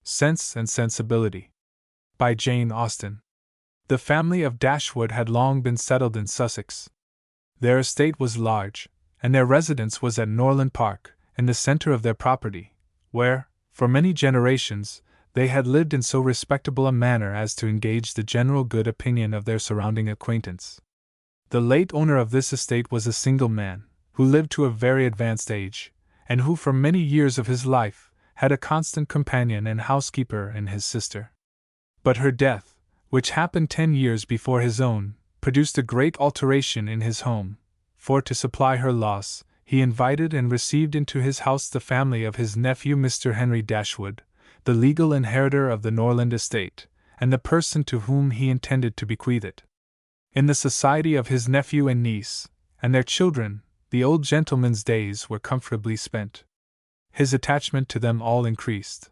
Sense and Sensibility. By Jane Austen. The family of Dashwood had long been settled in Sussex. Their estate was large, and their residence was at Norland Park, in the centre of their property, where, for many generations, they had lived in so respectable a manner as to engage the general good opinion of their surrounding acquaintance. The late owner of this estate was a single man, who lived to a very advanced age, and who for many years of his life had a constant companion and housekeeper in his sister. But her death, which happened 10 years before his own, produced a great alteration in his home, for to supply her loss, he invited and received into his house the family of his nephew Mr. Henry Dashwood, the legal inheritor of the Norland estate, and the person to whom he intended to bequeath it. In the society of his nephew and niece, and their children, the old gentleman's days were comfortably spent. His attachment to them all increased.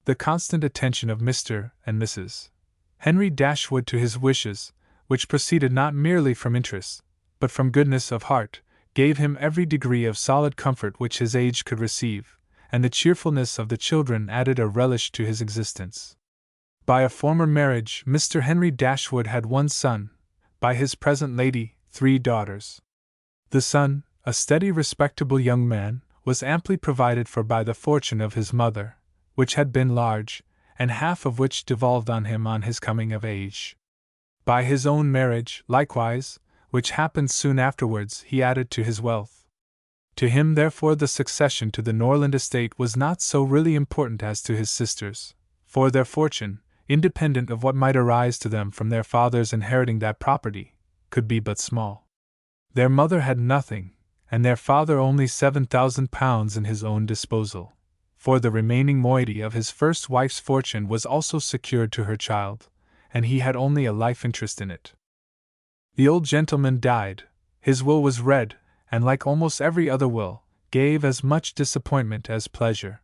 The constant attention of Mr. and Mrs. Henry Dashwood to his wishes, which proceeded not merely from interest, but from goodness of heart, gave him every degree of solid comfort which his age could receive, and the cheerfulness of the children added a relish to his existence. By a former marriage, Mr. Henry Dashwood had one son, by his present lady, 3 daughters. The son, a steady, respectable young man, was amply provided for by the fortune of his mother, which had been large, and half of which devolved on him on his coming of age. By his own marriage, likewise, which happened soon afterwards, he added to his wealth. To him, therefore, the succession to the Norland estate was not so really important as to his sisters, for their fortune, independent of what might arise to them from their father's inheriting that property, could be but small. Their mother had nothing, and their father only £7,000 in his own disposal, for the remaining moiety of his first wife's fortune was also secured to her child, and he had only a life interest in it. The old gentleman died, his will was read, and like almost every other will, gave as much disappointment as pleasure.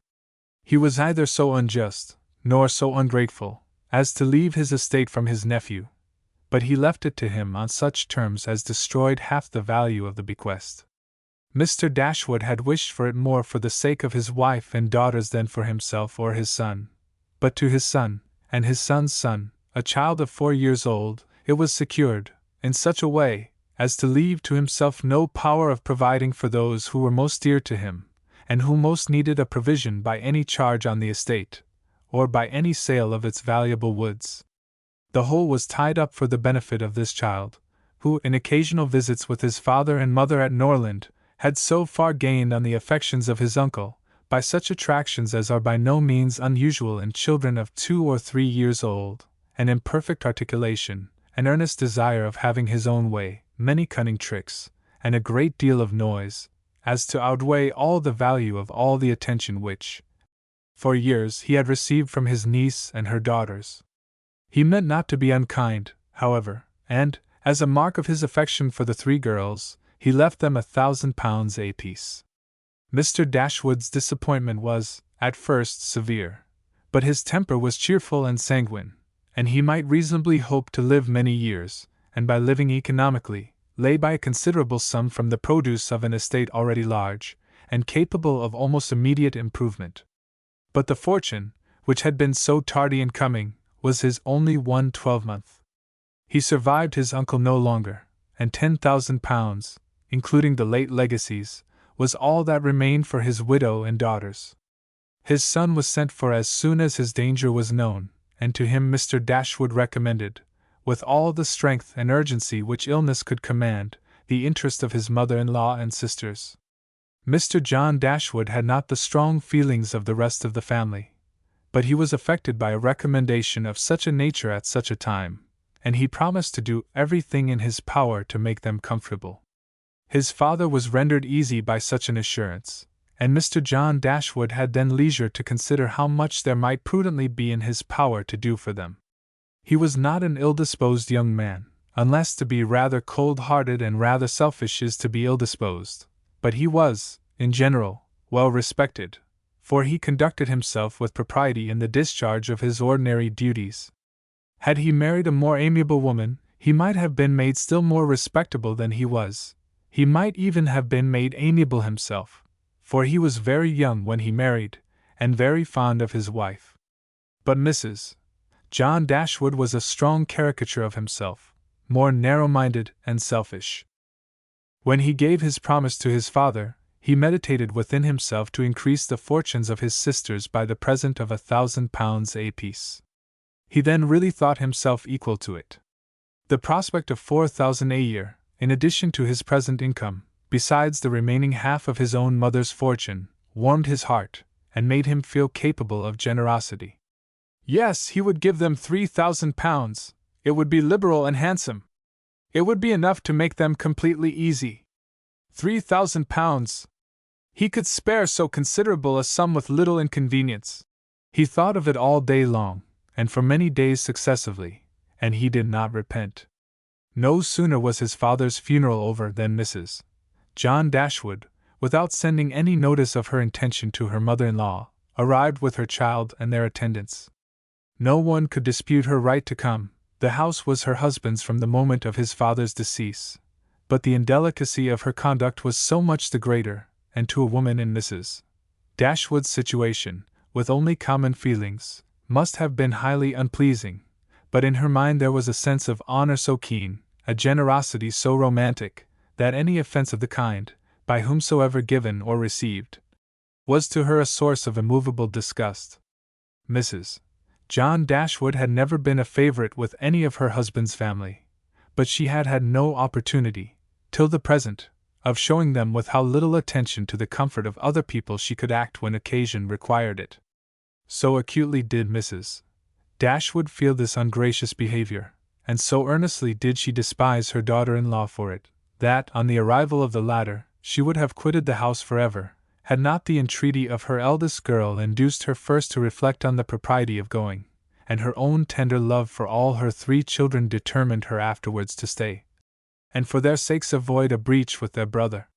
He was neither so unjust, nor so ungrateful, as to leave his estate from his nephew, but he left it to him on such terms as destroyed half the value of the bequest. Mr. Dashwood had wished for it more for the sake of his wife and daughters than for himself or his son, but to his son, and his son's son, a child of 4 years old, it was secured, in such a way, as to leave to himself no power of providing for those who were most dear to him, and who most needed a provision by any charge on the estate, or by any sale of its valuable woods. The whole was tied up for the benefit of this child, who, in occasional visits with his father and mother at Norland, had so far gained on the affections of his uncle, by such attractions as are by no means unusual in children of 2 or 3 years old, an imperfect articulation, an earnest desire of having his own way, many cunning tricks, and a great deal of noise, as to outweigh all the value of all the attention which, for years, he had received from his niece and her daughters. He meant not to be unkind, however, and, as a mark of his affection for the 3 girls, he left them £1,000 apiece. Mr. Dashwood's disappointment was, at first, severe, but his temper was cheerful and sanguine, and he might reasonably hope to live many years, and by living economically, lay by a considerable sum from the produce of an estate already large, and capable of almost immediate improvement. But the fortune, which had been so tardy in coming, was his only one 12-month. He survived his uncle no longer, and £10,000, including the late legacies, was all that remained for his widow and daughters. His son was sent for as soon as his danger was known, and to him Mr. Dashwood recommended, with all the strength and urgency which illness could command, the interest of his mother-in-law and sisters. Mr. John Dashwood had not the strong feelings of the rest of the family, but he was affected by a recommendation of such a nature at such a time, and he promised to do everything in his power to make them comfortable. His father was rendered easy by such an assurance, and Mr. John Dashwood had then leisure to consider how much there might prudently be in his power to do for them. He was not an ill-disposed young man, unless to be rather cold-hearted and rather selfish is to be ill-disposed, but he was, in general, well respected, for he conducted himself with propriety in the discharge of his ordinary duties. Had he married a more amiable woman, he might have been made still more respectable than he was. He might even have been made amiable himself, for he was very young when he married, and very fond of his wife. But Mrs. John Dashwood was a strong caricature of himself, more narrow-minded and selfish. When he gave his promise to his father, he meditated within himself to increase the fortunes of his sisters by the present of £1,000 apiece. He then really thought himself equal to it. The prospect of £4,000 a year, in addition to his present income, besides the remaining half of his own mother's fortune, warmed his heart, and made him feel capable of generosity. Yes, he would give them £3,000. It would be liberal and handsome. It would be enough to make them completely easy. £3,000! He could spare so considerable a sum with little inconvenience. He thought of it all day long, and for many days successively, and he did not repent. No sooner was his father's funeral over than Mrs. John Dashwood, without sending any notice of her intention to her mother-in-law, arrived with her child and their attendants. No one could dispute her right to come. The house was her husband's from the moment of his father's decease, but the indelicacy of her conduct was so much the greater, and to a woman in Mrs. Dashwood's situation, with only common feelings, must have been highly unpleasing, but in her mind there was a sense of honor so keen, a generosity so romantic, that any offense of the kind, by whomsoever given or received, was to her a source of immovable disgust. Mrs. John Dashwood had never been a favorite with any of her husband's family, but she had had no opportunity, till the present, of showing them with how little attention to the comfort of other people she could act when occasion required it. So acutely did Mrs. Dashwood feel this ungracious behavior, and so earnestly did she despise her daughter-in-law for it, that, on the arrival of the latter, she would have quitted the house forever, had not the entreaty of her eldest girl induced her first to reflect on the propriety of going, and her own tender love for all her 3 children determined her afterwards to stay, and for their sakes avoid a breach with their brother.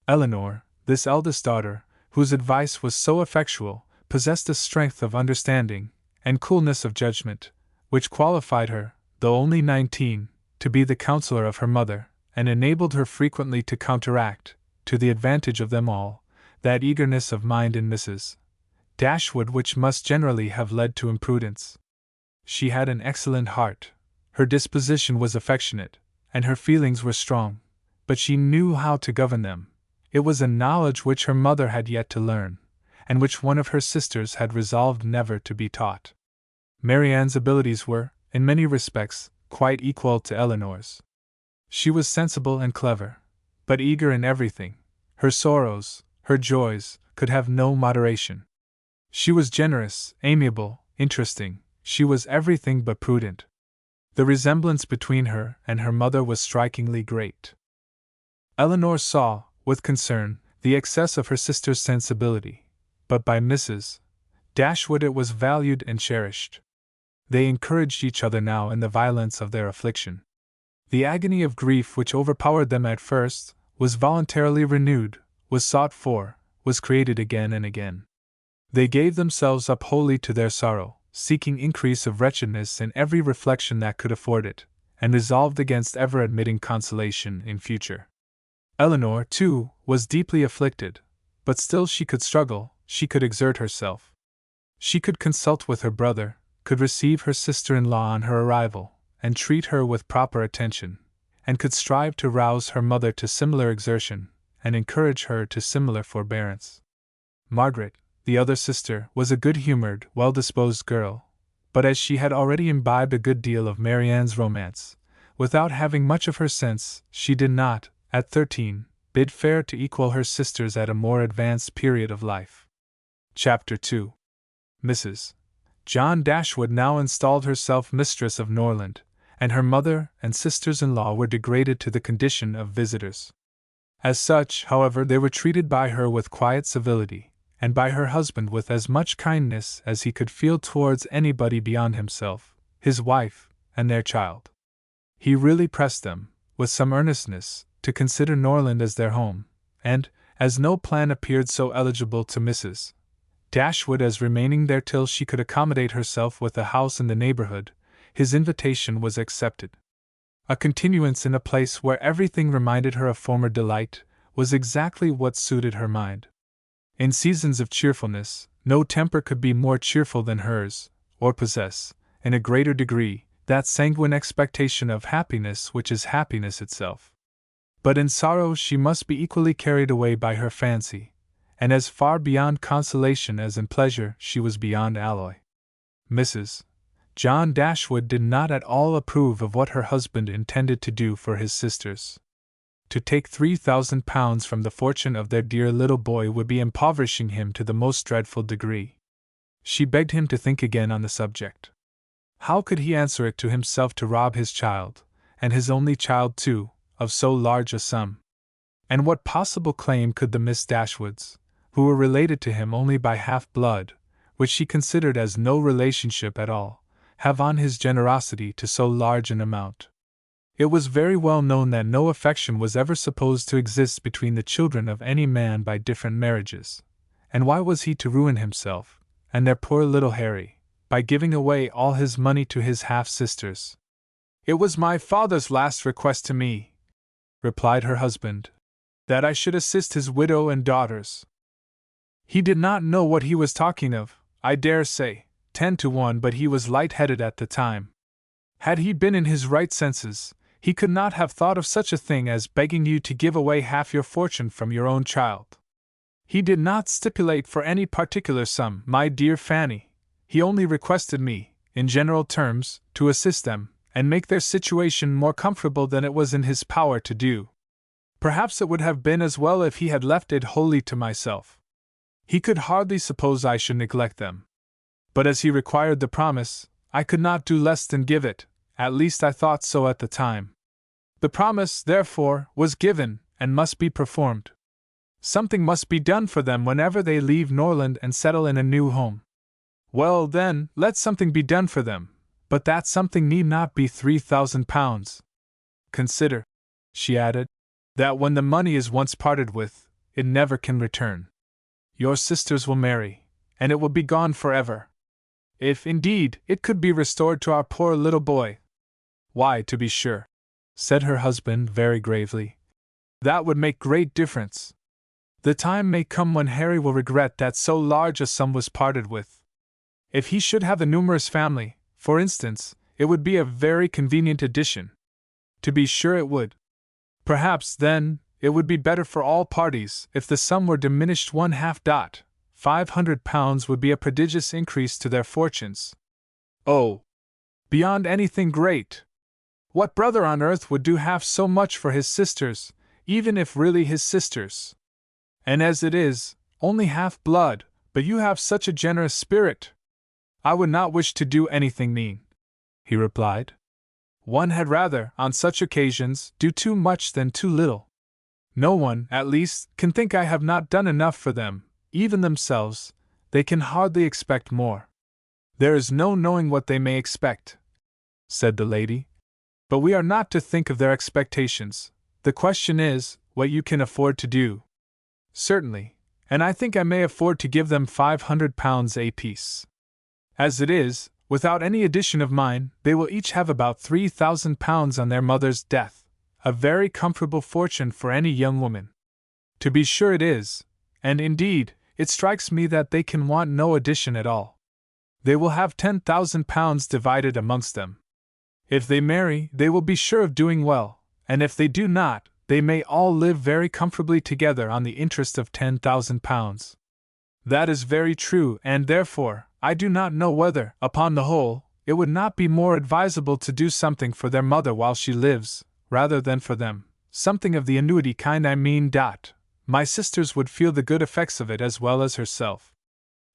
Eleanor, this eldest daughter, whose advice was so effectual, possessed a strength of understanding, and coolness of judgment, which qualified her, though only 19, to be the counselor of her mother, and enabled her frequently to counteract, to the advantage of them all, that eagerness of mind in Mrs. Dashwood which must generally have led to imprudence. She had an excellent heart, her disposition was affectionate, and her feelings were strong, but she knew how to govern them. It was a knowledge which her mother had yet to learn, and which one of her sisters had resolved never to be taught. Marianne's abilities were, in many respects, quite equal to Eleanor's. She was sensible and clever, but eager in everything. Her sorrows, her joys, could have no moderation. She was generous, amiable, interesting, she was everything but prudent. The resemblance between her and her mother was strikingly great. Eleanor saw, with concern, the excess of her sister's sensibility, but by Mrs. Dashwood it was valued and cherished. They encouraged each other now in the violence of their affliction. The agony of grief which overpowered them at first, was voluntarily renewed, was sought for, was created again and again. They gave themselves up wholly to their sorrow, seeking increase of wretchedness in every reflection that could afford it, and resolved against ever admitting consolation in future. Eleanor, too, was deeply afflicted, but still she could struggle, she could exert herself. She could consult with her brother, could receive her sister-in-law on her arrival, and treat her with proper attention, and could strive to rouse her mother to similar exertion, and encourage her to similar forbearance. Margaret, the other sister, was a good-humored, well-disposed girl, but as she had already imbibed a good deal of Marianne's romance, without having much of her sense, she did not, at 13, bid fair to equal her sisters at a more advanced period of life. Chapter 2. Mrs. John Dashwood now installed herself mistress of Norland, and her mother and sisters-in-law were degraded to the condition of visitors. As such, however, they were treated by her with quiet civility, and by her husband with as much kindness as he could feel towards anybody beyond himself, his wife, and their child. He really pressed them, with some earnestness, to consider Norland as their home, and, as no plan appeared so eligible to Mrs. Dashwood as remaining there till she could accommodate herself with a house in the neighborhood, his invitation was accepted. A continuance in a place where everything reminded her of former delight was exactly what suited her mind. In seasons of cheerfulness, no temper could be more cheerful than hers, or possess, in a greater degree, that sanguine expectation of happiness which is happiness itself. But in sorrow she must be equally carried away by her fancy, and as far beyond consolation as in pleasure she was beyond alloy. Mrs. John Dashwood did not at all approve of what her husband intended to do for his sisters. To take £3,000 from the fortune of their dear little boy would be impoverishing him to the most dreadful degree. She begged him to think again on the subject. How could he answer it to himself to rob his child, and his only child too, of so large a sum? And what possible claim could the Miss Dashwoods, who were related to him only by half-blood, which she considered as no relationship at all, have on his generosity to so large an amount? It was very well known that no affection was ever supposed to exist between the children of any man by different marriages, and why was he to ruin himself, and their poor little Harry, by giving away all his money to his half-sisters? "It was my father's last request to me," replied her husband, "that I should assist his widow and daughters. He did not know what he was talking of, I dare say, 10 to 1, but he was light-headed at the time. Had he been in his right senses, he could not have thought of such a thing as begging you to give away half your fortune from your own child. He did not stipulate for any particular sum, my dear Fanny. He only requested me, in general terms, to assist them, and make their situation more comfortable than it was in his power to do. Perhaps it would have been as well if he had left it wholly to myself. He could hardly suppose I should neglect them. But as he required the promise, I could not do less than give it, at least I thought so at the time. The promise, therefore, was given, and must be performed. Something must be done for them whenever they leave Norland and settle in a new home. Well, then, let something be done for them, but that something need not be £3,000. Consider," she added, "that when the money is once parted with, it never can return. Your sisters will marry, and it will be gone forever. If, indeed, it could be restored to our poor little boy." "Why, to be sure," said her husband very gravely, "that would make great difference. The time may come when Harry will regret that so large a sum was parted with. If he should have a numerous family, for instance, it would be a very convenient addition. To be sure it would. Perhaps, then, it would be better for all parties if the sum were diminished 1/2. £500 would be a prodigious increase to their fortunes. Oh! Beyond anything great! What brother on earth would do half so much for his sisters, even if really his sisters? And as it is, only half-blood, but you have such a generous spirit." "I would not wish to do anything mean," he replied. "One had rather, on such occasions, do too much than too little. No one, at least, can think I have not done enough for them, even themselves, they can hardly expect more." "There is no knowing what they may expect," said the lady. "But we are not to think of their expectations. The question is, what you can afford to do." "Certainly, and I think I may afford to give them £500 apiece. As it is, without any addition of mine, they will each have about £3,000 on their mother's death, a very comfortable fortune for any young woman." "To be sure it is, and indeed, it strikes me that they can want no addition at all. They will have £10,000 divided amongst them. If they marry, they will be sure of doing well, and if they do not, they may all live very comfortably together on the interest of £10,000. "That is very true, and therefore, I do not know whether, upon the whole, it would not be more advisable to do something for their mother while she lives, rather than for them, something of the annuity kind I mean. My sisters would feel the good effects of it as well as herself.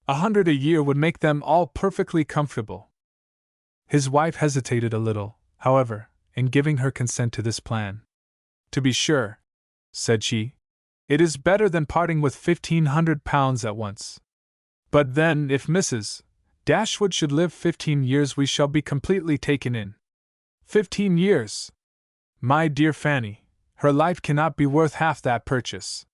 100 a year would make them all perfectly comfortable." His wife hesitated a little, however, in giving her consent to this plan. "To be sure," said she, "it is better than parting with £1,500 at once. But then, if Mrs. Dashwood should live 15 years, we shall be completely taken in." 15 years! My dear Fanny, her life cannot be worth half that purchase.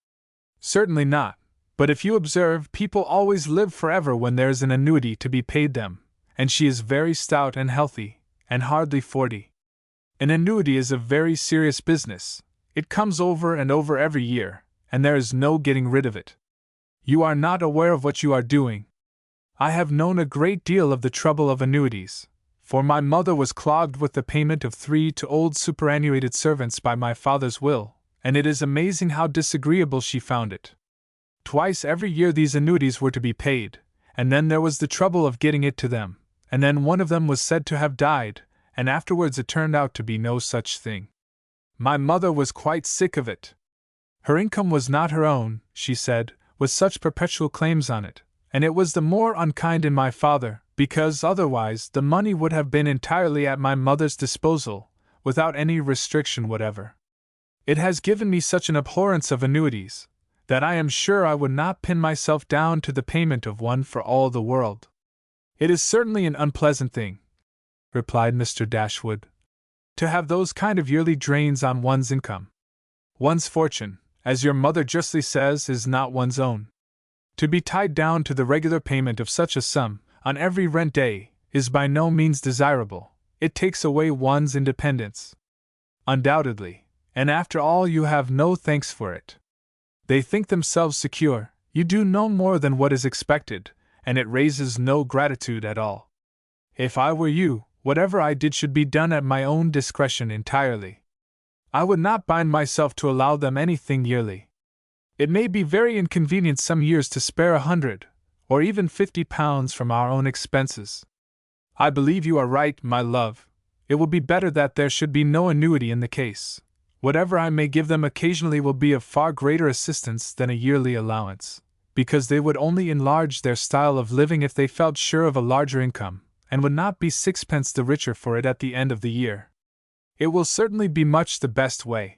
"Certainly not, but if you observe, people always live forever when there is an annuity to be paid them, and she is very stout and healthy, and hardly 40. An annuity is a very serious business. It comes over and over every year, and there is no getting rid of it. You are not aware of what you are doing." I have known a great deal of the trouble of annuities, for my mother was clogged with the payment of 3 to old superannuated servants by my father's will, and it is amazing how disagreeable she found it. Twice every year these annuities were to be paid, and then there was the trouble of getting it to them, and then one of them was said to have died, and afterwards it turned out to be no such thing. My mother was quite sick of it. Her income was not her own, she said, with such perpetual claims on it, and it was the more unkind in my father, because otherwise the money would have been entirely at my mother's disposal, without any restriction whatever. It has given me such an abhorrence of annuities, that I am sure I would not pin myself down to the payment of one for all the world. It is certainly an unpleasant thing, replied Mr. Dashwood, to have those kind of yearly drains on one's income. One's fortune, as your mother justly says, is not one's own. To be tied down to the regular payment of such a sum, on every rent day, is by no means desirable. It takes away one's independence. Undoubtedly, and after all you have no thanks for it. They think themselves secure, you do no more than what is expected, and it raises no gratitude at all. If I were you, whatever I did should be done at my own discretion entirely. I would not bind myself to allow them anything yearly. It may be very inconvenient some years to spare 100, or even £50 from our own expenses. I believe you are right, my love. It will be better that there should be no annuity in the case. Whatever I may give them occasionally will be of far greater assistance than a yearly allowance, because they would only enlarge their style of living if they felt sure of a larger income, and would not be sixpence the richer for it at the end of the year. It will certainly be much the best way.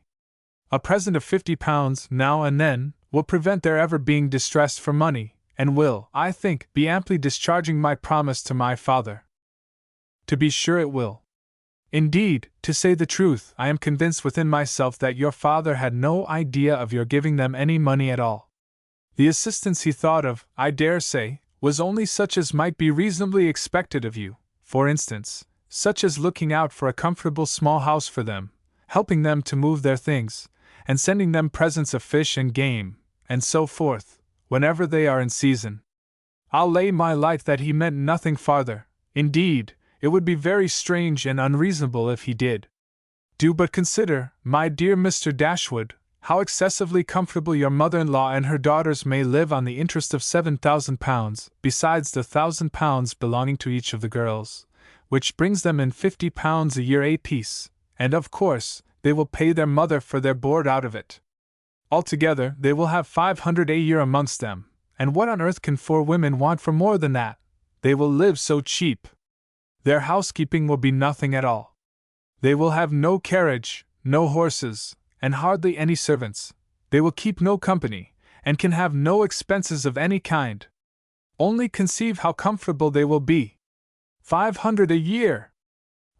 A present of £50 now and then will prevent their ever being distressed for money, and will, I think, be amply discharging my promise to my father. To be sure it will. Indeed, to say the truth, I am convinced within myself that your father had no idea of your giving them any money at all. The assistance he thought of, I dare say, was only such as might be reasonably expected of you, for instance, such as looking out for a comfortable small house for them, helping them to move their things, and sending them presents of fish and game, and so forth, whenever they are in season. I'll lay my life that he meant nothing farther. Indeed, it would be very strange and unreasonable if he did. Do but consider, my dear Mr. Dashwood, how excessively comfortable your mother-in-law and her daughters may live on the interest of £7,000, besides the £1,000 belonging to each of the girls, which brings them in £50 a year apiece, and of course, they will pay their mother for their board out of it. Altogether, they will have £500 a year amongst them, and what on earth can 4 women want for more than that? They will live so cheap. Their housekeeping will be nothing at all. They will have no carriage, no horses, and hardly any servants. They will keep no company, and can have no expenses of any kind. Only conceive how comfortable they will be. £500 a year!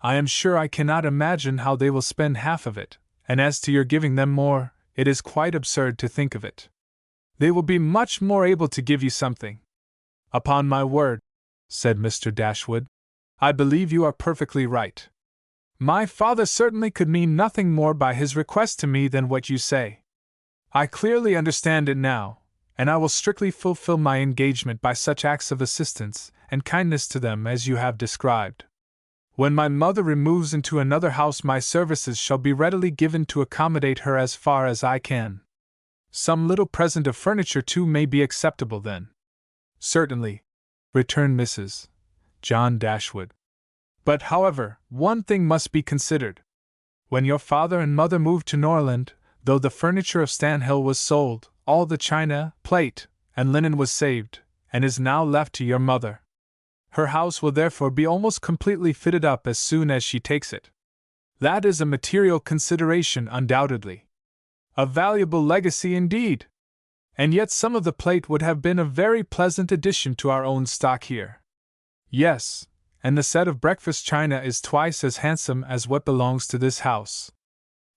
I am sure I cannot imagine how they will spend half of it, and as to your giving them more, it is quite absurd to think of it. They will be much more able to give you something. Upon my word, said Mr. Dashwood, I believe you are perfectly right. My father certainly could mean nothing more by his request to me than what you say. I clearly understand it now, and I will strictly fulfill my engagement by such acts of assistance and kindness to them as you have described. When my mother removes into another house, my services shall be readily given to accommodate her as far as I can. Some little present of furniture too may be acceptable then. Certainly, returned Mrs. John Dashwood. But however, one thing must be considered. When your father and mother moved to Norland, though the furniture of Stanhill was sold, all the china, plate, and linen was saved, and is now left to your mother. Her house will therefore be almost completely fitted up as soon as she takes it. That is a material consideration, undoubtedly. A valuable legacy indeed! And yet some of the plate would have been a very pleasant addition to our own stock here. Yes, and the set of breakfast china is twice as handsome as what belongs to this house.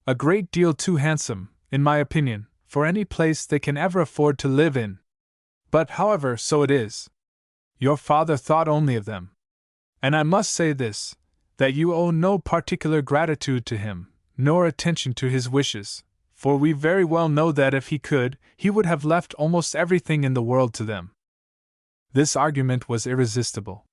A great deal too handsome, in my opinion, for any place they can ever afford to live in. But however, so it is. Your father thought only of them. And I must say this, that you owe no particular gratitude to him, nor attention to his wishes, for we very well know that if he could, he would have left almost everything in the world to them. This argument was irresistible.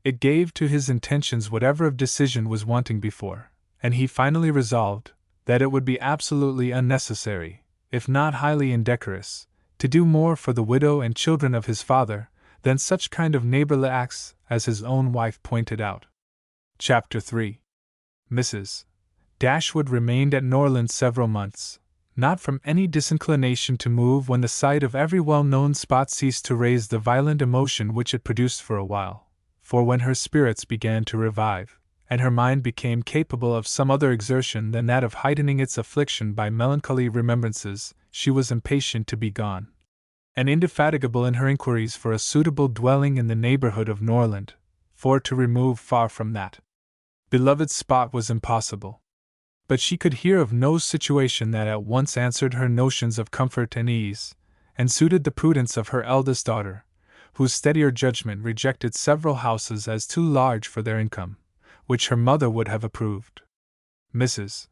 It gave to his intentions whatever of decision was wanting before, and he finally resolved that it would be absolutely unnecessary, if not highly indecorous, to do more for the widow and children of his father than such kind of neighborly acts as his own wife pointed out. Chapter 3. Mrs. Dashwood remained at Norland several months, not from any disinclination to move when the sight of every well-known spot ceased to raise the violent emotion which it produced for a while, for when her spirits began to revive, and her mind became capable of some other exertion than that of heightening its affliction by melancholy remembrances, she was impatient to be gone, and indefatigable in her inquiries for a suitable dwelling in the neighborhood of Norland, for to remove far from that beloved spot was impossible. But she could hear of no situation that at once answered her notions of comfort and ease, and suited the prudence of her eldest daughter, whose steadier judgment rejected several houses as too large for their income, which her mother would have approved. Mrs.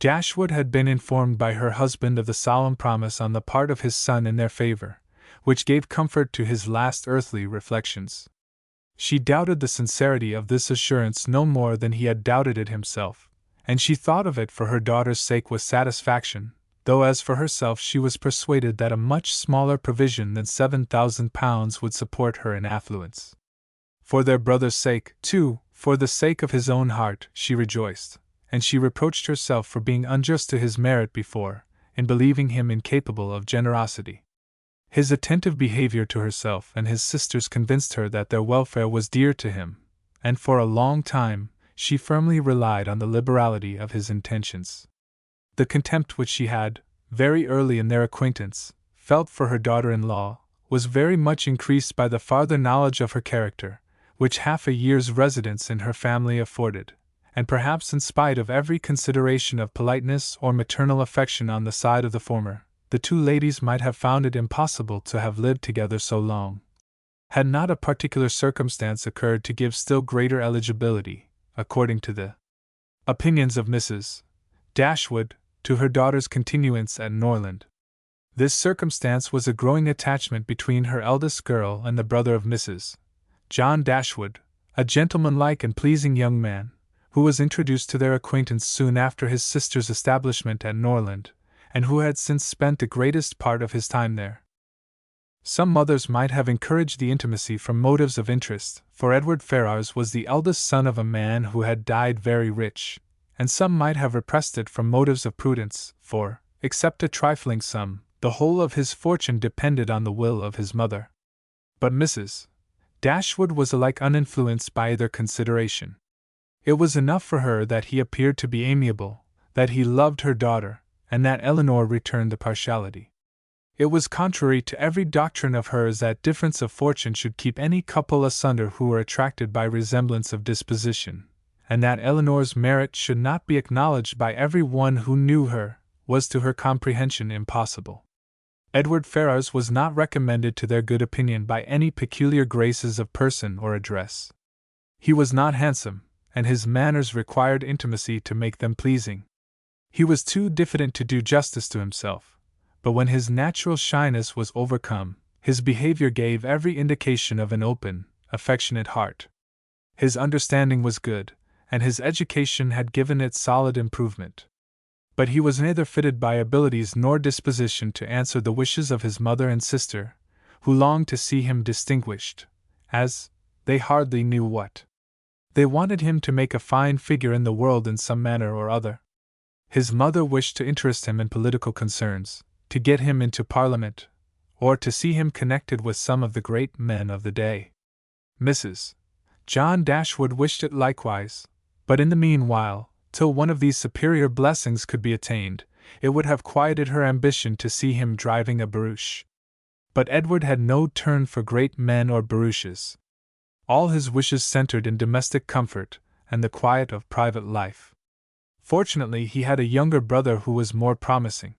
Dashwood had been informed by her husband of the solemn promise on the part of his son in their favor, which gave comfort to his last earthly reflections. She doubted the sincerity of this assurance no more than he had doubted it himself, and she thought of it for her daughter's sake with satisfaction, though as for herself she was persuaded that a much smaller provision than £7,000 would support her in affluence. For their brother's sake, too, for the sake of his own heart, she rejoiced, and she reproached herself for being unjust to his merit before, in believing him incapable of generosity. His attentive behavior to herself and his sisters convinced her that their welfare was dear to him, and for a long time she firmly relied on the liberality of his intentions. The contempt which she had, very early in their acquaintance, felt for her daughter-in-law was very much increased by the farther knowledge of her character, which half a year's residence in her family afforded, and perhaps in spite of every consideration of politeness or maternal affection on the side of the former, the two ladies might have found it impossible to have lived together so long, had not a particular circumstance occurred to give still greater eligibility, according to the opinions of Mrs. Dashwood, to her daughter's continuance at Norland. This circumstance was a growing attachment between her eldest girl and the brother of Mrs. John Dashwood, a gentlemanlike and pleasing young man, who was introduced to their acquaintance soon after his sister's establishment at Norland, and who had since spent the greatest part of his time there. Some mothers might have encouraged the intimacy from motives of interest, for Edward Ferrars was the eldest son of a man who had died very rich, and some might have repressed it from motives of prudence, for, except a trifling sum, the whole of his fortune depended on the will of his mother. But Mrs. Dashwood was alike uninfluenced by either consideration. It was enough for her that he appeared to be amiable, that he loved her daughter, and that Eleanor returned the partiality. It was contrary to every doctrine of hers that difference of fortune should keep any couple asunder who were attracted by resemblance of disposition, and that Eleanor's merit should not be acknowledged by every one who knew her, was to her comprehension impossible. Edward Ferrars was not recommended to their good opinion by any peculiar graces of person or address. He was not handsome, and his manners required intimacy to make them pleasing. He was too diffident to do justice to himself, but when his natural shyness was overcome, his behavior gave every indication of an open, affectionate heart. His understanding was good, and his education had given it solid improvement. But he was neither fitted by abilities nor disposition to answer the wishes of his mother and sister, who longed to see him distinguished, as, they hardly knew what. They wanted him to make a fine figure in the world in some manner or other. His mother wished to interest him in political concerns, to get him into Parliament, or to see him connected with some of the great men of the day. Mrs. John Dashwood wished it likewise, but in the meanwhile, till one of these superior blessings could be attained, it would have quieted her ambition to see him driving a barouche. But Edward had no turn for great men or barouches. All his wishes centered in domestic comfort and the quiet of private life. Fortunately, he had a younger brother who was more promising.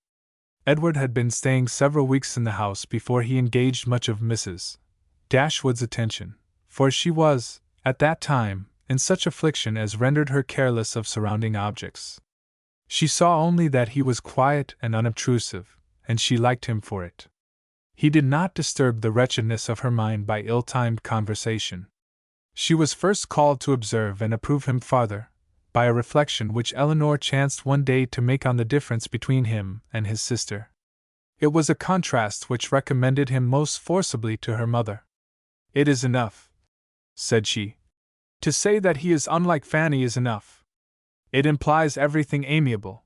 Edward had been staying several weeks in the house before he engaged much of Mrs. Dashwood's attention, for she was, at that time, in such affliction as rendered her careless of surrounding objects. She saw only that he was quiet and unobtrusive, and she liked him for it. He did not disturb the wretchedness of her mind by ill-timed conversation. She was first called to observe and approve him farther, by a reflection which Elinor chanced one day to make on the difference between him and his sister. It was a contrast which recommended him most forcibly to her mother. "It is enough," said she. "To say that he is unlike Fanny is enough. It implies everything amiable.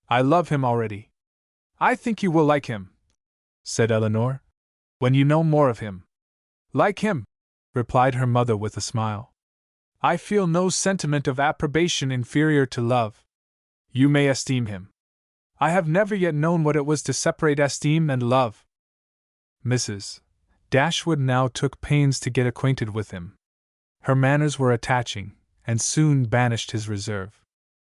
I love him already." "I think you will like him," said Elinor, "when you know more of him." "Like him," replied her mother with a smile. "I feel no sentiment of approbation inferior to love. You may esteem him. I have never yet known what it was to separate esteem and love." Mrs. Dashwood now took pains to get acquainted with him. Her manners were attaching, and soon banished his reserve.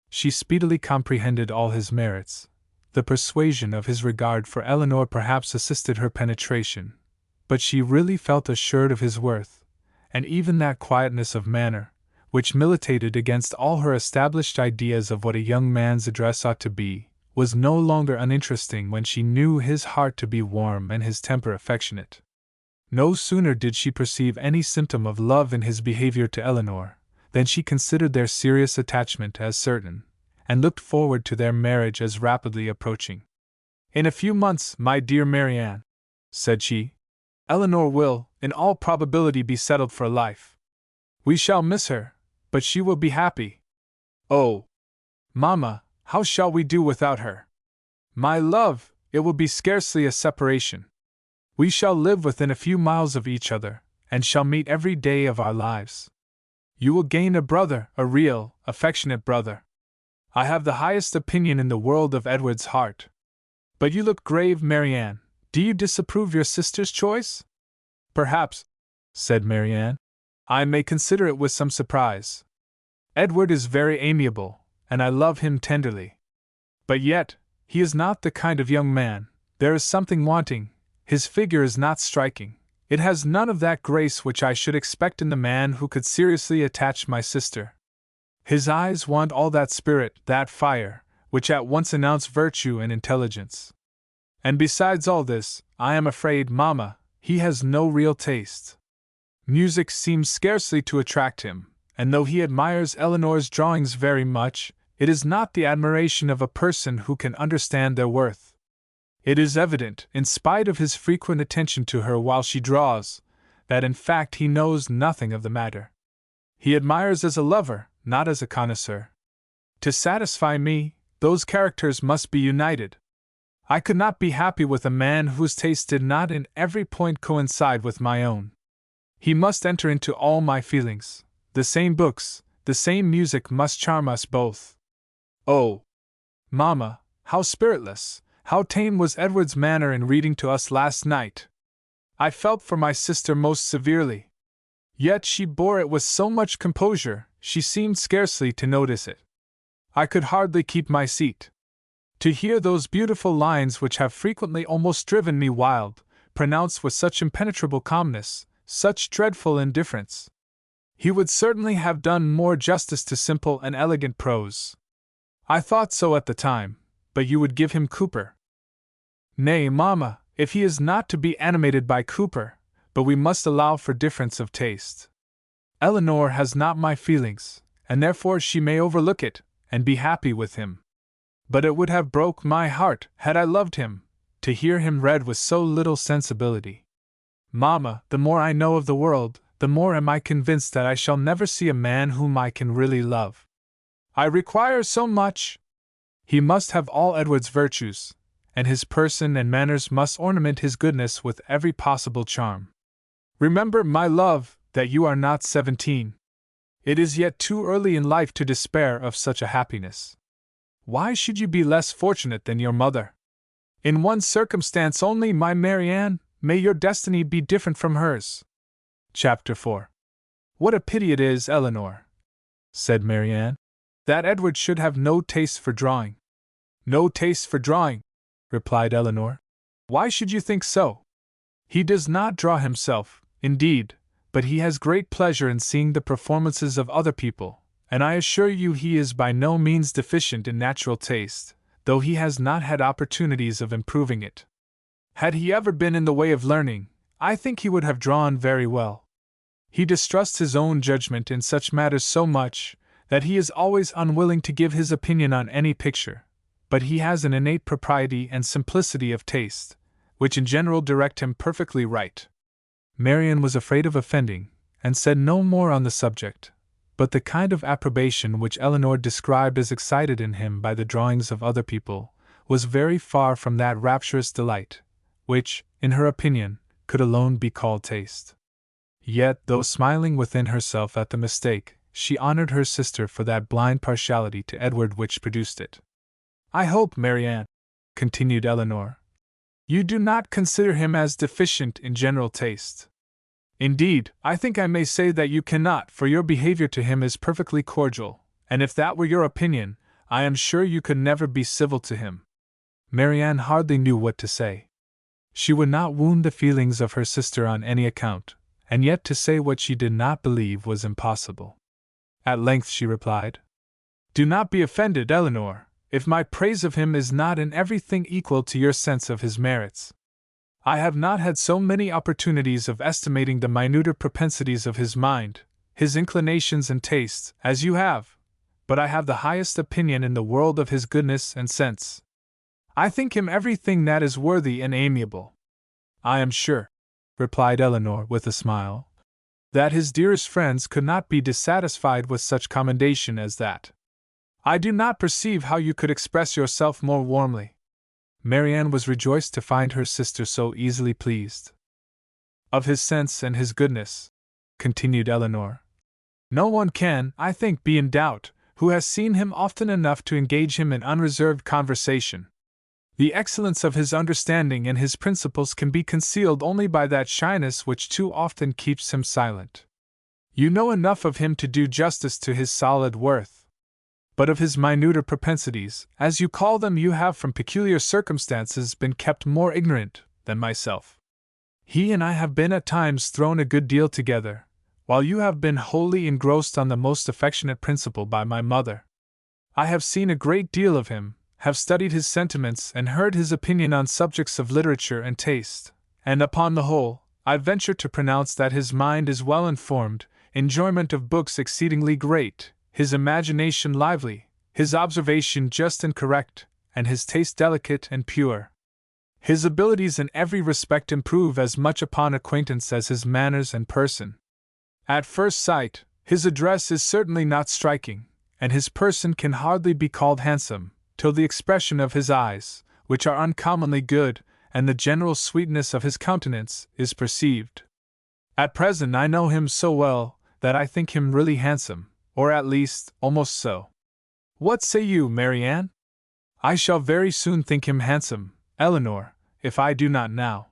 She speedily comprehended all his merits. The persuasion of his regard for Elinor perhaps assisted her penetration, but she really felt assured of his worth, and even that quietness of manner, which militated against all her established ideas of what a young man's address ought to be, was no longer uninteresting when she knew his heart to be warm and his temper affectionate. No sooner did she perceive any symptom of love in his behavior to Elinor, than she considered their serious attachment as certain, and looked forward to their marriage as rapidly approaching. "In a few months, my dear Marianne," said she, "Elinor will, in all probability, be settled for life. We shall miss her, but she will be happy. Oh, Mamma, how shall we do without her? My love, it will be scarcely a separation. We shall live within a few miles of each other, and shall meet every day of our lives. You will gain a brother, a real, affectionate brother. I have the highest opinion in the world of Edward's heart. But you look grave, Marianne. Do you disapprove your sister's choice?" "Perhaps," said Marianne, "I may consider it with some surprise. Edward is very amiable, and I love him tenderly. But yet, he is not the kind of young man. There is something wanting. His figure is not striking. It has none of that grace which I should expect in the man who could seriously attach my sister. His eyes want all that spirit, that fire, which at once announce virtue and intelligence. And besides all this, I am afraid, Mamma, he has no real taste. Music seems scarcely to attract him, and though he admires Elinor's drawings very much, it is not the admiration of a person who can understand their worth. It is evident, in spite of his frequent attention to her while she draws, that in fact he knows nothing of the matter. He admires as a lover, not as a connoisseur. To satisfy me, those characters must be united. I could not be happy with a man whose taste did not in every point coincide with my own. He must enter into all my feelings. The same books, the same music must charm us both. Oh, Mamma, how spiritless, how tame was Edward's manner in reading to us last night! I felt for my sister most severely. Yet she bore it with so much composure, she seemed scarcely to notice it. I could hardly keep my seat. To hear those beautiful lines which have frequently almost driven me wild, pronounced with such impenetrable calmness, such dreadful indifference. He would certainly have done more justice to simple and elegant prose. I thought so at the time, but you would give him Cooper. Nay, Mamma, if he is not to be animated by Cooper, but we must allow for difference of taste. Elinor has not my feelings, and therefore she may overlook it, and be happy with him. But it would have broke my heart, had I loved him, to hear him read with so little sensibility. Mamma, the more I know of the world, the more am I convinced that I shall never see a man whom I can really love. I require so much. He must have all Edward's virtues, and his person and manners must ornament his goodness with every possible charm. Remember, my love, that you are not 17. It is yet too early in life to despair of such a happiness. Why should you be less fortunate than your mother? In one circumstance only, my Marianne, may your destiny be different from hers. Chapter 4. What a pity it is, Elinor, said Marianne, that Edward should have no taste for drawing. No taste for drawing, replied Elinor. Why should you think so? He does not draw himself, indeed, but he has great pleasure in seeing the performances of other people, and I assure you he is by no means deficient in natural taste, though he has not had opportunities of improving it. Had he ever been in the way of learning, I think he would have drawn very well. He distrusts his own judgment in such matters so much that he is always unwilling to give his opinion on any picture, but he has an innate propriety and simplicity of taste, which in general direct him perfectly right. Marian was afraid of offending, and said no more on the subject, but the kind of approbation which Elinor described as excited in him by the drawings of other people was very far from that rapturous delight, which, in her opinion, could alone be called taste. Yet, though smiling within herself at the mistake, she honored her sister for that blind partiality to Edward which produced it. "I hope, Marianne," continued Elinor, "you do not consider him as deficient in general taste. Indeed, I think I may say that you cannot, for your behavior to him is perfectly cordial, and if that were your opinion, I am sure you could never be civil to him." Marianne hardly knew what to say. She would not wound the feelings of her sister on any account, and yet to say what she did not believe was impossible. At length she replied, "Do not be offended, Elinor, if my praise of him is not in everything equal to your sense of his merits. I have not had so many opportunities of estimating the minuter propensities of his mind, his inclinations and tastes, as you have, but I have the highest opinion in the world of his goodness and sense. I think him everything that is worthy and amiable. I am sure," replied Elinor with a smile, "that his dearest friends could not be dissatisfied with such commendation as that. I do not perceive how you could express yourself more warmly." Marianne was rejoiced to find her sister so easily pleased. "Of his sense and his goodness," continued Elinor, "no one can, I think, be in doubt, who has seen him often enough to engage him in unreserved conversation. The excellence of his understanding and his principles can be concealed only by that shyness which too often keeps him silent. You know enough of him to do justice to his solid worth. But of his minuter propensities, as you call them, you have from peculiar circumstances been kept more ignorant than myself. He and I have been at times thrown a good deal together, while you have been wholly engrossed on the most affectionate principle by my mother. I have seen a great deal of him, have studied his sentiments and heard his opinion on subjects of literature and taste, and upon the whole, I venture to pronounce that his mind is well informed, enjoyment of books exceedingly great, his imagination lively, his observation just and correct, and his taste delicate and pure. His abilities in every respect improve as much upon acquaintance as his manners and person. At first sight, his address is certainly not striking, and his person can hardly be called handsome, till the expression of his eyes, which are uncommonly good, and the general sweetness of his countenance, is perceived. At present I know him so well, that I think him really handsome, or at least, almost so. What say you, Marianne? I shall very soon think him handsome, Elinor, if I do not now.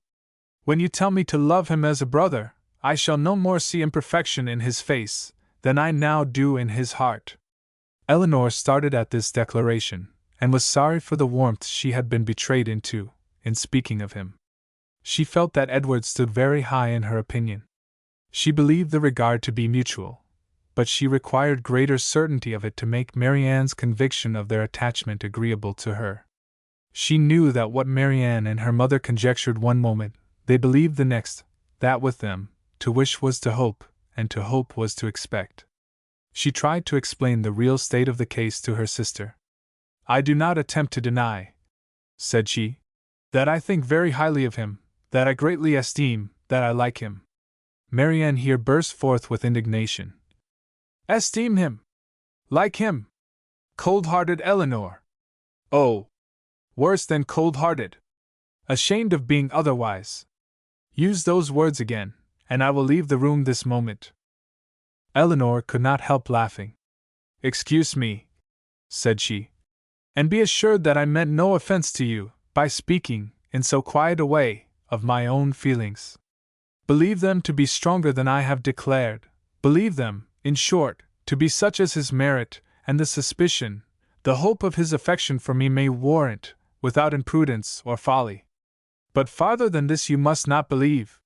When you tell me to love him as a brother, I shall no more see imperfection in his face than I now do in his heart." Elinor started at this declaration, and was sorry for the warmth she had been betrayed into, in speaking of him. She felt that Edward stood very high in her opinion. She believed the regard to be mutual, but she required greater certainty of it to make Marianne's conviction of their attachment agreeable to her. She knew that what Marianne and her mother conjectured one moment, they believed the next, that with them, to wish was to hope, and to hope was to expect. She tried to explain the real state of the case to her sister. "I do not attempt to deny," said she, "that I think very highly of him, that I greatly esteem, that I like him." Marianne here burst forth with indignation. "Esteem him! Like him! Cold-hearted Elinor! Oh! Worse than cold-hearted! Ashamed of being otherwise! Use those words again, and I will leave the room this moment." Elinor could not help laughing. "Excuse me," said she, "and be assured that I meant no offense to you, by speaking, in so quiet a way, of my own feelings. Believe them to be stronger than I have declared, believe them, in short, to be such as his merit, and the suspicion, the hope of his affection for me may warrant, without imprudence or folly. But farther than this you must not believe.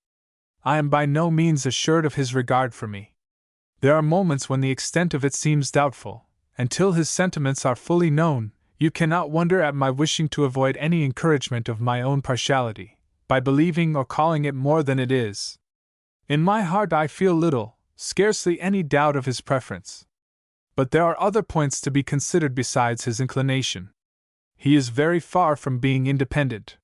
I am by no means assured of his regard for me. There are moments when the extent of it seems doubtful, and till his sentiments are fully known, you cannot wonder at my wishing to avoid any encouragement of my own partiality, by believing or calling it more than it is. In my heart I feel little, scarcely any doubt of his preference. But there are other points to be considered besides his inclination. He is very far from being independent.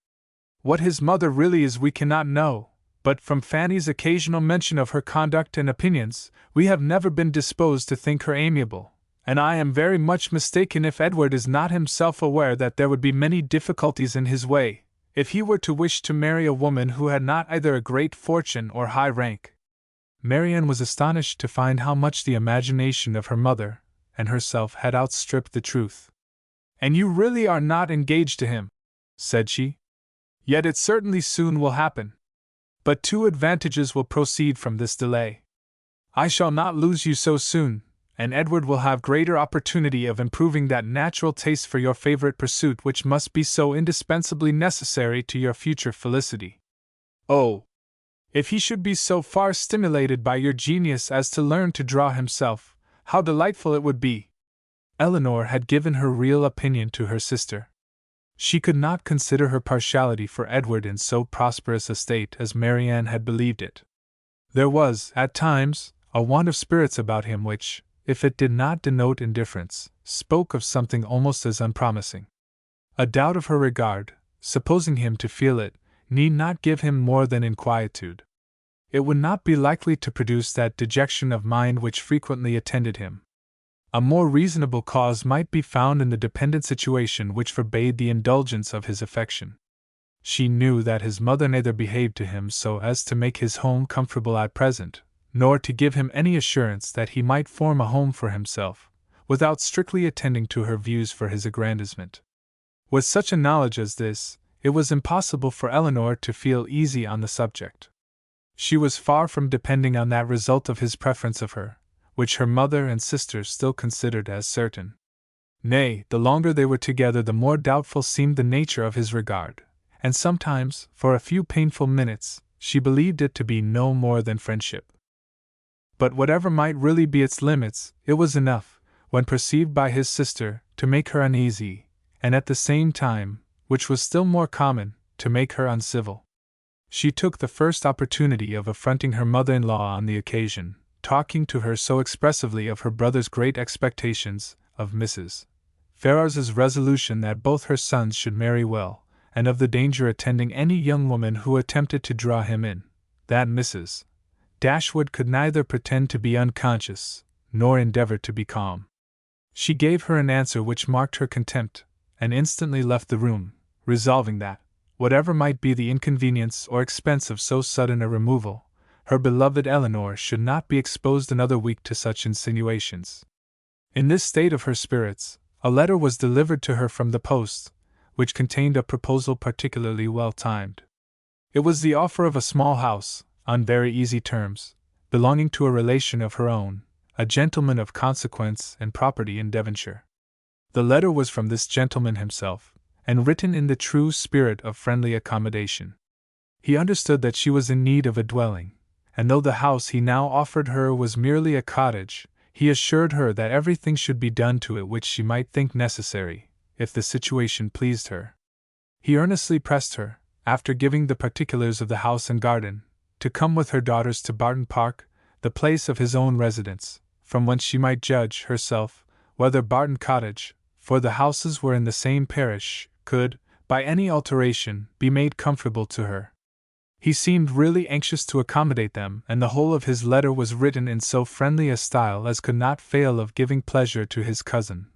What his mother really is we cannot know, but from Fanny's occasional mention of her conduct and opinions, we have never been disposed to think her amiable, and I am very much mistaken if Edward is not himself aware that there would be many difficulties in his way, if he were to wish to marry a woman who had not either a great fortune or high rank. Marianne was astonished to find how much the imagination of her mother and herself had outstripped the truth. "And you really are not engaged to him," said she. "Yet it certainly soon will happen. But two advantages will proceed from this delay. I shall not lose you so soon, and Edward will have greater opportunity of improving that natural taste for your favorite pursuit which must be so indispensably necessary to your future felicity. Oh! If he should be so far stimulated by your genius as to learn to draw himself, how delightful it would be!" Elinor had given her real opinion to her sister. She could not consider her partiality for Edward in so prosperous a state as Marianne had believed it. There was, at times, a want of spirits about him which, if it did not denote indifference, spoke of something almost as unpromising. A doubt of her regard, supposing him to feel it, need not give him more than inquietude. It would not be likely to produce that dejection of mind which frequently attended him. A more reasonable cause might be found in the dependent situation which forbade the indulgence of his affection. She knew that his mother neither behaved to him so as to make his home comfortable at present, nor to give him any assurance that he might form a home for himself, without strictly attending to her views for his aggrandizement. With such a knowledge as this, it was impossible for Elinor to feel easy on the subject. She was far from depending on that result of his preference of her, which her mother and sisters still considered as certain. Nay, the longer they were together the more doubtful seemed the nature of his regard, and sometimes, for a few painful minutes, she believed it to be no more than friendship. But whatever might really be its limits, it was enough, when perceived by his sister, to make her uneasy, and at the same time, which was still more common, to make her uncivil. She took the first opportunity of affronting her mother-in-law on the occasion, talking to her so expressively of her brother's great expectations, of Mrs. Ferrars's resolution that both her sons should marry well, and of the danger attending any young woman who attempted to draw him in, that Mrs. Dashwood could neither pretend to be unconscious, nor endeavor to be calm. She gave her an answer which marked her contempt, and instantly left the room, resolving that, whatever might be the inconvenience or expense of so sudden a removal, her beloved Elinor should not be exposed another week to such insinuations. In this state of her spirits, a letter was delivered to her from the post, which contained a proposal particularly well timed. It was the offer of a small house, on very easy terms, belonging to a relation of her own, a gentleman of consequence and property in Devonshire. The letter was from this gentleman himself, and written in the true spirit of friendly accommodation. He understood that she was in need of a dwelling, and though the house he now offered her was merely a cottage, he assured her that everything should be done to it which she might think necessary, if the situation pleased her. He earnestly pressed her, after giving the particulars of the house and garden, to come with her daughters to Barton Park, the place of his own residence, from whence she might judge, herself, whether Barton Cottage, for the houses were in the same parish, could, by any alteration, be made comfortable to her. He seemed really anxious to accommodate them, and the whole of his letter was written in so friendly a style as could not fail of giving pleasure to his cousin,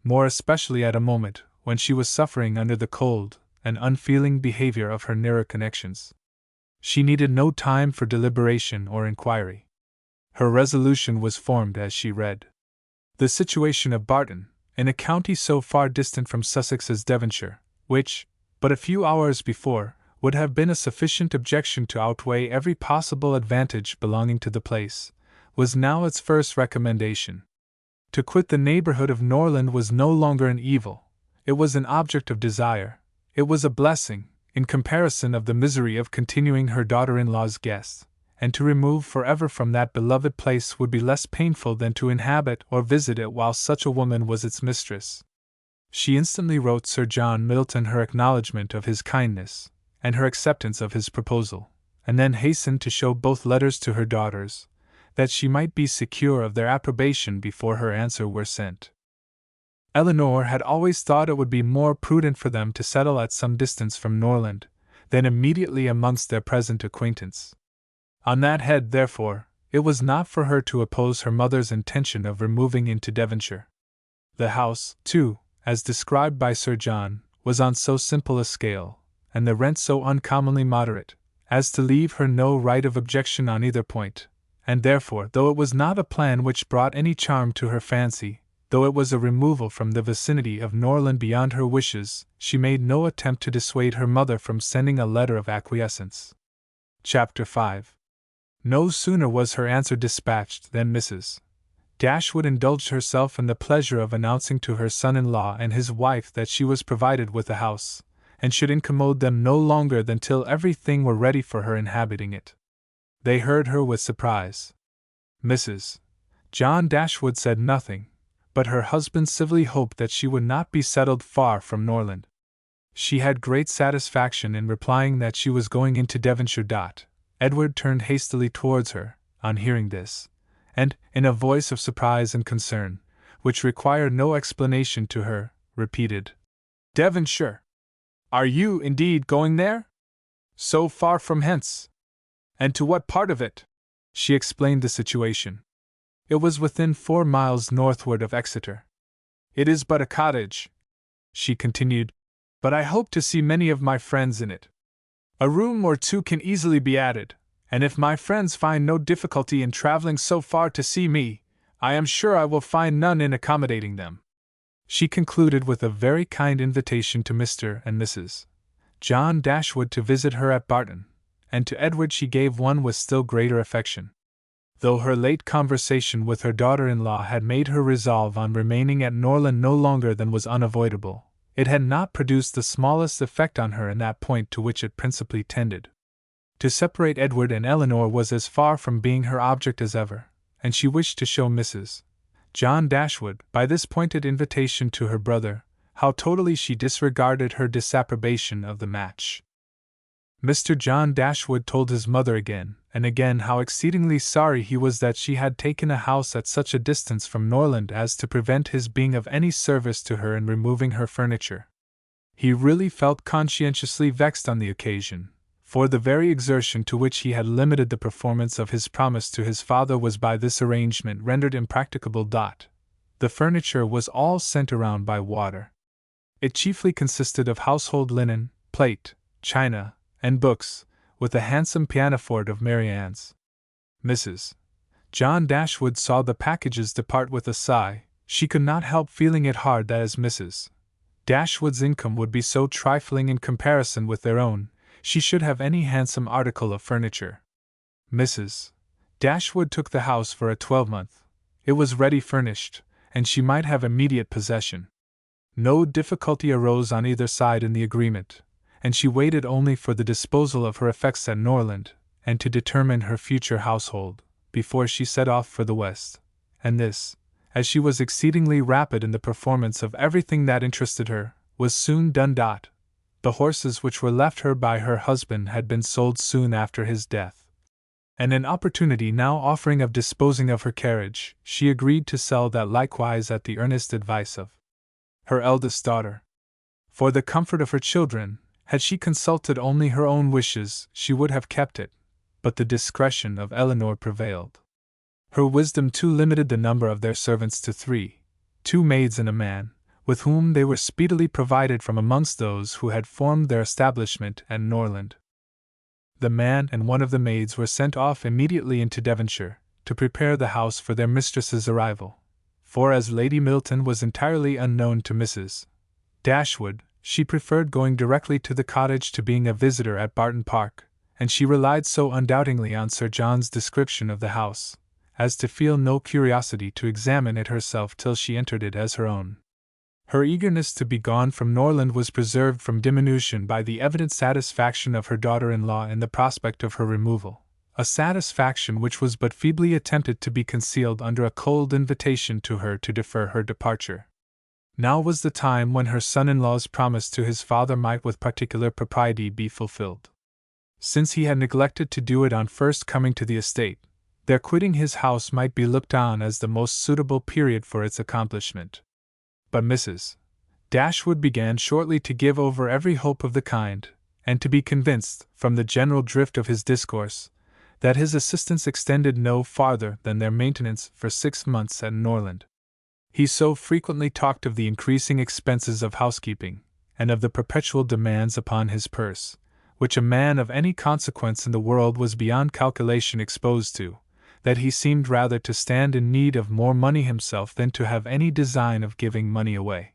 more especially at a moment when she was suffering under the cold and unfeeling behavior of her nearer connections. She needed no time for deliberation or inquiry. Her resolution was formed as she read. The situation of Barton, in a county so far distant from Sussex as Devonshire, which, but a few hours before, would have been a sufficient objection to outweigh every possible advantage belonging to the place, was now its first recommendation. To quit the neighborhood of Norland was no longer an evil, it was an object of desire, it was a blessing, in comparison of the misery of continuing her daughter-in-law's guest, and to remove forever from that beloved place would be less painful than to inhabit or visit it while such a woman was its mistress. She instantly wrote Sir John Middleton her acknowledgment of his kindness, and her acceptance of his proposal, and then hastened to show both letters to her daughters, that she might be secure of their approbation before her answer were sent. Eleanor had always thought it would be more prudent for them to settle at some distance from Norland, than immediately amongst their present acquaintance. On that head, therefore, it was not for her to oppose her mother's intention of removing into Devonshire. The house, too, as described by Sir John, was on so simple a scale, and the rent so uncommonly moderate, as to leave her no right of objection on either point, and therefore, though it was not a plan which brought any charm to her fancy, though it was a removal from the vicinity of Norland beyond her wishes, she made no attempt to dissuade her mother from sending a letter of acquiescence. Chapter 5. No sooner was her answer dispatched than Mrs. Dashwood indulged herself in the pleasure of announcing to her son-in-law and his wife that she was provided with a house, and should incommode them no longer than till everything were ready for her inhabiting it. They heard her with surprise. Mrs. John Dashwood said nothing, but her husband civilly hoped that she would not be settled far from Norland. She had great satisfaction in replying that she was going into Devonshire. Edward turned hastily towards her, on hearing this, and, in a voice of surprise and concern, which required no explanation to her, repeated, "Devonshire! Are you, indeed, going there? So far from hence? And to what part of it?" She explained the situation. It was within 4 miles northward of Exeter. "It is but a cottage," she continued, "but I hope to see many of my friends in it. A room or two can easily be added, and if my friends find no difficulty in traveling so far to see me, I am sure I will find none in accommodating them." She concluded with a very kind invitation to Mr. and Mrs. John Dashwood to visit her at Barton, and to Edward she gave one with still greater affection. Though her late conversation with her daughter-in-law had made her resolve on remaining at Norland no longer than was unavoidable, it had not produced the smallest effect on her in that point to which it principally tended. To separate Edward and Eleanor was as far from being her object as ever, and she wished to show Mrs. John Dashwood, by this pointed invitation to her brother, how totally she disregarded her disapprobation of the match. Mr. John Dashwood told his mother again and again how exceedingly sorry he was that she had taken a house at such a distance from Norland as to prevent his being of any service to her in removing her furniture. He really felt conscientiously vexed on the occasion, for the very exertion to which he had limited the performance of his promise to his father was by this arrangement rendered impracticable. The furniture was all sent around by water. It chiefly consisted of household linen, plate, china, and books, with a handsome pianoforte of Marianne's. Mrs. John Dashwood saw the packages depart with a sigh. She could not help feeling it hard that as Mrs. Dashwood's income would be so trifling in comparison with their own, she should have any handsome article of furniture. Mrs. Dashwood took the house for a 12-month. It was ready furnished, and she might have immediate possession. No difficulty arose on either side in the agreement, and she waited only for the disposal of her effects at Norland, and to determine her future household, before she set off for the West, and this, as she was exceedingly rapid in the performance of everything that interested her, was soon done. The horses which were left her by her husband had been sold soon after his death, and an opportunity now offering of disposing of her carriage, she agreed to sell that likewise at the earnest advice of her eldest daughter. For the comfort of her children, had she consulted only her own wishes, she would have kept it, but the discretion of Eleanor prevailed. Her wisdom too limited the number of their servants to 3, 2 maids and a man, with whom they were speedily provided from amongst those who had formed their establishment at Norland. The man and one of the maids were sent off immediately into Devonshire, to prepare the house for their mistress's arrival, for as Lady Milton was entirely unknown to Mrs. Dashwood, she preferred going directly to the cottage to being a visitor at Barton Park, and she relied so undoubtingly on Sir John's description of the house, as to feel no curiosity to examine it herself till she entered it as her own. Her eagerness to be gone from Norland was preserved from diminution by the evident satisfaction of her daughter-in-law in the prospect of her removal, a satisfaction which was but feebly attempted to be concealed under a cold invitation to her to defer her departure. Now was the time when her son-in-law's promise to his father might with particular propriety be fulfilled. Since he had neglected to do it on first coming to the estate, their quitting his house might be looked on as the most suitable period for its accomplishment. But Mrs. Dashwood began shortly to give over every hope of the kind, and to be convinced, from the general drift of his discourse, that his assistance extended no farther than their maintenance for 6 months at Norland. He so frequently talked of the increasing expenses of housekeeping, and of the perpetual demands upon his purse, which a man of any consequence in the world was beyond calculation exposed to, that he seemed rather to stand in need of more money himself than to have any design of giving money away.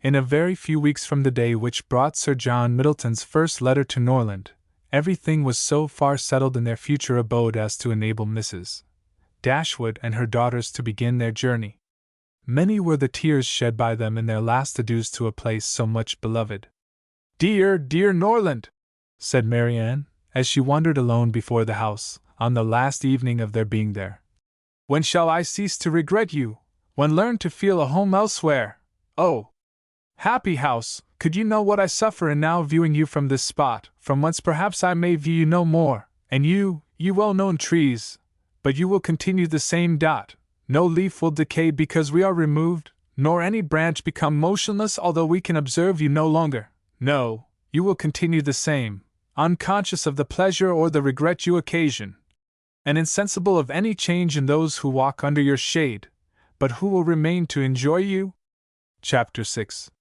In a very few weeks from the day which brought Sir John Middleton's first letter to Norland, everything was so far settled in their future abode as to enable Mrs. Dashwood and her daughters to begin their journey. Many were the tears shed by them in their last adieus to a place so much beloved. "Dear, dear Norland!" said Marianne, as she wandered alone before the house, on the last evening of their being there. "When shall I cease to regret you, when learn to feel a home elsewhere? Oh! Happy house, could you know what I suffer in now viewing you from this spot, from whence perhaps I may view you no more, and you well-known trees, but you will continue the same. No leaf will decay because we are removed, nor any branch become motionless although we can observe you no longer. No, you will continue the same, unconscious of the pleasure or the regret you occasion, and insensible of any change in those who walk under your shade, but who will remain to enjoy you." Chapter 6.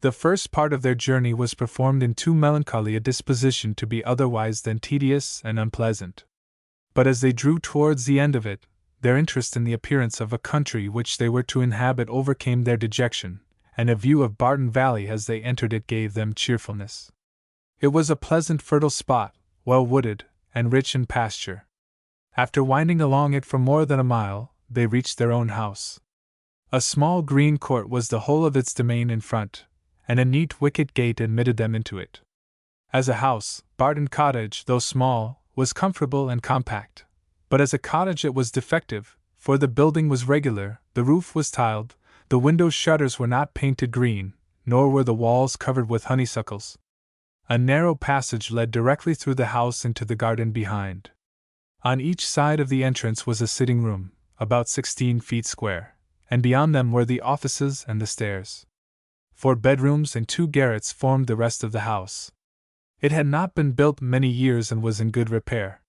The first part of their journey was performed in too melancholy a disposition to be otherwise than tedious and unpleasant. But as they drew towards the end of it, their interest in the appearance of a country which they were to inhabit overcame their dejection, and a view of Barton Valley as they entered it gave them cheerfulness. It was a pleasant fertile spot, well wooded, and rich in pasture. After winding along it for more than a mile, they reached their own house. A small green court was the whole of its domain in front, and a neat wicket gate admitted them into it. As a house, Barton Cottage, though small, was comfortable and compact. But as a cottage it was defective, for the building was regular, the roof was tiled, the window shutters were not painted green, nor were the walls covered with honeysuckles. A narrow passage led directly through the house into the garden behind. On each side of the entrance was a sitting room, about 16 feet square, and beyond them were the offices and the stairs. 4 bedrooms and 2 garrets formed the rest of the house. It had not been built many years and was in good repair.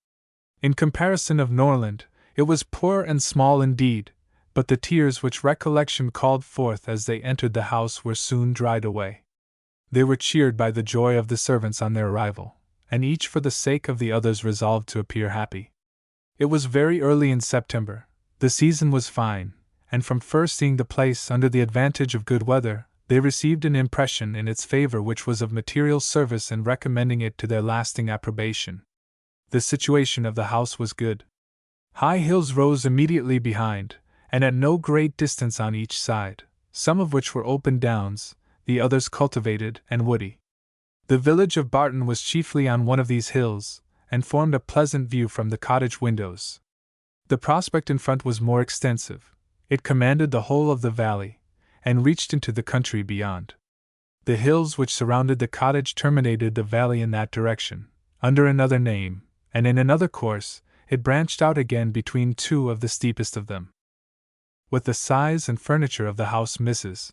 In comparison of Norland, it was poor and small indeed, but the tears which recollection called forth as they entered the house were soon dried away. They were cheered by the joy of the servants on their arrival, and each for the sake of the others resolved to appear happy. It was very early in September, the season was fine, and from first seeing the place under the advantage of good weather, they received an impression in its favor which was of material service in recommending it to their lasting approbation. The situation of the house was good. High hills rose immediately behind, and at no great distance on each side, some of which were open downs, the others cultivated and woody. The village of Barton was chiefly on one of these hills, and formed a pleasant view from the cottage windows. The prospect in front was more extensive. It commanded the whole of the valley, and reached into the country beyond. The hills which surrounded the cottage terminated the valley in that direction, under another name, and in another course, it branched out again between 2 of the steepest of them. With the size and furniture of the house Mrs.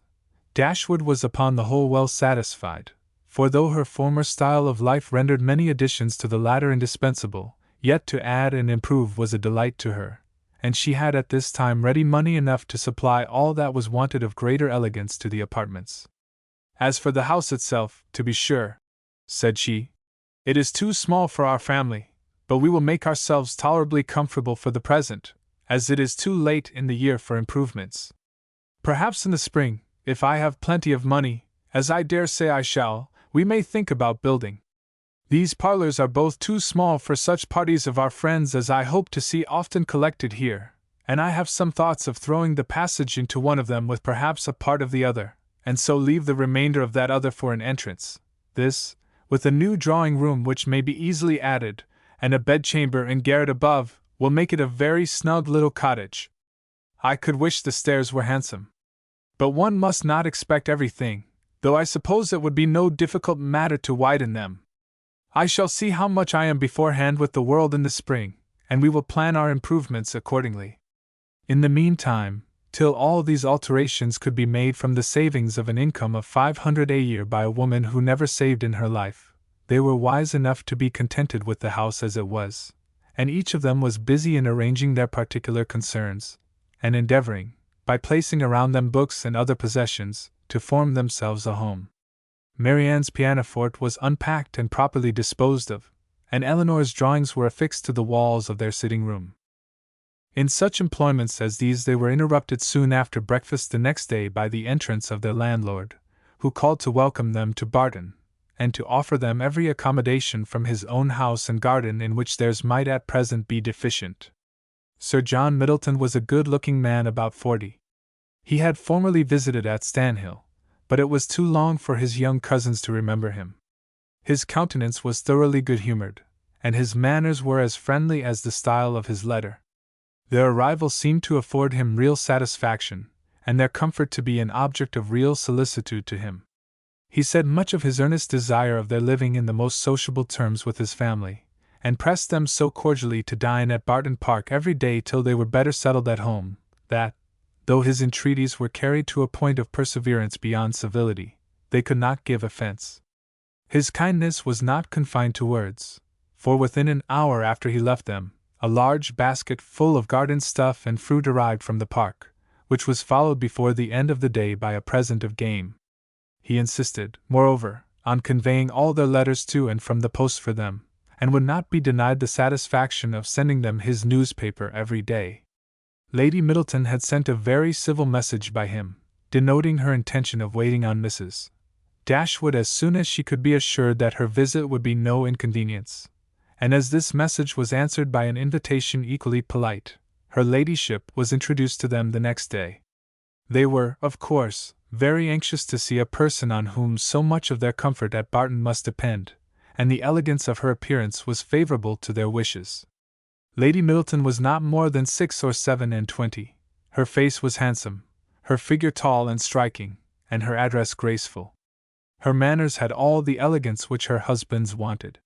Dashwood was upon the whole well satisfied, for though her former style of life rendered many additions to the latter indispensable, yet to add and improve was a delight to her, and she had at this time ready money enough to supply all that was wanted of greater elegance to the apartments. "As for the house itself, to be sure," said she, "it is too small for our family, but we will make ourselves tolerably comfortable for the present, as it is too late in the year for improvements. Perhaps in the spring, if I have plenty of money, as I dare say I shall, we may think about building. These parlors are both too small for such parties of our friends as I hope to see often collected here, and I have some thoughts of throwing the passage into one of them with perhaps a part of the other, and so leave the remainder of that other for an entrance. This, with a new drawing-room which may be easily added, and a bedchamber and garret above, will make it a very snug little cottage. I could wish the stairs were handsome. But one must not expect everything, though I suppose it would be no difficult matter to widen them. I shall see how much I am beforehand with the world in the spring, and we will plan our improvements accordingly. In the meantime, till all these alterations could be made from the savings of an income of 500 a year by a woman who never saved in her life, they were wise enough to be contented with the house as it was, and each of them was busy in arranging their particular concerns, and endeavoring, by placing around them books and other possessions, to form themselves a home. Marianne's pianoforte was unpacked and properly disposed of, and Eleanor's drawings were affixed to the walls of their sitting-room. In such employments as these they were interrupted soon after breakfast the next day by the entrance of their landlord, who called to welcome them to Barton, and to offer them every accommodation from his own house and garden in which theirs might at present be deficient. Sir John Middleton was a good-looking man about 40. He had formerly visited at Stanhill, but it was too long for his young cousins to remember him. His countenance was thoroughly good-humored, and his manners were as friendly as the style of his letter. Their arrival seemed to afford him real satisfaction, and their comfort to be an object of real solicitude to him. He said much of his earnest desire of their living in the most sociable terms with his family, and pressed them so cordially to dine at Barton Park every day till they were better settled at home, that, though his entreaties were carried to a point of perseverance beyond civility, they could not give offence. His kindness was not confined to words, for within an hour after he left them, a large basket full of garden stuff and fruit arrived from the park, which was followed before the end of the day by a present of game. He insisted, moreover, on conveying all their letters to and from the post for them, and would not be denied the satisfaction of sending them his newspaper every day. Lady Middleton had sent a very civil message by him, denoting her intention of waiting on Mrs. Dashwood as soon as she could be assured that her visit would be no inconvenience, and as this message was answered by an invitation equally polite, her ladyship was introduced to them the next day. They were, of course, very anxious to see a person on whom so much of their comfort at Barton must depend, and the elegance of her appearance was favourable to their wishes. Lady Middleton was not more than 6 or 27. Her face was handsome, her figure tall and striking, and her address graceful. Her manners had all the elegance which her husband's wanted.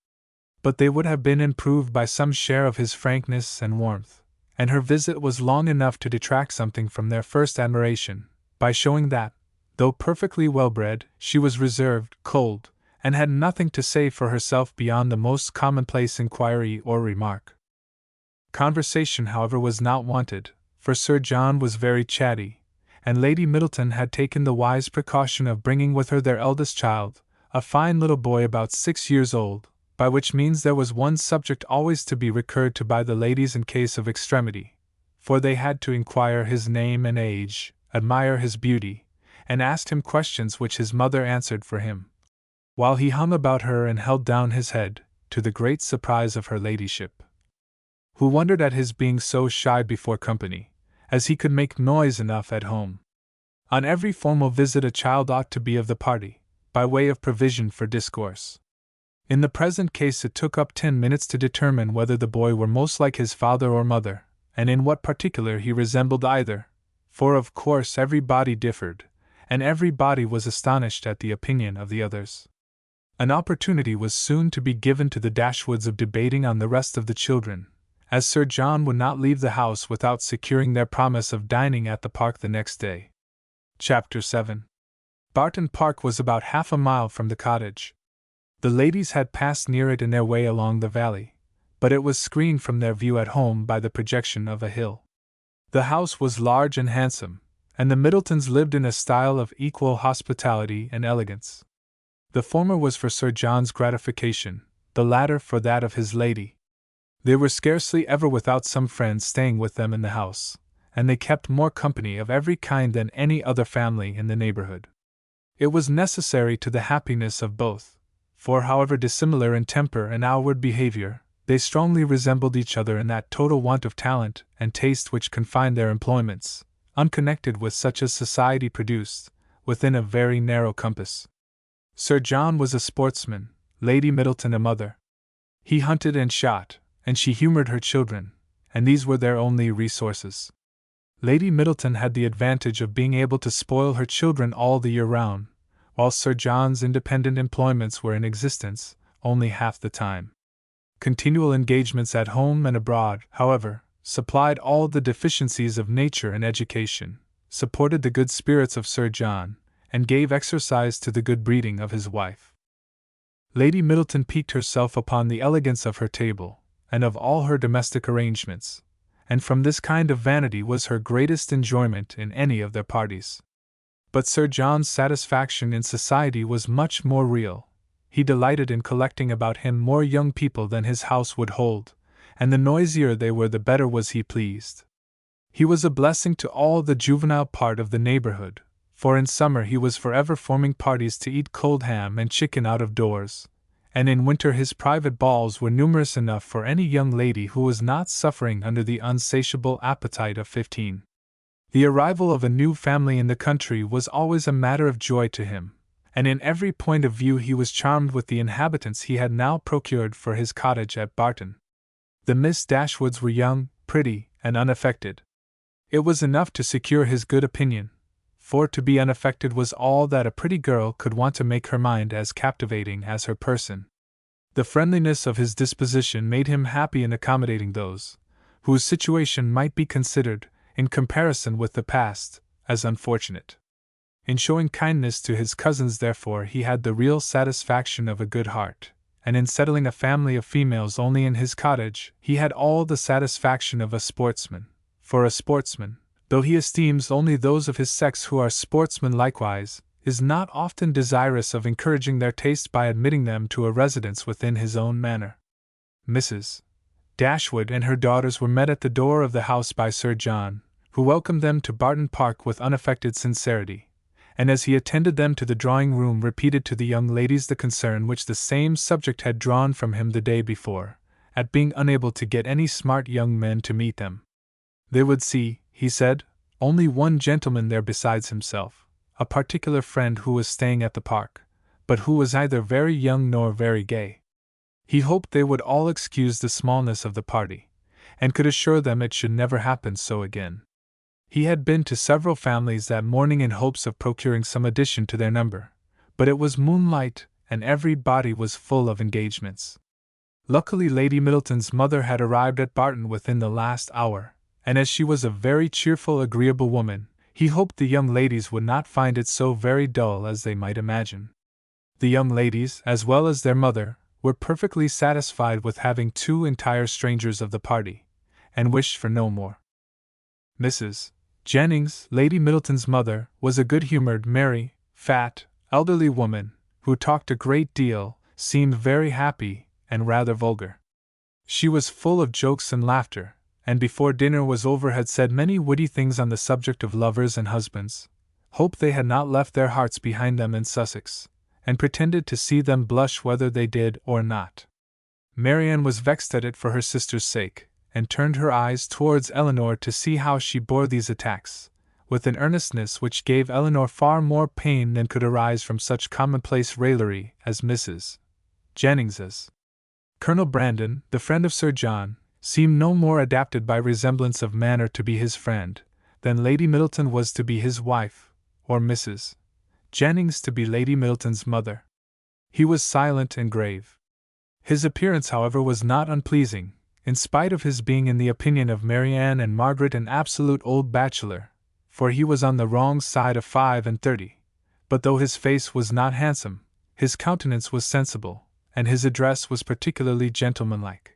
But they would have been improved by some share of his frankness and warmth, and her visit was long enough to detract something from their first admiration, by showing that, though perfectly well-bred, she was reserved, cold, and had nothing to say for herself beyond the most commonplace inquiry or remark. Conversation, however, was not wanted, for Sir John was very chatty, and Lady Middleton had taken the wise precaution of bringing with her their eldest child, a fine little boy about 6 years old, by which means there was one subject always to be recurred to by the ladies in case of extremity, for they had to inquire his name and age, admire his beauty, and asked him questions which his mother answered for him, while he hung about her and held down his head, to the great surprise of her ladyship, who wondered at his being so shy before company, as he could make noise enough at home. On every formal visit a child ought to be of the party, by way of provision for discourse. In the present case it took up 10 minutes to determine whether the boy were most like his father or mother, and in what particular he resembled either, for of course every body differed, and every body was astonished at the opinion of the others. An opportunity was soon to be given to the Dashwoods of debating on the rest of the children, as Sir John would not leave the house without securing their promise of dining at the park the next day. Chapter 7. Barton Park was about half a mile from the cottage. The ladies had passed near it in their way along the valley, but it was screened from their view at home by the projection of a hill. The house was large and handsome, and the Middletons lived in a style of equal hospitality and elegance. The former was for Sir John's gratification, the latter for that of his lady. They were scarcely ever without some friends staying with them in the house, and they kept more company of every kind than any other family in the neighborhood. It was necessary to the happiness of both, for however dissimilar in temper and outward behavior, they strongly resembled each other in that total want of talent and taste which confined their employments, unconnected with such as society produced, within a very narrow compass. Sir John was a sportsman, Lady Middleton a mother. He hunted and shot, and she humored her children, and these were their only resources. Lady Middleton had the advantage of being able to spoil her children all the year round, while Sir John's independent employments were in existence only half the time. Continual engagements at home and abroad, however, supplied all the deficiencies of nature and education, supported the good spirits of Sir John, and gave exercise to the good breeding of his wife. Lady Middleton piqued herself upon the elegance of her table, and of all her domestic arrangements, and from this kind of vanity was her greatest enjoyment in any of their parties. But Sir John's satisfaction in society was much more real. He delighted in collecting about him more young people than his house would hold, and the noisier they were the better was he pleased. He was a blessing to all the juvenile part of the neighborhood, for in summer he was forever forming parties to eat cold ham and chicken out of doors, and in winter his private balls were numerous enough for any young lady who was not suffering under the unsatiable appetite of 15. The arrival of a new family in the country was always a matter of joy to him, and in every point of view he was charmed with the inhabitants he had now procured for his cottage at Barton. The Miss Dashwoods were young, pretty, and unaffected. It was enough to secure his good opinion, for to be unaffected was all that a pretty girl could want to make her mind as captivating as her person. The friendliness of his disposition made him happy in accommodating those whose situation might be considered, in comparison with the past, as unfortunate. In showing kindness to his cousins, therefore, he had the real satisfaction of a good heart, and in settling a family of females only in his cottage, he had all the satisfaction of a sportsman, for a sportsman, though he esteems only those of his sex who are sportsmen likewise, is not often desirous of encouraging their taste by admitting them to a residence within his own manor. Mrs. Dashwood and her daughters were met at the door of the house by Sir John, who welcomed them to Barton Park with unaffected sincerity, and as he attended them to the drawing-room repeated to the young ladies the concern which the same subject had drawn from him the day before, at being unable to get any smart young men to meet them. They would see, he said, only one gentleman there besides himself, a particular friend who was staying at the park, but who was neither very young nor very gay. He hoped they would all excuse the smallness of the party, and could assure them it should never happen so again. He had been to several families that morning in hopes of procuring some addition to their number, but it was moonlight, and every body was full of engagements. Luckily Lady Middleton's mother had arrived at Barton within the last hour, and as she was a very cheerful, agreeable woman, he hoped the young ladies would not find it so very dull as they might imagine. The young ladies, as well as their mother, were perfectly satisfied with having two entire strangers of the party, and wished for no more. Mrs. Jennings, Lady Middleton's mother, was a good-humored, merry, fat, elderly woman, who talked a great deal, seemed very happy, and rather vulgar. She was full of jokes and laughter, and before dinner was over had said many witty things on the subject of lovers and husbands, hoped they had not left their hearts behind them in Sussex, and pretended to see them blush whether they did or not. Marianne was vexed at it for her sister's sake, and turned her eyes towards Elinor to see how she bore these attacks, with an earnestness which gave Elinor far more pain than could arise from such commonplace raillery as Mrs. Jennings's. Colonel Brandon, the friend of Sir John, seemed no more adapted by resemblance of manner to be his friend, than Lady Middleton was to be his wife, or Mrs. Jennings to be Lady Middleton's mother. He was silent and grave. His appearance, however, was not unpleasing, in spite of his being in the opinion of Marianne and Margaret an absolute old bachelor, for he was on the wrong side of 35, but though his face was not handsome, his countenance was sensible, and his address was particularly gentlemanlike.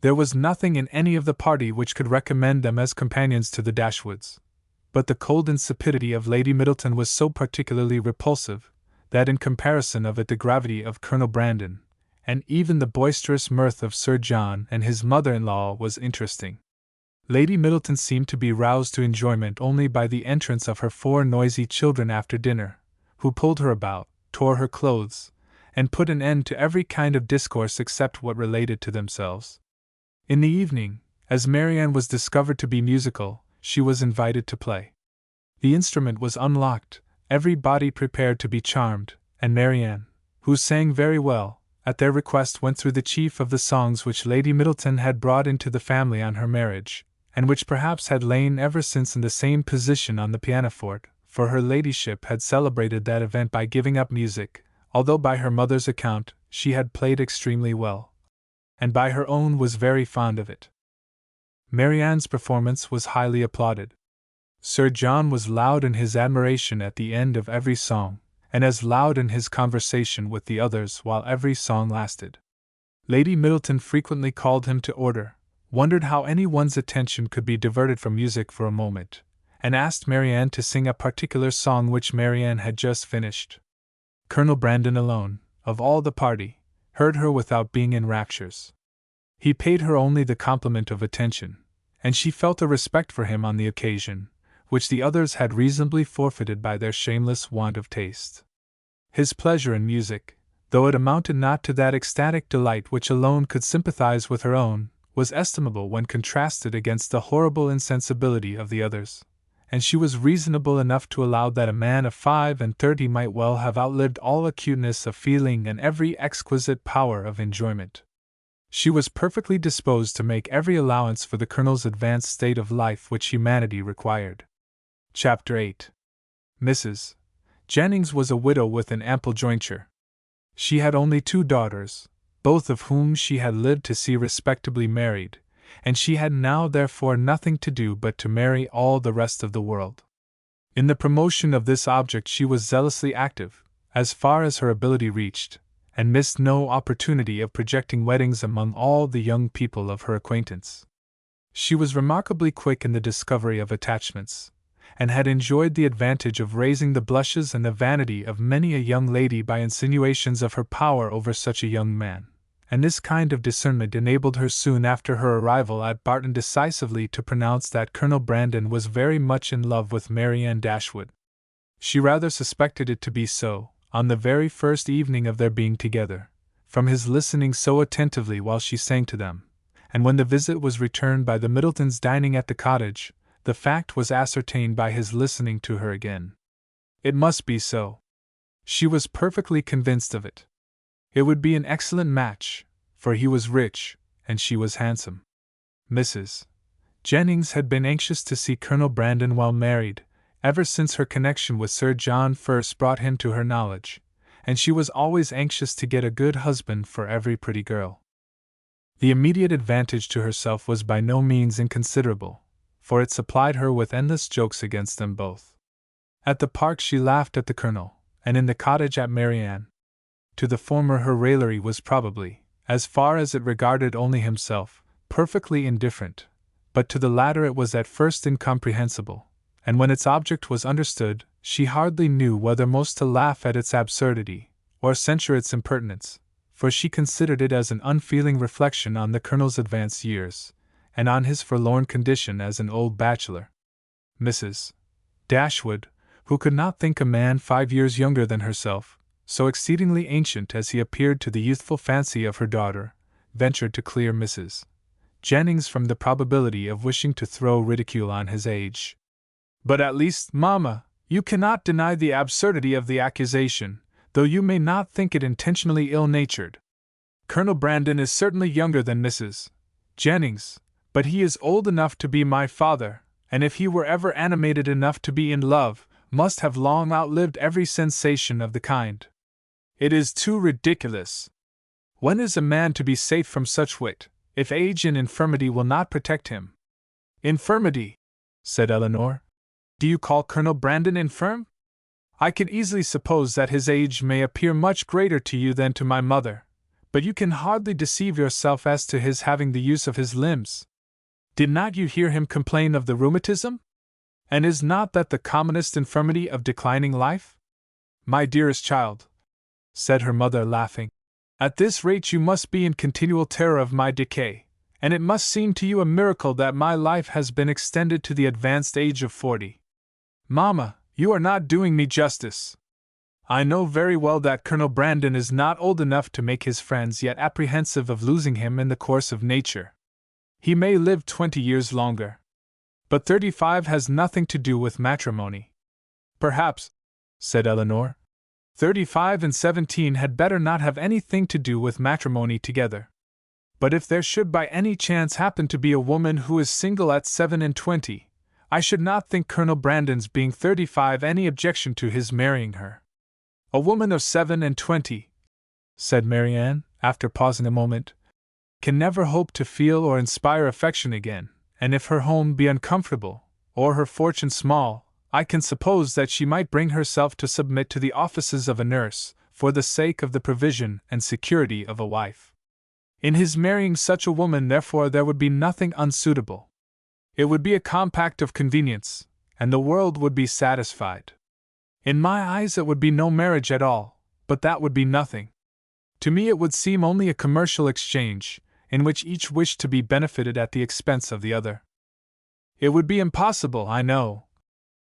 There was nothing in any of the party which could recommend them as companions to the Dashwoods, but the cold insipidity of Lady Middleton was so particularly repulsive, that in comparison of it the gravity of Colonel Brandon, and even the boisterous mirth of Sir John and his mother-in-law was interesting. Lady Middleton seemed to be roused to enjoyment only by the entrance of her 4 noisy children after dinner, who pulled her about, tore her clothes, and put an end to every kind of discourse except what related to themselves. In the evening, as Marianne was discovered to be musical, she was invited to play. The instrument was unlocked, everybody prepared to be charmed, and Marianne, who sang very well, at their request went through the chief of the songs which Lady Middleton had brought into the family on her marriage, and which perhaps had lain ever since in the same position on the pianoforte, for her ladyship had celebrated that event by giving up music, although by her mother's account she had played extremely well, and by her own was very fond of it. Marianne's performance was highly applauded. Sir John was loud in his admiration at the end of every song, and as loud in his conversation with the others while every song lasted. Lady Middleton frequently called him to order, wondered how any one's attention could be diverted from music for a moment, and asked Marianne to sing a particular song which Marianne had just finished. Colonel Brandon alone, of all the party, heard her without being in raptures. He paid her only the compliment of attention, and she felt a respect for him on the occasion, which the others had reasonably forfeited by their shameless want of taste. His pleasure in music, though it amounted not to that ecstatic delight which alone could sympathize with her own, was estimable when contrasted against the horrible insensibility of the others, and she was reasonable enough to allow that a man of 35 might well have outlived all acuteness of feeling and every exquisite power of enjoyment. She was perfectly disposed to make every allowance for the Colonel's advanced state of life which humanity required. Chapter 8. Mrs. Jennings was a widow with an ample jointure. She had only 2 daughters, both of whom she had lived to see respectably married, and she had now therefore nothing to do but to marry all the rest of the world. In the promotion of this object she was zealously active, as far as her ability reached, and missed no opportunity of projecting weddings among all the young people of her acquaintance. She was remarkably quick in the discovery of attachments, and had enjoyed the advantage of raising the blushes and the vanity of many a young lady by insinuations of her power over such a young man, and this kind of discernment enabled her soon after her arrival at Barton decisively to pronounce that Colonel Brandon was very much in love with Marianne Dashwood. She rather suspected it to be so, on the very first evening of their being together, from his listening so attentively while she sang to them, and when the visit was returned by the Middletons dining at the cottage, the fact was ascertained by his listening to her again. It must be so. She was perfectly convinced of it. It would be an excellent match, for he was rich, and she was handsome. Mrs. Jennings had been anxious to see Colonel Brandon while married, ever since her connection with Sir John first brought him to her knowledge, and she was always anxious to get a good husband for every pretty girl. The immediate advantage to herself was by no means inconsiderable, for it supplied her with endless jokes against them both. At the park she laughed at the Colonel, and in the cottage at Marianne. To the former her raillery was probably, as far as it regarded only himself, perfectly indifferent, but to the latter it was at first incomprehensible, and when its object was understood, she hardly knew whether most to laugh at its absurdity, or censure its impertinence, for she considered it as an unfeeling reflection on the Colonel's advanced years, and on his forlorn condition as an old bachelor. Mrs. Dashwood, who could not think a man 5 years younger than herself, so exceedingly ancient as he appeared to the youthful fancy of her daughter, ventured to clear Mrs. Jennings from the probability of wishing to throw ridicule on his age. "But at least, mamma, you cannot deny the absurdity of the accusation, though you may not think it intentionally ill-natured. Colonel Brandon is certainly younger than Mrs. Jennings, but he is old enough to be my father, and if he were ever animated enough to be in love, must have long outlived every sensation of the kind. It is too ridiculous. When is a man to be safe from such wit, if age and infirmity will not protect him?" "Infirmity?" said Eleanor. "Do you call Colonel Brandon infirm? I can easily suppose that his age may appear much greater to you than to my mother, but you can hardly deceive yourself as to his having the use of his limbs. Did not you hear him complain of the rheumatism? And is not that the commonest infirmity of declining life?" "My dearest child," said her mother, laughing, "at this rate you must be in continual terror of my decay, and it must seem to you a miracle that my life has been extended to the advanced age of 40. Mamma, you are not doing me justice. I know very well that Colonel Brandon is not old enough to make his friends yet apprehensive of losing him in the course of nature. He may live 20 years longer. But 35 has nothing to do with matrimony." "Perhaps," said Eleanor, 35 and 17 had better not have anything to do with matrimony together. But if there should by any chance happen to be a woman who is single at 27, I should not think Colonel Brandon's being 35 any objection to his marrying her. A woman of 27, said Marianne, after pausing a moment, can never hope to feel or inspire affection again, and if her home be uncomfortable, or her fortune small, I can suppose that she might bring herself to submit to the offices of a nurse, for the sake of the provision and security of a wife. In his marrying such a woman, therefore, there would be nothing unsuitable. It would be a compact of convenience, and the world would be satisfied. In my eyes it would be no marriage at all, but that would be nothing. To me it would seem only a commercial exchange, in which each wished to be benefited at the expense of the other. It would be impossible, I know,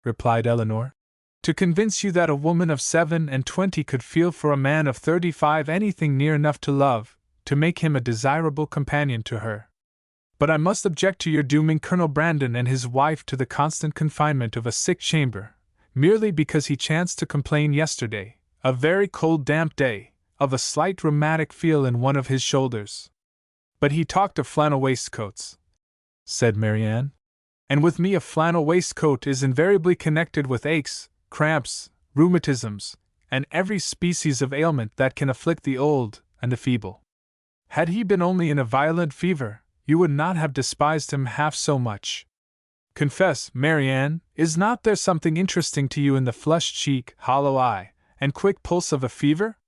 replied Eleanor, to convince you that a woman of 27 could feel for a man of 35 anything near enough to love, to make him a desirable companion to her. But I must object to your dooming Colonel Brandon and his wife to the constant confinement of a sick chamber, merely because he chanced to complain yesterday, a very cold damp day, of a slight rheumatic feel in one of his shoulders. But he talked of flannel waistcoats, said Marianne, and with me a flannel waistcoat is invariably connected with aches, cramps, rheumatisms, and every species of ailment that can afflict the old and the feeble. Had he been only in a violent fever, you would not have despised him half so much. Confess, Marianne, is not there something interesting to you in the flushed cheek, hollow eye, and quick pulse of a fever?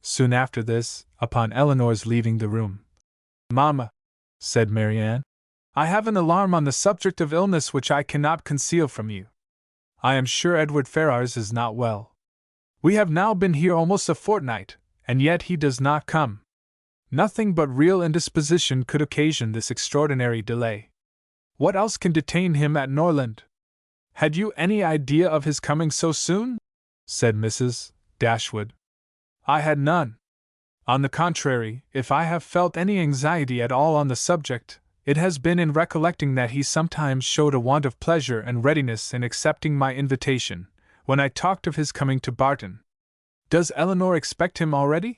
Soon after this, upon Eleanor's leaving the room, Mamma, said Marianne, I have an alarm on the subject of illness which I cannot conceal from you. I am sure Edward Ferrars is not well. We have now been here almost a fortnight, and yet he does not come. Nothing but real indisposition could occasion this extraordinary delay. What else can detain him at Norland? Had you any idea of his coming so soon? Said Mrs. Dashwood. I had none. On the contrary, if I have felt any anxiety at all on the subject, it has been in recollecting that he sometimes showed a want of pleasure and readiness in accepting my invitation, when I talked of his coming to Barton. Does Eleanor expect him already?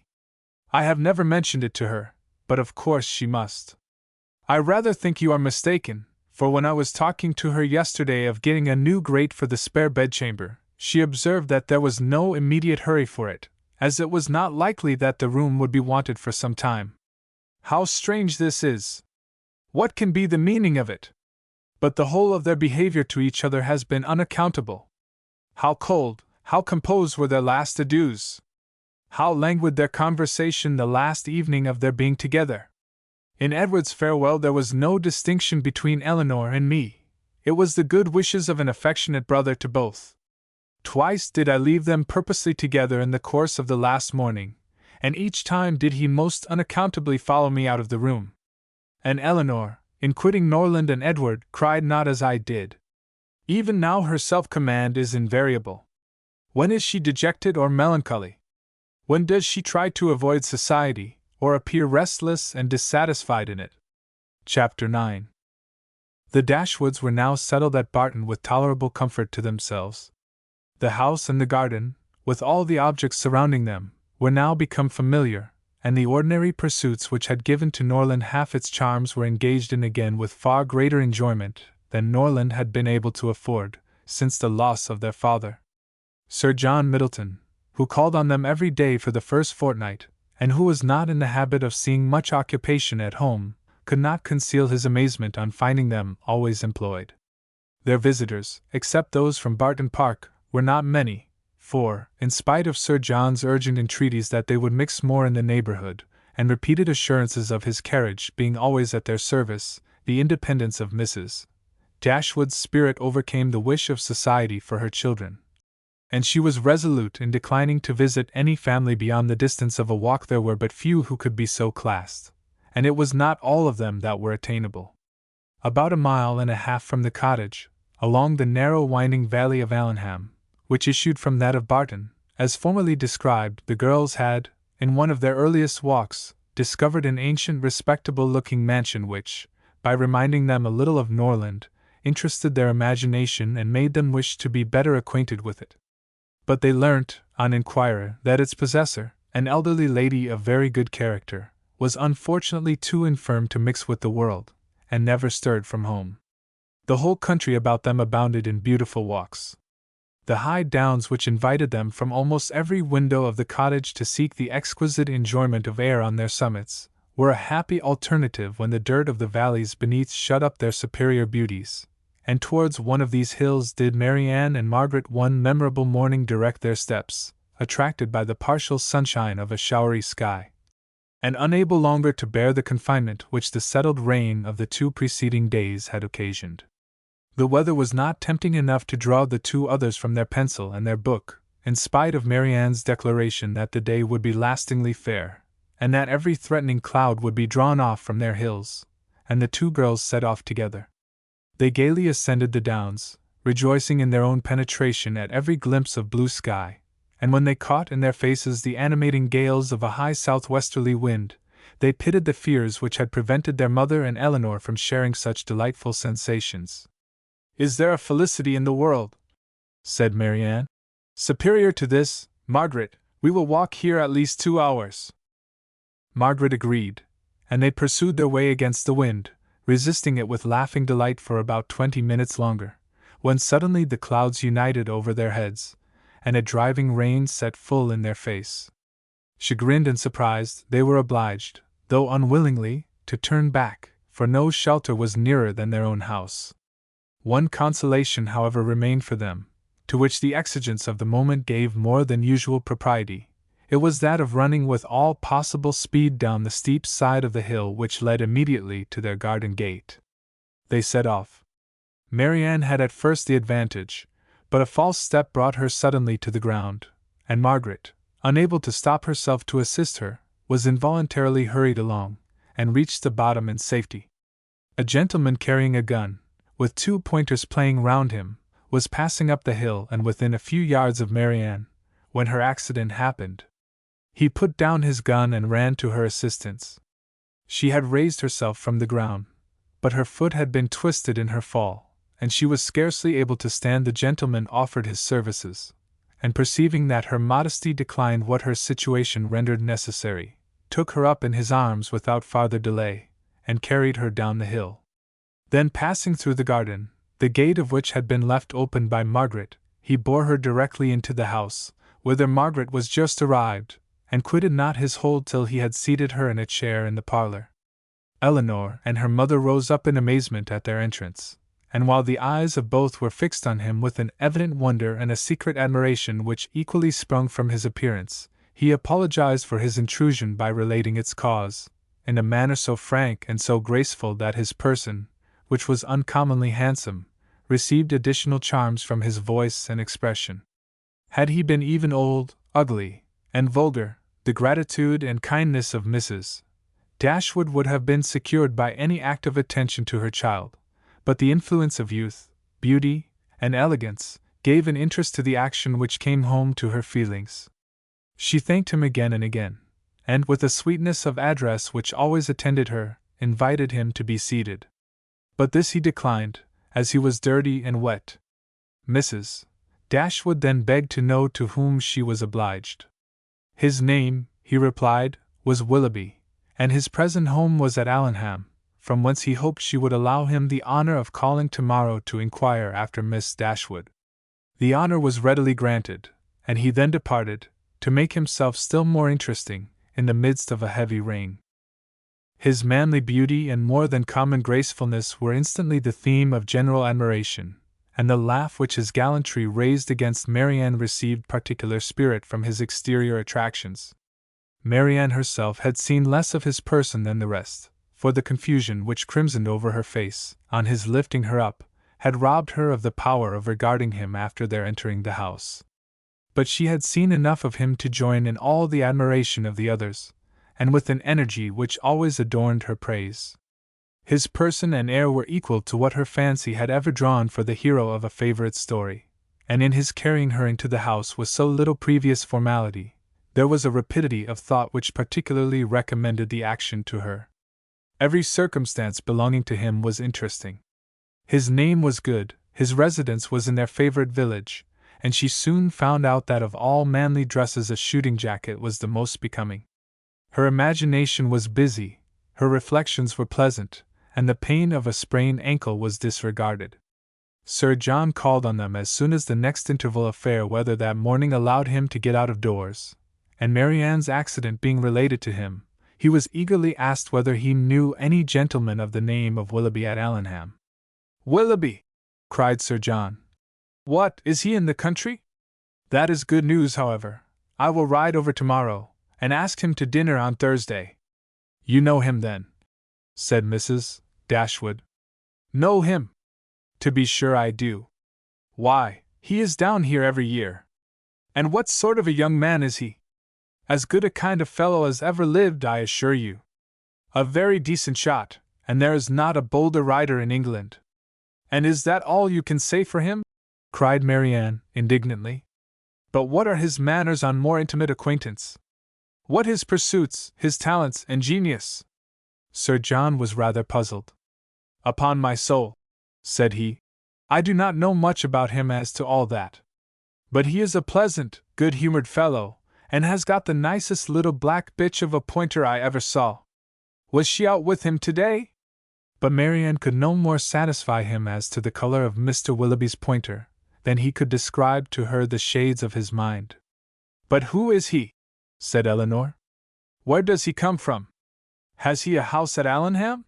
I have never mentioned it to her, but of course she must. I rather think you are mistaken, for when I was talking to her yesterday of getting a new grate for the spare bedchamber, she observed that there was no immediate hurry for it, as it was not likely that the room would be wanted for some time. How strange this is! What can be the meaning of it? But the whole of their behavior to each other has been unaccountable. How cold, how composed were their last adieus! How languid their conversation the last evening of their being together! In Edward's farewell there was no distinction between Eleanor and me. It was the good wishes of an affectionate brother to both. Twice did I leave them purposely together in the course of the last morning, and each time did he most unaccountably follow me out of the room. And Eleanor, in quitting Norland and Edward, cried not as I did. Even now her self-command is invariable. When is she dejected or melancholy? When does she try to avoid society, or appear restless and dissatisfied in it? Chapter 9. The Dashwoods were now settled at Barton with tolerable comfort to themselves. The house and the garden, with all the objects surrounding them, were now become familiar, and the ordinary pursuits which had given to Norland half its charms were engaged in again with far greater enjoyment than Norland had been able to afford, since the loss of their father. Sir John Middleton, who called on them every day for the first fortnight, and who was not in the habit of seeing much occupation at home, could not conceal his amazement on finding them always employed. Their visitors, except those from Barton Park, were not many, for, in spite of Sir John's urgent entreaties that they would mix more in the neighborhood, and repeated assurances of his carriage being always at their service, the independence of Mrs. Dashwood's spirit overcame the wish of society for her children, and she was resolute in declining to visit any family beyond the distance of a walk. There were but few who could be so classed, and it was not all of them that were attainable. About 1.5 miles from the cottage, along the narrow winding valley of Allenham, which issued from that of Barton, as formerly described, the girls had, in one of their earliest walks, discovered an ancient respectable-looking mansion which, by reminding them a little of Norland, interested their imagination and made them wish to be better acquainted with it. But they learnt, on inquiry, that its possessor, an elderly lady of very good character, was unfortunately too infirm to mix with the world, and never stirred from home. The whole country about them abounded in beautiful walks. The high downs which invited them from almost every window of the cottage to seek the exquisite enjoyment of air on their summits, were a happy alternative when the dirt of the valleys beneath shut up their superior beauties, and towards one of these hills did Marianne and Margaret one memorable morning direct their steps, attracted by the partial sunshine of a showery sky, and unable longer to bear the confinement which the settled rain of the 2 preceding days had occasioned. The weather was not tempting enough to draw the 2 others from their pencil and their book, in spite of Marianne's declaration that the day would be lastingly fair, and that every threatening cloud would be drawn off from their hills, and the 2 girls set off together. They gaily ascended the downs, rejoicing in their own penetration at every glimpse of blue sky, and when they caught in their faces the animating gales of a high southwesterly wind, they pitied the fears which had prevented their mother and Eleanor from sharing such delightful sensations. "Is there a felicity in the world," said Marianne, "superior to this, Margaret? We will walk here at least 2 hours." Margaret agreed, and they pursued their way against the wind, resisting it with laughing delight for about 20 minutes longer, when suddenly the clouds united over their heads, and a driving rain set full in their face. Chagrined and surprised, they were obliged, though unwillingly, to turn back, for no shelter was nearer than their own house. One consolation, however, remained for them, to which the exigence of the moment gave more than usual propriety. It was that of running with all possible speed down the steep side of the hill which led immediately to their garden gate. They set off. Marianne had at first the advantage, but a false step brought her suddenly to the ground, and Margaret, unable to stop herself to assist her, was involuntarily hurried along, and reached the bottom in safety. A gentleman carrying a gun, with 2 pointers playing round him, was passing up the hill and within a few yards of Marianne, when her accident happened. He put down his gun and ran to her assistance. She had raised herself from the ground, but her foot had been twisted in her fall, and she was scarcely able to stand. The gentleman offered his services, and perceiving that her modesty declined what her situation rendered necessary, took her up in his arms without farther delay, and carried her down the hill. Then, passing through the garden, the gate of which had been left open by Margaret, he bore her directly into the house, whither Margaret was just arrived, and quitted not his hold till he had seated her in a chair in the parlor. Eleanor and her mother rose up in amazement at their entrance, and while the eyes of both were fixed on him with an evident wonder and a secret admiration which equally sprung from his appearance, he apologized for his intrusion by relating its cause, in a manner so frank and so graceful that his person, which was uncommonly handsome, received additional charms from his voice and expression. Had he been even old, ugly, and vulgar, the gratitude and kindness of Mrs. Dashwood would have been secured by any act of attention to her child, but the influence of youth, beauty, and elegance gave an interest to the action which came home to her feelings. She thanked him again and again, and, with a sweetness of address which always attended her, invited him to be seated. But this he declined, as he was dirty and wet. Mrs. Dashwood then begged to know to whom she was obliged. His name, he replied, was Willoughby, and his present home was at Allenham, from whence he hoped she would allow him the honor of calling tomorrow to inquire after Miss Dashwood. The honor was readily granted, and he then departed, to make himself still more interesting, in the midst of a heavy rain. His manly beauty and more than common gracefulness were instantly the theme of general admiration, and the laugh which his gallantry raised against Marianne received particular spirit from his exterior attractions. Marianne herself had seen less of his person than the rest, for the confusion which crimsoned over her face, on his lifting her up, had robbed her of the power of regarding him after their entering the house. But she had seen enough of him to join in all the admiration of the others, and with an energy which always adorned her praise. His person and air were equal to what her fancy had ever drawn for the hero of a favorite story, and in his carrying her into the house with so little previous formality, there was a rapidity of thought which particularly recommended the action to her. Every circumstance belonging to him was interesting. His name was good, his residence was in their favorite village, and she soon found out that of all manly dresses a shooting jacket was the most becoming. Her imagination was busy, her reflections were pleasant, and the pain of a sprained ankle was disregarded. Sir John called on them as soon as the next interval of fair weather that morning allowed him to get out of doors, and Marianne's accident being related to him, he was eagerly asked whether he knew any gentleman of the name of Willoughby at Allenham. "Willoughby!" cried Sir John. "What, is he in the country? That is good news, however. I will ride over tomorrow, and ask him to dinner on Thursday." "You know him, then?" said Mrs. Dashwood. "Know him? To be sure I do. Why, he is down here every year. And what sort of a young man is he? As good a kind of fellow as ever lived, I assure you. A very decent shot, and there is not a bolder rider in England." "And is that all you can say for him?" cried Marianne, indignantly. "But what are his manners on more intimate acquaintance? What his pursuits, his talents, and genius?" Sir John was rather puzzled. "Upon my soul," said he, "I do not know much about him as to all that. But he is a pleasant, good-humored fellow, and has got the nicest little black bitch of a pointer I ever saw. Was she out with him today?" But Marianne could no more satisfy him as to the color of Mr. Willoughby's pointer than he could describe to her the shades of his mind. "But who is he?" said Elinor. "Where does he come from? Has he a house at Allenham?"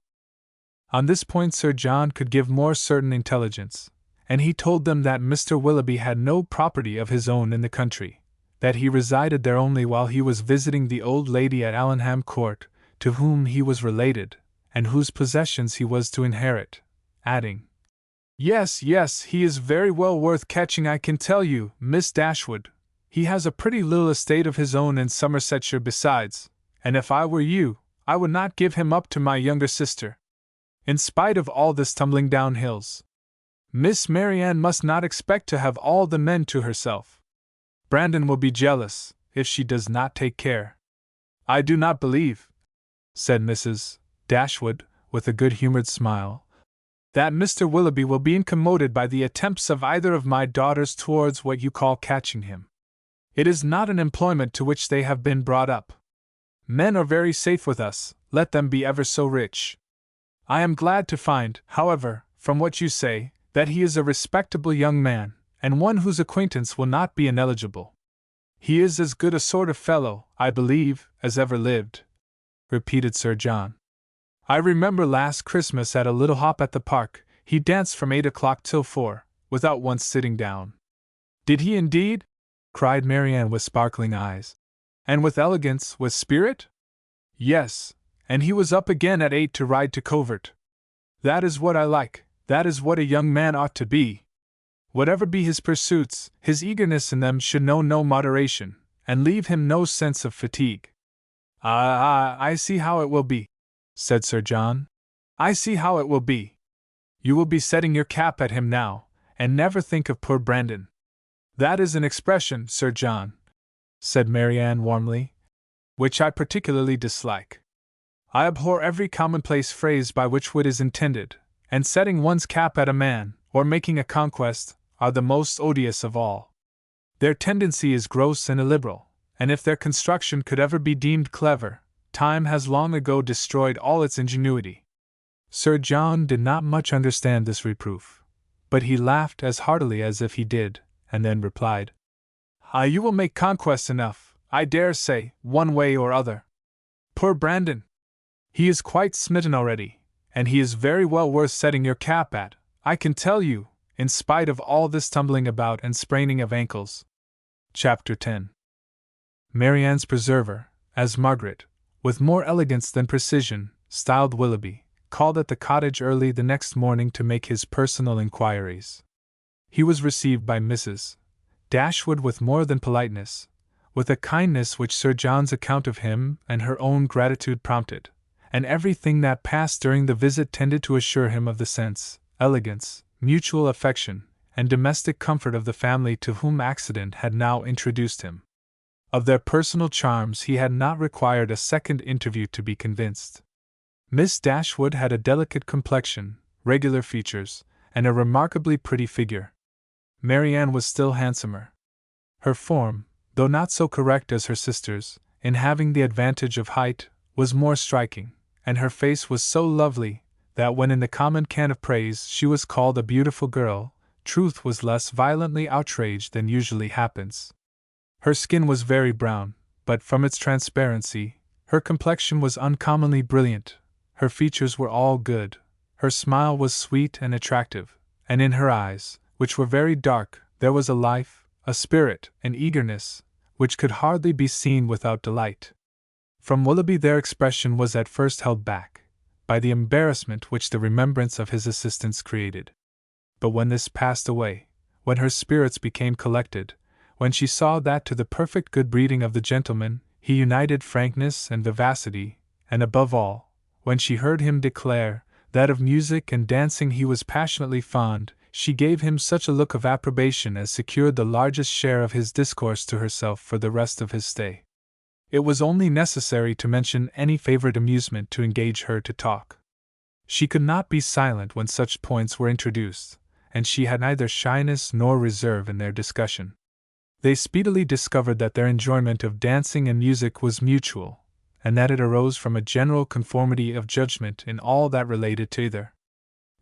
On this point Sir John could give more certain intelligence, and he told them that Mr. Willoughby had no property of his own in the country, that he resided there only while he was visiting the old lady at Allenham Court, to whom he was related, and whose possessions he was to inherit, adding, Yes, he is very well worth catching, I can tell you, Miss Dashwood. He has a pretty little estate of his own in Somersetshire besides, and if I were you, I would not give him up to my younger sister. In spite of all this tumbling down hills, Miss Marianne must not expect to have all the men to herself. Brandon will be jealous, if she does not take care. I do not believe," said Mrs. Dashwood, with a good-humored smile, "that Mr. Willoughby will be incommoded by the attempts of either of my daughters towards what you call catching him. It is not an employment to which they have been brought up. Men are very safe with us, let them be ever so rich. I am glad to find, however, from what you say, that he is a respectable young man, and one whose acquaintance will not be ineligible. He is as good a sort of fellow, I believe, as ever lived," repeated Sir John. "I remember last Christmas at a little hop at the park, he danced from 8 o'clock till 4, without once sitting down." "Did he indeed?" cried Marianne with sparkling eyes. "And with elegance, with spirit?" "Yes, and he was up again at 8 to ride to covert. That is what I like, that is what a young man ought to be. Whatever be his pursuits, his eagerness in them should know no moderation, and leave him no sense of fatigue." I see how it will be," said Sir John. "I see how it will be. You will be setting your cap at him now, and never think of poor Brandon." "That is an expression, Sir John," said Marianne warmly, "which I particularly dislike. I abhor every commonplace phrase by which wit is intended, and setting one's cap at a man, or making a conquest, are the most odious of all. Their tendency is gross and illiberal, and if their construction could ever be deemed clever, time has long ago destroyed all its ingenuity." Sir John did not much understand this reproof, but he laughed as heartily as if he did, and then replied, "You will make conquests enough, I dare say, one way or other. Poor Brandon! He is quite smitten already, and he is very well worth setting your cap at, I can tell you, in spite of all this tumbling about and spraining of ankles." Chapter 10. Marianne's preserver, as Margaret, with more elegance than precision, styled Willoughby, called at the cottage early the next morning to make his personal inquiries. He was received by Mrs. Dashwood with more than politeness, with a kindness which Sir John's account of him and her own gratitude prompted, and everything that passed during the visit tended to assure him of the sense, elegance, mutual affection, and domestic comfort of the family to whom accident had now introduced him. Of their personal charms he had not required a second interview to be convinced. Miss Dashwood had a delicate complexion, regular features, and a remarkably pretty figure. Marianne was still handsomer. Her form, though not so correct as her sister's, in having the advantage of height, was more striking, and her face was so lovely that when in the common cant of praise she was called a beautiful girl, truth was less violently outraged than usually happens. Her skin was very brown, but from its transparency, her complexion was uncommonly brilliant, her features were all good, her smile was sweet and attractive, and in her eyes, which were very dark, there was a life, a spirit, an eagerness, which could hardly be seen without delight. From Willoughby their expression was at first held back, by the embarrassment which the remembrance of his assistance created. But when this passed away, when her spirits became collected, when she saw that to the perfect good breeding of the gentleman he united frankness and vivacity, and above all, when she heard him declare that of music and dancing he was passionately fond, she gave him such a look of approbation as secured the largest share of his discourse to herself for the rest of his stay. It was only necessary to mention any favorite amusement to engage her to talk. She could not be silent when such points were introduced, and she had neither shyness nor reserve in their discussion. They speedily discovered that their enjoyment of dancing and music was mutual, and that it arose from a general conformity of judgment in all that related to either.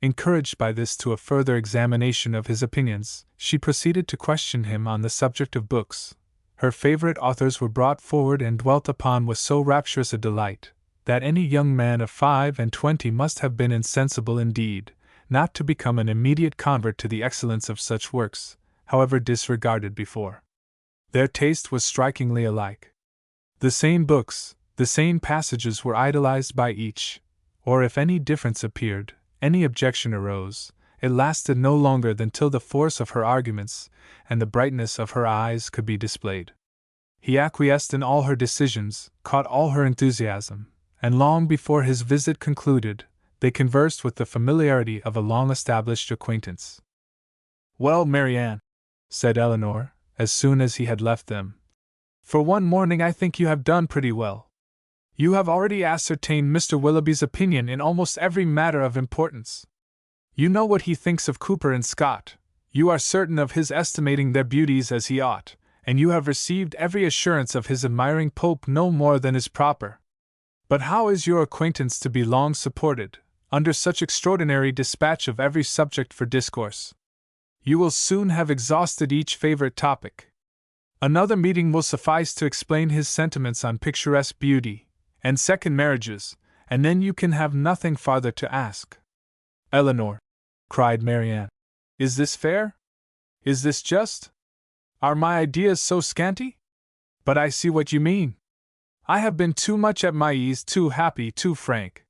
Encouraged by this to a further examination of his opinions, she proceeded to question him on the subject of books. Her favorite authors were brought forward and dwelt upon with so rapturous a delight, that any young man of 25 must have been insensible indeed, not to become an immediate convert to the excellence of such works, however disregarded before. Their taste was strikingly alike. The same books, the same passages were idolized by each, or if any difference appeared, any objection arose, it lasted no longer than till the force of her arguments and the brightness of her eyes could be displayed. He acquiesced in all her decisions, caught all her enthusiasm, and long before his visit concluded, they conversed with the familiarity of a long-established acquaintance. "Well, Marianne," said Elinor, as soon as he had left them, "for one morning I think you have done pretty well. You have already ascertained Mr. Willoughby's opinion in almost every matter of importance. You know what he thinks of Cooper and Scott, you are certain of his estimating their beauties as he ought, and you have received every assurance of his admiring Pope no more than is proper. But how is your acquaintance to be long supported, under such extraordinary dispatch of every subject for discourse? You will soon have exhausted each favorite topic. Another meeting will suffice to explain his sentiments on picturesque beauty and second marriages, and then you can have nothing farther to ask." "Elinor," cried Marianne, "is this fair? Is this just? Are my ideas so scanty? But I see what you mean. I have been too much at my ease, too happy, too frank.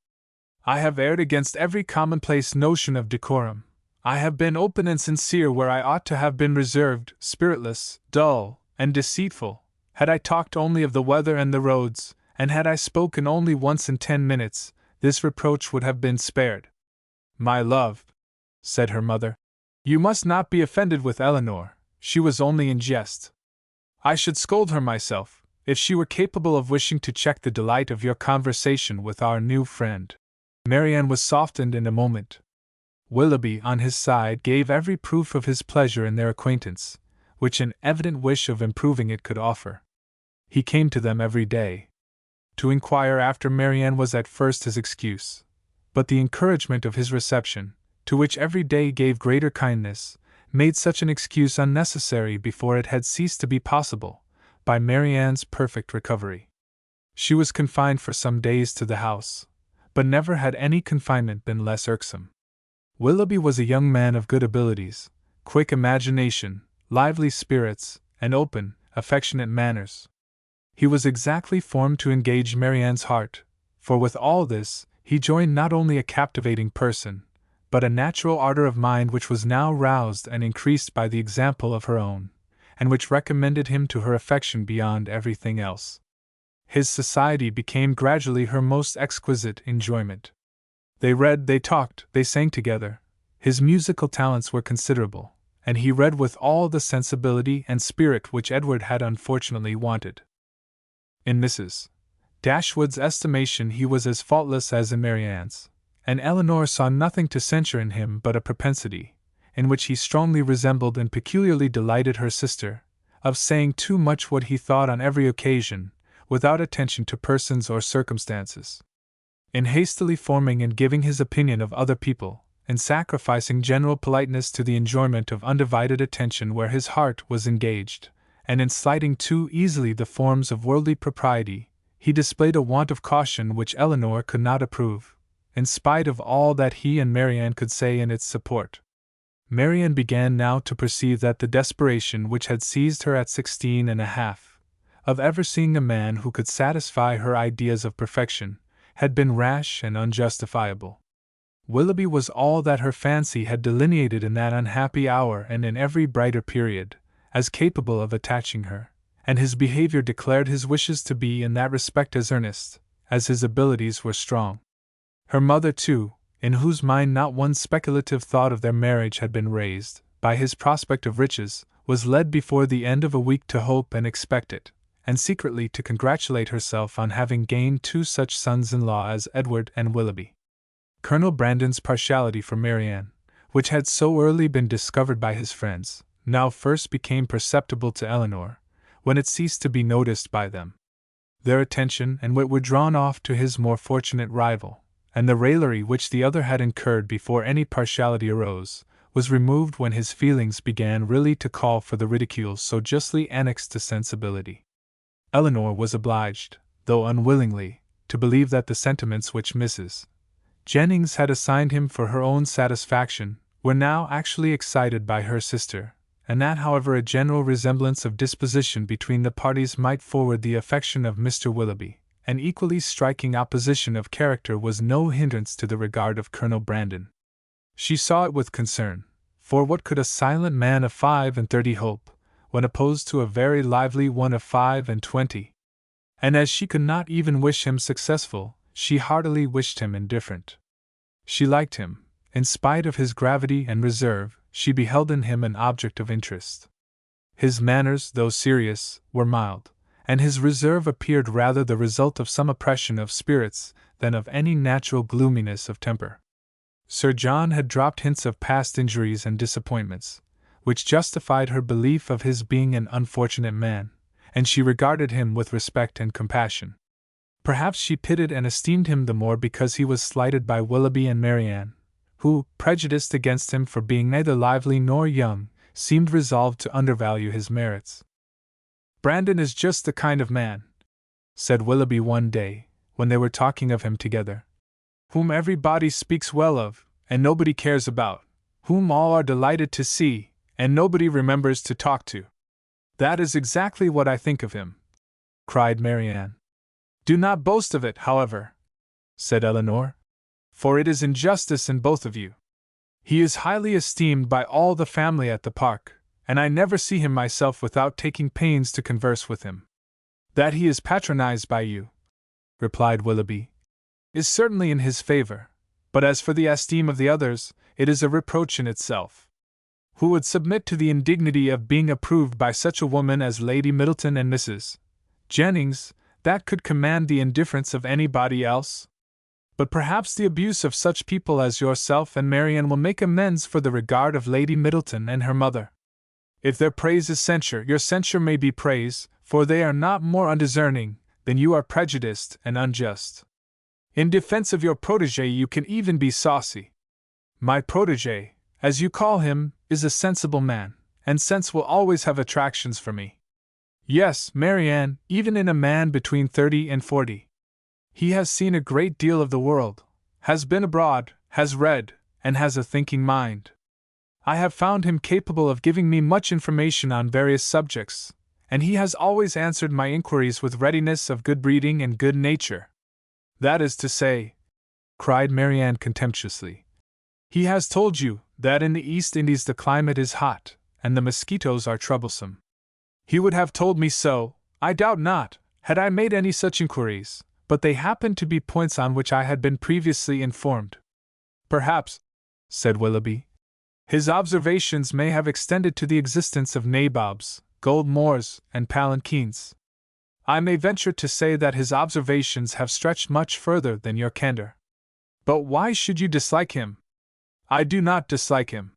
I have erred against every commonplace notion of decorum. I have been open and sincere where I ought to have been reserved, spiritless, dull, and deceitful. Had I talked only of the weather and the roads, and had I spoken only once in 10 minutes, this reproach would have been spared." "My love," said her mother, "you must not be offended with Elinor, she was only in jest. I should scold her myself, if she were capable of wishing to check the delight of your conversation with our new friend." Marianne was softened in a moment. Willoughby, on his side, gave every proof of his pleasure in their acquaintance, which an evident wish of improving it could offer. He came to them every day. To inquire after Marianne was at first his excuse, but the encouragement of his reception, to which every day gave greater kindness, made such an excuse unnecessary before it had ceased to be possible, by Marianne's perfect recovery. She was confined for some days to the house, but never had any confinement been less irksome. Willoughby was a young man of good abilities, quick imagination, lively spirits, and open, affectionate manners. He was exactly formed to engage Marianne's heart, for with all this, he joined not only a captivating person, but a natural ardor of mind which was now roused and increased by the example of her own, and which recommended him to her affection beyond everything else. His society became gradually her most exquisite enjoyment. They read, they talked, they sang together. His musical talents were considerable, and he read with all the sensibility and spirit which Edward had unfortunately wanted. In Mrs. Dashwood's estimation he was as faultless as in Marianne's, and Elinor saw nothing to censure in him but a propensity, in which he strongly resembled and peculiarly delighted her sister, of saying too much what he thought on every occasion, without attention to persons or circumstances. In hastily forming and giving his opinion of other people, in sacrificing general politeness to the enjoyment of undivided attention where his heart was engaged, and in slighting too easily the forms of worldly propriety, he displayed a want of caution which Elinor could not approve, in spite of all that he and Marianne could say in its support. Marianne began now to perceive that the desperation which had seized her at 16.5, of ever seeing a man who could satisfy her ideas of perfection, had been rash and unjustifiable. Willoughby was all that her fancy had delineated in that unhappy hour and in every brighter period, as capable of attaching her, and his behavior declared his wishes to be in that respect as earnest, as his abilities were strong. Her mother, too, in whose mind not one speculative thought of their marriage had been raised, by his prospect of riches, was led before the end of a week to hope and expect it, and secretly to congratulate herself on having gained two such sons-in-law as Edward and Willoughby. Colonel Brandon's partiality for Marianne, which had so early been discovered by his friends, now first became perceptible to Elinor, when it ceased to be noticed by them. Their attention and wit were drawn off to his more fortunate rival, and the raillery which the other had incurred before any partiality arose, was removed when his feelings began really to call for the ridicule so justly annexed to sensibility. Elinor was obliged, though unwillingly, to believe that the sentiments which Mrs. Jennings had assigned him for her own satisfaction were now actually excited by her sister, and that however a general resemblance of disposition between the parties might forward the affection of Mr. Willoughby, an equally striking opposition of character was no hindrance to the regard of Colonel Brandon. She saw it with concern, for what could a silent man of 35 hope, when opposed to a very lively one of 25? And as she could not even wish him successful, she heartily wished him indifferent. She liked him, in spite of his gravity and reserve, she beheld in him an object of interest. His manners, though serious, were mild, and his reserve appeared rather the result of some oppression of spirits than of any natural gloominess of temper. Sir John had dropped hints of past injuries and disappointments, which justified her belief of his being an unfortunate man, and she regarded him with respect and compassion. Perhaps she pitied and esteemed him the more because he was slighted by Willoughby and Marianne, who, prejudiced against him for being neither lively nor young, seemed resolved to undervalue his merits. "Brandon is just the kind of man," said Willoughby one day, when they were talking of him together, "whom everybody speaks well of, and nobody cares about, whom all are delighted to see, and nobody remembers to talk to." "That is exactly what I think of him," cried Marianne. "Do not boast of it, however," said Elinor, "for it is injustice in both of you. He is highly esteemed by all the family at the park, and I never see him myself without taking pains to converse with him." "That he is patronized by you," replied Willoughby, "is certainly in his favor, but as for the esteem of the others, it is a reproach in itself. Who would submit to the indignity of being approved by such a woman as Lady Middleton and Mrs. Jennings, that could command the indifference of anybody else? But perhaps the abuse of such people as yourself and Marianne will make amends for the regard of Lady Middleton and her mother. If their praise is censure, your censure may be praise, for they are not more undiscerning than you are prejudiced and unjust. In defense of your protégé you can even be saucy. My protégé, as you call him, is a sensible man, and sense will always have attractions for me. Yes, Marianne, even in a man between 30 and 40. He has seen a great deal of the world, has been abroad, has read, and has a thinking mind. I have found him capable of giving me much information on various subjects, and he has always answered my inquiries with readiness of good breeding and good nature. That is to say," cried Marianne contemptuously, "he has told you that in the East Indies the climate is hot, and the mosquitoes are troublesome. He would have told me so, I doubt not, had I made any such inquiries, but they happened to be points on which I had been previously informed." "Perhaps," said Willoughby, "his observations may have extended to the existence of nabobs, gold moors, and palanquins. I may venture to say that his observations have stretched much further than your candor. But why should you dislike him?" "I do not dislike him.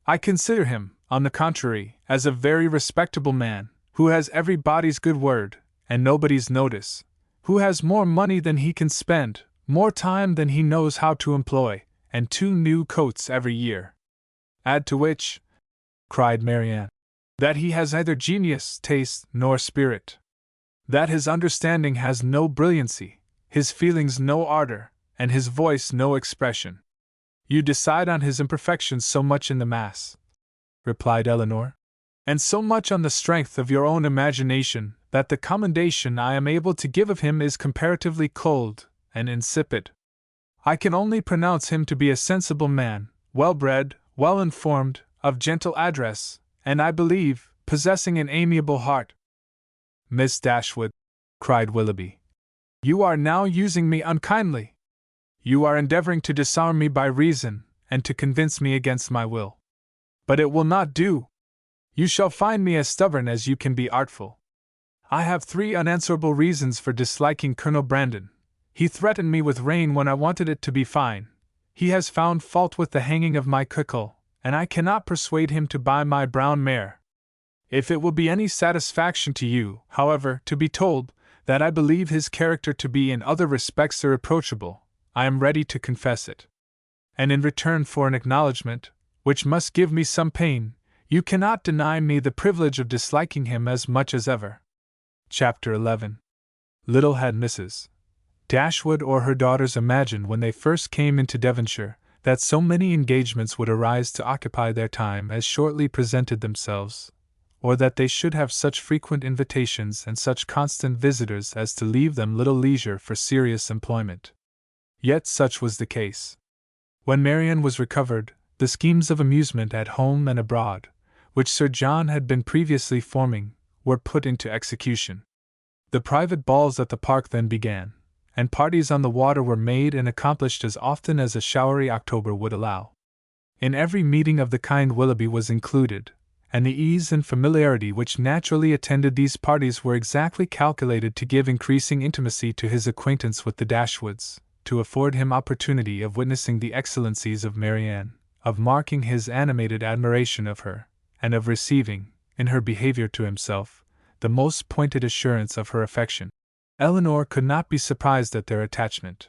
I consider him, on the contrary, as a very respectable man, who has everybody's good word, and nobody's notice, who has more money than he can spend, more time than he knows how to employ, and 2 new coats every year. Add to which, cried Marianne, that he has neither genius, taste, nor spirit. That his understanding has no brilliancy, his feelings no ardor, and his voice no expression. You decide on his imperfections so much in the mass, replied Elinor, and so much on the strength of your own imagination, that the commendation I am able to give of him is comparatively cold and insipid. I can only pronounce him to be a sensible man, well-bred, well-informed, of gentle address, and I believe, possessing an amiable heart. Miss Dashwood, cried Willoughby, you are now using me unkindly. You are endeavoring to disarm me by reason, and to convince me against my will. But it will not do. You shall find me as stubborn as you can be artful. I have 3 unanswerable reasons for disliking Colonel Brandon. He threatened me with rain when I wanted it to be fine. He has found fault with the hanging of my cuckold, and I cannot persuade him to buy my brown mare. If it will be any satisfaction to you, however, to be told that I believe his character to be in other respects irreproachable, I am ready to confess it. And in return for an acknowledgment, which must give me some pain, you cannot deny me the privilege of disliking him as much as ever. Chapter 11. Little had Mrs. Dashwood or her daughters imagined when they first came into Devonshire that so many engagements would arise to occupy their time as shortly presented themselves, or that they should have such frequent invitations and such constant visitors as to leave them little leisure for serious employment. Yet such was the case. When Marianne was recovered, the schemes of amusement at home and abroad, which Sir John had been previously forming, were put into execution. The private balls at the park then began, and parties on the water were made and accomplished as often as a showery October would allow. In every meeting of the kind Willoughby was included, and the ease and familiarity which naturally attended these parties were exactly calculated to give increasing intimacy to his acquaintance with the Dashwoods, to afford him opportunity of witnessing the excellencies of Marianne, of marking his animated admiration of her, and of receiving, in her behavior to himself, the most pointed assurance of her affection. Elinor could not be surprised at their attachment.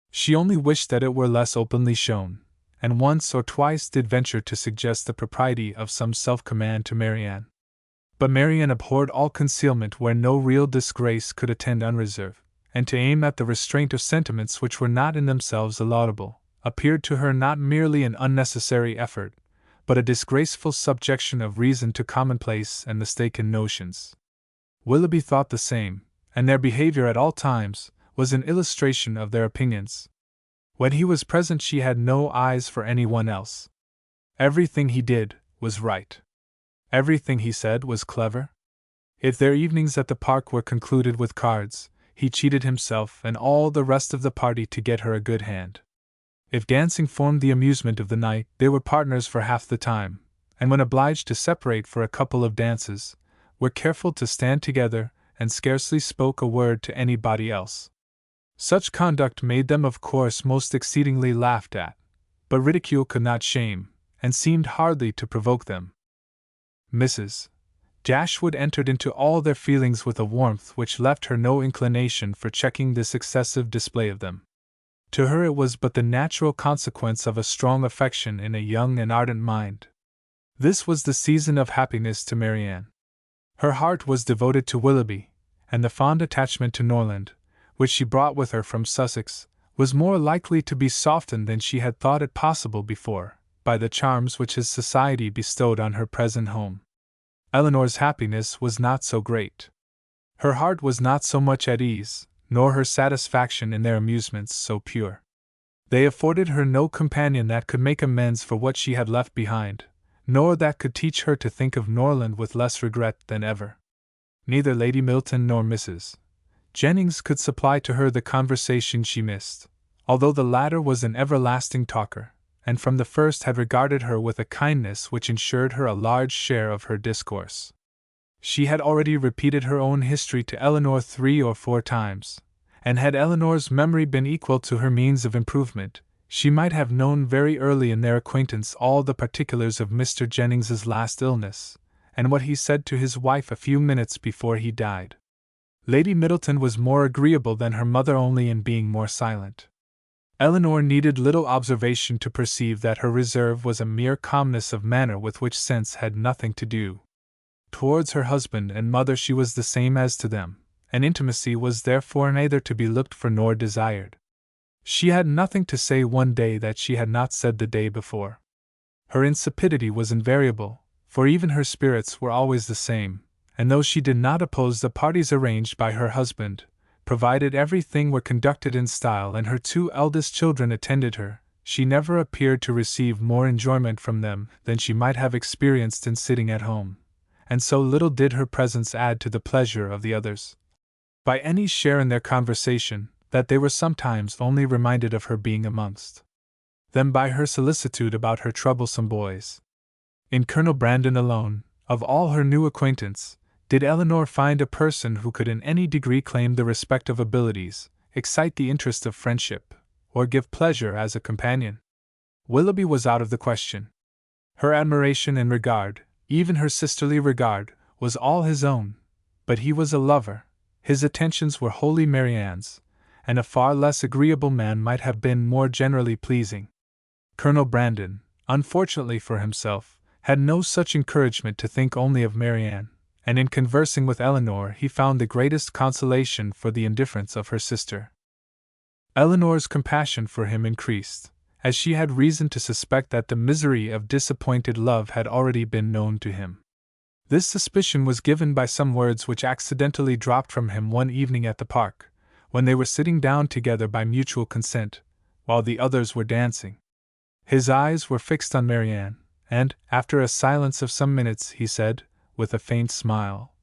She only wished that it were less openly shown, and once or twice did venture to suggest the propriety of some self-command to Marianne. But Marianne abhorred all concealment where no real disgrace could attend unreserve, and to aim at the restraint of sentiments which were not in themselves laudable, appeared to her not merely an unnecessary effort, but a disgraceful subjection of reason to commonplace and mistaken notions. Willoughby thought the same, and their behavior at all times was an illustration of their opinions. When he was present she had no eyes for anyone else. Everything he did was right. Everything he said was clever. If their evenings at the park were concluded with cards, he cheated himself and all the rest of the party to get her a good hand. If dancing formed the amusement of the night, they were partners for half the time, and when obliged to separate for a couple of dances, were careful to stand together and scarcely spoke a word to anybody else. Such conduct made them of course most exceedingly laughed at, but ridicule could not shame, and seemed hardly to provoke them. Mrs. Dashwood entered into all their feelings with a warmth which left her no inclination for checking this excessive display of them. To her it was but the natural consequence of a strong affection in a young and ardent mind. This was the season of happiness to Marianne. Her heart was devoted to Willoughby, and the fond attachment to Norland, which she brought with her from Sussex, was more likely to be softened than she had thought it possible before, by the charms which his society bestowed on her present home. Elinor's happiness was not so great. Her heart was not so much at ease, nor her satisfaction in their amusements so pure. They afforded her no companion that could make amends for what she had left behind, nor that could teach her to think of Norland with less regret than ever. Neither Lady Milton nor Mrs. Jennings could supply to her the conversation she missed, although the latter was an everlasting talker, and from the first had regarded her with a kindness which ensured her a large share of her discourse. She had already repeated her own history to Elinor 3 or 4 times, and had Elinor's memory been equal to her means of improvement, she might have known very early in their acquaintance all the particulars of Mr. Jennings's last illness, and what he said to his wife a few minutes before he died. Lady Middleton was more agreeable than her mother only in being more silent. Elinor needed little observation to perceive that her reserve was a mere calmness of manner with which sense had nothing to do. Towards her husband and mother she was the same as to them, and intimacy was therefore neither to be looked for nor desired. She had nothing to say one day that she had not said the day before. Her insipidity was invariable, for even her spirits were always the same, and though she did not oppose the parties arranged by her husband, provided everything were conducted in style and her 2 eldest children attended her, she never appeared to receive more enjoyment from them than she might have experienced in sitting at home, and so little did her presence add to the pleasure of the others, by any share in their conversation, that they were sometimes only reminded of her being amongst them by her solicitude about her troublesome boys. In Colonel Brandon alone, of all her new acquaintance, did Elinor find a person who could in any degree claim the respect of abilities, excite the interest of friendship, or give pleasure as a companion. Willoughby was out of the question. Her admiration and regard, even her sisterly regard, was all his own, but he was a lover, his attentions were wholly Marianne's, and a far less agreeable man might have been more generally pleasing. Colonel Brandon, unfortunately for himself, had no such encouragement to think only of Marianne, and in conversing with Elinor he found the greatest consolation for the indifference of her sister. Elinor's compassion for him increased, as she had reason to suspect that the misery of disappointed love had already been known to him. This suspicion was given by some words which accidentally dropped from him one evening at the park, when they were sitting down together by mutual consent, while the others were dancing. His eyes were fixed on Marianne, and, after a silence of some minutes, he said, with a faint smile,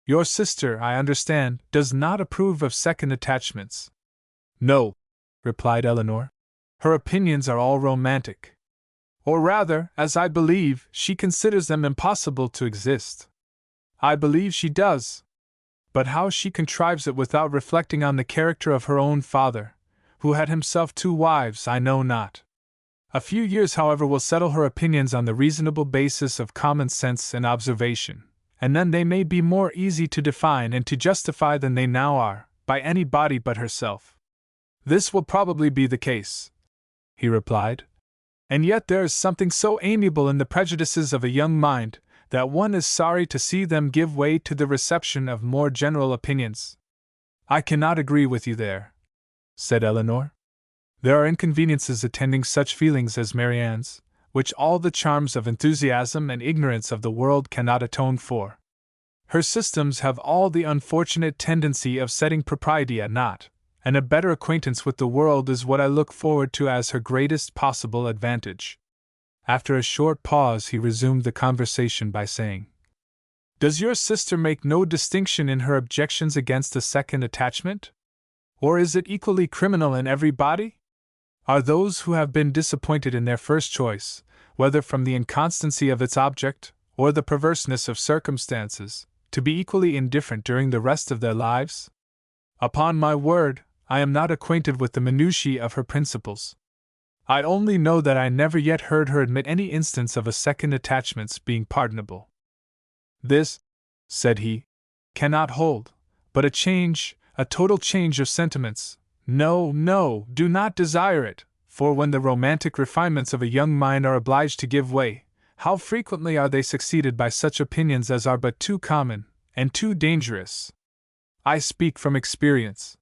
"Your sister, I understand, does not approve of second attachments." "No," replied Elinor. "Her opinions are all romantic. Or rather, as I believe, she considers them impossible to exist." "I believe she does. But how she contrives it without reflecting on the character of her own father, who had himself 2 wives, I know not. A few years, however, will settle her opinions on the reasonable basis of common sense and observation, and then they may be more easy to define and to justify than they now are, by anybody but herself." "This will probably be the case," he replied. "And yet there is something so amiable in the prejudices of a young mind, that one is sorry to see them give way to the reception of more general opinions." "I cannot agree with you there," said Elinor. "There are inconveniences attending such feelings as Marianne's, which all the charms of enthusiasm and ignorance of the world cannot atone for. Her systems have all the unfortunate tendency of setting propriety at naught, and a better acquaintance with the world is what I look forward to as her greatest possible advantage." After a short pause he resumed the conversation by saying, "Does your sister make no distinction in her objections against a second attachment? Or is it equally criminal in everybody? Are those who have been disappointed in their first choice, whether from the inconstancy of its object, or the perverseness of circumstances, to be equally indifferent during the rest of their lives? Upon my word, I am not acquainted with the minutiae of her principles. I only know that I never yet heard her admit any instance of a second attachment's being pardonable. This," said he, "cannot hold, but a total change of sentiments. No, no, do not desire it, for when the romantic refinements of a young mind are obliged to give way, how frequently are they succeeded by such opinions as are but too common, and too dangerous. I speak from experience.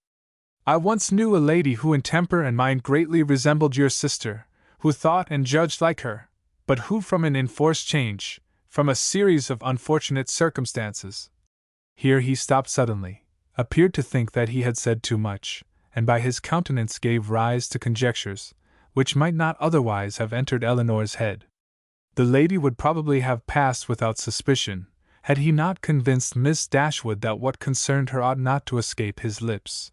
I once knew a lady who in temper and mind greatly resembled your sister, who thought and judged like her, but who from an enforced change, from a series of unfortunate circumstances—" Here he stopped suddenly, appeared to think that he had said too much, and by his countenance gave rise to conjectures, which might not otherwise have entered Elinor's head. The lady would probably have passed without suspicion, had he not convinced Miss Dashwood that what concerned her ought not to escape his lips.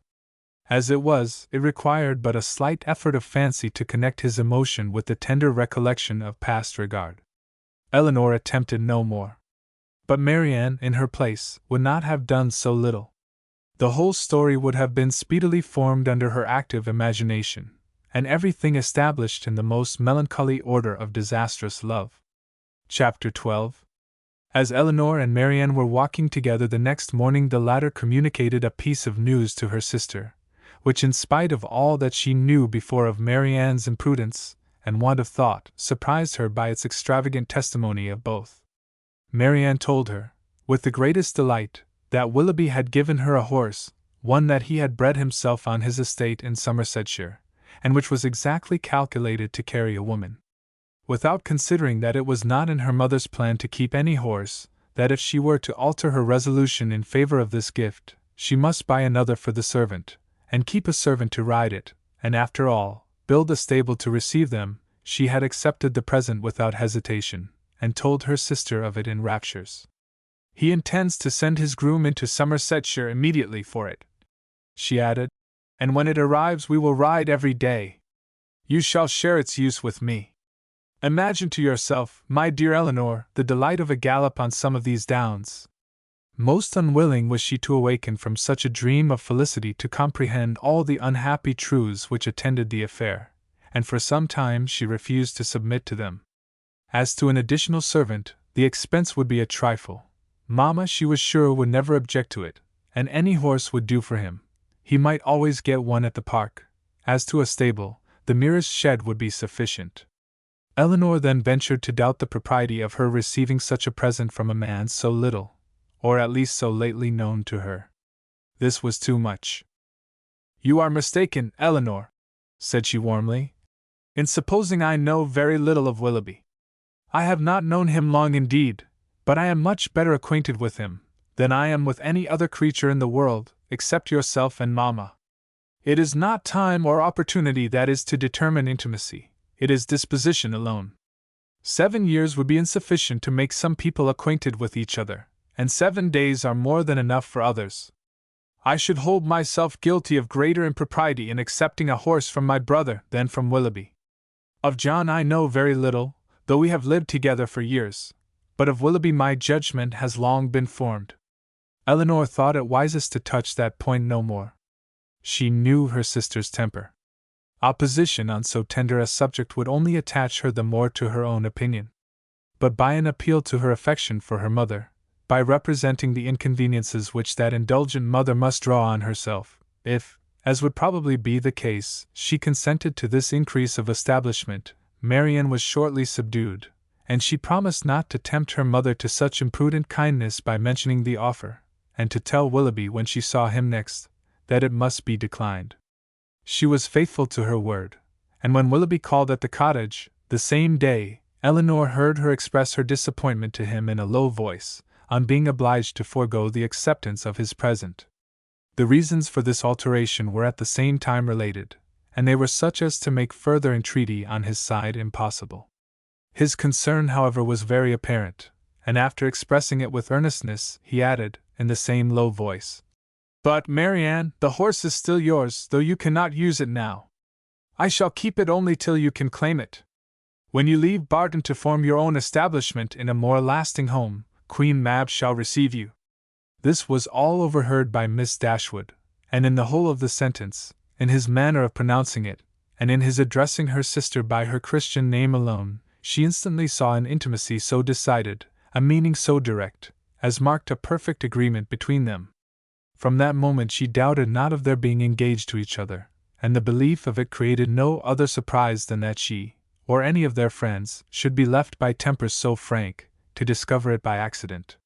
As it was, it required but a slight effort of fancy to connect his emotion with the tender recollection of past regard. Elinor attempted no more. But Marianne, in her place, would not have done so little. The whole story would have been speedily formed under her active imagination, and everything established in the most melancholy order of disastrous love. Chapter 12. As Eleanor and Marianne were walking together the next morning, the latter communicated a piece of news to her sister, which, in spite of all that she knew before of Marianne's imprudence and want of thought, surprised her by its extravagant testimony of both. Marianne told her, with the greatest delight, that Willoughby had given her a horse, one that he had bred himself on his estate in Somersetshire, and which was exactly calculated to carry a woman. Without considering that it was not in her mother's plan to keep any horse, that if she were to alter her resolution in favor of this gift, she must buy another for the servant, and keep a servant to ride it, and after all, build a stable to receive them, she had accepted the present without hesitation, and told her sister of it in raptures. "He intends to send his groom into Somersetshire immediately for it," she added, "and when it arrives we will ride every day. You shall share its use with me. Imagine to yourself, my dear Eleanor, the delight of a gallop on some of these downs." Most unwilling was she to awaken from such a dream of felicity to comprehend all the unhappy truths which attended the affair, and for some time she refused to submit to them. As to an additional servant, the expense would be a trifle. Mamma, she was sure, would never object to it, and any horse would do for him. He might always get one at the park. As to a stable, the merest shed would be sufficient. Eleanor then ventured to doubt the propriety of her receiving such a present from a man so little, or at least so lately known to her. This was too much. "You are mistaken, Eleanor," said she warmly, "in supposing I know very little of Willoughby. I have not known him long indeed, but I am much better acquainted with him than I am with any other creature in the world, except yourself and Mamma. It is not time or opportunity that is to determine intimacy. It is disposition alone. 7 years would be insufficient to make some people acquainted with each other, and 7 days are more than enough for others. I should hold myself guilty of greater impropriety in accepting a horse from my brother than from Willoughby. Of John I know very little, though we have lived together for years, but of Willoughby my judgment has long been formed." Eleanor thought it wisest to touch that point no more. She knew her sister's temper. Opposition on so tender a subject would only attach her the more to her own opinion. But by an appeal to her affection for her mother, by representing the inconveniences which that indulgent mother must draw on herself, if, as would probably be the case, she consented to this increase of establishment, Marianne was shortly subdued, and she promised not to tempt her mother to such imprudent kindness by mentioning the offer, and to tell Willoughby when she saw him next, that it must be declined. She was faithful to her word, and when Willoughby called at the cottage, the same day, Eleanor heard her express her disappointment to him in a low voice, on being obliged to forego the acceptance of his present. The reasons for this alteration were at the same time related, and they were such as to make further entreaty on his side impossible. His concern, however, was very apparent, and after expressing it with earnestness, he added, in the same low voice, "But, Marianne, the horse is still yours, though you cannot use it now. I shall keep it only till you can claim it. When you leave Barton to form your own establishment in a more lasting home, Queen Mab shall receive you." This was all overheard by Miss Dashwood, and in the whole of the sentence, in his manner of pronouncing it, and in his addressing her sister by her Christian name alone, she instantly saw an intimacy so decided, a meaning so direct, as marked a perfect agreement between them. From that moment she doubted not of their being engaged to each other, and the belief of it created no other surprise than that she, or any of their friends, should be left by tempers so frank, to discover it by accident.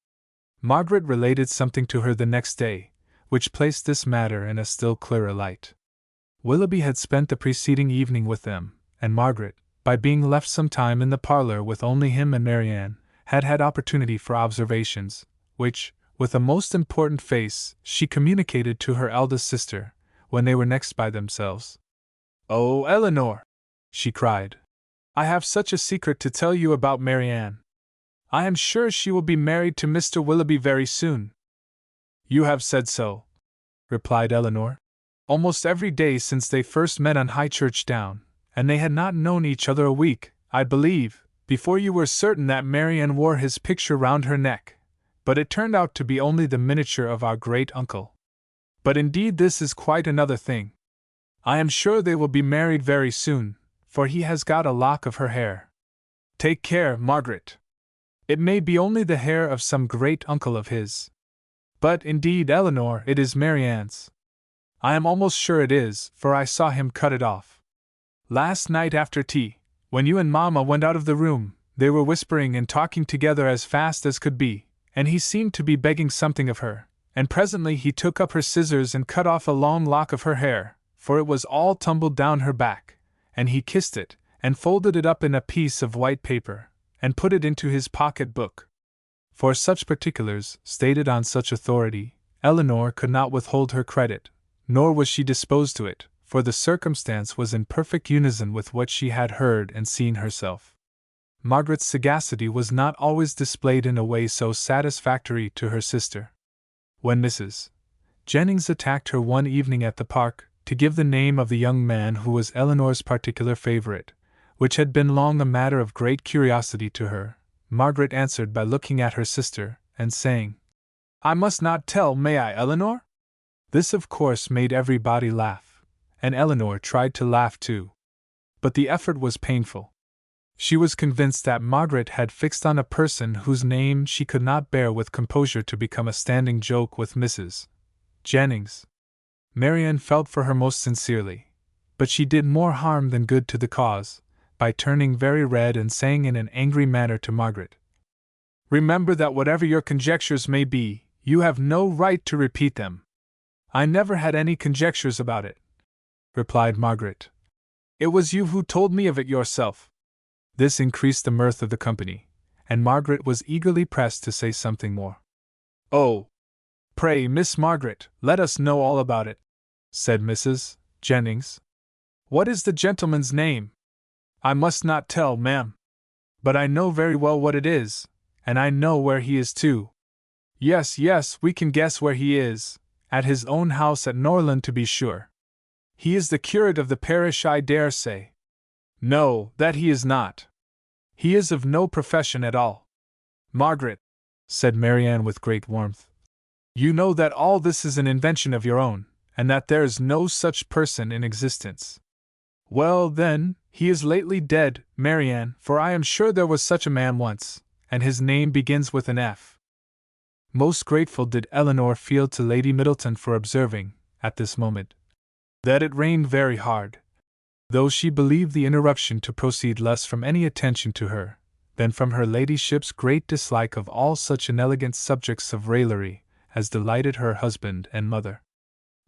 Margaret related something to her the next day, which placed this matter in a still clearer light. Willoughby had spent the preceding evening with them, and Margaret, by being left some time in the parlour with only him and Marianne, had had opportunity for observations, which, with a most important face, she communicated to her eldest sister, when they were next by themselves. "Oh, Eleanor!" she cried, "I have such a secret to tell you about Marianne. I am sure she will be married to Mr. Willoughby very soon." "You have said so," replied Eleanor. "Almost every day since they first met on Highchurch Down, and they had not known each other a week, I believe, before you were certain that Marianne wore his picture round her neck, but it turned out to be only the miniature of our great uncle. But indeed this is quite another thing. I am sure they will be married very soon, for he has got a lock of her hair. Take care, Margaret. It may be only the hair of some great uncle of his. But, indeed, Eleanor, it is Marianne's. I am almost sure it is, for I saw him cut it off. Last night after tea, when you and Mamma went out of the room, they were whispering and talking together as fast as could be, and he seemed to be begging something of her, and presently he took up her scissors and cut off a long lock of her hair, for it was all tumbled down her back, and he kissed it, and folded it up in a piece of white paper, and put it into his pocket-book. For such particulars, stated on such authority, Eleanor could not withhold her credit, nor was she disposed to it, for the circumstance was in perfect unison with what she had heard and seen herself. Margaret's sagacity was not always displayed in a way so satisfactory to her sister. When Mrs. Jennings attacked her one evening at the park, to give the name of the young man who was Eleanor's particular favorite, which had been long a matter of great curiosity to her, Margaret answered by looking at her sister, and saying, "I must not tell, may I, Eleanor?" This of course made everybody laugh, and Eleanor tried to laugh too. But the effort was painful. She was convinced that Margaret had fixed on a person whose name she could not bear with composure to become a standing joke with Mrs. Jennings. Marianne felt for her most sincerely, but she did more harm than good to the cause, by turning very red and saying in an angry manner to Margaret, "Remember that whatever your conjectures may be, you have no right to repeat them." "I never had any conjectures about it," replied Margaret. "It was you who told me of it yourself." This increased the mirth of the company, and Margaret was eagerly pressed to say something more. "Oh, pray, Miss Margaret, let us know all about it," said Mrs. Jennings. "What is the gentleman's name?" "I must not tell, ma'am. But I know very well what it is, and I know where he is too." "Yes, yes, we can guess where he is, at his own house at Norland to be sure. He is the curate of the parish, I dare say." "No, that he is not. He is of no profession at all." "Margaret," said Marianne with great warmth, "you know that all this is an invention of your own, and that there is no such person in existence." "Well, then, he is lately dead, Marianne, for I am sure there was such a man once, and his name begins with an F." Most grateful did Eleanor feel to Lady Middleton for observing, at this moment, that it rained very hard, though she believed the interruption to proceed less from any attention to her, than from her ladyship's great dislike of all such inelegant subjects of raillery as delighted her husband and mother.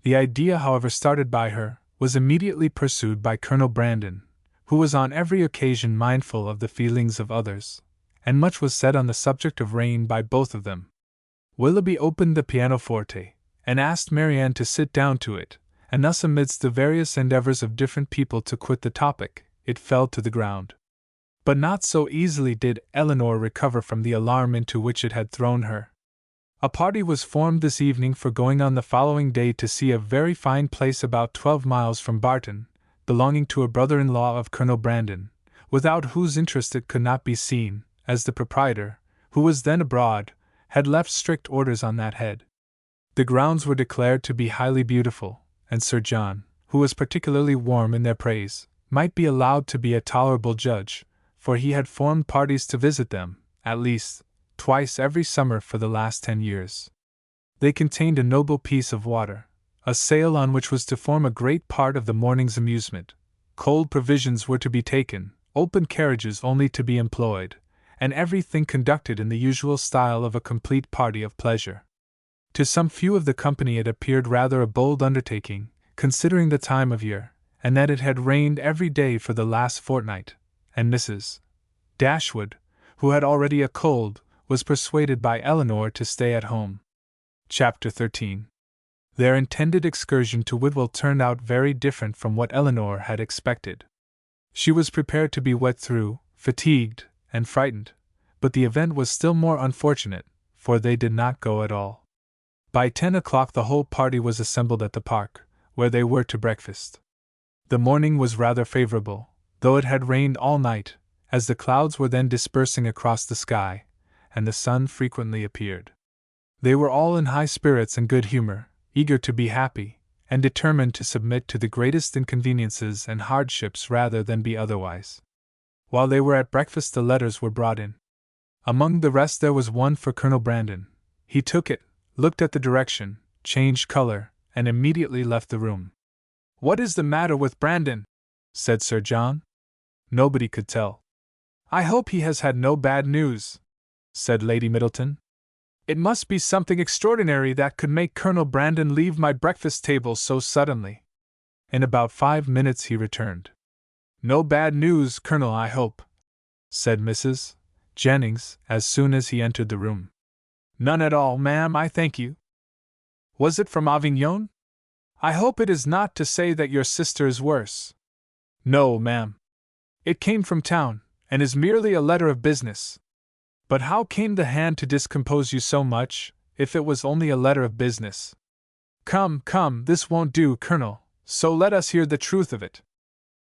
The idea, however, started by her, was immediately pursued by Colonel Brandon, who was on every occasion mindful of the feelings of others, and much was said on the subject of rain by both of them. Willoughby opened the pianoforte, and asked Marianne to sit down to it, and thus amidst the various endeavours of different people to quit the topic, it fell to the ground. But not so easily did Eleanor recover from the alarm into which it had thrown her. A party was formed this evening for going on the following day to see a very fine place about 12 miles from Barton, belonging to a brother-in-law of Colonel Brandon, without whose interest it could not be seen, as the proprietor, who was then abroad, had left strict orders on that head. The grounds were declared to be highly beautiful, and Sir John, who was particularly warm in their praise, might be allowed to be a tolerable judge, for he had formed parties to visit them, at least, twice every summer for the last 10 years. They contained a noble piece of water, a sail on which was to form a great part of the morning's amusement. Cold provisions were to be taken, open carriages only to be employed, and everything conducted in the usual style of a complete party of pleasure. To some few of the company it appeared rather a bold undertaking, considering the time of year, and that it had rained every day for the last fortnight, and Mrs. Dashwood, who had already a cold, was persuaded by Eleanor to stay at home. Chapter 13. Their intended excursion to Whitwell turned out very different from what Eleanor had expected. She was prepared to be wet through, fatigued, and frightened, but the event was still more unfortunate, for they did not go at all. By 10 o'clock the whole party was assembled at the park, where they were to breakfast. The morning was rather favorable, though it had rained all night, as the clouds were then dispersing across the sky, and the sun frequently appeared. They were all in high spirits and good humor, eager to be happy, and determined to submit to the greatest inconveniences and hardships rather than be otherwise. While they were at breakfast the letters were brought in. Among the rest there was one for Colonel Brandon. He took it, looked at the direction, changed color, and immediately left the room. "What is the matter with Brandon?" said Sir John. Nobody could tell. "I hope he has had no bad news," said Lady Middleton. "It must be something extraordinary that could make Colonel Brandon leave my breakfast table so suddenly." In about 5 minutes he returned. "No bad news, Colonel, I hope," said Mrs. Jennings, as soon as he entered the room. "None at all, ma'am, I thank you." "Was it from Avignon? I hope it is not to say that your sister is worse." "No, ma'am. It came from town, and is merely a letter of business." "But how came the hand to discompose you so much, if it was only a letter of business?" "Come, come, this won't do, Colonel, so let us hear the truth of it."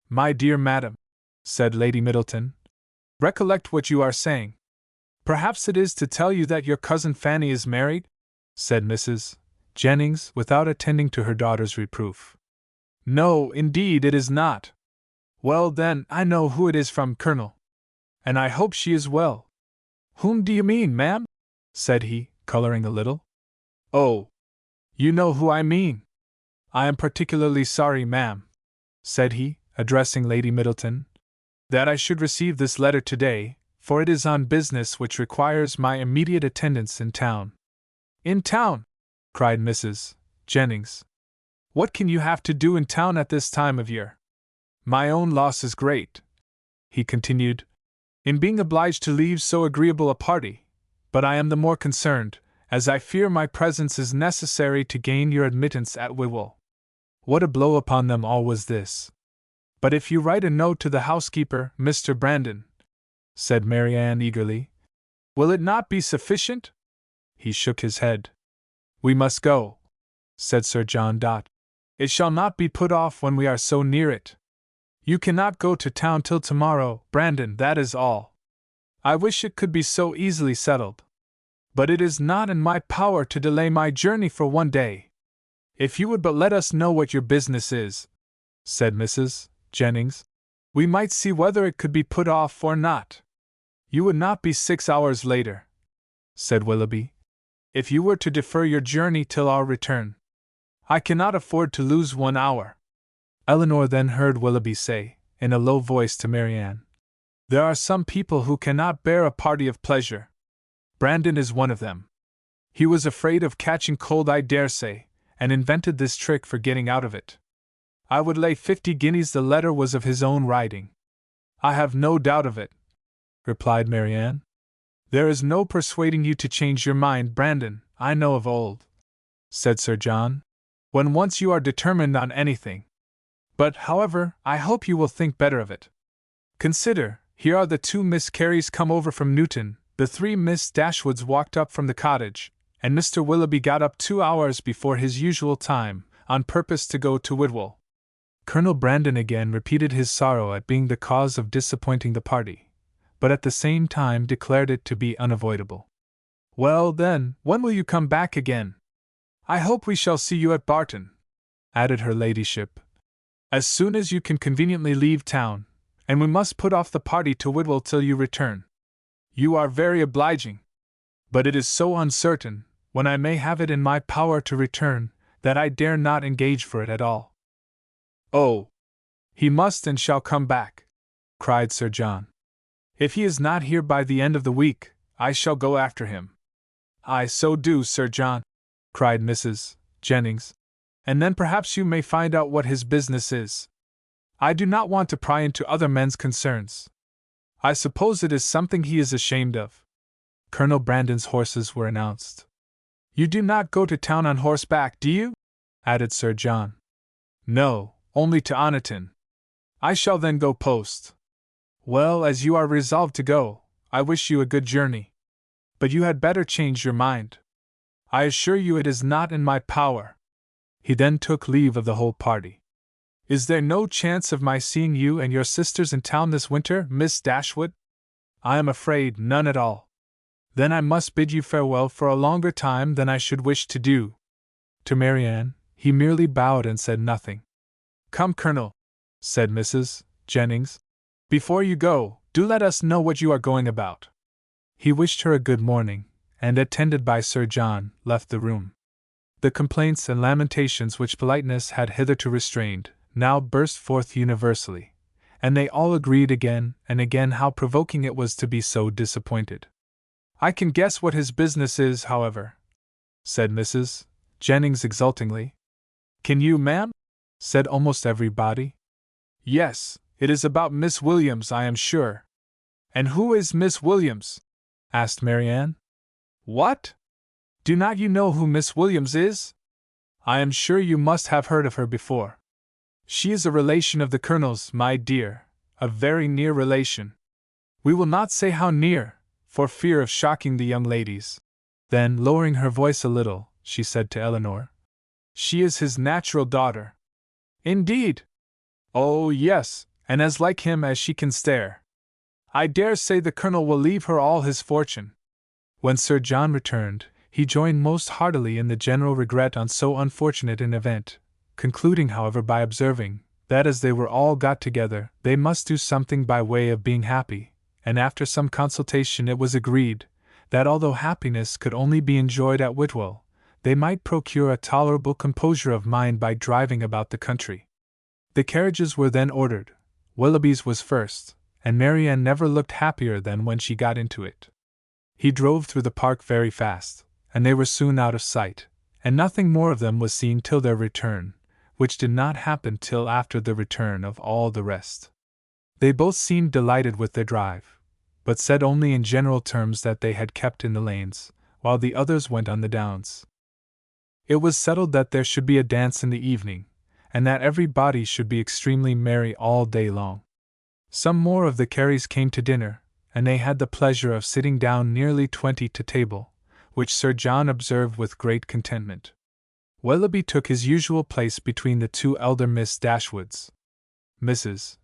"My dear madam," said Lady Middleton, "recollect what you are saying." "Perhaps it is to tell you that your cousin Fanny is married?" said Mrs. Jennings, without attending to her daughter's reproof. "No, indeed it is not." "Well, then, I know who it is from, Colonel. And I hope she is well." "Whom do you mean, ma'am?" said he, coloring a little. "Oh, you know who I mean. I am particularly sorry, ma'am," said he, addressing Lady Middleton, "that I should receive this letter today, for it is on business which requires my immediate attendance in town." "In town?" cried Mrs. Jennings. "What can you have to do in town at this time of year? My own loss is great," he continued, "in being obliged to leave so agreeable a party, but I am the more concerned, as I fear my presence is necessary to gain your admittance at Whitwell." What a blow upon them all was this! "But if you write a note to the housekeeper, Mr. Brandon," said Marianne eagerly, "will it not be sufficient?" He shook his head. "We must go," said Sir John. "It shall not be put off when we are so near it. You cannot go to town till tomorrow, Brandon, that is all. I wish it could be so easily settled. But it is not in my power to delay my journey for one day. If you would but let us know what your business is," said Mrs. Jennings, "we might see whether it could be put off or not." "You would not be 6 hours later," said Willoughby, "if you were to defer your journey till our return. I cannot afford to lose 1 hour." Elinor then heard Willoughby say, in a low voice to Marianne, "There are some people who cannot bear a party of pleasure. Brandon is one of them. He was afraid of catching cold, I dare say, and invented this trick for getting out of it. I would lay 50 guineas the letter was of his own writing." "I have no doubt of it," replied Marianne. "There is no persuading you to change your mind, Brandon, I know of old," said Sir John, "when once you are determined on anything. But, however, I hope you will think better of it. Consider, here are the 2 Miss Careys come over from Newton, the 3 Miss Dashwoods walked up from the cottage, and Mr. Willoughby got up 2 hours before his usual time, on purpose to go to Whitwell." Colonel Brandon again repeated his sorrow at being the cause of disappointing the party, but at the same time declared it to be unavoidable. "Well, then, when will you come back again? I hope we shall see you at Barton," added her ladyship, "as soon as you can conveniently leave town, and we must put off the party to Whitwell till you return. You are very obliging. But it is so uncertain, when I may have it in my power to return, that I dare not engage for it at all." "Oh! He must and shall come back," cried Sir John. "If he is not here by the end of the week, I shall go after him." "Aye, so do, Sir John," cried Mrs. Jennings, "and then perhaps you may find out what his business is. I do not want to pry into other men's concerns. I suppose it is something he is ashamed of." Colonel Brandon's horses were announced. "You do not go to town on horseback, do you?" added Sir John. "No, only to Oniton. I shall then go post." "Well, as you are resolved to go, I wish you a good journey. But you had better change your mind. I assure you it is not in my power." He then took leave of the whole party. "Is there no chance of my seeing you and your sisters in town this winter, Miss Dashwood?" "I am afraid none at all." "Then I must bid you farewell for a longer time than I should wish to do." To Marianne, he merely bowed and said nothing. "Come, Colonel," said Mrs. Jennings, "before you go, do let us know what you are going about." He wished her a good morning, and, attended by Sir John, left the room. The complaints and lamentations which politeness had hitherto restrained now burst forth universally, and they all agreed again and again how provoking it was to be so disappointed. "I can guess what his business is, however," said Mrs. Jennings exultingly. "Can you, ma'am?" said almost everybody. "Yes, it is about Miss Williams, I am sure." "And who is Miss Williams?" asked Marianne. "What? Do not you know who Miss Williams is? I am sure you must have heard of her before. She is a relation of the Colonel's, my dear, a very near relation. We will not say how near, for fear of shocking the young ladies." Then, lowering her voice a little, she said to Eleanor, "She is his natural daughter." "Indeed?" "Oh, yes, and as like him as she can stare. I dare say the Colonel will leave her all his fortune." When Sir John returned, he joined most heartily in the general regret on so unfortunate an event, concluding, however, by observing that as they were all got together, they must do something by way of being happy, and after some consultation it was agreed that although happiness could only be enjoyed at Whitwell, they might procure a tolerable composure of mind by driving about the country. The carriages were then ordered. Willoughby's was first, and Marianne never looked happier than when she got into it. He drove through the park very fast, and they were soon out of sight, and nothing more of them was seen till their return, which did not happen till after the return of all the rest. They both seemed delighted with their drive, but said only in general terms that they had kept in the lanes, while the others went on the downs. It was settled that there should be a dance in the evening, and that everybody should be extremely merry all day long. Some more of the Careys came to dinner, and they had the pleasure of sitting down nearly 20 to table, which Sir John observed with great contentment. Willoughby took his usual place between the two elder Miss Dashwoods. Mrs.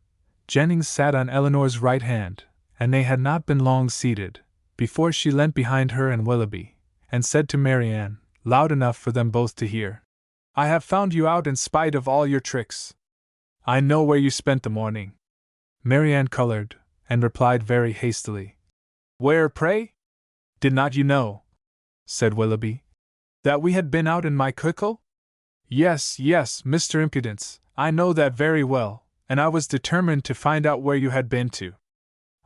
Jennings sat on Eleanor's right hand, and they had not been long seated, before she leant behind her and Willoughby, and said to Marianne, loud enough for them both to hear, "I have found you out in spite of all your tricks. I know where you spent the morning." Marianne colored, and replied very hastily, "Where, pray? Did not you know," said Willoughby, "that we had been out in my cockle?" "Yes, yes, Mr. Impudence, I know that very well, and I was determined to find out where you had been to.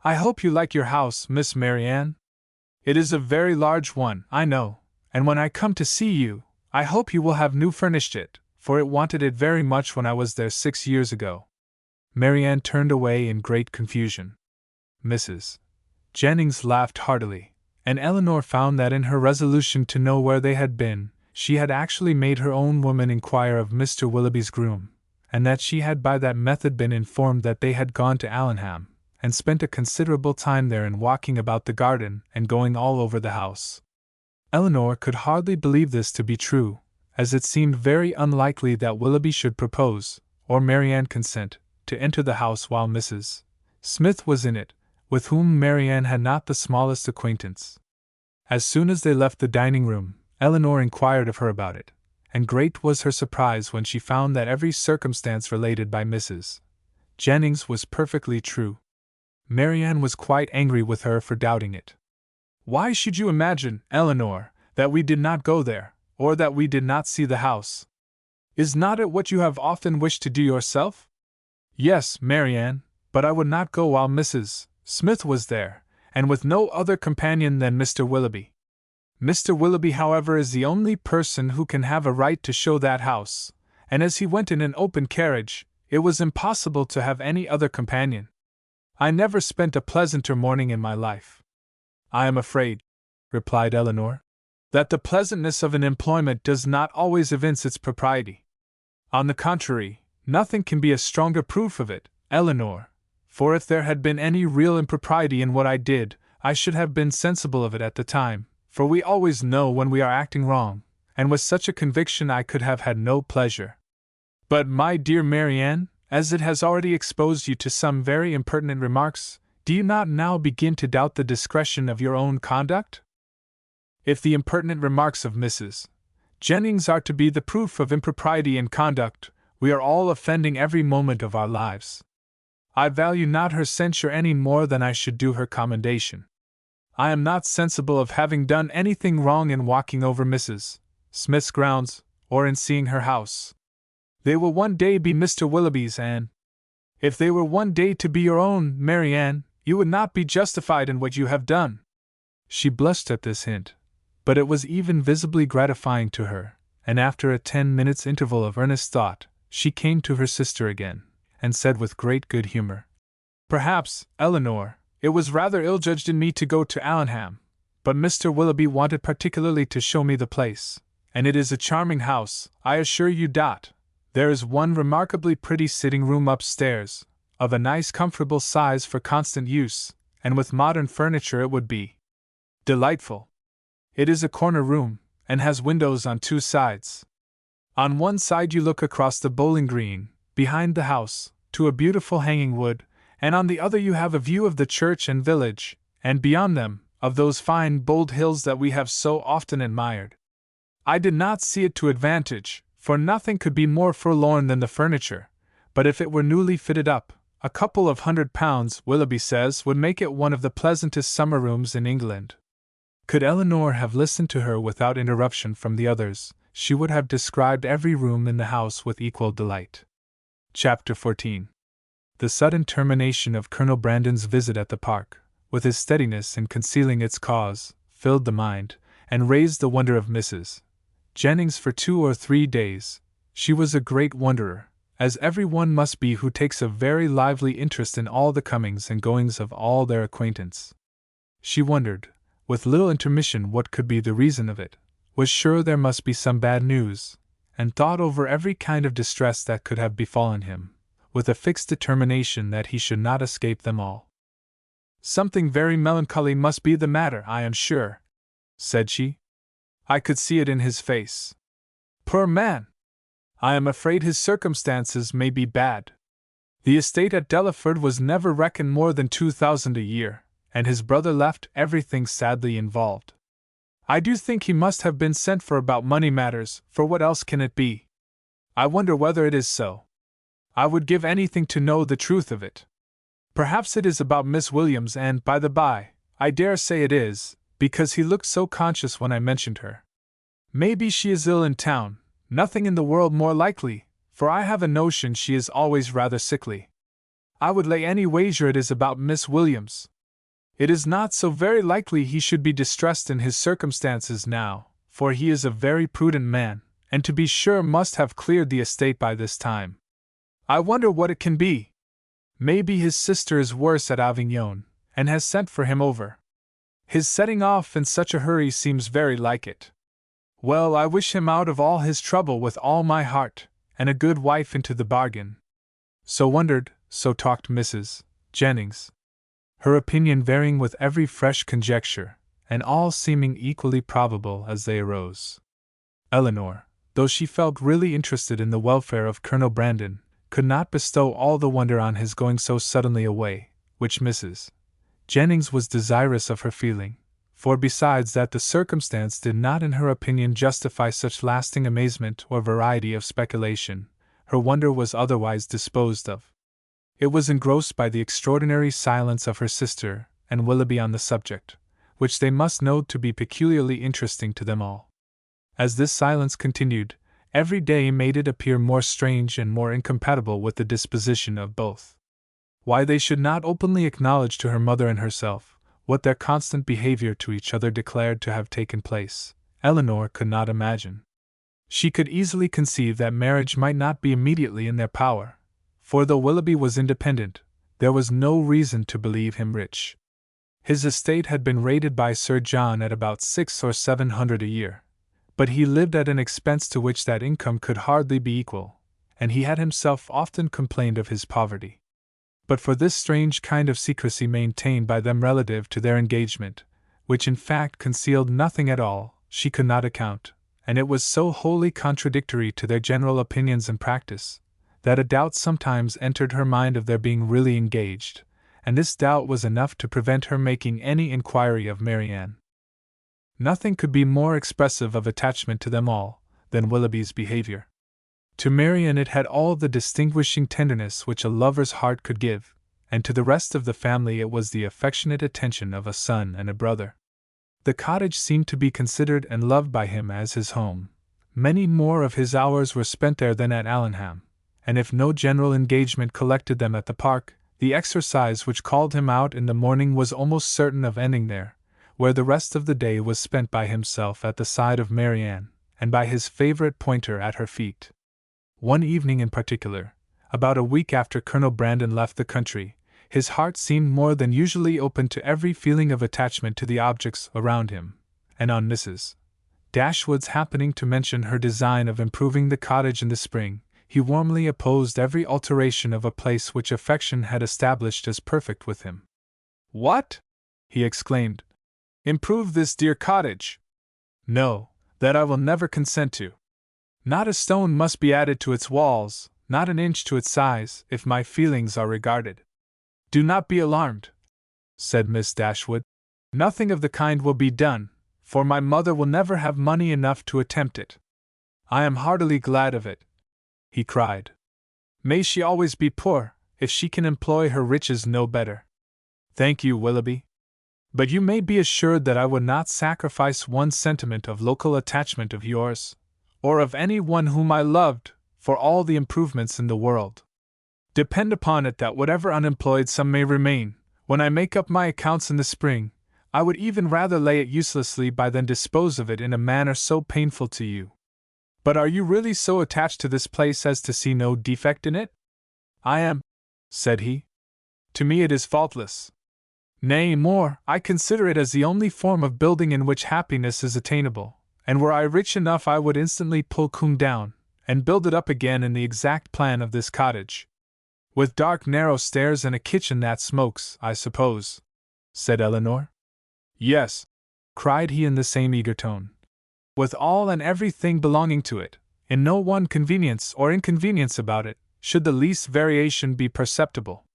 I hope you like your house, Miss Marianne. It is a very large one, I know, and when I come to see you, I hope you will have new furnished it, for it wanted it very much when I was there 6 years ago." Marianne turned away in great confusion. Mrs. Jennings laughed heartily, and Eleanor found that in her resolution to know where they had been, she had actually made her own woman inquire of Mr. Willoughby's groom, and that she had by that method been informed that they had gone to Allenham, and spent a considerable time there in walking about the garden and going all over the house. Eleanor could hardly believe this to be true, as it seemed very unlikely that Willoughby should propose, or Marianne consent, to enter the house while Mrs. Smith was in it, with whom Marianne had not the smallest acquaintance. As soon as they left the dining-room, Eleanor inquired of her about it, and great was her surprise when she found that every circumstance related by Mrs. Jennings was perfectly true. Marianne was quite angry with her for doubting it. "Why should you imagine, Eleanor, that we did not go there, or that we did not see the house? Is not it what you have often wished to do yourself?" "Yes, Marianne, but I would not go while Mrs. Smith was there, and with no other companion than Mr. Willoughby. Mr. Willoughby, however, is the only person who can have a right to show that house, and as he went in an open carriage, it was impossible to have any other companion. I never spent a pleasanter morning in my life." "I am afraid," replied Eleanor, "that the pleasantness of an employment does not always evince its propriety. On the contrary, nothing can be a stronger proof of it, Eleanor, for if there had been any real impropriety in what I did, I should have been sensible of it at the time, for we always know when we are acting wrong, and with such a conviction I could have had no pleasure. But, my dear Marianne, as it has already exposed you to some very impertinent remarks, do you not now begin to doubt the discretion of your own conduct? If the impertinent remarks of Mrs. Jennings are to be the proof of impropriety in conduct, we are all offending every moment of our lives. I value not her censure any more than I should do her commendation. I am not sensible of having done anything wrong in walking over Mrs. Smith's grounds, or in seeing her house. They will one day be Mr. Willoughby's, and if they were one day to be your own, Mary Ann, you would not be justified in what you have done. She blushed at this hint, but it was even visibly gratifying to her, and after a 10 minutes' interval of earnest thought, she came to her sister again, and said with great good humor, "Perhaps, Eleanor, it was rather ill-judged in me to go to Allenham, but Mr. Willoughby wanted particularly to show me the place, and it is a charming house, I assure you. There is one remarkably pretty sitting-room upstairs, of a nice comfortable size for constant use, and with modern furniture it would be delightful. It is a corner room, and has windows on 2 sides. On one side you look across the bowling green, behind the house, to a beautiful hanging wood, and on the other you have a view of the church and village, and beyond them, of those fine bold hills that we have so often admired. I did not see it to advantage, for nothing could be more forlorn than the furniture, but if it were newly fitted up, a couple of £100, Willoughby says, would make it one of the pleasantest summer rooms in England." Could Eleanor have listened to her without interruption from the others, she would have described every room in the house with equal delight. Chapter 14. The sudden termination of Colonel Brandon's visit at the park, with his steadiness in concealing its cause, filled the mind, and raised the wonder of Mrs. Jennings for 2 or 3 days. She was a great wonderer, as every one must be who takes a very lively interest in all the comings and goings of all their acquaintance. She wondered, with little intermission, what could be the reason of it, was sure there must be some bad news, and thought over every kind of distress that could have befallen him, with a fixed determination that he should not escape them all. "Something very melancholy must be the matter, I am sure," said she. "I could see it in his face. Poor man! I am afraid his circumstances may be bad. The estate at Delaford was never reckoned more than 2,000 a year, and his brother left everything sadly involved. I do think he must have been sent for about money matters, for what else can it be? I wonder whether it is so. I would give anything to know the truth of it. Perhaps it is about Miss Williams, and, by the by, I dare say it is, because he looked so conscious when I mentioned her. Maybe she is ill in town, nothing in the world more likely, for I have a notion she is always rather sickly. I would lay any wager it is about Miss Williams. It is not so very likely he should be distressed in his circumstances now, for he is a very prudent man, and to be sure must have cleared the estate by this time. I wonder what it can be. Maybe his sister is worse at Avignon, and has sent for him over. His setting off in such a hurry seems very like it. Well, I wish him out of all his trouble with all my heart, and a good wife into the bargain." So wondered, so talked Mrs. Jennings, her opinion varying with every fresh conjecture, and all seeming equally probable as they arose. Eleanor, though she felt really interested in the welfare of Colonel Brandon, could not bestow all the wonder on his going so suddenly away, which Mrs. Jennings was desirous of her feeling, for besides that the circumstance did not in her opinion justify such lasting amazement or variety of speculation, her wonder was otherwise disposed of. It was engrossed by the extraordinary silence of her sister and Willoughby on the subject, which they must know to be peculiarly interesting to them all. As this silence continued, every day made it appear more strange and more incompatible with the disposition of both. Why they should not openly acknowledge to her mother and herself what their constant behavior to each other declared to have taken place, Eleanor could not imagine. She could easily conceive that marriage might not be immediately in their power, for though Willoughby was independent, there was no reason to believe him rich. His estate had been rated by Sir John at about 600 or 700 a year, but he lived at an expense to which that income could hardly be equal, and he had himself often complained of his poverty. But for this strange kind of secrecy maintained by them relative to their engagement, which in fact concealed nothing at all, she could not account, and it was so wholly contradictory to their general opinions and practice, that a doubt sometimes entered her mind of their being really engaged, and this doubt was enough to prevent her making any inquiry of Mary Ann. Nothing could be more expressive of attachment to them all than Willoughby's behavior. To Mary Ann it had all the distinguishing tenderness which a lover's heart could give, and to the rest of the family it was the affectionate attention of a son and a brother. The cottage seemed to be considered and loved by him as his home. Many more of his hours were spent there than at Allenham, and if no general engagement collected them at the park, the exercise which called him out in the morning was almost certain of ending there, where the rest of the day was spent by himself at the side of Marianne, and by his favorite pointer at her feet. One evening in particular, about a week after Colonel Brandon left the country, his heart seemed more than usually open to every feeling of attachment to the objects around him, and on Mrs. Dashwood's happening to mention her design of improving the cottage in the spring, he warmly opposed every alteration of a place which affection had established as perfect with him. "What?" he exclaimed. "Improve this dear cottage? No, that I will never consent to. Not a stone must be added to its walls, not an inch to its size, if my feelings are regarded." "Do not be alarmed," said Miss Dashwood. "Nothing of the kind will be done, for my mother will never have money enough to attempt it." "I am heartily glad of it," he cried. "May she always be poor, if she can employ her riches no better." "Thank you, Willoughby. But you may be assured that I would not sacrifice one sentiment of local attachment of yours, or of any one whom I loved, for all the improvements in the world. Depend upon it that whatever unemployed sum may remain, when I make up my accounts in the spring, I would even rather lay it uselessly by than dispose of it in a manner so painful to you. But are you really so attached to this place as to see no defect in it?" "I am," said he. "To me it is faultless. Nay, more, I consider it as the only form of building in which happiness is attainable, and were I rich enough I would instantly pull Combe down, and build it up again in the exact plan of this cottage." "With dark narrow stairs and a kitchen that smokes, I suppose," said Elinor. "Yes," cried he in the same eager tone. "With all and everything belonging to it, in no one convenience or inconvenience about it, should the least variation be perceptible.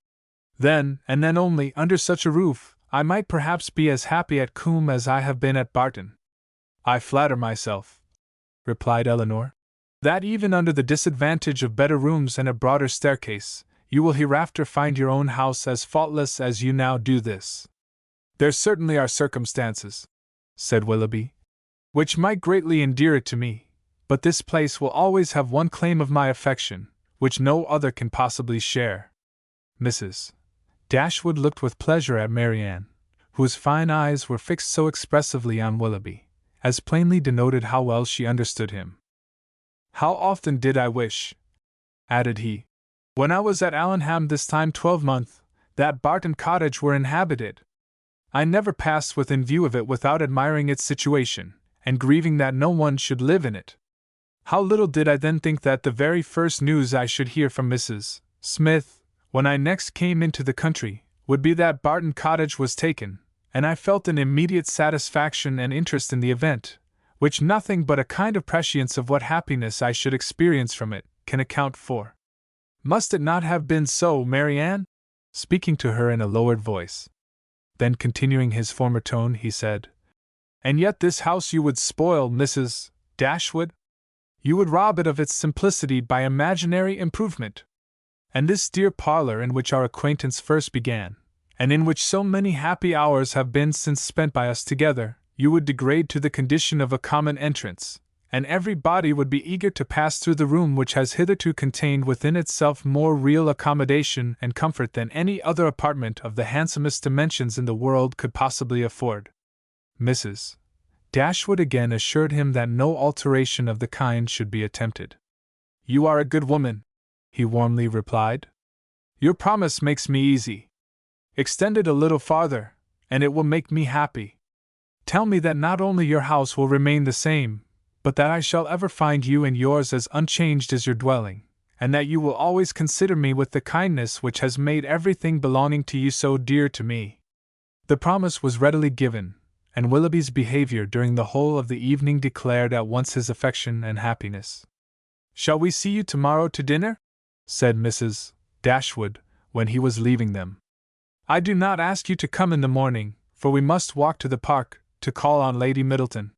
Then, and then only, under such a roof, I might perhaps be as happy at Combe as I have been at Barton." "I flatter myself," replied Elinor, "that even under the disadvantage of better rooms and a broader staircase, you will hereafter find your own house as faultless as you now do this." "There certainly are circumstances," said Willoughby, "which might greatly endear it to me, but this place will always have one claim of my affection, which no other can possibly share." Mrs. Dashwood looked with pleasure at Marianne, whose fine eyes were fixed so expressively on Willoughby, as plainly denoted how well she understood him. "How often did I wish," added he, "when I was at Allenham this time 12 month, that Barton Cottage were inhabited! I never passed within view of it without admiring its situation, and grieving that no one should live in it. How little did I then think that the very first news I should hear from Mrs. Smith, when I next came into the country, would be that Barton Cottage was taken, and I felt an immediate satisfaction and interest in the event, which nothing but a kind of prescience of what happiness I should experience from it can account for. Must it not have been so, Marianne?" speaking to her in a lowered voice. Then continuing his former tone, he said, "And yet this house you would spoil, Mrs. Dashwood? You would rob it of its simplicity by imaginary improvement. And this dear parlor in which our acquaintance first began, and in which so many happy hours have been since spent by us together, you would degrade to the condition of a common entrance, and every body would be eager to pass through the room which has hitherto contained within itself more real accommodation and comfort than any other apartment of the handsomest dimensions in the world could possibly afford." Mrs. Dashwood again assured him that no alteration of the kind should be attempted. "You are a good woman," he warmly replied. "Your promise makes me easy. Extend it a little farther, and it will make me happy. Tell me that not only your house will remain the same, but that I shall ever find you and yours as unchanged as your dwelling, and that you will always consider me with the kindness which has made everything belonging to you so dear to me." The promise was readily given, and Willoughby's behavior during the whole of the evening declared at once his affection and happiness. "Shall we see you tomorrow to dinner?" said Mrs. Dashwood, when he was leaving them. "I do not ask you to come in the morning, for we must walk to the park, to call on Lady Middleton."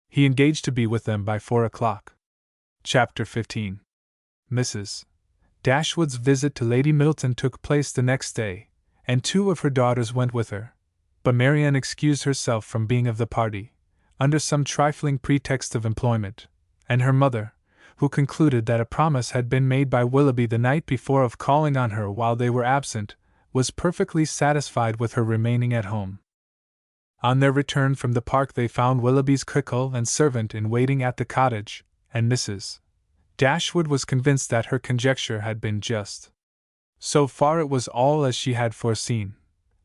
He engaged to be with them by 4 o'clock. Chapter 15. Mrs. Dashwood's visit to Lady Middleton took place the next day, and 2 of her daughters went with her, but Marianne excused herself from being of the party, under some trifling pretext of employment, and her mother, who concluded that a promise had been made by Willoughby the night before of calling on her while they were absent, was perfectly satisfied with her remaining at home. On their return from the park they found Willoughby's cook and servant in waiting at the cottage, and Mrs. Dashwood was convinced that her conjecture had been just. So far it was all as she had foreseen,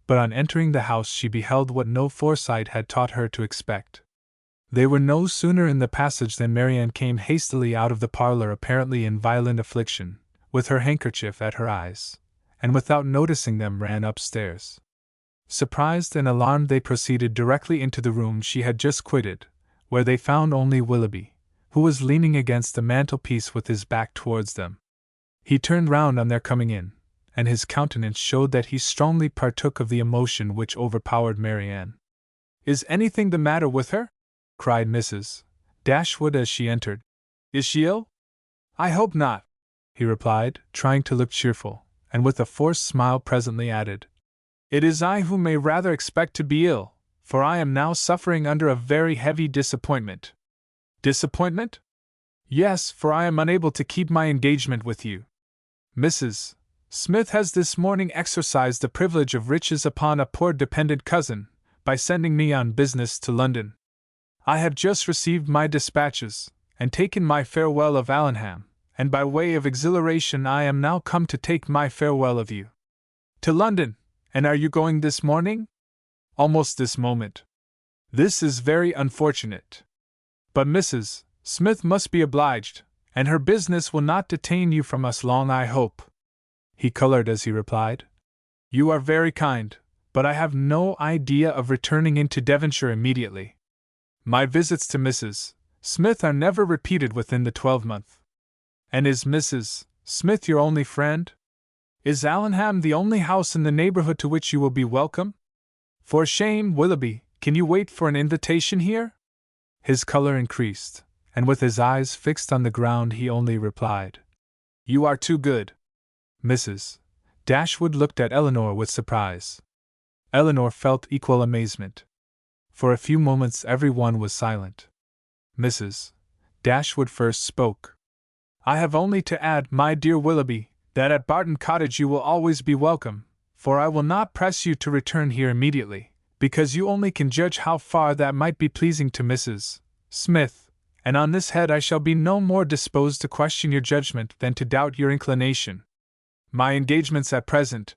but on entering the house she beheld what no foresight had taught her to expect. They were no sooner in the passage than Marianne came hastily out of the parlor apparently in violent affliction, with her handkerchief at her eyes, and without noticing them ran upstairs. Surprised and alarmed they proceeded directly into the room she had just quitted, where they found only Willoughby, who was leaning against the mantelpiece with his back towards them. He turned round on their coming in, and his countenance showed that he strongly partook of the emotion which overpowered Marianne. "Is anything the matter with her?" cried Mrs. Dashwood as she entered. "Is she ill?" "I hope not," he replied, trying to look cheerful, and with a forced smile presently added, "It is I who may rather expect to be ill, for I am now suffering under a very heavy disappointment." "Disappointment?" "Yes, for I am unable to keep my engagement with you. Mrs. Smith has this morning exercised the privilege of riches upon a poor dependent cousin, by sending me on business to London. I have just received my dispatches, and taken my farewell of Allenham, and by way of exhilaration I am now come to take my farewell of you. To London! And are you going this morning?" "Almost this moment." "This is very unfortunate. But Mrs. Smith must be obliged, and her business will not detain you from us long, I hope." He colored as he replied, "You are very kind, but I have no idea of returning into Devonshire immediately. My visits to Mrs. Smith are never repeated within the 12-month. And is Mrs. Smith your only friend? Is Allenham the only house in the neighborhood to which you will be welcome? For shame, Willoughby, can you wait for an invitation here?" His color increased, and with his eyes fixed on the ground he only replied, "You are too good." Mrs. Dashwood looked at Elinor with surprise. Elinor felt equal amazement. For a few moments every one was silent. Mrs. Dashwood first spoke. "I have only to add, my dear Willoughby, that at Barton Cottage you will always be welcome, for I will not press you to return here immediately, because you only can judge how far that might be pleasing to Mrs. Smith, and on this head I shall be no more disposed to question your judgment than to doubt your inclination. My engagements at present,"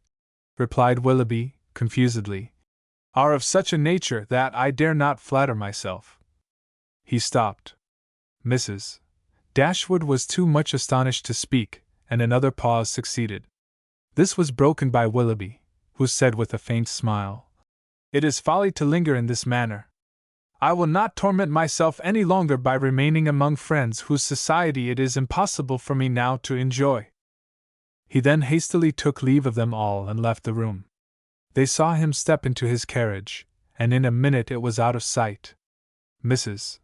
replied Willoughby, confusedly, "are of such a nature that I dare not flatter myself." He stopped. Mrs. Dashwood was too much astonished to speak, and another pause succeeded. This was broken by Willoughby, who said with a faint smile, "It is folly to linger in this manner. I will not torment myself any longer by remaining among friends whose society it is impossible for me now to enjoy." He then hastily took leave of them all and left the room. They saw him step into his carriage, and in a minute it was out of sight. Mrs.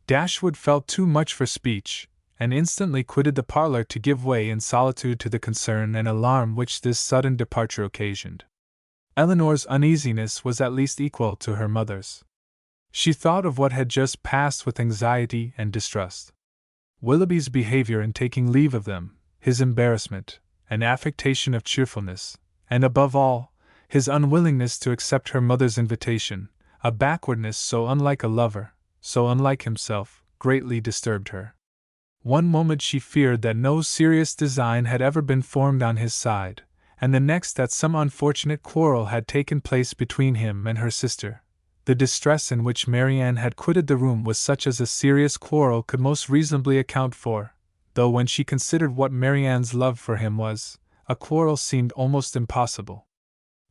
Dashwood felt too much for speech, and instantly quitted the parlor to give way in solitude to the concern and alarm which this sudden departure occasioned. Elinor's uneasiness was at least equal to her mother's. She thought of what had just passed with anxiety and distrust. Willoughby's behavior in taking leave of them, his embarrassment, an affectation of cheerfulness, and above all, his unwillingness to accept her mother's invitation, a backwardness so unlike a lover, so unlike himself, greatly disturbed her. One moment she feared that no serious design had ever been formed on his side, and the next that some unfortunate quarrel had taken place between him and her sister. The distress in which Marianne had quitted the room was such as a serious quarrel could most reasonably account for, though when she considered what Marianne's love for him was, a quarrel seemed almost impossible.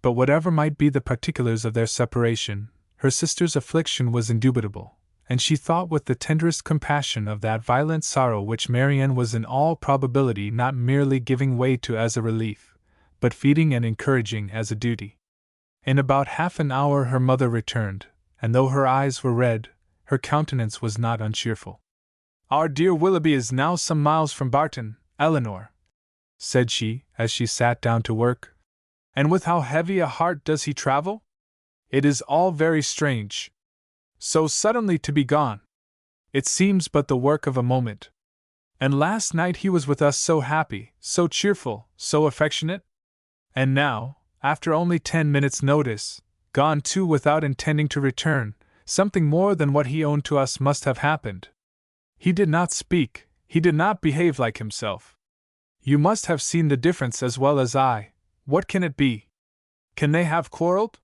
But whatever might be the particulars of their separation, her sister's affliction was indubitable, and she thought with the tenderest compassion of that violent sorrow which Marianne was in all probability not merely giving way to as a relief, but feeding and encouraging as a duty. In about half an hour her mother returned, and though her eyes were red, her countenance was not uncheerful. "Our dear Willoughby is now some miles from Barton, Elinor," said she, as she sat down to work. And with how heavy a heart does he travel? It is all very strange. So suddenly to be gone. It seems but the work of a moment. And last night he was with us so happy, so cheerful, so affectionate. And now, after only 10 minutes' notice, gone too without intending to return, something more than what he owned to us must have happened. He did not speak, he did not behave like himself. You must have seen the difference as well as I. What can it be? Can they have quarreled?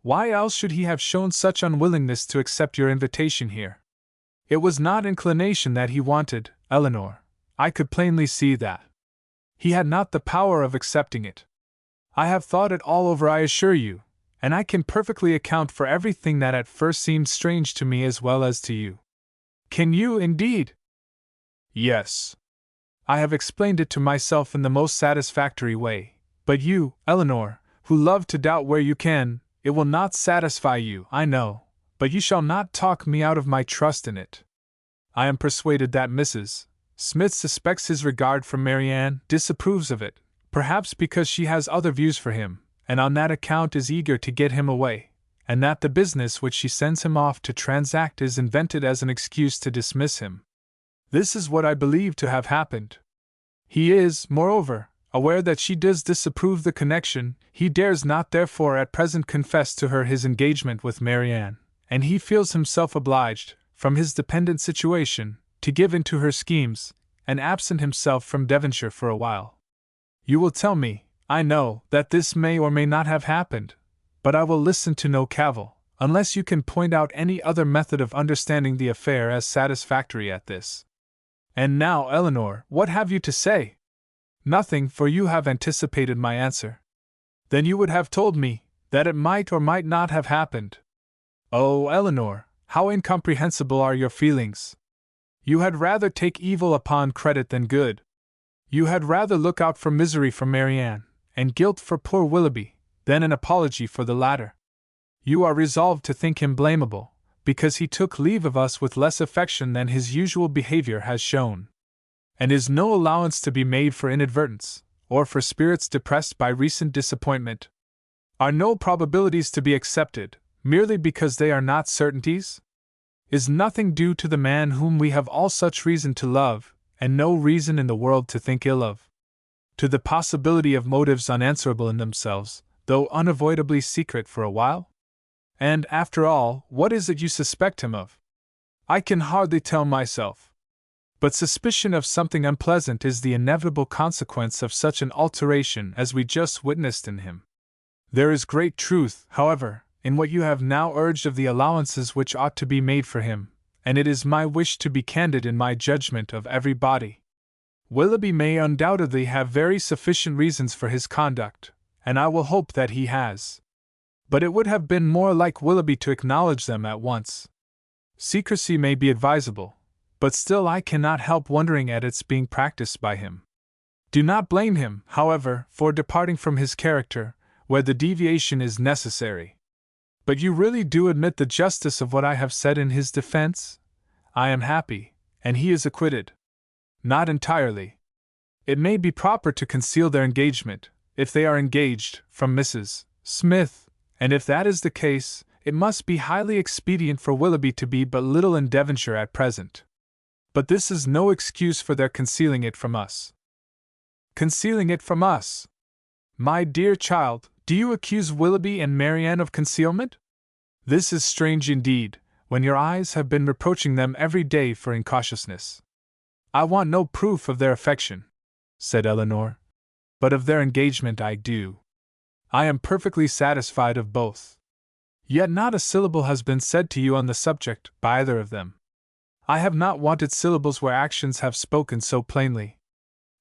Why else should he have shown such unwillingness to accept your invitation here? It was not inclination that he wanted, Eleanor. I could plainly see that. He had not the power of accepting it. I have thought it all over, I assure you, and I can perfectly account for everything that at first seemed strange to me as well as to you. Can you, indeed? Yes. I have explained it to myself in the most satisfactory way, but you, Eleanor, who love to doubt where you can, it will not satisfy you, I know, but you shall not talk me out of my trust in it. I am persuaded that Mrs. Smith suspects his regard for Marianne, disapproves of it, perhaps because she has other views for him, and on that account is eager to get him away, and that the business which she sends him off to transact is invented as an excuse to dismiss him. This is what I believe to have happened. He is, moreover, aware that she does disapprove the connection. He dares not therefore at present confess to her his engagement with Marianne, and he feels himself obliged, from his dependent situation, to give in to her schemes, and absent himself from Devonshire for a while. You will tell me, I know, that this may or may not have happened, but I will listen to no cavil, unless you can point out any other method of understanding the affair as satisfactory at this. And now, Eleanor, what have you to say? Nothing, for you have anticipated my answer. Then you would have told me that it might or might not have happened. Oh, Eleanor, how incomprehensible are your feelings! You had rather take evil upon credit than good. You had rather look out for misery for Marianne, and guilt for poor Willoughby, than an apology for the latter. You are resolved to think him blamable, because he took leave of us with less affection than his usual behavior has shown. And is no allowance to be made for inadvertence, or for spirits depressed by recent disappointment? Are no probabilities to be accepted, merely because they are not certainties? Is nothing due to the man whom we have all such reason to love, and no reason in the world to think ill of? To the possibility of motives unanswerable in themselves, though unavoidably secret for a while? And, after all, what is it you suspect him of? I can hardly tell myself. But suspicion of something unpleasant is the inevitable consequence of such an alteration as we just witnessed in him. There is great truth, however, in what you have now urged of the allowances which ought to be made for him, and it is my wish to be candid in my judgment of everybody. Willoughby may undoubtedly have very sufficient reasons for his conduct, and I will hope that he has. But it would have been more like Willoughby to acknowledge them at once. Secrecy may be advisable, but still I cannot help wondering at its being practiced by him. Do not blame him, however, for departing from his character, where the deviation is necessary. But you really do admit the justice of what I have said in his defense? I am happy, and he is acquitted. Not entirely. It may be proper to conceal their engagement, if they are engaged, from Mrs. Smith, and if that is the case, it must be highly expedient for Willoughby to be but little in Devonshire at present. But this is no excuse for their concealing it from us. Concealing it from us? My dear child, do you accuse Willoughby and Marianne of concealment? This is strange indeed, when your eyes have been reproaching them every day for incautiousness. I want no proof of their affection, said Eleanor, but of their engagement I do. I am perfectly satisfied of both. Yet not a syllable has been said to you on the subject by either of them. I have not wanted syllables where actions have spoken so plainly.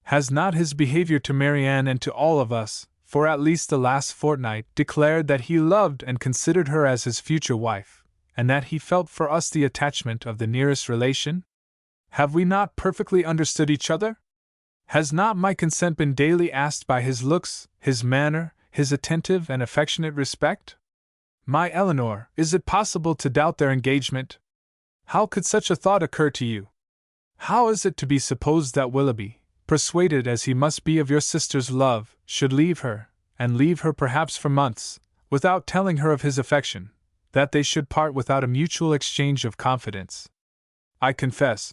Has not his behavior to Marianne and to all of us, for at least the last fortnight, declared that he loved and considered her as his future wife, and that he felt for us the attachment of the nearest relation? Have we not perfectly understood each other? Has not my consent been daily asked by his looks, his manner, his attentive and affectionate respect? My Eleanor, is it possible to doubt their engagement? How could such a thought occur to you? How is it to be supposed that Willoughby, persuaded as he must be of your sister's love, should leave her, and leave her perhaps for months, without telling her of his affection, that they should part without a mutual exchange of confidence. I confess,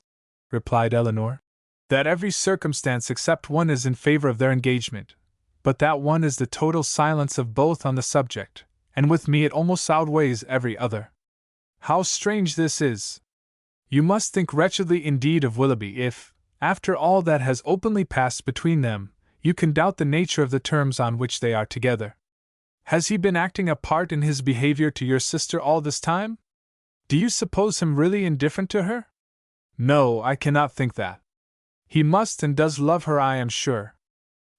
replied Eleanor, that every circumstance except one is in favor of their engagement, but that one is the total silence of both on the subject, and with me it almost outweighs every other. How strange this is! You must think wretchedly indeed of Willoughby if, after all that has openly passed between them, you can doubt the nature of the terms on which they are together. Has he been acting a part in his behavior to your sister all this time? Do you suppose him really indifferent to her? No, I cannot think that. He must and does love her, I am sure.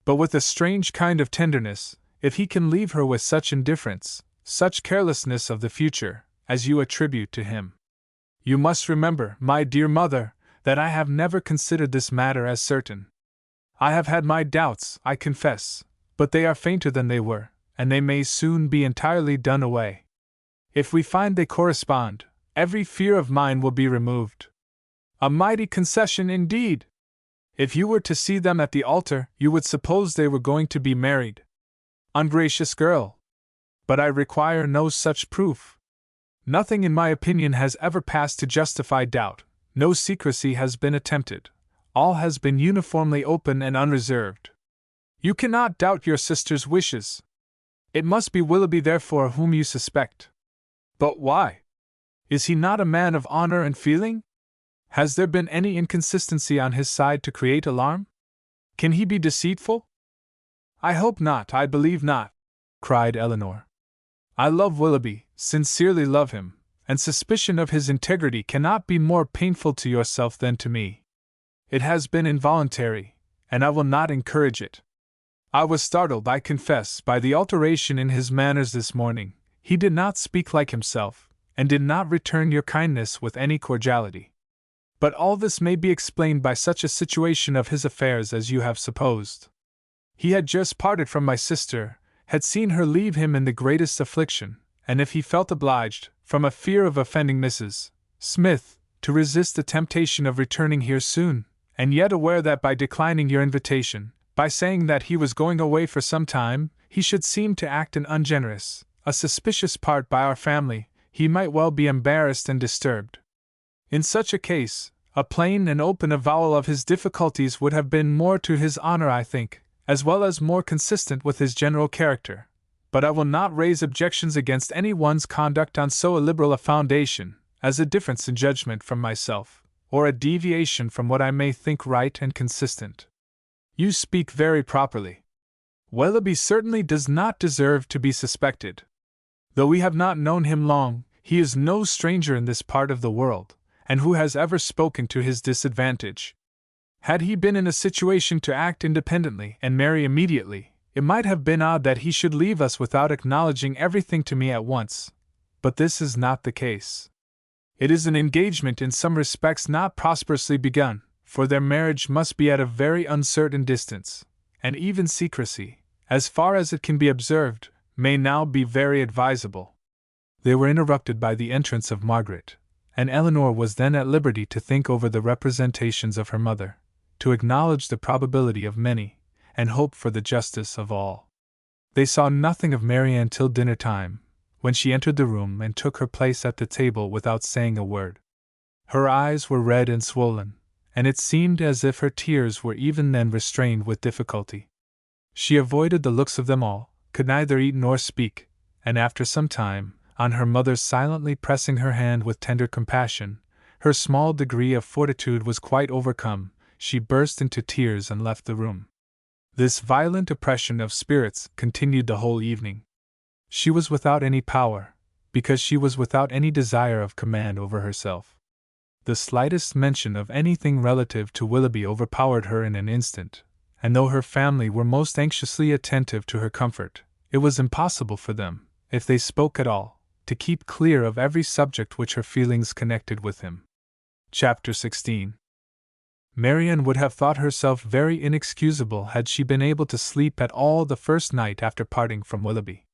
But with a strange kind of tenderness, if he can leave her with such indifference, such carelessness of the future, as you attribute to him. You must remember, my dear mother, that I have never considered this matter as certain. I have had my doubts, I confess, but they are fainter than they were, and they may soon be entirely done away. If we find they correspond, every fear of mine will be removed. A mighty concession indeed! If you were to see them at the altar, you would suppose they were going to be married. Ungracious girl! But I require no such proof. Nothing in my opinion has ever passed to justify doubt, no secrecy has been attempted, all has been uniformly open and unreserved. You cannot doubt your sister's wishes. It must be Willoughby therefore whom you suspect. But why? Is he not a man of honor and feeling? Has there been any inconsistency on his side to create alarm? Can he be deceitful? I hope not, I believe not, cried Eleanor. I love Willoughby, sincerely love him, and suspicion of his integrity cannot be more painful to yourself than to me. It has been involuntary, and I will not encourage it. I was startled, I confess, by the alteration in his manners this morning. He did not speak like himself, and did not return your kindness with any cordiality. But all this may be explained by such a situation of his affairs as you have supposed. He had just parted from my sister, had seen her leave him in the greatest affliction, and if he felt obliged, from a fear of offending Mrs. Smith, to resist the temptation of returning here soon, and yet aware that by declining your invitation, by saying that he was going away for some time, he should seem to act an ungenerous, a suspicious part by our family, he might well be embarrassed and disturbed. In such a case, a plain and open avowal of his difficulties would have been more to his honor, I think, as well as more consistent with his general character. But I will not raise objections against any one's conduct on so illiberal a foundation, as a difference in judgment from myself, or a deviation from what I may think right and consistent. You speak very properly. Willoughby certainly does not deserve to be suspected. Though we have not known him long, he is no stranger in this part of the world, and who has ever spoken to his disadvantage? Had he been in a situation to act independently and marry immediately, it might have been odd that he should leave us without acknowledging everything to me at once, but this is not the case. It is an engagement in some respects not prosperously begun, for their marriage must be at a very uncertain distance, and even secrecy, as far as it can be observed, may now be very advisable. They were interrupted by the entrance of Margaret, and Eleanor was then at liberty to think over the representations of her mother, to acknowledge the probability of many, and hope for the justice of all. They saw nothing of Marianne till dinner time, when she entered the room and took her place at the table without saying a word. Her eyes were red and swollen, and it seemed as if her tears were even then restrained with difficulty. She avoided the looks of them all, could neither eat nor speak, and after some time, on her mother's silently pressing her hand with tender compassion, her small degree of fortitude was quite overcome, she burst into tears and left the room. This violent oppression of spirits continued the whole evening. She was without any power, because she was without any desire of command over herself. The slightest mention of anything relative to Willoughby overpowered her in an instant, and though her family were most anxiously attentive to her comfort, it was impossible for them, if they spoke at all, to keep clear of every subject which her feelings connected with him. Chapter 16. Marianne would have thought herself very inexcusable had she been able to sleep at all the first night after parting from Willoughby.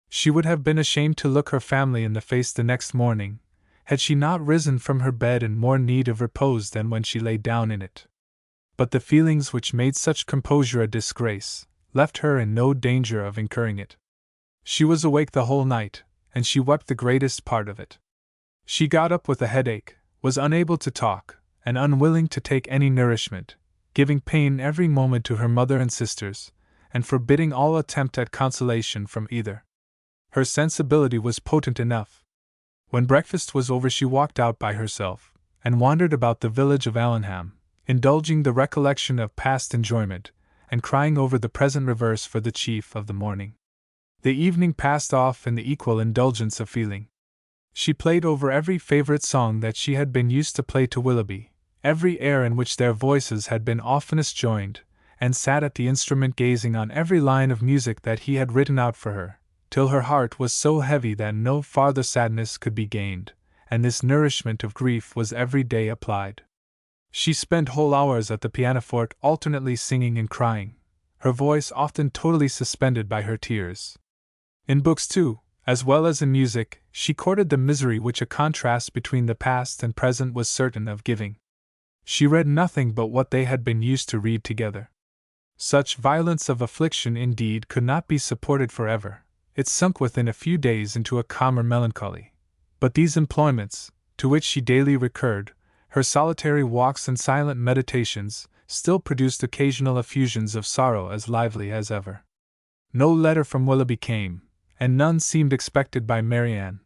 She would have been ashamed to look her family in the face the next morning, had she not risen from her bed in more need of repose than when she lay down in it. But the feelings which made such composure a disgrace, left her in no danger of incurring it. She was awake the whole night, and she wept the greatest part of it. She got up with a headache, was unable to talk, and unwilling to take any nourishment, giving pain every moment to her mother and sisters, and forbidding all attempt at consolation from either. Her sensibility was potent enough. When breakfast was over, she walked out by herself, and wandered about the village of Allenham, indulging the recollection of past enjoyment, and crying over the present reverse for the chief of the morning. The evening passed off in the equal indulgence of feeling. She played over every favorite song that she had been used to play to Willoughby, every air in which their voices had been oftenest joined, and sat at the instrument gazing on every line of music that he had written out for her, till her heart was so heavy that no farther sadness could be gained, and this nourishment of grief was every day applied. She spent whole hours at the pianoforte alternately singing and crying, her voice often totally suspended by her tears. In books too, as well as in music, she courted the misery which a contrast between the past and present was certain of giving. She read nothing but what they had been used to read together. Such violence of affliction indeed could not be supported forever. It sunk within a few days into a calmer melancholy. But these employments, to which she daily recurred, her solitary walks and silent meditations, still produced occasional effusions of sorrow as lively as ever. No letter from Willoughby came, and none seemed expected by Marianne.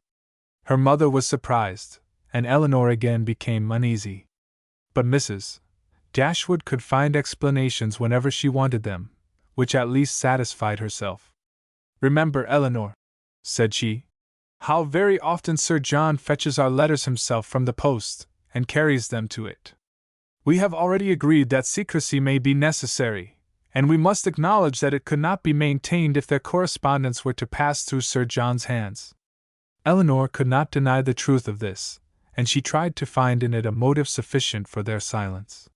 Her mother was surprised, and Elinor again became uneasy. But Mrs. Dashwood could find explanations whenever she wanted them, which at least satisfied herself. "Remember, Elinor," said she, "how very often Sir John fetches our letters himself from the post, and carries them to it. We have already agreed that secrecy may be necessary, and we must acknowledge that it could not be maintained if their correspondence were to pass through Sir John's hands." Elinor could not deny the truth of this, and she tried to find in it a motive sufficient for their silence.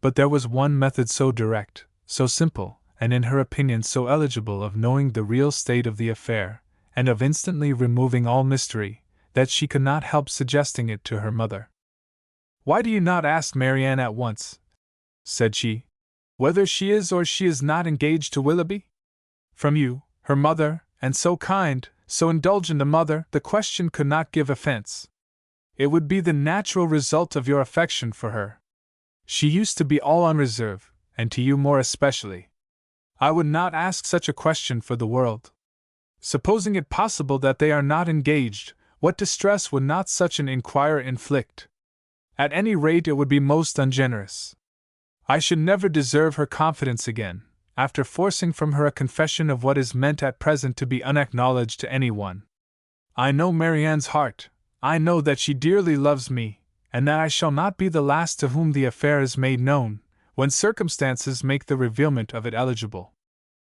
But there was one method so direct, so simple, and in her opinion so eligible of knowing the real state of the affair, and of instantly removing all mystery, that she could not help suggesting it to her mother. "Why do you not ask Marianne at once," said she, "whether she is or she is not engaged to Willoughby? From you, her mother, and so kind, so indulgent a mother, the question could not give offense. It would be the natural result of your affection for her. She used to be all unreserve, and to you more especially. I would not ask such a question for the world. Supposing it possible that they are not engaged, what distress would not such an inquiry inflict? At any rate, it would be most ungenerous. I should never deserve her confidence again, after forcing from her a confession of what is meant at present to be unacknowledged to anyone. I know Marianne's heart. I know that she dearly loves me, and that I shall not be the last to whom the affair is made known, when circumstances make the revealment of it eligible.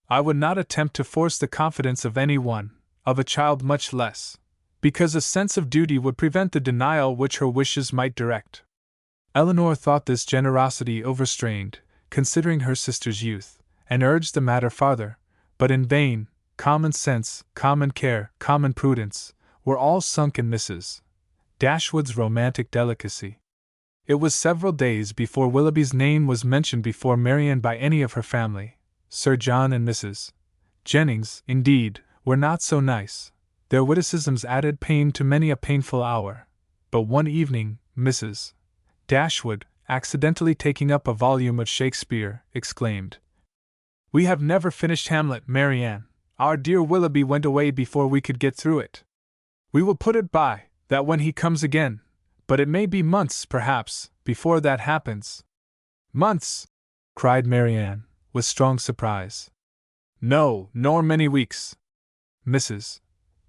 I would not attempt to force the confidence of anyone, of a child much less, because a sense of duty would prevent the denial which her wishes might direct." Elinor thought this generosity overstrained, considering her sister's youth, and urged the matter farther, but in vain. Common sense, common care, common prudence, were all sunk in Mrs. Dashwood's romantic delicacy. It was several days before Willoughby's name was mentioned before Marianne by any of her family. Sir John and Mrs. Jennings, indeed, were not so nice. Their witticisms added pain to many a painful hour. But one evening, Mrs. Dashwood, accidentally taking up a volume of Shakespeare, exclaimed, "We have never finished Hamlet, Marianne. Our dear Willoughby went away before we could get through it. We will put it by, that when he comes again, but it may be months, perhaps, before that happens." "Months!" cried Marianne, with strong surprise. "No, nor many weeks." Mrs.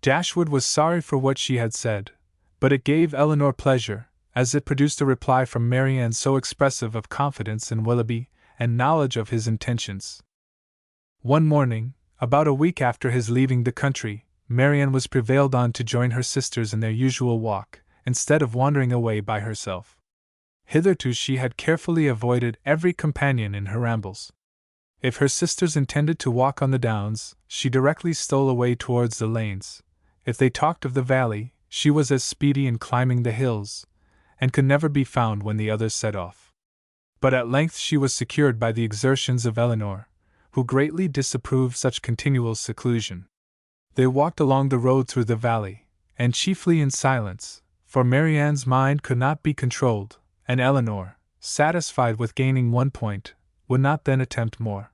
Dashwood was sorry for what she had said, but it gave Elinor pleasure, as it produced a reply from Marianne so expressive of confidence in Willoughby and knowledge of his intentions. One morning, about a week after his leaving the country, Marianne was prevailed on to join her sisters in their usual walk, instead of wandering away by herself. Hitherto she had carefully avoided every companion in her rambles. If her sisters intended to walk on the downs, she directly stole away towards the lanes. If they talked of the valley, she was as speedy in climbing the hills, and could never be found when the others set off. But at length she was secured by the exertions of Elinor, who greatly disapproved such continual seclusion. They walked along the road through the valley, and chiefly in silence, for Marianne's mind could not be controlled, and Eleanor, satisfied with gaining one point, would not then attempt more.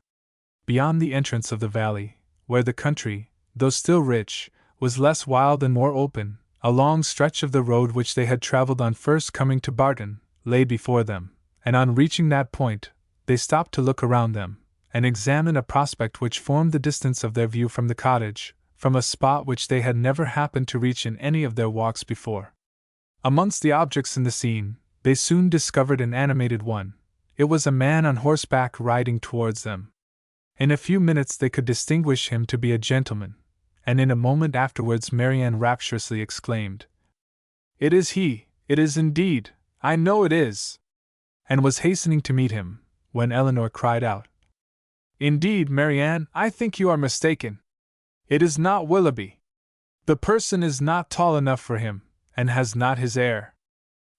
Beyond the entrance of the valley, where the country, though still rich, was less wild and more open, a long stretch of the road which they had traveled on first coming to Barton lay before them, and on reaching that point, they stopped to look around them, and examine a prospect which formed the distance of their view from the cottage, from a spot which they had never happened to reach in any of their walks before. Amongst the objects in the scene, they soon discovered an animated one. It was a man on horseback riding towards them. In a few minutes they could distinguish him to be a gentleman, and in a moment afterwards Marianne rapturously exclaimed, "It is he, it is indeed, I know it is!" and was hastening to meet him, when Eleanor cried out, "Indeed, Marianne, I think you are mistaken. It is not Willoughby. The person is not tall enough for him, and has not his air."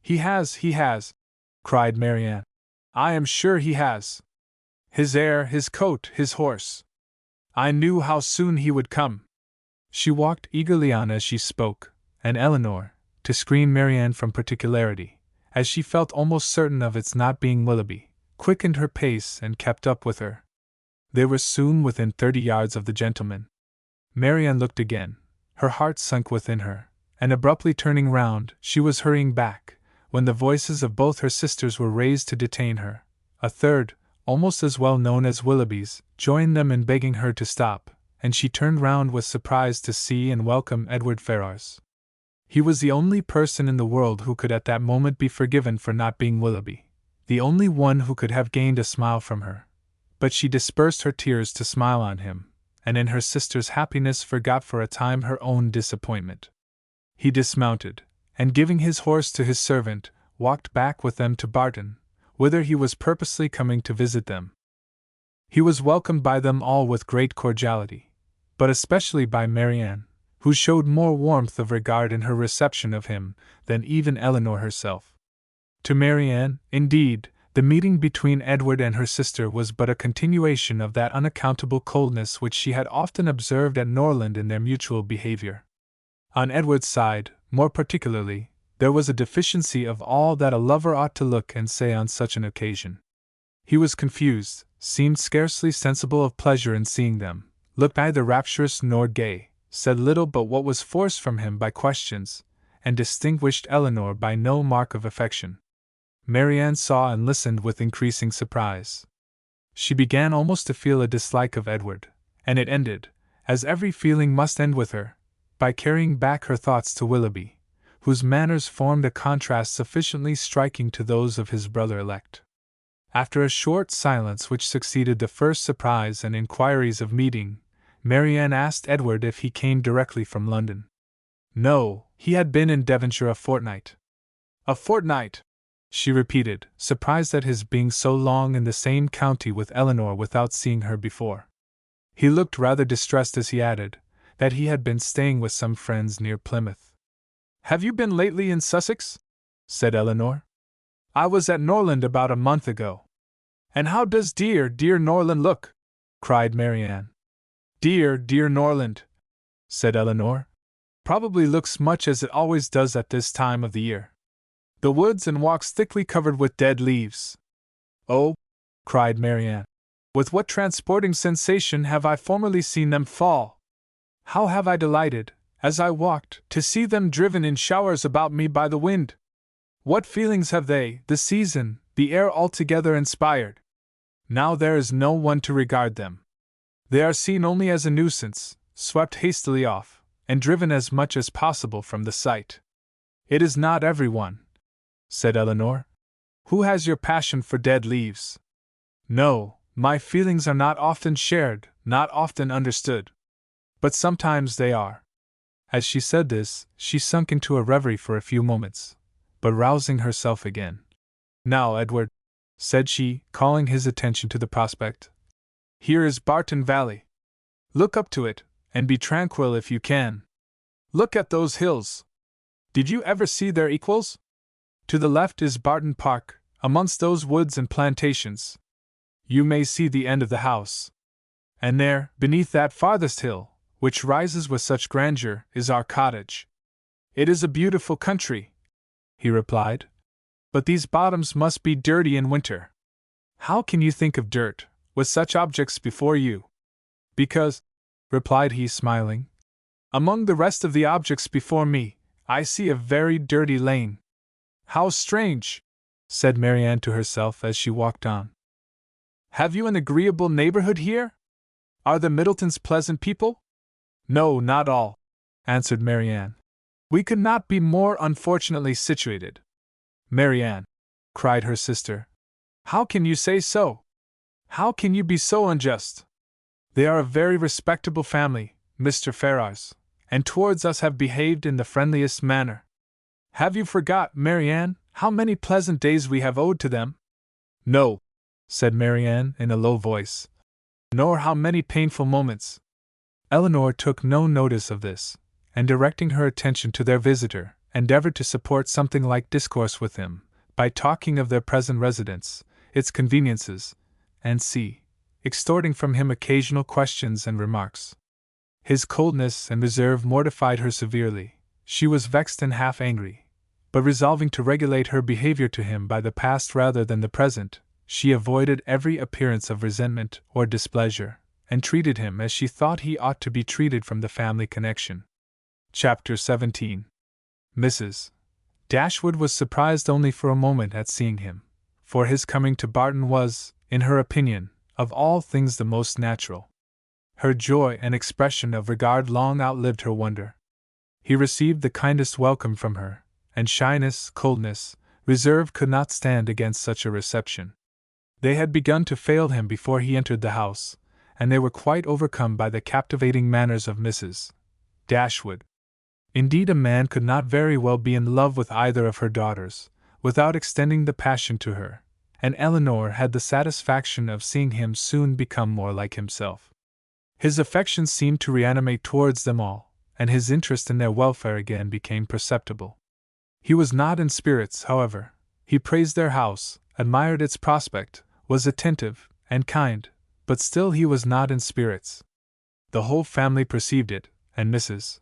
He has, cried Marianne. "I am sure he has. His air, his coat, his horse. I knew how soon he would come." She walked eagerly on as she spoke, and Eleanor, to screen Marianne from particularity, as she felt almost certain of its not being Willoughby, quickened her pace and kept up with her. They were soon within 30 yards of the gentleman. Marianne looked again, her heart sunk within her, and abruptly turning round, she was hurrying back, when the voices of both her sisters were raised to detain her. A third, almost as well known as Willoughby's, joined them in begging her to stop, and she turned round with surprise to see and welcome Edward Ferrars. He was the only person in the world who could at that moment be forgiven for not being Willoughby, the only one who could have gained a smile from her. But she dispersed her tears to smile on him, and in her sister's happiness forgot for a time her own disappointment. He dismounted, and giving his horse to his servant, walked back with them to Barton, whither he was purposely coming to visit them. He was welcomed by them all with great cordiality, but especially by Marianne, who showed more warmth of regard in her reception of him than even Eleanor herself. To Marianne, indeed, the meeting between Edward and her sister was but a continuation of that unaccountable coldness which she had often observed at Norland in their mutual behavior. On Edward's side, more particularly, there was a deficiency of all that a lover ought to look and say on such an occasion. He was confused, seemed scarcely sensible of pleasure in seeing them, looked neither rapturous nor gay, said little but what was forced from him by questions, and distinguished Eleanor by no mark of affection. Marianne saw and listened with increasing surprise. She began almost to feel a dislike of Edward, and it ended, as every feeling must end with her, by carrying back her thoughts to Willoughby, whose manners formed a contrast sufficiently striking to those of his brother-elect. After a short silence which succeeded the first surprise and inquiries of meeting, Marianne asked Edward if he came directly from London. No, he had been in Devonshire a fortnight. A fortnight! She repeated, surprised at his being so long in the same county with Eleanor without seeing her before. He looked rather distressed as he added, that he had been staying with some friends near Plymouth. "Have you been lately in Sussex?" said Eleanor. "I was at Norland about a month ago." "And how does dear, dear Norland look?" cried Marianne. "Dear, dear Norland," said Eleanor. "Probably looks much as it always does at this time of the year. The woods and walks thickly covered with dead leaves." "Oh," cried Marianne, "with what transporting sensation have I formerly seen them fall! How have I delighted, as I walked, to see them driven in showers about me by the wind! What feelings have they, the season, the air altogether inspired! Now there is no one to regard them. They are seen only as a nuisance, swept hastily off, and driven as much as possible from the sight. It is not everyone," said Eleanor, "who has your passion for dead leaves. No, my feelings are not often shared, not often understood. But sometimes they are." As she said this, she sunk into a reverie for a few moments, but rousing herself again. "Now, Edward," said she, calling his attention to the prospect, "here is Barton Valley. Look up to it, and be tranquil if you can. Look at those hills. Did you ever see their equals? To the left is Barton Park, amongst those woods and plantations. You may see the end of the house. And there, beneath that farthest hill, which rises with such grandeur, is our cottage. It is a beautiful country, he replied. But these bottoms must be dirty in winter. How can you think of dirt, with such objects before you? Because, replied he, smiling, among the rest of the objects before me, I see a very dirty lane. How strange, said Marianne to herself as she walked on. Have you an agreeable neighborhood here? Are the Middletons pleasant people? No, not all, answered Marianne. We could not be more unfortunately situated. Marianne, cried her sister, how can you say so? How can you be so unjust? They are a very respectable family, Mr. Ferrars, and towards us have behaved in the friendliest manner. Have you forgot, Marianne, how many pleasant days we have owed to them? No, said Marianne in a low voice, nor how many painful moments. Eleanor took no notice of this, and directing her attention to their visitor, endeavored to support something like discourse with him, by talking of their present residence, its conveniences, and extorting from him occasional questions and remarks. His coldness and reserve mortified her severely. She was vexed and half angry, but resolving to regulate her behavior to him by the past rather than the present, she avoided every appearance of resentment or displeasure, and treated him as she thought he ought to be treated from the family connection. Chapter 17. Mrs. Dashwood was surprised only for a moment at seeing him, for his coming to Barton was, in her opinion, of all things the most natural. Her joy and expression of regard long outlived her wonder. He received the kindest welcome from her, and shyness, coldness, reserve could not stand against such a reception. They had begun to fail him before he entered the house, and they were quite overcome by the captivating manners of Mrs. Dashwood. Indeed, a man could not very well be in love with either of her daughters, without extending the passion to her, and Eleanor had the satisfaction of seeing him soon become more like himself. His affection seemed to reanimate towards them all, and his interest in their welfare again became perceptible. He was not in spirits, however. He praised their house, admired its prospect, was attentive and kind, but still he was not in spirits. The whole family perceived it, and Mrs.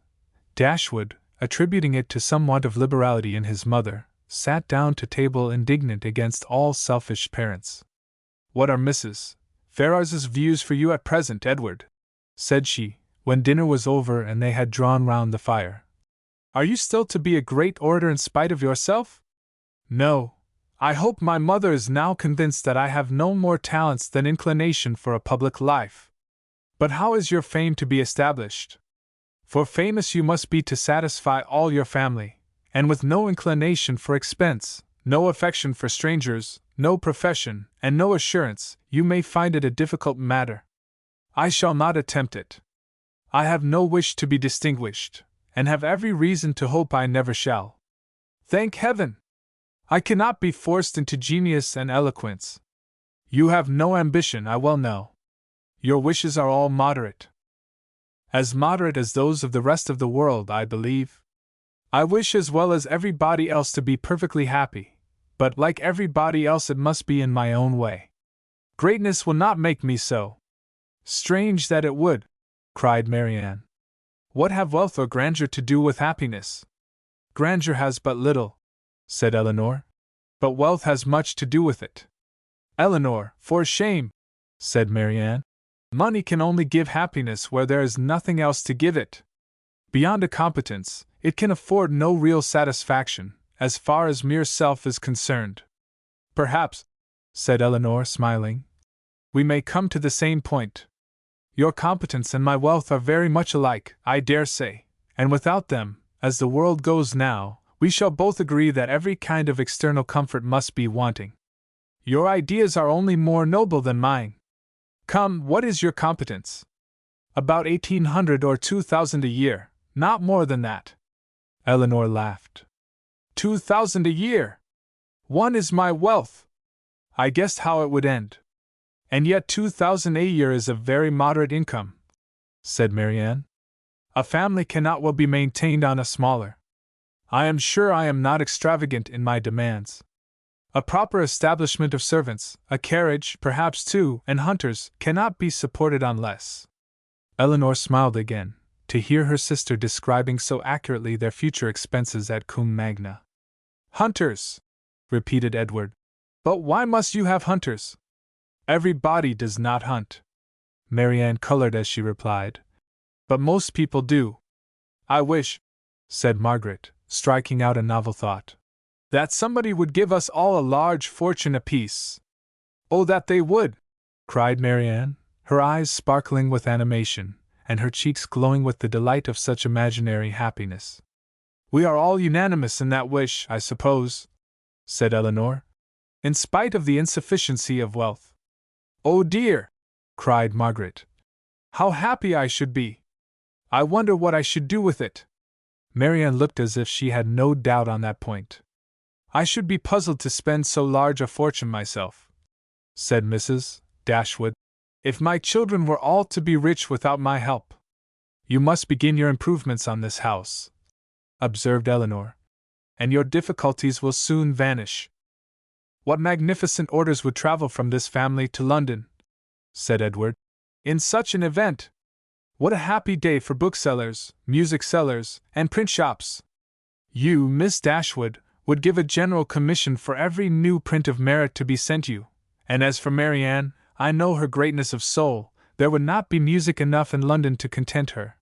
Dashwood, attributing it to some want of liberality in his mother, sat down to table indignant against all selfish parents. "What are Mrs. Ferrars's views for you at present, Edward?" said she, when dinner was over and they had drawn round the fire. "Are you still to be a great orator in spite of yourself?" "No. I hope my mother is now convinced that I have no more talents than inclination for a public life. But how is your fame to be established? For famous you must be to satisfy all your family, and with no inclination for expense, no affection for strangers, no profession, and no assurance, you may find it a difficult matter. I shall not attempt it. I have no wish to be distinguished, and have every reason to hope I never shall. Thank Heaven! I cannot be forced into genius and eloquence. You have no ambition, I well know. Your wishes are all moderate. As moderate as those of the rest of the world, I believe. I wish as well as everybody else to be perfectly happy, but like everybody else it must be in my own way. Greatness will not make me so." "Strange that it would," cried Marianne. "What have wealth or grandeur to do with happiness?" "Grandeur has but little," said Eleanor, "but wealth has much to do with it." "Eleanor, for shame," said Marianne. "Money can only give happiness where there is nothing else to give it. Beyond a competence, it can afford no real satisfaction, as far as mere self is concerned." "Perhaps," said Eleanor, smiling, "we may come to the same point. Your competence and my wealth are very much alike, I dare say, and without them, as the world goes now, we shall both agree that every kind of external comfort must be wanting. Your ideas are only more noble than mine. Come, what is your competence?" "About 1,800 or 2,000 a year, not more than that." Eleanor laughed. 2,000 a year! One is my wealth! I guessed how it would end. And yet 2,000 a year is a very moderate income," said Marianne. "A family cannot well be maintained on a smaller. I am sure I am not extravagant in my demands." A proper establishment of servants, a carriage, perhaps two, and hunters, cannot be supported on less. Eleanor smiled again, to hear her sister describing so accurately their future expenses at Combe Magna. Hunters! Repeated Edward. But why must you have hunters? Everybody does not hunt. Marianne colored as she replied. But most people do. I wish, said Margaret, striking out a novel thought, that somebody would give us all a large fortune apiece. Oh, that they would! Cried Marianne, her eyes sparkling with animation, and her cheeks glowing with the delight of such imaginary happiness. We are all unanimous in that wish, I suppose, said Eleanor, in spite of the insufficiency of wealth. Oh dear! Cried Margaret. How happy I should be! I wonder what I should do with it. Marianne looked as if she had no doubt on that point. I should be puzzled to spend so large a fortune myself, said Mrs. Dashwood, if my children were all to be rich without my help. You must begin your improvements on this house, observed Eleanor, and your difficulties will soon vanish. What magnificent orders would travel from this family to London, said Edward, in such an event! What a happy day for booksellers, music sellers, and print shops! You, Miss Dashwood, would give a general commission for every new print of merit to be sent you, and as for Marianne, I know her greatness of soul, there would not be music enough in London to content her.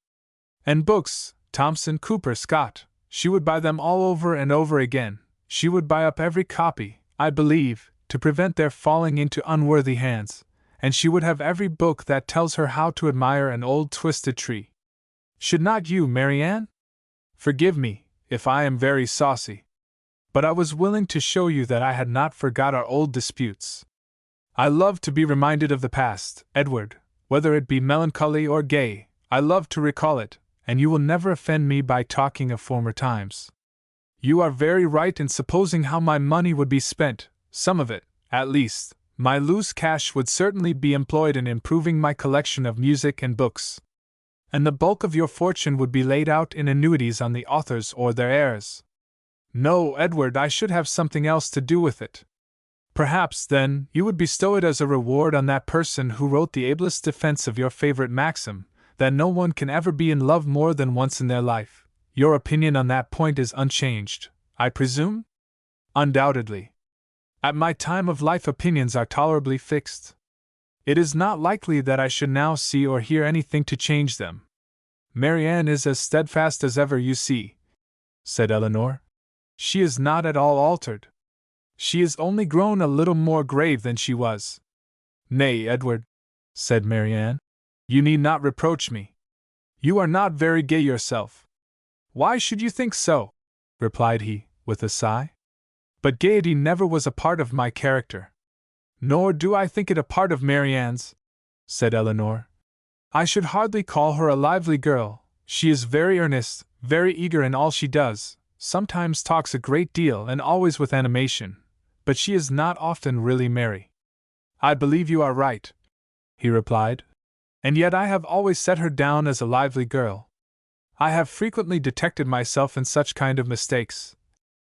And books, Thomson, Cooper, Scott, she would buy them all over and over again, she would buy up every copy, I believe, to prevent their falling into unworthy hands, and she would have every book that tells her how to admire an old twisted tree. Should not you, Marianne? Forgive me, if I am very saucy. But I was willing to show you that I had not forgot our old disputes. I love to be reminded of the past, Edward, whether it be melancholy or gay, I love to recall it, and you will never offend me by talking of former times. You are very right in supposing how my money would be spent, some of it, at least. My loose cash would certainly be employed in improving my collection of music and books. And the bulk of your fortune would be laid out in annuities on the authors or their heirs. No, Edward, I should have something else to do with it. Perhaps, then, you would bestow it as a reward on that person who wrote the ablest defense of your favorite maxim, that no one can ever be in love more than once in their life. Your opinion on that point is unchanged, I presume? Undoubtedly. At my time of life opinions are tolerably fixed. It is not likely that I should now see or hear anything to change them. Marianne is as steadfast as ever, you see, said Eleanor. She is not at all altered. She is only grown a little more grave than she was. Nay, Edward, said Marianne, you need not reproach me. You are not very gay yourself. Why should you think so? Replied he, with a sigh. But gaiety never was a part of my character. Nor do I think it a part of Marianne's, said Eleanor. I should hardly call her a lively girl. She is very earnest, very eager in all she does, sometimes talks a great deal and always with animation, but she is not often really merry. I believe you are right, he replied, and yet I have always set her down as a lively girl. I have frequently detected myself in such kind of mistakes,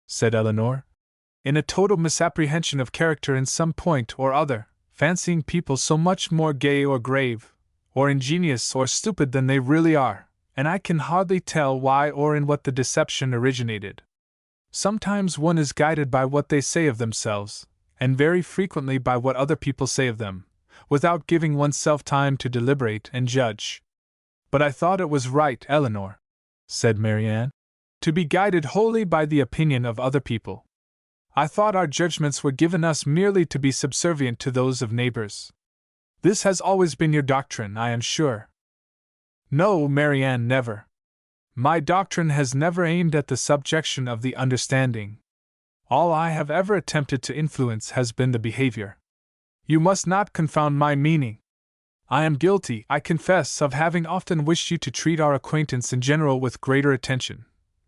said Eleanor. In a total misapprehension of character in some point or other, fancying people so much more gay or grave, or ingenious or stupid than they really are, and I can hardly tell why or in what the deception originated. Sometimes one is guided by what they say of themselves, and very frequently by what other people say of them, without giving oneself time to deliberate and judge. But I thought it was right, Eleanor, said Marianne, to be guided wholly by the opinion of other people. I thought our judgments were given us merely to be subservient to those of neighbors. This has always been your doctrine, I am sure. No, Marianne, never. My doctrine has never aimed at the subjection of the understanding. All I have ever attempted to influence has been the behavior. You must not confound my meaning. I am guilty, I confess, of having often wished you to treat our acquaintance in general with greater attention.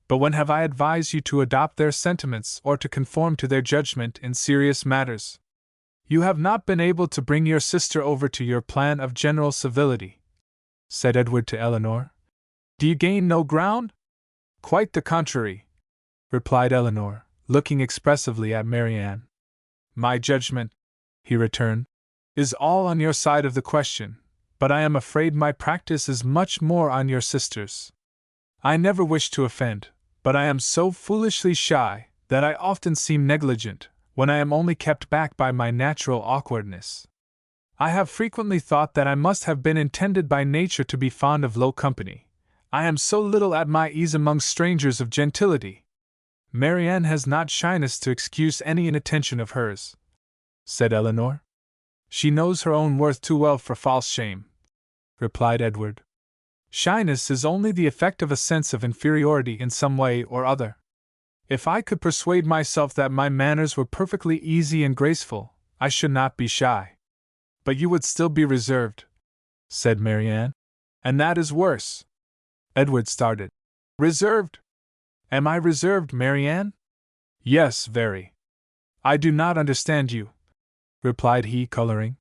But when have I advised you to adopt their sentiments or to conform to their judgment in serious matters? You have not been able to bring your sister over to your plan of general civility, said Edward to Eleanor. Do you gain no ground? Quite the contrary, replied Eleanor, looking expressively at Marianne. My judgment, he returned, is all on your side of the question, but I am afraid my practice is much more on your sister's. I never wish to offend, but I am so foolishly shy that I often seem negligent, when I am only kept back by my natural awkwardness. I have frequently thought that I must have been intended by nature to be fond of low company. I am so little at my ease among strangers of gentility. Marianne has not shyness to excuse any inattention of hers, said Elinor. She knows her own worth too well for false shame, replied Edward. Shyness is only the effect of a sense of inferiority in some way or other. If I could persuade myself that my manners were perfectly easy and graceful, I should not be shy. But you would still be reserved, said Marianne, and that is worse. Edward started. Reserved? Am I reserved, Marianne? Yes, very. I do not understand you, replied he, coloring.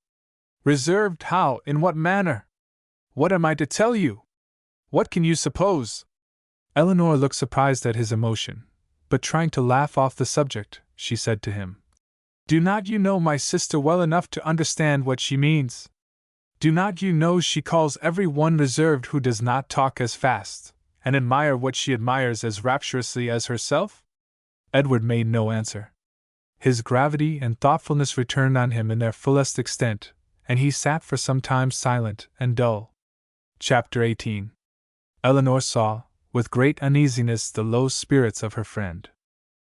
Reserved how? In what manner? What am I to tell you? What can you suppose? Elinor looked surprised at his emotion, but trying to laugh off the subject, she said to him, Do not you know my sister well enough to understand what she means? Do not you know she calls every one reserved who does not talk as fast, and admire what she admires as rapturously as herself? Edward made no answer. His gravity and thoughtfulness returned on him in their fullest extent, and he sat for some time silent and dull. Chapter 18. Elinor saw, with great uneasiness, the low spirits of her friend.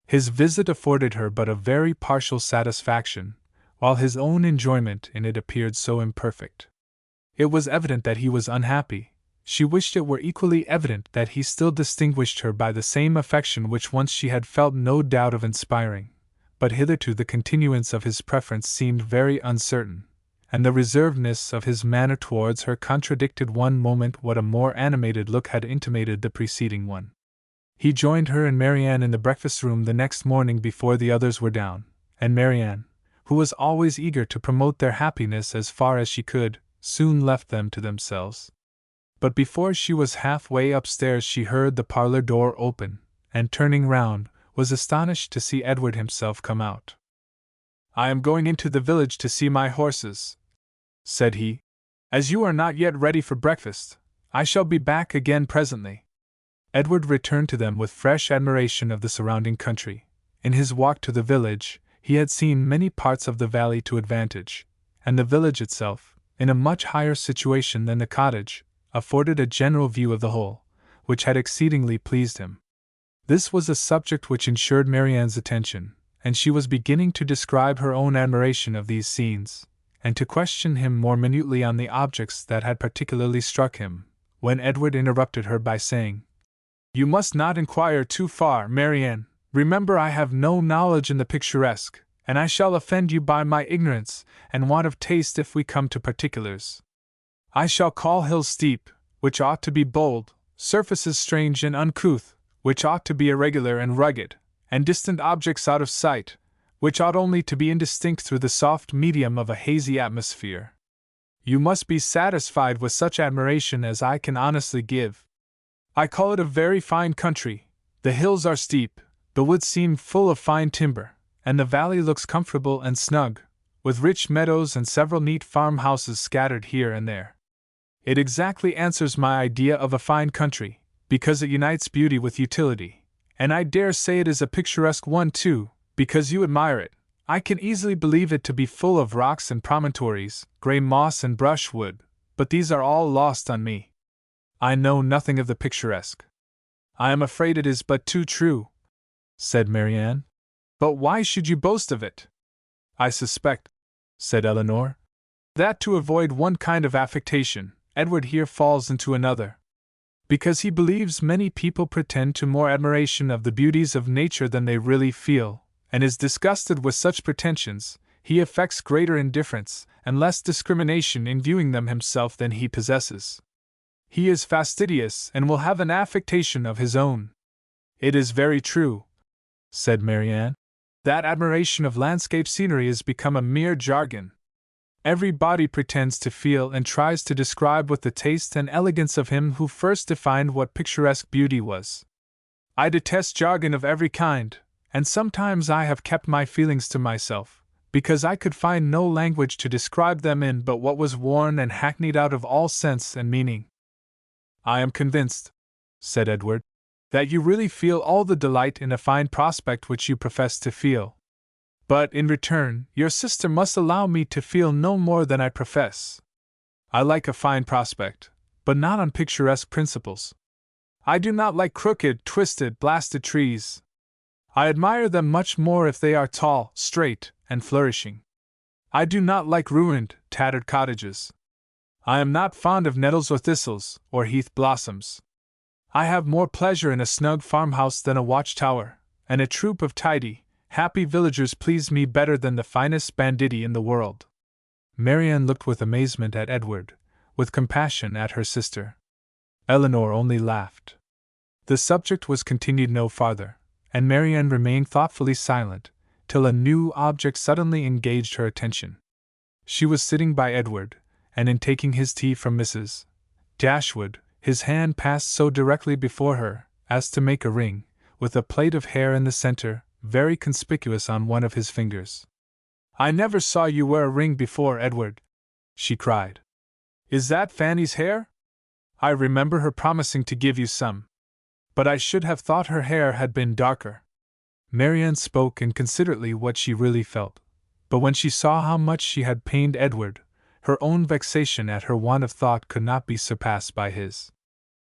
His visit afforded her but a very partial satisfaction, while his own enjoyment in it appeared so imperfect. It was evident that he was unhappy. She wished it were equally evident that he still distinguished her by the same affection which once she had felt no doubt of inspiring, but hitherto the continuance of his preference seemed very uncertain, and the reservedness of his manner towards her contradicted one moment what a more animated look had intimated the preceding one. He joined her and Marianne in the breakfast-room the next morning before the others were down, and Marianne, who was always eager to promote their happiness as far as she could, soon left them to themselves. But before she was half-way upstairs she heard the parlor door open, and turning round, was astonished to see Edward himself come out. I am going into the village to see my horses, said he. As you are not yet ready for breakfast, I shall be back again presently. Edward returned to them with fresh admiration of the surrounding country. In his walk to the village, he had seen many parts of the valley to advantage, and the village itself, in a much higher situation than the cottage, afforded a general view of the whole, which had exceedingly pleased him. This was a subject which ensured Marianne's attention, and she was beginning to describe her own admiration of these scenes, and to question him more minutely on the objects that had particularly struck him, when Edward interrupted her by saying, You must not inquire too far, Marianne. Remember I have no knowledge in the picturesque, and I shall offend you by my ignorance and want of taste if we come to particulars. I shall call hills steep, which ought to be bold, surfaces strange and uncouth, which ought to be irregular and rugged, and distant objects out of sight, which ought only to be indistinct through the soft medium of a hazy atmosphere. You must be satisfied with such admiration as I can honestly give. I call it a very fine country. The hills are steep, the woods seem full of fine timber, and the valley looks comfortable and snug, with rich meadows and several neat farmhouses scattered here and there. It exactly answers my idea of a fine country, because it unites beauty with utility, and I dare say it is a picturesque one too, because you admire it. I can easily believe it to be full of rocks and promontories, grey moss and brushwood, but these are all lost on me. I know nothing of the picturesque. I am afraid it is but too true, said Marianne. But why should you boast of it? I suspect, said Elinor, that to avoid one kind of affectation, Edward here falls into another. Because he believes many people pretend to more admiration of the beauties of nature than they really feel, and is disgusted with such pretensions, he affects greater indifference and less discrimination in viewing them himself than he possesses. He is fastidious and will have an affectation of his own. It is very true, said Marianne, that admiration of landscape scenery has become a mere jargon. Everybody pretends to feel and tries to describe with the taste and elegance of him who first defined what picturesque beauty was. I detest jargon of every kind, and sometimes I have kept my feelings to myself, because I could find no language to describe them in but what was worn and hackneyed out of all sense and meaning. I am convinced, said Edward, that you really feel all the delight in a fine prospect which you profess to feel. But, in return, your sister must allow me to feel no more than I profess. I like a fine prospect, but not on picturesque principles. I do not like crooked, twisted, blasted trees. I admire them much more if they are tall, straight, and flourishing. I do not like ruined, tattered cottages. I am not fond of nettles or thistles, or heath blossoms. I have more pleasure in a snug farmhouse than a watchtower, and a troop of tidy, happy villagers please me better than the finest banditti in the world. Marianne looked with amazement at Edward, with compassion at her sister. Elinor only laughed. The subject was continued no farther, and Marianne remained thoughtfully silent, till a new object suddenly engaged her attention. She was sitting by Edward, and in taking his tea from Mrs. Dashwood, his hand passed so directly before her as to make a ring, with a plait of hair in the center, very conspicuous on one of his fingers. I never saw you wear a ring before, Edward, she cried. Is that Fanny's hair? I remember her promising to give you some. But I should have thought her hair had been darker. Marianne spoke inconsiderately what she really felt, but when she saw how much she had pained Edward, her own vexation at her want of thought could not be surpassed by his.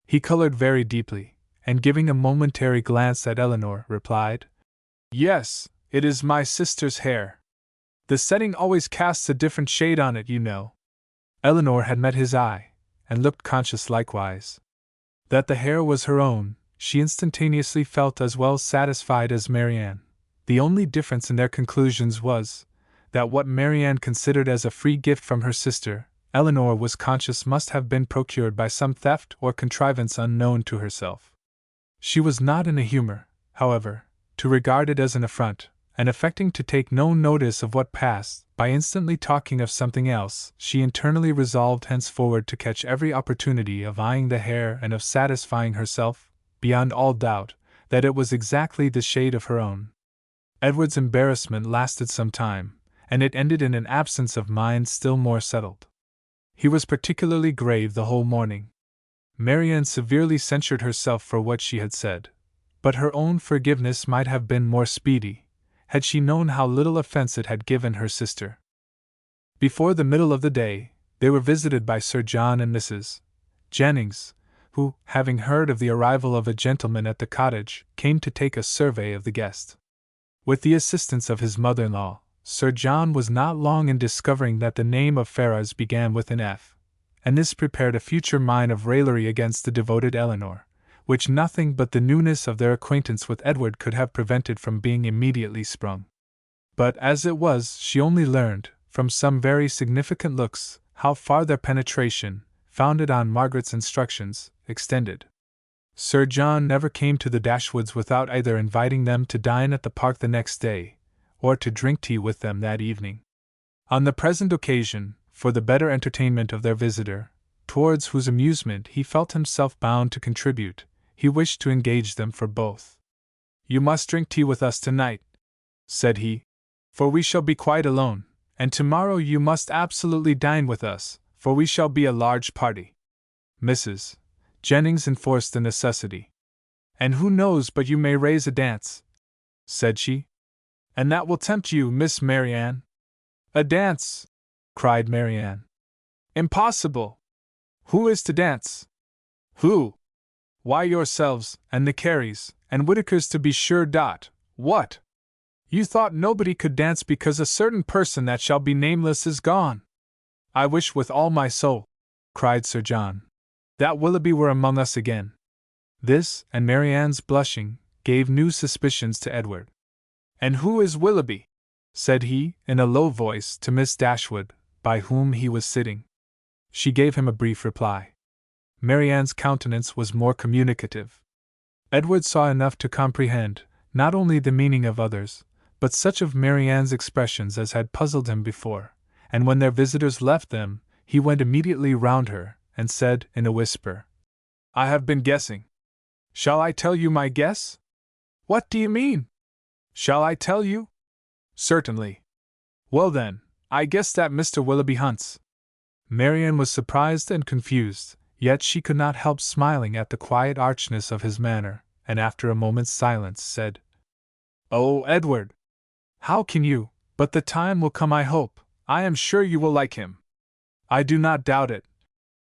He colored very deeply, and giving a momentary glance at Elinor, replied, Yes, it is my sister's hair. The setting always casts a different shade on it, you know. Elinor had met his eye, and looked conscious likewise. That the hair was her own, she instantaneously felt as well satisfied as Marianne. The only difference in their conclusions was, that what Marianne considered as a free gift from her sister, Elinor was conscious must have been procured by some theft or contrivance unknown to herself. She was not in a humor, however, to regard it as an affront, and affecting to take no notice of what passed, by instantly talking of something else, she internally resolved henceforward to catch every opportunity of eyeing the hair and of satisfying herself, beyond all doubt, that it was exactly the shade of her own. Edward's embarrassment lasted some time, and it ended in an absence of mind still more settled. He was particularly grave the whole morning. Marianne severely censured herself for what she had said, but her own forgiveness might have been more speedy, had she known how little offense it had given her sister. Before the middle of the day, they were visited by Sir John and Mrs. Jennings, who, having heard of the arrival of a gentleman at the cottage, came to take a survey of the guest. With the assistance of his mother-in-law, Sir John was not long in discovering that the name of Ferrars began with an F, and this prepared a future mine of raillery against the devoted Elinor, which nothing but the newness of their acquaintance with Edward could have prevented from being immediately sprung. But as it was, she only learned, from some very significant looks, how far their penetration, founded on Margaret's instructions, extended. Sir John never came to the Dashwoods without either inviting them to dine at the park the next day, or to drink tea with them that evening. On the present occasion, for the better entertainment of their visitor, towards whose amusement he felt himself bound to contribute, he wished to engage them for both. You must drink tea with us tonight, said he, for we shall be quite alone, and tomorrow you must absolutely dine with us, for we shall be a large party. Mrs. Jennings enforced the necessity. And who knows but you may raise a dance, said she. And that will tempt you, Miss Marianne. A dance, cried Marianne. Impossible! Who is to dance? Who? Why, yourselves, and the Careys, and Whitakers to be sure. What? You thought nobody could dance because a certain person that shall be nameless is gone. I wish with all my soul, cried Sir John, that Willoughby were among us again. This, and Marianne's blushing, gave new suspicions to Edward. And who is Willoughby? Said he, in a low voice, to Miss Dashwood, by whom he was sitting. She gave him a brief reply. Marianne's countenance was more communicative. Edward saw enough to comprehend, not only the meaning of others, but such of Marianne's expressions as had puzzled him before, and when their visitors left them, he went immediately round her, and said, in a whisper, I have been guessing. Shall I tell you my guess? What do you mean? Shall I tell you? Certainly. Well then, I guess that Mr. Willoughby hunts. Marian was surprised and confused, yet she could not help smiling at the quiet archness of his manner, and after a moment's silence said, "Oh, Edward! How can you? But the time will come, I hope. I am sure you will like him." "I do not doubt it,"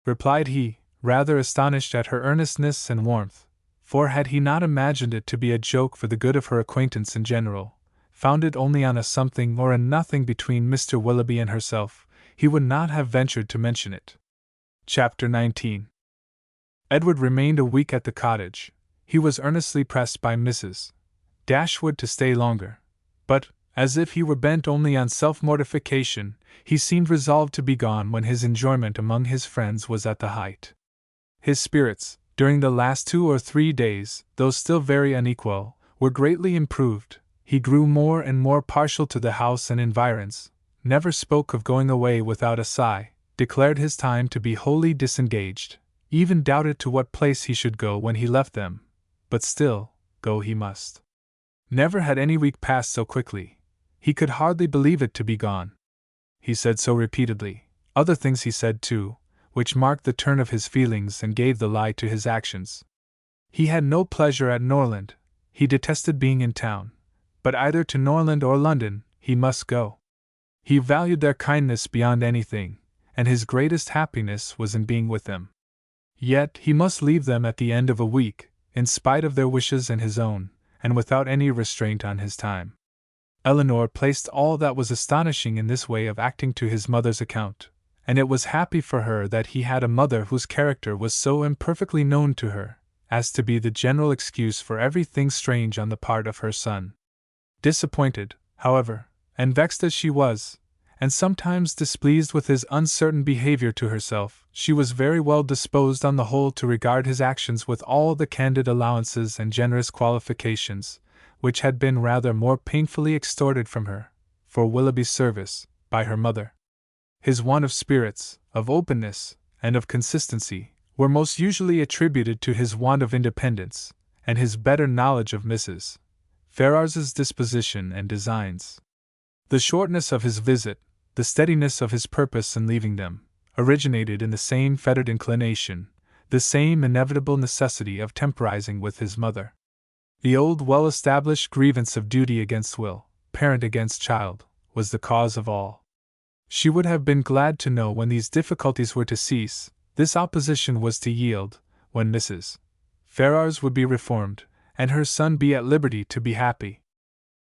replied he, rather astonished at her earnestness and warmth, for had he not imagined it to be a joke for the good of her acquaintance in general, founded only on a something or a nothing between Mr. Willoughby and herself, he would not have ventured to mention it. Chapter 19. Edward remained a week at the cottage. He was earnestly pressed by Mrs. Dashwood to stay longer, but, as if he were bent only on self-mortification, he seemed resolved to be gone when his enjoyment among his friends was at the height. His spirits, during the last 2 or 3 days, though still very unequal, were greatly improved. He grew more and more partial to the house and environs, never spoke of going away without a sigh, declared his time to be wholly disengaged, even doubted to what place he should go when he left them, but still, go he must. Never had any week passed so quickly. He could hardly believe it to be gone. He said so repeatedly. Other things he said too, which marked the turn of his feelings and gave the lie to his actions. He had no pleasure at Norland. He detested being in town, but either to Norland or London he must go. He valued their kindness beyond anything, and his greatest happiness was in being with them. Yet he must leave them at the end of a week, in spite of their wishes and his own, and without any restraint on his time. Elinor placed all that was astonishing in this way of acting to his mother's account, and it was happy for her that he had a mother whose character was so imperfectly known to her, as to be the general excuse for everything strange on the part of her son. Disappointed, however, and vexed as she was, and sometimes displeased with his uncertain behavior to herself, she was very well disposed on the whole to regard his actions with all the candid allowances and generous qualifications, which had been rather more painfully extorted from her, for Willoughby's service, by her mother. His want of spirits, of openness, and of consistency, were most usually attributed to his want of independence, and his better knowledge of Mrs. Ferrars's disposition and designs. The shortness of his visit, the steadiness of his purpose in leaving them, originated in the same fettered inclination, the same inevitable necessity of temporizing with his mother. The old well-established grievance of duty against will, parent against child, was the cause of all. She would have been glad to know when these difficulties were to cease, this opposition was to yield, when Mrs. Ferrars would be reformed, and her son be at liberty to be happy.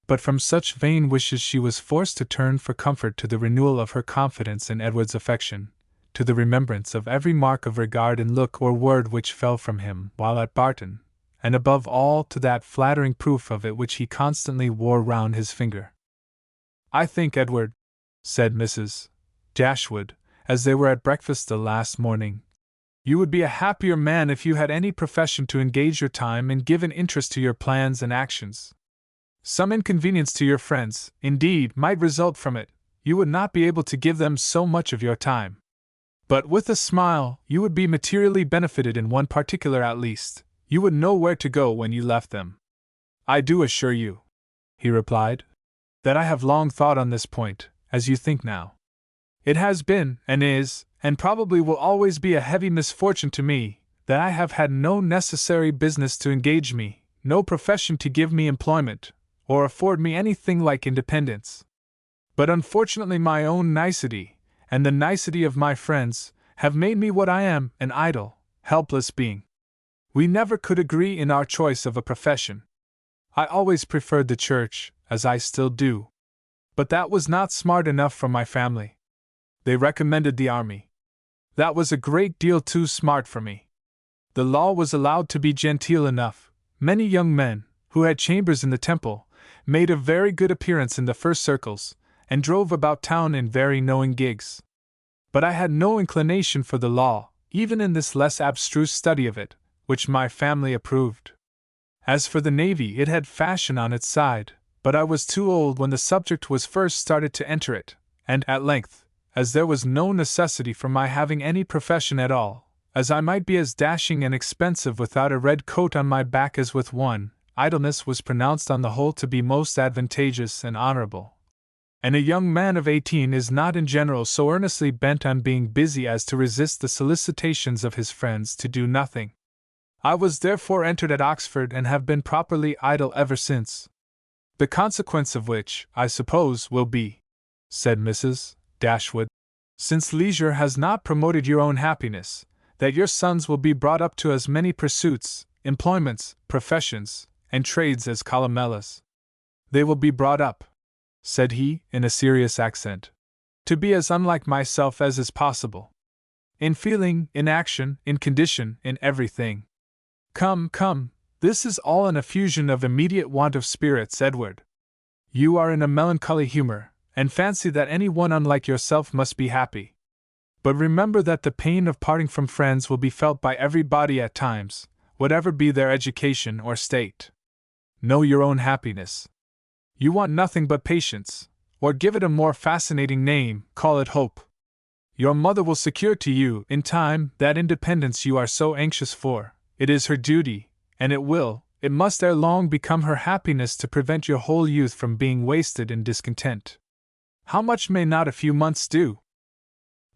But from such vain wishes she was forced to turn for comfort to the renewal of her confidence in Edward's affection, to the remembrance of every mark of regard in look or word which fell from him while at Barton, and above all to that flattering proof of it which he constantly wore round his finger. "I think, Edward," said Mrs. Dashwood, as they were at breakfast the last morning, "you would be a happier man if you had any profession to engage your time and give an interest to your plans and actions. Some inconvenience to your friends, indeed, might result from it. You would not be able to give them so much of your time. But with a smile, you would be materially benefited in one particular at least. You would know where to go when you left them." "I do assure you," he replied, "that I have long thought on this point, as you think now. It has been, and is, and probably will always be a heavy misfortune to me, that I have had no necessary business to engage me, no profession to give me employment, or afford me anything like independence. But unfortunately my own nicety, and the nicety of my friends, have made me what I am, an idle, helpless being. We never could agree in our choice of a profession. I always preferred the church, as I still do. But that was not smart enough for my family. They recommended the army. That was a great deal too smart for me. The law was allowed to be genteel enough. Many young men, who had chambers in the Temple, made a very good appearance in the first circles, and drove about town in very knowing gigs. But I had no inclination for the law, even in this less abstruse study of it, which my family approved. As for the navy, it had fashion on its side, but I was too old when the subject was first started to enter it, and at length, as there was no necessity for my having any profession at all, as I might be as dashing and expensive without a red coat on my back as with one, idleness was pronounced on the whole to be most advantageous and honorable. and a young man of 18 is not in general so earnestly bent on being busy as to resist the solicitations of his friends to do nothing. I was therefore entered at Oxford and have been properly idle ever since. The consequence of which, I suppose, will be, said Mrs. Dashwood, since leisure has not promoted your own happiness, that your sons will be brought up to as many pursuits, employments, professions, and trades as Columella's. They will be brought up, said he, in a serious accent, to be as unlike myself as is possible. In feeling, in action, in condition, in everything. Come, come, this is all an effusion of immediate want of spirits, Edward. You are in a melancholy humor, and fancy that any one unlike yourself must be happy. But remember that the pain of parting from friends will be felt by everybody at times, whatever be their education or state. Know your own happiness. You want nothing but patience, or give it a more fascinating name, call it hope. Your mother will secure to you, in time, that independence you are so anxious for. It is her duty, and it must ere long become her happiness to prevent your whole youth from being wasted in discontent. How much may not a few months do?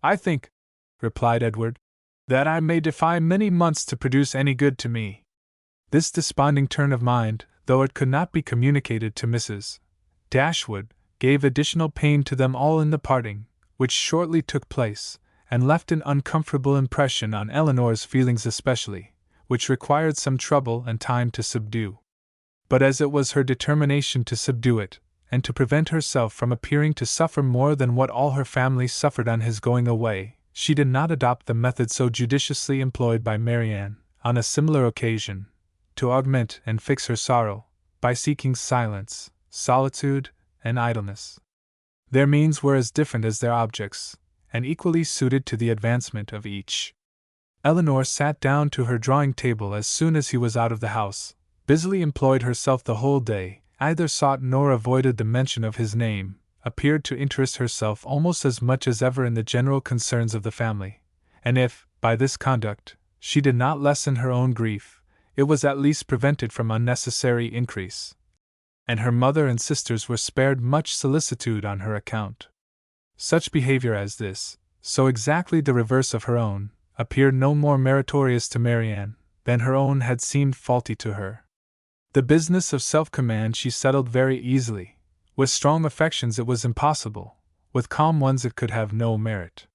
I think, replied Edward, that I may defy many months to produce any good to me. This desponding turn of mind, though it could not be communicated to Mrs. Dashwood, gave additional pain to them all in the parting, which shortly took place, and left an uncomfortable impression on Elinor's feelings especially, which required some trouble and time to subdue. But as it was her determination to subdue it, and to prevent herself from appearing to suffer more than what all her family suffered on his going away, she did not adopt the method so judiciously employed by Marianne, on a similar occasion, to augment and fix her sorrow, by seeking silence, solitude, and idleness. Their means were as different as their objects, and equally suited to the advancement of each. Elinor sat down to her drawing table as soon as he was out of the house, busily employed herself the whole day, either sought nor avoided the mention of his name, appeared to interest herself almost as much as ever in the general concerns of the family, and if, by this conduct, she did not lessen her own grief, it was at least prevented from unnecessary increase, and her mother and sisters were spared much solicitude on her account. Such behavior as this, so exactly the reverse of her own, appeared no more meritorious to Marianne than her own had seemed faulty to her. The business of self-command she settled very easily. With strong affections it was impossible, with calm ones it could have no merit.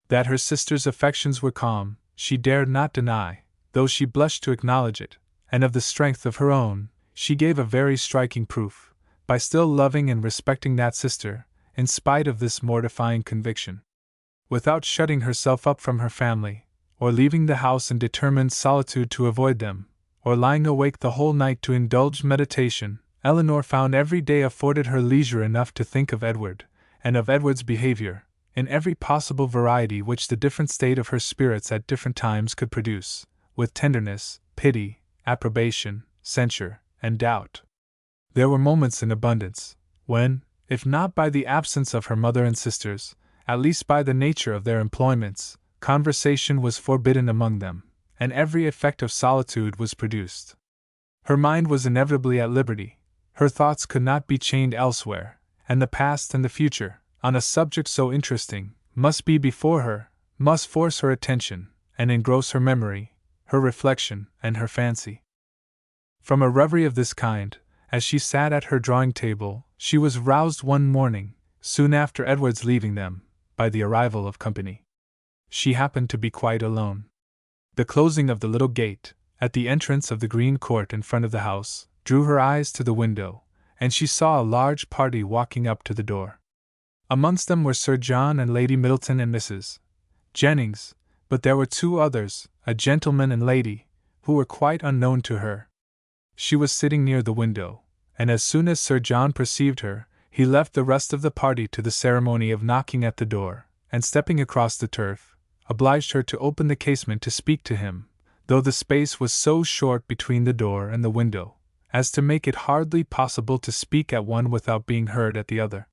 That her sister's affections were calm, she dared not deny, though she blushed to acknowledge it, and of the strength of her own, she gave a very striking proof, by still loving and respecting that sister, in spite of this mortifying conviction. Without shutting herself up from her family, or leaving the house in determined solitude to avoid them, or lying awake the whole night to indulge meditation, Elinor found every day afforded her leisure enough to think of Edward, and of Edward's behavior, in every possible variety which the different state of her spirits at different times could produce, with tenderness, pity, approbation, censure, and doubt. There were moments in abundance, when, if not by the absence of her mother and sisters, at least by the nature of their employments, conversation was forbidden among them, and every effect of solitude was produced. Her mind was inevitably at liberty, her thoughts could not be chained elsewhere, and the past and the future, on a subject so interesting, must be before her, must force her attention, and engross her memory, her reflection, and her fancy. From a reverie of this kind, as she sat at her drawing table, she was roused one morning, soon after Edward's leaving them, by the arrival of company. She happened to be quite alone. The closing of the little gate, at the entrance of the green court in front of the house, drew her eyes to the window, and she saw a large party walking up to the door. Amongst them were Sir John and Lady Middleton and Mrs. Jennings, but there were two others, a gentleman and lady, who were quite unknown to her. She was sitting near the window, and as soon as Sir John perceived her, he left the rest of the party to the ceremony of knocking at the door, and stepping across the turf, obliged her to open the casement to speak to him, though the space was so short between the door and the window, as to make it hardly possible to speak at one without being heard at the other.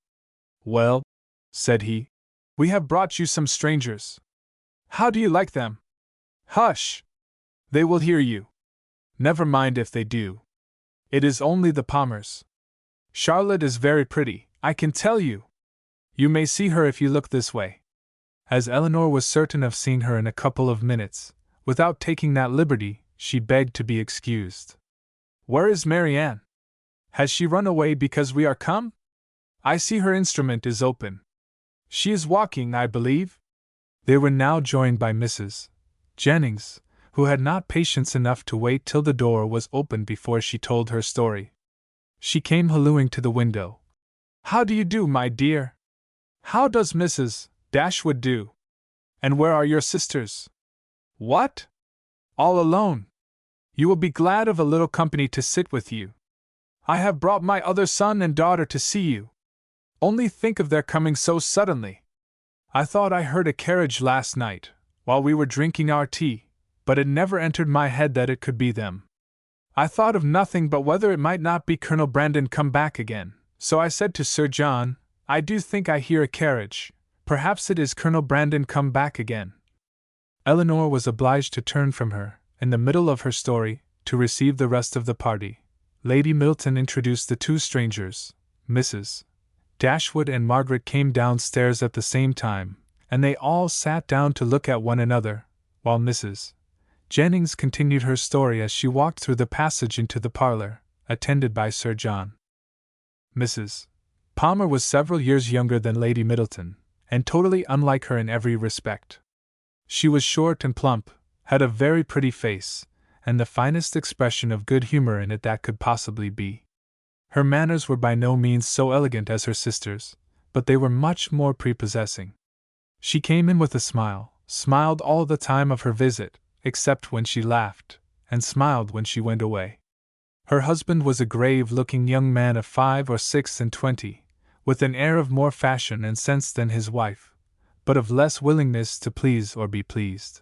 "Well," said he, "we have brought you some strangers. How do you like them?" "Hush! They will hear you." "Never mind if they do. It is only the Palmers. Charlotte is very pretty, I can tell you, You may see her if you look this way. As Eleanor was certain of seeing her in a couple of minutes, without taking that liberty, she begged to be excused. Where is Marianne? Has she run away because we are come? I see her instrument is open. She is walking, I believe. They were now joined by Mrs. Jennings, who had not patience enough to wait till the door was opened before she told her story. She came hallooing to the window. How do you do, my dear? How does Mrs. Dashwood do? And where are your sisters? What? All alone? You will be glad of a little company to sit with you. I have brought my other son and daughter to see you. Only think of their coming so suddenly. I thought I heard a carriage last night, while we were drinking our tea, but it never entered my head that it could be them. I thought of nothing but whether it might not be Colonel Brandon come back again, so I said to Sir John, I do think I hear a carriage. Perhaps it is Colonel Brandon come back again. Eleanor was obliged to turn from her, in the middle of her story, to receive the rest of the party. Lady Middleton introduced the two strangers. Mrs. Dashwood and Margaret came downstairs at the same time, and they all sat down to look at one another, while Mrs. Jennings continued her story as she walked through the passage into the parlor, attended by Sir John. Mrs. Palmer was several years younger than Lady Middleton, and totally unlike her in every respect. She was short and plump, had a very pretty face, and the finest expression of good humor in it that could possibly be. Her manners were by no means so elegant as her sister's, but they were much more prepossessing. She came in with a smile, smiled all the time of her visit, except when she laughed, and smiled when she went away. Her husband was a grave-looking young man of 5 or 26, with an air of more fashion and sense than his wife, but of less willingness to please or be pleased.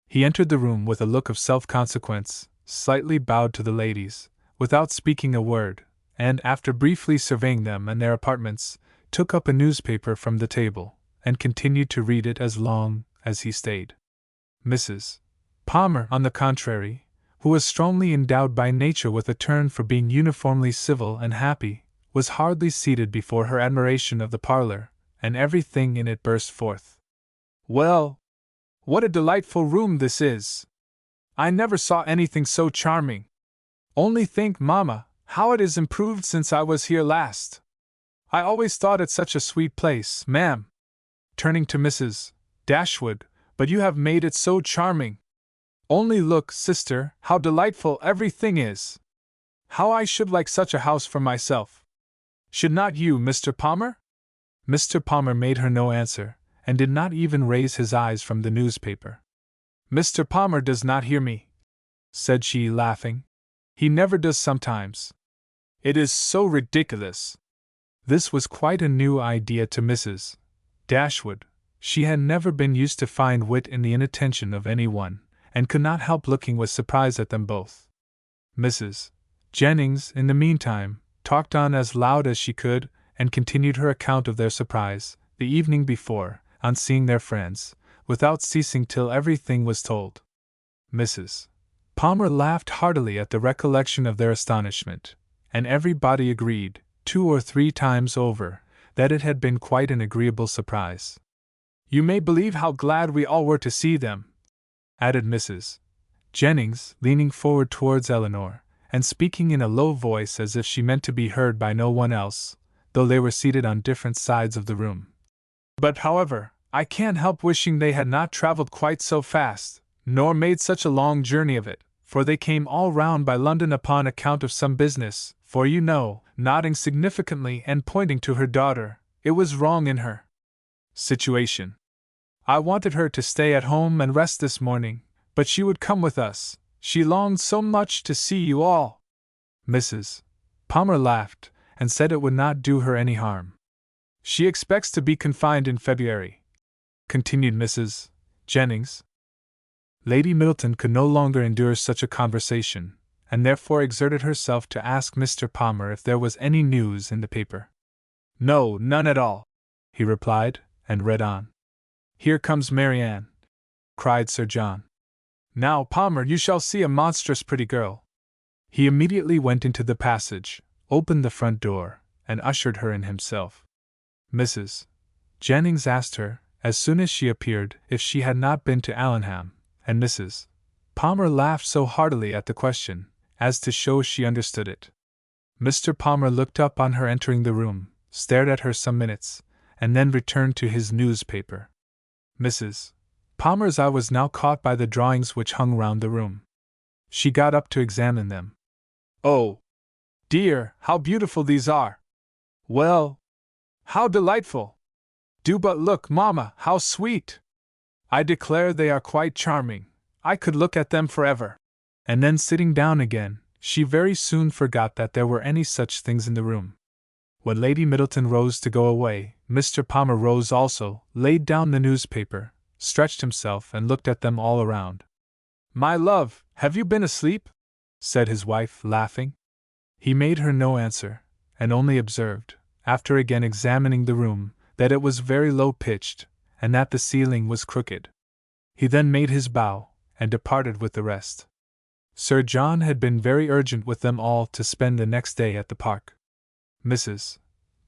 He entered the room with a look of self-consequence, slightly bowed to the ladies, without speaking a word, and, after briefly surveying them and their apartments, took up a newspaper from the table, and continued to read it as long as he stayed. Mrs. Palmer, on the contrary, who was strongly endowed by nature with a turn for being uniformly civil and happy, was hardly seated before her admiration of the parlor, and everything in it burst forth. Well, what a delightful room this is! I never saw anything so charming. Only think, Mamma, how it is improved since I was here last. I always thought it such a sweet place, ma'am. Turning to Mrs. Dashwood, but you have made it so charming. Only look, sister, how delightful everything is. How I should like such a house for myself. Should not you, Mr. Palmer? Mr. Palmer made her no answer, and did not even raise his eyes from the newspaper. Mr. Palmer does not hear me, said she, laughing. He never does sometimes. It is so ridiculous. This was quite a new idea to Mrs. Dashwood. She had never been used to find wit in the inattention of any one, and could not help looking with surprise at them both. Mrs. Jennings, in the meantime, talked on as loud as she could, and continued her account of their surprise, the evening before, on seeing their friends, without ceasing till everything was told. Mrs. Palmer laughed heartily at the recollection of their astonishment, and everybody agreed, 2 or 3 times over, that it had been quite an agreeable surprise. You may believe how glad we all were to see them, added Mrs. Jennings, leaning forward towards Eleanor, and speaking in a low voice as if she meant to be heard by no one else, though they were seated on different sides of the room. But, however, I can't help wishing they had not travelled quite so fast, nor made such a long journey of it, for they came all round by London upon account of some business, for you know, nodding significantly and pointing to her daughter, it was wrong in her situation. I wanted her to stay at home and rest this morning, but she would come with us, she longed so much to see you all. Mrs. Palmer laughed, and said it would not do her any harm. She expects to be confined in February, continued Mrs. Jennings. Lady Middleton could no longer endure such a conversation, and therefore exerted herself to ask Mr. Palmer if there was any news in the paper. No, none at all, he replied, and read on. Here comes Marianne, cried Sir John. Now, Palmer, you shall see a monstrous pretty girl. He immediately went into the passage, opened the front door, and ushered her in himself. Mrs. Jennings asked her, as soon as she appeared, if she had not been to Allenham, and Mrs. Palmer laughed so heartily at the question, as to show she understood it. Mr. Palmer looked up on her entering the room, stared at her some minutes, and then returned to his newspaper. Mrs. Palmer's eye was now caught by the drawings which hung round the room. She got up to examine them. "Oh, dear, how beautiful these are! Well, how delightful! Do but look, Mamma, how sweet! I declare they are quite charming. I could look at them forever." And then sitting down again, she very soon forgot that there were any such things in the room. When Lady Middleton rose to go away, Mr. Palmer rose also, laid down the newspaper, stretched himself, and looked at them all around. "My love, have you been asleep?" said his wife, laughing. He made her no answer, and only observed, after again examining the room, that it was very low-pitched, and that the ceiling was crooked. He then made his bow, and departed with the rest. Sir John had been very urgent with them all to spend the next day at the park. Mrs.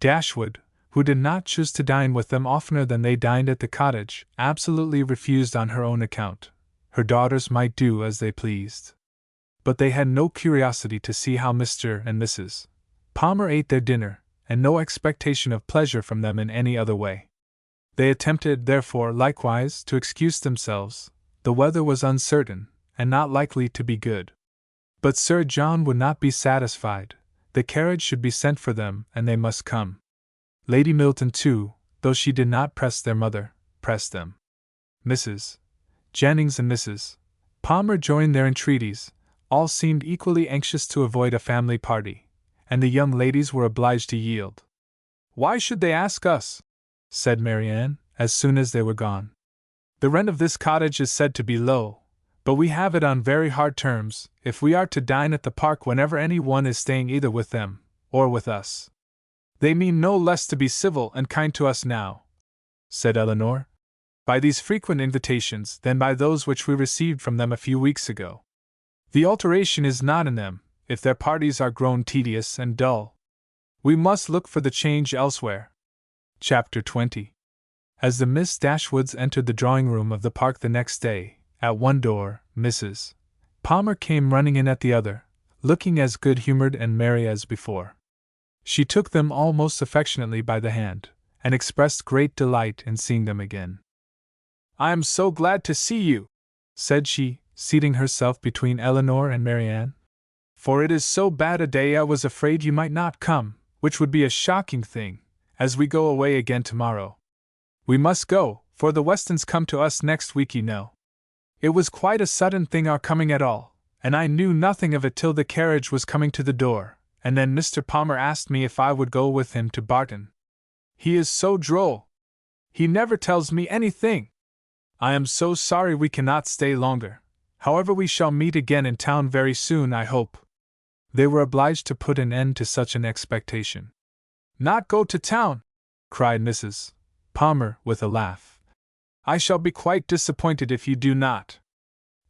Dashwood, who did not choose to dine with them oftener than they dined at the cottage, absolutely refused on her own account. Her daughters might do as they pleased. But they had no curiosity to see how Mr. and Mrs. Palmer ate their dinner, and no expectation of pleasure from them in any other way. They attempted, therefore, likewise, to excuse themselves. The weather was uncertain, and not likely to be good. But Sir John would not be satisfied. The carriage should be sent for them, and they must come. Lady Middleton, too, though she did not press their mother, pressed them. Mrs. Jennings and Mrs. Palmer joined their entreaties. All seemed equally anxious to avoid a family party, and the young ladies were obliged to yield. "Why should they ask us?" said Marianne, as soon as they were gone. "The rent of this cottage is said to be low, but we have it on very hard terms, if we are to dine at the park whenever any one is staying either with them, or with us. They mean no less to be civil and kind to us now," said Elinor, "by these frequent invitations than by those which we received from them a few weeks ago. The alteration is not in them, if their parties are grown tedious and dull. We must look for the change elsewhere." Chapter 20. As the Miss Dashwoods entered the drawing-room of the park the next day, at one door, Mrs. Palmer came running in at the other, looking as good-humored and merry as before. She took them all most affectionately by the hand, and expressed great delight in seeing them again. "I am so glad to see you," said she, seating herself between Elinor and Marianne. "For it is so bad a day I was afraid you might not come, which would be a shocking thing, as we go away again tomorrow. We must go, for the Westons come to us next week, you know. It was quite a sudden thing our coming at all, and I knew nothing of it till the carriage was coming to the door, and then Mr. Palmer asked me if I would go with him to Barton. He is so droll. He never tells me anything. I am so sorry we cannot stay longer. However, we shall meet again in town very soon, I hope." They were obliged to put an end to such an expectation. "Not go to town!" cried Mrs. Palmer, with a laugh. "I shall be quite disappointed if you do not.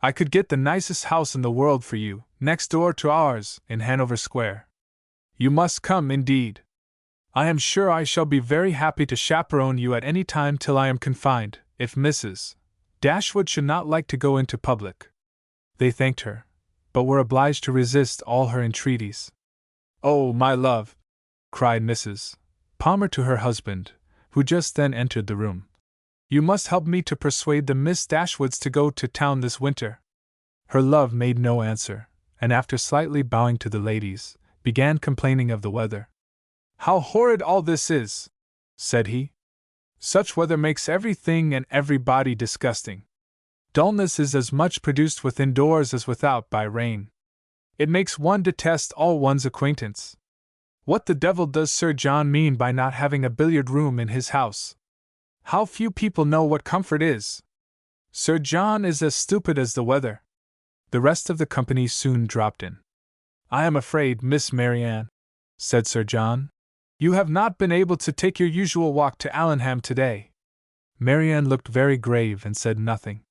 I could get the nicest house in the world for you, next door to ours, in Hanover Square. You must come, indeed. I am sure I shall be very happy to chaperone you at any time till I am confined, if Mrs. Dashwood should not like to go into public." They thanked her, but were obliged to resist all her entreaties. "Oh, my love!" cried Mrs. Palmer to her husband, who just then entered the room. "You must help me to persuade the Miss Dashwoods to go to town this winter." Her love made no answer, and after slightly bowing to the ladies, began complaining of the weather. "How horrid all this is!" said he. "Such weather makes everything and everybody disgusting. Dullness is as much produced within doors as without by rain. It makes one detest all one's acquaintance. What the devil does Sir John mean by not having a billiard room in his house? How few people know what comfort is! Sir John is as stupid as the weather." The rest of the company soon dropped in. "I am afraid, Miss Marianne," said Sir John, "you have not been able to take your usual walk to Allenham today." Marianne looked very grave and said nothing.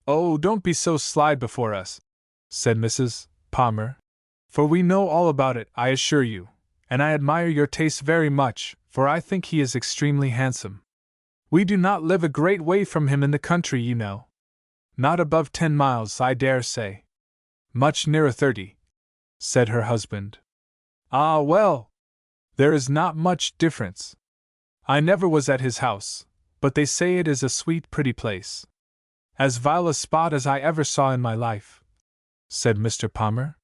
"Oh, don't be so sly before us," said Mrs. Palmer, "for we know all about it, I assure you, and I admire your taste very much, for I think he is extremely handsome. We do not live a great way from him in the country, you know. Not above 10 miles, I dare say. Much nearer 30, said her husband. Ah, well! There is not much difference. I never was at his house, but they say it is a sweet, pretty place. As vile a spot as I ever saw in my life, said Mr. Palmer.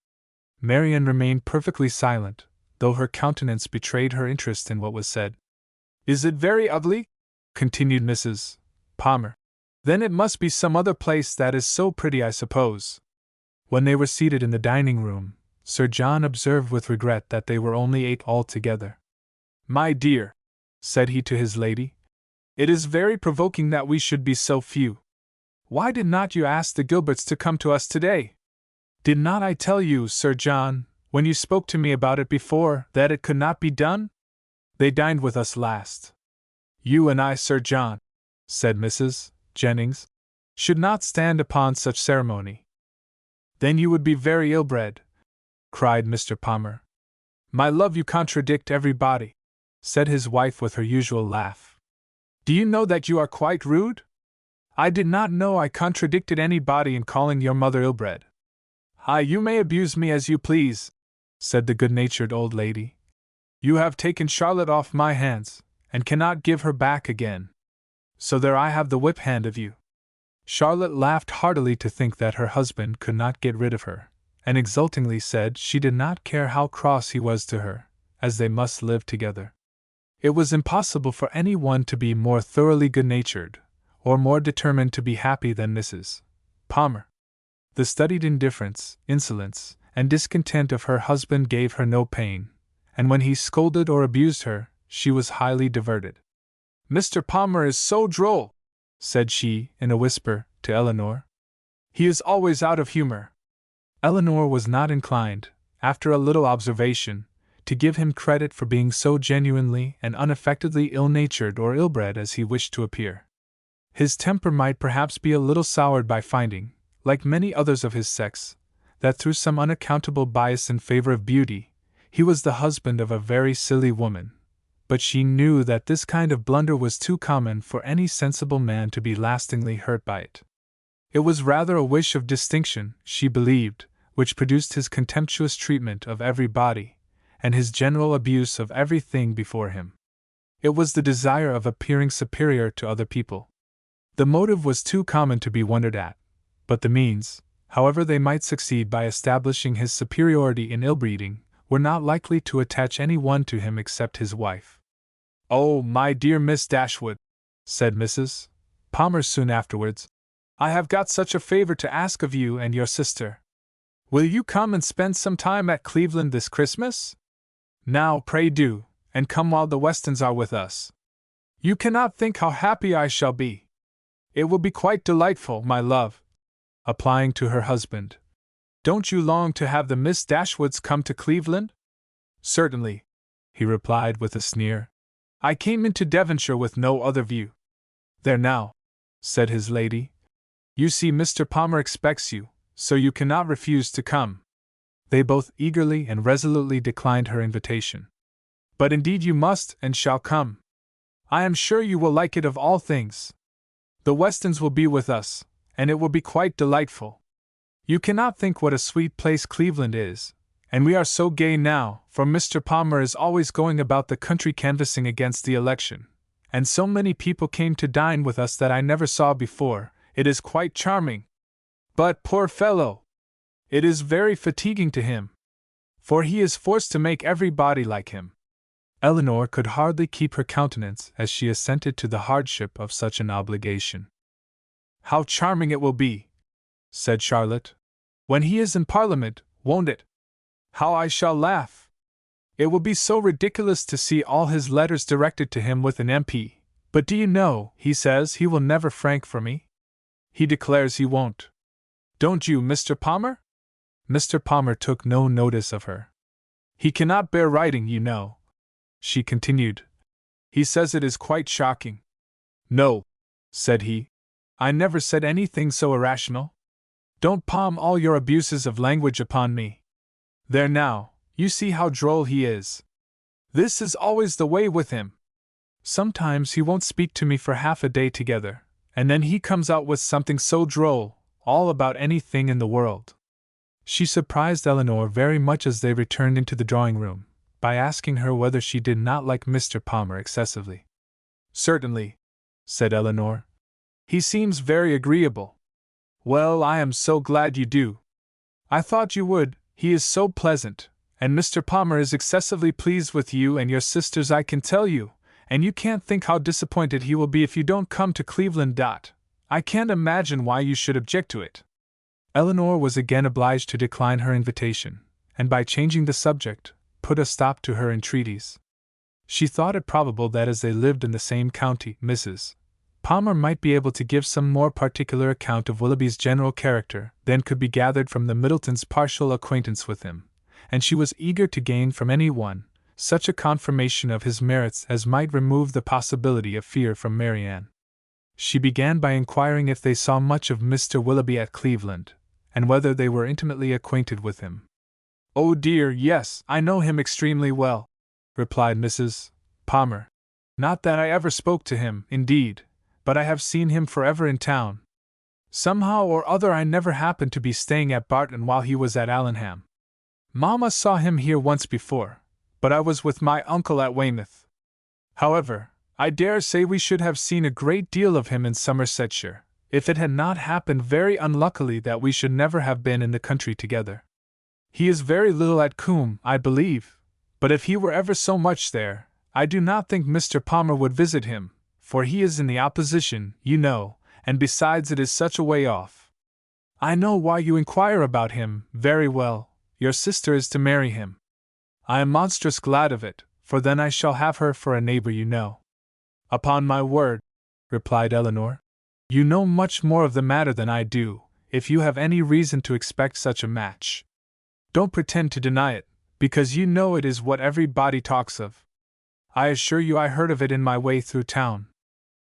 Marian remained perfectly silent, though her countenance betrayed her interest in what was said. Is it very ugly? Continued Mrs. Palmer. Then it must be some other place that is so pretty, I suppose. When they were seated in the dining room, Sir John observed with regret that they were only 8 altogether. My dear, said he to his lady, it is very provoking that we should be so few. Why did not you ask the Gilberts to come to us today? Did not I tell you, Sir John, when you spoke to me about it before, that it could not be done? They dined with us last. You and I, Sir John, said Mrs. Jennings, should not stand upon such ceremony. Then you would be very ill-bred, cried Mr. Palmer. My love, you contradict everybody, said his wife with her usual laugh. Do you know that you are quite rude? I did not know I contradicted anybody in calling your mother ill-bred. Ah, you may abuse me as you please, said the good-natured old lady. You have taken Charlotte off my hands, and cannot give her back again. So there I have the whip hand of you. Charlotte laughed heartily to think that her husband could not get rid of her, and exultingly said she did not care how cross he was to her, as they must live together. It was impossible for any one to be more thoroughly good-natured, or more determined to be happy than Mrs. Palmer. The studied indifference, insolence, and discontent of her husband gave her no pain, and when he scolded or abused her, she was highly diverted. Mr. Palmer is so droll, said she, in a whisper, to Eleanor. He is always out of humor. Eleanor was not inclined, after a little observation, to give him credit for being so genuinely and unaffectedly ill-natured or ill-bred as he wished to appear. His temper might perhaps be a little soured by finding, like many others of his sex, that through some unaccountable bias in favor of beauty, he was the husband of a very silly woman, but she knew that this kind of blunder was too common for any sensible man to be lastingly hurt by it. It was rather a wish of distinction, she believed, which produced his contemptuous treatment of everybody, and his general abuse of everything before him. It was the desire of appearing superior to other people. The motive was too common to be wondered at, but the means, however they might succeed by establishing his superiority in ill-breeding, were not likely to attach any one to him except his wife. Oh, my dear Miss Dashwood, said Mrs. Palmer soon afterwards, I have got such a favor to ask of you and your sister. Will you come and spend some time at Cleveland this Christmas? Now, pray do, and come while the Westons are with us. You cannot think how happy I shall be. It will be quite delightful, my love. Applying to her husband. Don't you long to have the Miss Dashwoods come to Cleveland? Certainly, he replied with a sneer. I came into Devonshire with no other view. There now, said his lady. You see Mr. Palmer expects you, so you cannot refuse to come. They both eagerly and resolutely declined her invitation. But indeed you must and shall come. I am sure you will like it of all things. The Westons will be with us, and it will be quite delightful. You cannot think what a sweet place Cleveland is, and we are so gay now, for Mr. Palmer is always going about the country canvassing against the election, and so many people came to dine with us that I never saw before. It is quite charming. But, poor fellow! It is very fatiguing to him, for he is forced to make everybody like him. Eleanor could hardly keep her countenance as she assented to the hardship of such an obligation. How charming it will be, said Charlotte, when he is in Parliament, won't it? How I shall laugh! It will be so ridiculous to see all his letters directed to him with an MP. But do you know, he says he will never frank for me? He declares he won't. Don't you, Mr. Palmer? Mr. Palmer took no notice of her. He cannot bear writing, you know, she continued. He says it is quite shocking. No, said he. I never said anything so irrational. Don't palm all your abuses of language upon me. There now, you see how droll he is. This is always the way with him. Sometimes he won't speak to me for half a day together, and then he comes out with something so droll, all about anything in the world. She surprised Eleanor very much as they returned into the drawing-room, by asking her whether she did not like Mr. Palmer excessively. "Certainly," said Eleanor. "He seems very agreeable." "Well, I am so glad you do. I thought you would, he is so pleasant, and Mr. Palmer is excessively pleased with you and your sisters, I can tell you, and you can't think how disappointed he will be if you don't come to Cleveland. I can't imagine why you should object to it." Eleanor was again obliged to decline her invitation, and by changing the subject, put a stop to her entreaties. She thought it probable that as they lived in the same county, Mrs. Palmer might be able to give some more particular account of Willoughby's general character than could be gathered from the Middletons' partial acquaintance with him, and she was eager to gain from any one such a confirmation of his merits as might remove the possibility of fear from Marianne. She began by inquiring if they saw much of Mr. Willoughby at Cleveland, and whether they were intimately acquainted with him. "Oh dear, yes, I know him extremely well," replied Mrs. Palmer. "Not that I ever spoke to him, indeed, but I have seen him forever in town. Somehow or other I never happened to be staying at Barton while he was at Allenham. Mamma saw him here once before, but I was with my uncle at Weymouth. However, I dare say we should have seen a great deal of him in Somersetshire, if it had not happened very unluckily that we should never have been in the country together. He is very little at Coombe, I believe, but if he were ever so much there, I do not think Mr. Palmer would visit him, for he is in the opposition, you know, and besides it is such a way off. I know why you inquire about him, very well, your sister is to marry him. I am monstrous glad of it, for then I shall have her for a neighbor, you know." "Upon my word," replied Eleanor, "you know much more of the matter than I do, if you have any reason to expect such a match. Don't pretend to deny it, because you know it is what everybody talks of. I assure you I heard of it in my way through town."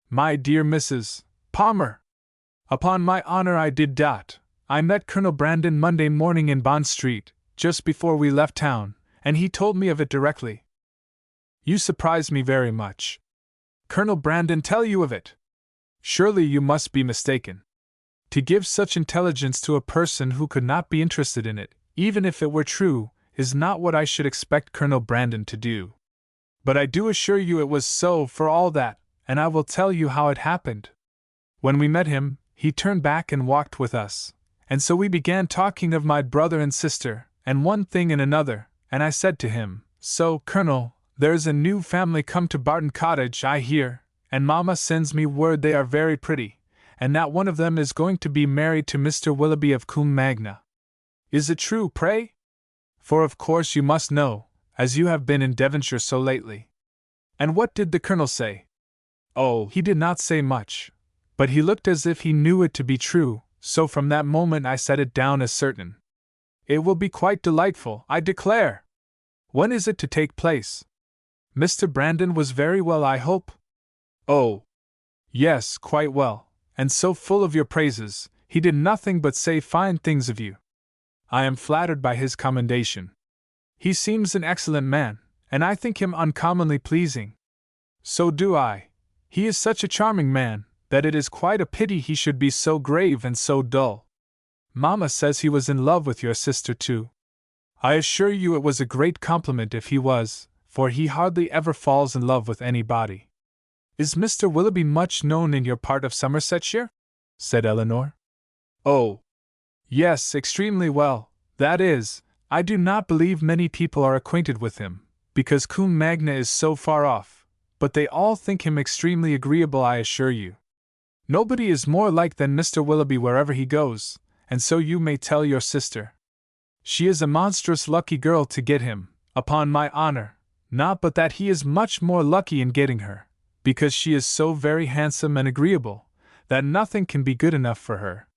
"My dear Mrs. Palmer! Upon my honor I did. I met Colonel Brandon Monday morning in Bond Street, just before we left town, and he told me of it directly." "You surprise me very much. Colonel Brandon tell you of it? Surely you must be mistaken. To give such intelligence to a person who could not be interested in it, even if it were true, is not what I should expect Colonel Brandon to do. But I do assure you it was so for all that, and I will tell you how it happened. When we met him, he turned back and walked with us, and so we began talking of my brother and sister, and one thing and another, and I said to him, 'So, Colonel, there's a new family come to Barton Cottage, I hear, and Mamma sends me word they are very pretty, and that one of them is going to be married to Mr. Willoughby of Combe Magna. Is it true, pray? For of course you must know, as you have been in Devonshire so lately.' And what did the Colonel say?" "Oh, he did not say much, but he looked as if he knew it to be true, so from that moment I set it down as certain. It will be quite delightful, I declare. When is it to take place? Mr. Brandon was very well, I hope?" "Oh, yes, quite well, and so full of your praises, he did nothing but say fine things of you. I am flattered by his commendation. He seems an excellent man, and I think him uncommonly pleasing." "So do I. He is such a charming man, that it is quite a pity he should be so grave and so dull. Mamma says he was in love with your sister too. I assure you it was a great compliment if he was, for he hardly ever falls in love with anybody." "Is Mr. Willoughby much known in your part of Somersetshire?" said Eleanor. "Oh, yes, extremely well. That is, I do not believe many people are acquainted with him, because Combe Magna is so far off, but they all think him extremely agreeable, I assure you. Nobody is more liked than Mr. Willoughby wherever he goes, and so you may tell your sister. She is a monstrous lucky girl to get him, upon my honor, not but that he is much more lucky in getting her, because she is so very handsome and agreeable, that nothing can be good enough for her.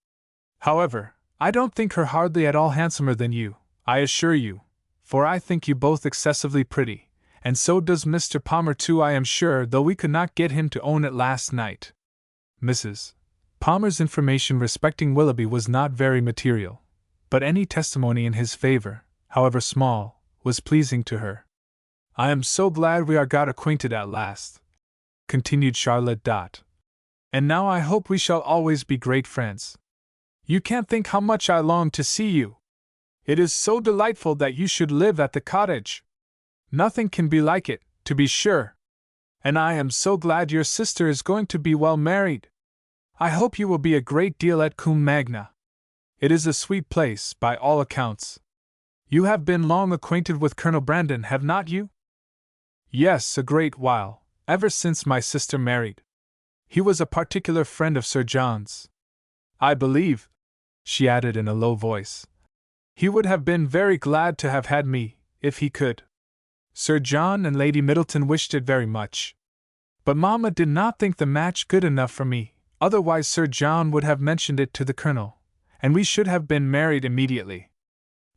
However, I don't think her hardly at all handsomer than you, I assure you, for I think you both excessively pretty, and so does Mr. Palmer too, I am sure, though we could not get him to own it last night." Mrs. Palmer's information respecting Willoughby was not very material, but any testimony in his favor, however small, was pleasing to her. "I am so glad we are got acquainted at last," continued Charlotte. And now I hope we shall always be great friends. You can't think how much I long to see you. It is so delightful that you should live at the cottage. Nothing can be like it, to be sure. And I am so glad your sister is going to be well married. I hope you will be a great deal at Combe Magna. It is a sweet place, by all accounts. You have been long acquainted with Colonel Brandon, have not you? Yes, a great while, ever since my sister married. He was a particular friend of Sir John's. I believe, she added in a low voice, he would have been very glad to have had me, if he could. Sir John and Lady Middleton wished it very much. But Mamma did not think the match good enough for me, otherwise Sir John would have mentioned it to the Colonel, and we should have been married immediately.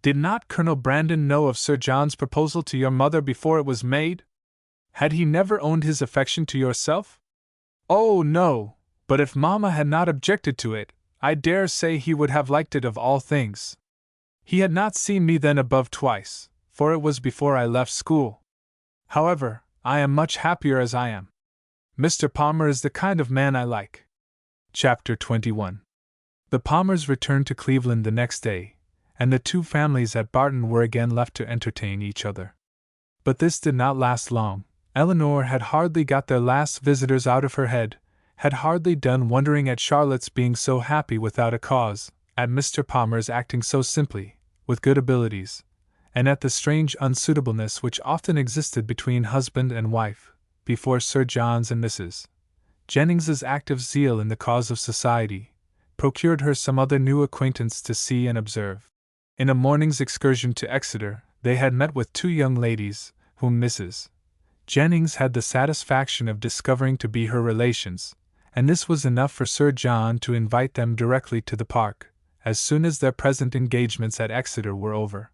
Did not Colonel Brandon know of Sir John's proposal to your mother before it was made? Had he never owned his affection to yourself? Oh, no, but if Mamma had not objected to it, I dare say he would have liked it of all things. He had not seen me then above twice, for it was before I left school. However, I am much happier as I am. Mr. Palmer is the kind of man I like. Chapter 21. The Palmers returned to Cleveland the next day, and the two families at Barton were again left to entertain each other. But this did not last long. Eleanor had hardly got their last visitors out of her head, had hardly done wondering at Charlotte's being so happy without a cause, at Mr. Palmer's acting so simply, with good abilities, and at the strange unsuitableness which often existed between husband and wife, before Sir John's and Mrs. Jennings's active zeal in the cause of society, procured her some other new acquaintance to see and observe. In a morning's excursion to Exeter, they had met with two young ladies, whom Mrs. Jennings had the satisfaction of discovering to be her relations, and this was enough for Sir John to invite them directly to the park, as soon as their present engagements at Exeter were over.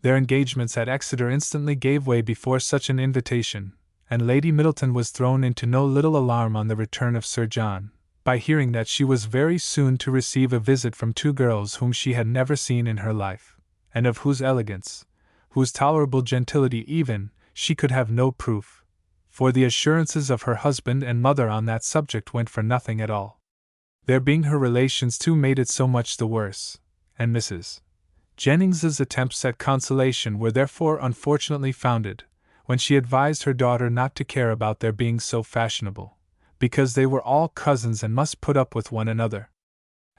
Their engagements at Exeter instantly gave way before such an invitation, and Lady Middleton was thrown into no little alarm on the return of Sir John, by hearing that she was very soon to receive a visit from two girls whom she had never seen in her life, and of whose elegance, whose tolerable gentility even, she could have no proof, for the assurances of her husband and mother on that subject went for nothing at all. Their being her relations too made it so much the worse, and Mrs. Jennings's attempts at consolation were therefore unfortunately founded, when she advised her daughter not to care about their being so fashionable, because they were all cousins and must put up with one another.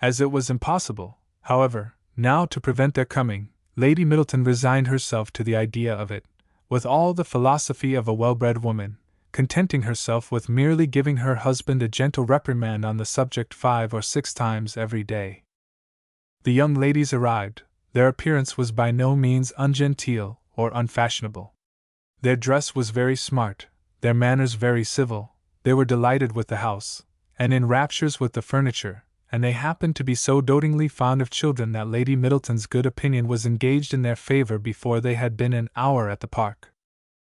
As it was impossible, however, now to prevent their coming, Lady Middleton resigned herself to the idea of it, with all the philosophy of a well-bred woman, contenting herself with merely giving her husband a gentle reprimand on the subject 5 or 6 times every day. The young ladies arrived. Their appearance was by no means ungenteel or unfashionable. Their dress was very smart, their manners very civil, they were delighted with the house, and in raptures with the furniture, and they happened to be so dotingly fond of children that Lady Middleton's good opinion was engaged in their favor before they had been an hour at the park.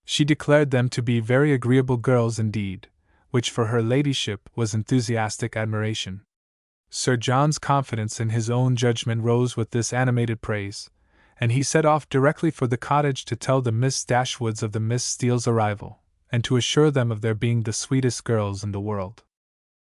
She declared them to be very agreeable girls indeed, which for her ladyship was enthusiastic admiration. Sir John's confidence in his own judgment rose with this animated praise, and he set off directly for the cottage to tell the Miss Dashwoods of the Miss Steele's arrival, and to assure them of their being the sweetest girls in the world.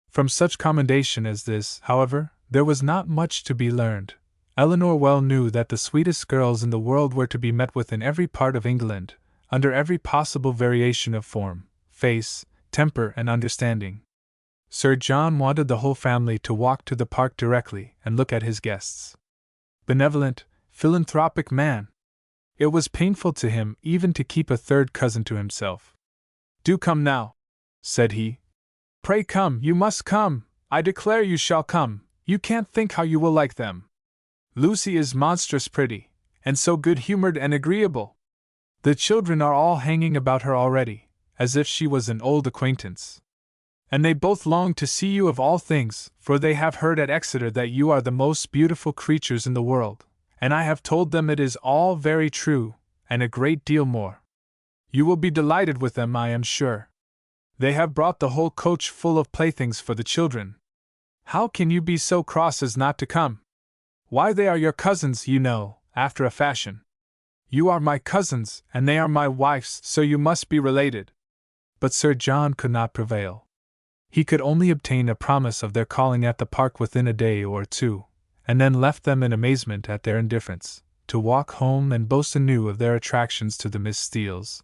From such commendation as this, however, there was not much to be learned. Eleanor well knew that the sweetest girls in the world were to be met with in every part of England, under every possible variation of form, face, temper, and understanding. Sir John wanted the whole family to walk to the park directly and look at his guests. Benevolent, philanthropic man! It was painful to him even to keep a third cousin to himself. "Do come now," said he. "Pray come, you must come, I declare you shall come, you can't think how you will like them. Lucy is monstrous pretty, and so good-humored and agreeable. The children are all hanging about her already, as if she was an old acquaintance. And they both long to see you of all things, for they have heard at Exeter that you are the most beautiful creatures in the world, and I have told them it is all very true, and a great deal more. You will be delighted with them, I am sure. They have brought the whole coach full of playthings for the children. How can you be so cross as not to come? Why, they are your cousins, you know, after a fashion. You are my cousins, and they are my wife's, so you must be related." But Sir John could not prevail. He could only obtain a promise of their calling at the park within a day or two, and then left them in amazement at their indifference, to walk home and boast anew of their attractions to the Miss Steeles,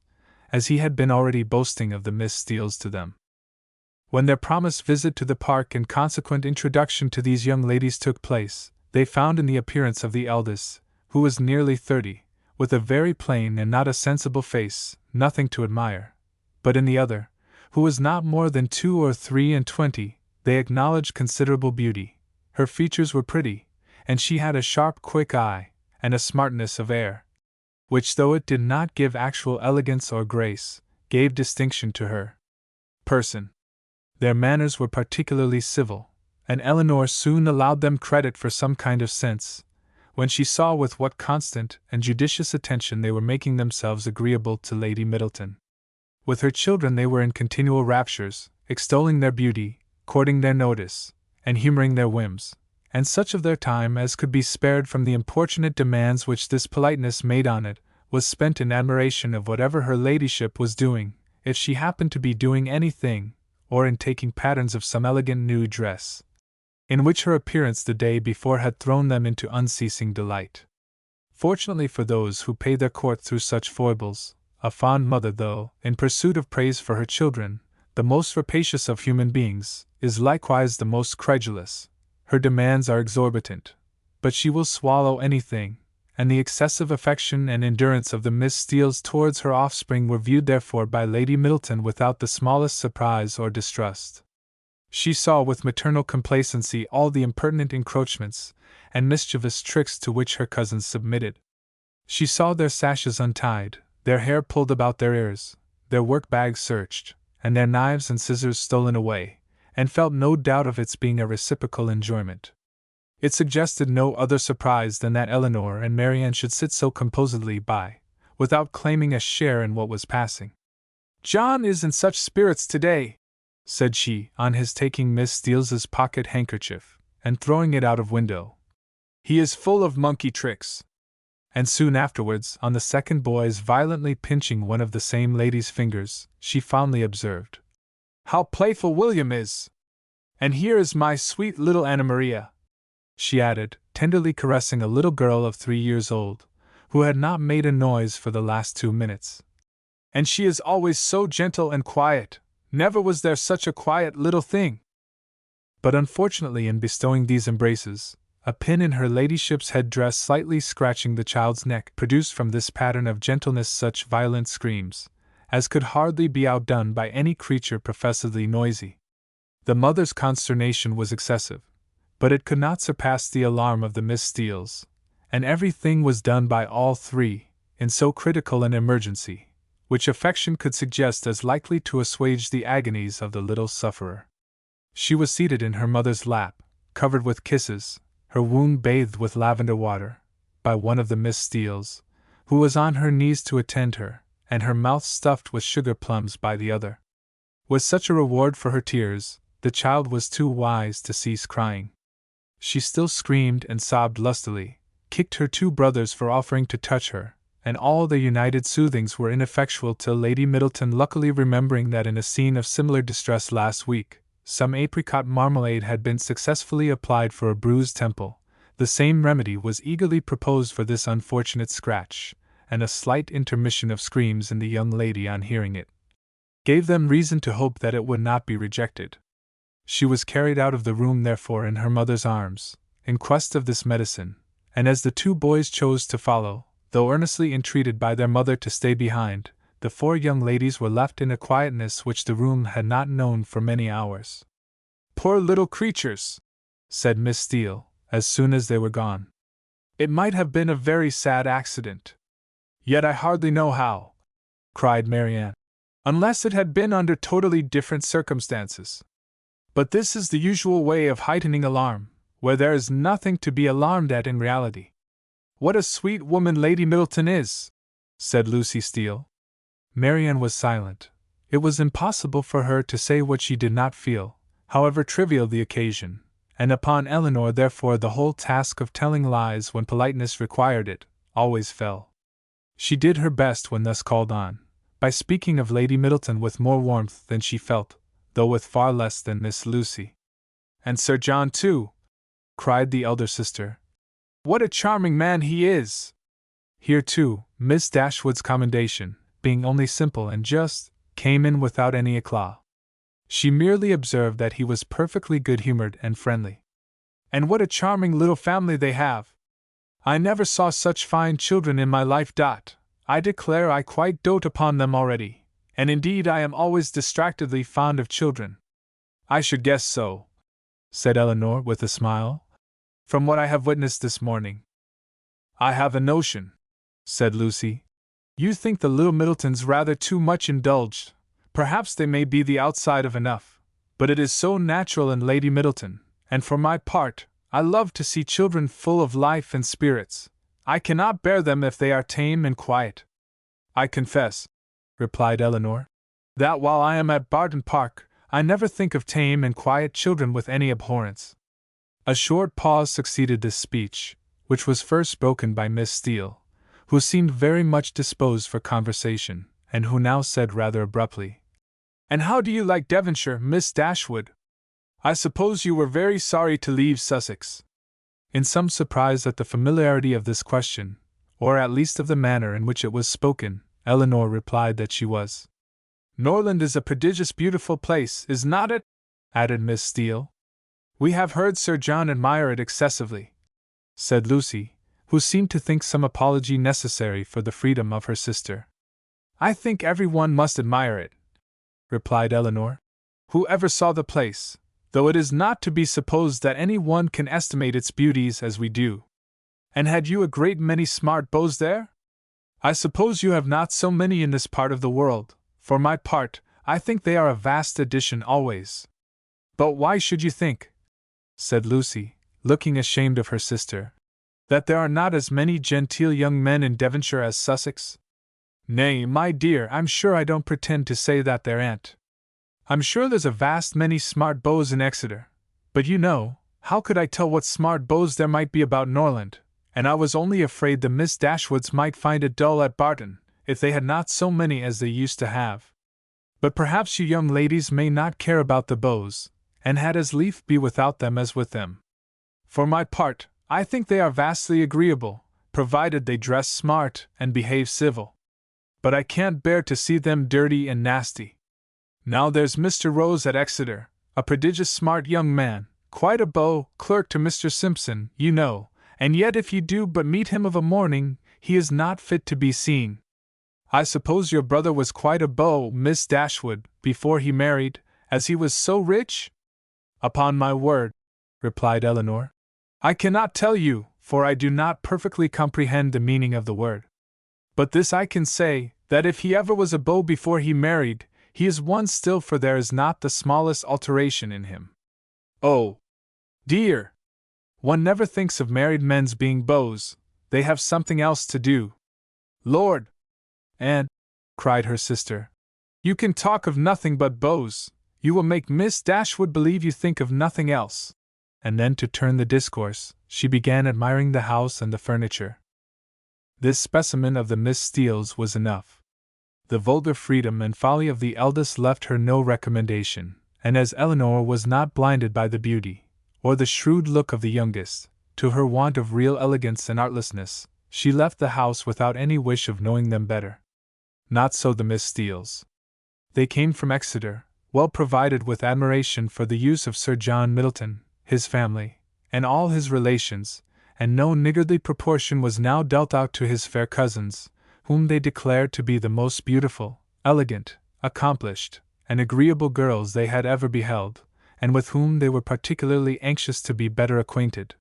as he had been already boasting of the Miss Steeles to them. When their promised visit to the park and consequent introduction to these young ladies took place, they found in the appearance of the eldest, who was nearly 30, with a very plain and not a sensible face, nothing to admire, but in the other, who was not more than 2 or 23, they acknowledged considerable beauty. Her features were pretty, and she had a sharp, quick eye, and a smartness of air, which, though it did not give actual elegance or grace, gave distinction to her person. Their manners were particularly civil, and Eleanor soon allowed them credit for some kind of sense, when she saw with what constant and judicious attention they were making themselves agreeable to Lady Middleton. With her children they were in continual raptures, extolling their beauty, courting their notice, and humoring their whims, and such of their time as could be spared from the importunate demands which this politeness made on it, was spent in admiration of whatever her ladyship was doing, if she happened to be doing anything, or in taking patterns of some elegant new dress, in which her appearance the day before had thrown them into unceasing delight. Fortunately for those who pay their court through such foibles, a fond mother, though, in pursuit of praise for her children, the most rapacious of human beings, is likewise the most credulous. Her demands are exorbitant, but she will swallow anything, and the excessive affection and endurance of the Miss Steeles towards her offspring were viewed therefore by Lady Middleton without the smallest surprise or distrust. She saw with maternal complacency all the impertinent encroachments and mischievous tricks to which her cousins submitted. She saw their sashes untied, their hair pulled about their ears, their work-bags searched, and their knives and scissors stolen away, and felt no doubt of its being a reciprocal enjoyment. It suggested no other surprise than that Eleanor and Marianne should sit so composedly by, without claiming a share in what was passing. "John is in such spirits today," said she, on his taking Miss Steeles's pocket handkerchief, and throwing it out of window. "He is full of monkey tricks." And soon afterwards, on the second boy's violently pinching one of the same lady's fingers, she fondly observed, "How playful William is! And here is my sweet little Anna Maria," she added, tenderly caressing a little girl of 3 years old, who had not made a noise for the last 2 minutes. "And she is always so gentle and quiet. Never was there such a quiet little thing." But unfortunately, in bestowing these embraces, a pin in her ladyship's head-dress slightly scratching the child's neck produced from this pattern of gentleness such violent screams, as could hardly be outdone by any creature professedly noisy. The mother's consternation was excessive, but it could not surpass the alarm of the Miss Steeles, and everything was done by all three, in so critical an emergency, which affection could suggest as likely to assuage the agonies of the little sufferer. She was seated in her mother's lap, covered with kisses, her wound bathed with lavender water, by one of the Miss Steeles, who was on her knees to attend her, and her mouth stuffed with sugar plums by the other. With such a reward for her tears, the child was too wise to cease crying. She still screamed and sobbed lustily, kicked her 2 brothers for offering to touch her, and all their united soothings were ineffectual till Lady Middleton, luckily remembering that in a scene of similar distress last week, some apricot marmalade had been successfully applied for a bruised temple, the same remedy was eagerly proposed for this unfortunate scratch, and a slight intermission of screams in the young lady on hearing it gave them reason to hope that it would not be rejected. She was carried out of the room therefore in her mother's arms, in quest of this medicine, and as the 2 boys chose to follow, though earnestly entreated by their mother to stay behind, the 4 young ladies were left in a quietness which the room had not known for many hours. "Poor little creatures!" said Miss Steele, as soon as they were gone. "It might have been a very sad accident." "Yet I hardly know how," cried Marianne, "unless it had been under totally different circumstances. But this is the usual way of heightening alarm, where there is nothing to be alarmed at in reality." "What a sweet woman Lady Middleton is!" said Lucy Steele. Marianne was silent. It was impossible for her to say what she did not feel, however trivial the occasion, and upon Eleanor therefore the whole task of telling lies when politeness required it, always fell. She did her best when thus called on, by speaking of Lady Middleton with more warmth than she felt, though with far less than Miss Lucy. And Sir John, too, cried the elder sister. What a charming man he is! Here, too, Miss Dashwood's commendation, being only simple and just, came in without any eclat. She merely observed that he was perfectly good-humored and friendly. And what a charming little family they have! I never saw such fine children in my life. I declare I quite dote upon them already, and indeed I am always distractedly fond of children. I should guess so, said Elinor with a smile, from what I have witnessed this morning. I have a notion, said Lucy. You think the little Middletons rather too much indulged. Perhaps they may be the outside of enough, but it is so natural in Lady Middleton, and for my part, I love to see children full of life and spirits. I cannot bear them if they are tame and quiet. I confess, replied Elinor, that while I am at Barton Park, I never think of tame and quiet children with any abhorrence. A short pause succeeded this speech, which was first spoken by Miss Steele, who seemed very much disposed for conversation, and who now said rather abruptly, And how do you like Devonshire, Miss Dashwood? I suppose you were very sorry to leave Sussex. In some surprise at the familiarity of this question, or at least of the manner in which it was spoken, Elinor replied that she was. Norland is a prodigious beautiful place, is not it? Added Miss Steele. We have heard Sir John admire it excessively, said Lucy, who seemed to think some apology necessary for the freedom of her sister. I think every one must admire it, replied Elinor. Who ever saw the place, though it is not to be supposed that any one can estimate its beauties as we do. And had you a great many smart beaux there? I suppose you have not so many in this part of the world. For my part, I think they are a vast addition always. But why should you think, said Lucy, looking ashamed of her sister, that there are not as many genteel young men in Devonshire as Sussex? Nay, my dear, I'm sure I don't pretend to say that there ain't. I'm sure there's a vast many smart beaux in Exeter, but you know, how could I tell what smart beaux there might be about Norland, and I was only afraid the Miss Dashwoods might find it dull at Barton, if they had not so many as they used to have. But perhaps you young ladies may not care about the beaux, and had as lief be without them as with them. For my part, I think they are vastly agreeable, provided they dress smart and behave civil. But I can't bear to see them dirty and nasty. Now there's Mr. Rose at Exeter, a prodigious smart young man, quite a beau, clerk to Mr. Simpson, you know, and yet if you do but meet him of a morning, he is not fit to be seen. I suppose your brother was quite a beau, Miss Dashwood, before he married, as he was so rich? Upon my word, replied Elinor, I cannot tell you, for I do not perfectly comprehend the meaning of the word. But this I can say, that if he ever was a beau before he married, he is one still, for there is not the smallest alteration in him. Oh, dear! One never thinks of married men's being beaux, they have something else to do. Lord! Anne, cried her sister, you can talk of nothing but beaux, you will make Miss Dashwood believe you think of nothing else. And then, to turn the discourse, she began admiring the house and the furniture. This specimen of the Miss Steeles was enough. The vulgar freedom and folly of the eldest left her no recommendation, and as Elinor was not blinded by the beauty, or the shrewd look of the youngest, to her want of real elegance and artlessness, she left the house without any wish of knowing them better. Not so the Miss Steeles. They came from Exeter, well provided with admiration for the use of Sir John Middleton, his family, and all his relations, and no niggardly proportion was now dealt out to his fair cousins, whom they declared to be the most beautiful, elegant, accomplished, and agreeable girls they had ever beheld, and with whom they were particularly anxious to be better acquainted.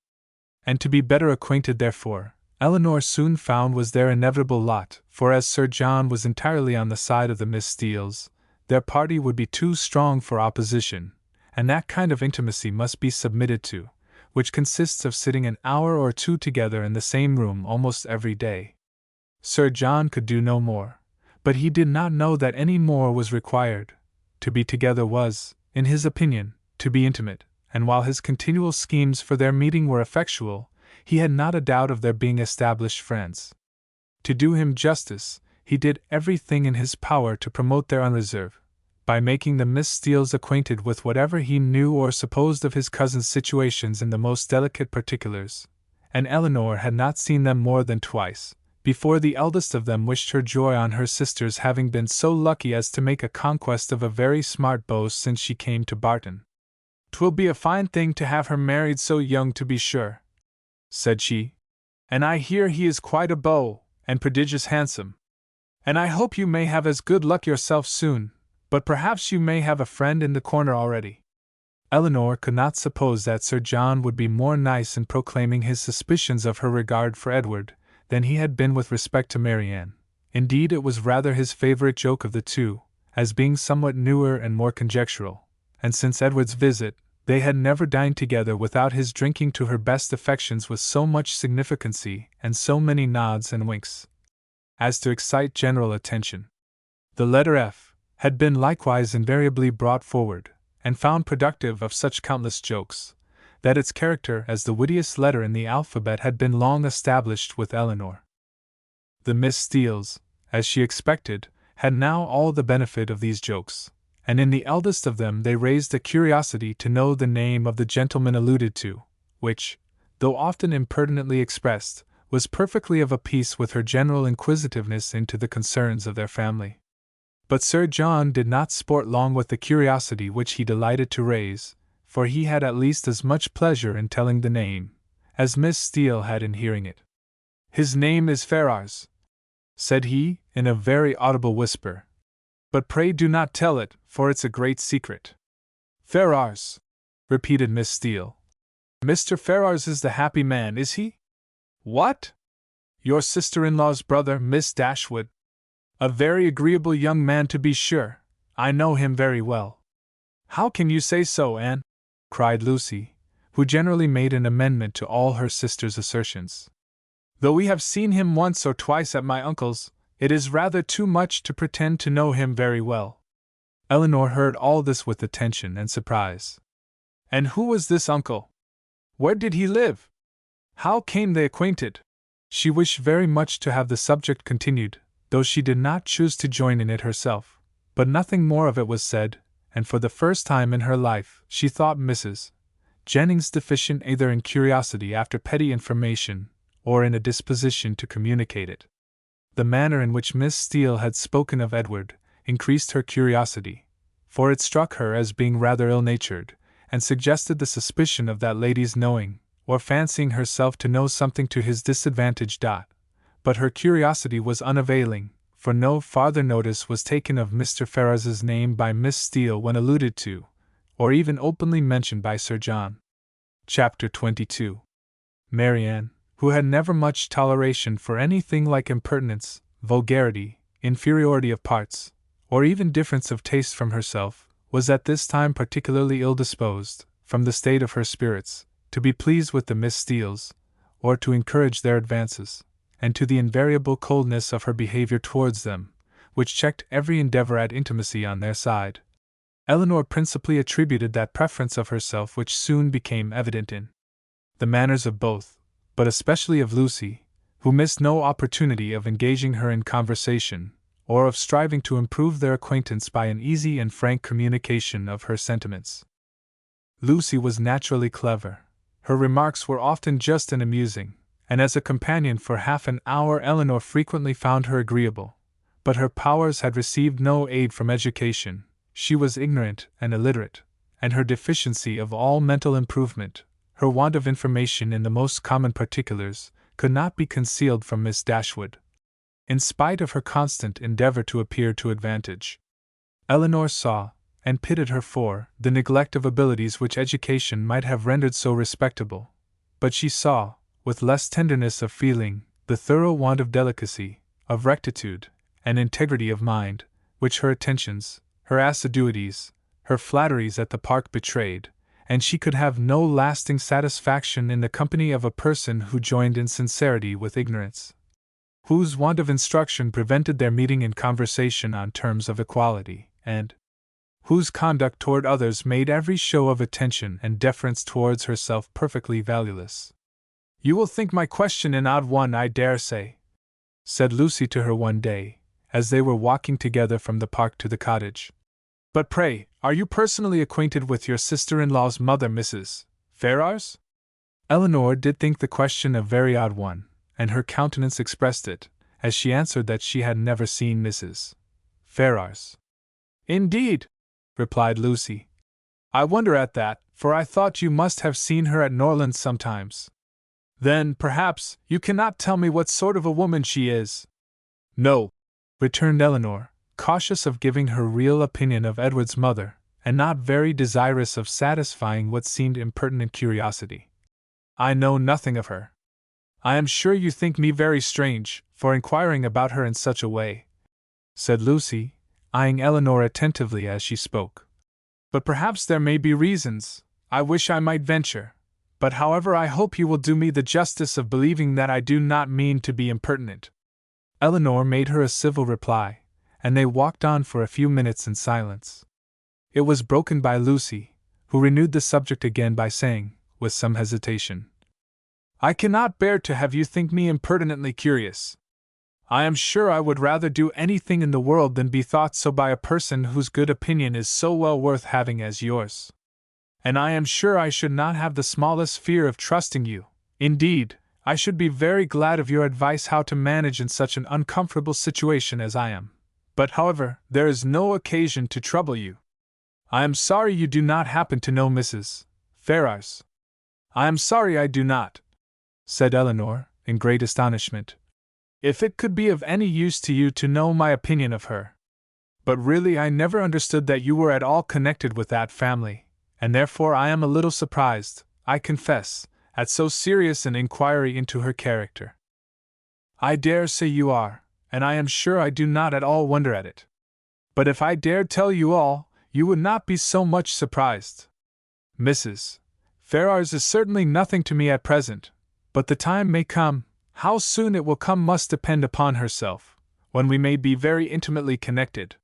And to be better acquainted, therefore, Elinor soon found was their inevitable lot, for as Sir John was entirely on the side of the Miss Steeles, their party would be too strong for opposition, and that kind of intimacy must be submitted to, which consists of sitting an hour or two together in the same room almost every day. Sir John could do no more, but he did not know that any more was required. To be together was, in his opinion, to be intimate, and while his continual schemes for their meeting were effectual, he had not a doubt of their being established friends. To do him justice, he did everything in his power to promote their unreserve, by making the Miss Steeles acquainted with whatever he knew or supposed of his cousin's situations in the most delicate particulars, and Elinor had not seen them more than twice, before the eldest of them wished her joy on her sister's having been so lucky as to make a conquest of a very smart beau since she came to Barton. "'Twill be a fine thing to have her married so young, to be sure," said she. "And I hear he is quite a beau, and prodigious handsome. And I hope you may have as good luck yourself soon, but perhaps you may have a friend in the corner already." Elinor could not suppose that Sir John would be more nice in proclaiming his suspicions of her regard for Edward than he had been with respect to Marianne. Indeed, it was rather his favorite joke of the two, as being somewhat newer and more conjectural, and since Edward's visit, they had never dined together without his drinking to her best affections with so much significancy and so many nods and winks as to excite general attention. The letter F had been likewise invariably brought forward, and found productive of such countless jokes, that its character as the wittiest letter in the alphabet had been long established with Elinor. The Miss Steeles, as she expected, had now all the benefit of these jokes, and in the eldest of them they raised a curiosity to know the name of the gentleman alluded to, which, though often impertinently expressed, was perfectly of a piece with her general inquisitiveness into the concerns of their family. But Sir John did not sport long with the curiosity which he delighted to raise, for he had at least as much pleasure in telling the name as Miss Steele had in hearing it. "His name is Ferrars," said he, in a very audible whisper. "But pray do not tell it, for it's a great secret." "Ferrars," repeated Miss Steele. "Mr. Ferrars is the happy man, is he?" "What? Your sister-in-law's brother, Miss Dashwood? A very agreeable young man, to be sure. I know him very well." "How can you say so, Anne?" cried Lucy, who generally made an amendment to all her sister's assertions. "Though we have seen him once or twice at my uncle's, it is rather too much to pretend to know him very well." Elinor heard all this with attention and surprise. "And who was this uncle? Where did he live? How came they acquainted?" She wished very much to have the subject continued, though she did not choose to join in it herself, but nothing more of it was said, and for the first time in her life she thought Mrs. Jennings deficient either in curiosity after petty information, or in a disposition to communicate it. The manner in which Miss Steele had spoken of Edward increased her curiosity, for it struck her as being rather ill-natured, and suggested the suspicion of that lady's knowing, or fancying herself to know something to his disadvantage. But her curiosity was unavailing, for no farther notice was taken of Mr. Ferrars's name by Miss Steele when alluded to, or even openly mentioned by Sir John. Chapter 22. Marianne, who had never much toleration for anything like impertinence, vulgarity, inferiority of parts, or even difference of taste from herself, was at this time particularly ill-disposed, from the state of her spirits, to be pleased with the Miss Steeles, or to encourage their advances, and to the invariable coldness of her behavior towards them, which checked every endeavor at intimacy on their side. Elinor principally attributed that preference of herself which soon became evident in the manners of both, but especially of Lucy, who missed no opportunity of engaging her in conversation, or of striving to improve their acquaintance by an easy and frank communication of her sentiments. Lucy was naturally clever. Her remarks were often just and amusing, and as a companion for half an hour Elinor frequently found her agreeable. But her powers had received no aid from education, she was ignorant and illiterate, and her deficiency of all mental improvement, her want of information in the most common particulars, could not be concealed from Miss Dashwood, in spite of her constant endeavor to appear to advantage. Elinor saw, and pitied her for, the neglect of abilities which education might have rendered so respectable, but she saw, with less tenderness of feeling, the thorough want of delicacy, of rectitude, and integrity of mind, which her attentions, her assiduities, her flatteries at the park betrayed, and she could have no lasting satisfaction in the company of a person who joined insincerity with ignorance, whose want of instruction prevented their meeting in conversation on terms of equality, and whose conduct toward others made every show of attention and deference towards herself perfectly valueless. "You will think my question an odd one, I dare say," said Lucy to her one day, as they were walking together from the park to the cottage. But pray, are you personally acquainted with your sister-in-law's mother, Mrs. Ferrars? Eleanor did think the question a very odd one, and her countenance expressed it, as she answered that she had never seen Mrs. Ferrars. Indeed, replied Lucy. I wonder at that, for I thought you must have seen her at Norland sometimes. Then, perhaps, you cannot tell me what sort of a woman she is. No, returned Eleanor, cautious of giving her real opinion of Edward's mother, and not very desirous of satisfying what seemed impertinent curiosity. I know nothing of her. I am sure you think me very strange, for inquiring about her in such a way, said Lucy, eyeing Eleanor attentively as she spoke. But perhaps there may be reasons, I wish I might venture. But however, I hope you will do me the justice of believing that I do not mean to be impertinent. Eleanor made her a civil reply, and they walked on for a few minutes in silence. It was broken by Lucy, who renewed the subject again by saying, with some hesitation, I cannot bear to have you think me impertinently curious. I am sure I would rather do anything in the world than be thought so by a person whose good opinion is so well worth having as yours. And I am sure I should not have the smallest fear of trusting you. Indeed, I should be very glad of your advice how to manage in such an uncomfortable situation as I am. But however, there is no occasion to trouble you. I am sorry you do not happen to know Mrs. Ferrars. I am sorry I do not, said Eleanor, in great astonishment. If it could be of any use to you to know my opinion of her. But really I never understood that you were at all connected with that family, and therefore I am a little surprised, I confess, at so serious an inquiry into her character. I dare say you are, and I am sure I do not at all wonder at it. But if I dared tell you all, you would not be so much surprised. Mrs. Ferrars is certainly nothing to me at present, but the time may come, how soon it will come must depend upon herself, when we may be very intimately connected.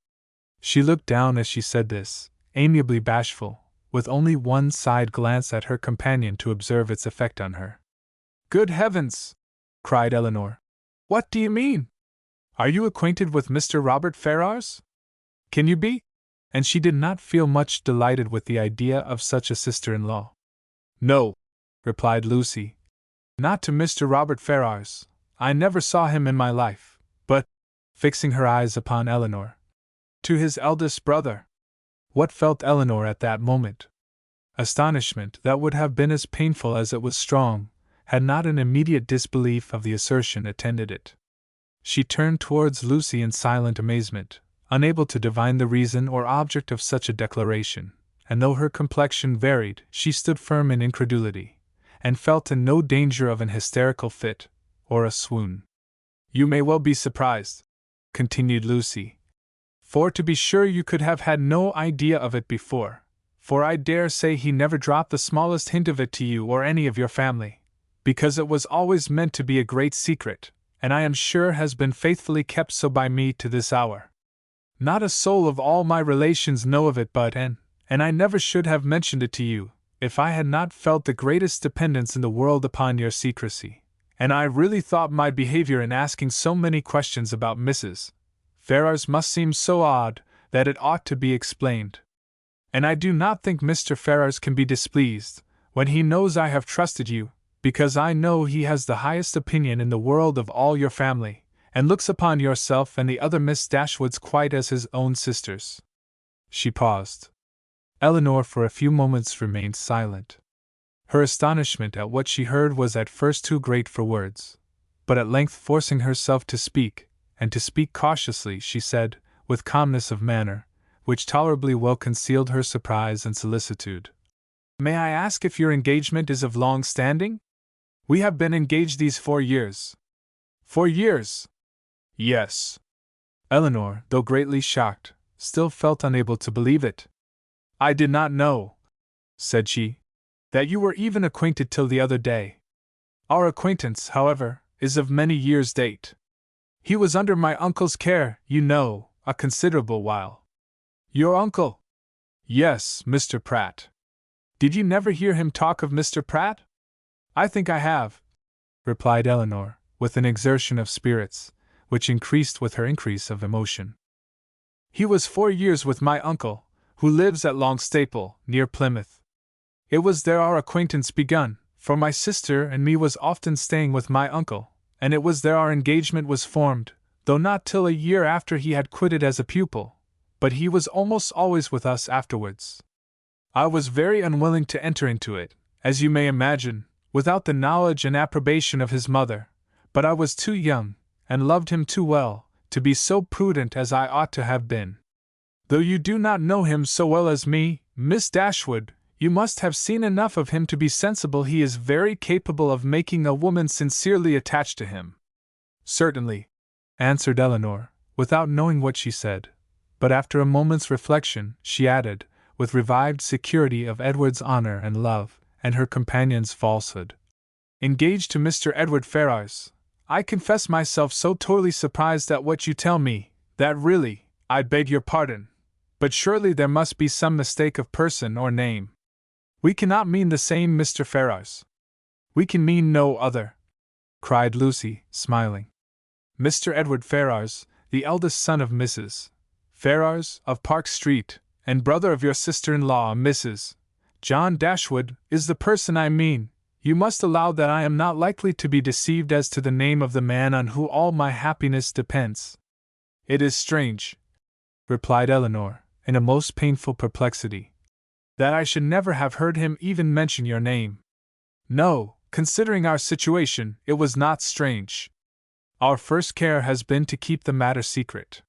She looked down as she said this, amiably bashful, with only one side glance at her companion to observe its effect on her. Good heavens! Cried Eleanor. What do you mean? Are you acquainted with Mr. Robert Ferrars? Can you be? And she did not feel much delighted with the idea of such a sister-in-law. No, replied Lucy. Not to Mr. Robert Ferrars. I never saw him in my life, but, fixing her eyes upon Eleanor, to his eldest brother. What felt Eleanor at that moment? Astonishment that would have been as painful as it was strong, had not an immediate disbelief of the assertion attended it. She turned towards Lucy in silent amazement, unable to divine the reason or object of such a declaration, and though her complexion varied, she stood firm in incredulity, and felt in no danger of an hysterical fit, or a swoon. You may well be surprised, continued Lucy, for to be sure you could have had no idea of it before, for I dare say he never dropped the smallest hint of it to you or any of your family, because it was always meant to be a great secret, and I am sure has been faithfully kept so by me to this hour. Not a soul of all my relations know of it but and I never should have mentioned it to you, if I had not felt the greatest dependence in the world upon your secrecy, and I really thought my behavior in asking so many questions about Mrs. Ferrars must seem so odd that it ought to be explained. And I do not think Mr. Ferrars can be displeased, when he knows I have trusted you, because I know he has the highest opinion in the world of all your family, and looks upon yourself and the other Miss Dashwoods quite as his own sisters. She paused. Eleanor for a few moments remained silent. Her astonishment at what she heard was at first too great for words, but at length forcing herself to speak, and to speak cautiously, she said, with calmness of manner, which tolerably well concealed her surprise and solicitude, May I ask if your engagement is of long standing? We have been engaged these 4 years. 4 years? Yes. Eleanor, though greatly shocked, still felt unable to believe it. I did not know, said she, that you were even acquainted till the other day. Our acquaintance, however, is of many years' date. He was under my uncle's care, you know, a considerable while. Your uncle? Yes, Mr. Pratt. Did you never hear him talk of Mr. Pratt? I think I have, replied Eleanor, with an exertion of spirits, which increased with her increase of emotion. He was 4 years with my uncle, who lives at Longstaple, near Plymouth. It was there our acquaintance begun, for my sister and me was often staying with my uncle, and it was there our engagement was formed, though not till a year after he had quitted as a pupil, but he was almost always with us afterwards. I was very unwilling to enter into it, as you may imagine, without the knowledge and approbation of his mother, but I was too young, and loved him too well, to be so prudent as I ought to have been. Though you do not know him so well as me, Miss Dashwood, you must have seen enough of him to be sensible he is very capable of making a woman sincerely attached to him. Certainly, answered Elinor, without knowing what she said, but after a moment's reflection, she added, with revived security of Edward's honor and love, and her companion's falsehood. Engaged to Mr. Edward Ferrars, I confess myself so totally surprised at what you tell me, that really, I beg your pardon, but surely there must be some mistake of person or name. We cannot mean the same Mr. Ferrars. We can mean no other, cried Lucy, smiling. Mr. Edward Ferrars, the eldest son of Mrs. Ferrars, of Park Street, and brother of your sister-in-law, Mrs. John Dashwood, is the person I mean. You must allow that I am not likely to be deceived as to the name of the man on whom all my happiness depends. It is strange, replied Elinor, in a most painful perplexity, that I should never have heard him even mention your name. No, considering our situation, it was not strange. Our first care has been to keep the matter secret.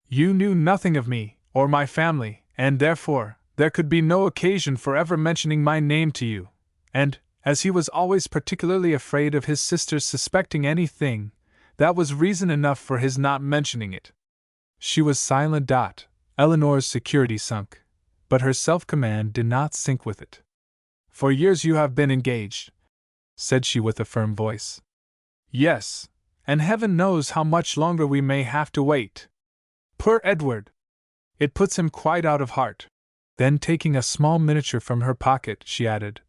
You knew nothing of me, or my family, and therefore, there could be no occasion for ever mentioning my name to you, and, as he was always particularly afraid of his sister's suspecting anything, that was reason enough for his not mentioning it. She was silent. Elinor's security sunk, but her self-command did not sink with it. For years you have been engaged, said she with a firm voice. Yes, and heaven knows how much longer we may have to wait. Poor Edward! It puts him quite out of heart. Then taking a small miniature from her pocket, she added,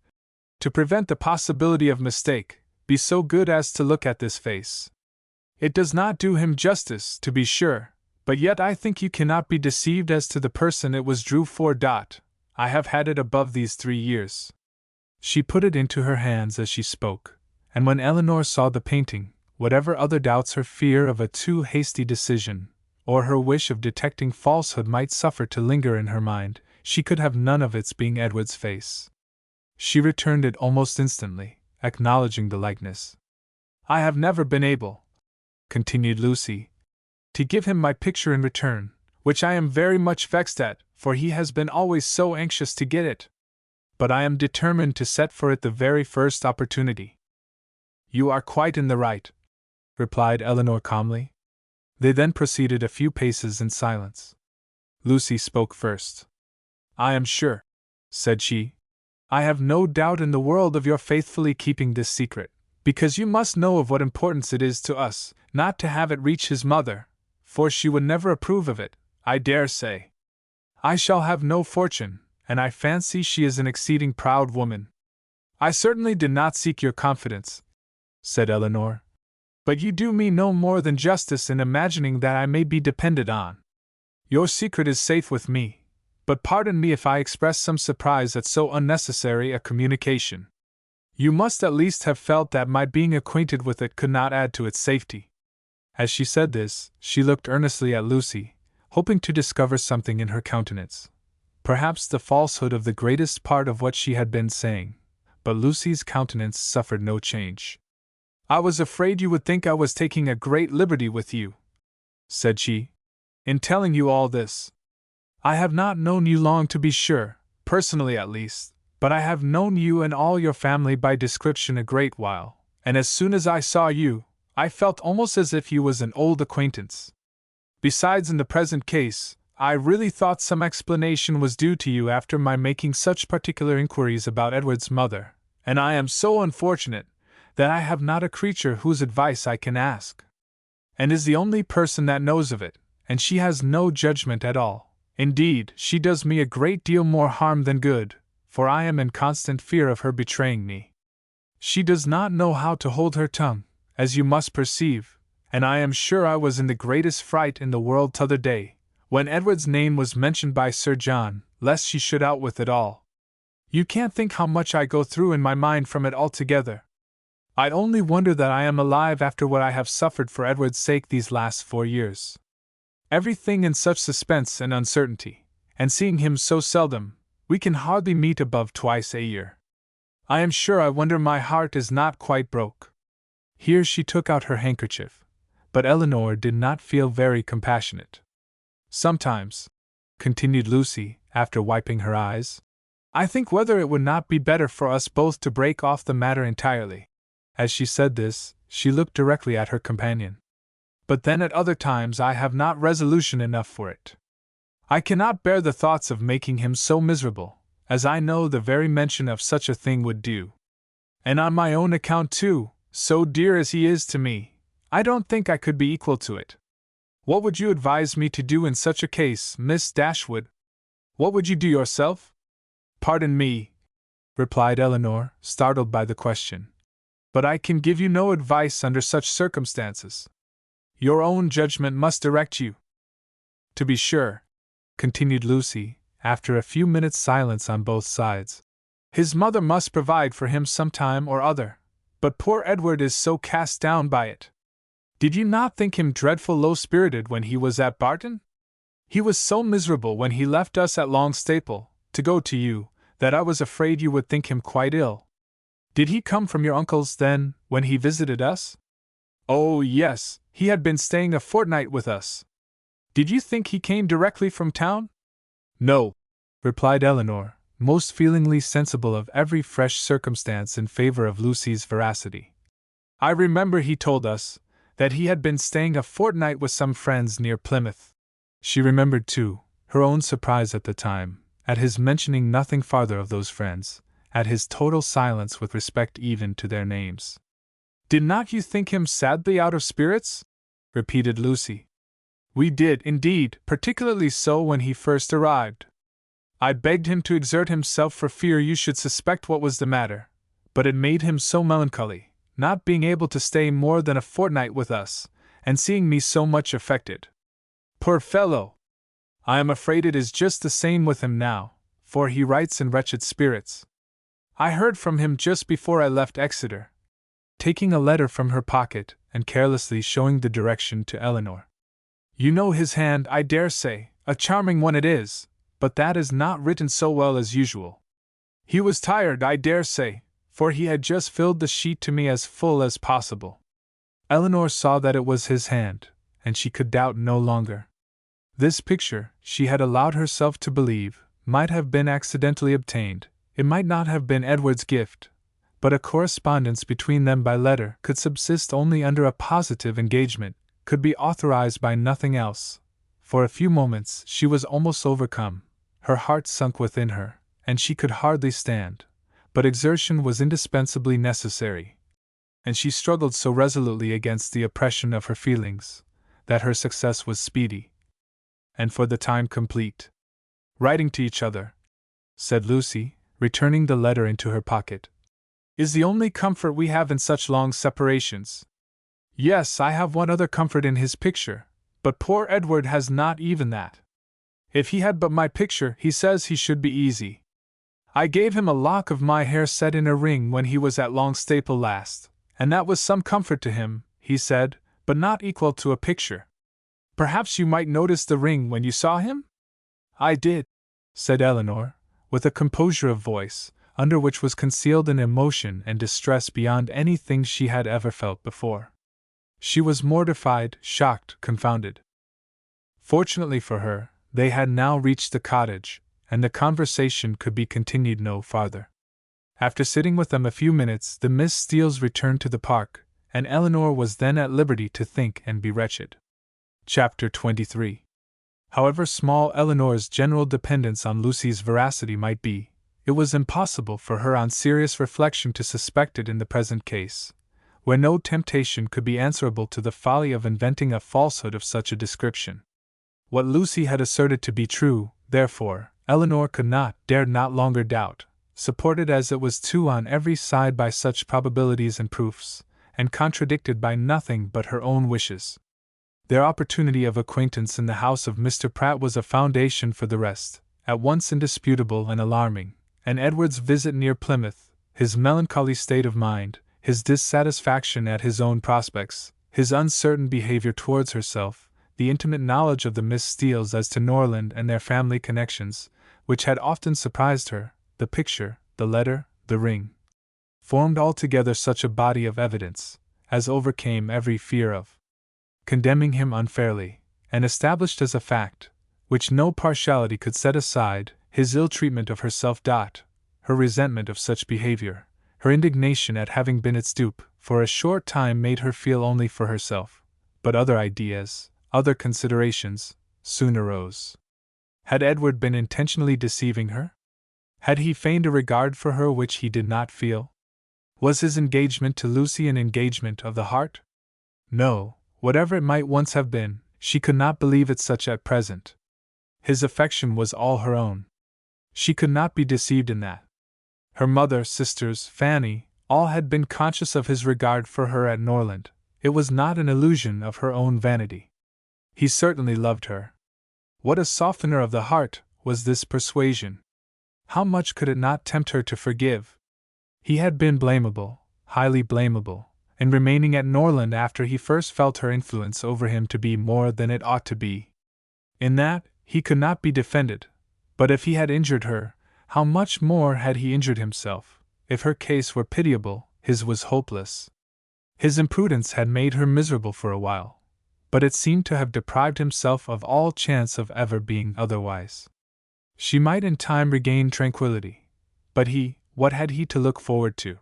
to prevent the possibility of mistake, be so good as to look at this face. It does not do him justice, to be sure, but yet I think you cannot be deceived as to the person it was drew for. I have had it above these 3 years. She put it into her hands as she spoke, and when Elinor saw the painting, whatever other doubts her fear of a too hasty decision, or her wish of detecting falsehood might suffer to linger in her mind, she could have none of its being Edward's face. She returned it almost instantly, acknowledging the likeness. I have never been able, continued Lucy, to give him my picture in return, which I am very much vexed at, for he has been always so anxious to get it. But I am determined to set for it the very first opportunity. You are quite in the right, replied Elinor calmly. They then proceeded a few paces in silence. Lucy spoke first. I am sure, said she, I have no doubt in the world of your faithfully keeping this secret, because you must know of what importance it is to us not to have it reach his mother, for she would never approve of it, I dare say. I shall have no fortune, and I fancy she is an exceeding proud woman. I certainly did not seek your confidence, said Elinor, but you do me no more than justice in imagining that I may be depended on. Your secret is safe with me, but pardon me if I express some surprise at so unnecessary a communication. You must at least have felt that my being acquainted with it could not add to its safety. As she said this, she looked earnestly at Lucy, hoping to discover something in her countenance, perhaps the falsehood of the greatest part of what she had been saying, but Lucy's countenance suffered no change. I was afraid you would think I was taking a great liberty with you, said she, in telling you all this. I have not known you long, to be sure, personally at least, but I have known you and all your family by description a great while, and as soon as I saw you, I felt almost as if you was an old acquaintance. Besides, in the present case, I really thought some explanation was due to you after my making such particular inquiries about Edward's mother, and I am so unfortunate that I have not a creature whose advice I can ask, and is the only person that knows of it, and she has no judgment at all. Indeed, she does me a great deal more harm than good, for I am in constant fear of her betraying me. She does not know how to hold her tongue, as you must perceive, and I am sure I was in the greatest fright in the world t'other day, when Edward's name was mentioned by Sir John, lest she should out with it all. You can't think how much I go through in my mind from it altogether. I only wonder that I am alive after what I have suffered for Edward's sake these last 4 years. Everything in such suspense and uncertainty, and seeing him so seldom, we can hardly meet above twice a year. I am sure I wonder my heart is not quite broke. Here she took out her handkerchief, but Eleanor did not feel very compassionate. Sometimes, continued Lucy, after wiping her eyes, I think whether it would not be better for us both to break off the matter entirely. As she said this, she looked directly at her companion. But then at other times I have not resolution enough for it. I cannot bear the thoughts of making him so miserable, as I know the very mention of such a thing would do. And on my own account too, so dear as he is to me, I don't think I could be equal to it. What would you advise me to do in such a case, Miss Dashwood? What would you do yourself? Pardon me, replied Eleanor, startled by the question, but I can give you no advice under such circumstances. Your own judgment must direct you. To be sure, continued Lucy, after a few minutes' silence on both sides, his mother must provide for him some time or other, but poor Edward is so cast down by it. Did you not think him dreadful low-spirited when he was at Barton? He was so miserable when he left us at Longstaple, to go to you, that I was afraid you would think him quite ill. Did he come from your uncle's, then, when he visited us? Oh, yes, he had been staying a fortnight with us. Did you think he came directly from town? No, replied Eleanor, most feelingly sensible of every fresh circumstance in favor of Lucy's veracity. I remember he told us that he had been staying a fortnight with some friends near Plymouth. She remembered, too, her own surprise at the time, at his mentioning nothing farther of those friends, at his total silence with respect even to their names. Did not you think him sadly out of spirits? Repeated Lucy. We did, indeed, particularly so when he first arrived. I begged him to exert himself for fear you should suspect what was the matter, but it made him so melancholy, not being able to stay more than a fortnight with us, and seeing me so much affected. Poor fellow! I am afraid it is just the same with him now, for he writes in wretched spirits. I heard from him just before I left Exeter. Taking a letter from her pocket, and carelessly showing the direction to Eleanor. You know his hand, I dare say, a charming one it is, but that is not written so well as usual. He was tired, I dare say, for he had just filled the sheet to me as full as possible. Eleanor saw that it was his hand, and she could doubt no longer. This picture, she had allowed herself to believe, might have been accidentally obtained. It might not have been Edward's gift, but a correspondence between them by letter could subsist only under a positive engagement, could be authorized by nothing else. For a few moments she was almost overcome, her heart sunk within her, and she could hardly stand, but exertion was indispensably necessary, and she struggled so resolutely against the oppression of her feelings, that her success was speedy, and for the time complete. Writing to each other, said Lucy, returning the letter into her pocket, is the only comfort we have in such long separations. Yes, I have one other comfort in his picture, but poor Edward has not even that. If he had but my picture, he says he should be easy. I gave him a lock of my hair set in a ring when he was at Longstaple last, and that was some comfort to him, he said, but not equal to a picture. Perhaps you might notice the ring when you saw him? I did, said Eleanor, with a composure of voice, under which was concealed an emotion and distress beyond anything she had ever felt before. She was mortified, shocked, confounded. Fortunately for her, they had now reached the cottage, and the conversation could be continued no farther. After sitting with them a few minutes, the Miss Steeles returned to the park, and Eleanor was then at liberty to think and be wretched. Chapter 23. However small Eleanor's general dependence on Lucy's veracity might be, it was impossible for her on serious reflection to suspect it in the present case, where no temptation could be answerable to the folly of inventing a falsehood of such a description. What Lucy had asserted to be true, therefore, Eleanor could not, dared not longer doubt, supported as it was too on every side by such probabilities and proofs, and contradicted by nothing but her own wishes. Their opportunity of acquaintance in the house of Mr. Pratt was a foundation for the rest, at once indisputable and alarming, and Edward's visit near Plymouth, his melancholy state of mind, his dissatisfaction at his own prospects, his uncertain behavior towards herself, the intimate knowledge of the Miss Steeles as to Norland and their family connections, which had often surprised her, the picture, the letter, the ring, formed altogether such a body of evidence as overcame every fear of condemning him unfairly, and established as a fact, which no partiality could set aside, his ill treatment of herself. Her resentment of such behavior, her indignation at having been its dupe, for a short time made her feel only for herself, but other ideas, other considerations, soon arose. Had Edward been intentionally deceiving her? Had he feigned a regard for her which he did not feel? Was his engagement to Lucy an engagement of the heart? No, whatever it might once have been, she could not believe it such at present. His affection was all her own. She could not be deceived in that. Her mother, sisters, Fanny, all had been conscious of his regard for her at Norland. It was not an illusion of her own vanity. He certainly loved her. What a softener of the heart was this persuasion! How much could it not tempt her to forgive? He had been blamable, highly blamable, in remaining at Norland after he first felt her influence over him to be more than it ought to be. In that, he could not be defended, but if he had injured her, how much more had he injured himself? If her case were pitiable, his was hopeless. His imprudence had made her miserable for a while, but it seemed to have deprived himself of all chance of ever being otherwise. She might in time regain tranquility, but he, what had he to look forward to?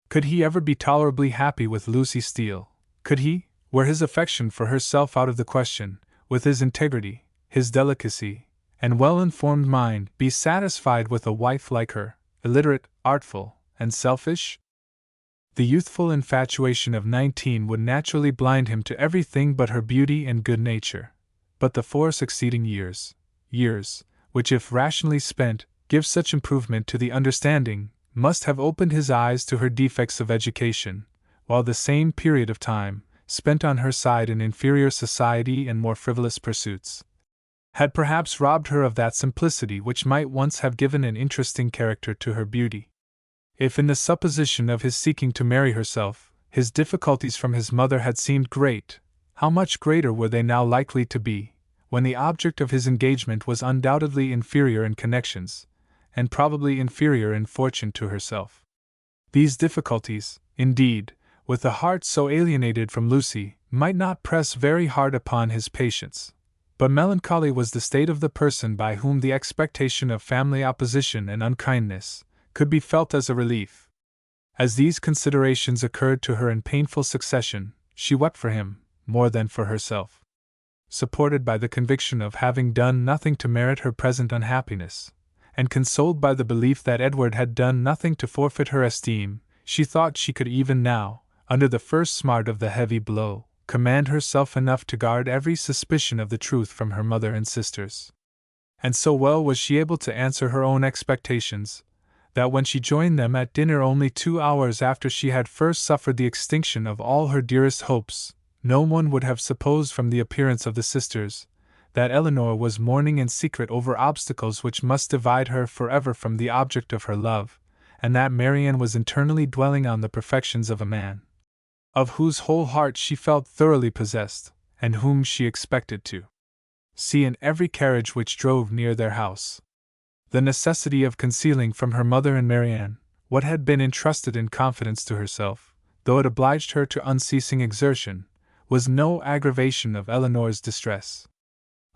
Could he ever be tolerably happy with Lucy Steele? Could he, were his affection for herself out of the question, with his integrity, his delicacy, and well-informed mind, be satisfied with a wife like her, illiterate, artful, and selfish? The youthful infatuation of 19 would naturally blind him to everything but her beauty and good nature. But the 4 succeeding years, which if rationally spent, give such improvement to the understanding, must have opened his eyes to her defects of education, while the same period of time, spent on her side in inferior society and more frivolous pursuits, had perhaps robbed her of that simplicity which might once have given an interesting character to her beauty. If in the supposition of his seeking to marry herself, his difficulties from his mother had seemed great, how much greater were they now likely to be, when the object of his engagement was undoubtedly inferior in connections, and probably inferior in fortune to herself. These difficulties, indeed, with a heart so alienated from Lucy, might not press very hard upon his patience, but melancholy was the state of the person by whom the expectation of family opposition and unkindness could be felt as a relief. As these considerations occurred to her in painful succession, she wept for him, more than for herself. Supported by the conviction of having done nothing to merit her present unhappiness, and consoled by the belief that Edward had done nothing to forfeit her esteem, she thought she could even now, under the first smart of the heavy blow, command herself enough to guard every suspicion of the truth from her mother and sisters. And so well was she able to answer her own expectations, that when she joined them at dinner only 2 hours after she had first suffered the extinction of all her dearest hopes, no one would have supposed from the appearance of the sisters that Eleanor was mourning in secret over obstacles which must divide her forever from the object of her love, and that Marianne was internally dwelling on the perfections of a man, of whose whole heart she felt thoroughly possessed, and whom she expected to see in every carriage which drove near their house. The necessity of concealing from her mother and Marianne what had been entrusted in confidence to herself, though it obliged her to unceasing exertion, was no aggravation of Eleanor's distress.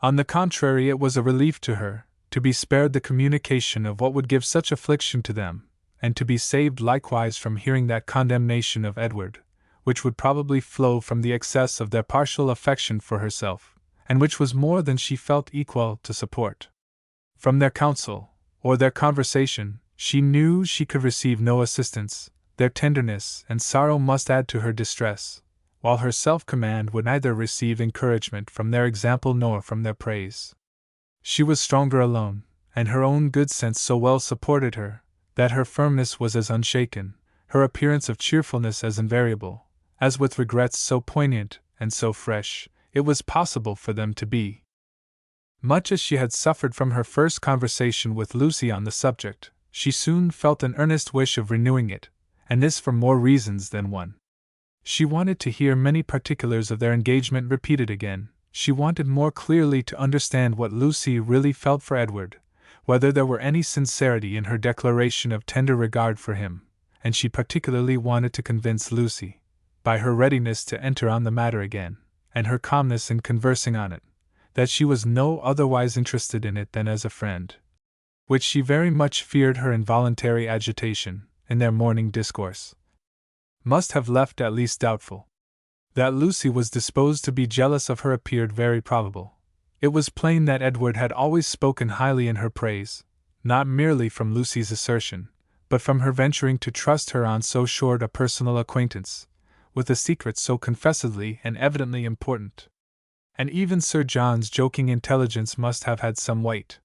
On the contrary, it was a relief to her, to be spared the communication of what would give such affliction to them, and to be saved likewise from hearing that condemnation of Edward, which would probably flow from the excess of their partial affection for herself, and which was more than she felt equal to support. From their counsel, or their conversation, she knew she could receive no assistance. Their tenderness and sorrow must add to her distress, while her self-command would neither receive encouragement from their example nor from their praise. She was stronger alone, and her own good sense so well supported her, that her firmness was as unshaken, her appearance of cheerfulness as invariable, as with regrets so poignant and so fresh, it was possible for them to be. Much as she had suffered from her first conversation with Lucy on the subject, she soon felt an earnest wish of renewing it, and this for more reasons than one. She wanted to hear many particulars of their engagement repeated again. She wanted more clearly to understand what Lucy really felt for Edward, whether there were any sincerity in her declaration of tender regard for him, and she particularly wanted to convince Lucy, by her readiness to enter on the matter again, and her calmness in conversing on it, that she was no otherwise interested in it than as a friend, which she very much feared her involuntary agitation, in their morning discourse, must have left at least doubtful. That Lucy was disposed to be jealous of her appeared very probable. It was plain that Edward had always spoken highly in her praise, not merely from Lucy's assertion, but from her venturing to trust her on so short a personal acquaintance, with a secret so confessedly and evidently important. And even Sir John's joking intelligence must have had some weight.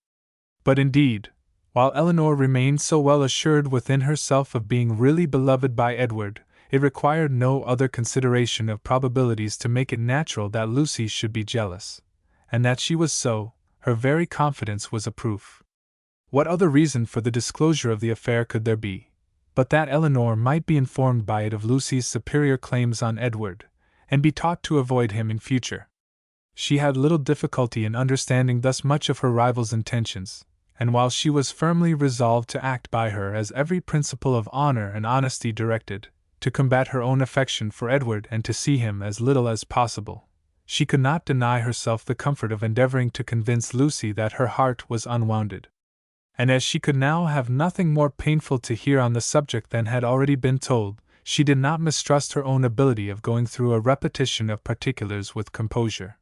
But indeed, while Elinor remained so well assured within herself of being really beloved by Edward, it required no other consideration of probabilities to make it natural that Lucy should be jealous, and that she was so, her very confidence was a proof. What other reason for the disclosure of the affair could there be, but that Elinor might be informed by it of Lucy's superior claims on Edward, and be taught to avoid him in future? She had little difficulty in understanding thus much of her rival's intentions, and while she was firmly resolved to act by her as every principle of honor and honesty directed, to combat her own affection for Edward and to see him as little as possible, she could not deny herself the comfort of endeavoring to convince Lucy that her heart was unwounded. And as she could now have nothing more painful to hear on the subject than had already been told, she did not mistrust her own ability of going through a repetition of particulars with composure.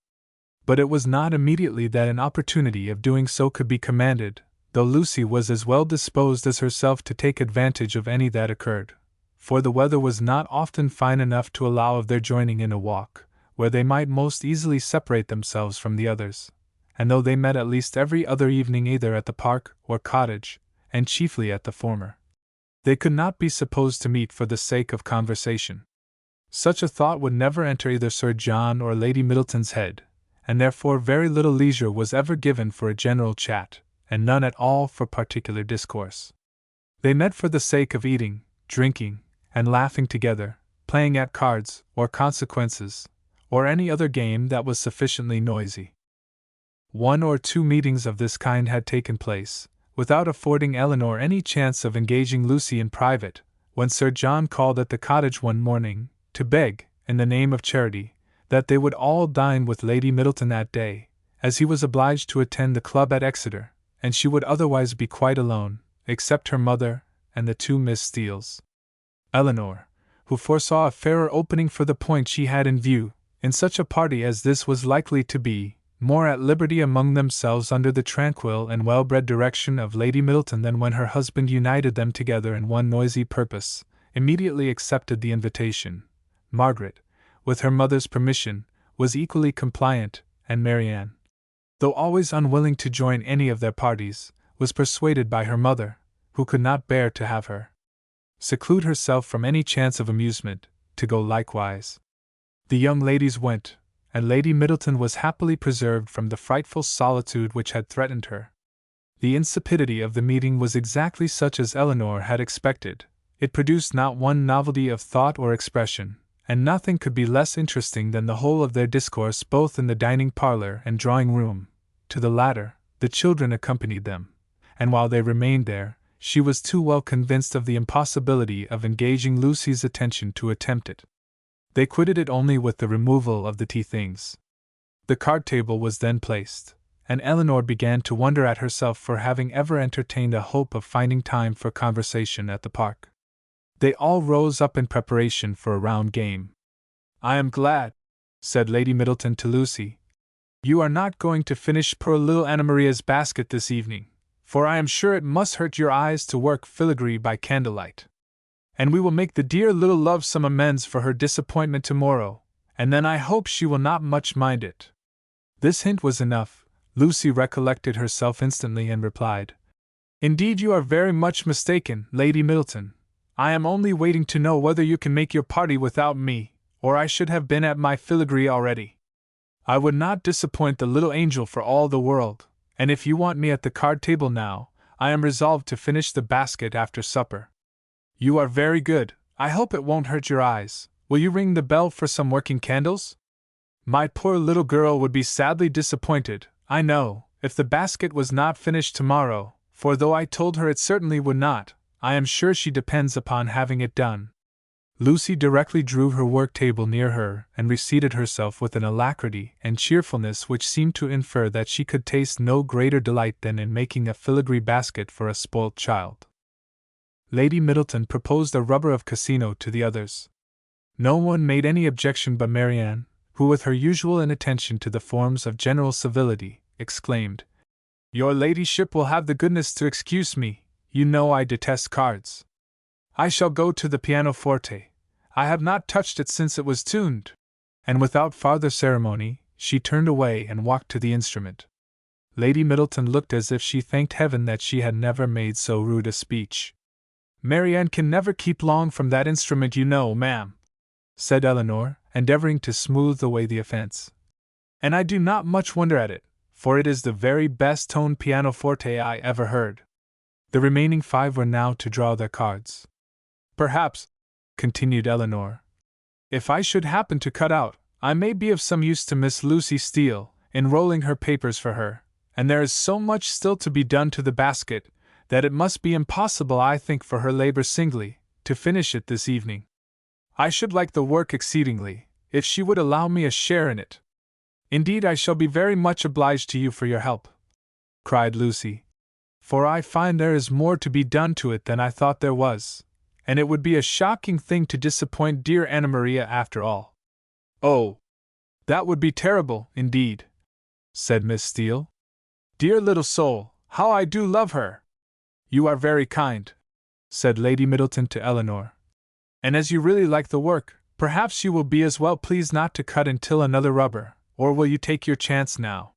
But it was not immediately that an opportunity of doing so could be commanded, though Lucy was as well disposed as herself to take advantage of any that occurred, for the weather was not often fine enough to allow of their joining in a walk, where they might most easily separate themselves from the others, and though they met at least every other evening either at the park or cottage, and chiefly at the former, they could not be supposed to meet for the sake of conversation. Such a thought would never enter either Sir John or Lady Middleton's head, and therefore very little leisure was ever given for a general chat, and none at all for particular discourse. They met for the sake of eating, drinking, and laughing together, playing at cards, or consequences, or any other game that was sufficiently noisy. One or two meetings of this kind had taken place, without affording Elinor any chance of engaging Lucy in private, when Sir John called at the cottage one morning, to beg, in the name of charity, that they would all dine with Lady Middleton that day, as he was obliged to attend the club at Exeter, and she would otherwise be quite alone, except her mother and the two Miss Steeles. Elinor, who foresaw a fairer opening for the point she had in view, in such a party as this was likely to be, more at liberty among themselves under the tranquil and well-bred direction of Lady Middleton than when her husband united them together in one noisy purpose, immediately accepted the invitation. Margaret, with her mother's permission, was equally compliant, and Marianne, though always unwilling to join any of their parties, was persuaded by her mother, who could not bear to have her seclude herself from any chance of amusement, to go likewise. The young ladies went, and Lady Middleton was happily preserved from the frightful solitude which had threatened her. The insipidity of the meeting was exactly such as Elinor had expected. It produced not one novelty of thought or expression, and nothing could be less interesting than the whole of their discourse both in the dining parlour and drawing-room. To the latter, the children accompanied them, and while they remained there, she was too well convinced of the impossibility of engaging Lucy's attention to attempt it. They quitted it only with the removal of the tea-things. The card-table was then placed, and Elinor began to wonder at herself for having ever entertained a hope of finding time for conversation at the park. They all rose up in preparation for a round game. "I am glad," said Lady Middleton to Lucy, "you are not going to finish poor little Anna Maria's basket this evening, for I am sure it must hurt your eyes to work filigree by candlelight. And we will make the dear little love some amends for her disappointment tomorrow, and then I hope she will not much mind it." This hint was enough. Lucy recollected herself instantly and replied, "Indeed you are very much mistaken, Lady Middleton. I am only waiting to know whether you can make your party without me, or I should have been at my filigree already." I would not disappoint the little angel for all the world, and if you want me at the card table now, I am resolved to finish the basket after supper. You are very good. I hope it won't hurt your eyes. Will you ring the bell for some working candles? My poor little girl would be sadly disappointed, I know, if the basket was not finished tomorrow, for though I told her it certainly would not, I am sure she depends upon having it done. Lucy directly drew her work table near her and reseated herself with an alacrity and cheerfulness which seemed to infer that she could taste no greater delight than in making a filigree basket for a spoilt child. Lady Middleton proposed a rubber of casino to the others. No one made any objection but Marianne, who, with her usual inattention to the forms of general civility, exclaimed, "Your ladyship will have the goodness to excuse me, you know I detest cards. I shall go to the pianoforte. I have not touched it since it was tuned." And without farther ceremony, she turned away and walked to the instrument. Lady Middleton looked as if she thanked heaven that she had never made so rude a speech. "Marianne can never keep long from that instrument, you know, ma'am," said Elinor, endeavoring to smooth away the offense. "And I do not much wonder at it, for it is the very best toned pianoforte I ever heard." The remaining 5 were now to draw their cards. "Perhaps," continued Elinor, "if I should happen to cut out, I may be of some use to Miss Lucy Steele, in rolling her papers for her, and there is so much still to be done to the basket, that it must be impossible, I think, for her labor singly, to finish it this evening. I should like the work exceedingly, if she would allow me a share in it." "Indeed, I shall be very much obliged to you for your help," cried Lucy, "for I find there is more to be done to it than I thought there was, and it would be a shocking thing to disappoint dear Anna Maria after all." "Oh, that would be terrible, indeed," said Miss Steele. "Dear little soul, how I do love her!" "You are very kind," said Lady Middleton to Elinor. "And as you really like the work, perhaps you will be as well pleased not to cut until another rubber, or will you take your chance now?"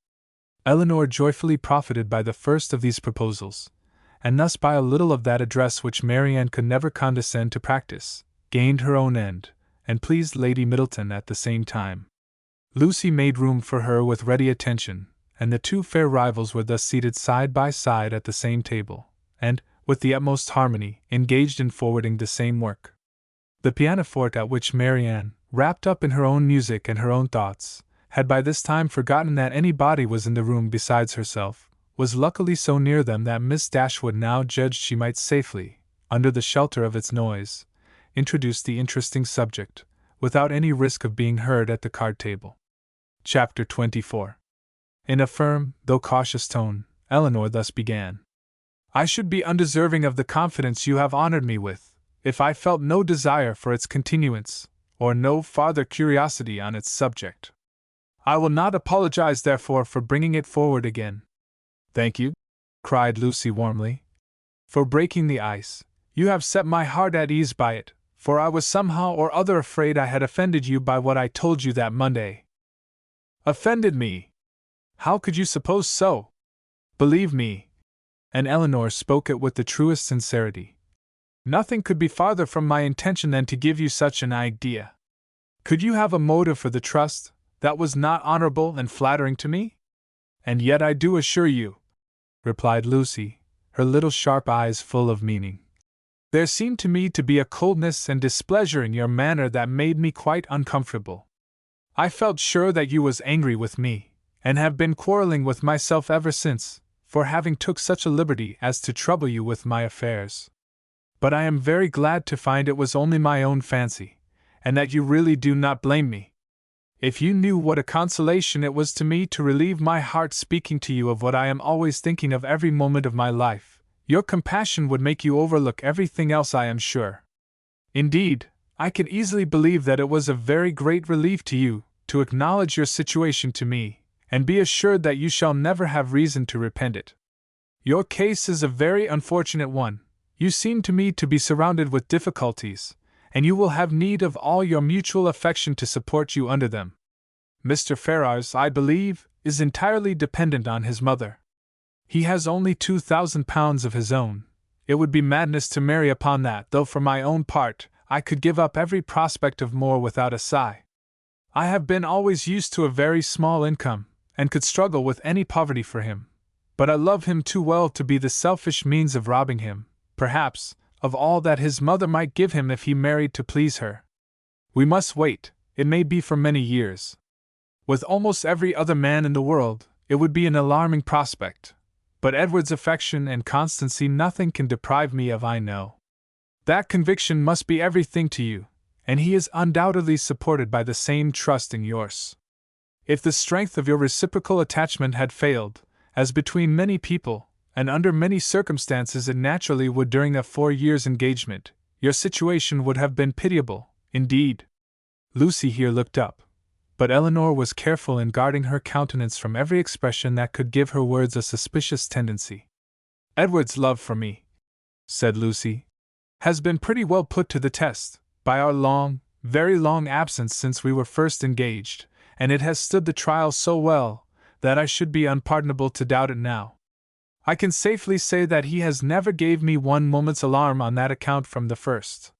Elinor joyfully profited by the first of these proposals, and thus by a little of that address which Marianne could never condescend to practice, gained her own end, and pleased Lady Middleton at the same time. Lucy made room for her with ready attention, and the 2 fair rivals were thus seated side by side at the same table, and, with the utmost harmony, engaged in forwarding the same work. The pianoforte, at which Marianne, wrapped up in her own music and her own thoughts, had by this time forgotten that anybody was in the room besides herself, was luckily so near them that Miss Dashwood now judged she might safely, under the shelter of its noise, introduce the interesting subject, without any risk of being heard at the card table. Chapter 24. In a firm, though cautious tone, Elinor thus began. "I should be undeserving of the confidence you have honored me with, if I felt no desire for its continuance, or no farther curiosity on its subject. I will not apologize, therefore, for bringing it forward again." "Thank you," cried Lucy warmly, "for breaking the ice. You have set my heart at ease by it, for I was somehow or other afraid I had offended you by what I told you that Monday." "Offended me? How could you suppose so? Believe me," and Elinor spoke it with the truest sincerity, "nothing could be farther from my intention than to give you such an idea. Could you have a motive for the trust that was not honorable and flattering to me? And yet I do assure you," replied Lucy, her little sharp eyes full of meaning, "there seemed to me to be a coldness and displeasure in your manner that made me quite uncomfortable. I felt sure that you was angry with me, and have been quarreling with myself ever since, for having took such a liberty as to trouble you with my affairs. But I am very glad to find it was only my own fancy, and that you really do not blame me. If you knew what a consolation it was to me to relieve my heart speaking to you of what I am always thinking of every moment of my life, your compassion would make you overlook everything else, I am sure. Indeed, I can easily believe that it was a very great relief to you to acknowledge your situation to me, and be assured that you shall never have reason to repent it. Your case is a very unfortunate one. You seem to me to be surrounded with difficulties, and you will have need of all your mutual affection to support you under them. Mr. Ferrars, I believe, is entirely dependent on his mother. He has only £2,000 of his own. It would be madness to marry upon that, though for my own part, I could give up every prospect of more without a sigh. I have been always used to a very small income, and could struggle with any poverty for him. But I love him too well to be the selfish means of robbing him, perhaps, of all that his mother might give him if he married to please her. We must wait, it may be for many years. With almost every other man in the world, it would be an alarming prospect. But Edward's affection and constancy nothing can deprive me of, I know. That conviction must be everything to you, and he is undoubtedly supported by the same trust in yours. If the strength of your reciprocal attachment had failed, as between many people, and under many circumstances it naturally would during a 4 years' engagement, your situation would have been pitiable, indeed. Lucy here looked up, but Elinor was careful in guarding her countenance from every expression that could give her words a suspicious tendency. Edward's love for me, said Lucy, has been pretty well put to the test, by our long, very long absence since we were first engaged, and it has stood the trial so well, that I should be unpardonable to doubt it now. I can safely say that he has never gave me one moment's alarm on that account from the first.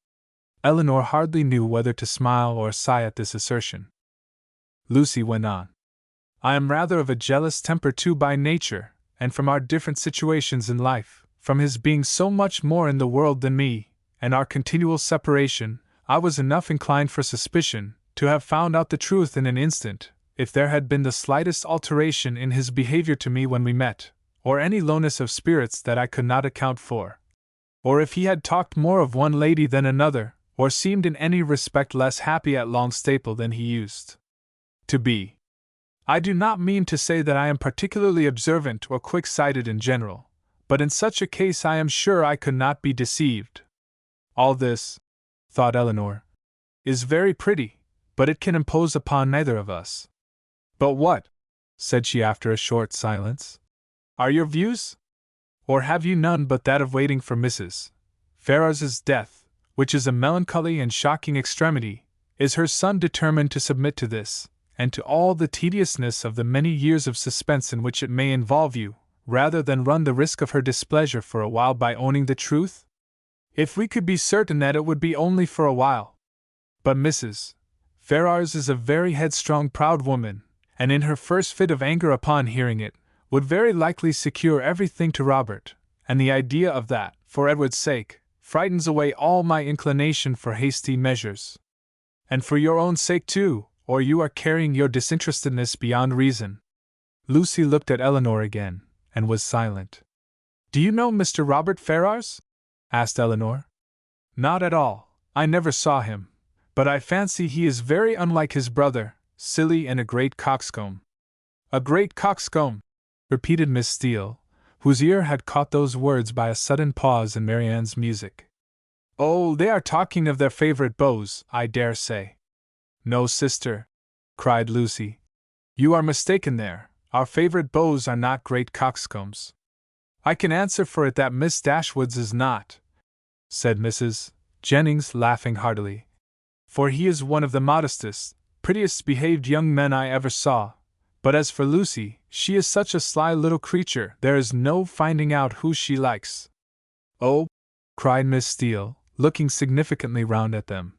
Elinor hardly knew whether to smile or sigh at this assertion. Lucy went on. I am rather of a jealous temper too by nature, and from our different situations in life, from his being so much more in the world than me, and our continual separation, I was enough inclined for suspicion, to have found out the truth in an instant, if there had been the slightest alteration in his behavior to me when we met, or any lowness of spirits that I could not account for. Or if he had talked more of one lady than another, or seemed in any respect less happy at Longstaple than he used to be. I do not mean to say that I am particularly observant or quick-sighted in general, but in such a case I am sure I could not be deceived. All this, thought Elinor, is very pretty, but it can impose upon neither of us. But what, said she after a short silence, are your views? Or have you none but that of waiting for Mrs. Ferrars's death, which is a melancholy and shocking extremity? Is her son determined to submit to this, and to all the tediousness of the many years of suspense in which it may involve you, rather than run the risk of her displeasure for a while by owning the truth? If we could be certain that it would be only for a while. But Mrs. Ferrars is a very headstrong, proud woman, and in her first fit of anger upon hearing it, would very likely secure everything to Robert, and the idea of that, for Edward's sake, frightens away all my inclination for hasty measures. And for your own sake too, or you are carrying your disinterestedness beyond reason. Lucy looked at Elinor again, and was silent. Do you know Mr. Robert Ferrars? Asked Elinor. Not at all, I never saw him, but I fancy he is very unlike his brother, silly and a great coxcomb. A great coxcomb, repeated Miss Steele, whose ear had caught those words by a sudden pause in Marianne's music. Oh, they are talking of their favorite beaux, I dare say. No, sister, cried Lucy. You are mistaken there. Our favorite beaux are not great coxcombs. I can answer for it that Miss Dashwood's is not, said Mrs. Jennings, laughing heartily. For he is one of the modestest, prettiest behaved young men I ever saw. But as for Lucy, she is such a sly little creature, there is no finding out who she likes. Oh, cried Miss Steele, looking significantly round at them.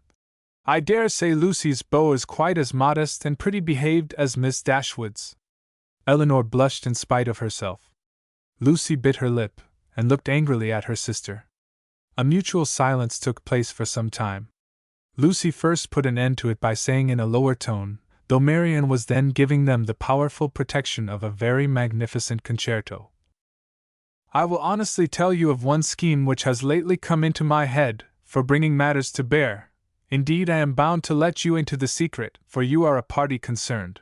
I dare say Lucy's beau is quite as modest and pretty behaved as Miss Dashwood's. Elinor blushed in spite of herself. Lucy bit her lip, and looked angrily at her sister. A mutual silence took place for some time. Lucy first put an end to it by saying in a lower tone, though Marianne was then giving them the powerful protection of a very magnificent concerto. I will honestly tell you of one scheme which has lately come into my head, for bringing matters to bear. Indeed, I am bound to let you into the secret, for you are a party concerned.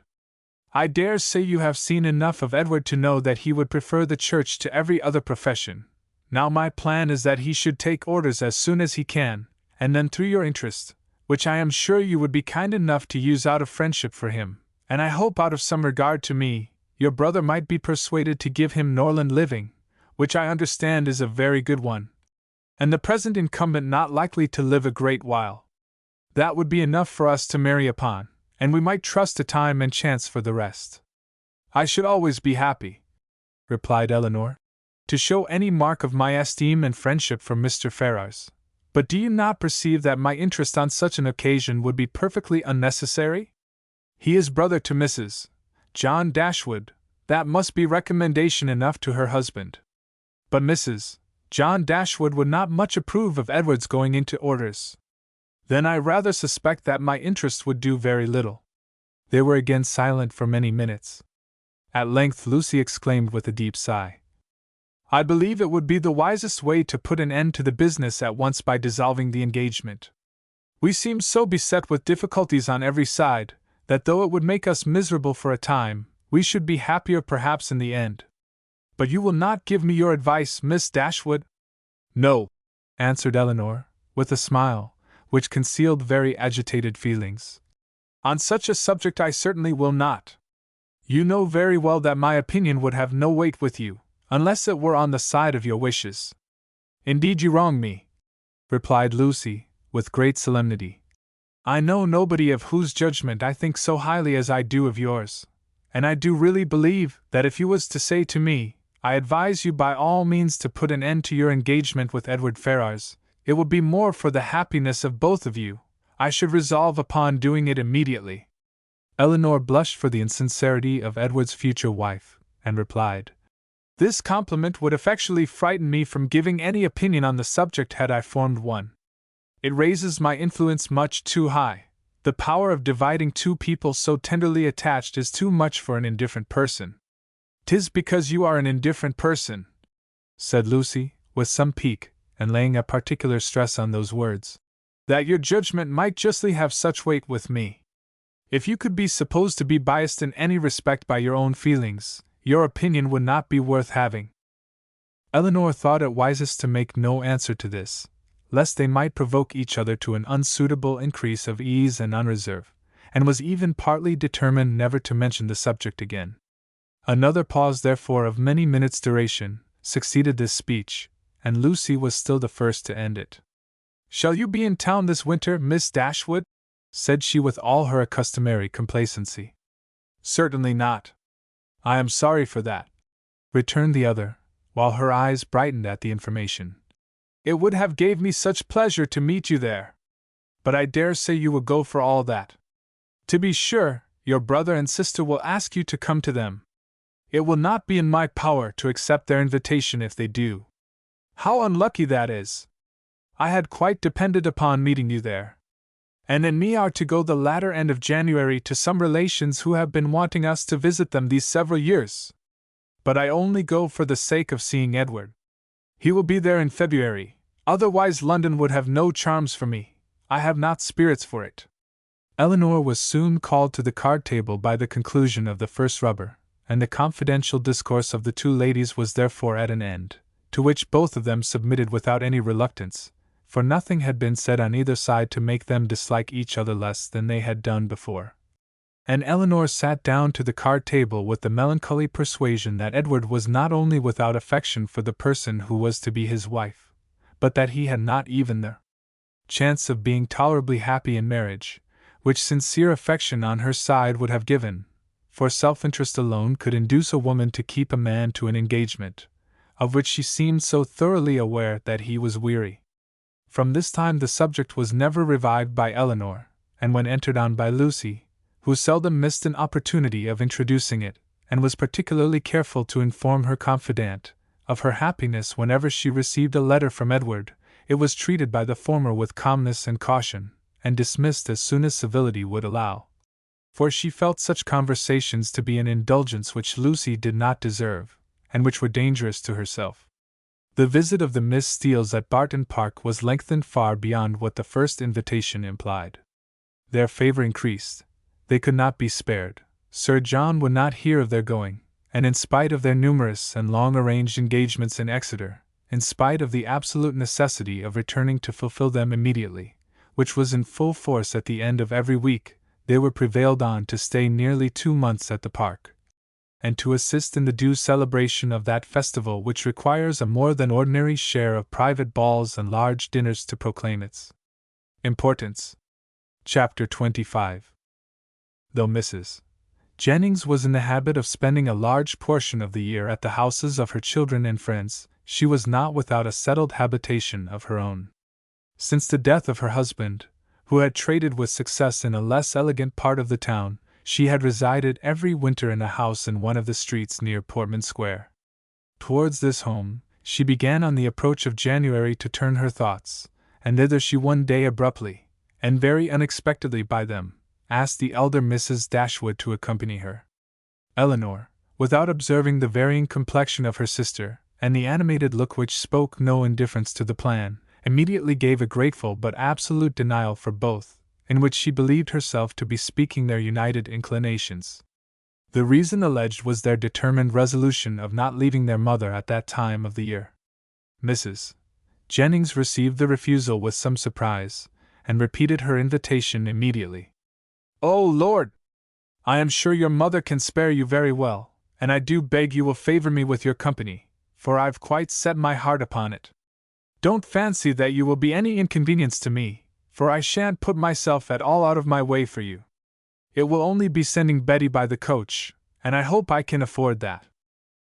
I dare say you have seen enough of Edward to know that he would prefer the church to every other profession. Now my plan is that he should take orders as soon as he can, and then through your interest, which I am sure you would be kind enough to use out of friendship for him, and I hope out of some regard to me, your brother might be persuaded to give him Norland living, which I understand is a very good one, and the present incumbent not likely to live a great while. That would be enough for us to marry upon, and we might trust to time and chance for the rest. I should always be happy, replied Elinor, to show any mark of my esteem and friendship for Mr. Ferrars. But do you not perceive that my interest on such an occasion would be perfectly unnecessary? He is brother to Mrs. John Dashwood, that must be recommendation enough to her husband. But Mrs. John Dashwood would not much approve of Edward's going into orders. Then I rather suspect that my interest would do very little. They were again silent for many minutes. At length Lucy exclaimed with a deep sigh, I believe it would be the wisest way to put an end to the business at once by dissolving the engagement. We seem so beset with difficulties on every side, that though it would make us miserable for a time, we should be happier perhaps in the end. But you will not give me your advice, Miss Dashwood? No, answered Elinor, with a smile, which concealed very agitated feelings. On such a subject I certainly will not. You know very well that my opinion would have no weight with you, unless it were on the side of your wishes. Indeed you wrong me, replied Lucy, with great solemnity. I know nobody of whose judgment I think so highly as I do of yours, and I do really believe that if you was to say to me, I advise you by all means to put an end to your engagement with Edward Ferrars, it would be more for the happiness of both of you, I should resolve upon doing it immediately. Elinor blushed for the insincerity of Edward's future wife, and replied, This compliment would effectually frighten me from giving any opinion on the subject had I formed one. It raises my influence much too high. The power of dividing two people so tenderly attached is too much for an indifferent person. 'Tis because you are an indifferent person, said Lucy, with some pique, and laying a particular stress on those words, that your judgment might justly have such weight with me. If you could be supposed to be biased in any respect by your own feelings, your opinion would not be worth having. Elinor thought it wisest to make no answer to this, lest they might provoke each other to an unsuitable increase of ease and unreserve, and was even partly determined never to mention the subject again. Another pause, therefore, of many minutes' duration, succeeded this speech, and Lucy was still the first to end it. Shall you be in town this winter, Miss Dashwood? Said she with all her customary complacency. Certainly not. I am sorry for that, returned the other, while her eyes brightened at the information. It would have gave me such pleasure to meet you there. But I dare say you will go for all that. To be sure, your brother and sister will ask you to come to them. It will not be in my power to accept their invitation if they do. How unlucky that is! I had quite depended upon meeting you there. And in me are to go the latter end of January to some relations who have been wanting us to visit them these several years. But I only go for the sake of seeing Edward. He will be there in February, otherwise London would have no charms for me. I have not spirits for it. Elinor was soon called to the card table by the conclusion of the first rubber, and the confidential discourse of the two ladies was therefore at an end, to which both of them submitted without any reluctance, for nothing had been said on either side to make them dislike each other less than they had done before. And Elinor sat down to the card table with the melancholy persuasion that Edward was not only without affection for the person who was to be his wife, but that he had not even the chance of being tolerably happy in marriage, which sincere affection on her side would have given, for self-interest alone could induce a woman to keep a man to an engagement, of which she seemed so thoroughly aware that he was weary. From this time the subject was never revived by Elinor, and when entered on by Lucy, who seldom missed an opportunity of introducing it, and was particularly careful to inform her confidante of her happiness whenever she received a letter from Edward, it was treated by the former with calmness and caution, and dismissed as soon as civility would allow. For she felt such conversations to be an indulgence which Lucy did not deserve, and which were dangerous to herself. The visit of the Miss Steeles at Barton Park was lengthened far beyond what the first invitation implied. Their favor increased. They could not be spared. Sir John would not hear of their going, and in spite of their numerous and long-arranged engagements in Exeter, in spite of the absolute necessity of returning to fulfill them immediately, which was in full force at the end of every week, they were prevailed on to stay nearly 2 months at the park, and to assist in the due celebration of that festival which requires a more than ordinary share of private balls and large dinners to proclaim its importance. Chapter 25. Though Mrs. Jennings was in the habit of spending a large portion of the year at the houses of her children and friends, she was not without a settled habitation of her own. Since the death of her husband, who had traded with success in a less elegant part of the town, she had resided every winter in a house in one of the streets near Portman Square. Towards this home, she began on the approach of January to turn her thoughts, and thither she one day abruptly, and very unexpectedly by them, asked the elder Mrs. Dashwood to accompany her. Eleanor, without observing the varying complexion of her sister, and the animated look which spoke no indifference to the plan, immediately gave a grateful but absolute denial for both, in which she believed herself to be speaking their united inclinations. The reason alleged was their determined resolution of not leaving their mother at that time of the year. Mrs. Jennings received the refusal with some surprise, and repeated her invitation immediately. "Oh, Lord! I am sure your mother can spare you very well, and I do beg you will favor me with your company, for I've quite set my heart upon it. Don't fancy that you will be any inconvenience to me, for I shan't put myself at all out of my way for you. It will only be sending Betty by the coach, and I hope I can afford that.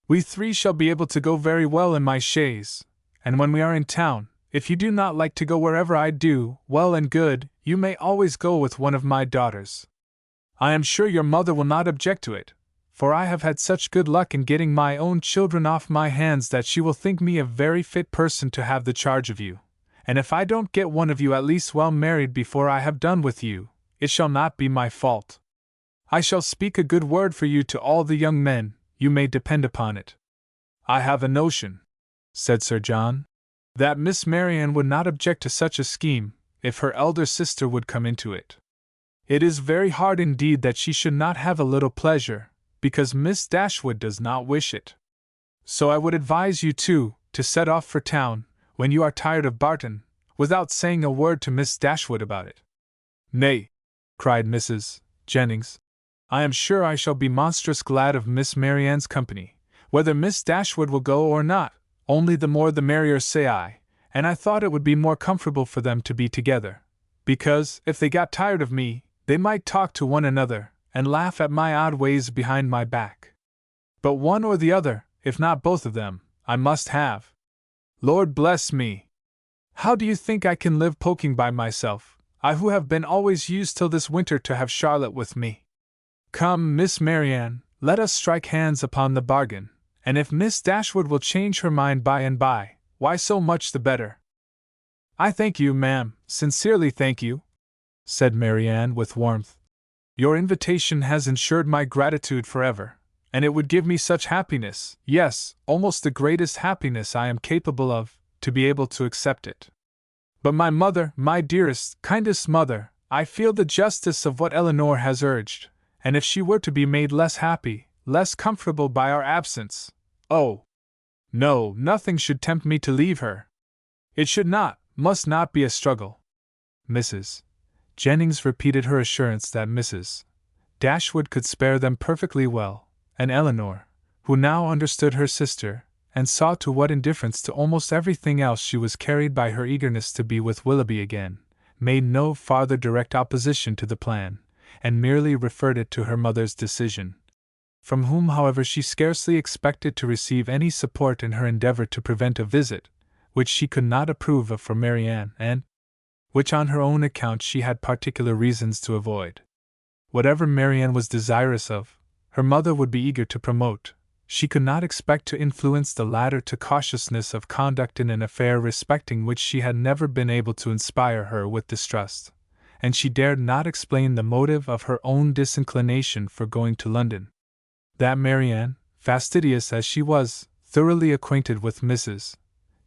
We three shall be able to go very well in my chaise, and when we are in town, if you do not like to go wherever I do, well and good, you may always go with one of my daughters. I am sure your mother will not object to it, for I have had such good luck in getting my own children off my hands that she will think me a very fit person to have the charge of you, and if I don't get one of you at least well married before I have done with you, it shall not be my fault. I shall speak a good word for you to all the young men, you may depend upon it. I have a notion," said Sir John, "that Miss Marianne would not object to such a scheme, if her elder sister would come into it. It is very hard indeed that she should not have a little pleasure, because Miss Dashwood does not wish it. So I would advise you, too, to set off for town, when you are tired of Barton, without saying a word to Miss Dashwood about it." "Nay," cried Mrs. Jennings, "I am sure I shall be monstrous glad of Miss Marianne's company, whether Miss Dashwood will go or not, only the more the merrier, say I, and I thought it would be more comfortable for them to be together, because, if they got tired of me, they might talk to one another, and laugh at my odd ways behind my back. But one or the other, if not both of them, I must have. Lord bless me! How do you think I can live poking by myself, I who have been always used till this winter to have Charlotte with me? Come, Miss Marianne, let us strike hands upon the bargain, and if Miss Dashwood will change her mind by and by, why so much the better." "I thank you, ma'am, sincerely thank you," said Marianne with warmth. "Your invitation has ensured my gratitude forever, and it would give me such happiness, yes, almost the greatest happiness I am capable of, to be able to accept it. But my mother, my dearest, kindest mother, I feel the justice of what Eleanor has urged, and if she were to be made less happy, less comfortable by our absence, oh! No, nothing should tempt me to leave her. It should not, must not be a struggle." Mrs. Jennings repeated her assurance that Mrs. Dashwood could spare them perfectly well, and Eleanor, who now understood her sister, and saw to what indifference to almost everything else she was carried by her eagerness to be with Willoughby again, made no farther direct opposition to the plan, and merely referred it to her mother's decision, from whom, however, she scarcely expected to receive any support in her endeavour to prevent a visit, which she could not approve of from Marianne, and which on her own account she had particular reasons to avoid. Whatever Marianne was desirous of, her mother would be eager to promote. She could not expect to influence the latter to cautiousness of conduct in an affair respecting which she had never been able to inspire her with distrust, and she dared not explain the motive of her own disinclination for going to London. That Marianne, fastidious as she was, thoroughly acquainted with Mrs.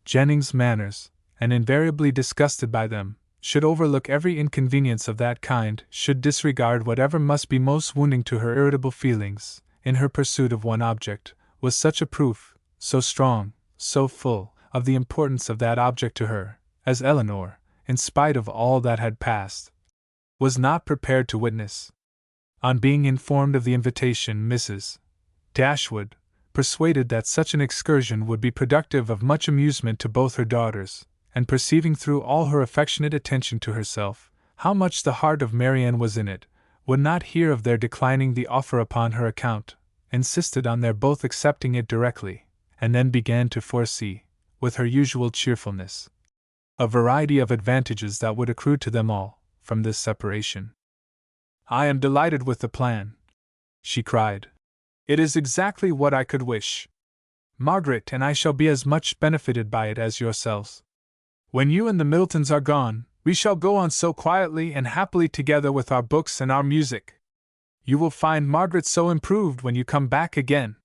Jennings' manners, and invariably disgusted by them, should overlook every inconvenience of that kind, should disregard whatever must be most wounding to her irritable feelings, in her pursuit of one object, was such a proof, so strong, so full, of the importance of that object to her, as Eleanor, in spite of all that had passed, was not prepared to witness. On being informed of the invitation, Mrs. Dashwood, persuaded that such an excursion would be productive of much amusement to both her daughters, and perceiving through all her affectionate attention to herself, how much the heart of Marianne was in it, would not hear of their declining the offer upon her account, insisted on their both accepting it directly, and then began to foresee, with her usual cheerfulness, a variety of advantages that would accrue to them all, from this separation. "I am delighted with the plan," she cried. "It is exactly what I could wish. Margaret and I shall be as much benefited by it as yourselves. When you and the Middletons are gone, we shall go on so quietly and happily together with our books and our music. You will find Margaret so improved when you come back again.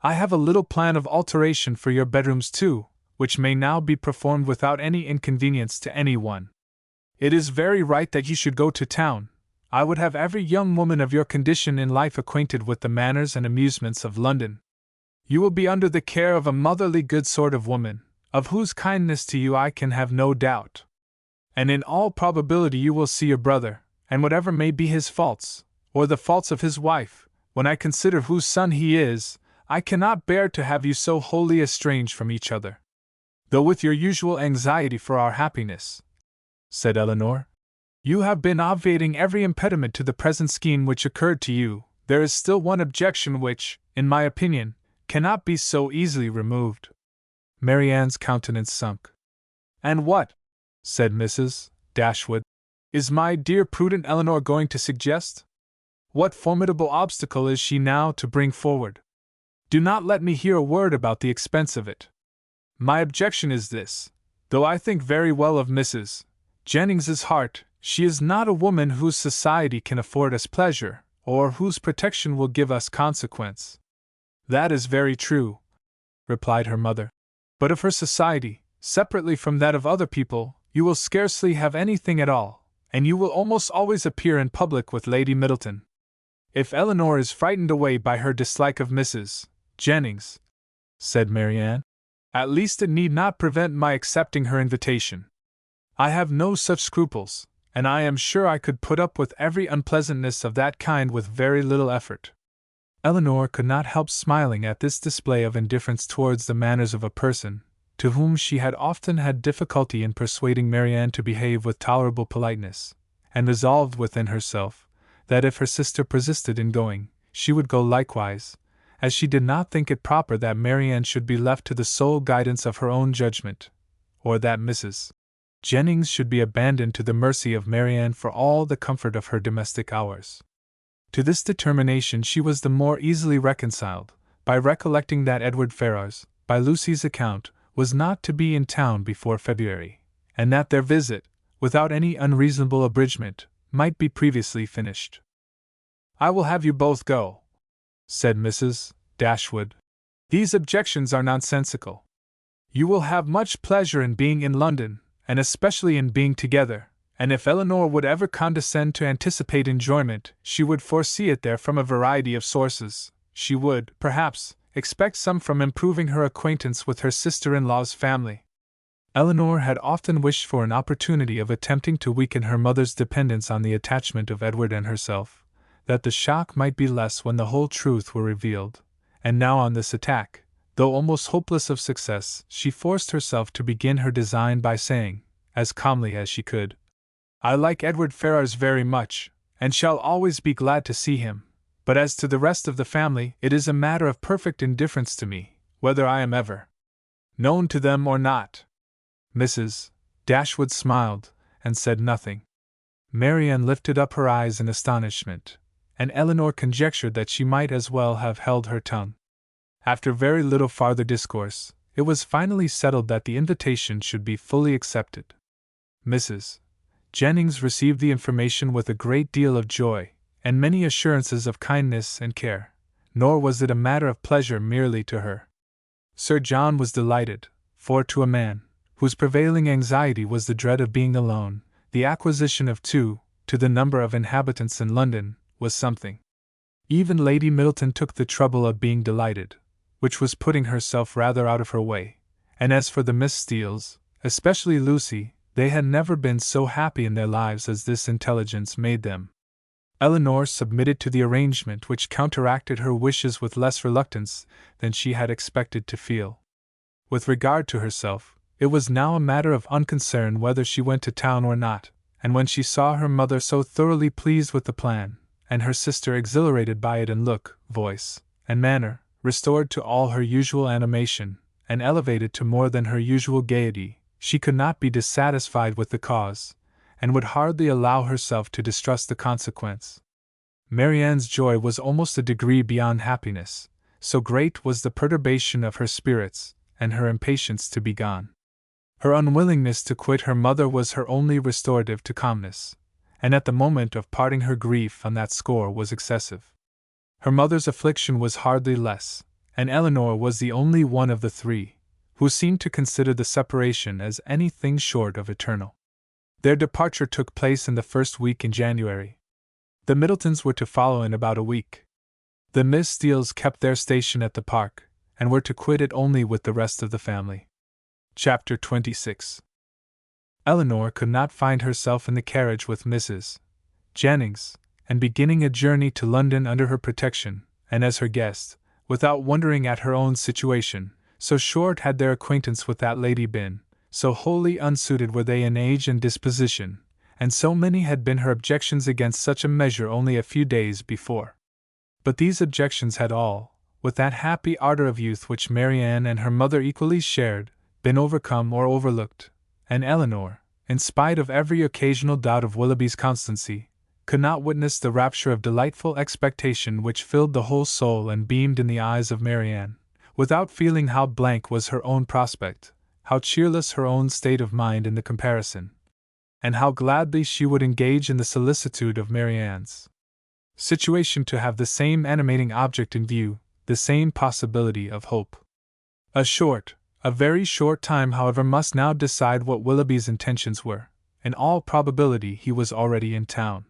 I have a little plan of alteration for your bedrooms too, which may now be performed without any inconvenience to anyone. It is very right that you should go to town. I would have every young woman of your condition in life acquainted with the manners and amusements of London. You will be under the care of a motherly good sort of woman, of whose kindness to you I can have no doubt. And in all probability you will see your brother, and whatever may be his faults, or the faults of his wife, when I consider whose son he is, I cannot bear to have you so wholly estranged from each other. Though with your usual anxiety for our happiness," said Elinor, "you have been obviating every impediment to the present scheme which occurred to you, there is still one objection which, in my opinion, cannot be so easily removed." Marianne's countenance sunk. "And what," said Mrs. Dashwood, "is my dear prudent Elinor going to suggest? What formidable obstacle is she now to bring forward? Do not let me hear a word about the expense of it. My objection is this: though I think very well of Mrs. Jennings's heart, she is not a woman whose society can afford us pleasure, or whose protection will give us consequence." "That is very true," replied her mother. "But of her society, separately from that of other people, you will scarcely have anything at all, and you will almost always appear in public with Lady Middleton. If Elinor is frightened away by her dislike of Mrs. Jennings," said Marianne, "at least it need not prevent my accepting her invitation. I have no such scruples, and I am sure I could put up with every unpleasantness of that kind with very little effort." Elinor could not help smiling at this display of indifference towards the manners of a person, to whom she had often had difficulty in persuading Marianne to behave with tolerable politeness, and resolved within herself, that if her sister persisted in going, she would go likewise, as she did not think it proper that Marianne should be left to the sole guidance of her own judgment, or that Mrs. Jennings should be abandoned to the mercy of Marianne for all the comfort of her domestic hours. To this determination she was the more easily reconciled, by recollecting that Edward Ferrars, by Lucy's account, was not to be in town before February, and that their visit, without any unreasonable abridgment, might be previously finished. "I will have you both go," said Mrs. Dashwood. "These objections are nonsensical. You will have much pleasure in being in London, and especially in being together, and if Elinor would ever condescend to anticipate enjoyment, she would foresee it there from a variety of sources. She would, perhaps, expect some from improving her acquaintance with her sister-in-law's family." Elinor had often wished for an opportunity of attempting to weaken her mother's dependence on the attachment of Edward and herself, that the shock might be less when the whole truth were revealed, and now on this attack, though almost hopeless of success, she forced herself to begin her design by saying, as calmly as she could, "I like Edward Ferrars very much, and shall always be glad to see him, but as to the rest of the family, it is a matter of perfect indifference to me, whether I am ever known to them or not." Mrs. Dashwood smiled, and said nothing. Marianne lifted up her eyes in astonishment, and Elinor conjectured that she might as well have held her tongue. After very little farther discourse, it was finally settled that the invitation should be fully accepted. Mrs. Jennings received the information with a great deal of joy, and many assurances of kindness and care, nor was it a matter of pleasure merely to her. Sir John was delighted, for to a man, whose prevailing anxiety was the dread of being alone, the acquisition of 2, to the number of inhabitants in London, was something. Even Lady Middleton took the trouble of being delighted, which was putting herself rather out of her way, and as for the Miss Steeles, especially Lucy, they had never been so happy in their lives as this intelligence made them. Elinor submitted to the arrangement, which counteracted her wishes with less reluctance than she had expected to feel. With regard to herself, it was now a matter of unconcern whether she went to town or not, and when she saw her mother so thoroughly pleased with the plan, and her sister exhilarated by it in look, voice, and manner, restored to all her usual animation, and elevated to more than her usual gaiety, she could not be dissatisfied with the cause, and would hardly allow herself to distrust the consequence. Marianne's joy was almost a degree beyond happiness, so great was the perturbation of her spirits, and her impatience to be gone. Her unwillingness to quit her mother was her only restorative to calmness, and at the moment of parting her grief on that score was excessive. Her mother's affliction was hardly less, and Eleanor was the only one of the three who seemed to consider the separation as anything short of eternal. Their departure took place in the first week in January. The Middletons were to follow in about a week. The Miss Steeles kept their station at the park, and were to quit it only with the rest of the family. Chapter 26. Eleanor could not find herself in the carriage with Mrs. Jennings, and beginning a journey to London under her protection, and as her guest, without wondering at her own situation, so short had their acquaintance with that lady been, so wholly unsuited were they in age and disposition, and so many had been her objections against such a measure only a few days before. But these objections had all, with that happy ardor of youth which Marianne and her mother equally shared, been overcome or overlooked, and Eleanor, in spite of every occasional doubt of Willoughby's constancy, could not witness the rapture of delightful expectation which filled the whole soul and beamed in the eyes of Marianne, without feeling how blank was her own prospect, how cheerless her own state of mind in the comparison, and how gladly she would engage in the solicitude of Marianne's situation to have the same animating object in view, the same possibility of hope. A very short time, however, must now decide what Willoughby's intentions were. In all probability he was already in town.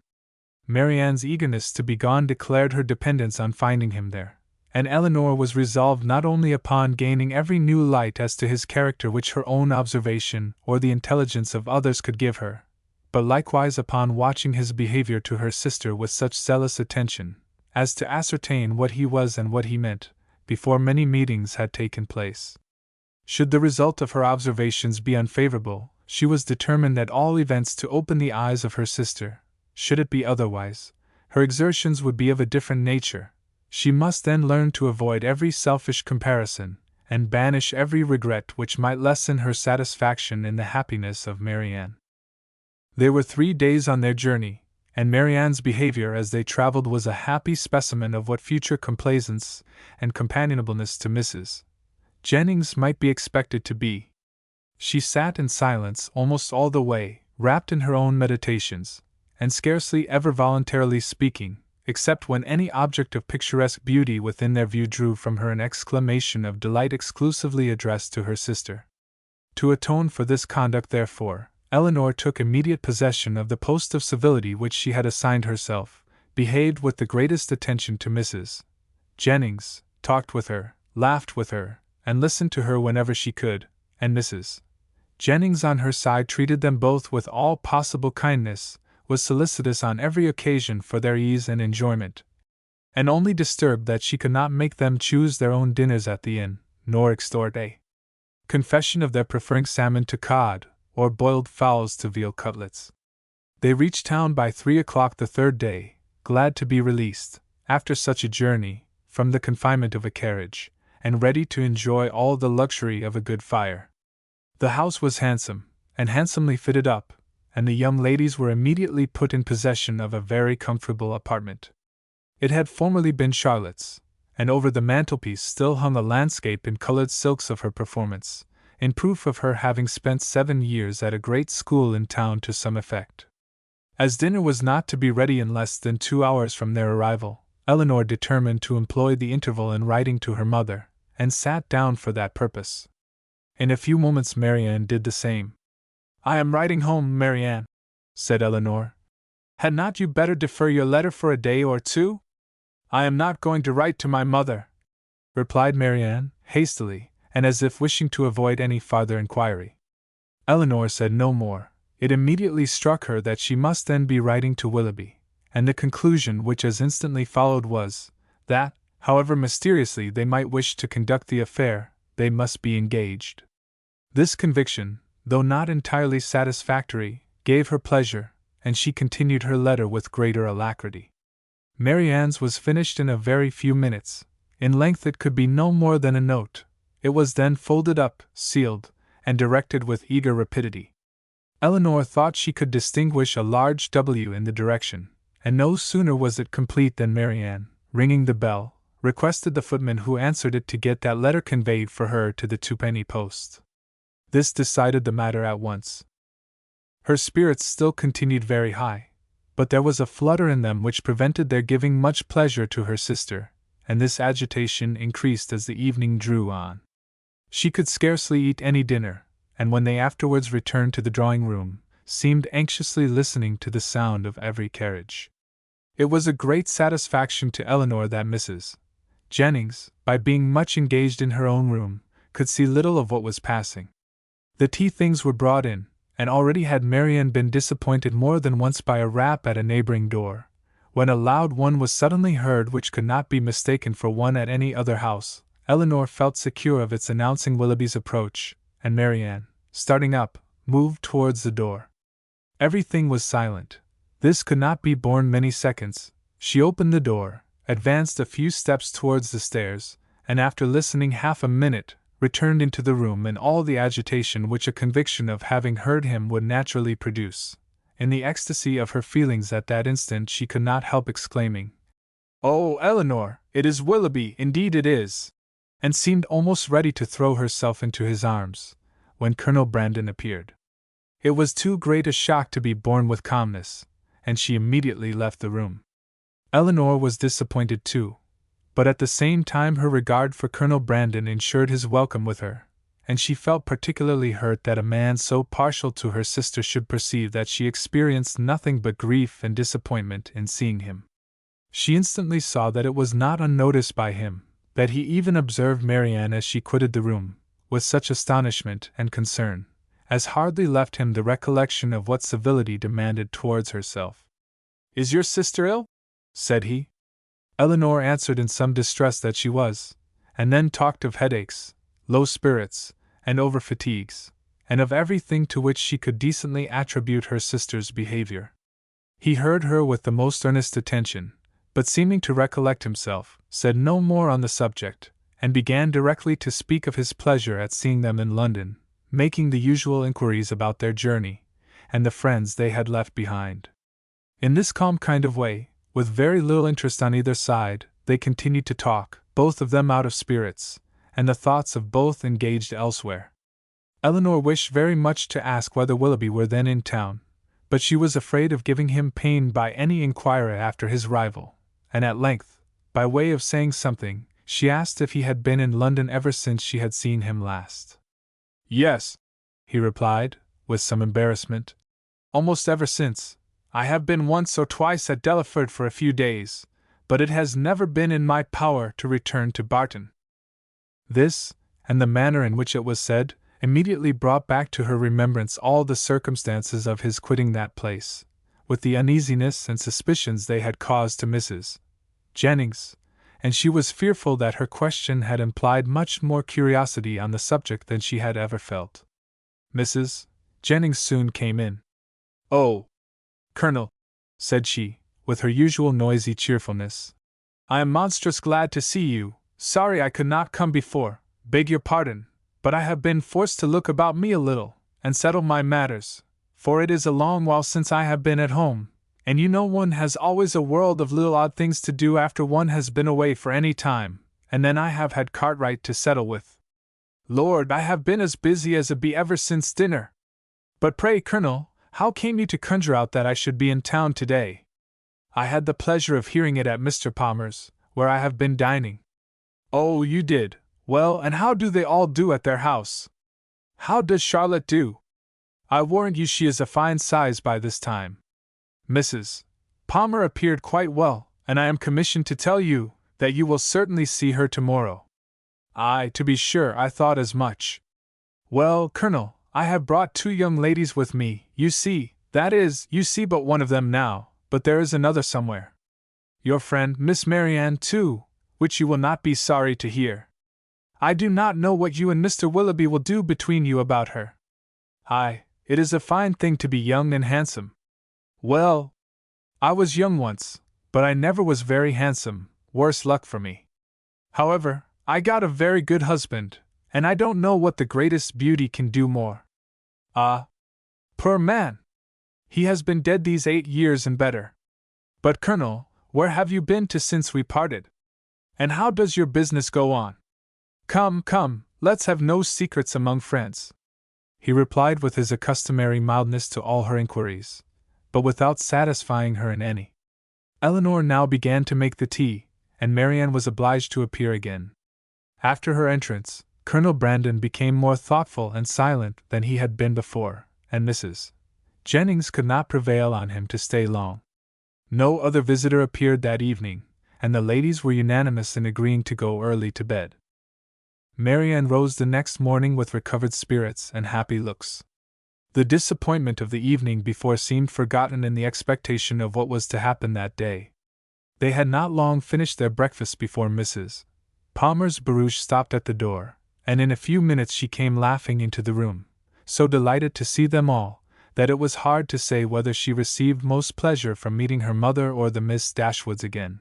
Marianne's eagerness to be gone declared her dependence on finding him there, and Eleanor was resolved not only upon gaining every new light as to his character which her own observation or the intelligence of others could give her, but likewise upon watching his behavior to her sister with such zealous attention, as to ascertain what he was and what he meant, before many meetings had taken place. Should the result of her observations be unfavorable, she was determined at all events to open the eyes of her sister. Should it be otherwise, her exertions would be of a different nature. She must then learn to avoid every selfish comparison, and banish every regret which might lessen her satisfaction in the happiness of Marianne. They were 3 days on their journey, and Marianne's behavior as they traveled was a happy specimen of what future complaisance and companionableness to Mrs. Jennings might be expected to be. She sat in silence almost all the way, wrapped in her own meditations, and scarcely ever voluntarily speaking, except when any object of picturesque beauty within their view drew from her an exclamation of delight exclusively addressed to her sister. To atone for this conduct, therefore, Eleanor took immediate possession of the post of civility which she had assigned herself, behaved with the greatest attention to Mrs. Jennings, talked with her, laughed with her, and listened to her whenever she could, and Mrs. Jennings on her side treated them both with all possible kindness, was solicitous on every occasion for their ease and enjoyment, and only disturbed that she could not make them choose their own dinners at the inn, nor extort a confession of their preferring salmon to cod, or boiled fowls to veal cutlets. They reached town by 3 o'clock the third day, glad to be released, after such a journey, from the confinement of a carriage, and ready to enjoy all the luxury of a good fire. The house was handsome, and handsomely fitted up, and the young ladies were immediately put in possession of a very comfortable apartment. It had formerly been Charlotte's, and over the mantelpiece still hung a landscape in colored silks of her performance, in proof of her having spent 7 years at a great school in town to some effect. As dinner was not to be ready in less than 2 hours from their arrival, Eleanor determined to employ the interval in writing to her mother, and sat down for that purpose. In a few moments Marianne did the same. "I am writing home, Marianne," said Eleanor. "Had not you better defer your letter for a day or 2? "I am not going to write to my mother," replied Marianne, hastily, and as if wishing to avoid any farther inquiry. Eleanor said no more. It immediately struck her that she must then be writing to Willoughby, and the conclusion which as instantly followed was, that, however mysteriously they might wish to conduct the affair, they must be engaged. This conviction, though not entirely satisfactory, gave her pleasure, and she continued her letter with greater alacrity. Marianne's was finished in a very few minutes. In length it could be no more than a note. It was then folded up, sealed, and directed with eager rapidity. Eleanor thought she could distinguish a large W in the direction, and no sooner was it complete than Marianne, ringing the bell, requested the footman who answered it to get that letter conveyed for her to the twopenny post. This decided the matter at once. Her spirits still continued very high, but there was a flutter in them which prevented their giving much pleasure to her sister, and this agitation increased as the evening drew on. She could scarcely eat any dinner, and when they afterwards returned to the drawing-room, seemed anxiously listening to the sound of every carriage. It was a great satisfaction to Eleanor that Mrs. Jennings, by being much engaged in her own room, could see little of what was passing. The tea things were brought in, and already had Marianne been disappointed more than once by a rap at a neighboring door, when a loud one was suddenly heard which could not be mistaken for one at any other house. Eleanor felt secure of its announcing Willoughby's approach, and Marianne, starting up, moved towards the door. Everything was silent. This could not be borne many seconds. She opened the door, advanced a few steps towards the stairs, and after listening half a minute, returned into the room in all the agitation which a conviction of having heard him would naturally produce. In the ecstasy of her feelings at that instant she could not help exclaiming, "Oh, Eleanor, it is Willoughby, indeed it is!" and seemed almost ready to throw herself into his arms, when Colonel Brandon appeared. It was too great a shock to be borne with calmness, and she immediately left the room. Eleanor was disappointed too, but at the same time her regard for Colonel Brandon ensured his welcome with her, and she felt particularly hurt that a man so partial to her sister should perceive that she experienced nothing but grief and disappointment in seeing him. She instantly saw that it was not unnoticed by him, that he even observed Marianne as she quitted the room, with such astonishment and concern, as hardly left him the recollection of what civility demanded towards herself. "Is your sister ill?" said he. Eleanor answered in some distress that she was, and then talked of headaches, low spirits, and over-fatigues, and of everything to which she could decently attribute her sister's behavior. He heard her with the most earnest attention, but seeming to recollect himself, said no more on the subject, and began directly to speak of his pleasure at seeing them in London, making the usual inquiries about their journey, and the friends they had left behind. In this calm kind of way, with very little interest on either side, they continued to talk, both of them out of spirits, and the thoughts of both engaged elsewhere. Eleanor wished very much to ask whether Willoughby were then in town, but she was afraid of giving him pain by any inquiry after his arrival, and at length, by way of saying something, she asked if he had been in London ever since she had seen him last. "Yes," he replied, with some embarrassment. "Almost ever since. I have been once or twice at Delaford for a few days, but it has never been in my power to return to Barton." This, and the manner in which it was said, immediately brought back to her remembrance all the circumstances of his quitting that place, with the uneasiness and suspicions they had caused to Mrs. Jennings, and she was fearful that her question had implied much more curiosity on the subject than she had ever felt. Mrs. Jennings soon came in. "Oh, Colonel," said she, with her usual noisy cheerfulness, "I am monstrous glad to see you. Sorry I could not come before, beg your pardon, but I have been forced to look about me a little, and settle my matters, for it is a long while since I have been at home, and you know one has always a world of little odd things to do after one has been away for any time, and then I have had Cartwright to settle with. Lord, I have been as busy as a bee ever since dinner. But pray, Colonel, how came you to conjure out that I should be in town today? I had the pleasure of hearing it at Mr. Palmer's, where I have been dining." "Oh, you did? Well, and how do they all do at their house? How does Charlotte do? I warrant you she is a fine size by this time. Mrs. Palmer appeared quite well, and I am commissioned to tell you that you will certainly see her tomorrow." "Aye, to be sure, I thought as much. Well, Colonel, I have brought 2 young ladies with me, you see, that is, you see but one of them now, but there is another somewhere. Your friend, Miss Marianne, too, which you will not be sorry to hear. I do not know what you and Mr. Willoughby will do between you about her. Aye, it is a fine thing to be young and handsome. Well, I was young once, but I never was very handsome, worse luck for me. However, I got a very good husband, and I don't know what the greatest beauty can do more. Ah, poor man! He has been dead these 8 years and better. But, Colonel, where have you been to since we parted? And how does your business go on? Come, come, let's have no secrets among friends. He replied with his customary mildness to all her inquiries, but without satisfying her in any. Eleanor now began to make the tea, and Marianne was obliged to appear again. After her entrance, Colonel Brandon became more thoughtful and silent than he had been before, and Mrs. Jennings could not prevail on him to stay long. No other visitor appeared that evening, and the ladies were unanimous in agreeing to go early to bed. Marianne rose the next morning with recovered spirits and happy looks. The disappointment of the evening before seemed forgotten in the expectation of what was to happen that day. They had not long finished their breakfast before Mrs. Palmer's barouche stopped at the door, and in a few minutes she came laughing into the room, so delighted to see them all, that it was hard to say whether she received most pleasure from meeting her mother or the Miss Dashwoods again.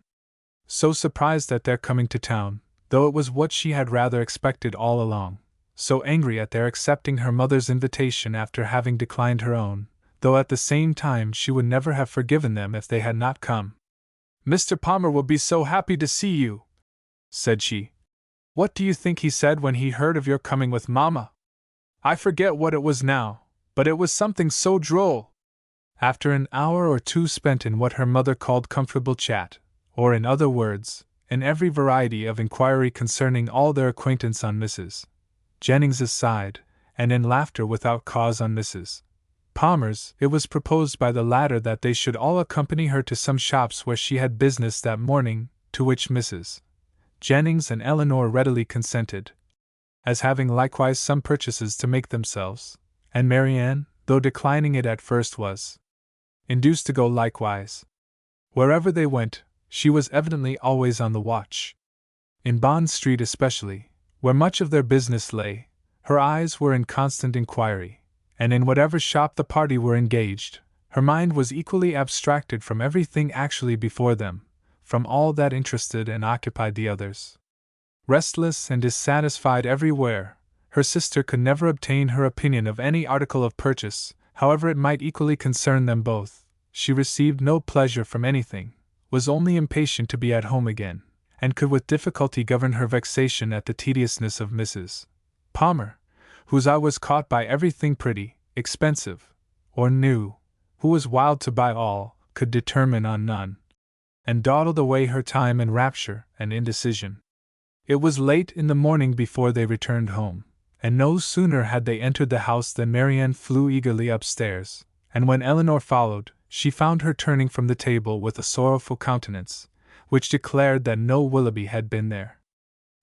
So surprised at their coming to town, though it was what she had rather expected all along, so angry at their accepting her mother's invitation after having declined her own, though at the same time she would never have forgiven them if they had not come. "Mr. Palmer will be so happy to see you," said she. "What do you think he said when he heard of your coming with Mamma? I forget what it was now, but it was something so droll." After an hour or two spent in what her mother called comfortable chat, or in other words, in every variety of inquiry concerning all their acquaintance on Mrs. Jennings's side, and in laughter without cause on Mrs. Palmer's, it was proposed by the latter that they should all accompany her to some shops where she had business that morning, to which Mrs. Jennings and Eleanor readily consented, as having likewise some purchases to make themselves, and Marianne, though declining it at first, was induced to go likewise. Wherever they went, she was evidently always on the watch. In Bond Street especially, where much of their business lay, her eyes were in constant inquiry, and in whatever shop the party were engaged, her mind was equally abstracted from everything actually before them, from all that interested and occupied the others. Restless and dissatisfied everywhere, her sister could never obtain her opinion of any article of purchase, however it might equally concern them both. She received no pleasure from anything, was only impatient to be at home again, and could with difficulty govern her vexation at the tediousness of Mrs. Palmer, whose eye was caught by everything pretty, expensive, or new, who was wild to buy all, could determine on none, and dawdled away her time in rapture and indecision. It was late in the morning before they returned home, and no sooner had they entered the house than Marianne flew eagerly upstairs, and when Eleanor followed, she found her turning from the table with a sorrowful countenance, which declared that no Willoughby had been there.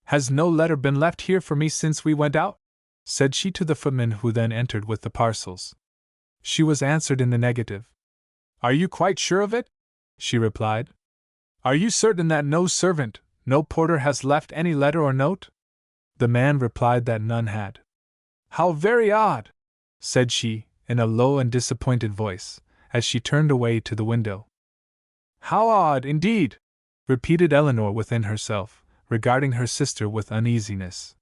"Has no letter been left here for me since we went out?" said she to the footman who then entered with the parcels. She was answered in the negative. "Are you quite sure of it?" she replied. "Are you certain that no servant, no porter has left any letter or note?" The man replied that none had. "How very odd!" said she, in a low and disappointed voice, as she turned away to the window. "How odd, indeed!" repeated Eleanor within herself, regarding her sister with uneasiness.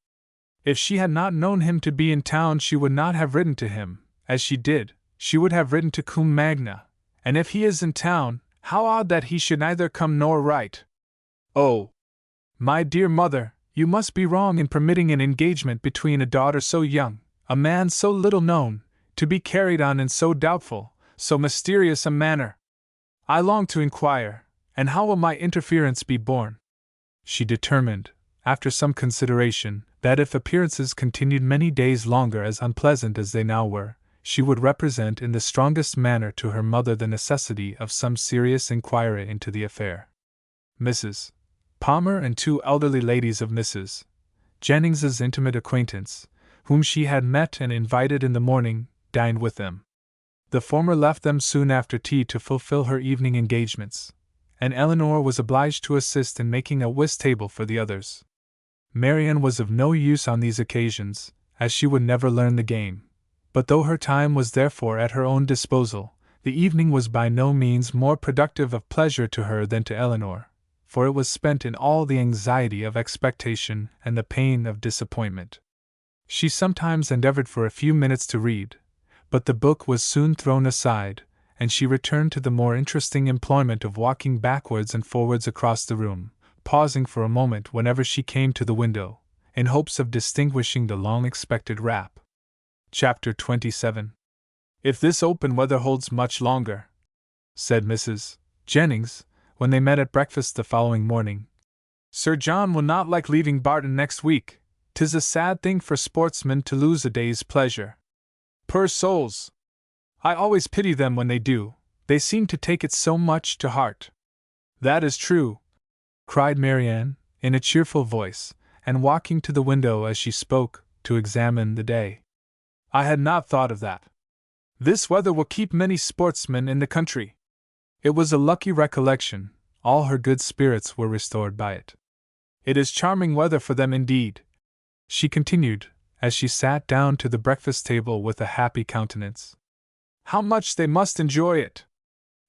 If she had not known him to be in town she would not have written to him, as she did, she would have written to cum magna, and if he is in town, how odd that he should neither come nor write. "Oh, my dear mother, you must be wrong in permitting an engagement between a daughter so young, a man so little known, to be carried on in so doubtful, so mysterious a manner. I long to inquire, and how will my interference be borne?" She determined, after some consideration, that if appearances continued many days longer as unpleasant as they now were, she would represent in the strongest manner to her mother the necessity of some serious inquiry into the affair. Mrs. Palmer and two elderly ladies of Mrs. Jennings's intimate acquaintance, whom she had met and invited in the morning, dined with them. The former left them soon after tea to fulfill her evening engagements, and Eleanor was obliged to assist in making a whist table for the others. Marianne was of no use on these occasions, as she would never learn the game, but though her time was therefore at her own disposal, the evening was by no means more productive of pleasure to her than to Eleanor, for it was spent in all the anxiety of expectation and the pain of disappointment. She sometimes endeavored for a few minutes to read, but the book was soon thrown aside, and she returned to the more interesting employment of walking backwards and forwards across the room, pausing for a moment whenever she came to the window, in hopes of distinguishing the long-expected rap. Chapter 27. "If this open weather holds much longer," said Mrs. Jennings, when they met at breakfast the following morning, "Sir John will not like leaving Barton next week. 'Tis a sad thing for sportsmen to lose a day's pleasure. Poor souls! I always pity them when they do, they seem to take it so much to heart." "That is true," cried Marianne, in a cheerful voice, and walking to the window as she spoke, to examine the day. "I had not thought of that. This weather will keep many sportsmen in the country." It was a lucky recollection, all her good spirits were restored by it. "It is charming weather for them indeed," she continued, as she sat down to the breakfast table with a happy countenance. "How much they must enjoy it!"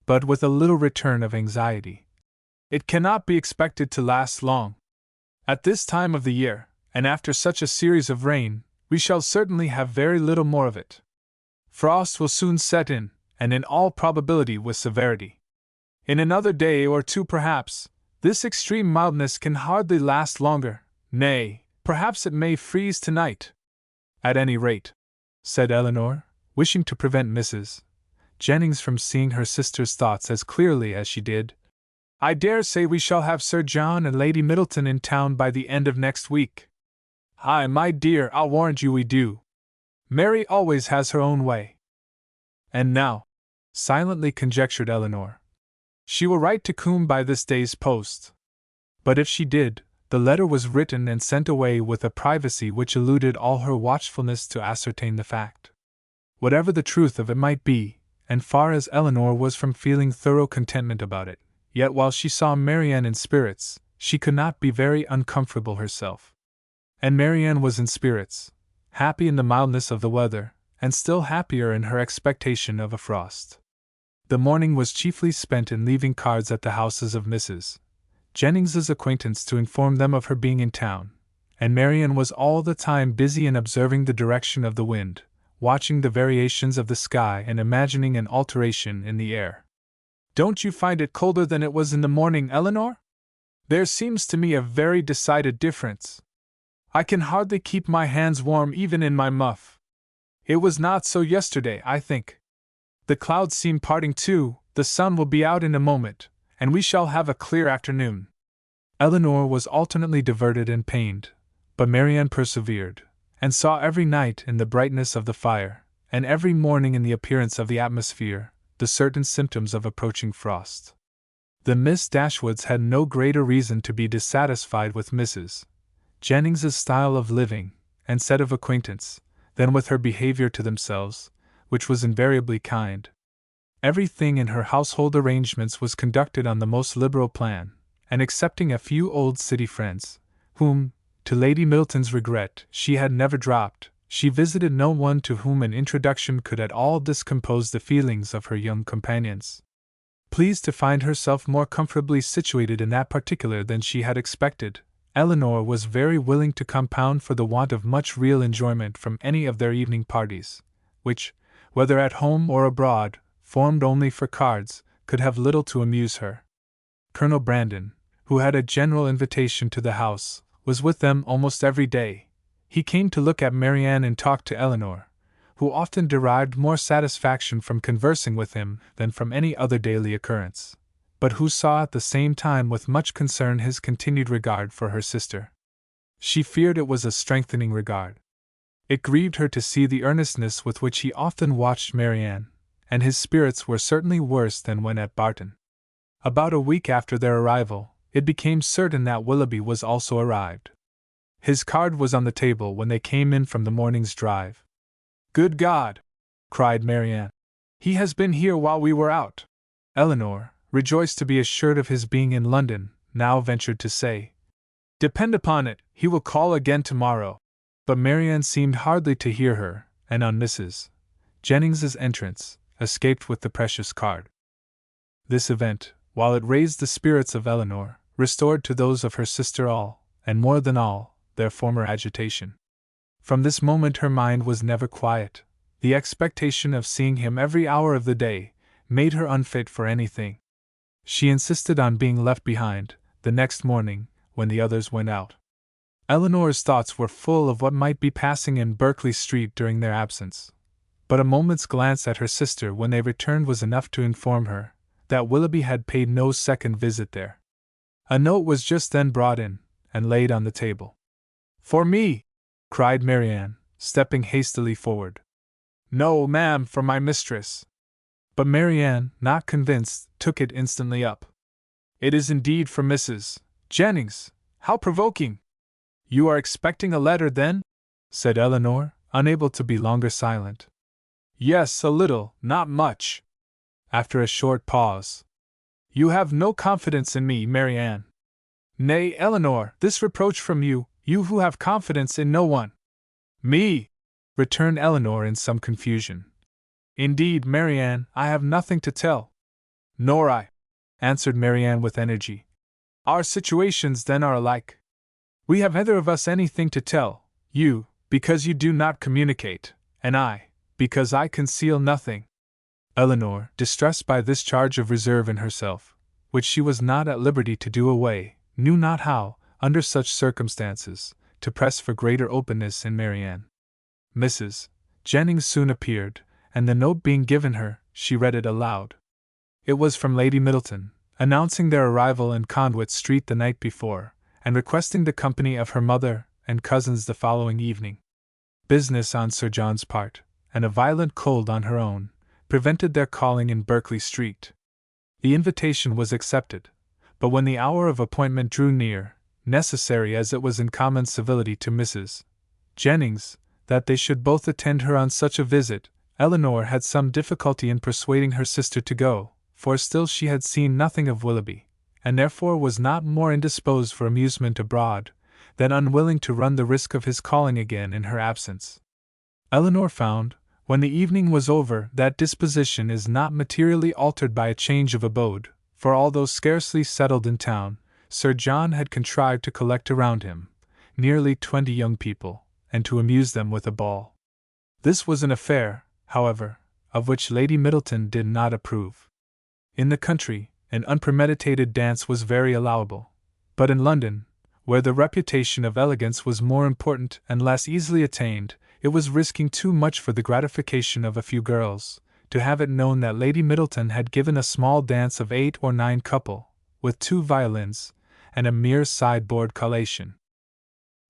But with a little return of anxiety. "It cannot be expected to last long. At this time of the year, and after such a series of rain, we shall certainly have very little more of it. Frost will soon set in, and in all probability with severity. In another day or two perhaps, this extreme mildness can hardly last longer, nay, perhaps it may freeze tonight." "At any rate," said Eleanor, wishing to prevent Mrs. Jennings from seeing her sister's thoughts as clearly as she did, "I dare say we shall have Sir John and Lady Middleton in town by the end of next week." "Aye, my dear, I'll warrant you we do. Mary always has her own way." "And now," silently conjectured Eleanor, "she will write to Combe by this day's post." But if she did, the letter was written and sent away with a privacy which eluded all her watchfulness to ascertain the fact. Whatever the truth of it might be, and far as Eleanor was from feeling thorough contentment about it, yet while she saw Marianne in spirits, she could not be very uncomfortable herself. And Marianne was in spirits, happy in the mildness of the weather, and still happier in her expectation of a frost. The morning was chiefly spent in leaving cards at the houses of Mrs. Jennings's acquaintance to inform them of her being in town, and Marianne was all the time busy in observing the direction of the wind, watching the variations of the sky and imagining an alteration in the air. "Don't you find it colder than it was in the morning, Eleanor? There seems to me a very decided difference. I can hardly keep my hands warm even in my muff. It was not so yesterday, I think. The clouds seem parting too, the sun will be out in a moment, and we shall have a clear afternoon." Eleanor was alternately diverted and pained, but Marianne persevered, and saw every night in the brightness of the fire, and every morning in the appearance of the atmosphere, the certain symptoms of approaching frost. The Miss Dashwoods had no greater reason to be dissatisfied with Mrs. Jennings's style of living, and set of acquaintance, than with her behavior to themselves, which was invariably kind. Everything in her household arrangements was conducted on the most liberal plan, and excepting a few old city friends, whom, to Lady Middleton's regret, she had never dropped, she visited no one to whom an introduction could at all discompose the feelings of her young companions. Pleased to find herself more comfortably situated in that particular than she had expected, Eleanor was very willing to compound for the want of much real enjoyment from any of their evening parties, which, whether at home or abroad, formed only for cards, could have little to amuse her. Colonel Brandon, who had a general invitation to the house, was with them almost every day. He came to look at Marianne and talk to Eleanor, who often derived more satisfaction from conversing with him than from any other daily occurrence, but who saw at the same time with much concern his continued regard for her sister. She feared it was a strengthening regard. It grieved her to see the earnestness with which he often watched Marianne, and his spirits were certainly worse than when at Barton. About a week after their arrival, it became certain that Willoughby was also arrived. His card was on the table when they came in from the morning's drive. "Good God!" cried Marianne. "He has been here while we were out." Eleanor, rejoiced to be assured of his being in London, now ventured to say, "Depend upon it, he will call again tomorrow." But Marianne seemed hardly to hear her, and on Mrs. Jennings's entrance, escaped with the precious card. This event, while it raised the spirits of Eleanor, restored to those of her sister all, and more than all, their former agitation. From this moment her mind was never quiet. The expectation of seeing him every hour of the day made her unfit for anything. She insisted on being left behind, the next morning, when the others went out. Eleanor's thoughts were full of what might be passing in Berkeley Street during their absence. But a moment's glance at her sister when they returned was enough to inform her that Willoughby had paid no second visit there. A note was just then brought in, and laid on the table. "For me!" cried Marianne, stepping hastily forward. "No, ma'am, for my mistress." But Marianne, not convinced, took it instantly up. "It is indeed for Mrs. Jennings. How provoking!" "You are expecting a letter, then?" said Eleanor, unable to be longer silent. "Yes, a little, not much." After a short pause. "You have no confidence in me, Marianne." "Nay, Eleanor, this reproach from you, you who have confidence in no one." "Me!" returned Eleanor in some confusion. "Indeed, Marianne, I have nothing to tell." "Nor I," answered Marianne with energy. "Our situations then are alike. We have neither of us anything to tell, you, because you do not communicate, and I, because I conceal nothing." Eleanor, distressed by this charge of reserve in herself, which she was not at liberty to do away, knew not how, under such circumstances, to press for greater openness in Marianne. Mrs. Jennings soon appeared, and the note being given her, she read it aloud. It was from Lady Middleton, announcing their arrival in Conduit Street the night before, and requesting the company of her mother and cousins the following evening. Business on Sir John's part, and a violent cold on her own, prevented their calling in Berkeley Street. The invitation was accepted, but when the hour of appointment drew near, necessary as it was in common civility to Mrs. Jennings, that they should both attend her on such a visit, Eleanor had some difficulty in persuading her sister to go, for still she had seen nothing of Willoughby, and therefore was not more indisposed for amusement abroad, than unwilling to run the risk of his calling again in her absence. Eleanor found, when the evening was over, that disposition is not materially altered by a change of abode, for although scarcely settled in town, Sir John had contrived to collect around him nearly 20 young people, and to amuse them with a ball. This was an affair, however, of which Lady Middleton did not approve. In the country, an unpremeditated dance was very allowable, but in London, where the reputation of elegance was more important and less easily attained, it was risking too much for the gratification of a few girls, to have it known that Lady Middleton had given a small dance of 8 or 9 couple, with 2 violins, and a mere sideboard collation.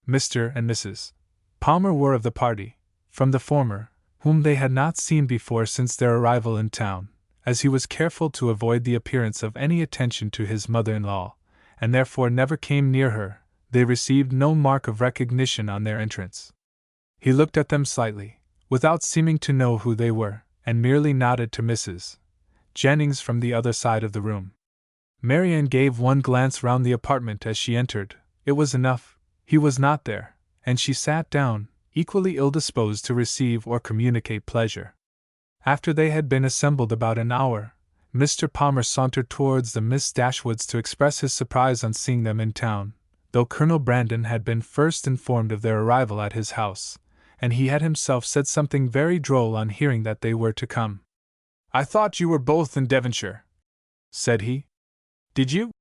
Mr. and Mrs. Palmer were of the party, from the former, whom they had not seen before since their arrival in town, as he was careful to avoid the appearance of any attention to his mother-in-law, and therefore never came near her. They received no mark of recognition on their entrance. He looked at them slightly, without seeming to know who they were, and merely nodded to Mrs. Jennings from the other side of the room. Marianne gave one glance round the apartment as she entered. It was enough. He was not there, and she sat down, equally ill-disposed to receive or communicate pleasure. After they had been assembled about an hour, Mr. Palmer sauntered towards the Miss Dashwoods to express his surprise on seeing them in town, though Colonel Brandon had been first informed of their arrival at his house, and he had himself said something very droll on hearing that they were to come. "I thought you were both in Devonshire," said he. "Did you?"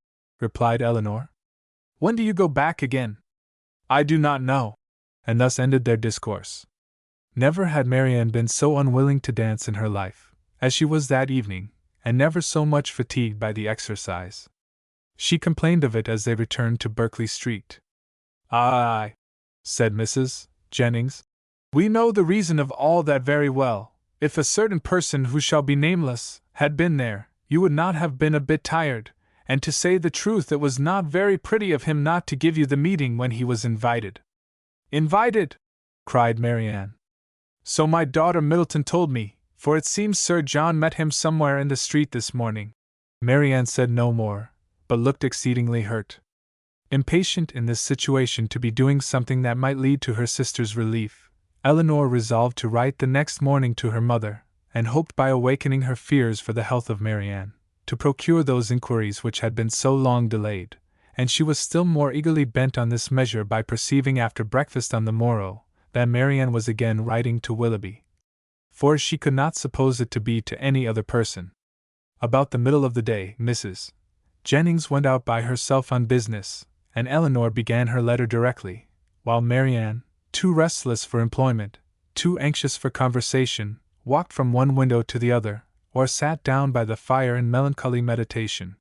replied Eleanor. "When do you go back again?" "I do not know." And thus ended their discourse. Never had Marianne been so unwilling to dance in her life, as she was that evening, and never so much fatigued by the exercise. She complained of it as they returned to Berkeley Street. "Aye," said Mrs. Jennings, "we know the reason of all that very well. If a certain person who shall be nameless had been there, you would not have been a bit tired, and to say the truth, it was not very pretty of him not to give you the meeting when he was invited." "Invited!" cried Marianne. "So my daughter Middleton told me, for it seems Sir John met him somewhere in the street this morning." Marianne said no more, but looked exceedingly hurt. Impatient in this situation to be doing something that might lead to her sister's relief, Eleanor resolved to write the next morning to her mother, and hoped by awakening her fears for the health of Marianne, to procure those inquiries which had been so long delayed, and she was still more eagerly bent on this measure by perceiving after breakfast on the morrow that Marianne was again writing to Willoughby. For she could not suppose it to be to any other person. About the middle of the day, Mrs. Jennings went out by herself on business, and Eleanor began her letter directly, while Marianne, too restless for employment, too anxious for conversation, walked from one window to the other, or sat down by the fire in melancholy meditation.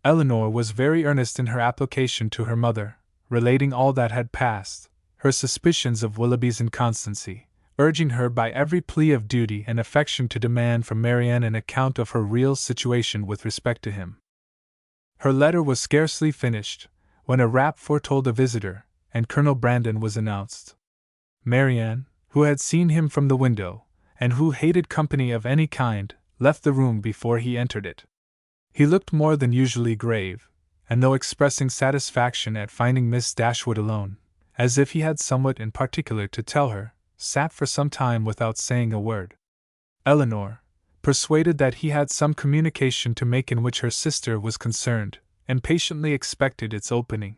Eleanor was very earnest in her application to her mother, relating all that had passed, her suspicions of Willoughby's inconstancy, urging her by every plea of duty and affection to demand from Marianne an account of her real situation with respect to him. Her letter was scarcely finished, when a rap foretold a visitor, and Colonel Brandon was announced. Marianne, who had seen him from the window, and who hated company of any kind, left the room before he entered it. He looked more than usually grave, and though expressing satisfaction at finding Miss Dashwood alone, as if he had somewhat in particular to tell her, sat for some time without saying a word. Eleanor, persuaded that he had some communication to make in which her sister was concerned, impatiently expected its opening.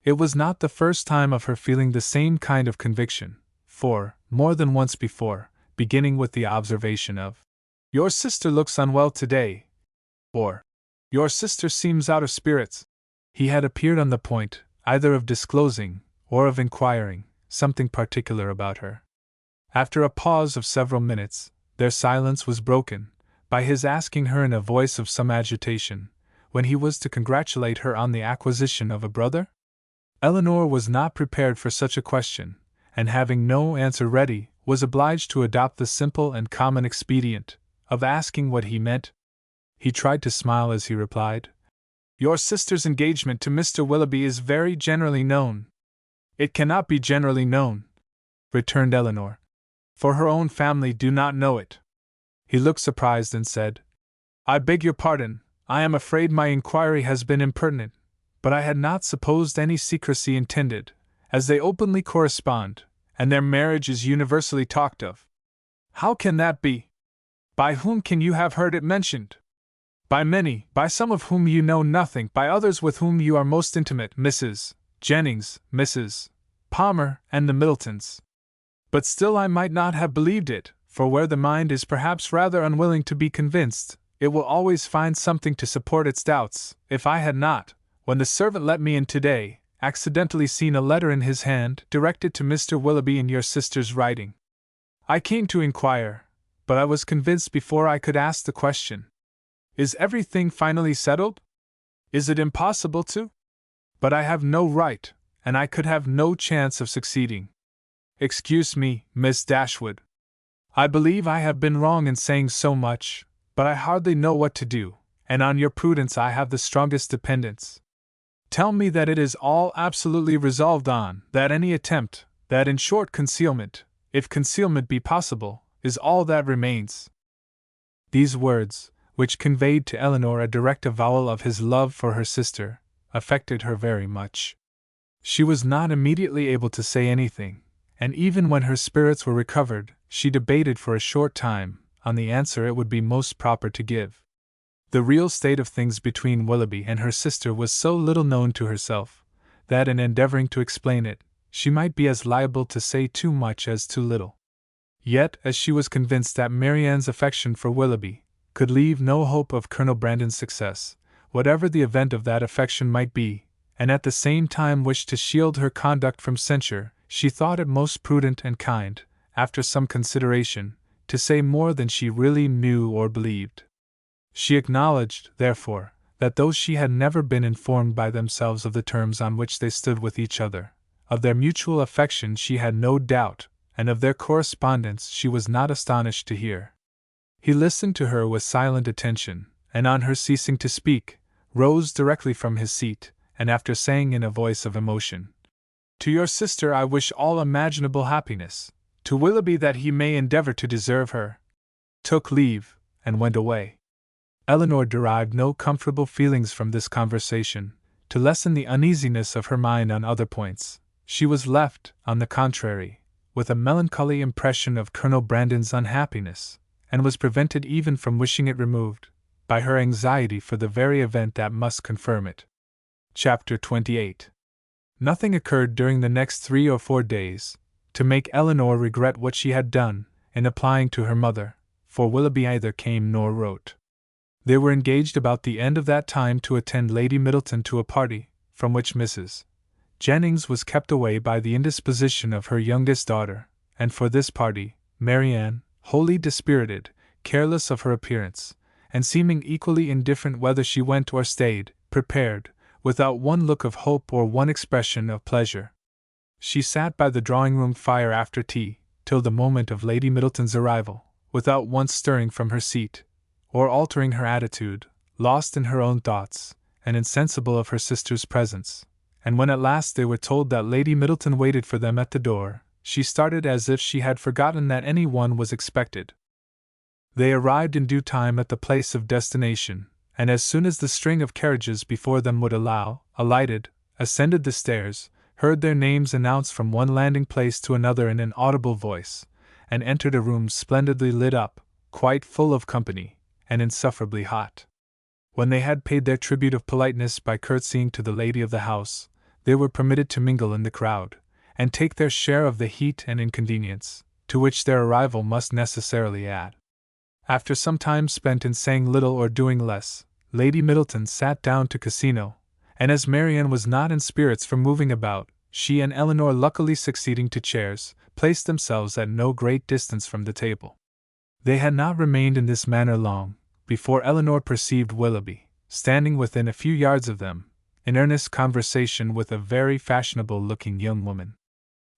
It was not the first time of her feeling the same kind of conviction, for, more than once before, beginning with the observation of, "Your sister looks unwell today," or, "Your sister seems out of spirits," he had appeared on the point, either of disclosing, or of inquiring, something particular about her. After a pause of several minutes, their silence was broken, by his asking her in a voice of some agitation, when he was to congratulate her on the acquisition of a brother? Eleanor was not prepared for such a question, and having no answer ready, was obliged to adopt the simple and common expedient of asking what he meant. He tried to smile as he replied, "Your sister's engagement to Mr. Willoughby is very generally known." "It cannot be generally known," returned Eleanor, "for her own family do not know it." He looked surprised and said, "I beg your pardon, I am afraid my inquiry has been impertinent, but I had not supposed any secrecy intended, as they openly correspond, and their marriage is universally talked of." "How can that be? By whom can you have heard it mentioned?" "By many, by some of whom you know nothing, by others with whom you are most intimate, Mrs. Jennings, Mrs. Palmer, and the Middletons. But still I might not have believed it, for where the mind is perhaps rather unwilling to be convinced, it will always find something to support its doubts. If I had not, when the servant let me in today, accidentally seen a letter in his hand directed to Mr. Willoughby in your sister's writing, I came to inquire, but I was convinced before I could ask the question. Is everything finally settled? Is it impossible to? But I have no right, and I could have no chance of succeeding. Excuse me, Miss Dashwood. I believe I have been wrong in saying so much, but I hardly know what to do, and on your prudence I have the strongest dependence. Tell me that it is all absolutely resolved on, that any attempt, that in short concealment, if concealment be possible, is all that remains." These words, which conveyed to Eleanor a direct avowal of his love for her sister, affected her very much. She was not immediately able to say anything, and even when her spirits were recovered, she debated for a short time on the answer it would be most proper to give. The real state of things between Willoughby and her sister was so little known to herself, that in endeavoring to explain it, she might be as liable to say too much as too little. Yet, as she was convinced that Marianne's affection for Willoughby could leave no hope of Colonel Brandon's success, whatever the event of that affection might be, and at the same time wished to shield her conduct from censure, she thought it most prudent and kind, after some consideration, to say more than she really knew or believed. She acknowledged, therefore, that though she had never been informed by themselves of the terms on which they stood with each other, of their mutual affection she had no doubt, and of their correspondence she was not astonished to hear. He listened to her with silent attention, and on her ceasing to speak, rose directly from his seat, and after saying in a voice of emotion, "To your sister I wish all imaginable happiness, to Willoughby that he may endeavor to deserve her," took leave, and went away. Eleanor derived no comfortable feelings from this conversation. To lessen the uneasiness of her mind on other points, she was left, on the contrary, with a melancholy impression of Colonel Brandon's unhappiness, and was prevented even from wishing it removed, by her anxiety for the very event that must confirm it. Chapter 28. Nothing occurred during the next 3 or 4 days to make Eleanor regret what she had done in applying to her mother, for Willoughby either came nor wrote. They were engaged about the end of that time to attend Lady Middleton to a party, from which Mrs. Jennings was kept away by the indisposition of her youngest daughter, and for this party, Marianne, wholly dispirited, careless of her appearance, and seeming equally indifferent whether she went or stayed, prepared, without one look of hope or one expression of pleasure. She sat by the drawing-room fire after tea, till the moment of Lady Middleton's arrival, without once stirring from her seat, or altering her attitude, lost in her own thoughts, and insensible of her sister's presence, and when at last they were told that Lady Middleton waited for them at the door, she started as if she had forgotten that any one was expected. They arrived in due time at the place of destination, and as soon as the string of carriages before them would allow, alighted, ascended the stairs, heard their names announced from one landing place to another in an audible voice, and entered a room splendidly lit up, quite full of company, and insufferably hot. When they had paid their tribute of politeness by curtsying to the lady of the house, they were permitted to mingle in the crowd, and take their share of the heat and inconvenience, to which their arrival must necessarily add. After some time spent in saying little or doing less, Lady Middleton sat down to Cassino, and as Marianne was not in spirits for moving about, she and Elinor, luckily succeeding to chairs, placed themselves at no great distance from the table. They had not remained in this manner long, before Elinor perceived Willoughby, standing within a few yards of them, in earnest conversation with a very fashionable-looking young woman.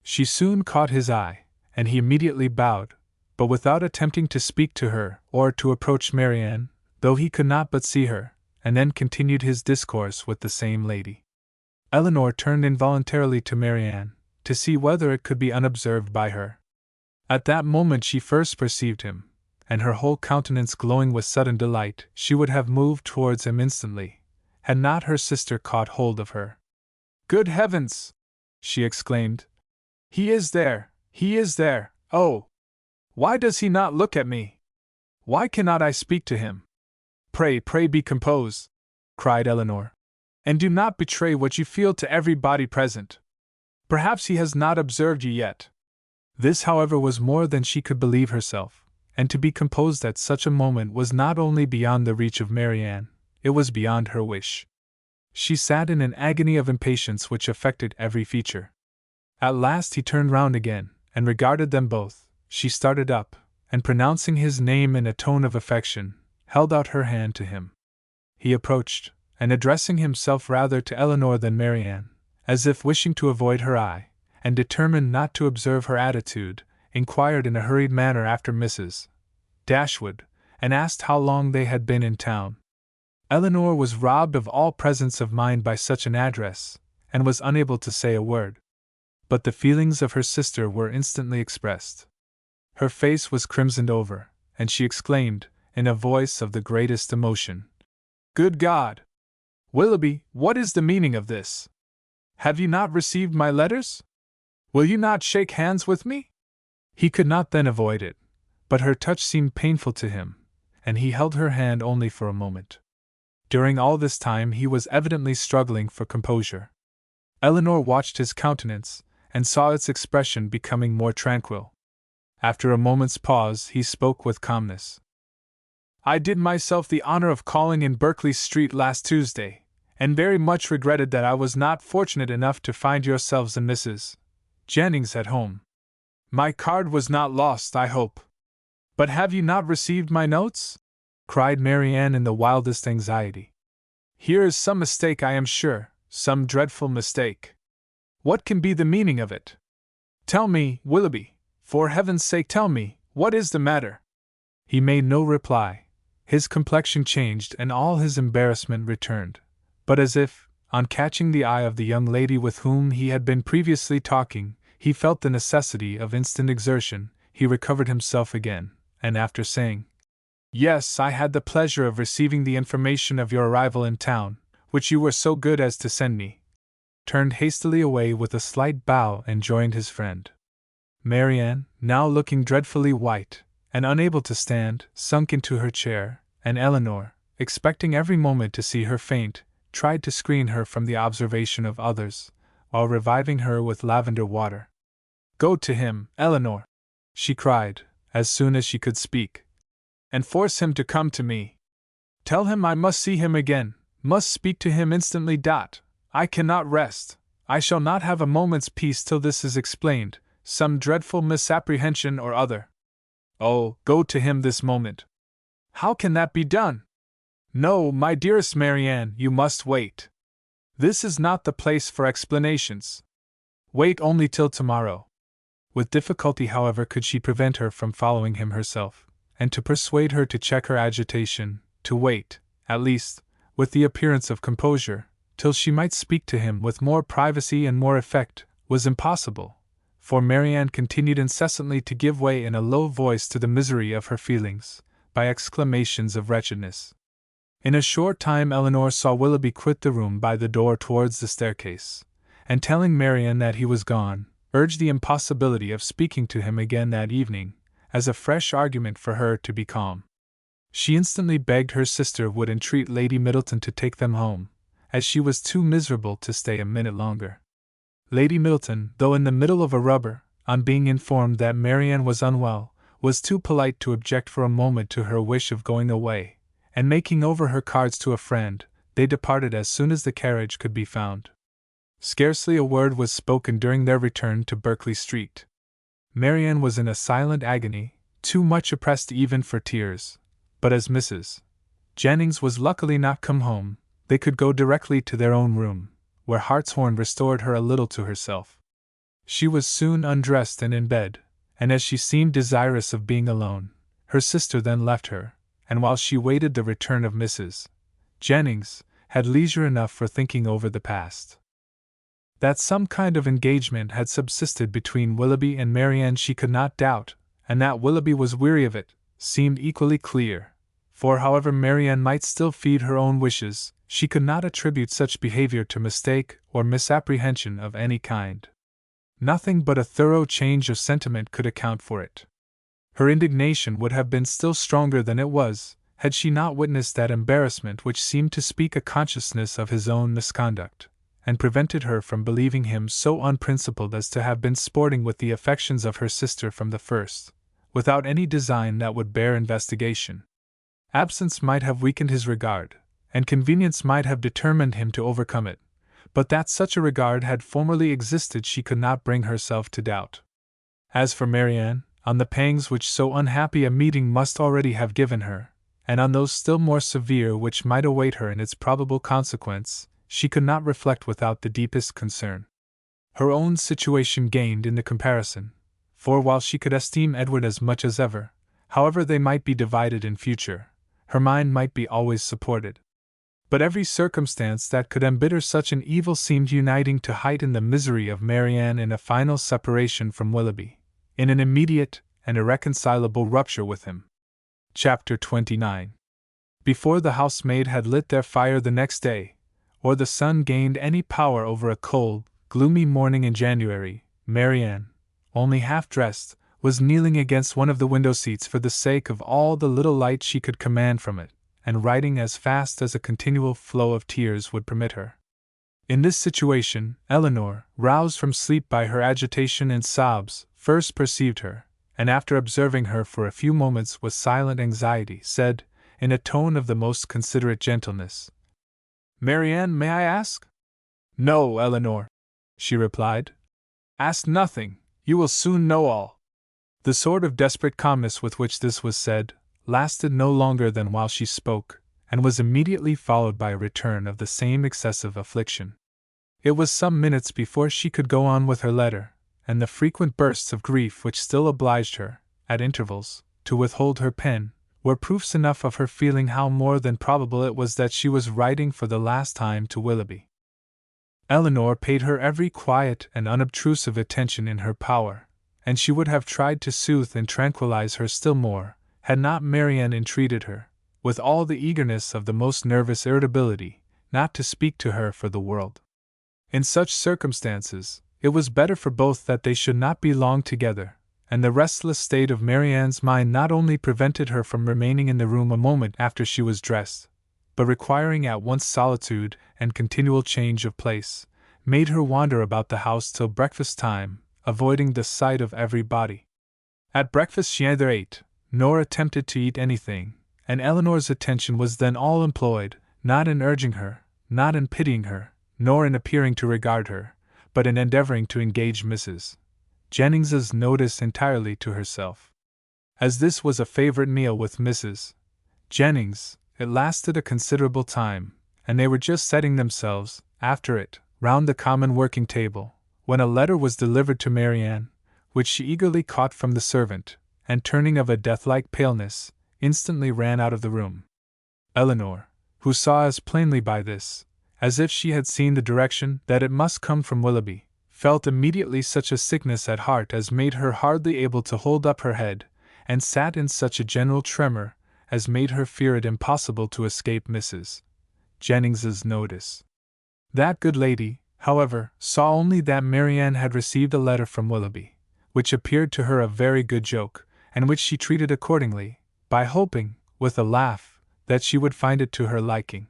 She soon caught his eye, and he immediately bowed, but without attempting to speak to her or to approach Marianne, though he could not but see her, and then continued his discourse with the same lady. Elinor turned involuntarily to Marianne, to see whether it could be unobserved by her. At that moment she first perceived him, and her whole countenance glowing with sudden delight, she would have moved towards him instantly, had not her sister caught hold of her. "Good heavens!" she exclaimed. "He is there! He is there! Oh! Why does he not look at me? Why cannot I speak to him?" Pray be composed," cried Elinor, "and do not betray what you feel to everybody present. Perhaps he has not observed you yet." This, however, was more than she could believe herself, and to be composed at such a moment was not only beyond the reach of Marianne, it was beyond her wish. She sat in an agony of impatience which affected every feature. At last he turned round again, and regarded them both. She started up, and pronouncing his name in a tone of affection, held out her hand to him. He approached, and addressing himself rather to Elinor than Marianne, as if wishing to avoid her eye, and determined not to observe her attitude, inquired in a hurried manner after Mrs. Dashwood, and asked how long they had been in town. Elinor was robbed of all presence of mind by such an address, and was unable to say a word. But the feelings of her sister were instantly expressed. Her face was crimsoned over, and she exclaimed, in a voice of the greatest emotion, "Good God! Willoughby, what is the meaning of this? Have you not received my letters? Will you not shake hands with me?" He could not then avoid it, but her touch seemed painful to him, and he held her hand only for a moment. During all this time he was evidently struggling for composure. Elinor watched his countenance, and saw its expression becoming more tranquil. After a moment's pause he spoke with calmness. "I did myself the honor of calling in Berkeley Street last Tuesday, and very much regretted that I was not fortunate enough to find yourselves and Mrs. Jennings at home. My card was not lost, I hope. But have you not received my notes?" cried Marianne in the wildest anxiety. "Here is some mistake, I am sure, some dreadful mistake. What can be the meaning of it? Tell me, Willoughby, for heaven's sake tell me, what is the matter?" He made no reply. His complexion changed and all his embarrassment returned, but as if, on catching the eye of the young lady with whom he had been previously talking, he felt the necessity of instant exertion, he recovered himself again, and after saying, "Yes, I had the pleasure of receiving the information of your arrival in town, which you were so good as to send me," turned hastily away with a slight bow and joined his friend. Marianne, now looking dreadfully white, and unable to stand, sunk into her chair, and Elinor, expecting every moment to see her faint, tried to screen her from the observation of others, while reviving her with lavender water. "Go to him, Elinor," she cried, as soon as she could speak, "and force him to come to me. Tell him I must see him again, must speak to him instantly. I cannot rest. I shall not have a moment's peace till this is explained, some dreadful misapprehension or other. Oh, go to him this moment. How can that be done? No, my dearest Marianne, you must wait. This is not the place for explanations. Wait only till tomorrow. With difficulty, however, could she prevent her from following him herself, and to persuade her to check her agitation, to wait, at least, with the appearance of composure, till she might speak to him with more privacy and more effect, was impossible, for Marianne continued incessantly to give way in a low voice to the misery of her feelings, by exclamations of wretchedness. In a short time Elinor saw Willoughby quit the room by the door towards the staircase, and telling Marianne that he was gone, urged the impossibility of speaking to him again that evening, as a fresh argument for her to be calm. She instantly begged her sister would entreat Lady Middleton to take them home, as she was too miserable to stay a minute longer. Lady Middleton, though in the middle of a rubber, on being informed that Marianne was unwell, was too polite to object for a moment to her wish of going away, and making over her cards to a friend, they departed as soon as the carriage could be found. Scarcely a word was spoken during their return to Berkeley Street. Marianne was in a silent agony, too much oppressed even for tears, but as Mrs. Jennings was luckily not come home, they could go directly to their own room, where Hartshorn restored her a little to herself. She was soon undressed and in bed, and as she seemed desirous of being alone, her sister then left her, and while she waited the return of Mrs. Jennings, had leisure enough for thinking over the past. That some kind of engagement had subsisted between Willoughby and Marianne she could not doubt, and that Willoughby was weary of it, seemed equally clear, for however Marianne might still feed her own wishes, she could not attribute such behavior to mistake or misapprehension of any kind. Nothing but a thorough change of sentiment could account for it. Her indignation would have been still stronger than it was, had she not witnessed that embarrassment which seemed to speak a consciousness of his own misconduct, and prevented her from believing him so unprincipled as to have been sporting with the affections of her sister from the first, without any design that would bear investigation. Absence might have weakened his regard, and convenience might have determined him to overcome it, but that such a regard had formerly existed she could not bring herself to doubt. As for Marianne, on the pangs which so unhappy a meeting must already have given her, and on those still more severe which might await her in its probable consequence, she could not reflect without the deepest concern. Her own situation gained in the comparison, for while she could esteem Edward as much as ever, however they might be divided in future, her mind might be always supported. But every circumstance that could embitter such an evil seemed uniting to heighten the misery of Marianne in a final separation from Willoughby, in an immediate and irreconcilable rupture with him. Chapter 29. Before the housemaid had lit their fire the next day, or the sun gained any power over a cold, gloomy morning in January, Marianne, only half dressed, was kneeling against one of the window seats for the sake of all the little light she could command from it, and writing as fast as a continual flow of tears would permit her. In this situation, Elinor, roused from sleep by her agitation and sobs, first perceived her, and after observing her for a few moments with silent anxiety, said, in a tone of the most considerate gentleness, "Marianne, may I ask?" "No, Elinor," she replied. "Ask nothing, you will soon know all." The sort of desperate calmness with which this was said lasted no longer than while she spoke, and was immediately followed by a return of the same excessive affliction. It was some minutes before she could go on with her letter, and the frequent bursts of grief which still obliged her, at intervals, to withhold her pen, were proofs enough of her feeling how more than probable it was that she was writing for the last time to Willoughby. Elinor paid her every quiet and unobtrusive attention in her power, and she would have tried to soothe and tranquilize her still more, had not Marianne entreated her, with all the eagerness of the most nervous irritability, not to speak to her for the world. In such circumstances, it was better for both that they should not be long together, and the restless state of Marianne's mind not only prevented her from remaining in the room a moment after she was dressed, but requiring at once solitude and continual change of place, made her wander about the house till breakfast time, avoiding the sight of everybody. At breakfast she neither ate, nor attempted to eat anything, and Eleanor's attention was then all employed, not in urging her, not in pitying her, nor in appearing to regard her, but in endeavoring to engage Mrs. Jennings's notice entirely to herself. As this was a favorite meal with Mrs. Jennings, it lasted a considerable time, and they were just setting themselves, after it, round the common working table, when a letter was delivered to Marianne, which she eagerly caught from the servant, and turning of a death-like paleness, instantly ran out of the room. Eleanor, who saw as plainly by this, as if she had seen the direction that it must come from Willoughby, felt immediately such a sickness at heart as made her hardly able to hold up her head, and sat in such a general tremor as made her fear it impossible to escape Mrs. Jennings's notice. That good lady, however, saw only that Marianne had received a letter from Willoughby, which appeared to her a very good joke, and which she treated accordingly, by hoping, with a laugh, that she would find it to her liking.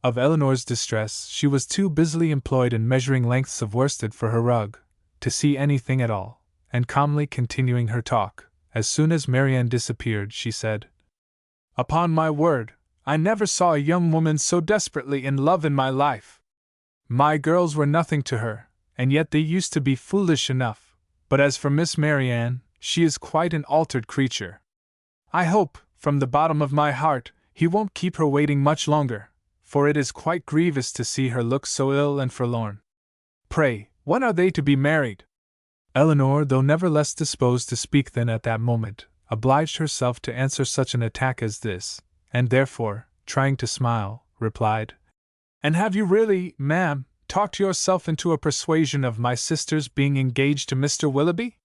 Of Eleanor's distress she was too busily employed in measuring lengths of worsted for her rug, to see anything at all, and calmly continuing her talk, as soon as Marianne disappeared, she said, "Upon my word, I never saw a young woman so desperately in love in my life. My girls were nothing to her, and yet they used to be foolish enough, but as for Miss Marianne, she is quite an altered creature. I hope, from the bottom of my heart, he won't keep her waiting much longer, for it is quite grievous to see her look so ill and forlorn. Pray, when are they to be married?" Eleanor, though never less disposed to speak than at that moment, obliged herself to answer such an attack as this, and therefore, trying to smile, replied, "And have you really, ma'am, talked yourself into a persuasion of my sister's being engaged to Mr. Willoughby?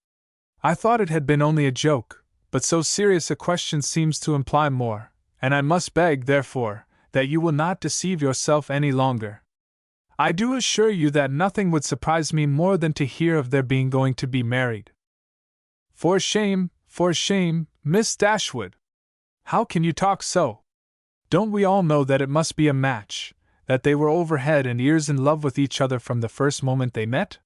I thought it had been only a joke, but so serious a question seems to imply more, and I must beg, therefore, that you will not deceive yourself any longer. I do assure you that nothing would surprise me more than to hear of their being going to be married." For shame, Miss Dashwood! How can you talk so? Don't we all know that it must be a match, that they were over head and ears in love with each other from the first moment they met?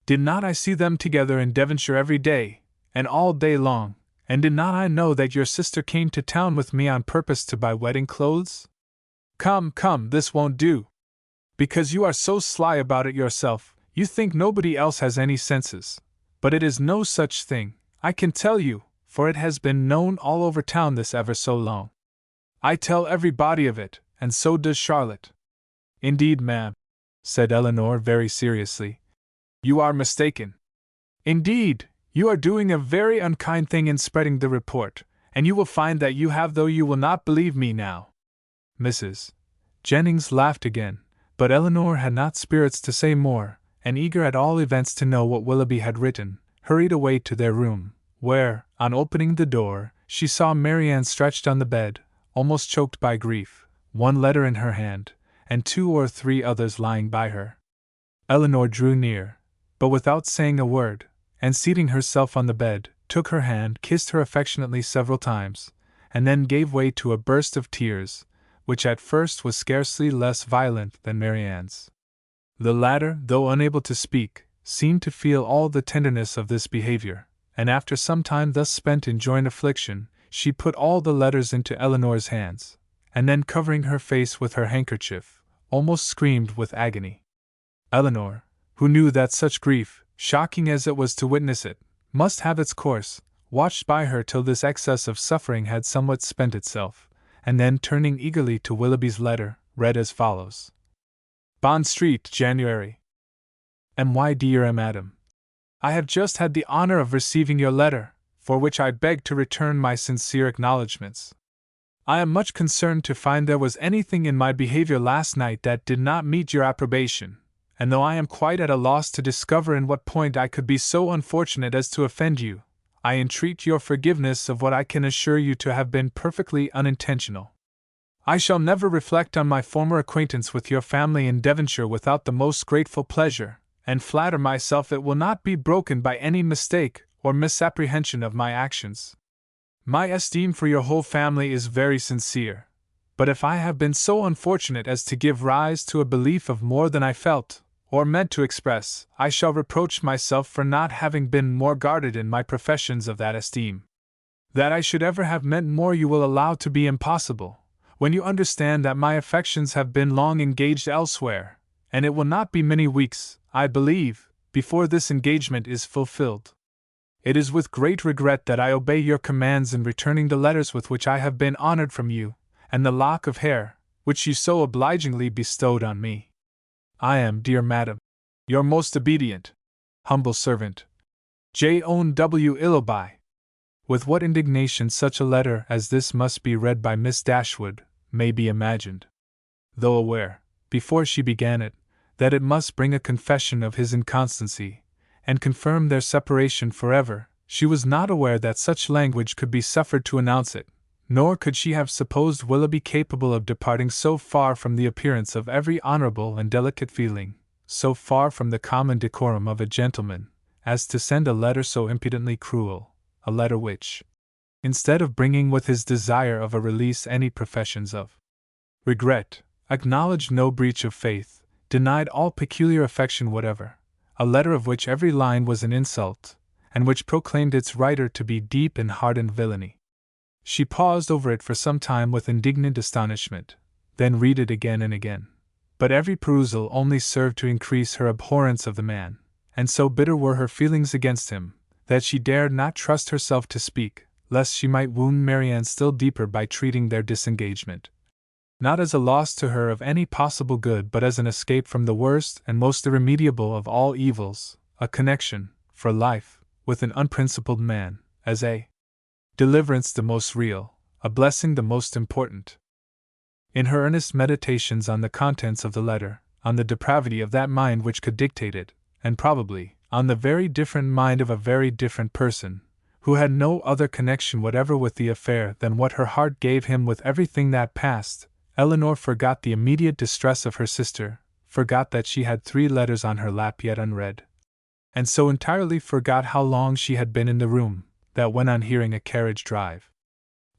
Did not I see them together in Devonshire every day, and all day long, and did not I know that your sister came to town with me on purpose to buy wedding clothes? Come, this won't do. Because you are so sly about it yourself, you think nobody else has any senses. But it is no such thing, I can tell you, for it has been known all over town this ever so long. I tell everybody of it, and so does Charlotte." "Indeed, ma'am," said Eleanor very seriously, "you are mistaken. Indeed, you are doing a very unkind thing in spreading the report, and you will find that you have, though you will not believe me now." Mrs. Jennings laughed again, but Eleanor had not spirits to say more, and eager at all events to know what Willoughby had written, hurried away to their room, where, on opening the door, she saw Marianne stretched on the bed, almost choked by grief, one letter in her hand, and 2 or 3 others lying by her. Eleanor drew near, but without saying a word, and seating herself on the bed, took her hand, kissed her affectionately several times, and then gave way to a burst of tears, which at first was scarcely less violent than Marianne's. The latter, though unable to speak, seemed to feel all the tenderness of this behavior, and after some time thus spent in joint affliction, she put all the letters into Eleanor's hands, and then covering her face with her handkerchief, almost screamed with agony. Eleanor, who knew that such grief, shocking as it was to witness it, must have its course, watched by her till this excess of suffering had somewhat spent itself, and then turning eagerly to Willoughby's letter, read as follows: "Bond Street, January. My dear Madam, I have just had the honor of receiving your letter, for which I beg to return my sincere acknowledgments. I am much concerned to find there was anything in my behavior last night that did not meet your approbation, and though I am quite at a loss to discover in what point I could be so unfortunate as to offend you, I entreat your forgiveness of what I can assure you to have been perfectly unintentional. I shall never reflect on my former acquaintance with your family in Devonshire without the most grateful pleasure, and flatter myself it will not be broken by any mistake or misapprehension of my actions. My esteem for your whole family is very sincere, but if I have been so unfortunate as to give rise to a belief of more than I felt, or meant to express, I shall reproach myself for not having been more guarded in my professions of that esteem. That I should ever have meant more you will allow to be impossible, when you understand that my affections have been long engaged elsewhere, and it will not be many weeks, I believe, before this engagement is fulfilled. It is with great regret that I obey your commands in returning the letters with which I have been honored from you, and the lock of hair, which you so obligingly bestowed on me. I am, dear madam, your most obedient, humble servant, J. W. Willoughby. With what indignation such a letter as this must be read by Miss Dashwood may be imagined. Though aware, before she began it, that it must bring a confession of his inconstancy, and confirm their separation forever, she was not aware that such language could be suffered to announce it, nor could she have supposed Willoughby capable of departing so far from the appearance of every honorable and delicate feeling, so far from the common decorum of a gentleman, as to send a letter so impudently cruel, a letter which, instead of bringing with his desire of a release any professions of regret, acknowledged no breach of faith, denied all peculiar affection whatever, a letter of which every line was an insult, and which proclaimed its writer to be deep in hardened villainy. She paused over it for some time with indignant astonishment, then read it again and again. But every perusal only served to increase her abhorrence of the man, and so bitter were her feelings against him, that she dared not trust herself to speak, lest she might wound Marianne still deeper by treating their disengagement, not as a loss to her of any possible good but as an escape from the worst and most irremediable of all evils, a connection, for life, with an unprincipled man, as a deliverance the most real, a blessing the most important. In her earnest meditations on the contents of the letter, on the depravity of that mind which could dictate it, and probably, on the very different mind of a very different person, who had no other connection whatever with the affair than what her heart gave him with everything that passed, Elinor forgot the immediate distress of her sister, forgot that she had 3 letters on her lap yet unread, and so entirely forgot how long she had been in the room, that when on hearing a carriage drive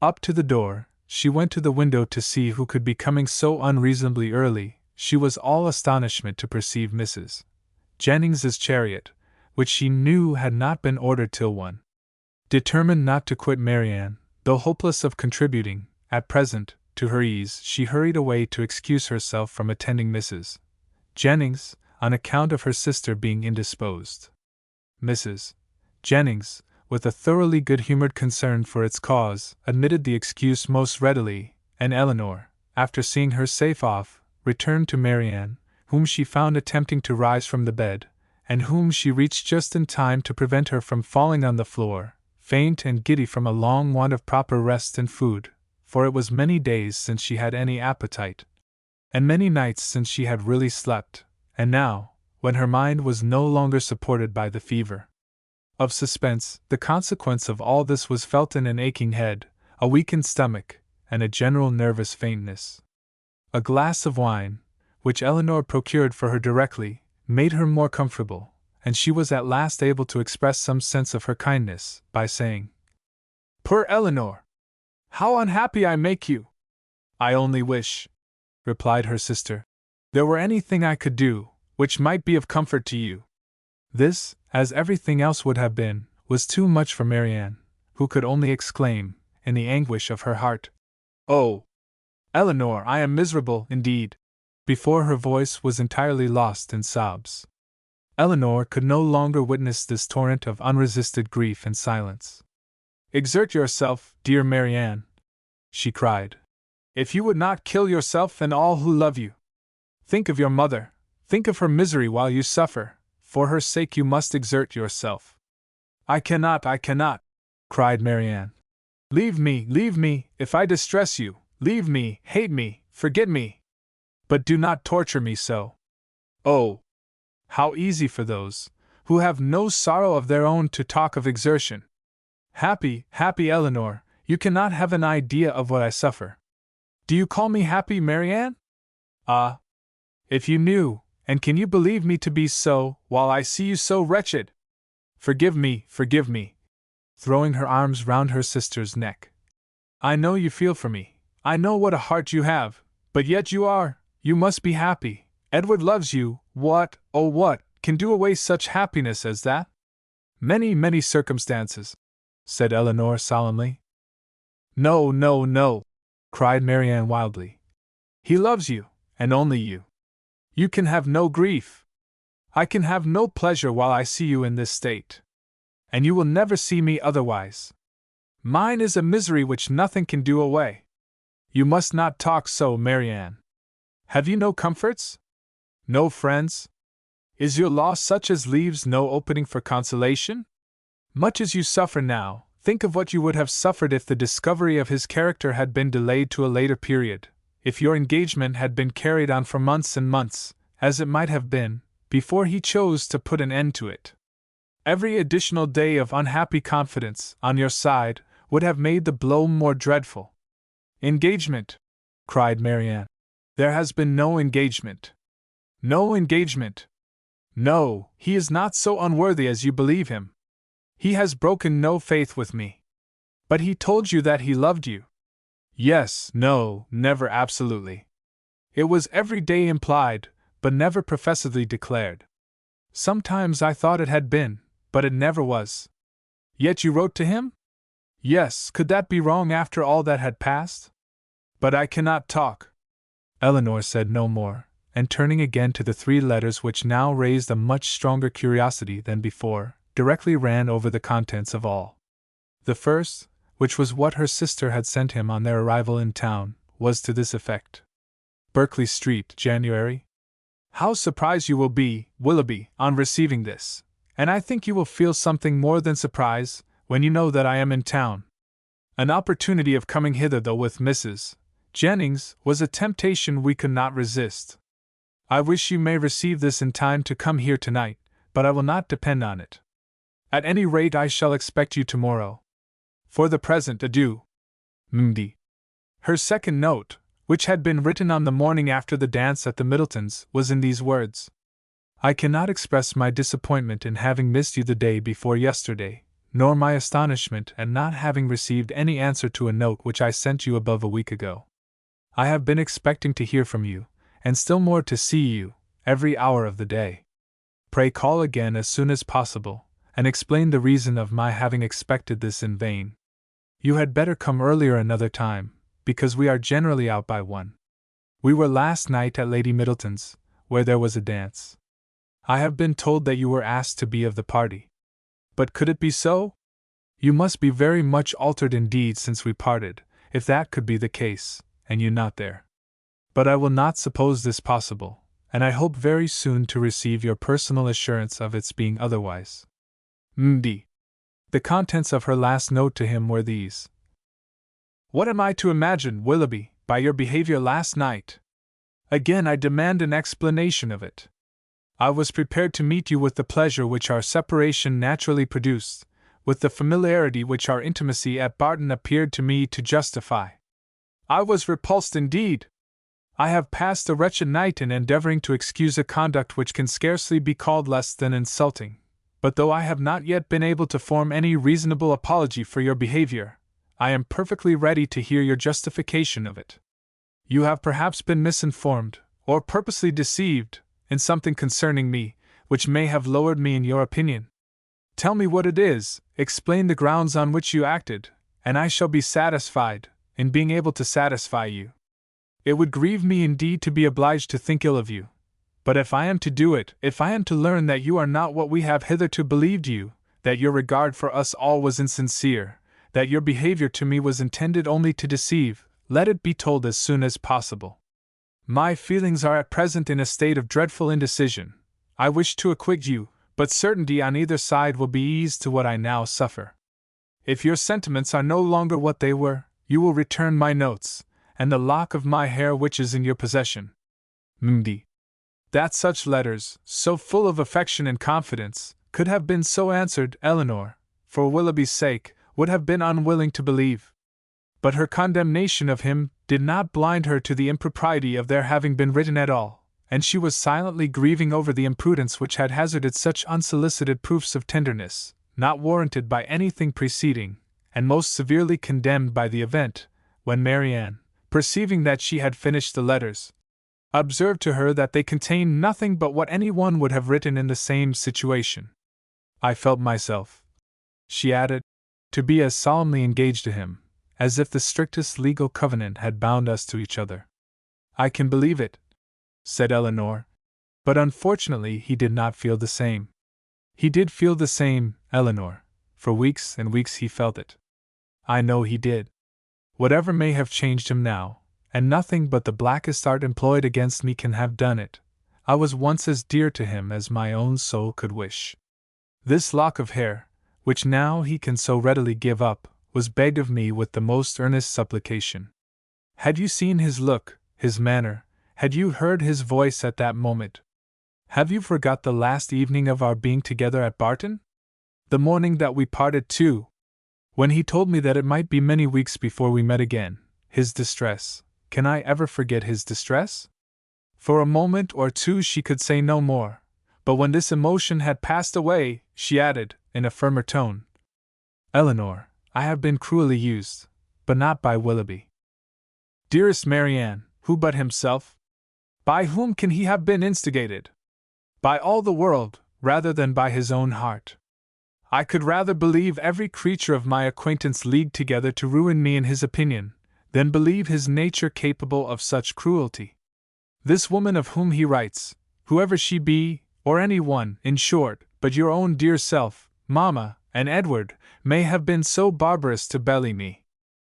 up to the door, she went to the window to see who could be coming so unreasonably early, she was all astonishment to perceive Mrs. Jennings's chariot, which she knew had not been ordered till 1. Determined not to quit Marianne, though hopeless of contributing, at present, to her ease, she hurried away to excuse herself from attending Mrs. Jennings, on account of her sister being indisposed. Mrs. Jennings, with a thoroughly good-humored concern for its cause, admitted the excuse most readily, and Elinor, after seeing her safe off, returned to Marianne, whom she found attempting to rise from the bed, and whom she reached just in time to prevent her from falling on the floor, faint and giddy from a long want of proper rest and food, for it was many days since she had any appetite, and many nights since she had really slept, and now, when her mind was no longer supported by the fever of suspense, the consequence of all this was felt in an aching head, a weakened stomach, and a general nervous faintness. A glass of wine, which Elinor procured for her directly, made her more comfortable, and she was at last able to express some sense of her kindness, by saying, "Poor Elinor! How unhappy I make you!" "I only wish," replied her sister, "there were anything I could do, which might be of comfort to you." This, as everything else would have been, was too much for Marianne, who could only exclaim, in the anguish of her heart, "Oh, Elinor, I am miserable, indeed," before her voice was entirely lost in sobs. Elinor could no longer witness this torrent of unresisted grief in silence. "Exert yourself, dear Marianne," she cried. "If you would not kill yourself and all who love you. Think of your mother, think of her misery while you suffer, for her sake you must exert yourself." I cannot," cried Marianne. Leave me, if I distress you, leave me, hate me, forget me. But do not torture me so. Oh, how easy for those who have no sorrow of their own to talk of exertion. Happy Elinor, you cannot have an idea of what I suffer. Do you call me happy, Marianne? Ah, if you knew, and can you believe me to be so, while I see you so wretched? Forgive me, throwing her arms round her sister's neck. I know you feel for me, I know what a heart you have, but yet you must be happy. Edward loves you. What, oh what, can do away such happiness as that? Many circumstances, said Elinor solemnly. No, no, no, cried Marianne wildly. He loves you, and only you. You can have no grief. I can have no pleasure while I see you in this state. And you will never see me otherwise. Mine is a misery which nothing can do away. You must not talk so, Marianne. Have you no comforts? No friends? Is your loss such as leaves no opening for consolation? Much as you suffer now, think of what you would have suffered if the discovery of his character had been delayed to a later period, if your engagement had been carried on for months and months, as it might have been, before he chose to put an end to it. Every additional day of unhappy confidence, on your side, would have made the blow more dreadful. Engagement! Cried Marianne. There has been no engagement. No engagement! No, he is not so unworthy as you believe him. He has broken no faith with me. But he told you that he loved you. Yes, no, never absolutely. It was every day implied, but never professedly declared. Sometimes I thought it had been, but it never was. Yet you wrote to him? Yes, could that be wrong after all that had passed? But I cannot talk. Eleanor said no more, and turning again to the 3 letters which now raised a much stronger curiosity than before, directly ran over the contents of all. The first, which was what her sister had sent him on their arrival in town, was to this effect. Berkeley Street, January. How surprised you will be, Willoughby, on receiving this, and I think you will feel something more than surprise, when you know that I am in town. An opportunity of coming hither, though with Mrs. Jennings, was a temptation we could not resist. I wish you may receive this in time to come here tonight, but I will not depend on it. At any rate, I shall expect you tomorrow. For the present, adieu. Md. Her second note, which had been written on the morning after the dance at the Middletons, was in these words: I cannot express my disappointment in having missed you the day before yesterday, nor my astonishment at not having received any answer to a note which I sent you above a week ago. I have been expecting to hear from you, and still more to see you, every hour of the day. Pray call again as soon as possible, and explain the reason of my having expected this in vain. You had better come earlier another time, because we are generally out by 1. We were last night at Lady Middleton's, where there was a dance. I have been told that you were asked to be of the party. But could it be so? You must be very much altered indeed since we parted, if that could be the case, and you not there. But I will not suppose this possible, and I hope very soon to receive your personal assurance of its being otherwise. Md. The contents of her last note to him were these: What am I to imagine, Willoughby, by your behavior last night? Again I demand an explanation of it. I was prepared to meet you with the pleasure which our separation naturally produced, with the familiarity which our intimacy at Barton appeared to me to justify. I was repulsed indeed. I have passed a wretched night in endeavoring to excuse a conduct which can scarcely be called less than insulting, but though I have not yet been able to form any reasonable apology for your behavior, I am perfectly ready to hear your justification of it. You have perhaps been misinformed, or purposely deceived, in something concerning me, which may have lowered me in your opinion. Tell me what it is, explain the grounds on which you acted, and I shall be satisfied, in being able to satisfy you. It would grieve me indeed to be obliged to think ill of you, but if I am to do it, if I am to learn that you are not what we have hitherto believed you, that your regard for us all was insincere, that your behavior to me was intended only to deceive, let it be told as soon as possible. My feelings are at present in a state of dreadful indecision. I wish to acquit you, but certainty on either side will be ease to what I now suffer. If your sentiments are no longer what they were, you will return my notes, and the lock of my hair which is in your possession. Md. That such letters, so full of affection and confidence, could have been so answered, Eleanor, for Willoughby's sake, would have been unwilling to believe. But her condemnation of him did not blind her to the impropriety of their having been written at all, and she was silently grieving over the imprudence which had hazarded such unsolicited proofs of tenderness, not warranted by anything preceding, and most severely condemned by the event, when Marianne, perceiving that she had finished the letters, observed to her that they contained nothing but what any one would have written in the same situation. I felt myself, she added, to be as solemnly engaged to him, as if the strictest legal covenant had bound us to each other. "I can believe it," said Eleanor. But unfortunately he did not feel the same. He did feel the same, Eleanor. For weeks and weeks he felt it. I know he did. Whatever may have changed him now, and nothing but the blackest art employed against me can have done it, I was once as dear to him as my own soul could wish. This lock of hair, which now he can so readily give up, was begged of me with the most earnest supplication. Had you seen his look, his manner, had you heard his voice at that moment? Have you forgot the last evening of our being together at Barton? The morning that we parted too? When he told me that it might be many weeks before we met again, his distress, can I ever forget his distress? For a moment or two she could say no more, but when this emotion had passed away, she added, in a firmer tone, "Eleanor, I have been cruelly used, but not by Willoughby." "Dearest Marianne, who but himself? By whom can he have been instigated? By all the world, rather than by his own heart. I could rather believe every creature of my acquaintance leagued together to ruin me in his opinion, than believe his nature capable of such cruelty. This woman of whom he writes, whoever she be, or any one, in short, but your own dear self, Mamma, and Edward, may have been so barbarous to belly me.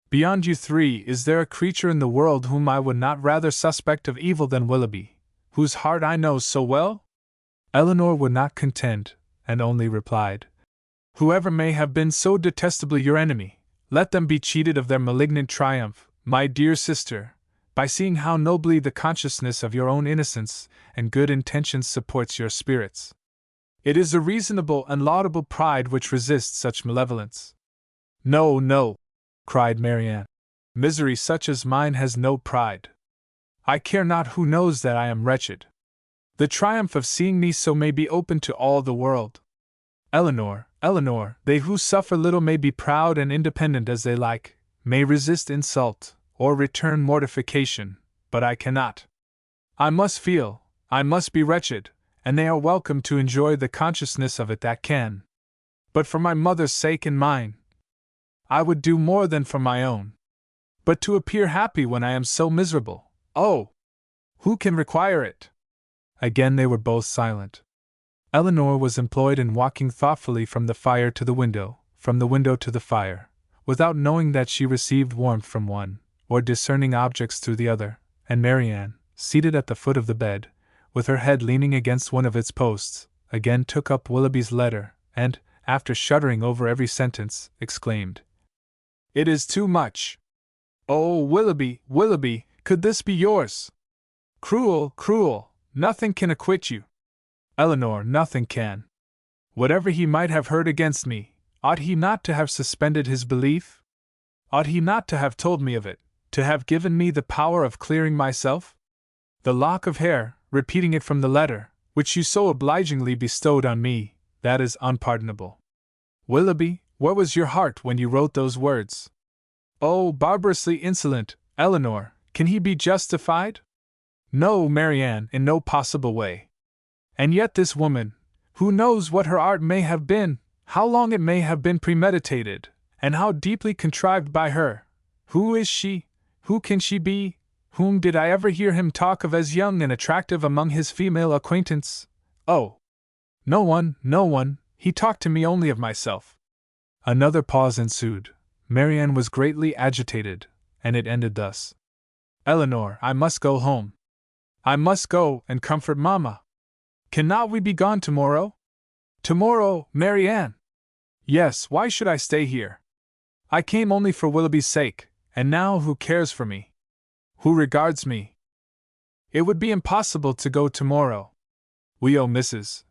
Beyond you three, is there a creature in the world whom I would not rather suspect of evil than Willoughby, whose heart I know so well?" Eleanor would not contend, and only replied, "Whoever may have been so detestably your enemy, let them be cheated of their malignant triumph, my dear sister, by seeing how nobly the consciousness of your own innocence and good intentions supports your spirits. It is a reasonable and laudable pride which resists such malevolence." "No, no," cried Marianne. "Misery such as mine has no pride. I care not who knows that I am wretched. The triumph of seeing me so may be open to all the world. Eleanor, Eleanor, they who suffer little may be proud and independent as they like, may resist insult, or return mortification, but I cannot. I must feel, I must be wretched, and they are welcome to enjoy the consciousness of it that can. But for my mother's sake and mine, I would do more than for my own. But to appear happy when I am so miserable, oh! Who can require it?" Again they were both silent. Eleanor was employed in walking thoughtfully from the fire to the window, from the window to the fire, without knowing that she received warmth from one, or discerning objects through the other, and Marianne, seated at the foot of the bed, with her head leaning against one of its posts, again took up Willoughby's letter, and, after shuddering over every sentence, exclaimed, "It is too much! Oh, Willoughby, Willoughby, could this be yours? Cruel, cruel! Nothing can acquit you. Eleanor, nothing can. Whatever he might have heard against me, ought he not to have suspended his belief? Ought he not to have told me of it, to have given me the power of clearing myself? The lock of hair, repeating it from the letter, which you so obligingly bestowed on me, that is unpardonable. Willoughby, where was your heart when you wrote those words? Oh, barbarously insolent, Eleanor, can he be justified? No, Marianne, in no possible way. And yet this woman, who knows what her art may have been, how long it may have been premeditated, and how deeply contrived by her, who is she, who can she be, whom did I ever hear him talk of as young and attractive among his female acquaintance? Oh! No one, he talked to me only of myself." Another pause ensued. Marianne was greatly agitated, and it ended thus. "Eleanor, I must go home. I must go and comfort Mamma. Cannot we be gone tomorrow?" "Tomorrow, Marianne?" "Yes, why should I stay here? I came only for Willoughby's sake, and now who cares for me? Who regards me? It would be impossible to go tomorrow. We owe Mrs.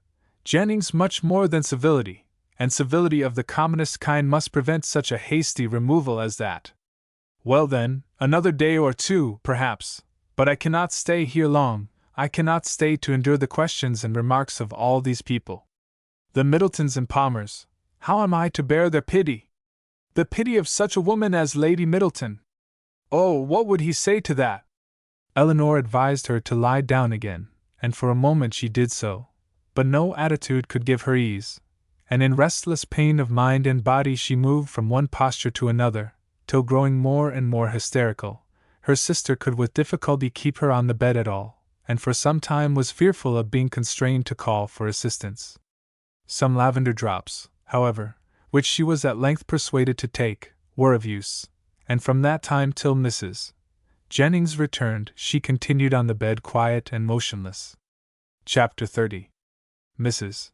Jennings much more than civility, and civility of the commonest kind must prevent such a hasty removal as that. Well then, another day or two, perhaps, but I cannot stay here long. I cannot stay to endure the questions and remarks of all these people. The Middletons and Palmers, how am I to bear their pity? The pity of such a woman as Lady Middleton. Oh, what would he say to that?" Eleanor advised her to lie down again, and for a moment she did so, but no attitude could give her ease, and in restless pain of mind and body she moved from one posture to another, till growing more and more hysterical, her sister could with difficulty keep her on the bed at all, and for some time was fearful of being constrained to call for assistance. Some lavender drops, however, which she was at length persuaded to take, were of use, and from that time till Mrs. Jennings returned, she continued on the bed quiet and motionless. Chapter 30. Mrs.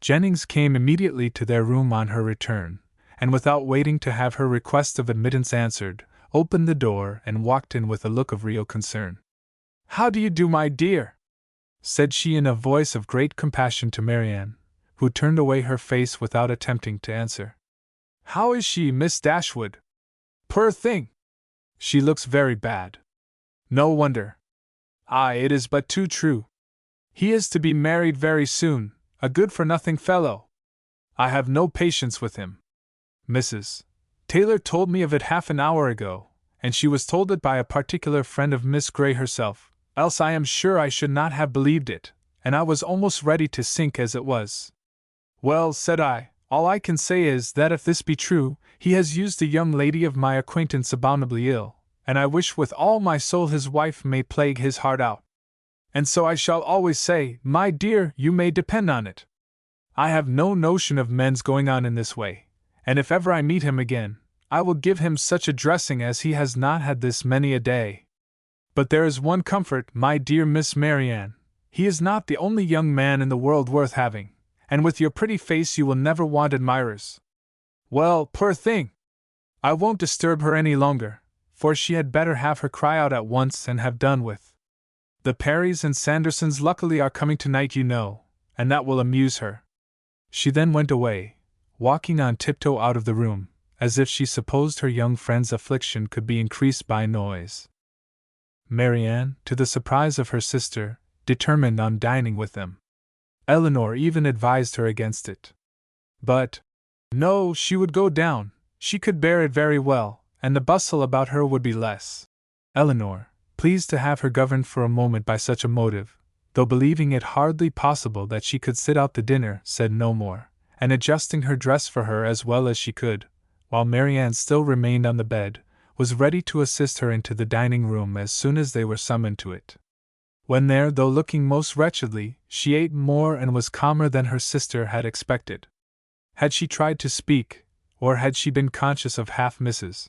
Jennings came immediately to their room on her return, and without waiting to have her request of admittance answered, opened the door and walked in with a look of real concern. "How do you do, my dear?" said she in a voice of great compassion to Marianne, who turned away her face without attempting to answer. "How is she, Miss Dashwood? Poor thing! She looks very bad. No wonder. Aye, it is but too true. He is to be married very soon, a good-for-nothing fellow. I have no patience with him. Mrs. Taylor told me of it half an hour ago, and she was told it by a particular friend of Miss Grey herself, else I am sure I should not have believed it, and I was almost ready to sink as it was." "Well," said I, "all I can say is that if this be true, he has used a young lady of my acquaintance abominably ill, and I wish with all my soul his wife may plague his heart out. And so I shall always say, my dear, you may depend on it. I have no notion of men's going on in this way, and if ever I meet him again, I will give him such a dressing as he has not had this many a day. But there is one comfort, my dear Miss Marianne, he is not the only young man in the world worth having, and with your pretty face you will never want admirers. Well, poor thing! I won't disturb her any longer, for she had better have her cry out at once and have done with. The Parrys and Sandersons luckily are coming tonight, you know, and that will amuse her." She then went away, walking on tiptoe out of the room, as if she supposed her young friend's affliction could be increased by noise. Marianne, to the surprise of her sister, determined on dining with them. Elinor even advised her against it. But, no, she would go down, she could bear it very well, and the bustle about her would be less. Elinor, pleased to have her governed for a moment by such a motive, though believing it hardly possible that she could sit out the dinner, said no more, and adjusting her dress for her as well as she could, while Marianne still remained on the bed, was ready to assist her into the dining-room as soon as they were summoned to it. When there, though looking most wretchedly, she ate more and was calmer than her sister had expected. Had she tried to speak, or had she been conscious of half Mrs.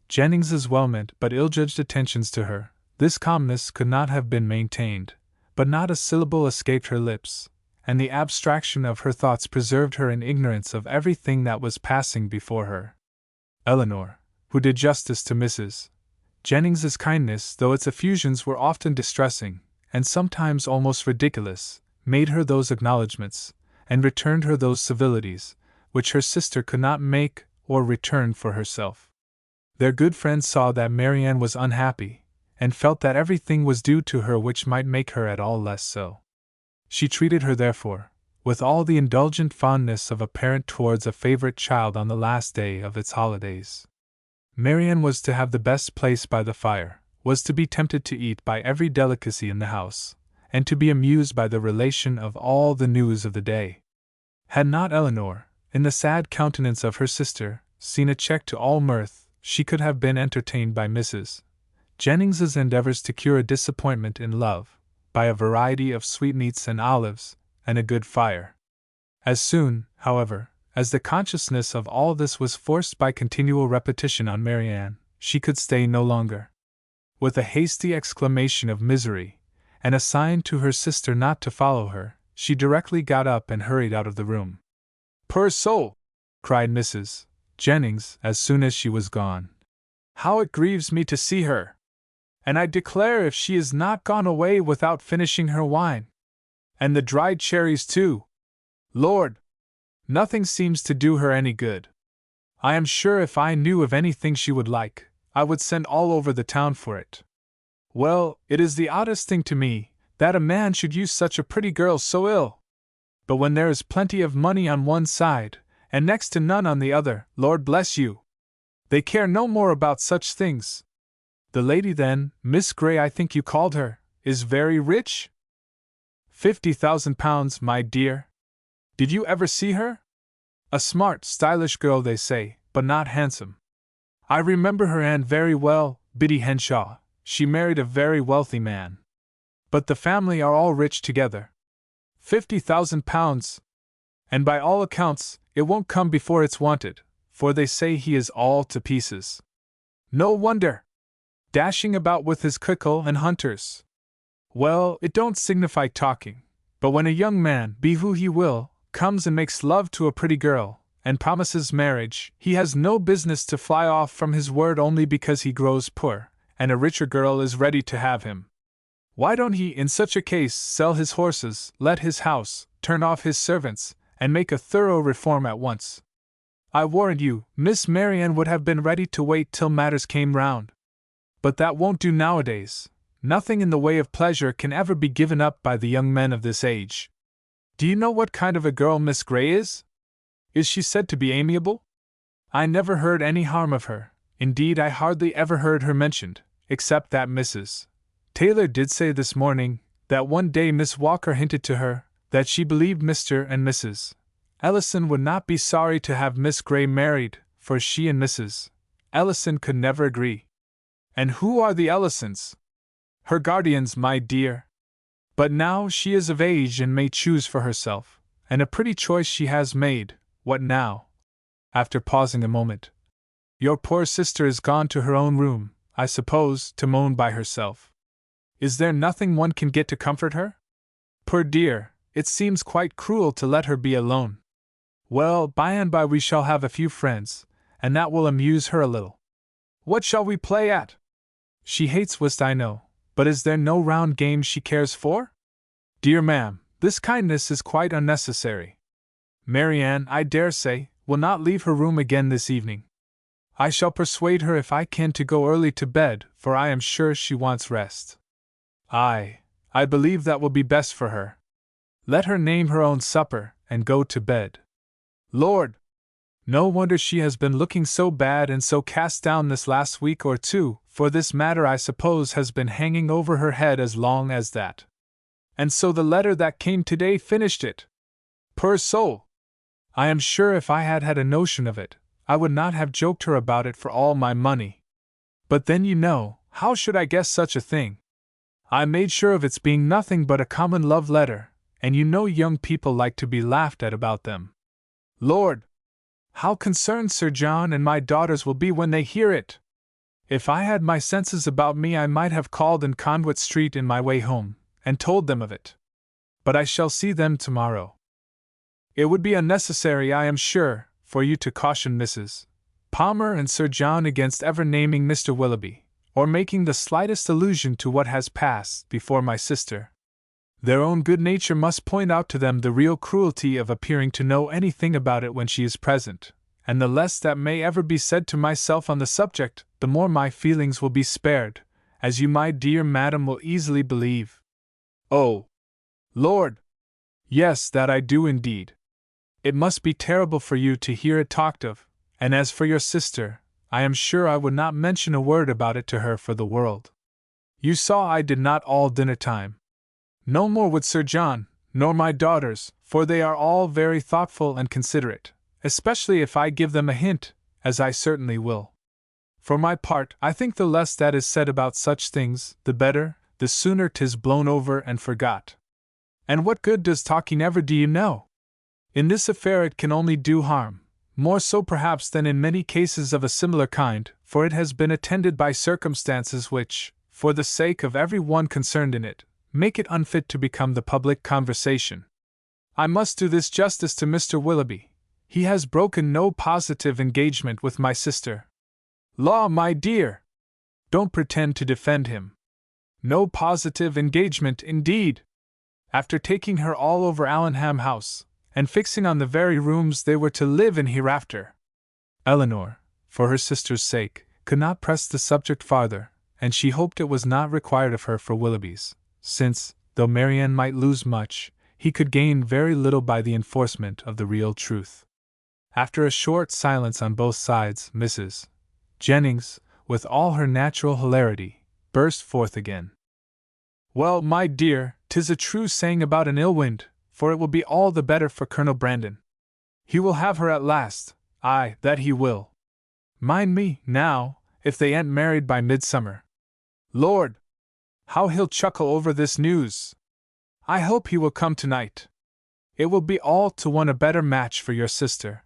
Jennings's well-meant but ill-judged attentions to her, this calmness could not have been maintained, but not a syllable escaped her lips, and the abstraction of her thoughts preserved her in ignorance of everything that was passing before her. Elinor, who did justice to Mrs. Jennings's kindness, though its effusions were often distressing, and sometimes almost ridiculous, made her those acknowledgments, and returned her those civilities, which her sister could not make or return for herself. Their good friend saw that Marianne was unhappy, and felt that everything was due to her which might make her at all less so. She treated her, therefore, with all the indulgent fondness of a parent towards a favorite child on the last day of its holidays. Marianne was to have the best place by the fire, was to be tempted to eat by every delicacy in the house, and to be amused by the relation of all the news of the day. Had not Elinor, in the sad countenance of her sister, seen a check to all mirth, she could have been entertained by Mrs. Jennings's endeavors to cure a disappointment in love, by a variety of sweetmeats and olives, and a good fire. As soon, however, as the consciousness of all this was forced by continual repetition on Marianne, she could stay no longer. With a hasty exclamation of misery, and a sign to her sister not to follow her, she directly got up and hurried out of the room. "Poor soul!" cried Mrs. Jennings, as soon as she was gone. "How it grieves me to see her! And I declare if she is not gone away without finishing her wine! And the dried cherries, too! Lord! Nothing seems to do her any good. I am sure if I knew of anything she would like, I would send all over the town for it. Well, it is the oddest thing to me, that a man should use such a pretty girl so ill. But when there is plenty of money on one side, and next to none on the other, Lord bless you! They care no more about such things. The lady then, Miss Grey I think you called her, is very rich? £50,000, my dear. Did you ever see her? A smart, stylish girl, they say, but not handsome. I remember her aunt very well, Biddy Henshaw. She married a very wealthy man. But the family are all rich together. £50,000. And by all accounts, it won't come before it's wanted, for they say he is all to pieces. No wonder! Dashing about with his cockle and hunters. Well, it don't signify talking, but when a young man, be who he will, comes and makes love to a pretty girl, and promises marriage, he has no business to fly off from his word only because he grows poor, and a richer girl is ready to have him. Why don't he, in such a case, sell his horses, let his house, turn off his servants, and make a thorough reform at once? I warrant you, Miss Marianne would have been ready to wait till matters came round. But that won't do nowadays. Nothing in the way of pleasure can ever be given up by the young men of this age. Do you know what kind of a girl Miss Grey is? Is she said to be amiable? I never heard any harm of her. Indeed, I hardly ever heard her mentioned, except that Mrs. Taylor did say this morning that one day Miss Walker hinted to her that she believed Mr. and Mrs. Ellison would not be sorry to have Miss Grey married, for she and Mrs. Ellison could never agree. And who are the Ellisons? Her guardians, my dear. But now she is of age and may choose for herself, and a pretty choice she has made. What now? After pausing a moment. Your poor sister is gone to her own room, I suppose, to moan by herself. Is there nothing one can get to comfort her? Poor dear, it seems quite cruel to let her be alone. Well, by and by we shall have a few friends, and that will amuse her a little. What shall we play at? She hates whist, I know, but is there no round game she cares for? Dear ma'am, this kindness is quite unnecessary. Marianne, I dare say, will not leave her room again this evening. I shall persuade her if I can to go early to bed, for I am sure she wants rest. I believe that will be best for her. Let her name her own supper, and go to bed. Lord! No wonder she has been looking so bad and so cast down this last week or two, for this matter I suppose has been hanging over her head as long as that. And so the letter that came today finished it. Poor soul! I am sure if I had had a notion of it, I would not have joked her about it for all my money. But then you know, how should I guess such a thing? I made sure of its being nothing but a common love letter, and you know young people like to be laughed at about them. Lord! How concerned Sir John and my daughters will be when they hear it! If I had my senses about me I might have called in Conduit Street in my way home, and told them of it. But I shall see them tomorrow. It would be unnecessary, I am sure, for you to caution Mrs. Palmer and Sir John against ever naming Mr. Willoughby, or making the slightest allusion to what has passed before my sister. Their own good nature must point out to them the real cruelty of appearing to know anything about it when she is present, and the less that may ever be said to myself on the subject, the more my feelings will be spared, as you, my dear madam, will easily believe. Oh, Lord! Yes, that I do indeed. It must be terrible for you to hear it talked of, and as for your sister, I am sure I would not mention a word about it to her for the world. You saw I did not all dinner time. No more would Sir John, nor my daughters, for they are all very thoughtful and considerate, especially if I give them a hint, as I certainly will. For my part, I think the less that is said about such things, the better, the sooner 'tis blown over and forgot. And what good does talking ever do, you know? In this affair it can only do harm, more so perhaps than in many cases of a similar kind, for it has been attended by circumstances which, for the sake of every one concerned in it, make it unfit to become the public conversation. I must do this justice to Mr. Willoughby. He has broken no positive engagement with my sister. Law, my dear! Don't pretend to defend him. No positive engagement, indeed! After taking her all over Allenham House, and fixing on the very rooms they were to live in hereafter. Eleanor, for her sister's sake, could not press the subject farther, and she hoped it was not required of her for Willoughby's, since, though Marianne might lose much, he could gain very little by the enforcement of the real truth. After a short silence on both sides, Mrs. Jennings, with all her natural hilarity, burst forth again. Well, my dear, 'tis a true saying about an ill wind, for it will be all the better for Colonel Brandon. He will have her at last, aye, that he will. Mind me, now, if they ain't married by midsummer. Lord! How he'll chuckle over this news! I hope he will come tonight. It will be all to one a better match for your sister.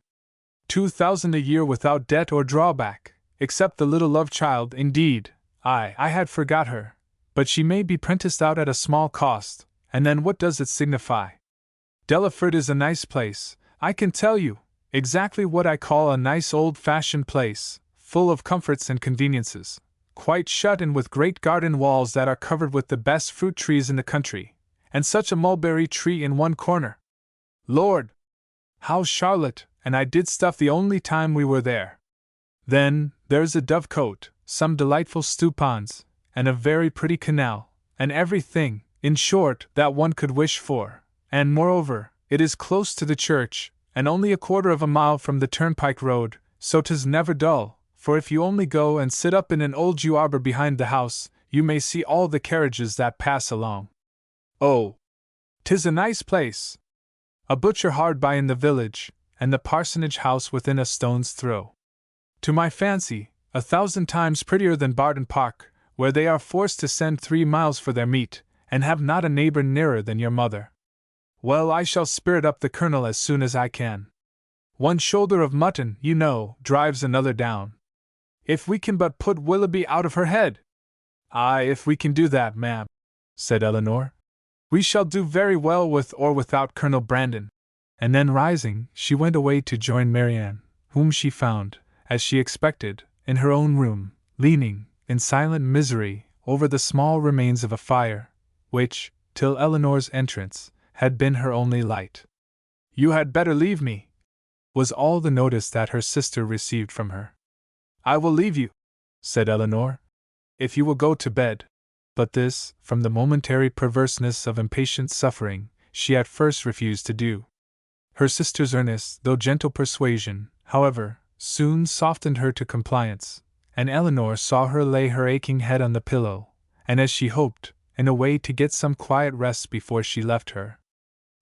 2,000 a year without debt or drawback, except the little love child, indeed. I had forgot her, but she may be prenticed out at a small cost, and then what does it signify? Delaford is a nice place, I can tell you, exactly what I call a nice old-fashioned place, full of comforts and conveniences, quite shut in with great garden walls that are covered with the best fruit trees in the country, and such a mulberry tree in one corner. Lord! How Charlotte and I did stuff the only time we were there. Then, there's a dovecote, some delightful stewpans, and a very pretty canal, and everything, in short, that one could wish for, and moreover, it is close to the church, and only a quarter of a mile from the turnpike road, so 'tis never dull, for if you only go and sit up in an old yew arbor behind the house, you may see all the carriages that pass along. Oh! 'Tis a nice place! A butcher hard by in the village, and the parsonage house within a stone's throw. To my fancy, 1,000 times prettier than Barton Park, where they are forced to send 3 miles for their meat, and have not a neighbor nearer than your mother. Well, I shall spirit up the Colonel as soon as I can. One shoulder of mutton, you know, drives another down. If we can but put Willoughby out of her head! Aye, if we can do that, ma'am, said Elinor, we shall do very well with or without Colonel Brandon. And then rising, she went away to join Marianne, whom she found, as she expected, in her own room, leaning, in silent misery, over the small remains of a fire, which, till Elinor's entrance, had been her only light. You had better leave me, was all the notice that her sister received from her. I will leave you, said Elinor, if you will go to bed. But this, from the momentary perverseness of impatient suffering, she at first refused to do. Her sister's earnest, though gentle persuasion, however, soon softened her to compliance, and Elinor saw her lay her aching head on the pillow, and as she hoped, in a way to get some quiet rest before she left her.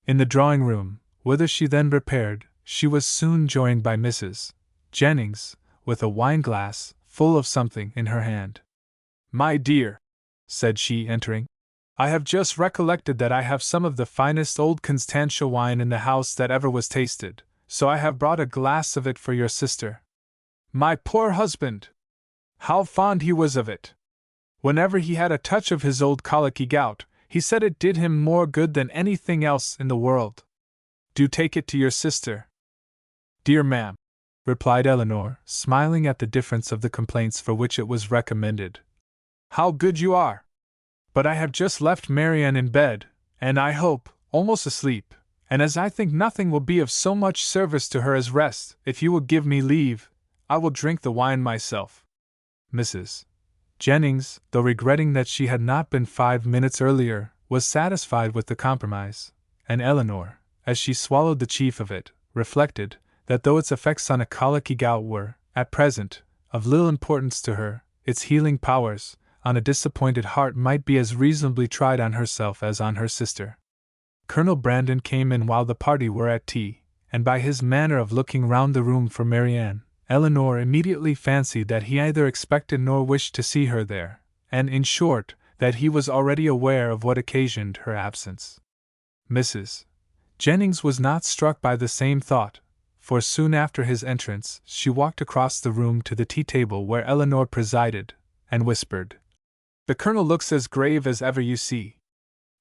In the drawing-room, whither she then repaired, she was soon joined by Mrs. Jennings, with a wine-glass, full of something, in her hand. My dear, said she, entering, I have just recollected that I have some of the finest old Constantia wine in the house that ever was tasted, so I have brought a glass of it for your sister. My poor husband! How fond he was of it! Whenever he had a touch of his old colicky gout, he said it did him more good than anything else in the world. Do take it to your sister. Dear ma'am, replied Elinor, smiling at the difference of the complaints for which it was recommended. How good you are! But I have just left Marianne in bed, and I hope, almost asleep, and as I think nothing will be of so much service to her as rest, if you will give me leave, I will drink the wine myself. Mrs. Jennings, though regretting that she had not been 5 minutes earlier, was satisfied with the compromise, and Elinor, as she swallowed the chief of it, reflected that though its effects on a colicky gout were, at present, of little importance to her, its healing powers, on a disappointed heart, might be as reasonably tried on herself as on her sister. Colonel Brandon came in while the party were at tea, and by his manner of looking round the room for Marianne, Elinor immediately fancied that he either expected nor wished to see her there, and, in short, that he was already aware of what occasioned her absence. Mrs. Jennings was not struck by the same thought, for soon after his entrance she walked across the room to the tea-table where Elinor presided, and whispered, The Colonel looks as grave as ever you see.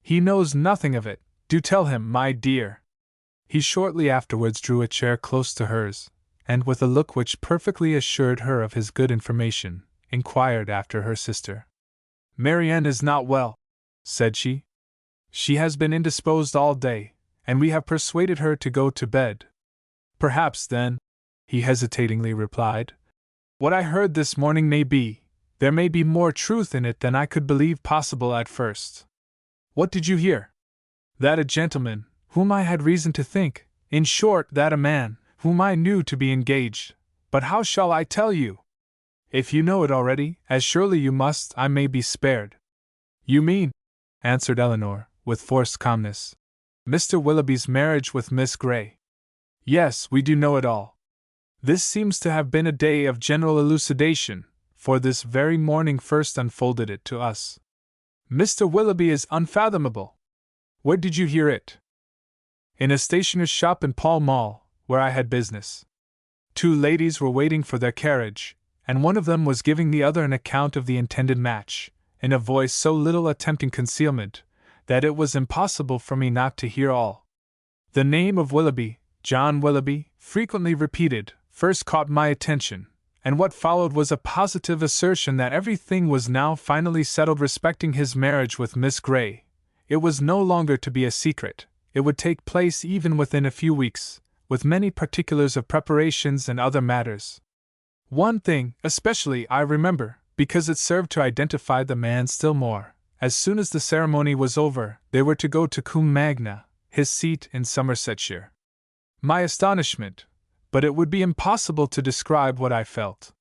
He knows nothing of it, do tell him, my dear. He shortly afterwards drew a chair close to hers, and with a look which perfectly assured her of his good information, inquired after her sister. Marianne is not well, said she. She has been indisposed all day, and we have persuaded her to go to bed. Perhaps, then, he hesitatingly replied, what I heard this morning may be, there may be more truth in it than I could believe possible at first. What did you hear? That a gentleman, whom I had reason to think, in short, that a man, whom I knew to be engaged, but how shall I tell you? If you know it already, as surely you must, I may be spared. You mean, answered Elinor, with forced calmness, Mr. Willoughby's marriage with Miss Grey. Yes, we do know it all. This seems to have been a day of general elucidation, for this very morning first unfolded it to us. Mr. Willoughby is unfathomable. Where did you hear it? In a stationer's shop in Pall Mall, where I had business. Two ladies were waiting for their carriage, and one of them was giving the other an account of the intended match, in a voice so little attempting concealment, that it was impossible for me not to hear all. The name of Willoughby, John Willoughby, frequently repeated, first caught my attention, and what followed was a positive assertion that everything was now finally settled respecting his marriage with Miss Grey. It was no longer to be a secret, it would take place even within a few weeks, with many particulars of preparations and other matters. One thing, especially, I remember, because it served to identify the man still more. As soon as the ceremony was over, they were to go to Combe Magna, his seat in Somersetshire. My astonishment, but it would be impossible to describe what I felt.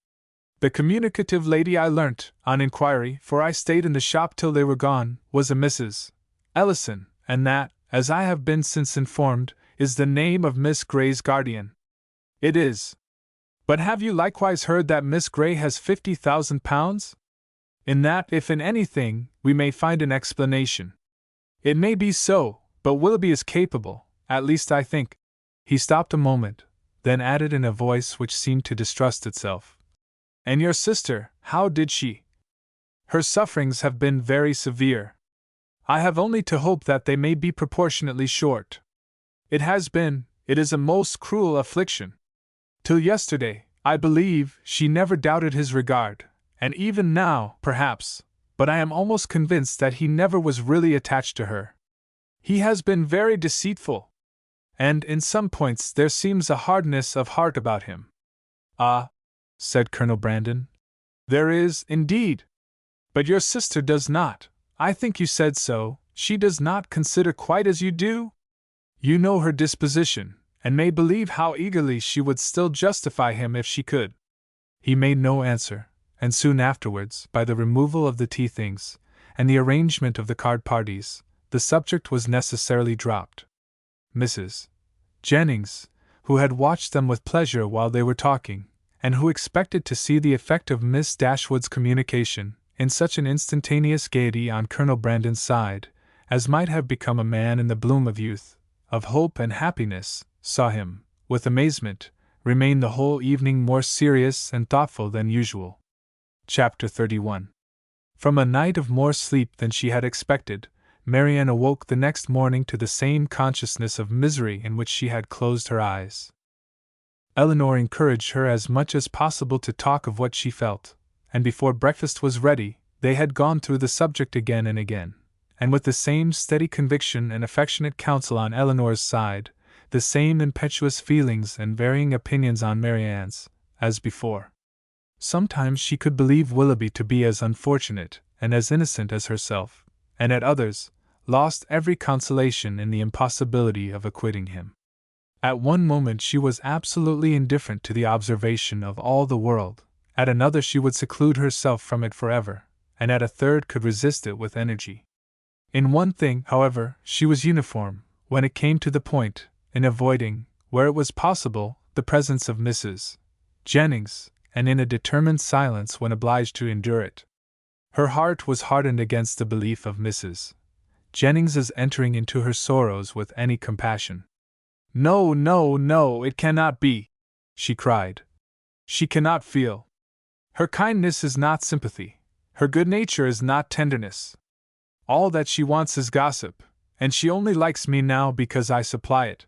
The communicative lady, I learnt, on inquiry, for I stayed in the shop till they were gone, was a Mrs. Ellison, and that, as I have been since informed, is the name of Miss Grey's guardian. It is. But have you likewise heard that Miss Grey has £50,000? In that, if in anything, we may find an explanation. It may be so, but Willoughby is capable, at least I think. He stopped a moment, then added in a voice which seemed to distrust itself. And your sister, how did she? Her sufferings have been very severe. I have only to hope that they may be proportionately short. It is a most cruel affliction. Till yesterday, I believe, she never doubted his regard, and even now, perhaps, but I am almost convinced that he never was really attached to her. He has been very deceitful, and in some points there seems a hardness of heart about him. Ah, said Colonel Brandon, there is, indeed. But your sister does not, I think you said so, she does not consider quite as you do? You know her disposition, and may believe how eagerly she would still justify him if she could. He made no answer, and soon afterwards, by the removal of the tea things, and the arrangement of the card parties, the subject was necessarily dropped. Mrs. Jennings, who had watched them with pleasure while they were talking, and who expected to see the effect of Miss Dashwood's communication, in such an instantaneous gaiety on Colonel Brandon's side, as might have become a man in the bloom of youth, of hope and happiness, saw him, with amazement, remain the whole evening more serious and thoughtful than usual. Chapter 31. From a night of more sleep than she had expected, Marianne awoke the next morning to the same consciousness of misery in which she had closed her eyes. Elinor encouraged her as much as possible to talk of what she felt, and before breakfast was ready, they had gone through the subject again and again, and with the same steady conviction and affectionate counsel on Elinor's side, the same impetuous feelings and varying opinions on Marianne's, as before. Sometimes she could believe Willoughby to be as unfortunate and as innocent as herself, and at others, lost every consolation in the impossibility of acquitting him. At one moment she was absolutely indifferent to the observation of all the world, at another she would seclude herself from it forever, and at a third could resist it with energy. In one thing, however, she was uniform, when it came to the point, in avoiding, where it was possible, the presence of Mrs. Jennings, and in a determined silence when obliged to endure it. Her heart was hardened against the belief of Mrs. Jennings's entering into her sorrows with any compassion. No, no, no, it cannot be, she cried. She cannot feel. Her kindness is not sympathy. Her good nature is not tenderness. All that she wants is gossip, and she only likes me now because I supply it.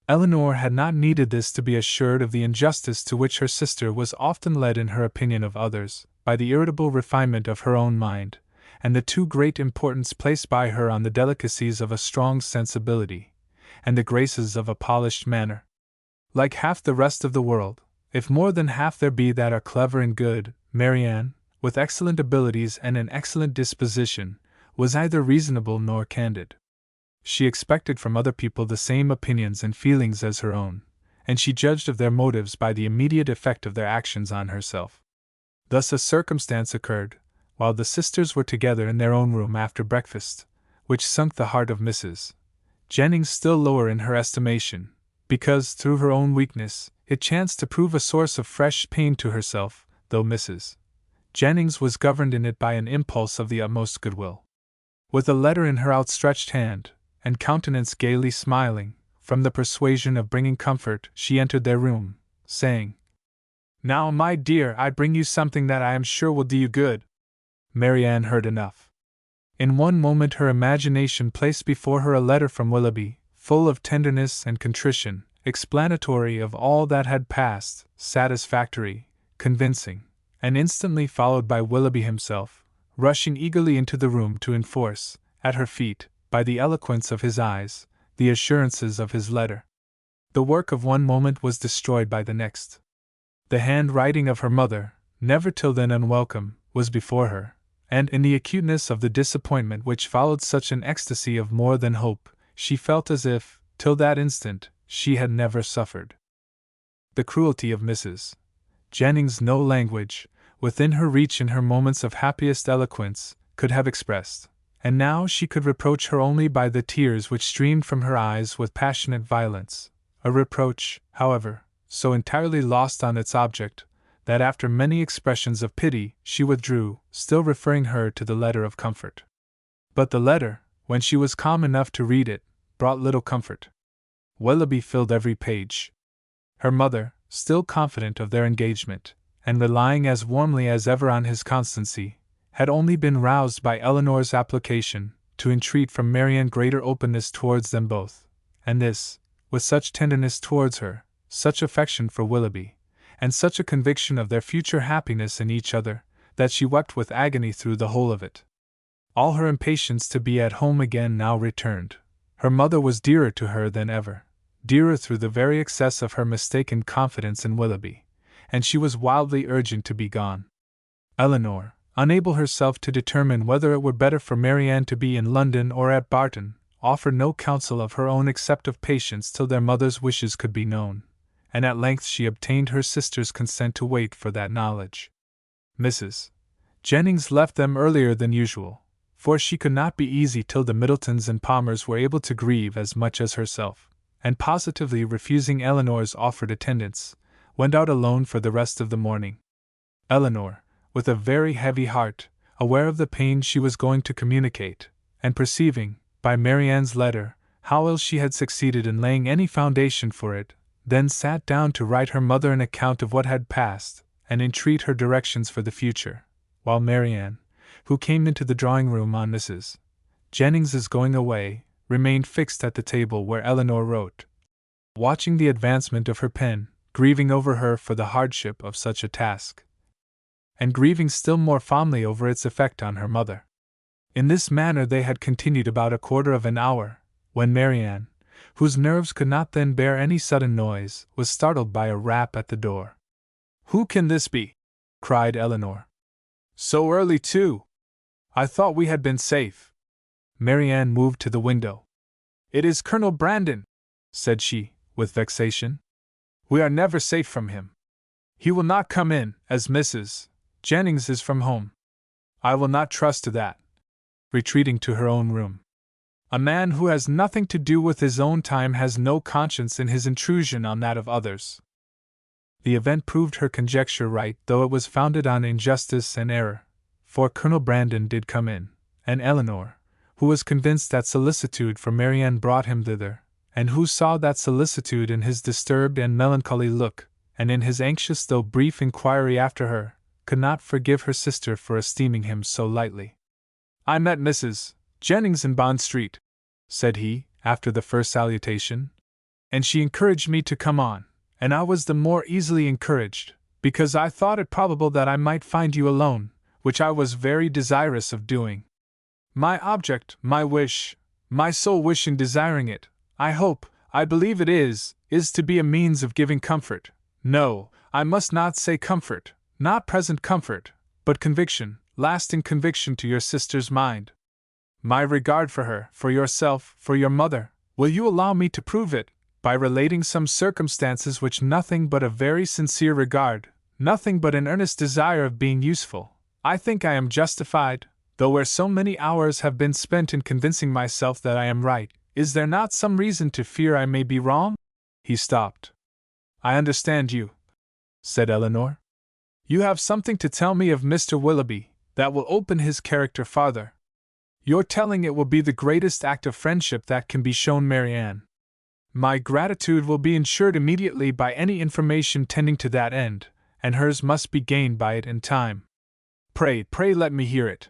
Elinor had not needed this to be assured of the injustice to which her sister was often led in her opinion of others, by the irritable refinement of her own mind, and the too great importance placed by her on the delicacies of a strong sensibility, and the graces of a polished manner. Like half the rest of the world, if more than half there be that are clever and good, Marianne, with excellent abilities and an excellent disposition, was neither reasonable nor candid. She expected from other people the same opinions and feelings as her own, and she judged of their motives by the immediate effect of their actions on herself. Thus a circumstance occurred, while the sisters were together in their own room after breakfast, which sunk the heart of Mrs. Jennings still lower in her estimation, because, through her own weakness, it chanced to prove a source of fresh pain to herself, though Mrs. Jennings was governed in it by an impulse of the utmost goodwill. With a letter in her outstretched hand, and countenance gaily smiling, from the persuasion of bringing comfort, she entered their room, saying, "Now, my dear, I bring you something that I am sure will do you good." Marianne heard enough. In one moment her imagination placed before her a letter from Willoughby, full of tenderness and contrition, explanatory of all that had passed, satisfactory, convincing, and instantly followed by Willoughby himself, rushing eagerly into the room to enforce, at her feet, by the eloquence of his eyes, the assurances of his letter. The work of one moment was destroyed by the next. The handwriting of her mother, never till then unwelcome, was before her, and in the acuteness of the disappointment which followed such an ecstasy of more than hope, she felt as if, till that instant, she had never suffered. The cruelty of Mrs. Jennings no language, within her reach in her moments of happiest eloquence, could have expressed, and now she could reproach her only by the tears which streamed from her eyes with passionate violence, a reproach, however, so entirely lost on its object, that after many expressions of pity she withdrew, still referring her to the letter of comfort. But the letter, when she was calm enough to read it, brought little comfort. Willoughby filled every page. Her mother, still confident of their engagement, and relying as warmly as ever on his constancy, had only been roused by Eleanor's application to entreat from Marianne greater openness towards them both, and this, with such tenderness towards her, such affection for Willoughby, and such a conviction of their future happiness in each other, that she wept with agony through the whole of it. All her impatience to be at home again now returned. Her mother was dearer to her than ever, dearer through the very excess of her mistaken confidence in Willoughby, and she was wildly urgent to be gone. Eleanor, unable herself to determine whether it were better for Marianne to be in London or at Barton, offered no counsel of her own except of patience till their mother's wishes could be known, and at length she obtained her sister's consent to wait for that knowledge. Mrs. Jennings left them earlier than usual, for she could not be easy till the Middletons and Palmers were able to grieve as much as herself, and positively refusing Eleanor's offered attendance, went out alone for the rest of the morning. Eleanor, with a very heavy heart, aware of the pain she was going to communicate, and perceiving, by Marianne's letter, how ill she had succeeded in laying any foundation for it, then sat down to write her mother an account of what had passed, and entreat her directions for the future, while Marianne, who came into the drawing-room on Mrs. Jennings's going away, remained fixed at the table where Eleanor wrote, watching the advancement of her pen, grieving over her for the hardship of such a task, and grieving still more fondly over its effect on her mother. In this manner they had continued about a quarter of an hour, when Marianne, whose nerves could not then bear any sudden noise, was startled by a rap at the door. "Who can this be?" cried Eleanor. "So early, too! I thought we had been safe." Marianne moved to the window. "It is Colonel Brandon," said she, with vexation. "We are never safe from him. He will not come in, as Mrs. Jennings is from home. I will not trust to that." Retreating to her own room. "A man who has nothing to do with his own time has no conscience in his intrusion on that of others." The event proved her conjecture right, though it was founded on injustice and error, for Colonel Brandon did come in, and Eleanor, who was convinced that solicitude for Marianne brought him thither, and who saw that solicitude in his disturbed and melancholy look, and in his anxious though brief inquiry after her, could not forgive her sister for esteeming him so lightly. "I met Mrs. Jennings in Bond Street," said he, after the first salutation, "and she encouraged me to come on, and I was the more easily encouraged, because I thought it probable that I might find you alone, which I was very desirous of doing. My object, my wish, my sole wish in desiring it, I hope, I believe it is to be a means of giving comfort. No, I must not say comfort, not present comfort, but conviction, lasting conviction to your sister's mind. My regard for her, for yourself, for your mother, will you allow me to prove it, by relating some circumstances which nothing but a very sincere regard, nothing but an earnest desire of being useful, I think I am justified, though where so many hours have been spent in convincing myself that I am right, is there not some reason to fear I may be wrong?" He stopped. I understand you, said Eleanor. You have something to tell me of Mr. Willoughby that will open his character farther. Your telling it will be the greatest act of friendship that can be shown Marianne. My gratitude will be ensured immediately by any information tending to that end, and hers must be gained by it in time. Pray let me hear it.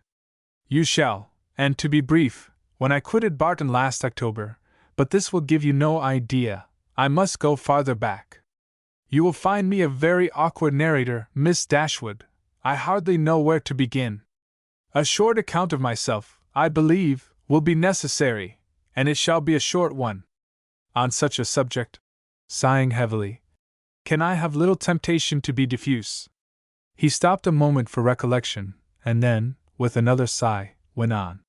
You shall, and to be brief, when I quitted Barton last October, but this will give you no idea, I must go farther back. You will find me a very awkward narrator, Miss Dashwood. I hardly know where to begin. A short account of myself, I believe, will be necessary, and it shall be a short one. On such a subject, sighing heavily, can I have little temptation to be diffuse? He stopped a moment for recollection, and then, with another sigh, went on.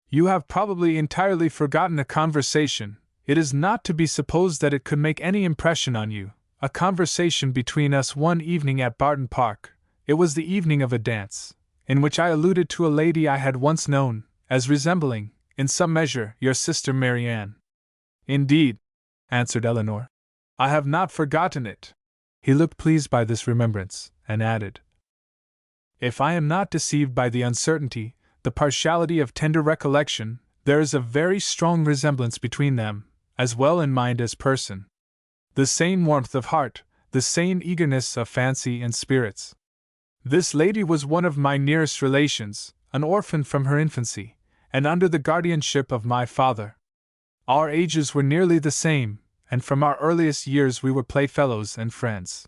You have probably entirely forgotten a conversation. It is not to be supposed that it could make any impression on you. A conversation between us one evening at Barton Park. It was the evening of a dance, in which I alluded to a lady I had once known, as resembling, in some measure, your sister Marianne. Indeed, answered Eleanor. I have not forgotten it. He looked pleased by this remembrance, and added, if I am not deceived by the uncertainty, the partiality of tender recollection, there is a very strong resemblance between them, as well in mind as person. The same warmth of heart, the same eagerness of fancy and spirits. This lady was one of my nearest relations, an orphan from her infancy, and under the guardianship of my father. Our ages were nearly the same, and from our earliest years we were playfellows and friends.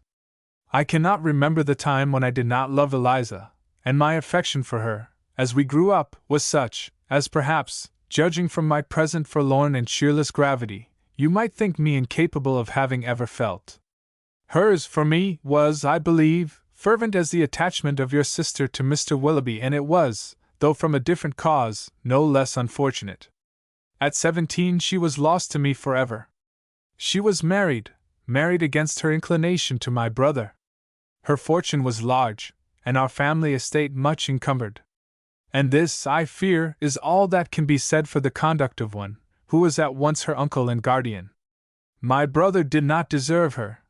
I cannot remember the time when I did not love Eliza, and my affection for her, as we grew up, was such, as perhaps, judging from my present forlorn and cheerless gravity, you might think me incapable of having ever felt. Hers, for me, was, I believe, fervent as the attachment of your sister to Mr. Willoughby, and it was, though from a different cause, no less unfortunate. At 17 she was lost to me forever. She was married against her inclination to my brother. Her fortune was large, and our family estate much encumbered. And this, I fear, is all that can be said for the conduct of one, who was at once her uncle and guardian. My brother did not deserve her.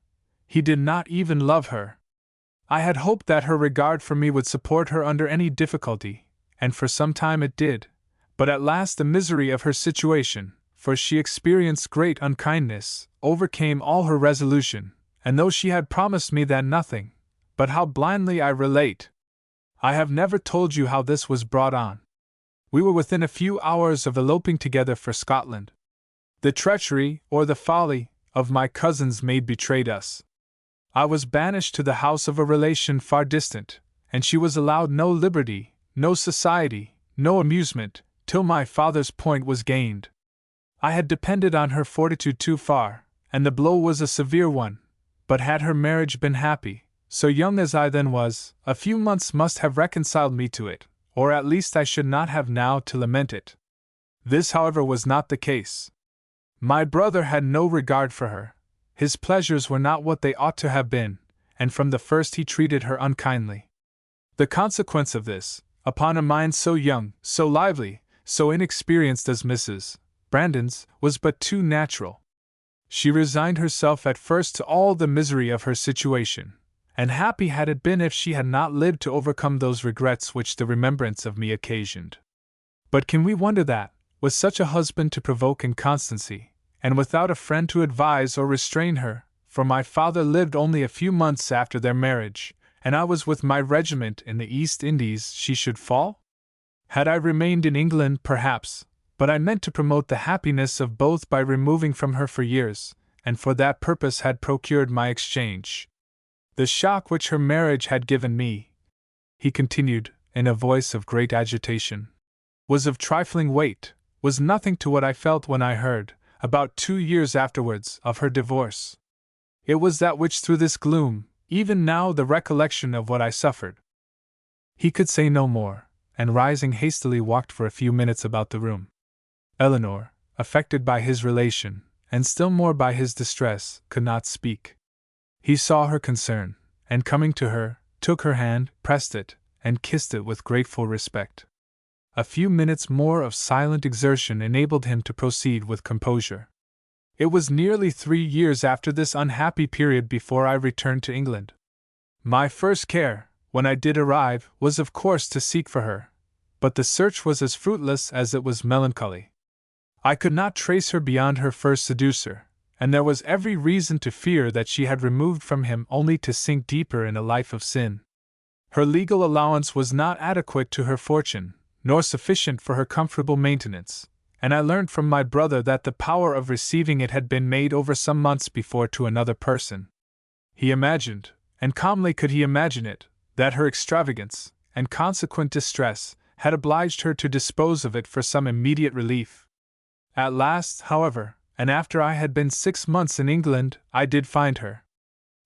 He did not even love her. I had hoped that her regard for me would support her under any difficulty, and for some time it did, but at last the misery of her situation, for she experienced great unkindness, overcame all her resolution, and though she had promised me that nothing, but how blindly I relate! I have never told you how this was brought on. We were within a few hours of eloping together for Scotland. The treachery, or the folly, of my cousin's maid betrayed us. I was banished to the house of a relation far distant, and she was allowed no liberty, no society, no amusement, till my father's point was gained. I had depended on her fortitude too far, and the blow was a severe one, but had her marriage been happy, so young as I then was, a few months must have reconciled me to it, or at least I should not have now to lament it. This, however, was not the case. My brother had no regard for her. His pleasures were not what they ought to have been, and from the first he treated her unkindly. The consequence of this, upon a mind so young, so lively, so inexperienced as Mrs. Brandon's, was but too natural. She resigned herself at first to all the misery of her situation, and happy had it been if she had not lived to overcome those regrets which the remembrance of me occasioned. But can we wonder that, with such a husband to provoke inconstancy, and without a friend to advise or restrain her, for my father lived only a few months after their marriage, and I was with my regiment in the East Indies, she should fall? Had I remained in England, perhaps, but I meant to promote the happiness of both by removing from her for years, and for that purpose had procured my exchange. The shock which her marriage had given me, he continued, in a voice of great agitation, was of trifling weight, was nothing to what I felt when I heard, about 2 years afterwards, of her divorce. It was that which threw this gloom, even now the recollection of what I suffered. He could say no more, and rising hastily walked for a few minutes about the room. Eleanor, affected by his relation, and still more by his distress, could not speak. He saw her concern, and coming to her, took her hand, pressed it, and kissed it with grateful respect. A few minutes more of silent exertion enabled him to proceed with composure. It was nearly 3 years after this unhappy period before I returned to England. My first care, when I did arrive, was of course to seek for her, but the search was as fruitless as it was melancholy. I could not trace her beyond her first seducer, and there was every reason to fear that she had removed from him only to sink deeper in a life of sin. Her legal allowance was not adequate to her fortune, nor sufficient for her comfortable maintenance, and I learned from my brother that the power of receiving it had been made over some months before to another person. He imagined, and calmly could he imagine it, that her extravagance, and consequent distress, had obliged her to dispose of it for some immediate relief. At last, however, and after I had been 6 months in England, I did find her.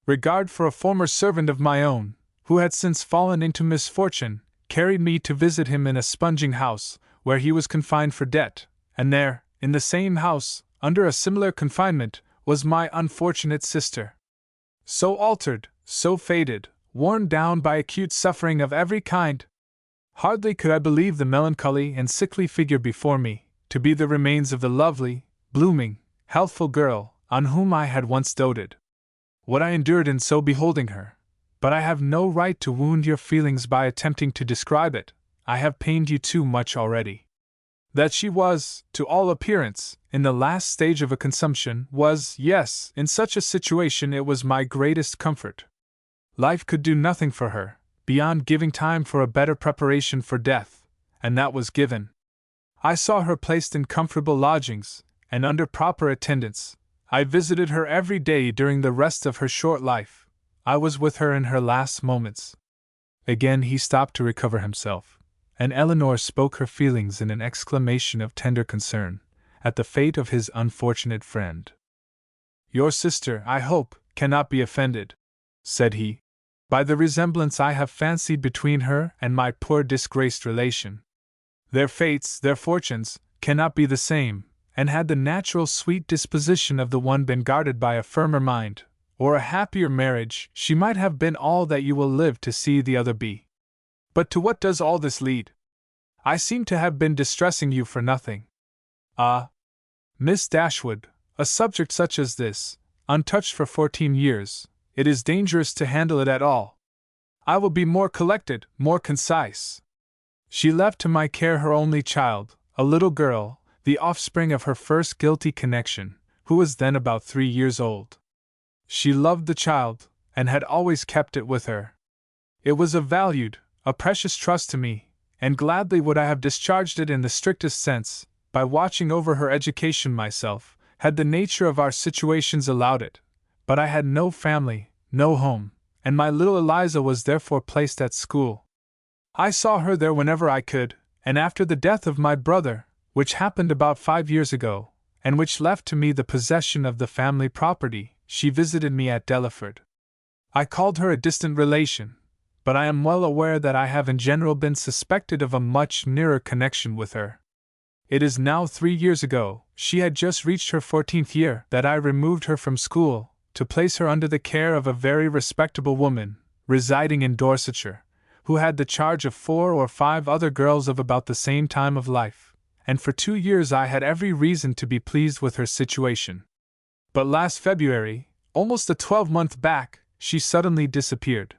Regard for a former servant of my own, who had since fallen into misfortune, carried me to visit him in a sponging house, where he was confined for debt, and there, in the same house, under a similar confinement, was my unfortunate sister. So altered, so faded, worn down by acute suffering of every kind! Hardly could I believe the melancholy and sickly figure before me to be the remains of the lovely, blooming, healthful girl on whom I had once doted. What I endured in so beholding her! But I have no right to wound your feelings by attempting to describe it. I have pained you too much already. That she was, to all appearance, in the last stage of a consumption was, yes, in such a situation it was my greatest comfort. Life could do nothing for her, beyond giving time for a better preparation for death, and that was given. I saw her placed in comfortable lodgings, and under proper attendance. I visited her every day during the rest of her short life. I was with her in her last moments. Again he stopped to recover himself, and Eleanor spoke her feelings in an exclamation of tender concern at the fate of his unfortunate friend. Your sister, I hope, cannot be offended, said he, by the resemblance I have fancied between her and my poor disgraced relation. Their fates, their fortunes, cannot be the same, and had the natural sweet disposition of the one been guarded by a firmer mind, or a happier marriage, she might have been all that you will live to see the other be. But to what does all this lead? I seem to have been distressing you for nothing. Ah, Miss Dashwood, a subject such as this, untouched for 14 years, it is dangerous to handle it at all. I will be more collected, more concise. She left to my care her only child, a little girl, the offspring of her first guilty connection, who was then about 3 years old. She loved the child, and had always kept it with her. It was a valued, a precious trust to me, and gladly would I have discharged it in the strictest sense, by watching over her education myself, had the nature of our situations allowed it. But I had no family, no home, and my little Eliza was therefore placed at school. I saw her there whenever I could, and after the death of my brother, which happened about 5 years ago, and which left to me the possession of the family property, she visited me at Delaford. I called her a distant relation, but I am well aware that I have in general been suspected of a much nearer connection with her. It is now 3 years ago, she had just reached her 14th year, that I removed her from school, to place her under the care of a very respectable woman, residing in Dorsetshire, who had the charge of 4 or 5 other girls of about the same time of life, and for 2 years I had every reason to be pleased with her situation. But last February, almost a 12-month back, she suddenly disappeared.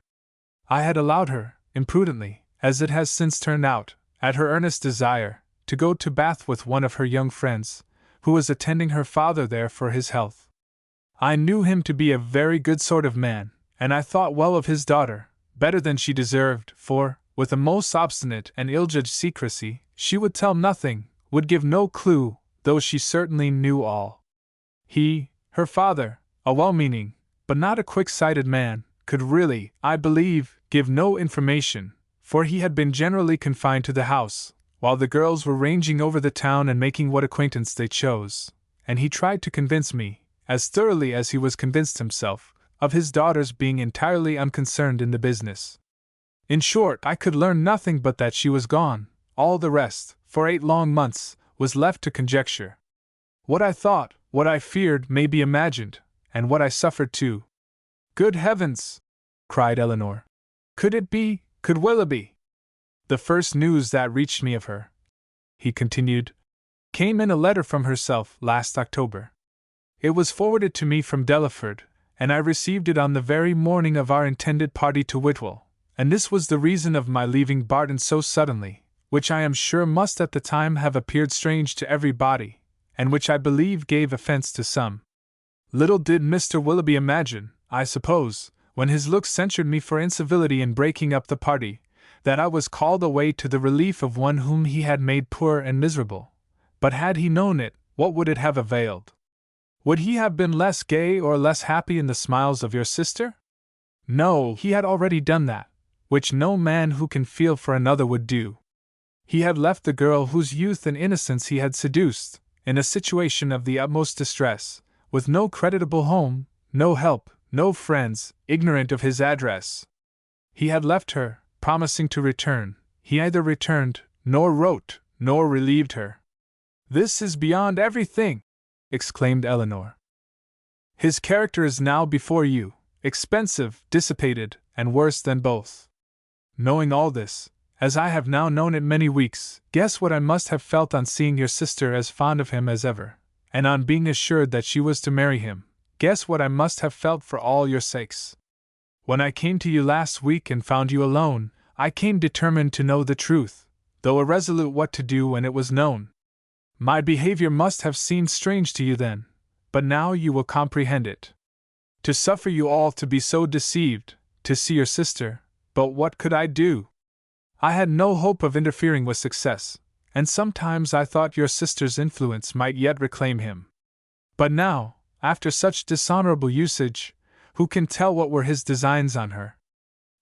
I had allowed her, imprudently, as it has since turned out, at her earnest desire, to go to Bath with one of her young friends, who was attending her father there for his health. I knew him to be a very good sort of man, and I thought well of his daughter, better than she deserved, for, with a most obstinate and ill-judged secrecy, she would tell nothing, would give no clue, though she certainly knew all. He, her father, a well-meaning, but not a quick-sighted man, could really, I believe, give no information, for he had been generally confined to the house, while the girls were ranging over the town and making what acquaintance they chose, and he tried to convince me, as thoroughly as he was convinced himself, of his daughter's being entirely unconcerned in the business. In short, I could learn nothing but that she was gone. All the rest, for 8 long months, was left to conjecture. What I thought, what I feared, may be imagined, and what I suffered too. Good heavens! Cried Eleanor. Could it be, could Willoughby? The first news that reached me of her, he continued, came in a letter from herself last October. It was forwarded to me from Delaford, and I received it on the very morning of our intended party to Whitwell, and this was the reason of my leaving Barton so suddenly, which I am sure must at the time have appeared strange to everybody, and which I believe gave offence to some. Little did Mr. Willoughby imagine, I suppose, when his looks censured me for incivility in breaking up the party, that I was called away to the relief of one whom he had made poor and miserable. But had he known it, what would it have availed? Would he have been less gay or less happy in the smiles of your sister? No, he had already done that, which no man who can feel for another would do. He had left the girl whose youth and innocence he had seduced, in a situation of the utmost distress, with no creditable home, no help, no friends, ignorant of his address. He had left her, promising to return. He neither returned, nor wrote, nor relieved her. "This is beyond everything!" exclaimed Eleanor. "His character is now before you, expensive, dissipated, and worse than both. Knowing all this, as I have now known it many weeks, guess what I must have felt on seeing your sister as fond of him as ever, and on being assured that she was to marry him. Guess what I must have felt for all your sakes. When I came to you last week and found you alone, I came determined to know the truth, though irresolute what to do when it was known. My behavior must have seemed strange to you then, but now you will comprehend it. To suffer you all to be so deceived, to see your sister, but what could I do? I had no hope of interfering with success, and sometimes I thought your sister's influence might yet reclaim him. But now, after such dishonorable usage, who can tell what were his designs on her?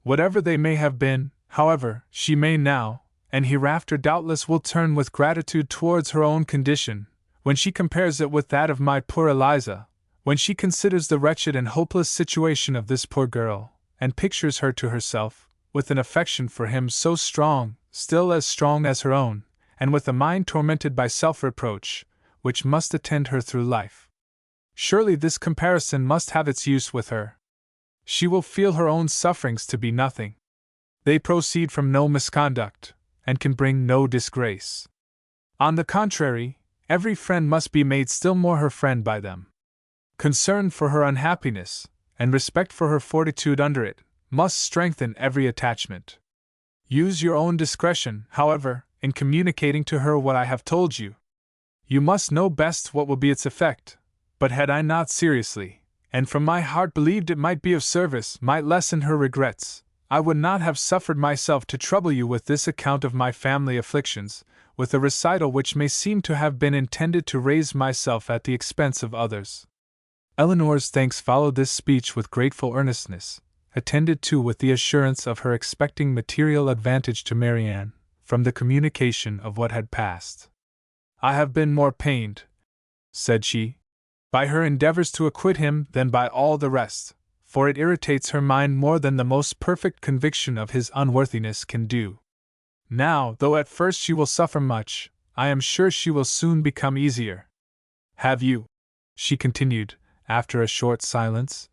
Whatever they may have been, however, she may now, and hereafter doubtless will turn with gratitude towards her own condition, when she compares it with that of my poor Eliza, when she considers the wretched and hopeless situation of this poor girl, and pictures her to herself, with an affection for him so strong, still as strong as her own, and with a mind tormented by self-reproach, which must attend her through life. Surely this comparison must have its use with her. She will feel her own sufferings to be nothing. They proceed from no misconduct, and can bring no disgrace. On the contrary, every friend must be made still more her friend by them. Concern for her unhappiness, and respect for her fortitude under it, must strengthen every attachment. Use your own discretion, however, in communicating to her what I have told you. You must know best what will be its effect, but had I not seriously, and from my heart believed it might be of service, might lessen her regrets, I would not have suffered myself to trouble you with this account of my family afflictions, with a recital which may seem to have been intended to raise myself at the expense of others. Eleanor's thanks followed this speech with grateful earnestness, attended too with the assurance of her expecting material advantage to Marianne, from the communication of what had passed. "I have been more pained," said she, "by her endeavors to acquit him than by all the rest, for it irritates her mind more than the most perfect conviction of his unworthiness can do. Now, though at first she will suffer much, I am sure she will soon become easier. Have you," she continued, after a short silence,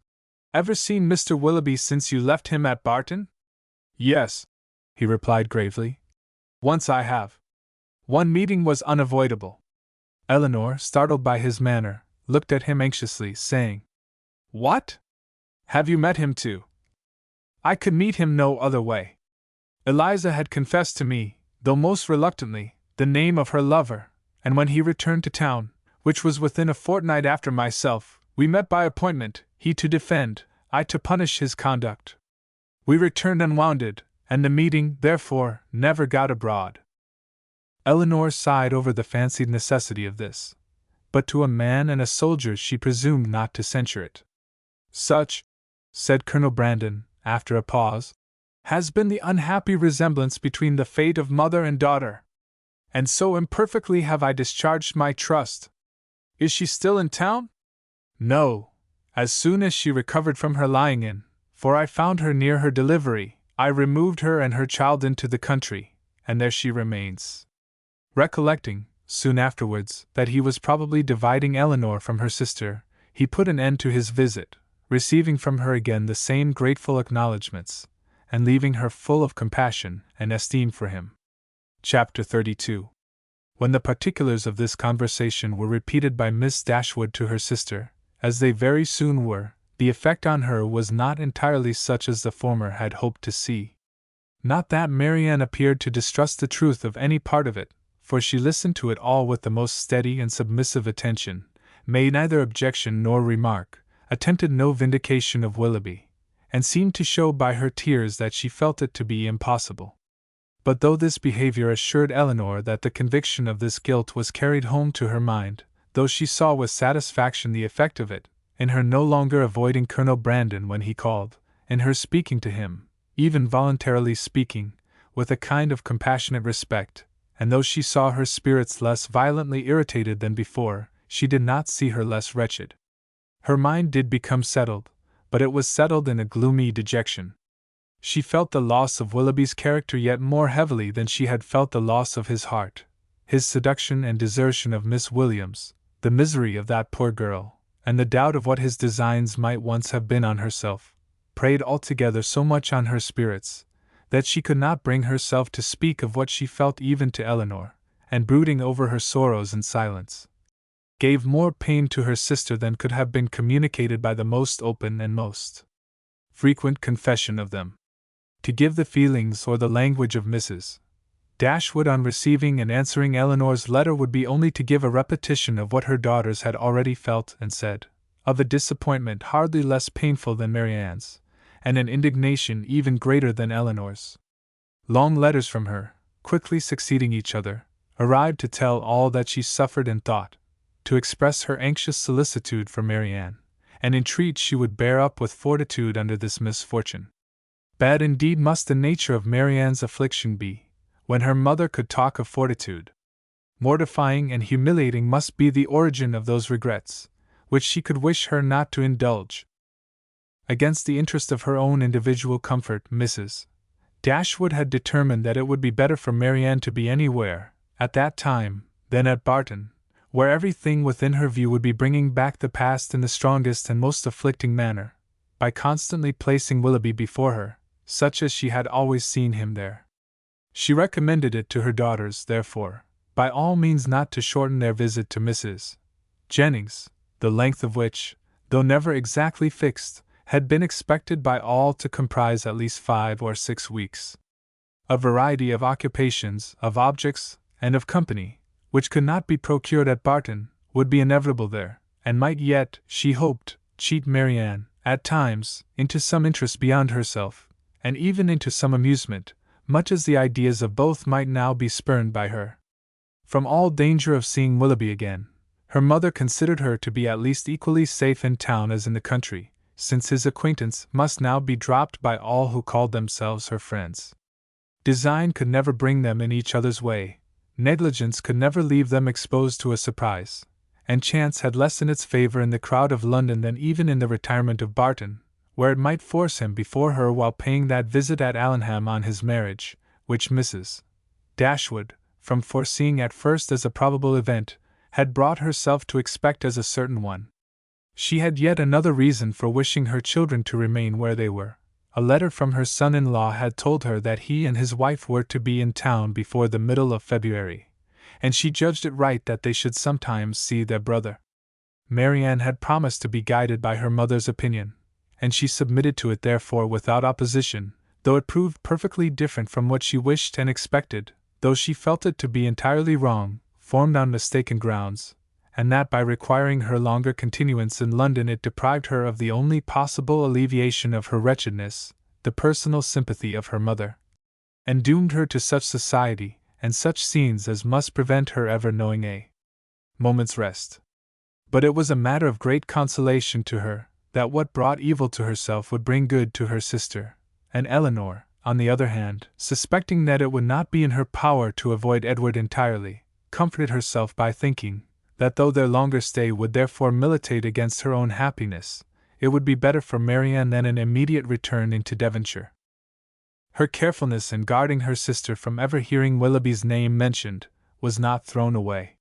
"ever seen Mr. Willoughby since you left him at Barton?" "Yes," he replied gravely. "Once I have. One meeting was unavoidable." Eleanor, startled by his manner, looked at him anxiously, saying, "What? Have you met him too?" "I could meet him no other way. Eliza had confessed to me, though most reluctantly, the name of her lover, and when he returned to town, which was within a fortnight after myself, we met by appointment, he to defend, I to punish his conduct. We returned unwounded, and the meeting, therefore, never got abroad." Eleanor sighed over the fancied necessity of this, but to a man and a soldier she presumed not to censure it. "Such," said Colonel Brandon, after a pause, "has been the unhappy resemblance between the fate of mother and daughter. And so imperfectly have I discharged my trust. Is she still in town?" "No. As soon as she recovered from her lying in, for I found her near her delivery, I removed her and her child into the country, and there she remains." Recollecting, soon afterwards, that he was probably dividing Eleanor from her sister, he put an end to his visit, receiving from her again the same grateful acknowledgments, and leaving her full of compassion and esteem for him. Chapter 32. When the particulars of this conversation were repeated by Miss Dashwood to her sister, as they very soon were, the effect on her was not entirely such as the former had hoped to see. Not that Marianne appeared to distrust the truth of any part of it, for she listened to it all with the most steady and submissive attention, made neither objection nor remark, attempted no vindication of Willoughby, and seemed to show by her tears that she felt it to be impossible. But though this behavior assured Elinor that the conviction of this guilt was carried home to her mind, though she saw with satisfaction the effect of it, in her no longer avoiding Colonel Brandon when he called, in her speaking to him, even voluntarily speaking, with a kind of compassionate respect, and though she saw her spirits less violently irritated than before, she did not see her less wretched. Her mind did become settled, but it was settled in a gloomy dejection. She felt the loss of Willoughby's character yet more heavily than she had felt the loss of his heart. His seduction and desertion of Miss Williams, the misery of that poor girl, and the doubt of what his designs might once have been on herself, preyed altogether so much on her spirits, that she could not bring herself to speak of what she felt even to Elinor, and brooding over her sorrows in silence, gave more pain to her sister than could have been communicated by the most open and most frequent confession of them. To give the feelings or the language of Mrs. Dashwood on receiving and answering Elinor's letter would be only to give a repetition of what her daughters had already felt and said, of a disappointment hardly less painful than Marianne's, and an indignation even greater than Elinor's. Long letters from her, quickly succeeding each other, arrived to tell all that she suffered and thought, to express her anxious solicitude for Marianne, and entreat she would bear up with fortitude under this misfortune. Bad indeed must the nature of Marianne's affliction be, when her mother could talk of fortitude. Mortifying and humiliating must be the origin of those regrets, which she could wish her not to indulge. Against the interest of her own individual comfort, Mrs. Dashwood had determined that it would be better for Marianne to be anywhere, at that time, than at Barton, where everything within her view would be bringing back the past in the strongest and most afflicting manner, by constantly placing Willoughby before her, such as she had always seen him there. She recommended it to her daughters, therefore, by all means not to shorten their visit to Mrs. Jennings, the length of which, though never exactly fixed, had been expected by all to comprise at least 5 or 6 weeks. A variety of occupations, of objects, and of company, which could not be procured at Barton, would be inevitable there, and might yet, she hoped, cheat Marianne, at times, into some interest beyond herself, and even into some amusement, much as the ideas of both might now be spurned by her. From all danger of seeing Willoughby again, her mother considered her to be at least equally safe in town as in the country, since his acquaintance must now be dropped by all who called themselves her friends. Design could never bring them in each other's way, negligence could never leave them exposed to a surprise, and chance had less in its favour in the crowd of London than even in the retirement of Barton, where it might force him before her while paying that visit at Allenham on his marriage, which Mrs. Dashwood, from foreseeing at first as a probable event, had brought herself to expect as a certain one. She had yet another reason for wishing her children to remain where they were. A letter from her son-in-law had told her that he and his wife were to be in town before the middle of February, and she judged it right that they should sometimes see their brother. Marianne had promised to be guided by her mother's opinion, and she submitted to it therefore without opposition, though it proved perfectly different from what she wished and expected, though she felt it to be entirely wrong, formed on mistaken grounds, and that by requiring her longer continuance in London it deprived her of the only possible alleviation of her wretchedness, the personal sympathy of her mother, and doomed her to such society and such scenes as must prevent her ever knowing a moment's rest. But it was a matter of great consolation to her that what brought evil to herself would bring good to her sister, and Elinor, on the other hand, suspecting that it would not be in her power to avoid Edward entirely, comforted herself by thinking that though their longer stay would therefore militate against her own happiness, it would be better for Marianne than an immediate return into Devonshire. Her carefulness in guarding her sister from ever hearing Willoughby's name mentioned was not thrown away.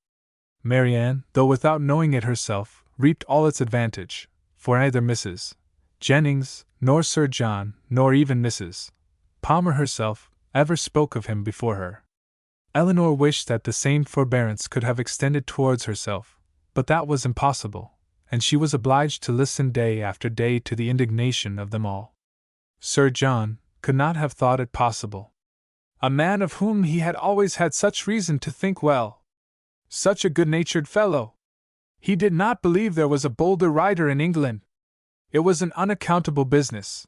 Marianne, though without knowing it herself, reaped all its advantage, for neither Mrs. Jennings, nor Sir John, nor even Mrs. Palmer herself, ever spoke of him before her. Eleanor wished that the same forbearance could have extended towards herself, but that was impossible, and she was obliged to listen day after day to the indignation of them all. Sir John could not have thought it possible. A man of whom he had always had such reason to think well. Such a good-natured fellow. He did not believe there was a bolder rider in England. It was an unaccountable business.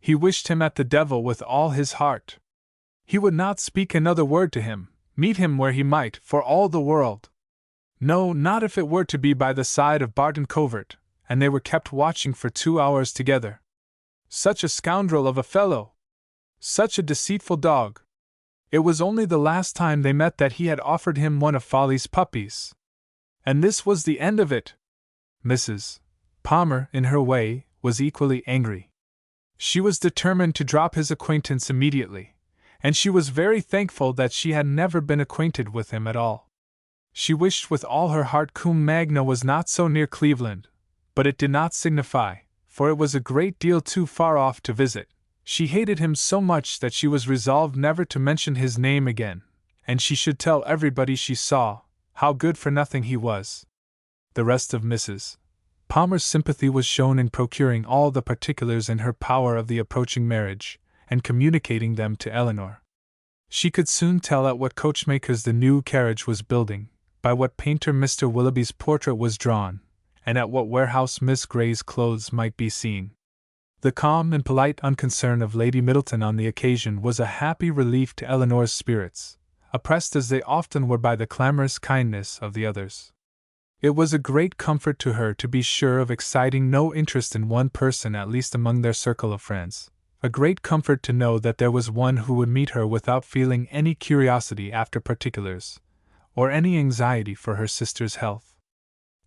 He wished him at the devil with all his heart. He would not speak another word to him, meet him where he might, for all the world. No, not if it were to be by the side of Barton Covert, and they were kept watching for 2 hours together. Such a scoundrel of a fellow! Such a deceitful dog! It was only the last time they met that he had offered him one of Folly's puppies. And this was the end of it. Mrs. Palmer, in her way, was equally angry. She was determined to drop his acquaintance immediately, and she was very thankful that she had never been acquainted with him at all. She wished with all her heart Combe Magna was not so near Cleveland, but it did not signify, for it was a great deal too far off to visit. She hated him so much that she was resolved never to mention his name again, and she should tell everybody she saw how good for nothing he was. The rest of Mrs. Palmer's sympathy was shown in procuring all the particulars in her power of the approaching marriage, and communicating them to Eleanor. She could soon tell at what coachmakers the new carriage was building, by what painter Mr. Willoughby's portrait was drawn, and at what warehouse Miss Grey's clothes might be seen. The calm and polite unconcern of Lady Middleton on the occasion was a happy relief to Eleanor's spirits, oppressed as they often were by the clamorous kindness of the others. It was a great comfort to her to be sure of exciting no interest in one person at least among their circle of friends, a great comfort to know that there was one who would meet her without feeling any curiosity after particulars, or any anxiety for her sister's health.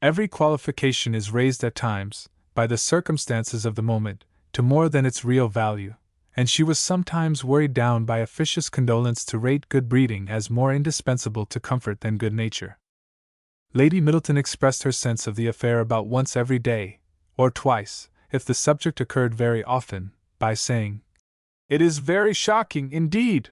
Every qualification is raised at times, by the circumstances of the moment, to more than its real value, and she was sometimes worried down by officious condolence to rate good breeding as more indispensable to comfort than good nature. Lady Middleton expressed her sense of the affair about once every day, or twice, if the subject occurred very often, by saying, "It is very shocking, indeed,"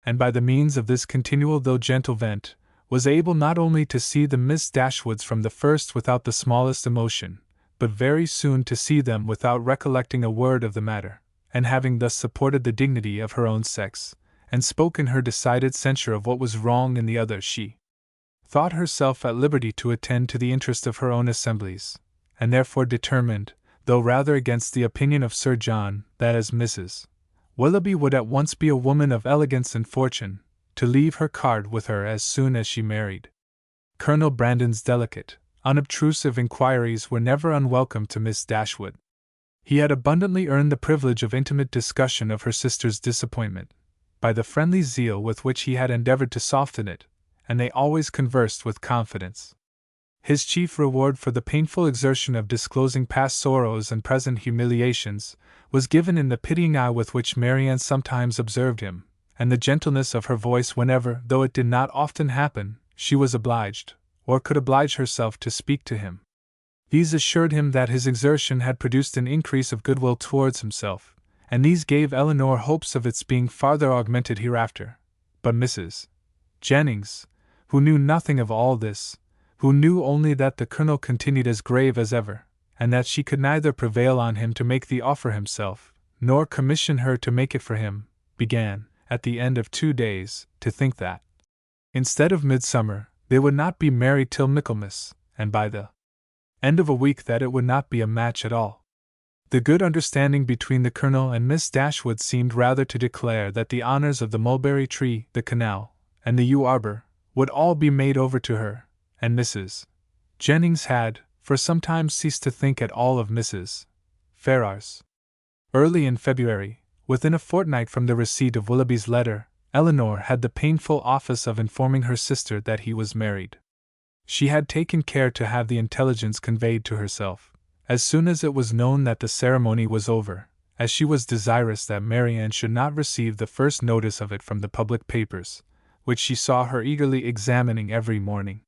and by the means of this continual though gentle vent, was able not only to see the Miss Dashwoods from the first without the smallest emotion, but very soon to see them without recollecting a word of the matter, and having thus supported the dignity of her own sex, and spoken her decided censure of what was wrong in the other, she thought herself at liberty to attend to the interest of her own assemblies, and therefore determined, though rather against the opinion of Sir John, that as Mrs. Willoughby would at once be a woman of elegance and fortune, to leave her card with her as soon as she married. Colonel Brandon's delicate, unobtrusive inquiries were never unwelcome to Miss Dashwood. He had abundantly earned the privilege of intimate discussion of her sister's disappointment, by the friendly zeal with which he had endeavored to soften it, and they always conversed with confidence. His chief reward for the painful exertion of disclosing past sorrows and present humiliations was given in the pitying eye with which Marianne sometimes observed him, and the gentleness of her voice whenever, though it did not often happen, she was obliged, or could oblige herself to speak to him. These assured him that his exertion had produced an increase of goodwill towards himself, and these gave Eleanor hopes of its being farther augmented hereafter. But Mrs. Jennings, who knew nothing of all this, who knew only that the colonel continued as grave as ever, and that she could neither prevail on him to make the offer himself, nor commission her to make it for him, began, at the end of 2 days, to think that, instead of midsummer, they would not be married till Michaelmas, and by the end of a week that it would not be a match at all. The good understanding between the colonel and Miss Dashwood seemed rather to declare that the honors of the mulberry tree, the canal, and the yew arbor would all be made over to her, and Mrs. Jennings had, for some time, ceased to think at all of Mrs. Ferrars. Early in February, within a fortnight from the receipt of Willoughby's letter, Eleanor had the painful office of informing her sister that he was married. She had taken care to have the intelligence conveyed to herself, as soon as it was known that the ceremony was over, as she was desirous that Marianne should not receive the first notice of it from the public papers, which she saw her eagerly examining every morning.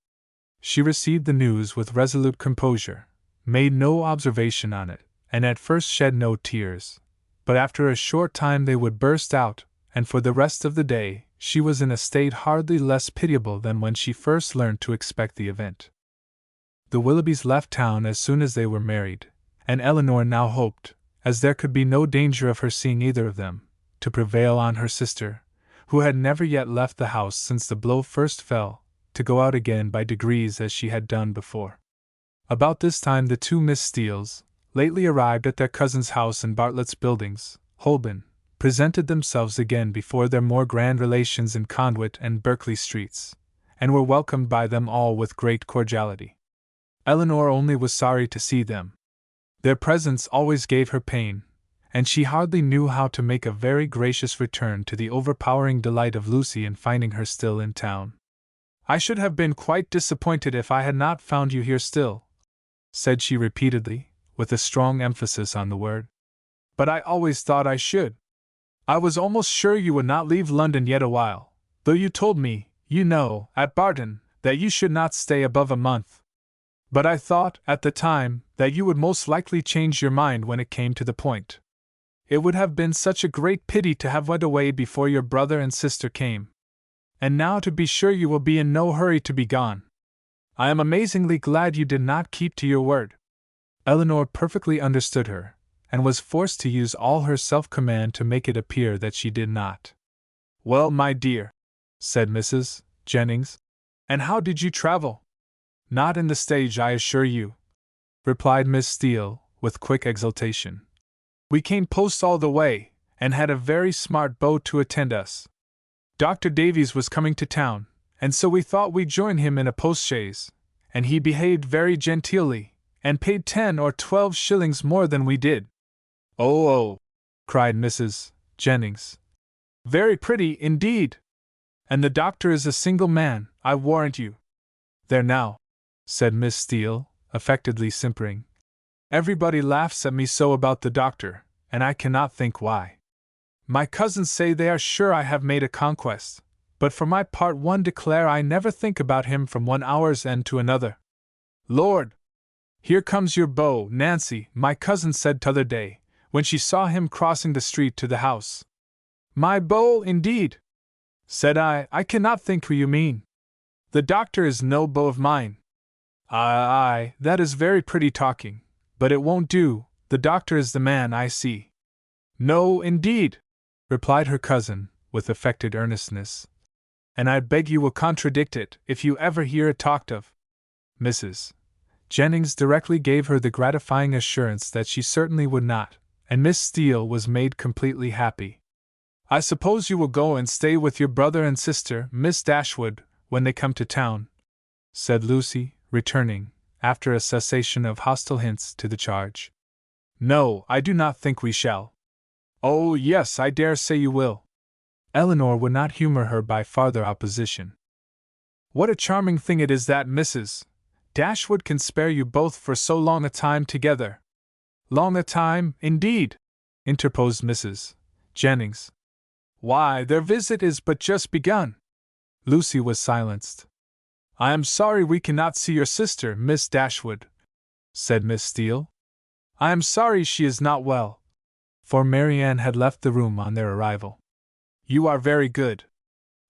She received the news with resolute composure, made no observation on it, and at first shed no tears, but after a short time they would burst out, and for the rest of the day she was in a state hardly less pitiable than when she first learned to expect the event. The Willoughbys left town as soon as they were married, and Eleanor now hoped, as there could be no danger of her seeing either of them, to prevail on her sister, who had never yet left the house since the blow first fell, to go out again by degrees as she had done before. About this time the two Miss Steeles, lately arrived at their cousin's house in Bartlett's Buildings, Holborn, presented themselves again before their more grand relations in Conduit and Berkeley streets, and were welcomed by them all with great cordiality. Eleanor only was sorry to see them. Their presence always gave her pain, and she hardly knew how to make a very gracious return to the overpowering delight of Lucy in finding her still in town. "I should have been quite disappointed if I had not found you here still," said she repeatedly, with a strong emphasis on the word. "But I always thought I should. I was almost sure you would not leave London yet awhile, though you told me, you know, at Barton, that you should not stay above a month. But I thought, at the time, that you would most likely change your mind when it came to the point. It would have been such a great pity to have went away before your brother and sister came. And now to be sure you will be in no hurry to be gone. I am amazingly glad you did not keep to your word." Eleanor perfectly understood her, and was forced to use all her self-command to make it appear that she did not. "Well, my dear," said Mrs. Jennings, "and how did you travel?" "Not in the stage, I assure you," replied Miss Steele, with quick exultation. "We came post all the way, and had a very smart boat to attend us. Dr. Davies was coming to town, and so we thought we'd join him in a post-chaise, and he behaved very genteelly, and paid 10 or 12 shillings more than we did." "Oh," cried Mrs. Jennings. "Very pretty, indeed! And the doctor is a single man, I warrant you." "There now," said Miss Steele, affectedly simpering. "Everybody laughs at me so about the doctor, and I cannot think why. My cousins say they are sure I have made a conquest, but for my part one declare I never think about him from one hour's end to another. Lord! Here comes your beau, Nancy, my cousin said t'other day, when she saw him crossing the street to the house. My beau, indeed! Said I cannot think who you mean. The doctor is no beau of mine. Aye, that is very pretty talking, but it won't do, the doctor is the man I see." "No, indeed," replied her cousin, with affected earnestness. "And I beg you will contradict it, if you ever hear it talked of." Mrs. Jennings directly gave her the gratifying assurance that she certainly would not, and Miss Steele was made completely happy. "I suppose you will go and stay with your brother and sister, Miss Dashwood, when they come to town," said Lucy, returning, after a cessation of hostile hints, to the charge. "No, I do not think we shall." "Oh, yes, I dare say you will." Eleanor would not humor her by farther opposition. "What a charming thing it is that Mrs. Dashwood can spare you both for so long a time together." "Long a time, indeed," interposed Mrs. Jennings. "Why, their visit is but just begun." Lucy was silenced. "I am sorry we cannot see your sister, Miss Dashwood," said Miss Steele. "I am sorry she is not well." For Marianne had left the room on their arrival. "You are very good.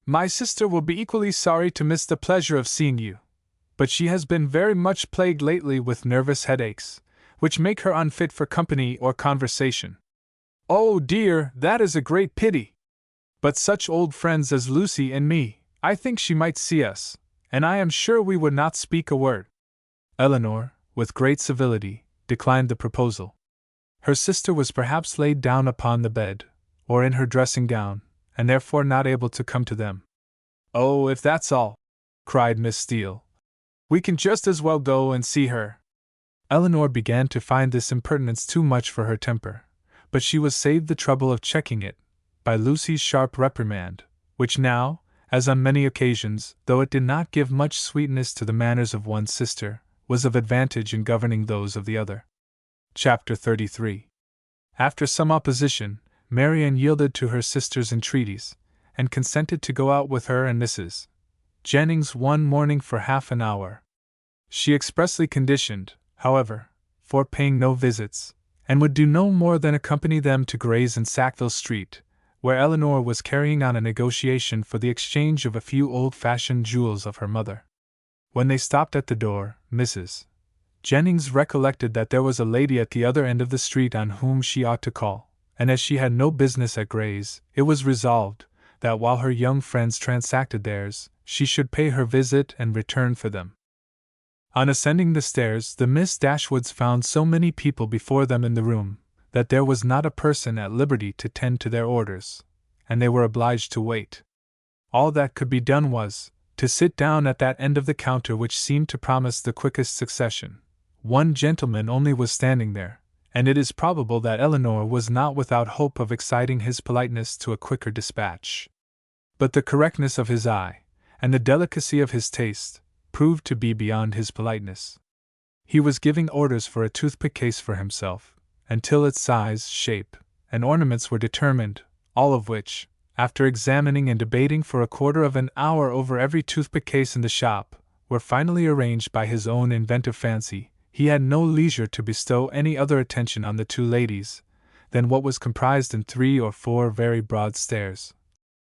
My sister will be equally sorry to miss the pleasure of seeing you, but she has been very much plagued lately with nervous headaches, which make her unfit for company or conversation." "Oh dear, that is a great pity! But such old friends as Lucy and me, I think she might see us, and I am sure we would not speak a word." Eleanor, with great civility, declined the proposal. Her sister was perhaps laid down upon the bed, or in her dressing gown, and therefore not able to come to them. "Oh, if that's all," cried Miss Steele, "we can just as well go and see her." Eleanor began to find this impertinence too much for her temper, but she was saved the trouble of checking it by Lucy's sharp reprimand, which now, as on many occasions, though it did not give much sweetness to the manners of one's sister, was of advantage in governing those of the other. Chapter 33. After some opposition, Marianne yielded to her sister's entreaties, and consented to go out with her and Mrs. Jennings one morning for half an hour. She expressly conditioned, however, for paying no visits, and would do no more than accompany them to Gray's in Sackville Street, where Eleanor was carrying on a negotiation for the exchange of a few old-fashioned jewels of her mother. When they stopped at the door, Mrs. Jennings recollected that there was a lady at the other end of the street on whom she ought to call, and as she had no business at Gray's, it was resolved that while her young friends transacted theirs, she should pay her visit and return for them. On ascending the stairs, the Miss Dashwoods found so many people before them in the room that there was not a person at liberty to tend to their orders, and they were obliged to wait. All that could be done was to sit down at that end of the counter which seemed to promise the quickest succession. One gentleman only was standing there, and it is probable that Eleanor was not without hope of exciting his politeness to a quicker dispatch. But the correctness of his eye, and the delicacy of his taste, proved to be beyond his politeness. He was giving orders for a toothpick case for himself, until its size, shape, and ornaments were determined, all of which, after examining and debating for a quarter of an hour over every toothpick case in the shop, were finally arranged by his own inventive fancy. He had no leisure to bestow any other attention on the two ladies than what was comprised in 3 or 4 very broad stares.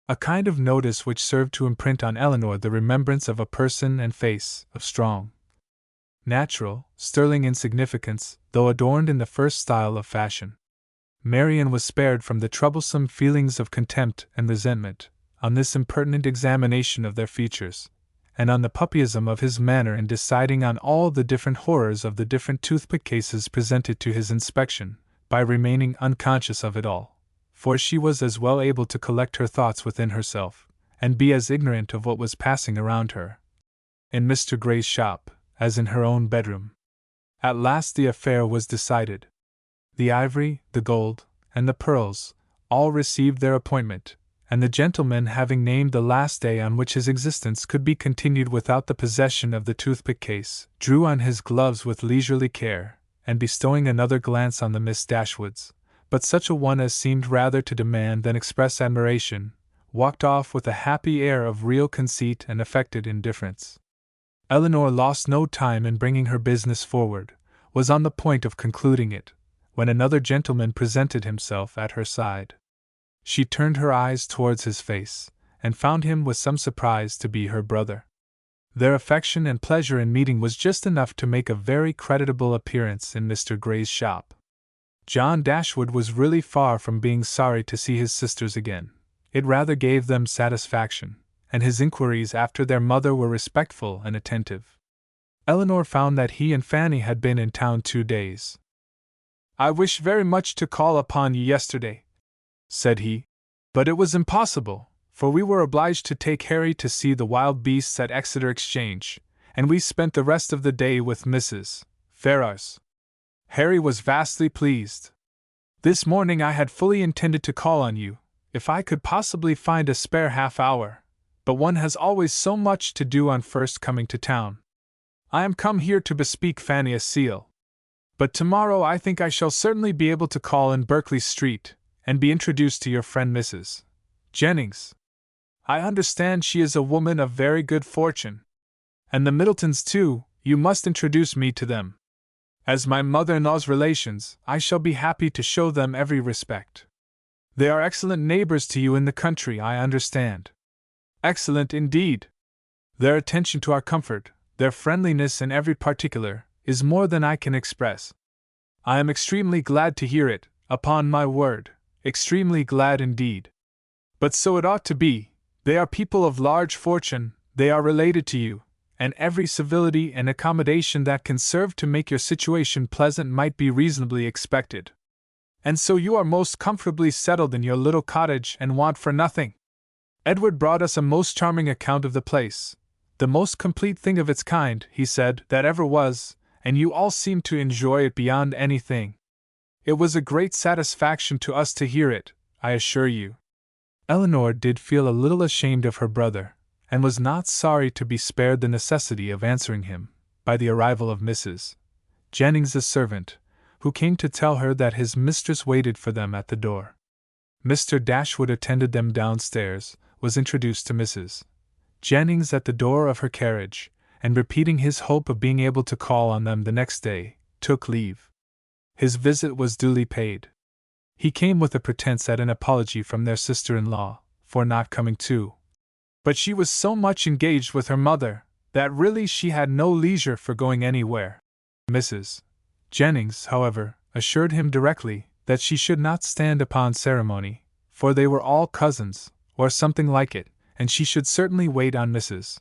A kind of notice which served to imprint on Eleanor the remembrance of a person and face of strong, natural, sterling insignificance, though adorned in the first style of fashion. Marian was spared from the troublesome feelings of contempt and resentment on this impertinent examination of their features, and on the puppyism of his manner in deciding on all the different horrors of the different toothpick cases presented to his inspection, by remaining unconscious of it all, for she was as well able to collect her thoughts within herself, and be as ignorant of what was passing around her in Mr. Gray's shop, as in her own bedroom. At last the affair was decided. The ivory, the gold, and the pearls, all received their appointment, and the gentleman having named the last day on which his existence could be continued without the possession of the toothpick case, drew on his gloves with leisurely care, and bestowing another glance on the Miss Dashwoods, but such a one as seemed rather to demand than express admiration, walked off with a happy air of real conceit and affected indifference. Eleanor lost no time in bringing her business forward, was on the point of concluding it, when another gentleman presented himself at her side. She turned her eyes towards his face, and found him with some surprise to be her brother. Their affection and pleasure in meeting was just enough to make a very creditable appearance in Mr. Gray's shop. John Dashwood was really far from being sorry to see his sisters again. It rather gave them satisfaction, and his inquiries after their mother were respectful and attentive. Eleanor found that he and Fanny had been in town 2 days. "I wished very much to call upon you yesterday," said he, "but it was impossible, for we were obliged to take Harry to see the wild beasts at Exeter Exchange, and we spent the rest of the day with Mrs. Ferrars. Harry was vastly pleased. This morning I had fully intended to call on you, if I could possibly find a spare half-hour, but one has always so much to do on first coming to town. I am come here to bespeak Fanny a seal. But tomorrow I think I shall certainly be able to call in Berkeley Street, and be introduced to your friend Mrs. Jennings. I understand she is a woman of very good fortune. And the Middletons too, you must introduce me to them. As my mother-in-law's relations, I shall be happy to show them every respect. They are excellent neighbors to you in the country, I understand. Excellent indeed. Their attention to our comfort, their friendliness in every particular, is more than I can express. I am extremely glad to hear it, upon my word, extremely glad indeed. But so it ought to be. They are people of large fortune, they are related to you, and every civility and accommodation that can serve to make your situation pleasant might be reasonably expected. And so you are most comfortably settled in your little cottage and want for nothing. Edward brought us a most charming account of the place, the most complete thing of its kind, he said, that ever was, and you all seemed to enjoy it beyond anything. It was a great satisfaction to us to hear it, I assure you." Eleanor did feel a little ashamed of her brother, and was not sorry to be spared the necessity of answering him, by the arrival of Mrs. Jennings' servant, who came to tell her that his mistress waited for them at the door. Mr. Dashwood attended them downstairs, was introduced to Mrs. Jennings at the door of her carriage, and repeating his hope of being able to call on them the next day, took leave. His visit was duly paid. He came with a pretense at an apology from their sister-in-law for not coming too. But she was so much engaged with her mother that really she had no leisure for going anywhere. Mrs. Jennings, however, assured him directly that she should not stand upon ceremony, for they were all cousins, or something like it, and she should certainly wait on Mrs.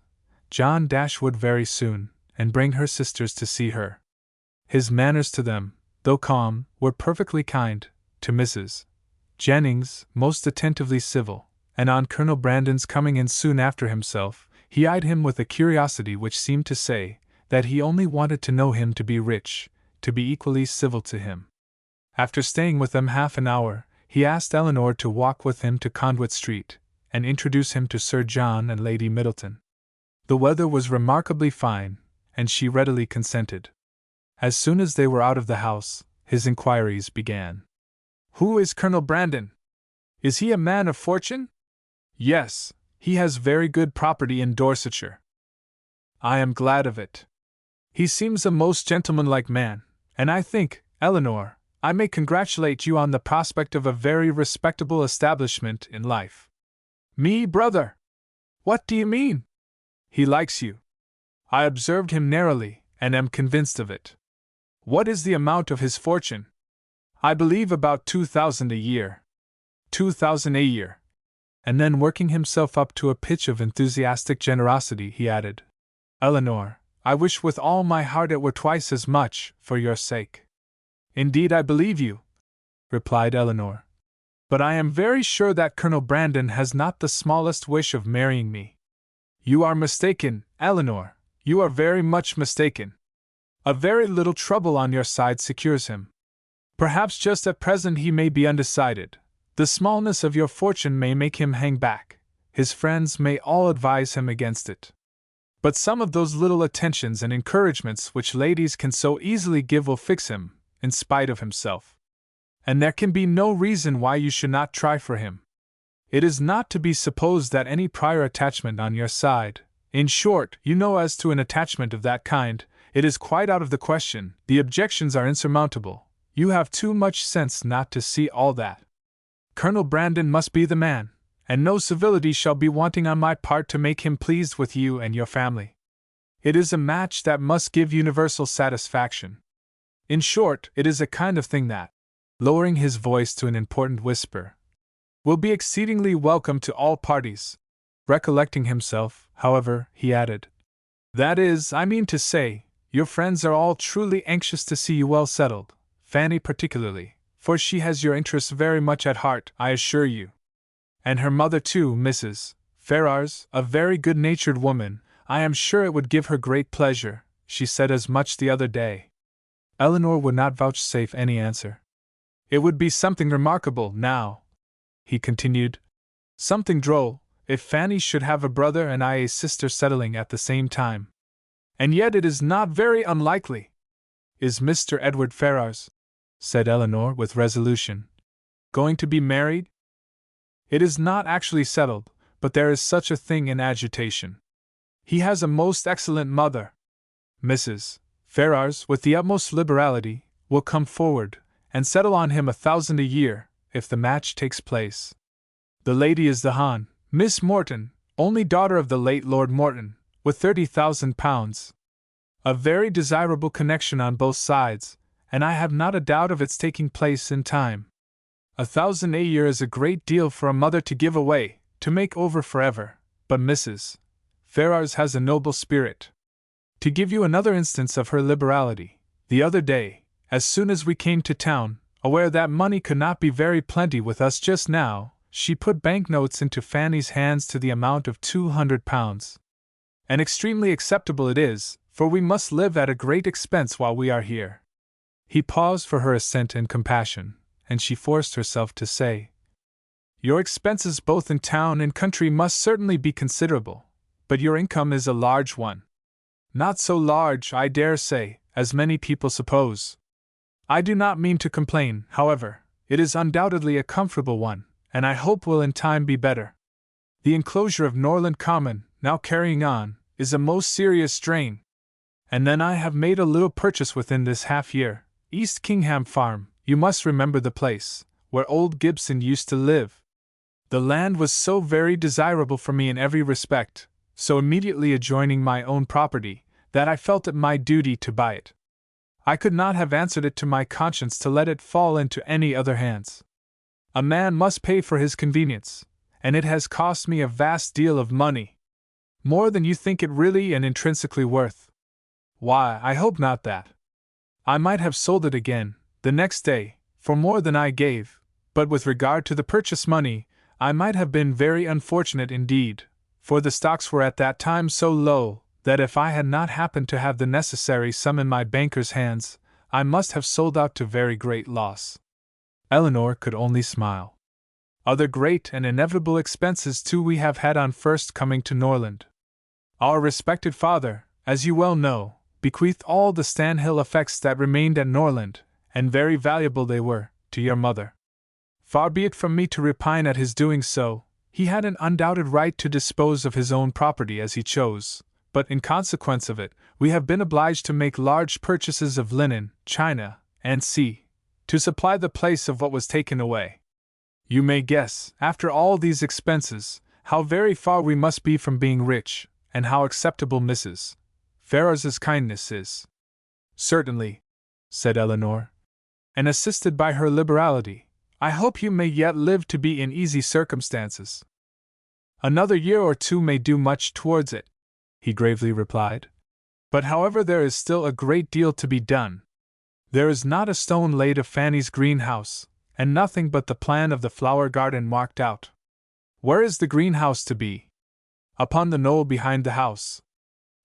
John Dashwood very soon, and bring her sisters to see her. His manners to them, though calm, were perfectly kind, to Mrs. Jennings most attentively civil, and on Colonel Brandon's coming in soon after himself, he eyed him with a curiosity which seemed to say that he only wanted to know him to be rich, to be equally civil to him. After staying with them half an hour, he asked Eleanor to walk with him to Conduit Street, and introduce him to Sir John and Lady Middleton. The weather was remarkably fine, and she readily consented. As soon as they were out of the house, his inquiries began. "Who is Colonel Brandon? Is he a man of fortune?" "Yes, he has very good property in Dorsetshire." "I am glad of it. He seems a most gentlemanlike man, and I think, Eleanor, I may congratulate you on the prospect of a very respectable establishment in life." "Me, brother? What do you mean?" "He likes you. I observed him narrowly, and am convinced of it." "What is the amount of his fortune?" "I believe about 2,000 a year." 2,000 a year. And then, working himself up to a pitch of enthusiastic generosity, he added, "Eleanor, I wish with all my heart it were twice as much, for your sake." "Indeed, I believe you," replied Eleanor. "But I am very sure that Colonel Brandon has not the smallest wish of marrying me." "You are mistaken, Eleanor, you are very much mistaken. A very little trouble on your side secures him. Perhaps just at present he may be undecided. The smallness of your fortune may make him hang back. His friends may all advise him against it. But some of those little attentions and encouragements which ladies can so easily give will fix him, in spite of himself. And there can be no reason why you should not try for him. It is not to be supposed that any prior attachment on your side, in short, you know, as to an attachment of that kind, it is quite out of the question. The objections are insurmountable. You have too much sense not to see all that. Colonel Brandon must be the man, and no civility shall be wanting on my part to make him pleased with you and your family. It is a match that must give universal satisfaction. In short, it is a kind of thing that," lowering his voice to an important whisper, "will be exceedingly welcome to all parties." Recollecting himself, however, he added, "That is, I mean to say, your friends are all truly anxious to see you well settled, Fanny particularly, for she has your interests very much at heart, I assure you. And her mother too, Mrs. Ferrars, a very good-natured woman. I am sure it would give her great pleasure. She said as much the other day." Eleanor would not vouchsafe any answer. "It would be something remarkable, now," he continued, "something droll, if Fanny should have a brother and I a sister settling at the same time. And yet it is not very unlikely." "Is Mr. Edward Ferrars," said Eleanor with resolution, "going to be married?" "It is not actually settled, but there is such a thing in agitation. He has a most excellent mother. Mrs. Ferrars, with the utmost liberality, will come forward and settle on him 1,000 a year, if the match takes place. The lady is the Hon. Miss Morton, only daughter of the late Lord Morton, with £30,000. A very desirable connection on both sides, and I have not a doubt of its taking place in time. 1,000 a year is a great deal for a mother to give away, to make over forever, but Mrs. Ferrars has a noble spirit. To give you another instance of her liberality, the other day, as soon as we came to town, aware that money could not be very plenty with us just now, she put banknotes into Fanny's hands to the amount of £200. And extremely acceptable it is, for we must live at a great expense while we are here." He paused for her assent and compassion, and she forced herself to say, "Your expenses both in town and country must certainly be considerable, but your income is a large one." "Not so large, I dare say, as many people suppose. I do not mean to complain, however. It is undoubtedly a comfortable one, and I hope will in time be better. The enclosure of Norland Common, now carrying on, is a most serious strain. And then I have made a little purchase within this half year, East Kingham Farm, you must remember the place, where old Gibson used to live. The land was so very desirable for me in every respect, so immediately adjoining my own property, that I felt it my duty to buy it. I could not have answered it to my conscience to let it fall into any other hands. A man must pay for his convenience, and it has cost me a vast deal of money. More than you think it really and intrinsically worth. Why, I hope not that. I might have sold it again, the next day, for more than I gave, but with regard to the purchase money, I might have been very unfortunate indeed, for the stocks were at that time so low that if I had not happened to have the necessary sum in my banker's hands, I must have sold out to very great loss. Eleanor could only smile. Other great and inevitable expenses too we have had on first coming to Norland. Our respected father, as you well know, bequeathed all the Stanhill effects that remained at Norland, and very valuable they were, to your mother. Far be it from me to repine at his doing so, he had an undoubted right to dispose of his own property as he chose, but in consequence of it, we have been obliged to make large purchases of linen, china, and to supply the place of what was taken away. You may guess, after all these expenses, how very far we must be from being rich, and how acceptable Mrs. Ferrars's kindness is. Certainly, said Eleanor, and assisted by her liberality, I hope you may yet live to be in easy circumstances. Another year or two may do much towards it, he gravely replied. But however there is still a great deal to be done. There is not a stone laid of Fanny's greenhouse, and nothing but the plan of the flower garden marked out. Where is the greenhouse to be? Upon the knoll behind the house.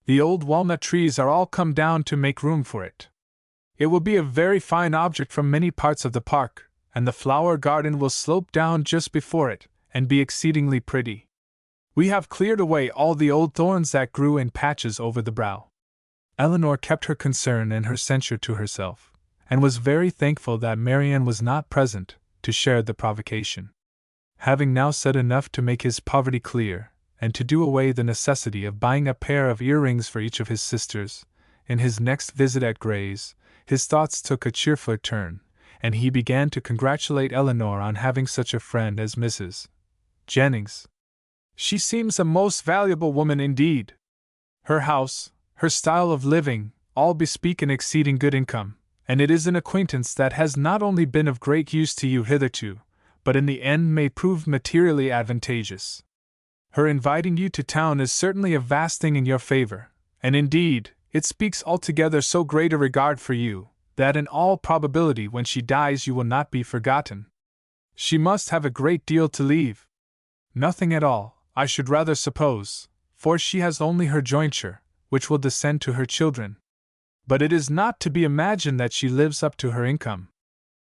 The old walnut trees are all come down to make room for it. It will be a very fine object from many parts of the park, and the flower garden will slope down just before it, and be exceedingly pretty. We have cleared away all the old thorns that grew in patches over the brow. Eleanor kept her concern and her censure to herself, and was very thankful that Marianne was not present to share the provocation. Having now said enough to make his poverty clear, and to do away the necessity of buying a pair of earrings for each of his sisters, in his next visit at Gray's, his thoughts took a cheerful turn, and he began to congratulate Eleanor on having such a friend as Mrs. Jennings. She seems a most valuable woman indeed. Her house, her style of living, all bespeak an exceeding good income, and it is an acquaintance that has not only been of great use to you hitherto, but in the end may prove materially advantageous. Her inviting you to town is certainly a vast thing in your favor, and indeed, it speaks altogether so great a regard for you, that in all probability when she dies you will not be forgotten. She must have a great deal to leave. Nothing at all, I should rather suppose, for she has only her jointure, which will descend to her children. But it is not to be imagined that she lives up to her income.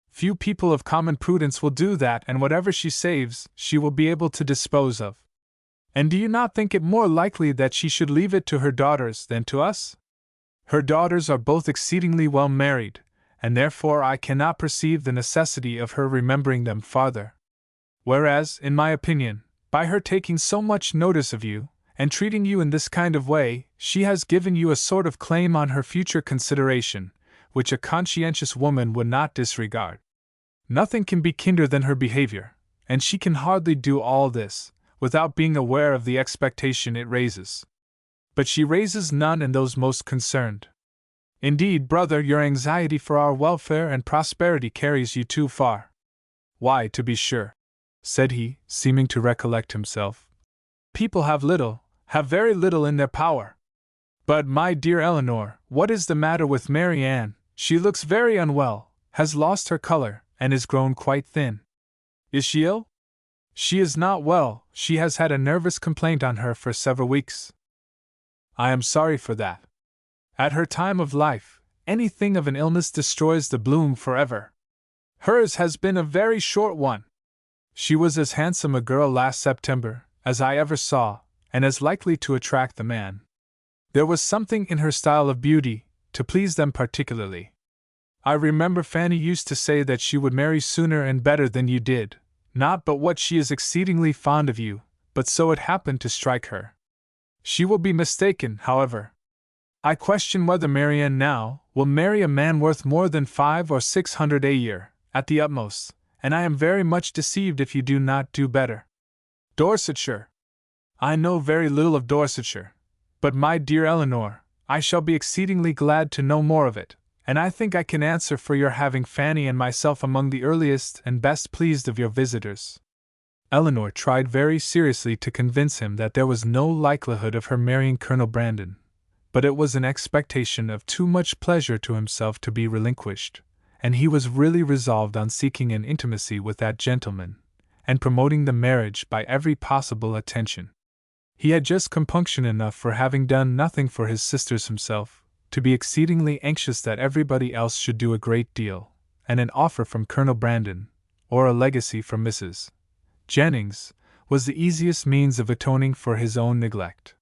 Few people of common prudence will do that, and whatever she saves, she will be able to dispose of. And do you not think it more likely that she should leave it to her daughters than to us? Her daughters are both exceedingly well married, and therefore I cannot perceive the necessity of her remembering them farther. Whereas, in my opinion, by her taking so much notice of you, and treating you in this kind of way, she has given you a sort of claim on her future consideration, which a conscientious woman would not disregard. Nothing can be kinder than her behavior, and she can hardly do all this, without being aware of the expectation it raises. But she raises none in those most concerned. Indeed, brother, your anxiety for our welfare and prosperity carries you too far. Why, to be sure, said he, seeming to recollect himself, people have very little in their power. But, my dear Eleanor, what is the matter with Marianne? She looks very unwell, has lost her color, and is grown quite thin. Is she ill? She is not well, she has had a nervous complaint on her for several weeks. I am sorry for that. At her time of life, anything of an illness destroys the bloom forever. Hers has been a very short one. She was as handsome a girl last September as I ever saw, and as likely to attract the man. There was something in her style of beauty to please them particularly. I remember Fanny used to say that she would marry sooner and better than you did, not but what she is exceedingly fond of you, but so it happened to strike her. She will be mistaken, however. I question whether Marianne now will marry a man worth more than 500 or 600 a year, at the utmost, and I am very much deceived if you do not do better. Dorsetshire. I know very little of Dorsetshire, but my dear Eleanor, I shall be exceedingly glad to know more of it, and I think I can answer for your having Fanny and myself among the earliest and best pleased of your visitors. Eleanor tried very seriously to convince him that there was no likelihood of her marrying Colonel Brandon, but it was an expectation of too much pleasure to himself to be relinquished, and he was really resolved on seeking an intimacy with that gentleman, and promoting the marriage by every possible attention. He had just compunction enough for having done nothing for his sisters himself, to be exceedingly anxious that everybody else should do a great deal, and an offer from Colonel Brandon, or a legacy from Mrs. Jennings, was the easiest means of atoning for his own neglect.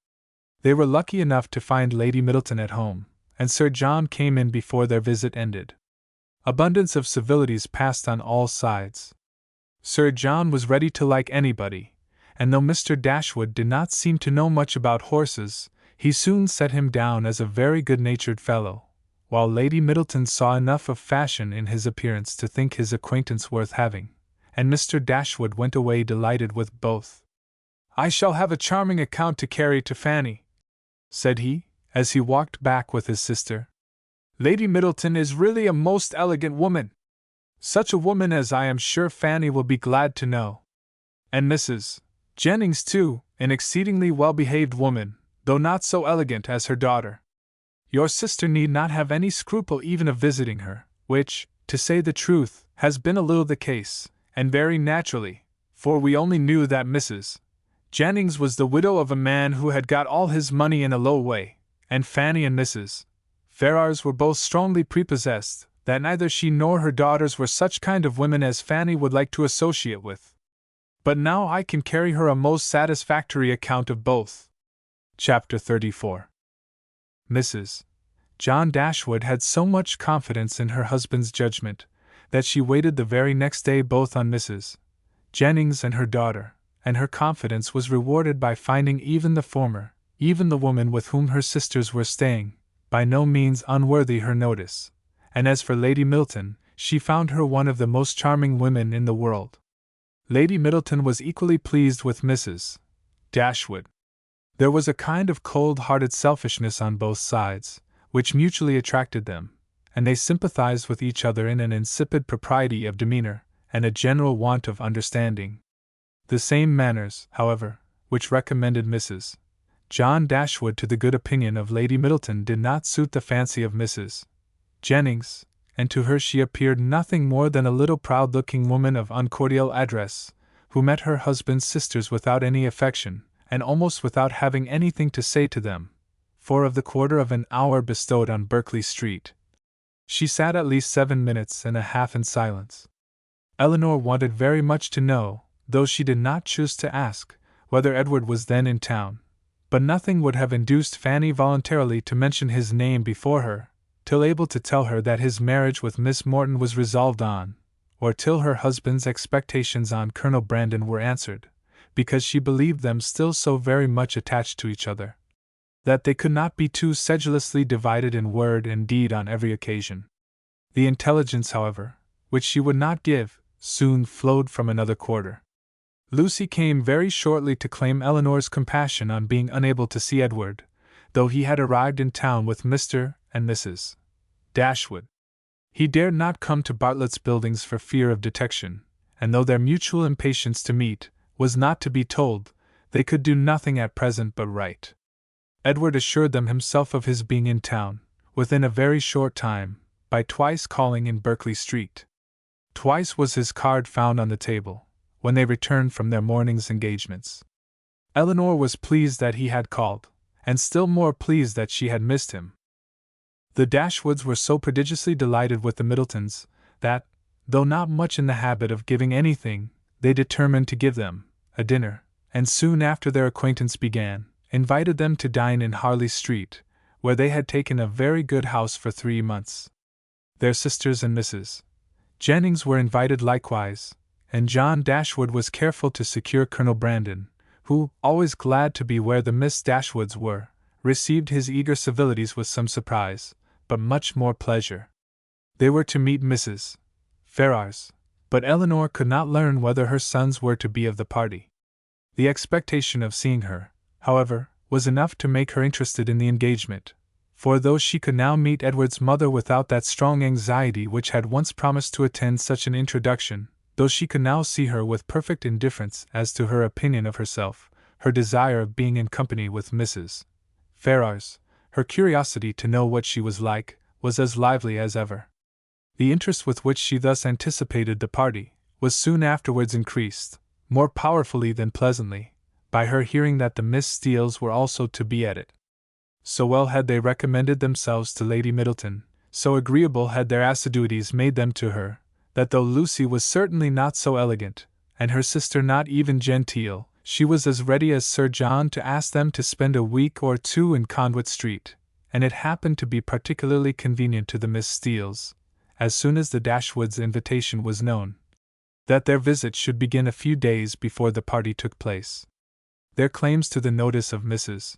They were lucky enough to find Lady Middleton at home, and Sir John came in before their visit ended. Abundance of civilities passed on all sides. Sir John was ready to like anybody, and though Mr. Dashwood did not seem to know much about horses, he soon set him down as a very good-natured fellow, while Lady Middleton saw enough of fashion in his appearance to think his acquaintance worth having, and Mr. Dashwood went away delighted with both. "I shall have a charming account to carry to Fanny," said he, as he walked back with his sister. "Lady Middleton is really a most elegant woman. Such a woman as I am sure Fanny will be glad to know. And Mrs. Jennings, too, an exceedingly well-behaved woman, though not so elegant as her daughter. Your sister need not have any scruple even of visiting her, which, to say the truth, has been a little the case, and very naturally, for we only knew that Mrs. Jennings was the widow of a man who had got all his money in a low way, and Fanny and Mrs. Ferrars were both strongly prepossessed that neither she nor her daughters were such kind of women as Fanny would like to associate with. But now I can carry her a most satisfactory account of both." Chapter 34. Mrs. John Dashwood had so much confidence in her husband's judgment that she waited the very next day both on Mrs. Jennings and her daughter, and her confidence was rewarded by finding even the former, even the woman with whom her sisters were staying, by no means unworthy her notice, and as for Lady Middleton, she found her one of the most charming women in the world. Lady Middleton was equally pleased with Mrs. Dashwood. There was a kind of cold-hearted selfishness on both sides, which mutually attracted them, and they sympathized with each other in an insipid propriety of demeanor, and a general want of understanding. The same manners, however, which recommended Mrs. John Dashwood to the good opinion of Lady Middleton did not suit the fancy of Mrs. Jennings, and to her she appeared nothing more than a little proud-looking woman of uncordial address, who met her husband's sisters without any affection, and almost without having anything to say to them, for of the quarter of an hour bestowed on Berkeley Street, she sat at least 7 minutes and a half in silence. Eleanor wanted very much to know, though she did not choose to ask, whether Edward was then in town, but nothing would have induced Fanny voluntarily to mention his name before her, till able to tell her that his marriage with Miss Morton was resolved on, or till her husband's expectations on Colonel Brandon were answered, because she believed them still so very much attached to each other, that they could not be too sedulously divided in word and deed on every occasion. The intelligence, however, which she would not give, soon flowed from another quarter. Lucy came very shortly to claim Eleanor's compassion on being unable to see Edward, though he had arrived in town with Mr. and Mrs. Dashwood. He dared not come to Bartlett's Buildings for fear of detection, and though their mutual impatience to meet was not to be told, they could do nothing at present but write. Edward assured them himself of his being in town, within a very short time, by twice calling in Berkeley Street. Twice was his card found on the table, when they returned from their morning's engagements. Eleanor was pleased that he had called, and still more pleased that she had missed him. The Dashwoods were so prodigiously delighted with the Middletons, that, though not much in the habit of giving anything, they determined to give them a dinner, and soon after their acquaintance began, invited them to dine in Harley Street, where they had taken a very good house for 3 months. Their sisters and Mrs. Jennings were invited likewise, and John Dashwood was careful to secure Colonel Brandon, who, always glad to be where the Miss Dashwoods were, received his eager civilities with some surprise, but much more pleasure. They were to meet Mrs. Ferrars, But Eleanor could not learn whether her sons were to be of the party. The expectation of seeing her, however, was enough to make her interested in the engagement, for though she could now meet Edward's mother without that strong anxiety which had once promised to attend such an introduction, though she could now see her with perfect indifference as to her opinion of herself, her desire of being in company with Mrs. Ferrars, her curiosity to know what she was like, was as lively as ever. The interest with which she thus anticipated the party was soon afterwards increased, more powerfully than pleasantly, by her hearing that the Miss Steeles were also to be at it. So well had they recommended themselves to Lady Middleton, so agreeable had their assiduities made them to her, that though Lucy was certainly not so elegant, and her sister not even genteel, she was as ready as Sir John to ask them to spend a week or two in Conduit Street, and it happened to be particularly convenient to the Miss Steeles, as soon as the Dashwoods' invitation was known, that their visit should begin a few days before the party took place. Their claims to the notice of Mrs.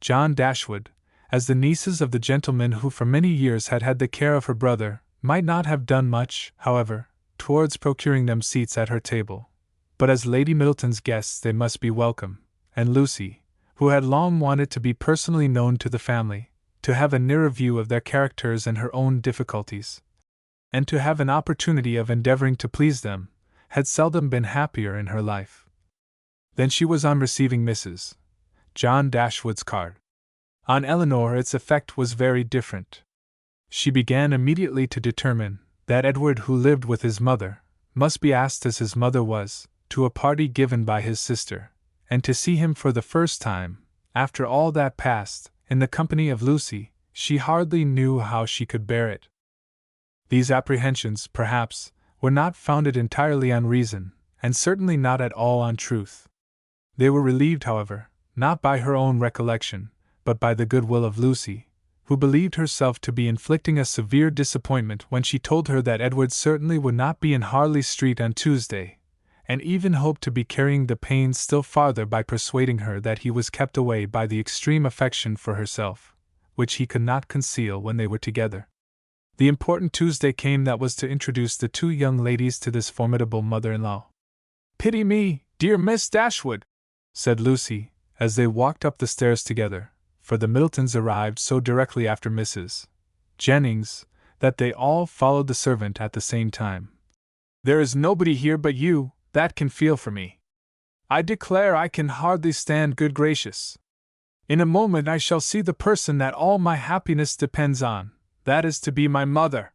John Dashwood, as the nieces of the gentleman who for many years had had the care of her brother, might not have done much, however, towards procuring them seats at her table, but as Lady Middleton's guests they must be welcome, and Lucy, who had long wanted to be personally known to the family, to have a nearer view of their characters and her own difficulties, and to have an opportunity of endeavoring to please them, had seldom been happier in her life than she was on receiving Mrs. John Dashwood's card. On Eleanor its effect was very different. She began immediately to determine that Edward, who lived with his mother, must be asked as his mother was, to a party given by his sister, and to see him for the first time, after all that passed, in the company of Lucy, she hardly knew how she could bear it. These apprehensions, perhaps, were not founded entirely on reason, and certainly not at all on truth. They were relieved, however, not by her own recollection, but by the good will of Lucy, who believed herself to be inflicting a severe disappointment when she told her that Edward certainly would not be in Harley Street on Tuesday, and even hoped to be carrying the pain still farther by persuading her that he was kept away by the extreme affection for herself, which he could not conceal when they were together. The important Tuesday came that was to introduce the two young ladies to this formidable mother-in-law. "Pity me, dear Miss Dashwood," said Lucy, as they walked up the stairs together, for the Middletons arrived so directly after Mrs. Jennings, that they all followed the servant at the same time. "There is nobody here but you that can feel for me. I declare I can hardly stand good gracious. In a moment I shall see the person that all my happiness depends on, that is to be my mother."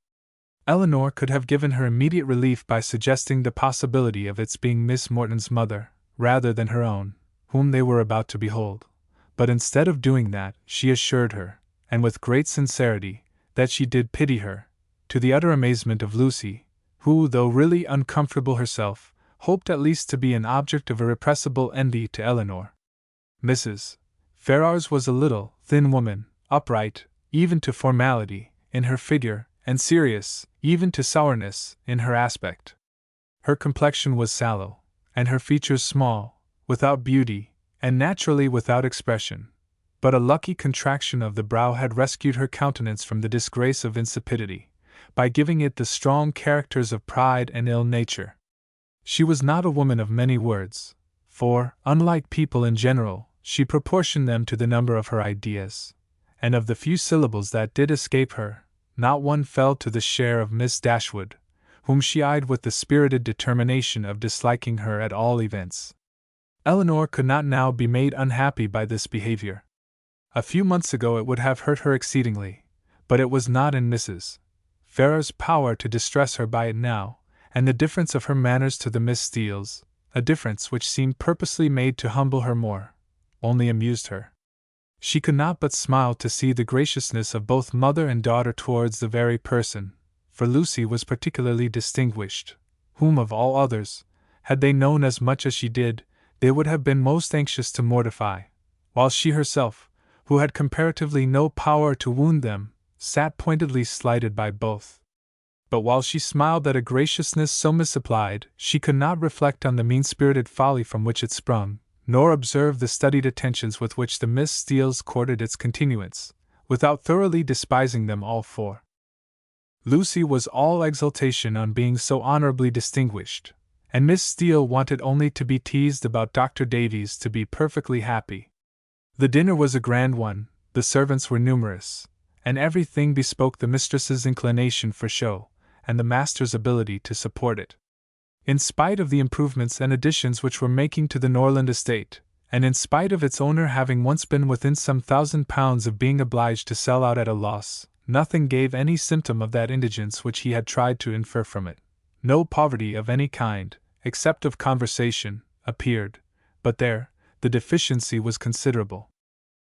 Eleanor could have given her immediate relief by suggesting the possibility of its being Miss Morton's mother, rather than her own, whom they were about to behold. But instead of doing that, she assured her, and with great sincerity, that she did pity her, to the utter amazement of Lucy, who, though really uncomfortable herself, hoped at least to be an object of irrepressible envy to Eleanor. Mrs. Ferrars was a little, thin woman, upright, even to formality, in her figure, and serious, even to sourness, in her aspect. Her complexion was sallow, and her features small, without beauty, and naturally without expression, but a lucky contraction of the brow had rescued her countenance from the disgrace of insipidity, by giving it the strong characters of pride and ill nature. She was not a woman of many words, for, unlike people in general, she proportioned them to the number of her ideas, and of the few syllables that did escape her, not one fell to the share of Miss Dashwood, whom she eyed with the spirited determination of disliking her at all events. Eleanor could not now be made unhappy by this behavior. A few months ago it would have hurt her exceedingly, but it was not in Mrs. Ferrars' power to distress her by it now, and the difference of her manners to the Miss Steeles, a difference which seemed purposely made to humble her more, only amused her. She could not but smile to see the graciousness of both mother and daughter towards the very person, for Lucy was particularly distinguished, whom of all others, had they known as much as she did, they would have been most anxious to mortify, while she herself, who had comparatively no power to wound them, sat pointedly slighted by both. But while she smiled at a graciousness so misapplied, she could not reflect on the mean-spirited folly from which it sprung, nor observe the studied attentions with which the Miss Steeles courted its continuance, without thoroughly despising them all for Lucy was all exultation on being so honorably distinguished, and Miss Steele wanted only to be teased about Dr. Davies to be perfectly happy. The dinner was a grand one, the servants were numerous, and everything bespoke the mistress's inclination for show, and the master's ability to support it. In spite of the improvements and additions which were making to the Norland estate, and in spite of its owner having once been within some £1,000 of being obliged to sell out at a loss, nothing gave any symptom of that indigence which he had tried to infer from it. No poverty of any kind, except of conversation, appeared, but there, the deficiency was considerable.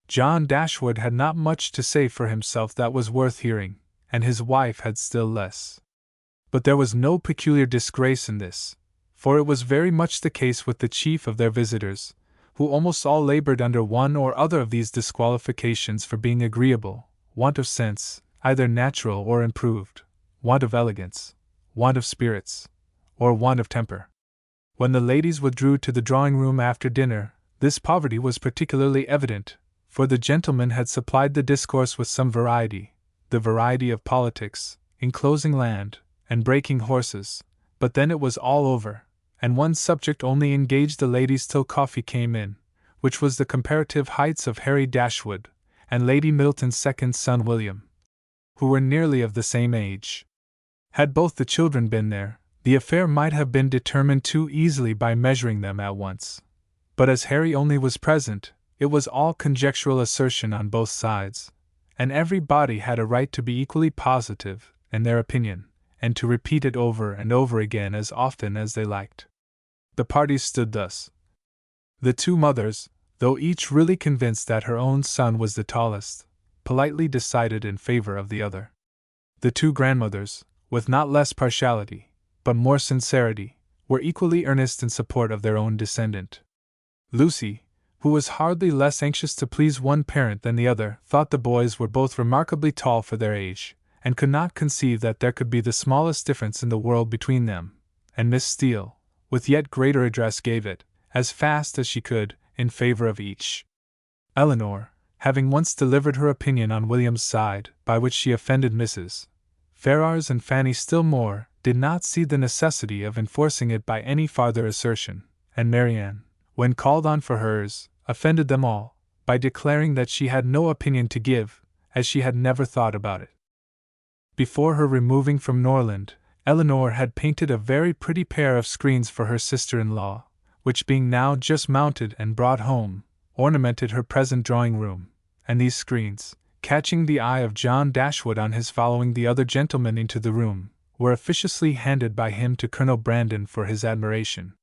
John Dashwood had not much to say for himself that was worth hearing, and his wife had still less. But there was no peculiar disgrace in this, for it was very much the case with the chief of their visitors, who almost all labored under one or other of these disqualifications for being agreeable: want of sense, either natural or improved; want of elegance; want of spirits; or want of temper. When the ladies withdrew to the drawing-room after dinner, this poverty was particularly evident, for the gentlemen had supplied the discourse with some variety, the variety of politics, enclosing land, and breaking horses, but then it was all over, and one subject only engaged the ladies till coffee came in, which was the comparative heights of Harry Dashwood and Lady Middleton's second son William, who were nearly of the same age. Had both the children been there, the affair might have been determined too easily by measuring them at once. But as Harry only was present, it was all conjectural assertion on both sides, and every body had a right to be equally positive in their opinion, and to repeat it over and over again as often as they liked. The parties stood thus. The two mothers, though each really convinced that her own son was the tallest, politely decided in favor of the other. The two grandmothers, with not less partiality, but more sincerity, were equally earnest in support of their own descendant. Lucy, who was hardly less anxious to please one parent than the other, thought the boys were both remarkably tall for their age, and could not conceive that there could be the smallest difference in the world between them, and Miss Steele, with yet greater address, gave it, as fast as she could, in favor of each. Elinor, having once delivered her opinion on William's side, by which she offended Mrs. Ferrars and Fanny still more, did not see the necessity of enforcing it by any farther assertion, and Marianne, when called on for hers, offended them all, by declaring that she had no opinion to give, as she had never thought about it. Before her removing from Norland, Elinor had painted a very pretty pair of screens for her sister-in-law, which being now just mounted and brought home, ornamented her present drawing-room, and these screens, catching the eye of John Dashwood on his following the other gentlemen into the room, were officiously handed by him to Colonel Brandon for his admiration.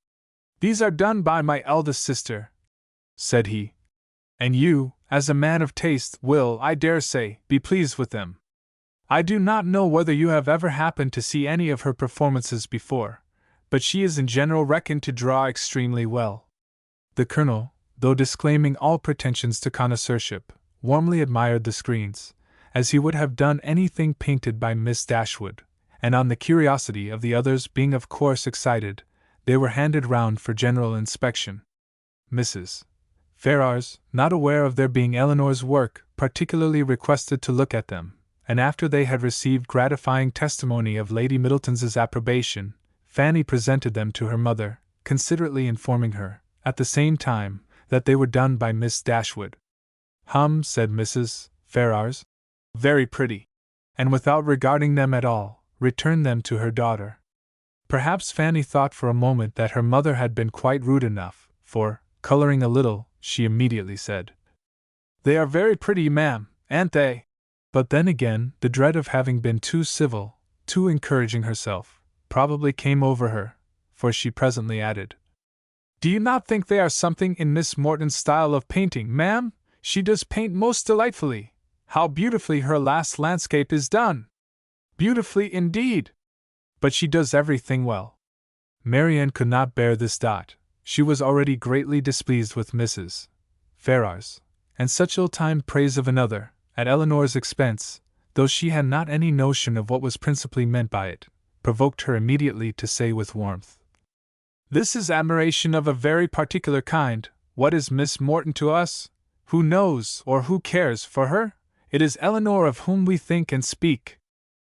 "These are done by my eldest sister," said he, "and you, as a man of taste, will, I dare say, be pleased with them. I do not know whether you have ever happened to see any of her performances before, but she is in general reckoned to draw extremely well." The Colonel, though disclaiming all pretensions to connoisseurship, warmly admired the screens, as he would have done anything painted by Miss Dashwood, and on the curiosity of the others being of course excited, they were handed round for general inspection. Mrs. Ferrars, not aware of their being Elinor's work, particularly requested to look at them, and after they had received gratifying testimony of Lady Middleton's approbation, Fanny presented them to her mother, considerately informing her, at the same time, that they were done by Miss Dashwood. "Hum," said Mrs. Ferrars, "very pretty," and without regarding them at all, returned them to her daughter. Perhaps Fanny thought for a moment that her mother had been quite rude enough, for, coloring a little, she immediately said, "They are very pretty, ma'am, ain't they?" But then again, the dread of having been too civil, too encouraging herself, probably came over her, for she presently added, "Do you not think they are something in Miss Morton's style of painting, ma'am? She does paint most delightfully. How beautifully her last landscape is done! Beautifully indeed! But she does everything well." Marianne could not bear this dot. She was already greatly displeased with Mrs. Ferrars, and such ill-timed praise of another, at Elinor's expense, though she had not any notion of what was principally meant by it, provoked her immediately to say with warmth, "This is admiration of a very particular kind. What is Miss Morton to us? Who knows, or who cares, for her? It is Elinor of whom we think and speak."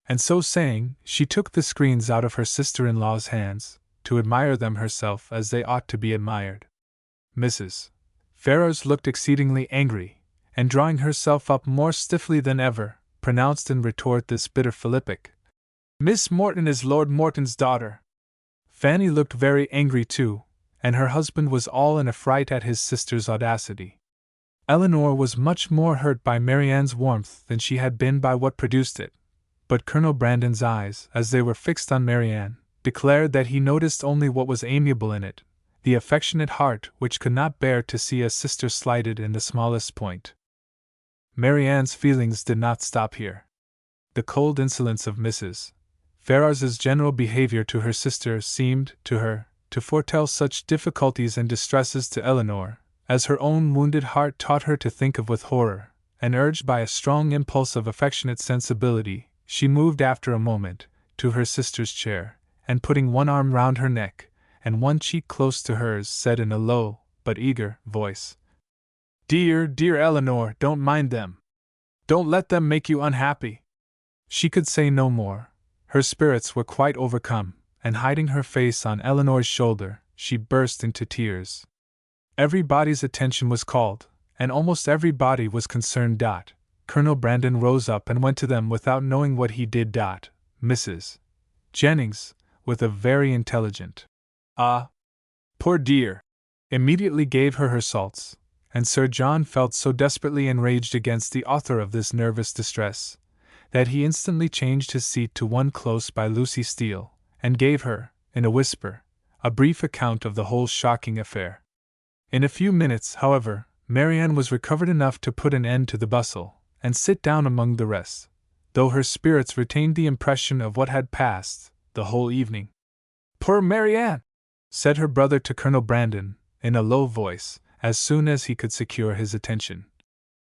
And so saying, she took the screens out of her sister-in-law's hands, to admire them herself as they ought to be admired. Mrs. Ferrars looked exceedingly angry, and drawing herself up more stiffly than ever, pronounced in retort this bitter philippic: "Miss Morton is Lord Morton's daughter." Fanny looked very angry too, and her husband was all in a fright at his sister's audacity. Eleanor was much more hurt by Marianne's warmth than she had been by what produced it, but Colonel Brandon's eyes, as they were fixed on Marianne, declared that he noticed only what was amiable in it, the affectionate heart which could not bear to see a sister slighted in the smallest point. Marianne's feelings did not stop here. The cold insolence of Mrs. Ferrars's general behavior to her sister seemed, to her, to foretell such difficulties and distresses to Eleanor, as her own wounded heart taught her to think of with horror, and urged by a strong impulse of affectionate sensibility, she moved after a moment, to her sister's chair, and putting one arm round her neck, and one cheek close to hers, said in a low, but eager, voice: "Dear, dear Eleanor, don't mind them. Don't let them make you unhappy." She could say no more. Her spirits were quite overcome, and hiding her face on Eleanor's shoulder, she burst into tears. Everybody's attention was called, and almost everybody was concerned. Colonel Brandon rose up and went to them without knowing what he did. Mrs. Jennings, with a very intelligent "Ah, poor dear," immediately gave her salts, and Sir John felt so desperately enraged against the author of this nervous distress, that he instantly changed his seat to one close by Lucy Steele, and gave her, in a whisper, a brief account of the whole shocking affair. In a few minutes, however, Marianne was recovered enough to put an end to the bustle, and sit down among the rest, though her spirits retained the impression of what had passed the whole evening. "Poor Marianne!" said her brother to Colonel Brandon, in a low voice, as soon as he could secure his attention.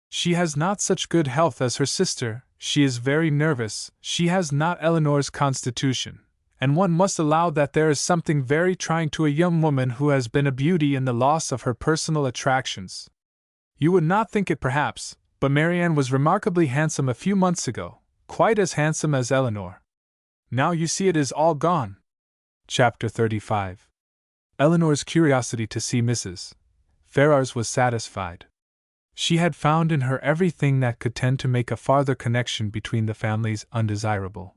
"She has not such good health as her sister, she is very nervous, she has not Eleanor's constitution, and one must allow that there is something very trying to a young woman who has been a beauty in the loss of her personal attractions. You would not think it perhaps, but Marianne was remarkably handsome a few months ago, quite as handsome as Eleanor. Now you see it is all gone." Chapter 35. Eleanor's curiosity to see Mrs. Ferrars was satisfied. She had found in her everything that could tend to make a farther connection between the families undesirable.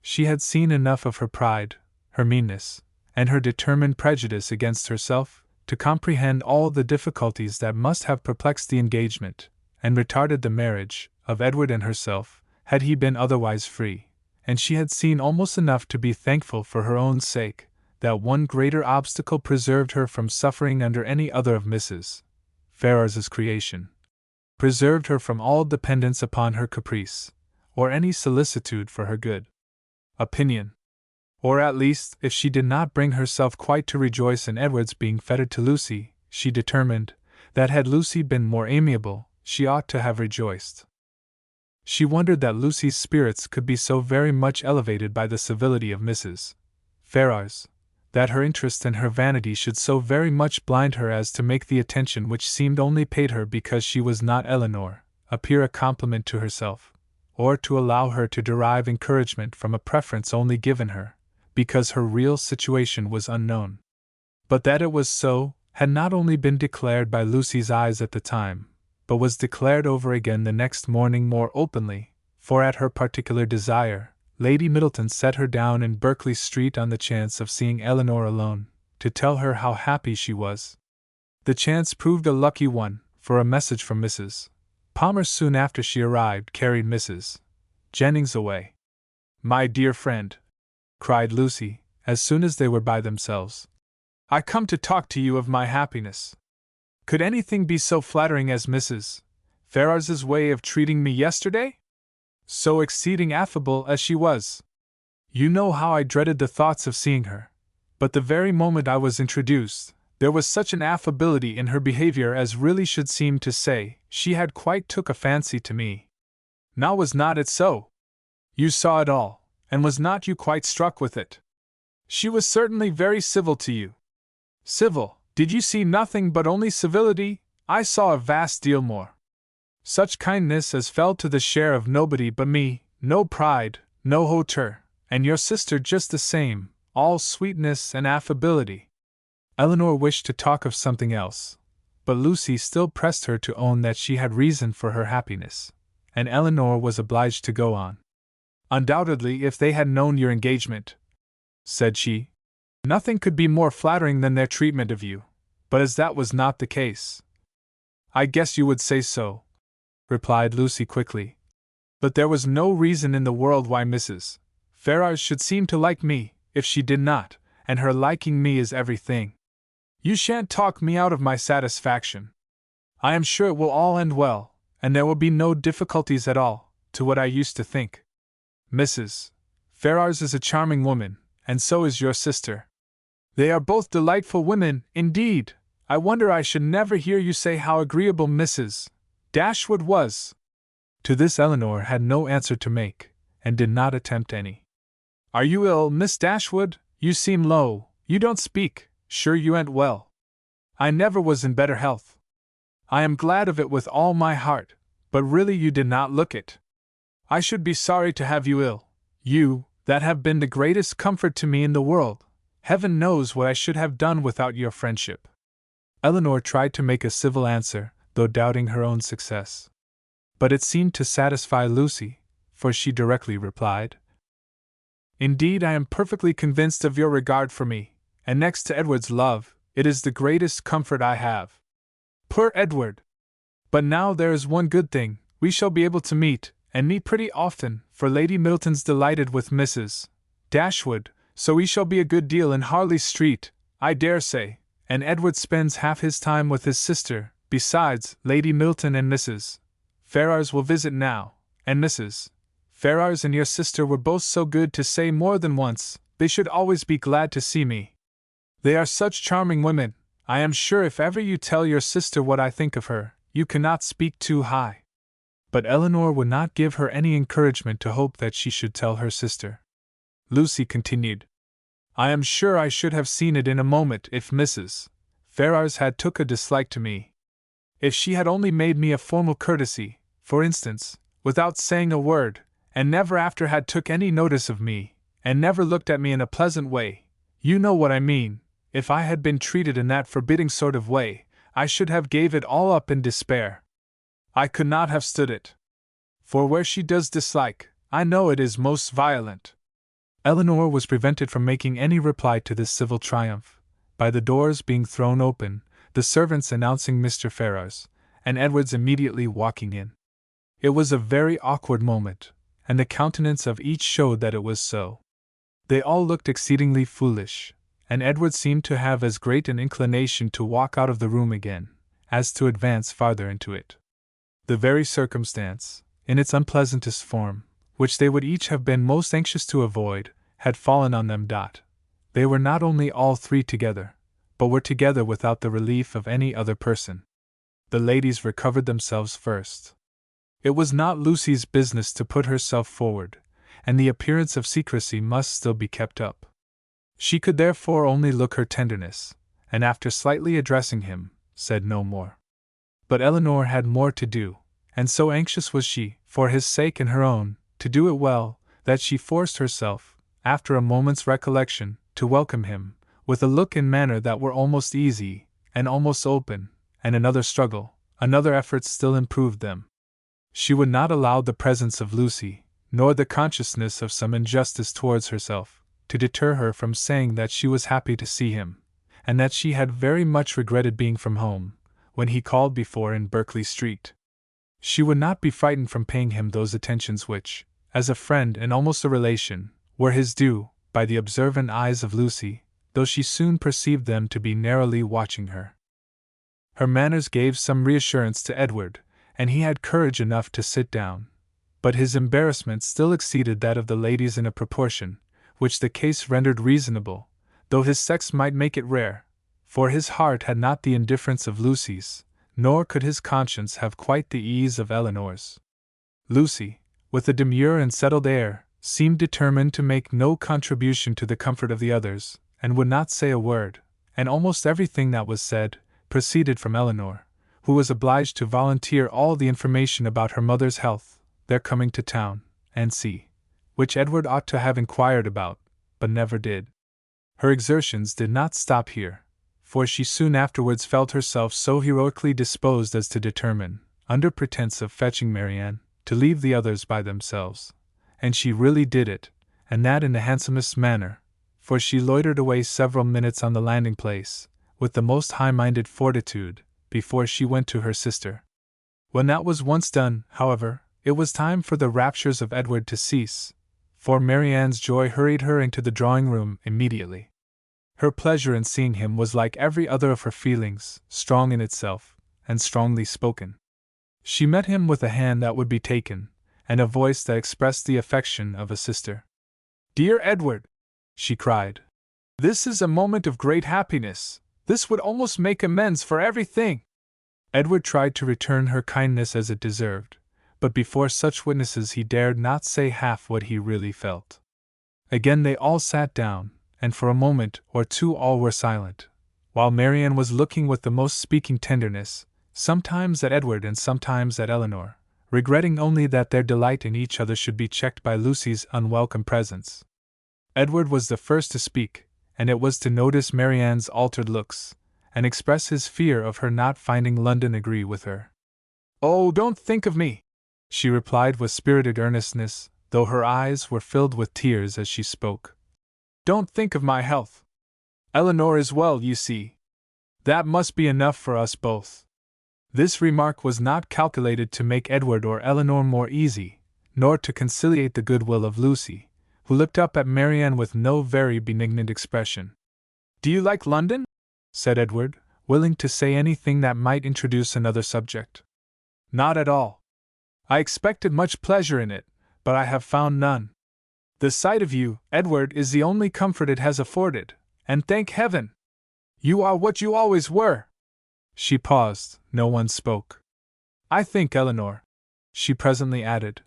She had seen enough of her pride, her meanness, and her determined prejudice against herself, to comprehend all the difficulties that must have perplexed the engagement, and retarded the marriage, of Edward and herself, had he been otherwise free, and she had seen almost enough to be thankful for her own sake, that one greater obstacle preserved her from suffering under any other of Mrs. Ferrars's creation, preserved her from all dependence upon her caprice, or any solicitude for her good opinion. Or at least, if she did not bring herself quite to rejoice in Edward's being fettered to Lucy, she determined that had Lucy been more amiable, she ought to have rejoiced. She wondered that Lucy's spirits could be so very much elevated by the civility of Mrs. Ferrars, that her interest and her vanity should so very much blind her as to make the attention which seemed only paid her because she was not Eleanor, appear a compliment to herself, or to allow her to derive encouragement from a preference only given her, because her real situation was unknown. But that it was so, had not only been declared by Lucy's eyes at the time, but was declared over again the next morning more openly, for at her particular desire, Lady Middleton set her down in Berkeley Street on the chance of seeing Eleanor alone, to tell her how happy she was. The chance proved a lucky one, for a message from Mrs. Palmer soon after she arrived carried Mrs. Jennings away. "My dear friend," cried Lucy, as soon as they were by themselves, "I come to talk to you of my happiness. Could anything be so flattering as Mrs. Ferrars's way of treating me yesterday? So exceeding affable as she was. You know how I dreaded the thoughts of seeing her, but the very moment I was introduced, there was such an affability in her behavior as really should seem to say she had quite took a fancy to me. Now was not it so? You saw it all, and was not you quite struck with it? She was certainly very civil to you." "Civil? Did you see nothing but only civility? I saw a vast deal more. Such kindness as fell to the share of nobody but me, no pride, No hauteur, and your sister just the same, all sweetness and affability. Eleanor wished to talk of something else, but Lucy still pressed her to own that she had reason for her happiness, and Eleanor was obliged to go on. Undoubtedly, if they had known your engagement, said she, nothing could be more flattering than their treatment of you, but as that was not the case. I guess you would say so, replied Lucy quickly. But there was no reason in the world why Mrs. Ferrars should seem to like me, if she did not, and her liking me is everything. You shan't talk me out of my satisfaction. I am sure it will all end well, and there will be no difficulties at all, to what I used to think. Mrs. Ferrars is a charming woman, and so is your sister. They are both delightful women, indeed. I wonder I should never hear you say how agreeable Mrs. Dashwood was. To this Eleanor had no answer to make, and did not attempt any. Are you ill, Miss Dashwood? You seem low, you don't speak, sure you ain't well. I never was in better health. I am glad of it with all my heart, but really you did not look it. I should be sorry to have you ill, you, that have been the greatest comfort to me in the world. Heaven knows what I should have done without your friendship. Eleanor tried to make a civil answer, though doubting her own success. But it seemed to satisfy Lucy, for she directly replied, Indeed, I am perfectly convinced of your regard for me, and next to Edward's love, it is the greatest comfort I have. Poor Edward! But now there is one good thing, we shall be able to meet, and meet pretty often, for Lady Middleton's delighted with Mrs. Dashwood, so we shall be a good deal in Harley Street, I dare say, and Edward spends half his time with his sister. Besides, Lady Middleton and Mrs. Ferrars will visit now, and Mrs. Ferrars and your sister were both so good to say more than once, they should always be glad to see me. They are such charming women. I am sure if ever you tell your sister what I think of her, you cannot speak too high. But Eleanor would not give her any encouragement to hope that she should tell her sister. Lucy continued, I am sure I should have seen it in a moment if Mrs. Ferrars had took a dislike to me. If she had only made me a formal courtesy, for instance, without saying a word, and never after had took any notice of me, and never looked at me in a pleasant way, you know what I mean, if I had been treated in that forbidding sort of way, I should have gave it all up in despair. I could not have stood it. For where she does dislike, I know it is most violent. Eleanor was prevented from making any reply to this civil triumph, by the doors being thrown open, the servants announcing Mr. Ferrars, and Edward's immediately walking in. It was a very awkward moment, and the countenance of each showed that it was so. They all looked exceedingly foolish, and Edward seemed to have as great an inclination to walk out of the room again, as to advance farther into it. The very circumstance, in its unpleasantest form, which they would each have been most anxious to avoid, had fallen on them. They were not only all three together, but were together without the relief of any other person. The ladies recovered themselves first. It was not Lucy's business to put herself forward, and the appearance of secrecy must still be kept up. She could therefore only look her tenderness, and after slightly addressing him, said no more. But Eleanor had more to do, and so anxious was she, for his sake and her own, to do it well, that she forced herself, after a moment's recollection, to welcome him, with a look and manner that were almost easy, and almost open, and another struggle, another effort still improved them. She would not allow the presence of Lucy, nor the consciousness of some injustice towards herself, to deter her from saying that she was happy to see him, and that she had very much regretted being from home, when he called before in Berkeley Street. She would not be frightened from paying him those attentions which, as a friend and almost a relation, were his due, by the observant eyes of Lucy, though she soon perceived them to be narrowly watching her. Her manners gave some reassurance to Edward, and he had courage enough to sit down, but his embarrassment still exceeded that of the ladies in a proportion, which the case rendered reasonable, though his sex might make it rare, for his heart had not the indifference of Lucy's, nor could his conscience have quite the ease of Eleanor's. Lucy, with a demure and settled air, seemed determined to make no contribution to the comfort of the others, and would not say a word, and almost everything that was said proceeded from Eleanor, who was obliged to volunteer all the information about her mother's health, their coming to town, and which Edward ought to have inquired about, but never did. Her exertions did not stop here, for she soon afterwards felt herself so heroically disposed as to determine, under pretense of fetching Marianne, to leave the others by themselves. And she really did it, and that in the handsomest manner, for she loitered away several minutes on the landing place, with the most high-minded fortitude, before she went to her sister. When that was once done, however, it was time for the raptures of Edward to cease, for Marianne's joy hurried her into the drawing-room immediately. Her pleasure in seeing him was like every other of her feelings, strong in itself, and strongly spoken. She met him with a hand that would be taken, and a voice that expressed the affection of a sister. "Dear Edward," she cried, "this is a moment of great happiness. This would almost make amends for everything." Edward tried to return her kindness as it deserved, but before such witnesses he dared not say half what he really felt. Again they all sat down, and for a moment or two all were silent, while Marianne was looking with the most speaking tenderness, sometimes at Edward and sometimes at Elinor, regretting only that their delight in each other should be checked by Lucy's unwelcome presence. Edward was the first to speak, and it was to notice Marianne's altered looks, and express his fear of her not finding London agree with her. "Oh, don't think of me," she replied with spirited earnestness, though her eyes were filled with tears as she spoke. "Don't think of my health. Elinor is well, you see. That must be enough for us both." This remark was not calculated to make Edward or Elinor more easy, nor to conciliate the goodwill of Lucy, who looked up at Marianne with no very benignant expression. "Do you like London?" said Edward, willing to say anything that might introduce another subject. "Not at all. I expected much pleasure in it, but I have found none. The sight of you, Edward, is the only comfort it has afforded, and thank Heaven! You are what you always were." She paused, no one spoke. "I think, Elinor," she presently added,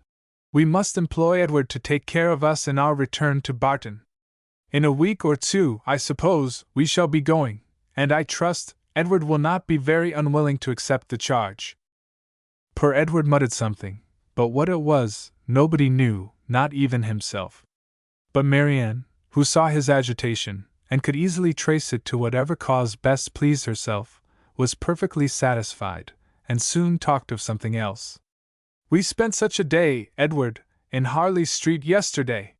"we must employ Edward to take care of us in our return to Barton. In a week or two, I suppose, we shall be going, and I trust Edward will not be very unwilling to accept the charge." Poor Edward muttered something, but what it was, nobody knew, not even himself. But Marianne, who saw his agitation, and could easily trace it to whatever cause best pleased herself, was perfectly satisfied, and soon talked of something else. "We spent such a day, Edward, in Harley Street yesterday.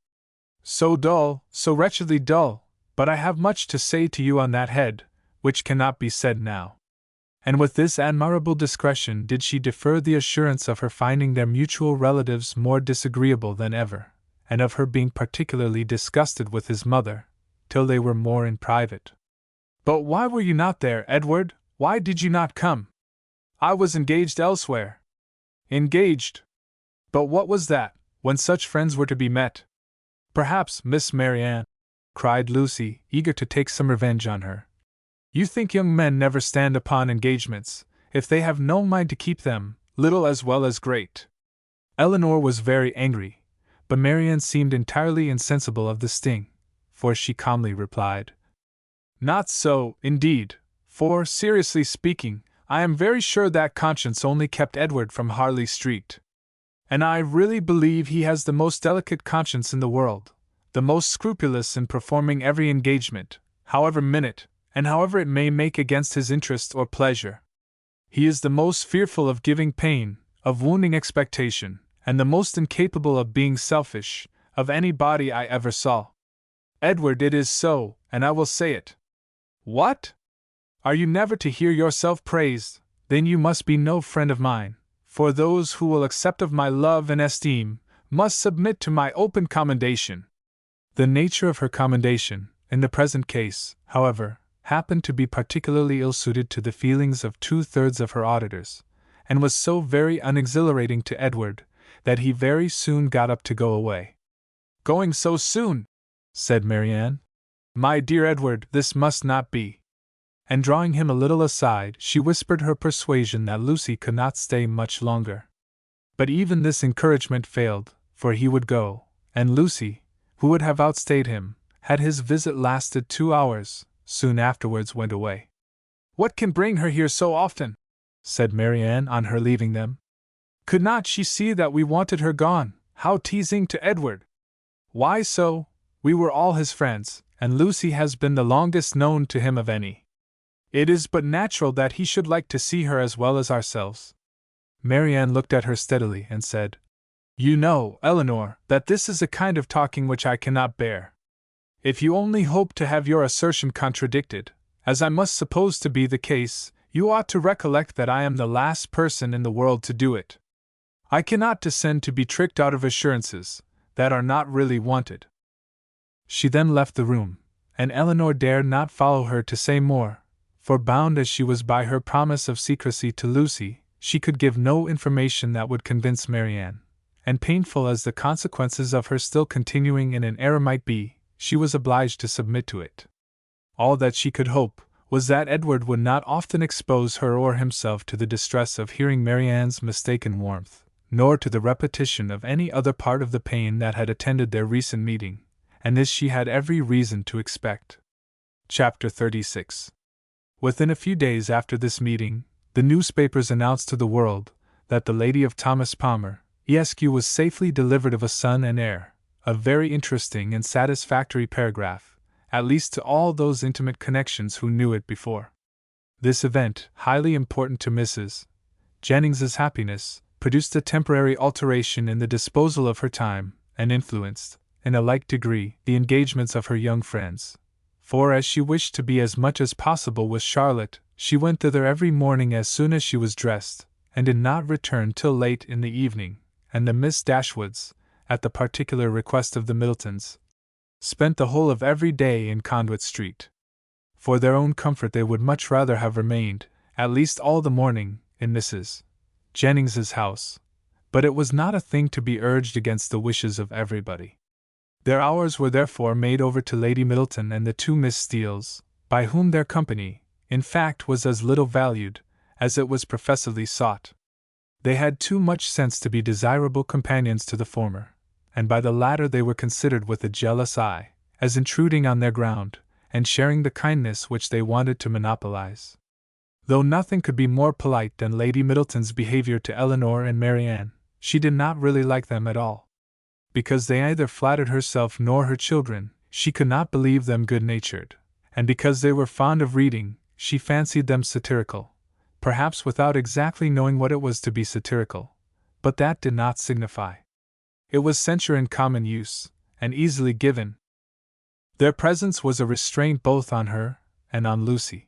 So dull, so wretchedly dull, but I have much to say to you on that head, which cannot be said now." And with this admirable discretion did she defer the assurance of her finding their mutual relatives more disagreeable than ever, and of her being particularly disgusted with his mother, till they were more in private. "But why were you not there, Edward? Why did you not come?" "I was engaged elsewhere." "Engaged? But what was that, when such friends were to be met?" "Perhaps, Miss Marianne," cried Lucy, eager to take some revenge on her, "you think young men never stand upon engagements, if they have no mind to keep them, little as well as great." Elinor was very angry, but Marianne seemed entirely insensible of the sting, for she calmly replied, "Not so, indeed, for, seriously speaking, I am very sure that conscience only kept Edward from Harley Street. And I really believe he has the most delicate conscience in the world, the most scrupulous in performing every engagement, however minute, and however it may make against his interest or pleasure. He is the most fearful of giving pain, of wounding expectation, and the most incapable of being selfish, of anybody I ever saw. Edward, it is so, and I will say it." "What? Are you never to hear yourself praised? Then you must be no friend of mine, for those who will accept of my love and esteem must submit to my open commendation." The nature of her commendation, in the present case, however, happened to be particularly ill-suited to the feelings of 2/3 of her auditors, and was so very unexhilarating to Edward, that he very soon got up to go away. "Going so soon?" said Marianne. "My dear Edward, this must not be." And drawing him a little aside, she whispered her persuasion that Lucy could not stay much longer. But even this encouragement failed, for he would go, and Lucy, who would have outstayed him, had his visit lasted 2 hours, soon afterwards went away. "What can bring her here so often?" said Marianne on her leaving them. "Could not she see that we wanted her gone? How teasing to Edward!" Why so? We were all his friends, and Lucy has been the longest known to him of any. It is but natural that he should like to see her as well as ourselves. Marianne looked at her steadily and said, You know, Eleanor, that this is a kind of talking which I cannot bear. If you only hope to have your assertion contradicted, as I must suppose to be the case, you ought to recollect that I am the last person in the world to do it. I cannot descend to be tricked out of assurances that are not really wanted. She then left the room, and Eleanor dared not follow her to say more, for bound as she was by her promise of secrecy to Lucy, she could give no information that would convince Marianne, and painful as the consequences of her still continuing in an error might be, she was obliged to submit to it. All that she could hope was that Edward would not often expose her or himself to the distress of hearing Marianne's mistaken warmth, nor to the repetition of any other part of the pain that had attended their recent meeting, and this she had every reason to expect. Chapter 36. Within a few days after this meeting, the newspapers announced to the world that the lady of Thomas Palmer, Esq. was safely delivered of a son and heir, a very interesting and satisfactory paragraph, at least to all those intimate connections who knew it before. This event, highly important to Mrs. Jennings's happiness, produced a temporary alteration in the disposal of her time, and influenced, in a like degree, the engagements of her young friends. For as she wished to be as much as possible with Charlotte, she went thither every morning as soon as she was dressed, and did not return till late in the evening, and the Miss Dashwoods, at the particular request of the Middletons, spent the whole of every day in Conduit Street. For their own comfort they would much rather have remained, at least all the morning, in Mrs. Jennings's house, but it was not a thing to be urged against the wishes of everybody. Their hours were therefore made over to Lady Middleton and the two Miss Steeles, by whom their company, in fact, was as little valued as it was professedly sought. They had too much sense to be desirable companions to the former, and by the latter they were considered with a jealous eye, as intruding on their ground, and sharing the kindness which they wanted to monopolize. Though nothing could be more polite than Lady Middleton's behavior to Eleanor and Marianne, she did not really like them at all. Because they neither flattered herself nor her children, she could not believe them good-natured, and because they were fond of reading, she fancied them satirical, perhaps without exactly knowing what it was to be satirical, but that did not signify. It was censure in common use, and easily given. Their presence was a restraint both on her and on Lucy.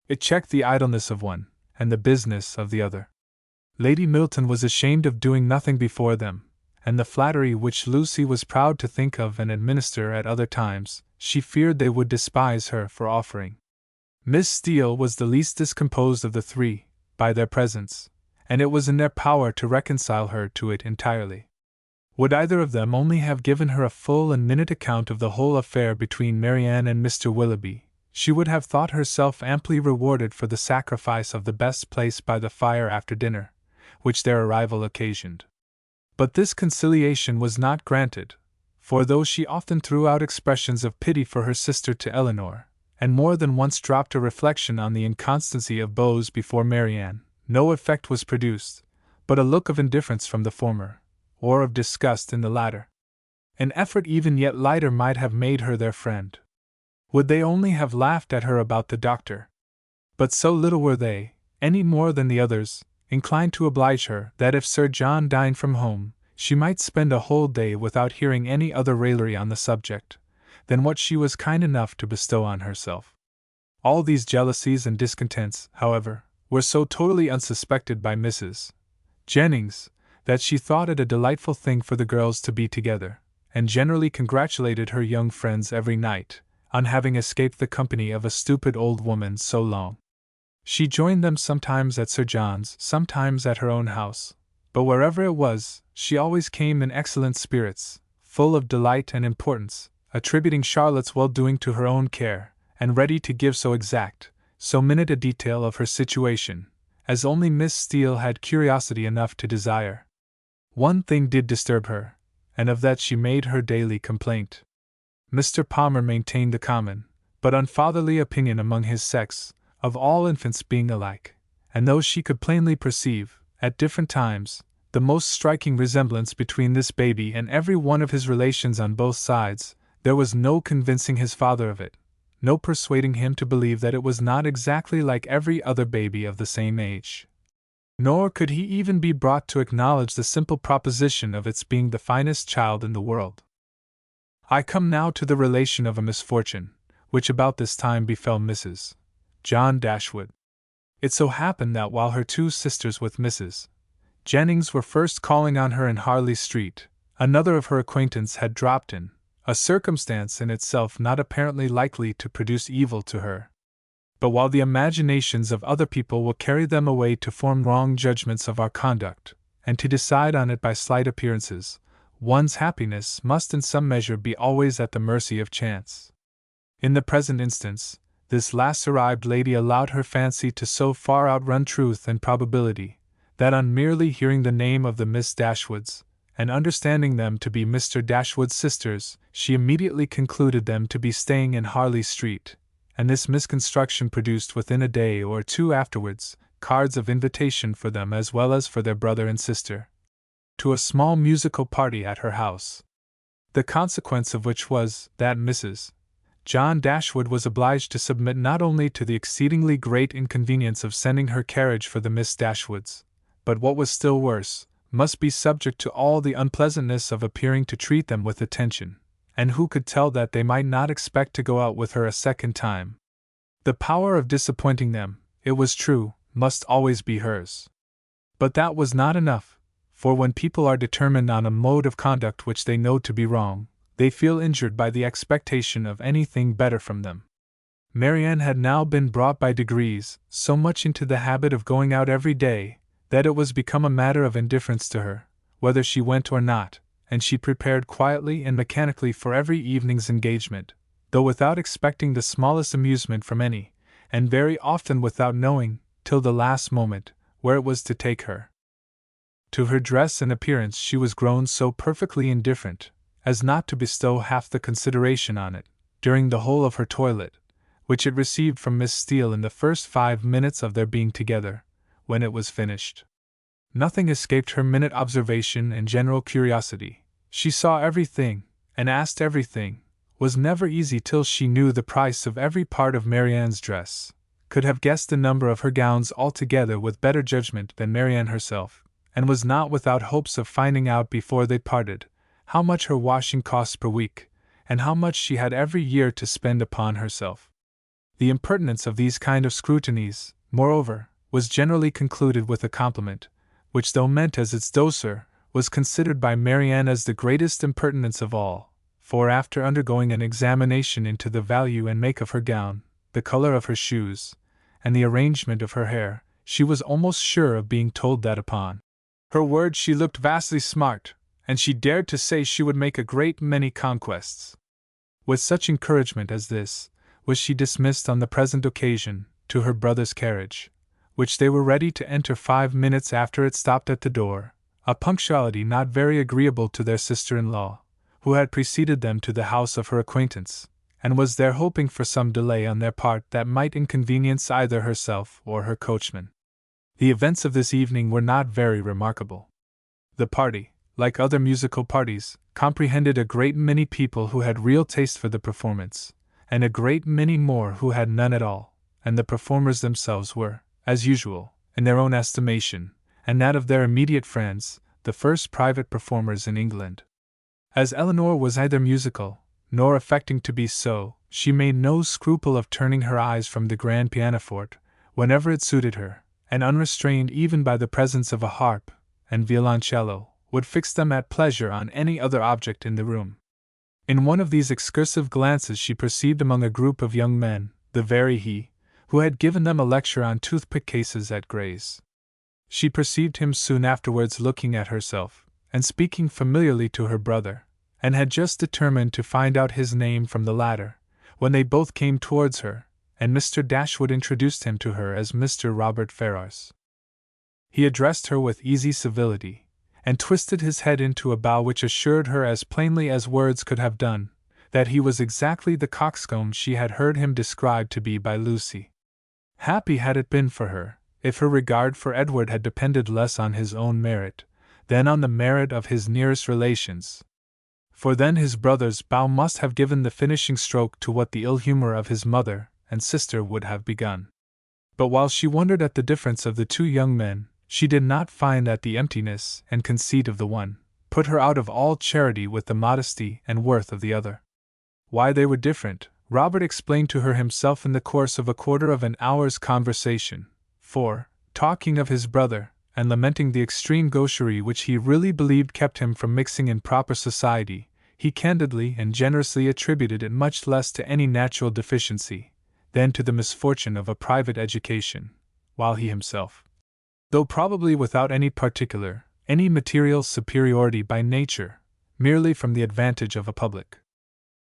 It checked the idleness of one, and the business of the other. Lady Middleton was ashamed of doing nothing before them, and the flattery which Lucy was proud to think of and administer at other times, she feared they would despise her for offering. Miss Steele was the least discomposed of the three, by their presence, and it was in their power to reconcile her to it entirely. Would either of them only have given her a full and minute account of the whole affair between Marianne and Mr. Willoughby, she would have thought herself amply rewarded for the sacrifice of the best place by the fire after dinner, which their arrival occasioned. But this conciliation was not granted, for though she often threw out expressions of pity for her sister to Eleanor, and more than once dropped a reflection on the inconstancy of beaux before Marianne, no effect was produced, but a look of indifference from the former, or of disgust in the latter. An effort even yet lighter might have made her their friend. Would they only have laughed at her about the doctor? But so little were they, any more than the others, inclined to oblige her, that if Sir John dined from home, she might spend a whole day without hearing any other raillery on the subject than what she was kind enough to bestow on herself. All these jealousies and discontents, however, were so totally unsuspected by Mrs. Jennings, that she thought it a delightful thing for the girls to be together, and generally congratulated her young friends every night on having escaped the company of a stupid old woman so long. She joined them sometimes at Sir John's, sometimes at her own house, but wherever it was, she always came in excellent spirits, full of delight and importance, attributing Charlotte's well-doing to her own care, and ready to give so exact, so minute a detail of her situation, as only Miss Steele had curiosity enough to desire. One thing did disturb her, and of that she made her daily complaint. Mr. Palmer maintained the common, but unfatherly opinion among his sex, of all infants being alike, and though she could plainly perceive, at different times, The most striking resemblance between this baby and every one of his relations on both sides, there was no convincing his father of it, no persuading him to believe that it was not exactly like every other baby of the same age. Nor could he even be brought to acknowledge the simple proposition of its being the finest child in the world. I come now to the relation of a misfortune, which about this time befell Mrs. John Dashwood. It so happened that while her two sisters with Mrs. Jennings were first calling on her in Harley Street, another of her acquaintance had dropped in, a circumstance in itself not apparently likely to produce evil to her. But while the imaginations of other people will carry them away to form wrong judgments of our conduct, and to decide on it by slight appearances, one's happiness must in some measure be always at the mercy of chance. In the present instance, this last arrived lady allowed her fancy to so far outrun truth and probability, that on merely hearing the name of the Miss Dashwoods, and understanding them to be Mr. Dashwood's sisters, she immediately concluded them to be staying in Harley Street, and this misconstruction produced within a day or two afterwards cards of invitation for them as well as for their brother and sister, to a small musical party at her house. The consequence of which was, that Mrs. John Dashwood was obliged to submit not only to the exceedingly great inconvenience of sending her carriage for the Miss Dashwoods, but what was still worse, must be subject to all the unpleasantness of appearing to treat them with attention, and who could tell that they might not expect to go out with her a second time? The power of disappointing them, it was true, must always be hers. But that was not enough, for when people are determined on a mode of conduct which they know to be wrong, they feel injured by the expectation of anything better from them. Marianne had now been brought by degrees so much into the habit of going out every day, that it was become a matter of indifference to her, whether she went or not, and she prepared quietly and mechanically for every evening's engagement, though without expecting the smallest amusement from any, and very often without knowing, till the last moment, where it was to take her. To her dress and appearance she was grown so perfectly indifferent, as not to bestow half the consideration on it, during the whole of her toilet, which it received from Miss Steele in the first 5 minutes of their being together, when it was finished. Nothing escaped her minute observation and general curiosity. She saw everything, and asked everything, was never easy till she knew the price of every part of Marianne's dress, could have guessed the number of her gowns altogether with better judgment than Marianne herself, and was not without hopes of finding out before they parted how much her washing cost per week, and how much she had every year to spend upon herself. The impertinence of these kind of scrutinies, moreover, was generally concluded with a compliment, which though meant as its douceur, was considered by Marianne as the greatest impertinence of all, for after undergoing an examination into the value and make of her gown, the color of her shoes, and the arrangement of her hair, she was almost sure of being told that upon her word she looked vastly smart, and she dared to say she would make a great many conquests. With such encouragement as this, was she dismissed on the present occasion, to her brother's carriage, which they were ready to enter 5 minutes after it stopped at the door, a punctuality not very agreeable to their sister-in-law, who had preceded them to the house of her acquaintance, and was there hoping for some delay on their part that might inconvenience either herself or her coachman. The events of this evening were not very remarkable. The party, like other musical parties, comprehended a great many people who had real taste for the performance, and a great many more who had none at all, and the performers themselves were, as usual, in their own estimation, and that of their immediate friends, the first private performers in England. As Eleanor was neither musical, nor affecting to be so, she made no scruple of turning her eyes from the grand pianoforte, whenever it suited her, and unrestrained even by the presence of a harp and violoncello, would fix them at pleasure on any other object in the room. In one of these excursive glances she perceived among a group of young men, the very he, who had given them a lecture on toothpick cases at Gray's. She perceived him soon afterwards looking at herself, and speaking familiarly to her brother, and had just determined to find out his name from the latter, when they both came towards her, and Mr. Dashwood introduced him to her as Mr. Robert Ferrars. He addressed her with easy civility, and twisted his head into a bow which assured her as plainly as words could have done, that he was exactly the coxcomb she had heard him described to be by Lucy. Happy had it been for her, if her regard for Edward had depended less on his own merit, then on the merit of his nearest relations. For then his brother's bow must have given the finishing stroke to what the ill humor of his mother and sister would have begun. But while she wondered at the difference of the two young men, she did not find that the emptiness and conceit of the one put her out of all charity with the modesty and worth of the other. Why they were different, Robert explained to her himself in the course of a quarter of an hour's conversation, for, talking of his brother, and lamenting the extreme gaucherie which he really believed kept him from mixing in proper society, he candidly and generously attributed it much less to any natural deficiency than to the misfortune of a private education, while he himself, though probably without any material superiority by nature, merely from the advantage of a public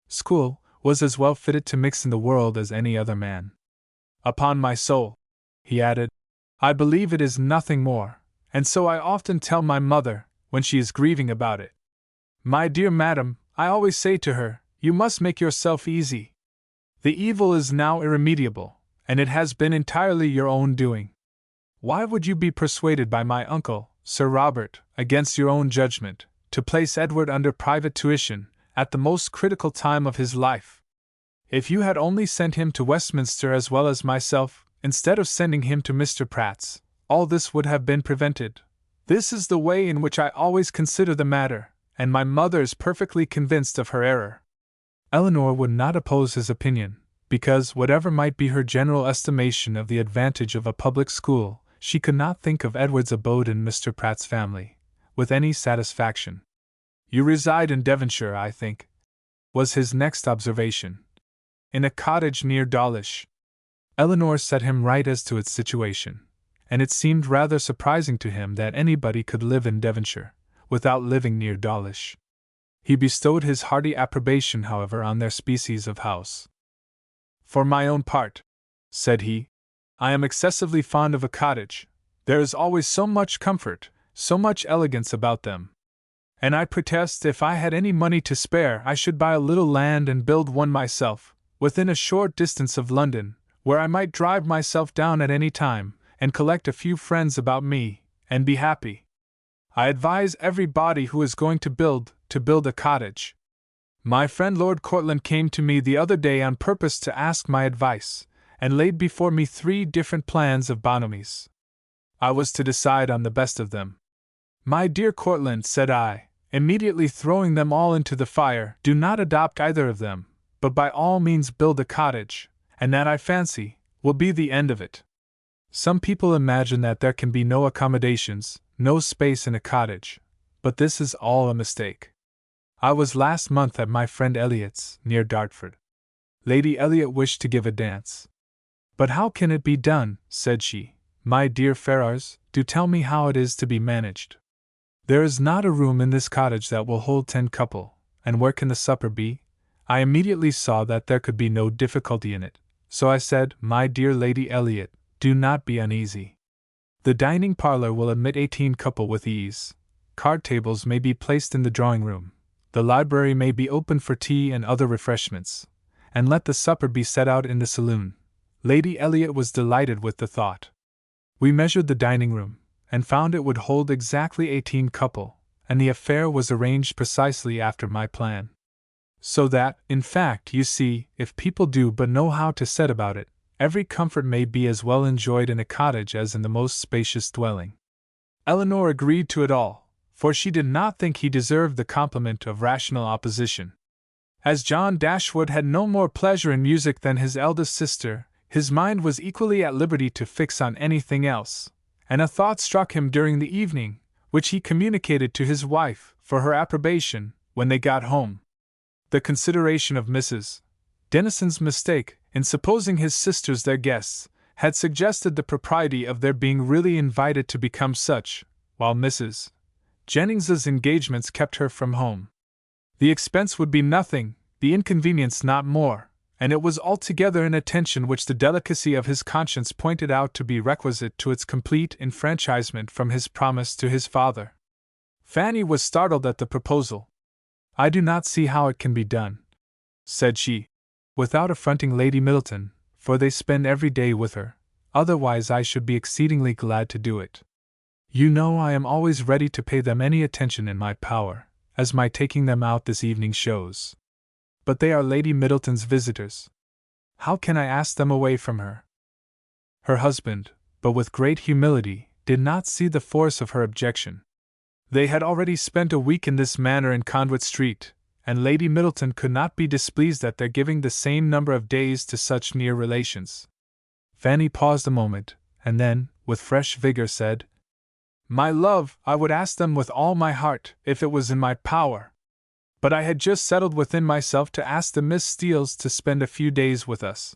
school, was as well fitted to mix in the world as any other man. Upon my soul, he added, I believe it is nothing more, and so I often tell my mother, when she is grieving about it. My dear madam, I always say to her, you must make yourself easy. The evil is now irremediable, and it has been entirely your own doing. Why would you be persuaded by my uncle, Sir Robert, against your own judgment, to place Edward under private tuition, at the most critical time of his life? If you had only sent him to Westminster as well as myself, instead of sending him to Mr. Pratt's, all this would have been prevented. This is the way in which I always consider the matter, and my mother is perfectly convinced of her error. Elinor would not oppose his opinion, because, whatever might be her general estimation of the advantage of a public school, she could not think of Edward's abode in Mr. Pratt's family with any satisfaction. You reside in Devonshire, I think, was his next observation. In a cottage near Dawlish. Elinor set him right as to its situation, and it seemed rather surprising to him that anybody could live in Devonshire without living near Dawlish. He bestowed his hearty approbation, however, on their species of house. For my own part, said he, I am excessively fond of a cottage. There is always so much comfort, so much elegance about them. And I protest, if I had any money to spare, I should buy a little land and build one myself, within a short distance of London, where I might drive myself down at any time, and collect a few friends about me, and be happy. I advise everybody who is going to build a cottage. My friend Lord Courtland came to me the other day on purpose to ask my advice, and laid before me 3 different plans of Bonomi's. I was to decide on the best of them. My dear Courtland, said I, immediately throwing them all into the fire, do not adopt either of them, but by all means build a cottage, and that, I fancy, will be the end of it. Some people imagine that there can be no accommodations, no space in a cottage, but this is all a mistake. I was last month at my friend Eliot's, near Dartford. Lady Eliot wished to give a dance. But how can it be done, said she. My dear Ferrars, do tell me how it is to be managed. There is not a room in this cottage that will hold 10 couple, and where can the supper be? I immediately saw that there could be no difficulty in it, so I said, my dear Lady Eliot, do not be uneasy. The dining parlour will admit 18 couple with ease. Card tables may be placed in the drawing room. The library may be opened for tea and other refreshments, and let the supper be set out in the saloon. Lady Eliot was delighted with the thought. We measured the dining room, and found it would hold exactly 18 couple, and the affair was arranged precisely after my plan. So that, in fact, you see, if people do but know how to set about it, every comfort may be as well enjoyed in a cottage as in the most spacious dwelling. Elinor agreed to it all, for she did not think he deserved the compliment of rational opposition. As John Dashwood had no more pleasure in music than his eldest sister, his mind was equally at liberty to fix on anything else, and a thought struck him during the evening, which he communicated to his wife, for her approbation, when they got home. The consideration of Mrs. Dennison's mistake, in supposing his sisters their guests, had suggested the propriety of their being really invited to become such, while Mrs. Jennings's engagements kept her from home. The expense would be nothing, the inconvenience not more, and it was altogether an attention which the delicacy of his conscience pointed out to be requisite to its complete enfranchisement from his promise to his father. Fanny was startled at the proposal. I do not see how it can be done, said she, without affronting Lady Middleton, for they spend every day with her, otherwise I should be exceedingly glad to do it. You know I am always ready to pay them any attention in my power, as my taking them out this evening shows. But they are Lady Middleton's visitors. How can I ask them away from her?" Her husband, but with great humility, did not see the force of her objection. They had already spent a week in this manner in Conduit Street, and Lady Middleton could not be displeased at their giving the same number of days to such near relations. Fanny paused a moment, and then, with fresh vigor, said, "My love, I would ask them with all my heart, if it was in my power. But I had just settled within myself to ask the Miss Steeles to spend a few days with us.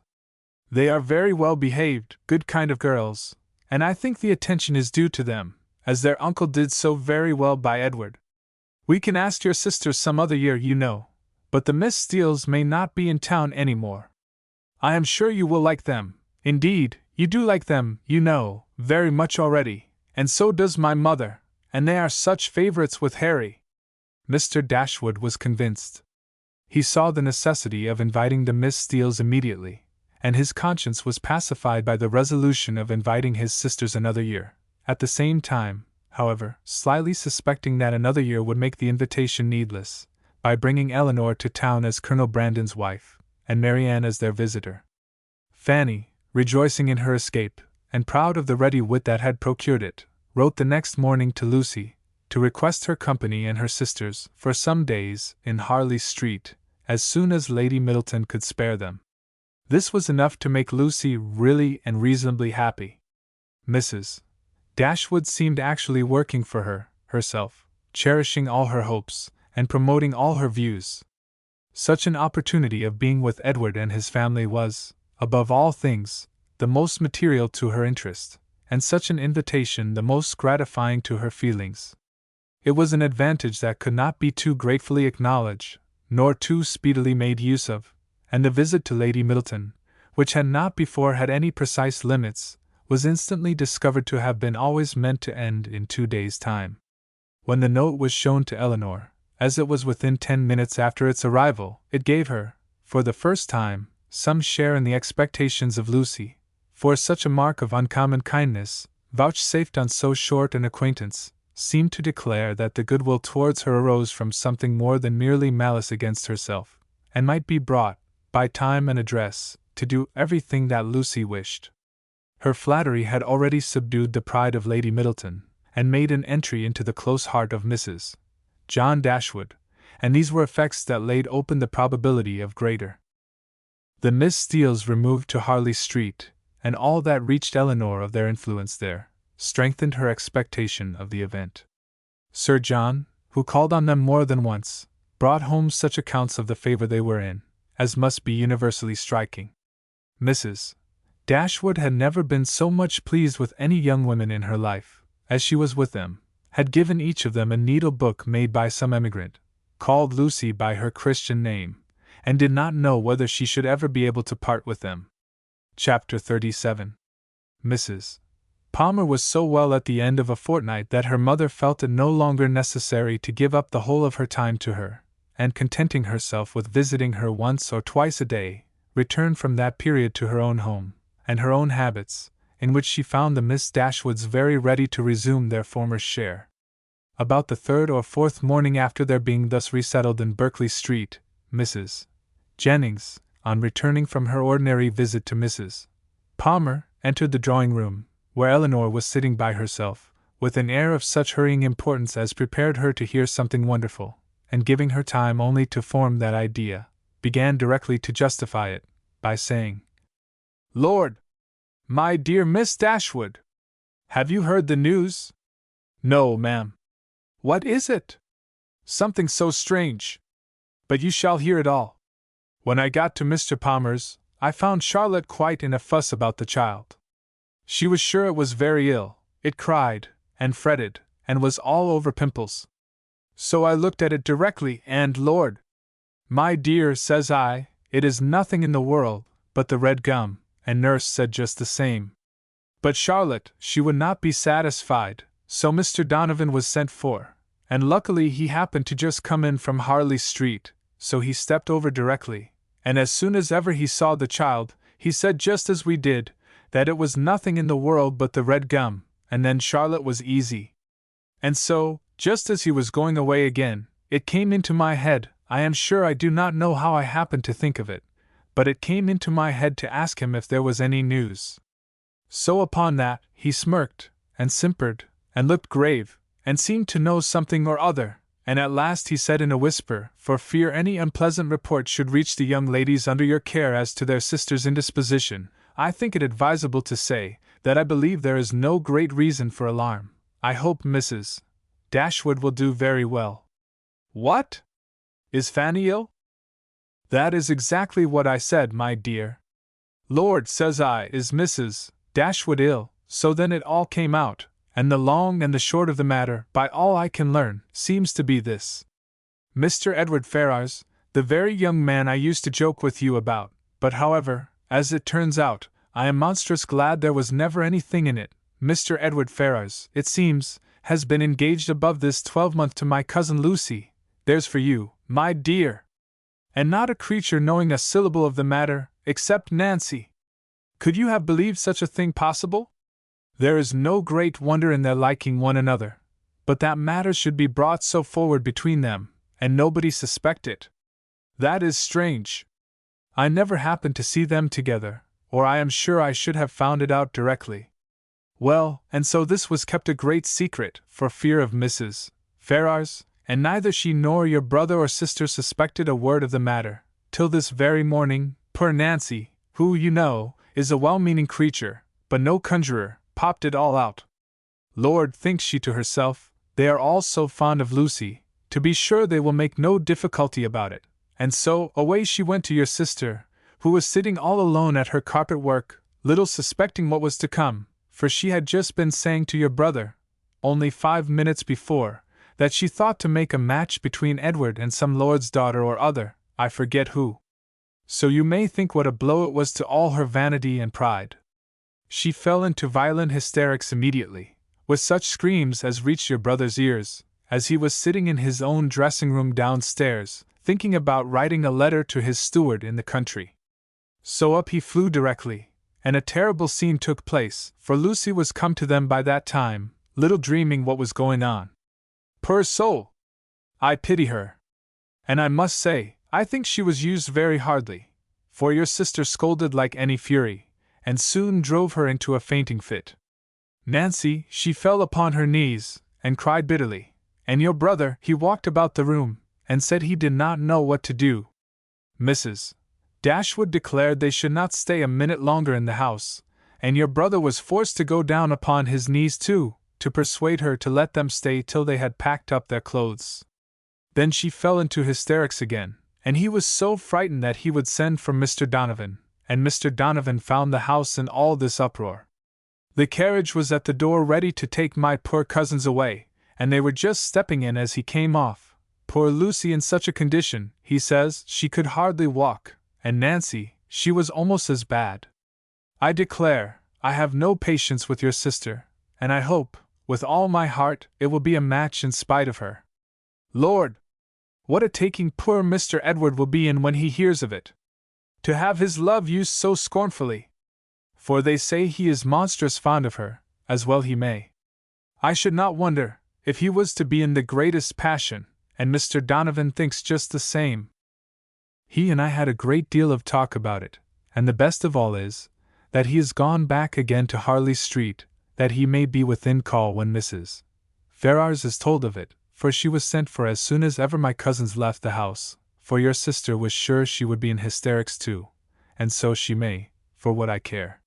They are very well behaved, good kind of girls, and I think the attention is due to them, as their uncle did so very well by Edward. We can ask your sisters some other year, you know, but the Miss Steeles may not be in town any more. I am sure you will like them. Indeed, you do like them, you know, very much already, and so does my mother, and they are such favorites with Harry." Mr. Dashwood was convinced. He saw the necessity of inviting the Miss Steeles immediately, and his conscience was pacified by the resolution of inviting his sisters another year, at the same time, however, slyly suspecting that another year would make the invitation needless, by bringing Eleanor to town as Colonel Brandon's wife, and Marianne as their visitor. Fanny, rejoicing in her escape, and proud of the ready wit that had procured it, wrote the next morning to Lucy, to request her company and her sisters for some days in Harley Street, as soon as Lady Middleton could spare them. This was enough to make Lucy really and reasonably happy. Mrs. Dashwood seemed actually working for her, herself, cherishing all her hopes, and promoting all her views. Such an opportunity of being with Edward and his family was, above all things, the most material to her interest, and such an invitation the most gratifying to her feelings. It was an advantage that could not be too gratefully acknowledged, nor too speedily made use of, and the visit to Lady Middleton, which had not before had any precise limits, was instantly discovered to have been always meant to end in 2 days' time. When the note was shown to Eleanor, as it was within 10 minutes after its arrival, it gave her, for the first time, some share in the expectations of Lucy, for such a mark of uncommon kindness, vouchsafed on so short an acquaintance, seemed to declare that the goodwill towards her arose from something more than merely malice against herself, and might be brought, by time and address, to do everything that Lucy wished. Her flattery had already subdued the pride of Lady Middleton, and made an entry into the close heart of Mrs. John Dashwood, and these were effects that laid open the probability of greater. The Miss Steeles removed to Harley Street, and all that reached Eleanor of their influence there, strengthened her expectation of the event. Sir John, who called on them more than once, brought home such accounts of the favor they were in, as must be universally striking. Mrs. Dashwood had never been so much pleased with any young women in her life, as she was with them, had given each of them a needle book made by some emigrant, called Lucy by her Christian name, and did not know whether she should ever be able to part with them. Chapter 37. Mrs. Palmer was so well at the end of a fortnight that her mother felt it no longer necessary to give up the whole of her time to her, and contenting herself with visiting her once or twice a day, returned from that period to her own home, and her own habits, in which she found the Miss Dashwoods very ready to resume their former share. About the 3rd or 4th morning after their being thus resettled in Berkeley Street, Mrs. Jennings, on returning from her ordinary visit to Mrs. Palmer, entered the drawing-room, where Eleanor was sitting by herself, with an air of such hurrying importance as prepared her to hear something wonderful, and giving her time only to form that idea, began directly to justify it, by saying, "Lord! My dear Miss Dashwood! Have you heard the news?" "No, ma'am." "What is it?" "Something so strange. But you shall hear it all. When I got to Mr. Palmer's, I found Charlotte quite in a fuss about the child. She was sure it was very ill, it cried, and fretted, and was all over pimples. So I looked at it directly, and Lord! My dear, says I, it is nothing in the world but the red gum, and nurse said just the same. But Charlotte, she would not be satisfied, so Mr. Donovan was sent for, and luckily he happened to just come in from Harley Street, so he stepped over directly, and as soon as ever he saw the child, he said just as we did, that it was nothing in the world but the red gum, and then Charlotte was easy. And so, just as he was going away again, it came into my head, I am sure I do not know how I happened to think of it, but it came into my head to ask him if there was any news. So upon that, he smirked, and simpered, and looked grave, and seemed to know something or other, and at last he said in a whisper, for fear any unpleasant report should reach the young ladies under your care as to their sister's indisposition, I think it advisable to say, that I believe there is no great reason for alarm. I hope Mrs. Dashwood will do very well. What? Is Fanny ill? That is exactly what I said, my dear. Lord, says I, is Mrs. Dashwood ill? So then it all came out, and the long and the short of the matter, by all I can learn, seems to be this. Mr. Edward Ferrars, the very young man I used to joke with you about, but however, as it turns out, I am monstrous glad there was never anything in it. Mr. Edward Ferrars, it seems, has been engaged above this 12-month to my cousin Lucy. There's for you, my dear! And not a creature knowing a syllable of the matter, except Nancy. Could you have believed such a thing possible? There is no great wonder in their liking one another, but that matters should be brought so forward between them, and nobody suspect it. That is strange. I never happened to see them together, or I am sure I should have found it out directly. Well, and so this was kept a great secret, for fear of Mrs. Ferrars, and neither she nor your brother or sister suspected a word of the matter, till this very morning, poor Nancy, who, you know, is a well-meaning creature, but no conjurer, popped it all out. Lord, thinks she to herself, they are all so fond of Lucy, to be sure they will make no difficulty about it, and so away she went to your sister, who was sitting all alone at her carpet work, little suspecting what was to come, for she had just been saying to your brother, only 5 minutes before, that she thought to make a match between Edward and some lord's daughter or other, I forget who. So you may think what a blow it was to all her vanity and pride. She fell into violent hysterics immediately, with such screams as reached your brother's ears, as he was sitting in his own dressing-room downstairs, thinking about writing a letter to his steward in the country. So up he flew directly, and a terrible scene took place, for Lucy was come to them by that time, little dreaming what was going on. Poor soul! I pity her. And I must say, I think she was used very hardly, for your sister scolded like any fury, and soon drove her into a fainting fit. Nancy, she fell upon her knees, and cried bitterly, and your brother, he walked about the room, and said he did not know what to do. Mrs. Dashwood declared they should not stay a minute longer in the house, and your brother was forced to go down upon his knees too, to persuade her to let them stay till they had packed up their clothes. Then she fell into hysterics again, and he was so frightened that he would send for Mr. Donovan, and Mr. Donovan found the house in all this uproar. The carriage was at the door ready to take my poor cousins away, and they were just stepping in as he came off. Poor Lucy in such a condition, he says, she could hardly walk, and Nancy, she was almost as bad. I declare, I have no patience with your sister, and I hope, with all my heart, it will be a match in spite of her. Lord! What a taking poor Mr. Edward will be in when he hears of it! To have his love used so scornfully! For they say he is monstrous fond of her, as well he may. I should not wonder, if he was to be in the greatest passion, and Mr. Donovan thinks just the same. He and I had a great deal of talk about it, and the best of all is, that he is gone back again to Harley Street, that he may be within call when Mrs. Ferrars is told of it, for she was sent for as soon as ever my cousins left the house, for your sister was sure she would be in hysterics too, and so she may, for what I care.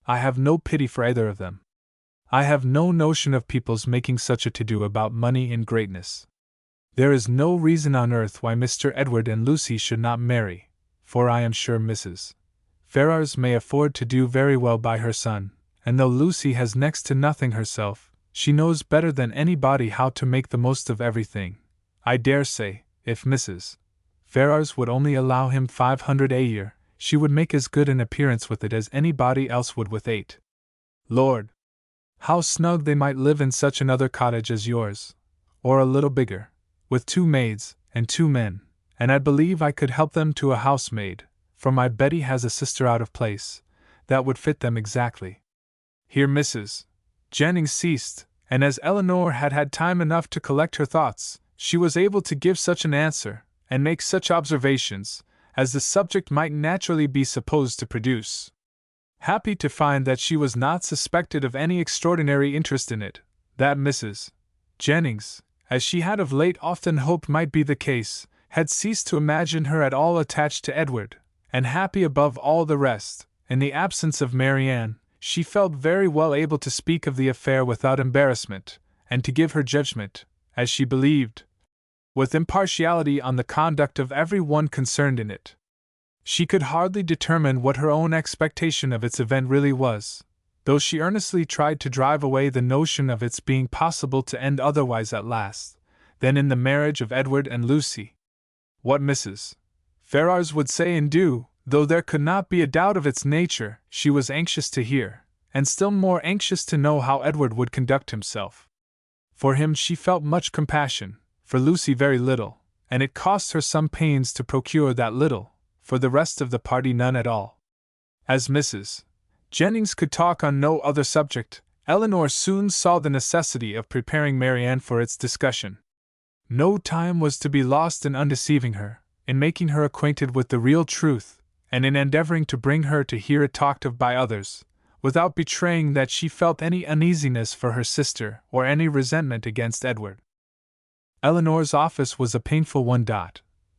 I have no pity for either of them. I have no notion of people's making such a to-do about money and greatness. There is no reason on earth why Mr. Edward and Lucy should not marry, for I am sure Mrs. Ferrars may afford to do very well by her son, and though Lucy has next to nothing herself, she knows better than anybody how to make the most of everything. I dare say, if Mrs. Ferrars would only allow him 500 a year, she would make as good an appearance with it as anybody else would with 8. Lord! How snug they might live in such another cottage as yours, or a little bigger, with 2 maids, and 2 men, and I believe I could help them to a housemaid, for my Betty has a sister out of place, that would fit them exactly. Here Mrs. Jennings ceased, and as Eleanor had had time enough to collect her thoughts, she was able to give such an answer, and make such observations, as the subject might naturally be supposed to produce. Happy to find that she was not suspected of any extraordinary interest in it, that Mrs. Jennings, as she had of late often hoped might be the case, had ceased to imagine her at all attached to Edward, and happy above all the rest, in the absence of Marianne, she felt very well able to speak of the affair without embarrassment, and to give her judgment, as she believed, with impartiality on the conduct of every one concerned in it. She could hardly determine what her own expectation of its event really was, though she earnestly tried to drive away the notion of its being possible to end otherwise at last, than in the marriage of Edward and Lucy. What Mrs. Ferrars would say and do, though there could not be a doubt of its nature, she was anxious to hear, and still more anxious to know how Edward would conduct himself. For him she felt much compassion, for Lucy very little, and it cost her some pains to procure that little, for the rest of the party none at all. As Mrs. Jennings could talk on no other subject, Eleanor soon saw the necessity of preparing Marianne for its discussion. No time was to be lost in undeceiving her, in making her acquainted with the real truth, and in endeavoring to bring her to hear it talked of by others, without betraying that she felt any uneasiness for her sister or any resentment against Edward. Eleanor's office was a painful one.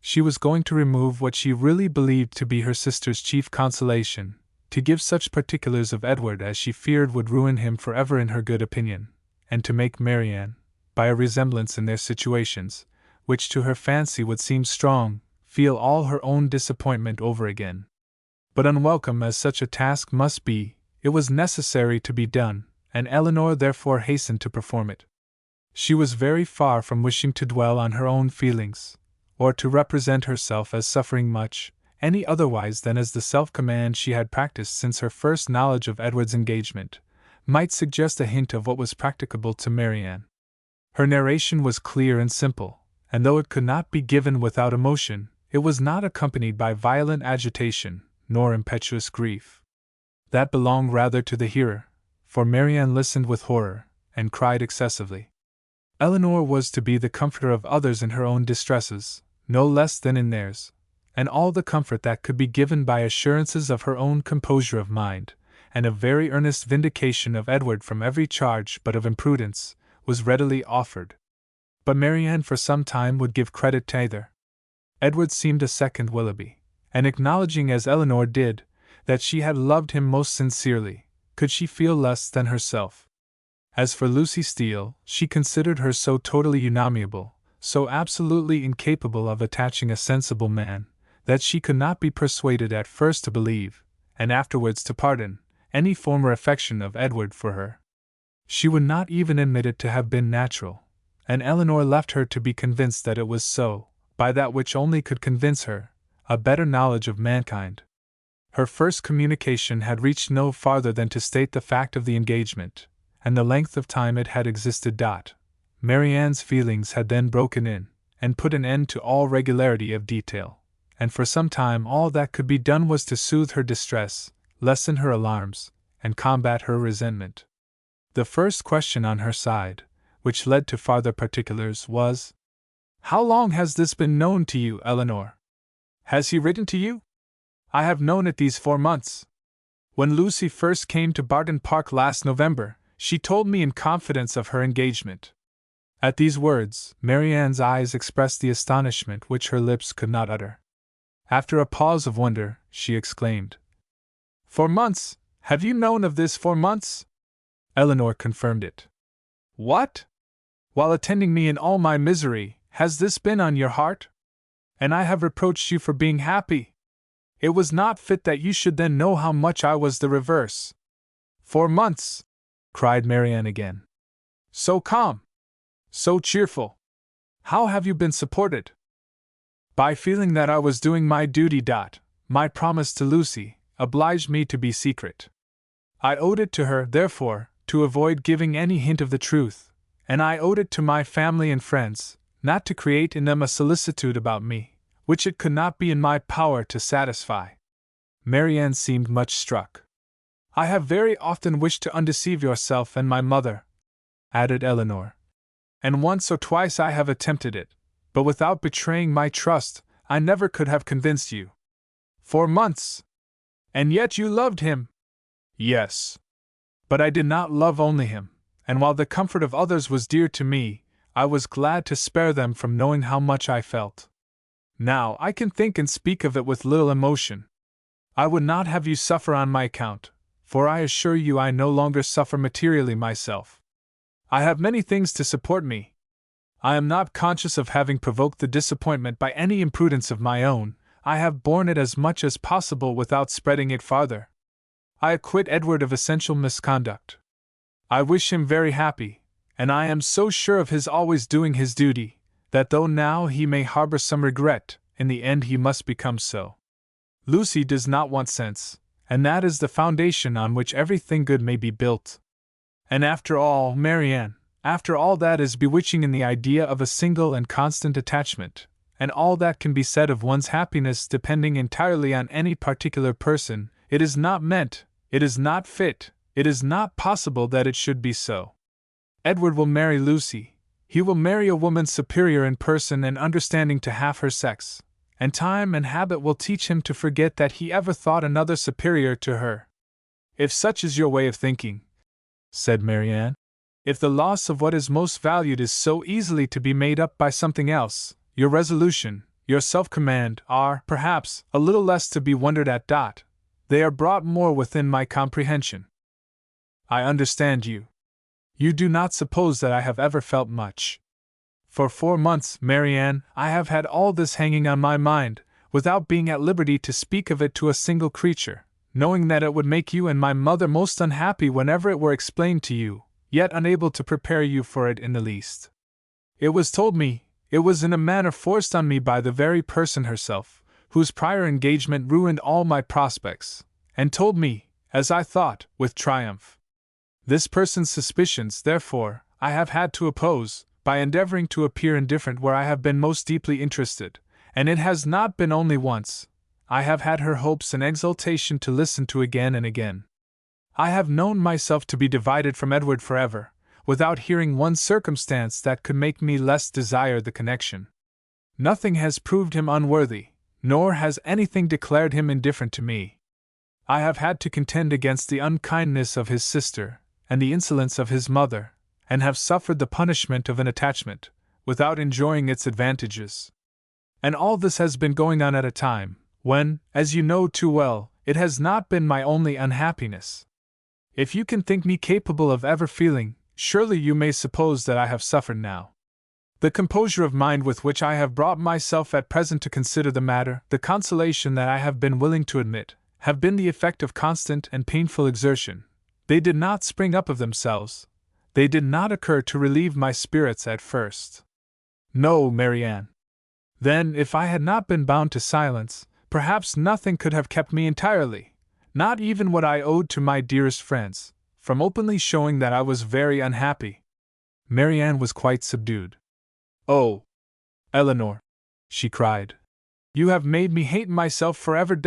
She was going to remove what she really believed to be her sister's chief consolation, to give such particulars of Edward as she feared would ruin him forever in her good opinion, and to make Marianne, by a resemblance in their situations, which to her fancy would seem strong, feel all her own disappointment over again. But unwelcome as such a task must be, it was necessary to be done, and Eleanor therefore hastened to perform it. She was very far from wishing to dwell on her own feelings, or to represent herself as suffering much, any otherwise than as the self-command she had practiced since her first knowledge of Edward's engagement might suggest a hint of what was practicable to Marianne. Her narration was clear and simple, and though it could not be given without emotion, it was not accompanied by violent agitation, nor impetuous grief. That belonged rather to the hearer, for Marianne listened with horror, and cried excessively. Eleanor was to be the comforter of others in her own distresses, no less than in theirs, and all the comfort that could be given by assurances of her own composure of mind, and a very earnest vindication of Edward from every charge but of imprudence, was readily offered. But Marianne for some time would give credit to either. Edward seemed a second Willoughby, and acknowledging as Eleanor did, that she had loved him most sincerely, could she feel less than herself? As for Lucy Steele, she considered her so totally unamiable, so absolutely incapable of attaching a sensible man, that she could not be persuaded at first to believe, and afterwards to pardon, any former affection of Edward for her. She would not even admit it to have been natural, and Eleanor left her to be convinced that it was so, by that which only could convince her, a better knowledge of mankind. Her first communication had reached no farther than to state the fact of the engagement, and the length of time it had existed. Marianne's feelings had then broken in, and put an end to all regularity of detail, and for some time all that could be done was to soothe her distress, lessen her alarms, and combat her resentment. The first question on her side, which led to farther particulars, was, "How long has this been known to you, Eleanor? Has he written to you?" "I have known it these 4 months. When Lucy first came to Barton Park last November, she told me in confidence of her engagement." At these words, Marianne's eyes expressed the astonishment which her lips could not utter. After a pause of wonder, she exclaimed, "4 months? Have you known of this 4 months?" Eleanor confirmed it. "What? While attending me in all my misery, has this been on your heart? And I have reproached you for being happy. It was not fit that you should then know how much I was the reverse." "4 months!" cried Marianne again. "So calm! So cheerful! How have you been supported?" "By feeling that I was doing my duty. My promise to Lucy obliged me to be secret. I owed it to her, therefore, to avoid giving any hint of the truth, and I owed it to my family and friends, not to create in them a solicitude about me, which it could not be in my power to satisfy." Marianne seemed much struck. I have very often wished to undeceive yourself and my mother," added Eleanor. "And once or twice I have attempted it, but without betraying my trust, I never could have convinced you." "For months! And yet you loved him?" "Yes. But I did not love only him, and while the comfort of others was dear to me, I was glad to spare them from knowing how much I felt. Now I can think and speak of it with little emotion. I would not have you suffer on my account, for I assure you I no longer suffer materially myself. I have many things to support me. I am not conscious of having provoked the disappointment by any imprudence of my own. I have borne it as much as possible without spreading it farther. I acquit Edward of essential misconduct. I wish him very happy, and I am so sure of his always doing his duty, that though now he may harbor some regret, in the end he must become so. Lucy does not want sense, and that is the foundation on which everything good may be built. And after all, Marianne, after all that is bewitching in the idea of a single and constant attachment, and all that can be said of one's happiness depending entirely on any particular person, it is not meant, it is not fit, it is not possible that it should be so. Edward will marry Lucy. He will marry a woman superior in person and understanding to half her sex, and time and habit will teach him to forget that he ever thought another superior to her. If such is your way of thinking, said Marianne, if the loss of what is most valued is so easily to be made up by something else, your resolution, your self-command are, perhaps, a little less to be wondered at. They are brought more within my comprehension. I understand you. You do not suppose that I have ever felt much. For 4 months, Marianne, I have had all this hanging on my mind, without being at liberty to speak of it to a single creature, knowing that it would make you and my mother most unhappy whenever it were explained to you, yet unable to prepare you for it in the least. It was told me, it was in a manner forced on me by the very person herself, whose prior engagement ruined all my prospects, and told me, as I thought, with triumph. This person's suspicions, therefore, I have had to oppose, by endeavoring to appear indifferent where I have been most deeply interested, and it has not been only once. I have had her hopes and exultation to listen to again and again. I have known myself to be divided from Edward forever, without hearing one circumstance that could make me less desire the connection. Nothing has proved him unworthy, nor has anything declared him indifferent to me. I have had to contend against the unkindness of his sister, and the insolence of his mother, and have suffered the punishment of an attachment, without enjoying its advantages. And all this has been going on at a time, when, as you know too well, it has not been my only unhappiness. If you can think me capable of ever feeling, surely you may suppose that I have suffered now. The composure of mind with which I have brought myself at present to consider the matter, the consolation that I have been willing to admit, have been the effect of constant and painful exertion. They did not spring up of themselves. They did not occur to relieve my spirits at first. No, Marianne. Then, if I had not been bound to silence, perhaps nothing could have kept me entirely, not even what I owed to my dearest friends, from openly showing that I was very unhappy. Marianne was quite subdued. Oh, Eleanor, she cried, you have made me hate myself forever.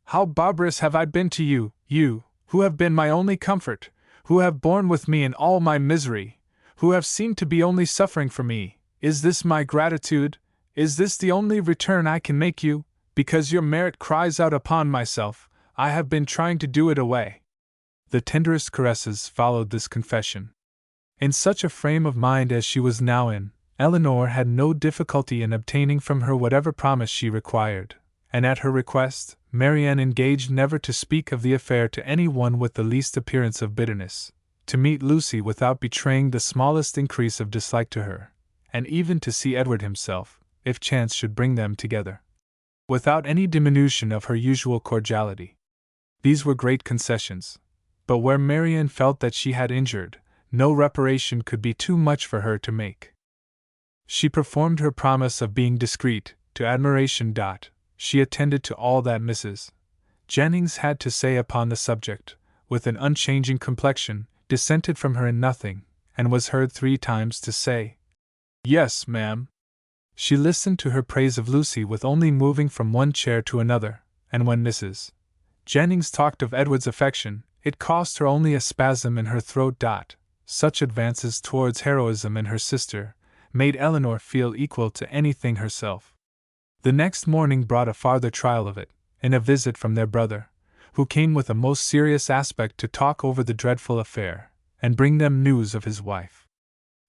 How barbarous have I been to you, you, who have been my only comfort, who have borne with me in all my misery, who have seemed to be only suffering for me. Is this my gratitude? Is this the only return I can make you? Because your merit cries out upon myself, I have been trying to do it away. The tenderest caresses followed this confession. In such a frame of mind as she was now in, Eleanor had no difficulty in obtaining from her whatever promise she required, and at her request, Marianne engaged never to speak of the affair to any one with the least appearance of bitterness, to meet Lucy without betraying the smallest increase of dislike to her, and even to see Edward himself, if chance should bring them together, without any diminution of her usual cordiality. These were great concessions, but where Marianne felt that she had injured, no reparation could be too much for her to make. She performed her promise of being discreet, to admiration. She attended to all that Mrs. Jennings had to say upon the subject, with an unchanging complexion, dissented from her in nothing, and was heard 3 times to say, "Yes, ma'am." She listened to her praise of Lucy with only moving from one chair to another, and when Mrs. Jennings talked of Edward's affection, it cost her only a spasm in her throat. Such advances towards heroism in her sister made Eleanor feel equal to anything herself. The next morning brought a farther trial of it, in a visit from their brother, who came with a most serious aspect to talk over the dreadful affair, and bring them news of his wife.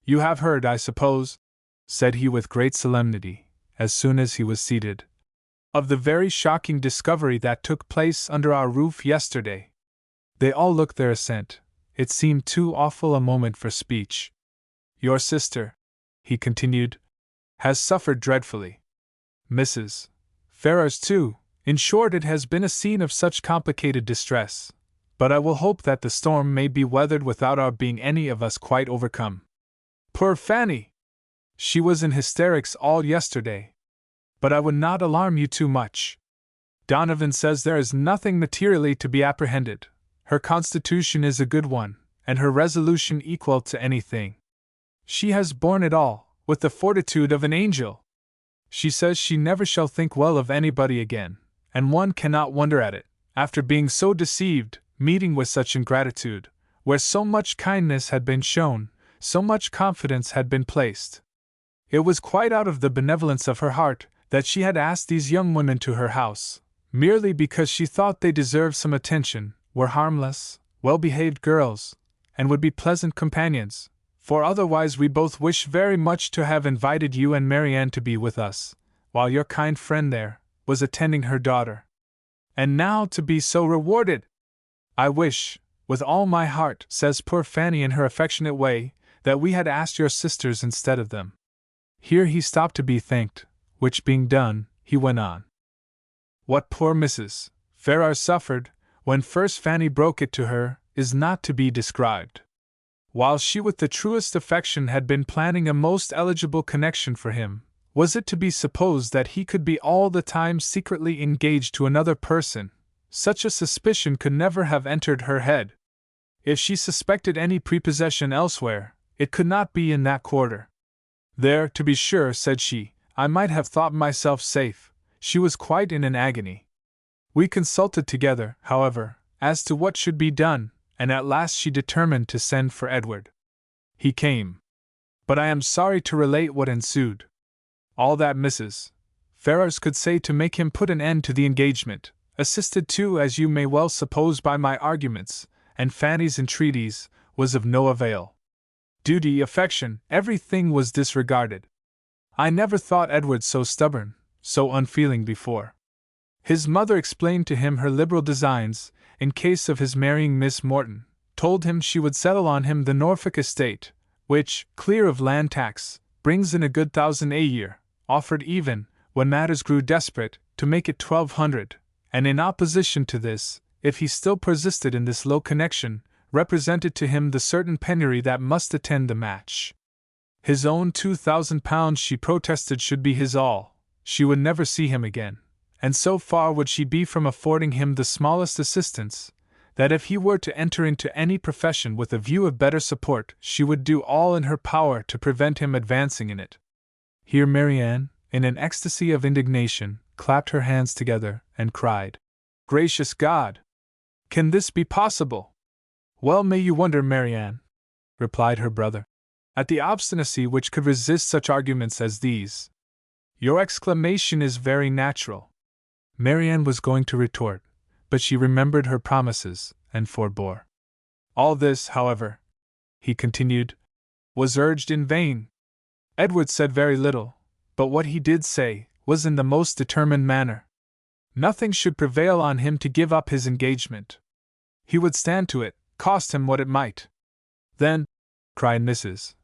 "You have heard, I suppose," said he with great solemnity, as soon as he was seated, "of the very shocking discovery that took place under our roof yesterday." They all looked their assent. It seemed too awful a moment for speech. "Your sister," he continued, "has suffered dreadfully. Mrs. Ferrars too. In short, it has been a scene of such complicated distress, but I will hope that the storm may be weathered without our being any of us quite overcome. Poor Fanny! She was in hysterics all yesterday. But I would not alarm you too much. Donovan says there is nothing materially to be apprehended. Her constitution is a good one, and her resolution equal to anything. She has borne it all, with the fortitude of an angel. She says she never shall think well of anybody again, and one cannot wonder at it, after being so deceived, meeting with such ingratitude, where so much kindness had been shown, so much confidence had been placed. It was quite out of the benevolence of her heart that she had asked these young women to her house, merely because she thought they deserved some attention, were harmless, well-behaved girls, and would be pleasant companions, for otherwise we both wish very much to have invited you and Marianne to be with us, while your kind friend there was attending her daughter. And now to be so rewarded! I wish, with all my heart, says poor Fanny in her affectionate way, that we had asked your sisters instead of them." Here he stopped to be thanked, which being done, he went on. "What poor Mrs. Ferrars suffered, when first Fanny broke it to her, is not to be described. While she with the truest affection had been planning a most eligible connection for him, was it to be supposed that he could be all the time secretly engaged to another person? Such a suspicion could never have entered her head. If she suspected any prepossession elsewhere, it could not be in that quarter. There, to be sure, said she, I might have thought myself safe. She was quite in an agony. We consulted together, however, as to what should be done, and at last she determined to send for Edward. He came. But I am sorry to relate what ensued. All that Mrs. Ferrars could say to make him put an end to the engagement, assisted too, as you may well suppose, by my arguments, and Fanny's entreaties, was of no avail. Duty, affection, everything was disregarded. I never thought Edward so stubborn, so unfeeling before. His mother explained to him her liberal designs, in case of his marrying Miss Morton, told him she would settle on him the Norfolk estate, which, clear of land tax, brings in a good 1,000 a year, offered even, when matters grew desperate, to make it 1,200, and in opposition to this, if he still persisted in this low connection, represented to him the certain penury that must attend the match. His own £2,000 she protested should be his all. She would never see him again, and so far would she be from affording him the smallest assistance, that if he were to enter into any profession with a view of better support, she would do all in her power to prevent him advancing in it. Here Marianne, in an ecstasy of indignation, clapped her hands together, and cried, Gracious God! Can this be possible? Well may you wonder, Marianne, replied her brother, at the obstinacy which could resist such arguments as these. Your exclamation is very natural. Marianne was going to retort, but she remembered her promises, and forbore. All this, however, he continued, was urged in vain. Edward said very little, but what he did say was in the most determined manner. Nothing should prevail on him to give up his engagement. He would stand to it, cost him what it might. Then, cried Mrs.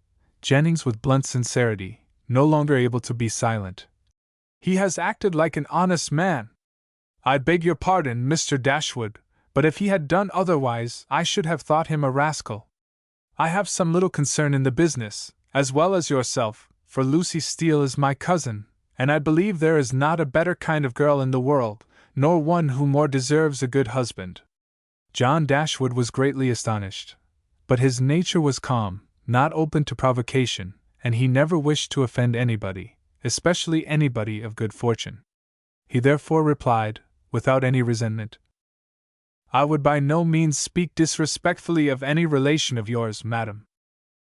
Jennings with blunt sincerity, no longer able to be silent, he has acted like an honest man. I beg your pardon, Mr. Dashwood, but if he had done otherwise, I should have thought him a rascal. I have some little concern in the business, as well as yourself, for Lucy Steele is my cousin, and I believe there is not a better kind of girl in the world, nor one who more deserves a good husband. John Dashwood was greatly astonished, but his nature was calm, not open to provocation, and he never wished to offend anybody, especially anybody of good fortune. He therefore replied, without any resentment, I would by no means speak disrespectfully of any relation of yours, madam.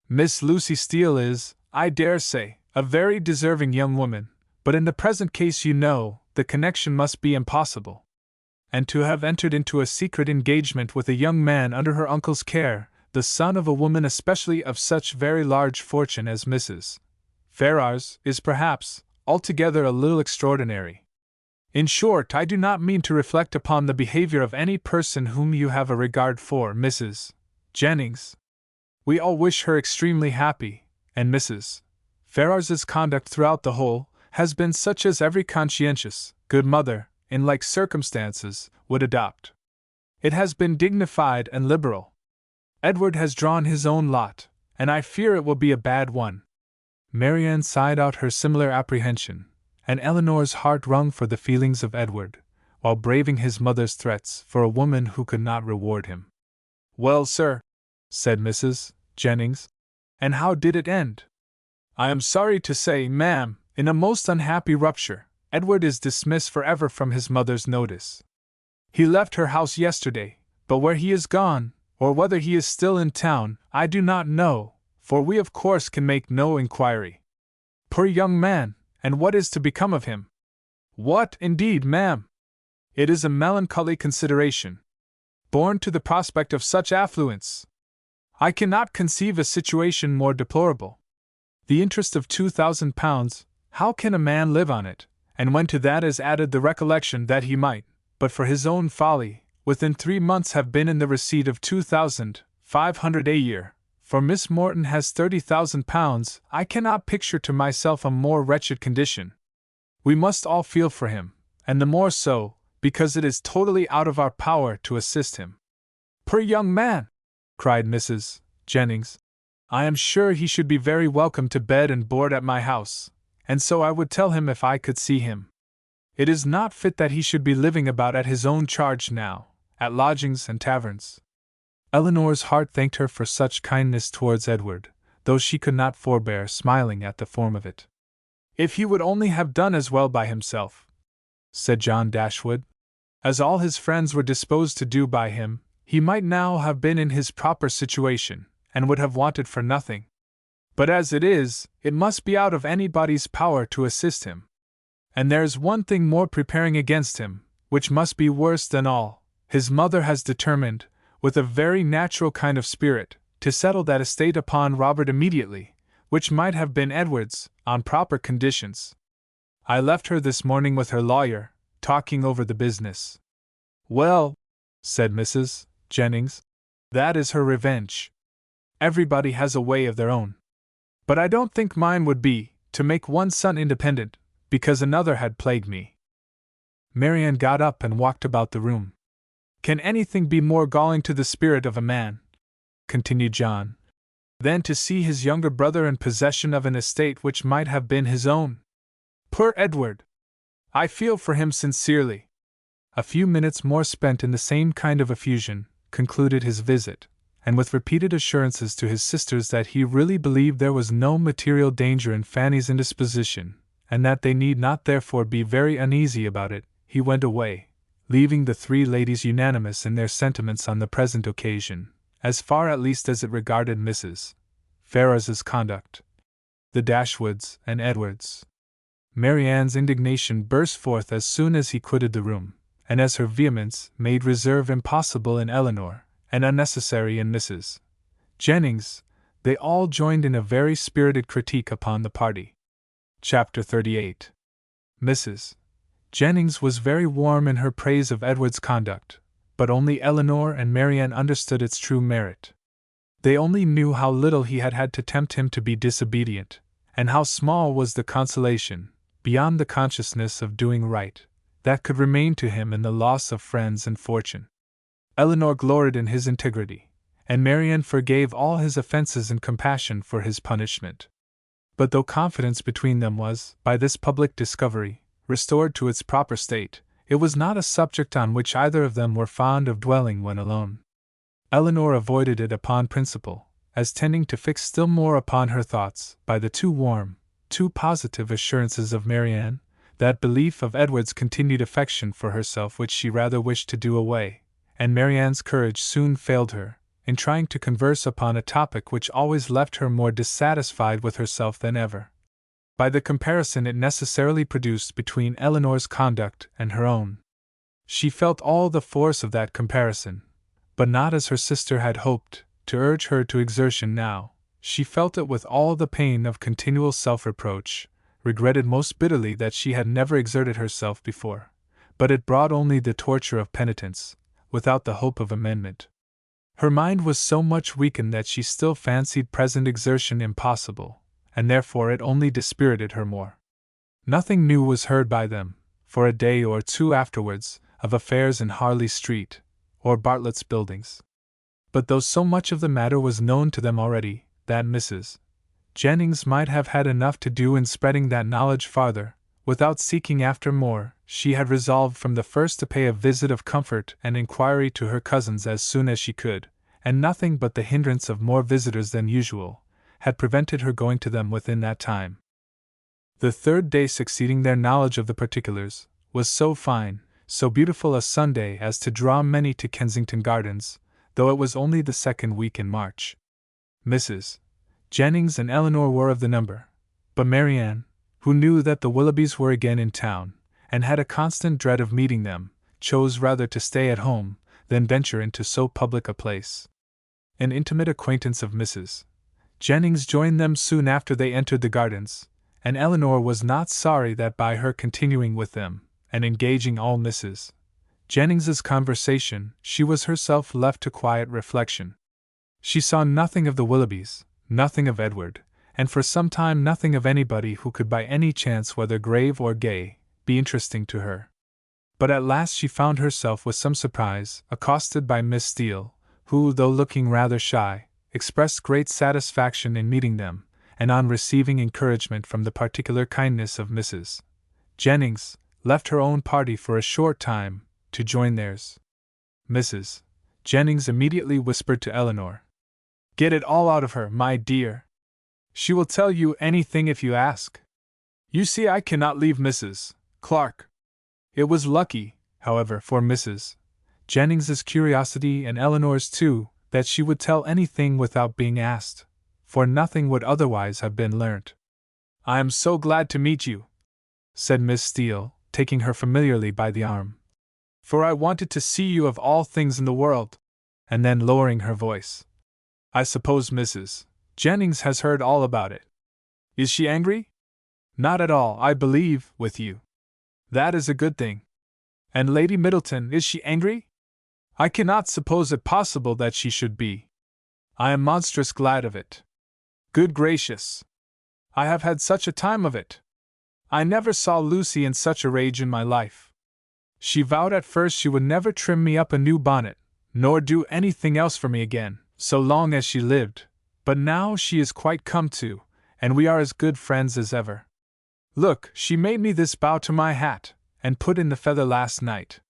Miss Lucy Steele is, I dare say, a very deserving young woman, but in the present case you know, the connection must be impossible. And to have entered into a secret engagement with a young man under her uncle's care, the son of a woman especially of such very large fortune as Mrs. Ferrars, is perhaps altogether a little extraordinary. In short, I do not mean to reflect upon the behavior of any person whom you have a regard for, Mrs. Jennings. We all wish her extremely happy, and Mrs. Ferrars's conduct throughout the whole has been such as every conscientious, good mother, in like circumstances, would adopt. It has been dignified and liberal. Edward has drawn his own lot, and I fear it will be a bad one. Marianne sighed out her similar apprehension, and Eleanor's heart wrung for the feelings of Edward, while braving his mother's threats for a woman who could not reward him. Well, sir, said Mrs. Jennings, and how did it end? I am sorry to say, ma'am, in a most unhappy rupture. Edward is dismissed forever from his mother's notice. He left her house yesterday, but where he is gone, or whether he is still in town, I do not know, for we of course can make no inquiry. Poor young man, and what is to become of him? What, indeed, ma'am? It is a melancholy consideration. Born to the prospect of such affluence, I cannot conceive a situation more deplorable. The interest of £2,000, how can a man live on it? And when to that is added the recollection that he might, but for his own folly, within 3 months have been in the receipt of £2,500 a year, for Miss Morton has £30,000, I cannot picture to myself a more wretched condition. We must all feel for him, and the more so, because it is totally out of our power to assist him. Poor young man! Cried Mrs. Jennings. I am sure he should be very welcome to bed and board at my house, and so I would tell him if I could see him. It is not fit that he should be living about at his own charge now, at lodgings and taverns. Eleanor's heart thanked her for such kindness towards Edward, though she could not forbear smiling at the form of it. If he would only have done as well by himself, said John Dashwood, as all his friends were disposed to do by him, he might now have been in his proper situation, and would have wanted for nothing. But as it is, it must be out of anybody's power to assist him. And there's one thing more preparing against him, which must be worse than all. His mother has determined, with a very natural kind of spirit, to settle that estate upon Robert immediately, which might have been Edward's, on proper conditions. I left her this morning with her lawyer, talking over the business. Well, said Mrs. Jennings, that is her revenge. Everybody has a way of their own. But I don't think mine would be, to make one son independent, because another had plagued me. Marianne got up and walked about the room. Can anything be more galling to the spirit of a man, continued John, than to see his younger brother in possession of an estate which might have been his own? Poor Edward! I feel for him sincerely. A few minutes more spent in the same kind of effusion concluded his visit, and with repeated assurances to his sisters that he really believed there was no material danger in Fanny's indisposition, and that they need not therefore be very uneasy about it, he went away, leaving the 3 ladies unanimous in their sentiments on the present occasion, as far at least as it regarded Mrs. Ferrars's conduct, the Dashwoods' and Edward's. Marianne's indignation burst forth as soon as he quitted the room, and as her vehemence made reserve impossible in Eleanor, and unnecessary in Mrs. Jennings, they all joined in a very spirited critique upon the party. Chapter 38. Mrs. Jennings was very warm in her praise of Edward's conduct, but only Eleanor and Marianne understood its true merit. They only knew how little he had had to tempt him to be disobedient, and how small was the consolation, beyond the consciousness of doing right, that could remain to him in the loss of friends and fortune. Eleanor gloried in his integrity, and Marianne forgave all his offenses in compassion for his punishment. But though confidence between them was, by this public discovery, restored to its proper state, it was not a subject on which either of them were fond of dwelling when alone. Eleanor avoided it upon principle, as tending to fix still more upon her thoughts, by the too warm, too positive assurances of Marianne, that belief of Edward's continued affection for herself which she rather wished to do away, and Marianne's courage soon failed her, in trying to converse upon a topic which always left her more dissatisfied with herself than ever. By the comparison it necessarily produced between Eleanor's conduct and her own. She felt all the force of that comparison, but not as her sister had hoped, to urge her to exertion now. She felt it with all the pain of continual self-reproach, regretted most bitterly that she had never exerted herself before, but it brought only the torture of penitence, without the hope of amendment. Her mind was so much weakened that she still fancied present exertion impossible, and therefore it only dispirited her more. Nothing new was heard by them, for a day or two afterwards, of affairs in Harley Street, or Bartlett's Buildings. But though so much of the matter was known to them already, that Mrs. Jennings might have had enough to do in spreading that knowledge farther, without seeking after more, she had resolved from the first to pay a visit of comfort and inquiry to her cousins as soon as she could, and nothing but the hindrance of more visitors than usual had prevented her going to them within that time. The third day succeeding their knowledge of the particulars was so fine, so beautiful a Sunday as to draw many to Kensington Gardens, though it was only the second week in March. Mrs. Jennings and Eleanor were of the number, but Marianne, who knew that the Willoughbys were again in town, and had a constant dread of meeting them, chose rather to stay at home than venture into so public a place. An intimate acquaintance of Mrs. Jennings joined them soon after they entered the gardens, and Eleanor was not sorry that by her continuing with them, and engaging all Mrs. Jennings's conversation, she was herself left to quiet reflection. She saw nothing of the Willoughbys, nothing of Edward, and for some time nothing of anybody who could by any chance, whether grave or gay, be interesting to her. But at last she found herself with some surprise accosted by Miss Steele, who, though looking rather shy, expressed great satisfaction in meeting them, and on receiving encouragement from the particular kindness of Mrs. Jennings, left her own party for a short time to join theirs. Mrs. Jennings immediately whispered to Eleanor, "Get it all out of her, my dear. She will tell you anything if you ask. You see, I cannot leave Mrs. Clark." It was lucky, however, for Mrs. Jennings's curiosity and Eleanor's too, that she would tell anything without being asked, for nothing would otherwise have been learnt. "I am so glad to meet you," said Miss Steele, taking her familiarly by the arm, "for I wanted to see you of all things in the world," and then lowering her voice, "I suppose Mrs. Jennings has heard all about it. Is she angry?" "Not at all, I believe, with you." "That is a good thing. And Lady Middleton, is she angry?" "I cannot suppose it possible that she should be. I am monstrous glad of it. Good gracious! I have had such a time of it. I never saw Lucy in such a rage in my life. She vowed at first she would never trim me up a new bonnet, nor do anything else for me again, so long as she lived, but now she is quite come to, and we are as good friends as ever. Look, she made me this bow to my hat, and put in the feather last night.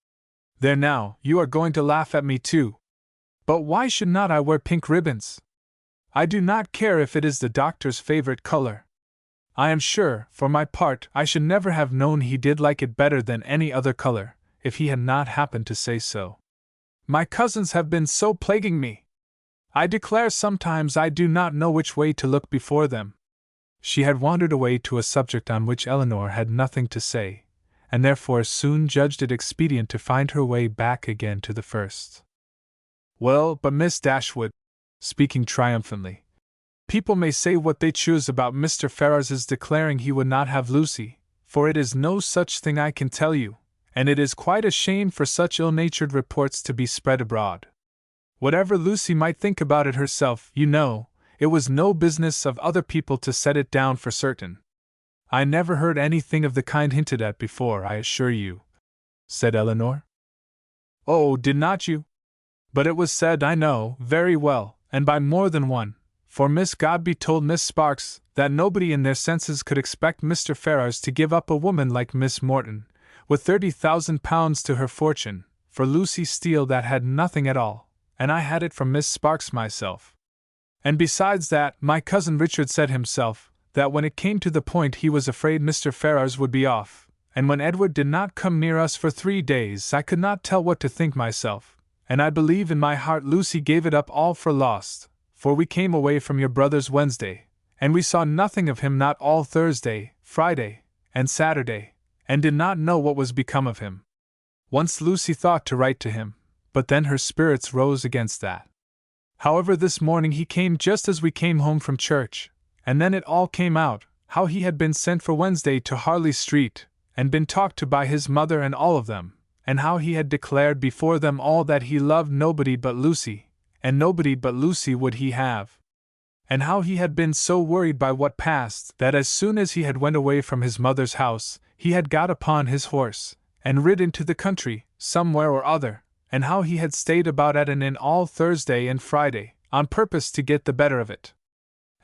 There now, you are going to laugh at me too. But why should not I wear pink ribbons? I do not care if it is the doctor's favorite color. I am sure, for my part, I should never have known he did like it better than any other color, if he had not happened to say so. My cousins have been so plaguing me. I declare sometimes I do not know which way to look before them." She had wandered away to a subject on which Eleanor had nothing to say, and therefore soon judged it expedient to find her way back again to the first. "Well, but Miss Dashwood," speaking triumphantly, "people may say what they choose about Mr. Ferrars's declaring he would not have Lucy, for it is no such thing, I can tell you, and it is quite a shame for such ill-natured reports to be spread abroad. Whatever Lucy might think about it herself, you know, it was no business of other people to set it down for certain. I never heard anything of the kind hinted at before, I assure you," said Eleanor. "Oh, did not you? But it was said, I know, very well, and by more than one, for Miss Godby told Miss Sparks that nobody in their senses could expect Mr. Ferrars to give up a woman like Miss Morton, with £30,000 to her fortune, for Lucy Steele that had nothing at all, and I had it from Miss Sparks myself. And besides that, my cousin Richard said himself, that when it came to the point he was afraid Mr. Ferrars would be off, and when Edward did not come near us for 3 days I could not tell what to think myself, and I believe in my heart Lucy gave it up all for lost, for we came away from your brother's Wednesday, and we saw nothing of him not all Thursday, Friday, and Saturday, and did not know what was become of him. Once Lucy thought to write to him, but then her spirits rose against that. However, this morning he came just as we came home from church, and then it all came out, how he had been sent for Wednesday to Harley Street, and been talked to by his mother and all of them, and how he had declared before them all that he loved nobody but Lucy, and nobody but Lucy would he have. And how he had been so worried by what passed that as soon as he had went away from his mother's house, he had got upon his horse, and rid into the country, somewhere or other, and how he had stayed about at an inn all Thursday and Friday, on purpose to get the better of it.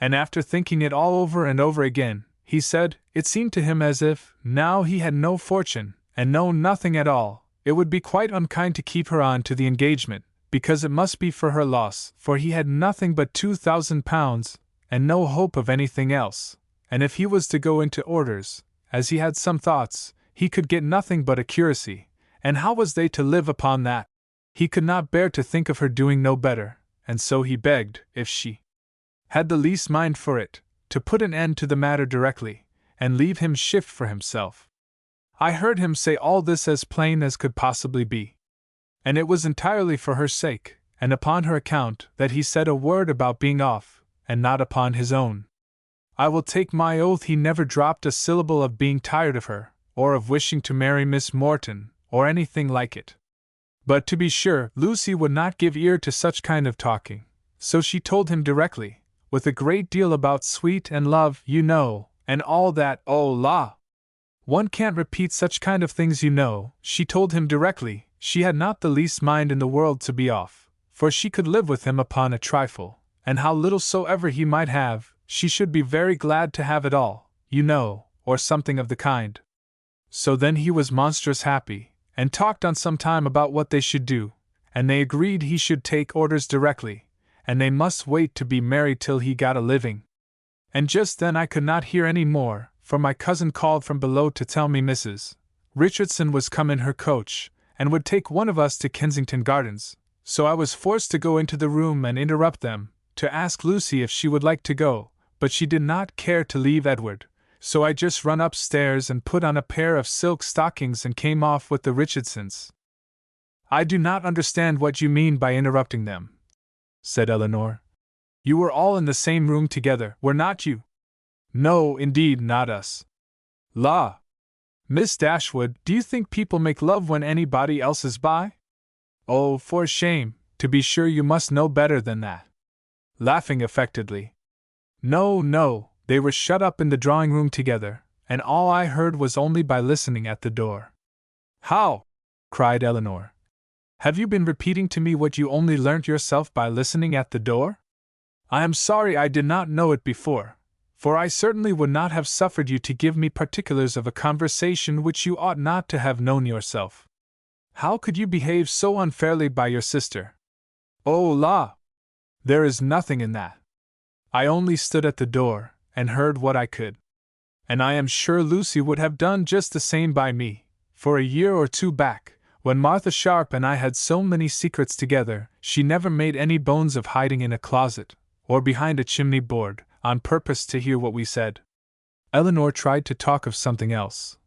And after thinking it all over and over again, he said, it seemed to him as if, now he had no fortune, and no nothing at all, it would be quite unkind to keep her on to the engagement, because it must be for her loss, for he had nothing but £2,000, and no hope of anything else, and if he was to go into orders, as he had some thoughts, he could get nothing but a curacy, and how was they to live upon that? He could not bear to think of her doing no better, and so he begged, if she had the least mind for it, to put an end to the matter directly, and leave him shift for himself. I heard him say all this as plain as could possibly be. And it was entirely for her sake, and upon her account, that he said a word about being off, and not upon his own. I will take my oath he never dropped a syllable of being tired of her, or of wishing to marry Miss Morton, or anything like it. But to be sure, Lucy would not give ear to such kind of talking, so she told him directly, with a great deal about sweet and love, you know, and all that. Oh la! One can't repeat such kind of things, you know. She told him directly she had not the least mind in the world to be off, for she could live with him upon a trifle, and how little soever he might have, she should be very glad to have it all, you know, or something of the kind. So then he was monstrous happy, and talked on some time about what they should do, and they agreed he should take orders directly, and they must wait to be married till he got a living. And just then I could not hear any more, for my cousin called from below to tell me Mrs. Richardson was come in her coach, and would take one of us to Kensington Gardens, so I was forced to go into the room and interrupt them, to ask Lucy if she would like to go, but she did not care to leave Edward, so I just run upstairs and put on a pair of silk stockings and came off with the Richardsons. I do not understand what you mean by interrupting them, said Eleanor. You were all in the same room together, were not you? No, indeed, not us. La! Miss Dashwood, do you think people make love when anybody else is by? Oh, for shame, to be sure you must know better than that. Laughing affectedly. No, no, they were shut up in the drawing-room together, and all I heard was only by listening at the door. How? Cried Eleanor. Have you been repeating to me what you only learnt yourself by listening at the door? I am sorry I did not know it before, for I certainly would not have suffered you to give me particulars of a conversation which you ought not to have known yourself. How could you behave so unfairly by your sister? Oh la! There is nothing in that. I only stood at the door, and heard what I could. And I am sure Lucy would have done just the same by me, for a year or two back, when Martha Sharp and I had so many secrets together, she never made any bones of hiding in a closet, or behind a chimney-board, on purpose to hear what we said. Eleanor tried to talk of something else,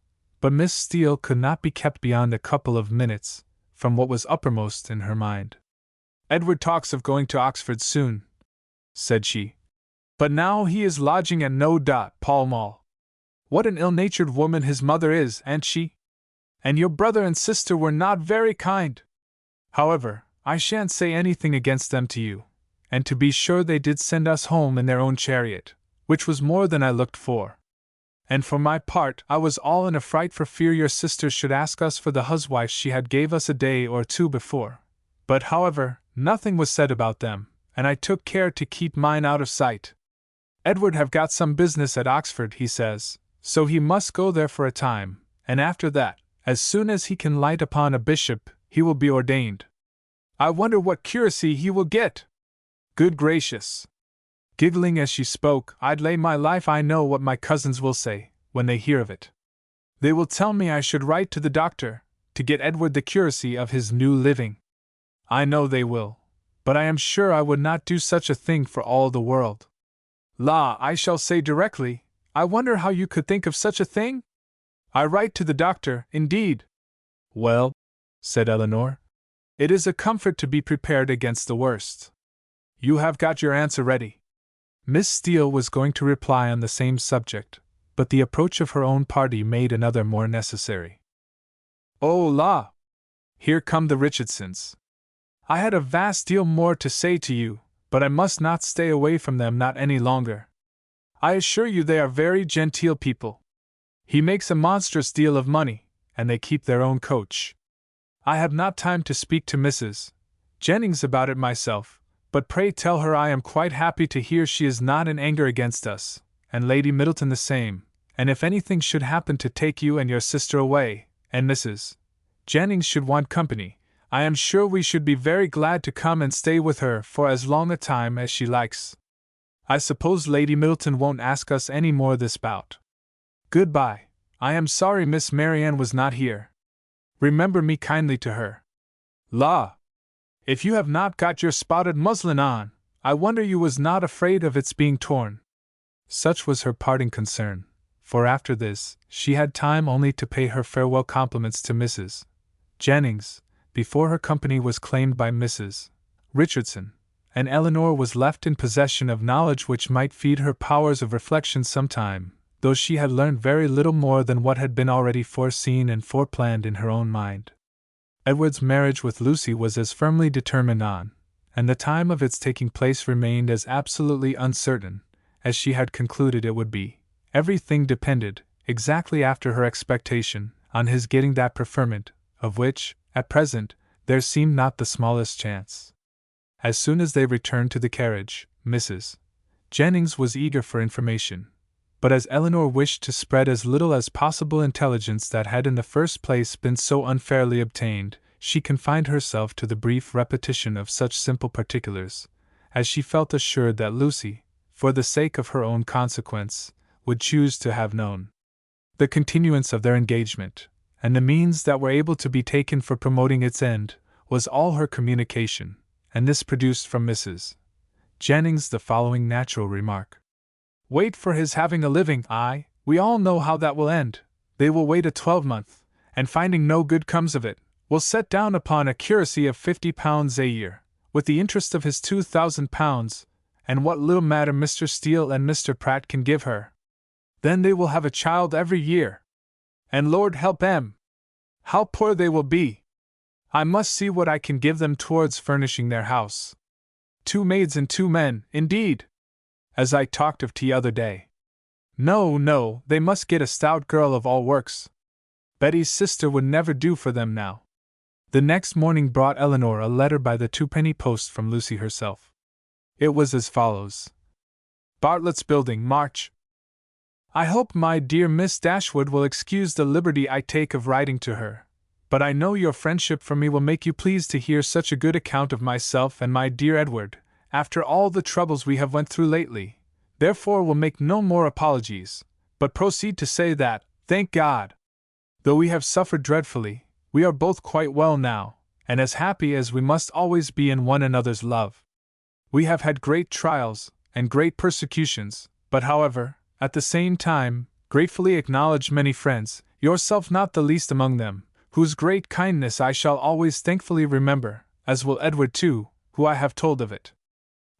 but Miss Steele could not be kept beyond a couple of minutes, from what was uppermost in her mind. Edward talks of going to Oxford soon, said she. But now he is lodging at No. Pall Mall. What an ill-natured woman his mother is, and she? And your brother and sister were not very kind. However, I shan't say anything against them to you, and to be sure they did send us home in their own chariot, which was more than I looked for. And for my part, I was all in a fright for fear your sister should ask us for the huswife she had gave us a day or two before. But however, nothing was said about them, and I took care to keep mine out of sight. Edward have got some business at Oxford, he says, so he must go there for a time, and after that, as soon as he can light upon a bishop, he will be ordained. I wonder what curacy he will get. Good gracious! Giggling as she spoke, I'd lay my life I know what my cousins will say, when they hear of it. They will tell me I should write to the doctor, to get Edward the curacy of his new living. I know they will, but I am sure I would not do such a thing for all the world. La, I shall say directly, I wonder how you could think of such a thing? I write to the doctor, indeed. Well, said Eleanor, it is a comfort to be prepared against the worst. You have got your answer ready. Miss Steele was going to reply on the same subject, but the approach of her own party made another more necessary. Oh la! Here come the Richardsons. I had a vast deal more to say to you, but I must not stay away from them not any longer. I assure you they are very genteel people. He makes a monstrous deal of money, and they keep their own coach. I have not time to speak to Mrs. Jennings about it myself, but pray tell her I am quite happy to hear she is not in anger against us, and Lady Middleton the same, and if anything should happen to take you and your sister away, and Mrs. Jennings should want company, I am sure we should be very glad to come and stay with her for as long a time as she likes. I suppose Lady Middleton won't ask us any more this bout. Goodbye. I am sorry Miss Marianne was not here. Remember me kindly to her. La! If you have not got your spotted muslin on, I wonder you was not afraid of its being torn. Such was her parting concern, for after this, she had time only to pay her farewell compliments to Mrs. Jennings, before her company was claimed by Mrs. Richardson, and Eleanor was left in possession of knowledge which might feed her powers of reflection some time, though she had learned very little more than what had been already foreseen and foreplanned in her own mind. Edward's marriage with Lucy was as firmly determined on, and the time of its taking place remained as absolutely uncertain, as she had concluded it would be. Everything depended, exactly after her expectation, on his getting that preferment, of which, at present, there seemed not the smallest chance. As soon as they returned to the carriage, Mrs. Jennings was eager for information, but as Eleanor wished to spread as little as possible intelligence that had in the first place been so unfairly obtained, she confined herself to the brief repetition of such simple particulars, as she felt assured that Lucy, for the sake of her own consequence, would choose to have known. The continuance of their engagement, and the means that were able to be taken for promoting its end, was all her communication, and this produced from Mrs. Jennings the following natural remark. Wait for his having a living, aye, we all know how that will end. They will wait a 12-month, and finding no good comes of it, will set down upon a curacy of £50 a year, with the interest of his £2,000, and what little matter Mr. Steele and Mr. Pratt can give her. Then they will have a child every year. And Lord help 'em! How poor they will be! I must see what I can give them towards furnishing their house. 2 maids and 2 men, indeed! As I talked of the other day. No, they must get a stout girl of all works. Betty's sister would never do for them now. The next morning brought Eleanor a letter by the 2-penny post from Lucy herself. It was as follows. Bartlett's Building, March. I hope my dear Miss Dashwood will excuse the liberty I take of writing to her, but I know your friendship for me will make you pleased to hear such a good account of myself and my dear Edward, after all the troubles we have went through lately, therefore will make no more apologies, but proceed to say that, thank God, though we have suffered dreadfully, we are both quite well now, and as happy as we must always be in one another's love. We have had great trials, and great persecutions, but however, at the same time, gratefully acknowledge many friends, yourself not the least among them, whose great kindness I shall always thankfully remember, as will Edward too, who I have told of it.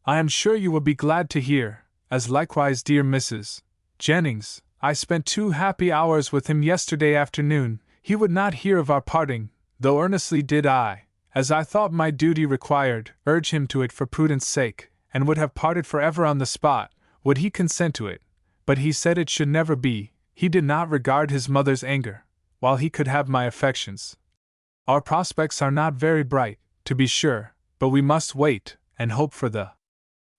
I am sure you will be glad to hear, as likewise dear Mrs. Jennings, I spent 2 happy hours with him yesterday afternoon. He would not hear of our parting, though earnestly did I, as I thought my duty required, urge him to it for prudence sake, and would have parted forever on the spot, would he consent to it, but he said it should never be. He did not regard his mother's anger, while he could have my affections. Our prospects are not very bright, to be sure, but we must wait, and hope for the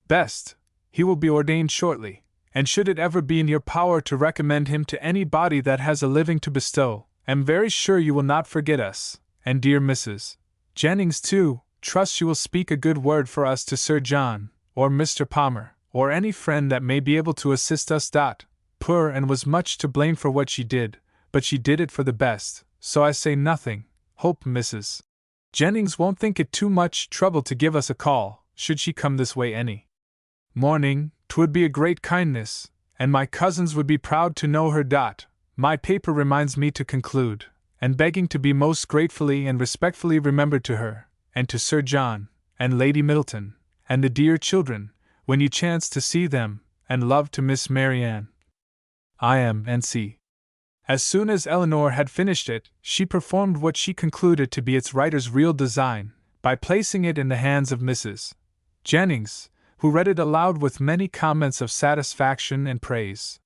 best. He will be ordained shortly, and should it ever be in your power to recommend him to any body that has a living to bestow, am very sure you will not forget us, and dear Mrs. Jennings too, trust you will speak a good word for us to Sir John, or Mr. Palmer, or any friend that may be able to assist us. Poor and was much to blame for what she did, but she did it for the best, so I say nothing. Hope Mrs. Jennings won't think it too much trouble to give us a call, should she come this way any morning. 'Twould be a great kindness, and my cousins would be proud to know her. My paper reminds me to conclude, and begging to be most gratefully and respectfully remembered to her, and to Sir John, and Lady Middleton, and the dear children, when you chance to see them, and love to Miss Marianne. I am, N.C. As soon as Eleanor had finished it, she performed what she concluded to be its writer's real design, by placing it in the hands of Mrs. Jennings, who read it aloud with many comments of satisfaction and praise.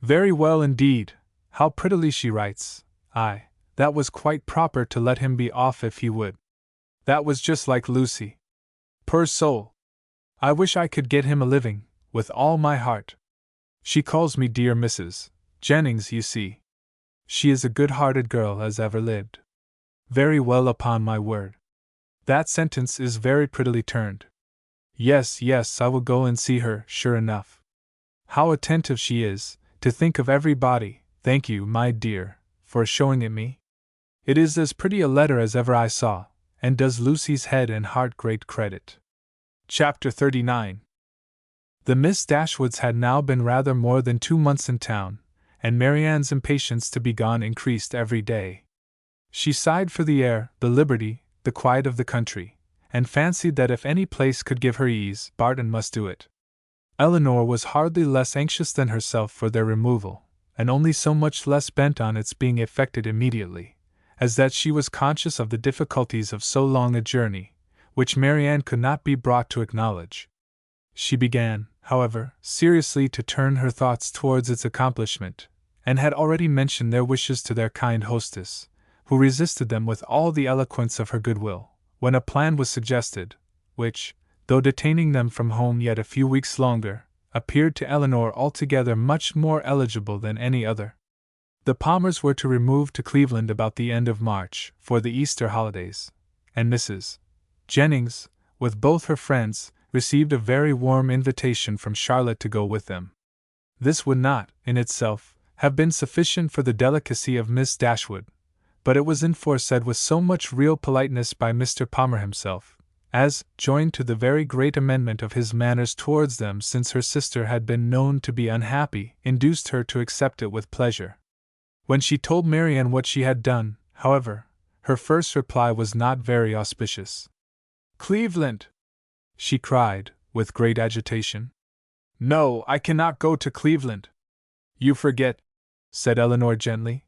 Very well indeed, how prettily she writes. Aye, that was quite proper to let him be off if he would. That was just like Lucy. Poor soul! I wish I could get him a living, with all my heart. She calls me dear Mrs. Jennings, you see. She is a good-hearted girl as ever lived. Very well, upon my word. That sentence is very prettily turned. Yes, I will go and see her, sure enough. How attentive she is, to think of everybody. Thank you, my dear, for showing it me. It is as pretty a letter as ever I saw, and does Lucy's head and heart great credit. Chapter 39. The Miss Dashwoods had now been rather more than 2 months in town, and Marianne's impatience to be gone increased every day. She sighed for the air, the liberty, the quiet of the country, and fancied that if any place could give her ease, Barton must do it. Eleanor was hardly less anxious than herself for their removal, and only so much less bent on its being effected immediately, as that she was conscious of the difficulties of so long a journey, which Marianne could not be brought to acknowledge. She began, however, seriously to turn her thoughts towards its accomplishment, and had already mentioned their wishes to their kind hostess, who resisted them with all the eloquence of her goodwill, when a plan was suggested, which, though detaining them from home yet a few weeks longer, appeared to Eleanor altogether much more eligible than any other. The Palmers were to remove to Cleveland about the end of March, for the Easter holidays, and Mrs. Jennings, with both her friends, received a very warm invitation from Charlotte to go with them. This would not, in itself, have been sufficient for the delicacy of Miss Dashwood, but it was enforced with so much real politeness by Mr. Palmer himself, as, joined to the very great amendment of his manners towards them since her sister had been known to be unhappy, induced her to accept it with pleasure. When she told Marianne what she had done, however, her first reply was not very auspicious. "Cleveland!" she cried, with great agitation. "No, I cannot go to Cleveland." "You forget," said Eleanor gently,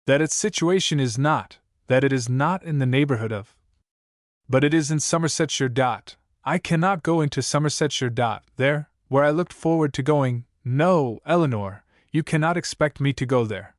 "that its situation is not, that it is not in the neighborhood of, but it is in Somersetshire. I cannot go into Somersetshire. There, where I looked forward to going. No, Eleanor, you cannot expect me to go there."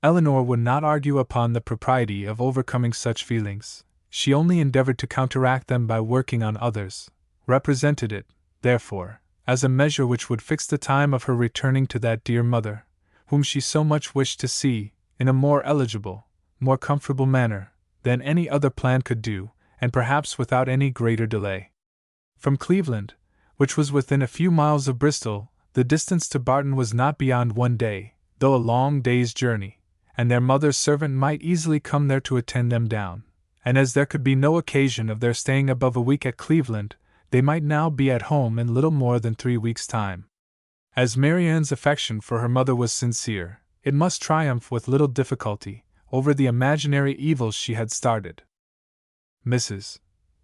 Eleanor would not argue upon the propriety of overcoming such feelings. She only endeavored to counteract them by working on others, represented it, therefore, as a measure which would fix the time of her returning to that dear mother, whom she so much wished to see, in a more eligible, more comfortable manner, than any other plan could do, and perhaps without any greater delay. From Cleveland, which was within a few miles of Bristol, the distance to Barton was not beyond 1 day, though a long day's journey, and their mother's servant might easily come there to attend them down, and as there could be no occasion of their staying above a week at Cleveland, they might now be at home in little more than 3 weeks' time. As Marianne's affection for her mother was sincere, it must triumph with little difficulty over the imaginary evils she had started. Mrs.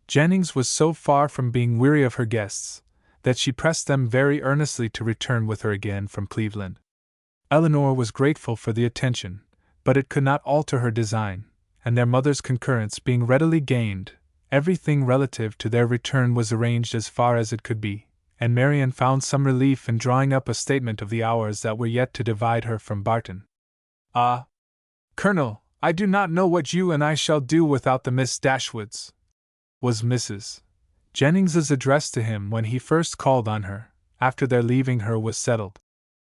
Jennings was so far from being weary of her guests, that she pressed them very earnestly to return with her again from Cleveland. Eleanor was grateful for the attention, but it could not alter her design, and their mother's concurrence being readily gained, everything relative to their return was arranged as far as it could be, and Marianne found some relief in drawing up a statement of the hours that were yet to divide her from Barton. "Ah, Colonel, I do not know what you and I shall do without the Miss Dashwoods," was Mrs. Jennings's address to him when he first called on her, after their leaving her was settled.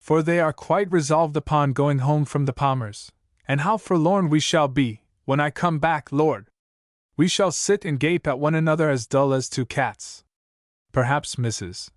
"For they are quite resolved upon going home from the Palmers, and how forlorn we shall be, when I come back, Lord! We shall sit and gape at one another as dull as 2 cats. Perhaps Mrs.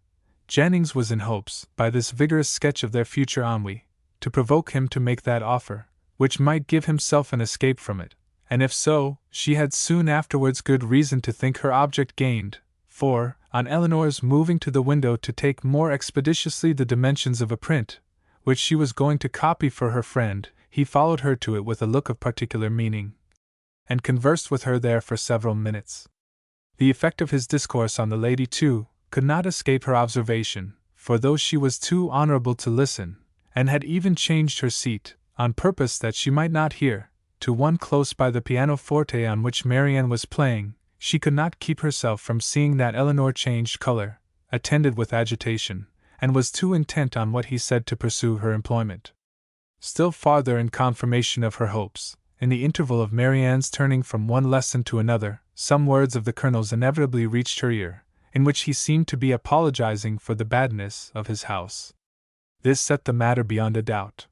Jennings was in hopes, by this vigorous sketch of their future ennui, to provoke him to make that offer, which might give himself an escape from it, and if so, she had soon afterwards good reason to think her object gained, for, on Eleanor's moving to the window to take more expeditiously the dimensions of a print, which she was going to copy for her friend, he followed her to it with a look of particular meaning, and conversed with her there for several minutes. The effect of his discourse on the lady, too, could not escape her observation, for though she was too honorable to listen, and had even changed her seat, on purpose that she might not hear, to one close by the pianoforte on which Marianne was playing, she could not keep herself from seeing that Eleanor changed color, attended with agitation, and was too intent on what he said to pursue her employment. Still farther in confirmation of her hopes, in the interval of Marianne's turning from one lesson to another, some words of the Colonel's inevitably reached her ear, in which he seemed to be apologizing for the badness of his house. This set the matter beyond a doubt.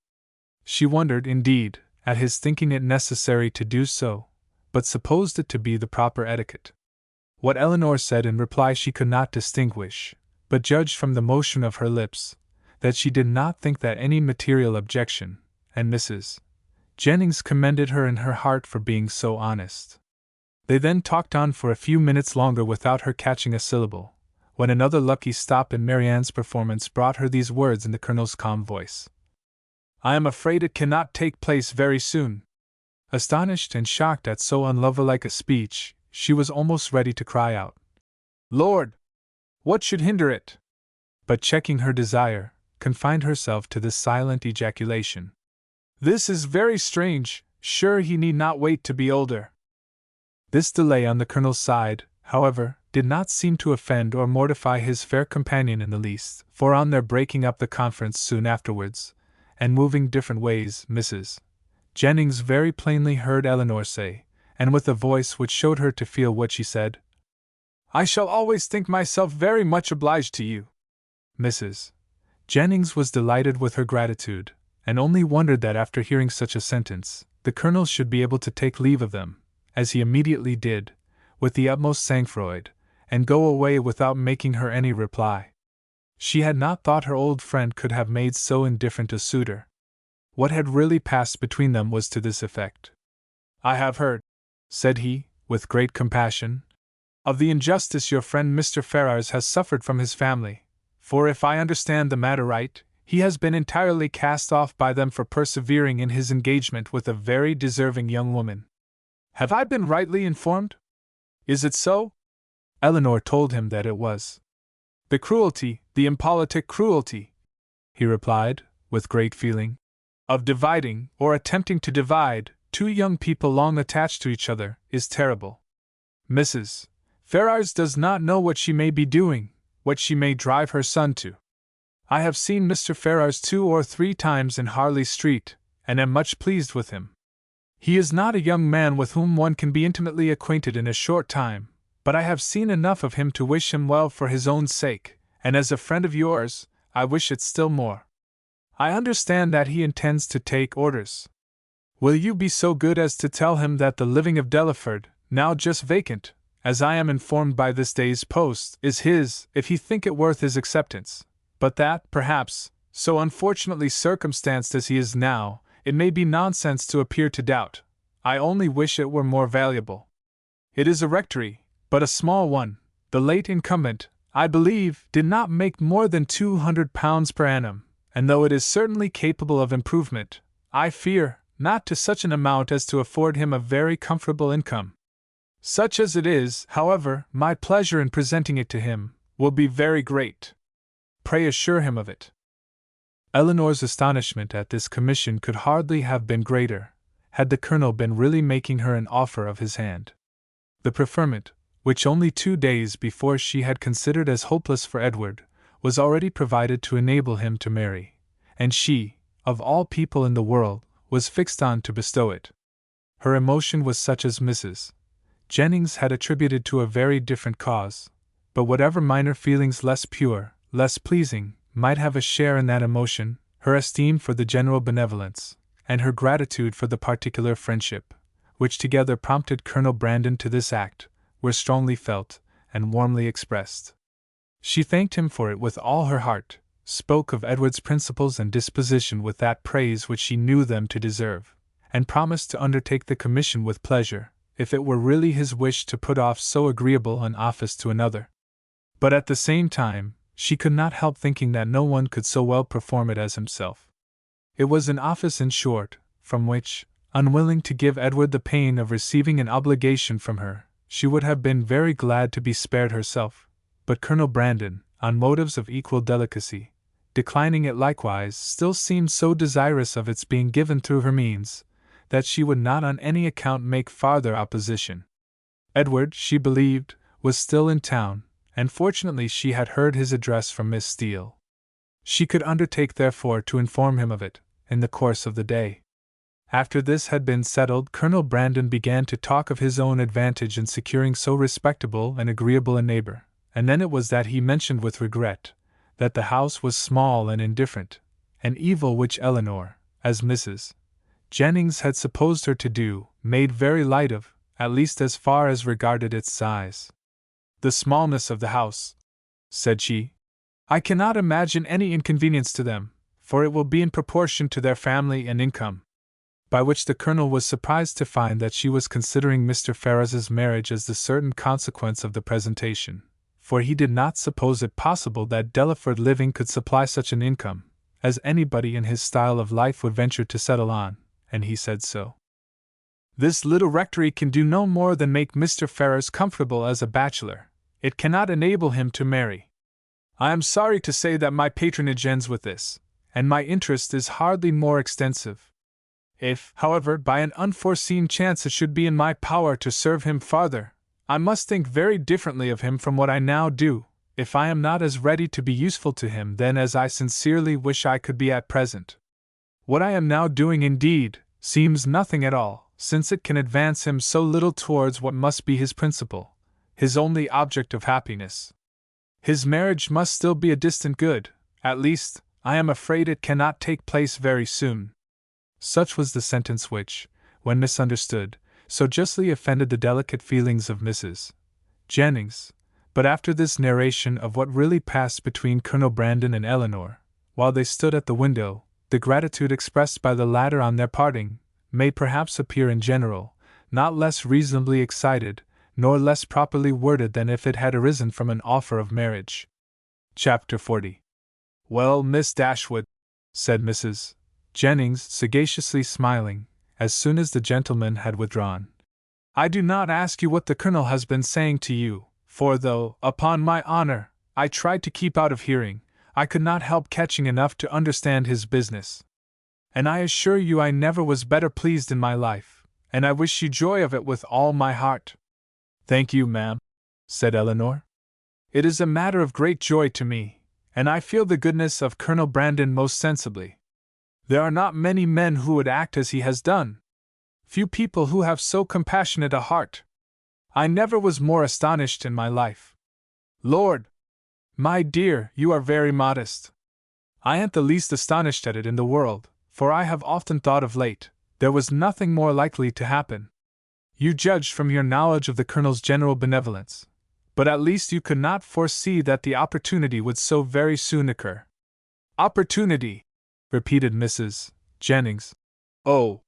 She wondered, indeed, at his thinking it necessary to do so, but supposed it to be the proper etiquette. What Eleanor said in reply she could not distinguish, but judged from the motion of her lips, that she did not think that any material objection, and Mrs. Jennings commended her in her heart for being so honest. They then talked on for a few minutes longer without her catching a syllable, when another lucky stop in Marianne's performance brought her these words in the Colonel's calm voice. "I am afraid it cannot take place very soon." Astonished and shocked at so unloverlike a speech, she was almost ready to cry out, "Lord! What should hinder it?" But checking her desire, confined herself to this silent ejaculation. "This is very strange, sure he need not wait to be older." This delay on the Colonel's side, however, did not seem to offend or mortify his fair companion in the least, for on their breaking up the conference soon afterwards, and moving different ways, Mrs. Jennings very plainly heard Eleanor say, and with a voice which showed her to feel what she said, "I shall always think myself very much obliged to you." Mrs. Jennings was delighted with her gratitude, and only wondered that after hearing such a sentence, the Colonel should be able to take leave of them, as he immediately did, with the utmost sang-froid, and go away without making her any reply. She had not thought her old friend could have made so indifferent a suitor. What had really passed between them was to this effect. "I have heard," said he, with great compassion, "of the injustice your friend Mr. Ferrars has suffered from his family, for if I understand the matter right, he has been entirely cast off by them for persevering in his engagement with a very deserving young woman. Have I been rightly informed? Is it so?" Eleanor told him that it was. "The cruelty, the impolitic cruelty," he replied, with great feeling, "of dividing, or attempting to divide, two young people long attached to each other, is terrible. Mrs. Ferrars does not know what she may be doing, what she may drive her son to. I have seen Mr. Ferrars 2 or 3 times in Harley Street, and am much pleased with him. He is not a young man with whom one can be intimately acquainted in a short time, but I have seen enough of him to wish him well for his own sake, and as a friend of yours, I wish it still more. I understand that he intends to take orders. Will you be so good as to tell him that the living of Delaford, now just vacant, as I am informed by this day's post, is his, if he think it worth his acceptance, but that, perhaps, so unfortunately circumstanced as he is now, it may be nonsense to appear to doubt. I only wish it were more valuable. It is a rectory, but a small one. The late incumbent, I believe, did not make more than £200 per annum, and though it is certainly capable of improvement, I fear, not to such an amount as to afford him a very comfortable income. Such as it is, however, my pleasure in presenting it to him will be very great. Pray assure him of it." Eleanor's astonishment at this commission could hardly have been greater, had the Colonel been really making her an offer of his hand. The preferment, which only 2 days before she had considered as hopeless for Edward, was already provided to enable him to marry, and she, of all people in the world, was fixed on to bestow it. Her emotion was such as Mrs. Jennings had attributed to a very different cause, but whatever minor feelings less pure, less pleasing, might have a share in that emotion, her esteem for the general benevolence, and her gratitude for the particular friendship, which together prompted Colonel Brandon to this act, were strongly felt, and warmly expressed. She thanked him for it with all her heart, spoke of Edward's principles and disposition with that praise which she knew them to deserve, and promised to undertake the commission with pleasure, if it were really his wish to put off so agreeable an office to another. But at the same time, she could not help thinking that no one could so well perform it as himself. It was an office, in short, from which, unwilling to give Edward the pain of receiving an obligation from her, she would have been very glad to be spared herself, but Colonel Brandon, on motives of equal delicacy, declining it likewise, still seemed so desirous of its being given through her means, that she would not on any account make farther opposition. Edward, she believed, was still in town, and fortunately she had heard his address from Miss Steele. She could undertake therefore to inform him of it, in the course of the day. After this had been settled, Colonel Brandon began to talk of his own advantage in securing so respectable and agreeable a neighbor, and then it was that he mentioned with regret that the house was small and indifferent, an evil which Eleanor, as Mrs. Jennings had supposed her to do, made very light of, at least as far as regarded its size. "The smallness of the house," said she, "I cannot imagine any inconvenience to them, for it will be in proportion to their family and income." By which the Colonel was surprised to find that she was considering Mr. Ferris's marriage as the certain consequence of the presentation, for he did not suppose it possible that Delaford living could supply such an income as anybody in his style of life would venture to settle on, and he said so. "This little rectory can do no more than make Mr. Ferris comfortable as a bachelor. It cannot enable him to marry. I am sorry to say that my patronage ends with this, and my interest is hardly more extensive. If, however, by an unforeseen chance it should be in my power to serve him farther, I must think very differently of him from what I now do, if I am not as ready to be useful to him then as I sincerely wish I could be at present. What I am now doing, indeed, seems nothing at all, since it can advance him so little towards what must be his principal, his only object of happiness. His marriage must still be a distant good, at least, I am afraid it cannot take place very soon." Such was the sentence which, when misunderstood, so justly offended the delicate feelings of Mrs. Jennings. But after this narration of what really passed between Colonel Brandon and Eleanor, while they stood at the window, the gratitude expressed by the latter on their parting may perhaps appear in general, not less reasonably excited, nor less properly worded than if it had arisen from an offer of marriage. Chapter 40. "Well, Miss Dashwood," said Mrs. Jennings, sagaciously smiling, as soon as the gentleman had withdrawn, "I do not ask you what the Colonel has been saying to you, for though, upon my honor, I tried to keep out of hearing, I could not help catching enough to understand his business. And I assure you I never was better pleased in my life, and I wish you joy of it with all my heart." "Thank you, ma'am," said Eleanor. "It is a matter of great joy to me, and I feel the goodness of Colonel Brandon most sensibly. There are not many men who would act as he has done. Few people who have so compassionate a heart. I never was more astonished in my life." "Lord! My dear, you are very modest." "I ain't the least astonished at it in the world, for I have often thought of late, there was nothing more likely to happen. You judged from your knowledge of the Colonel's general benevolence, but at least you could not foresee that the opportunity would so very soon occur." "Opportunity!" repeated Mrs. Jennings. "Oh!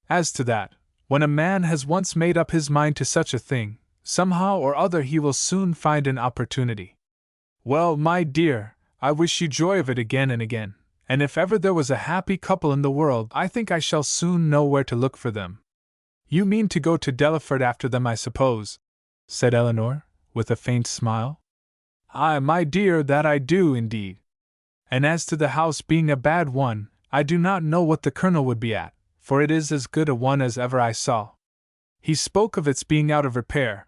As to that, when a man has once made up his mind to such a thing, somehow or other he will soon find an opportunity. Well, my dear, I wish you joy of it again and again, and if ever there was a happy couple in the world I think I shall soon know where to look for them." "You mean to go to Delaford after them, I suppose?" said Eleanor, with a faint smile. "Aye, my dear, that I do, indeed. And as to the house being a bad one, I do not know what the Colonel would be at, for it is as good a one as ever I saw. He spoke of its being out of repair."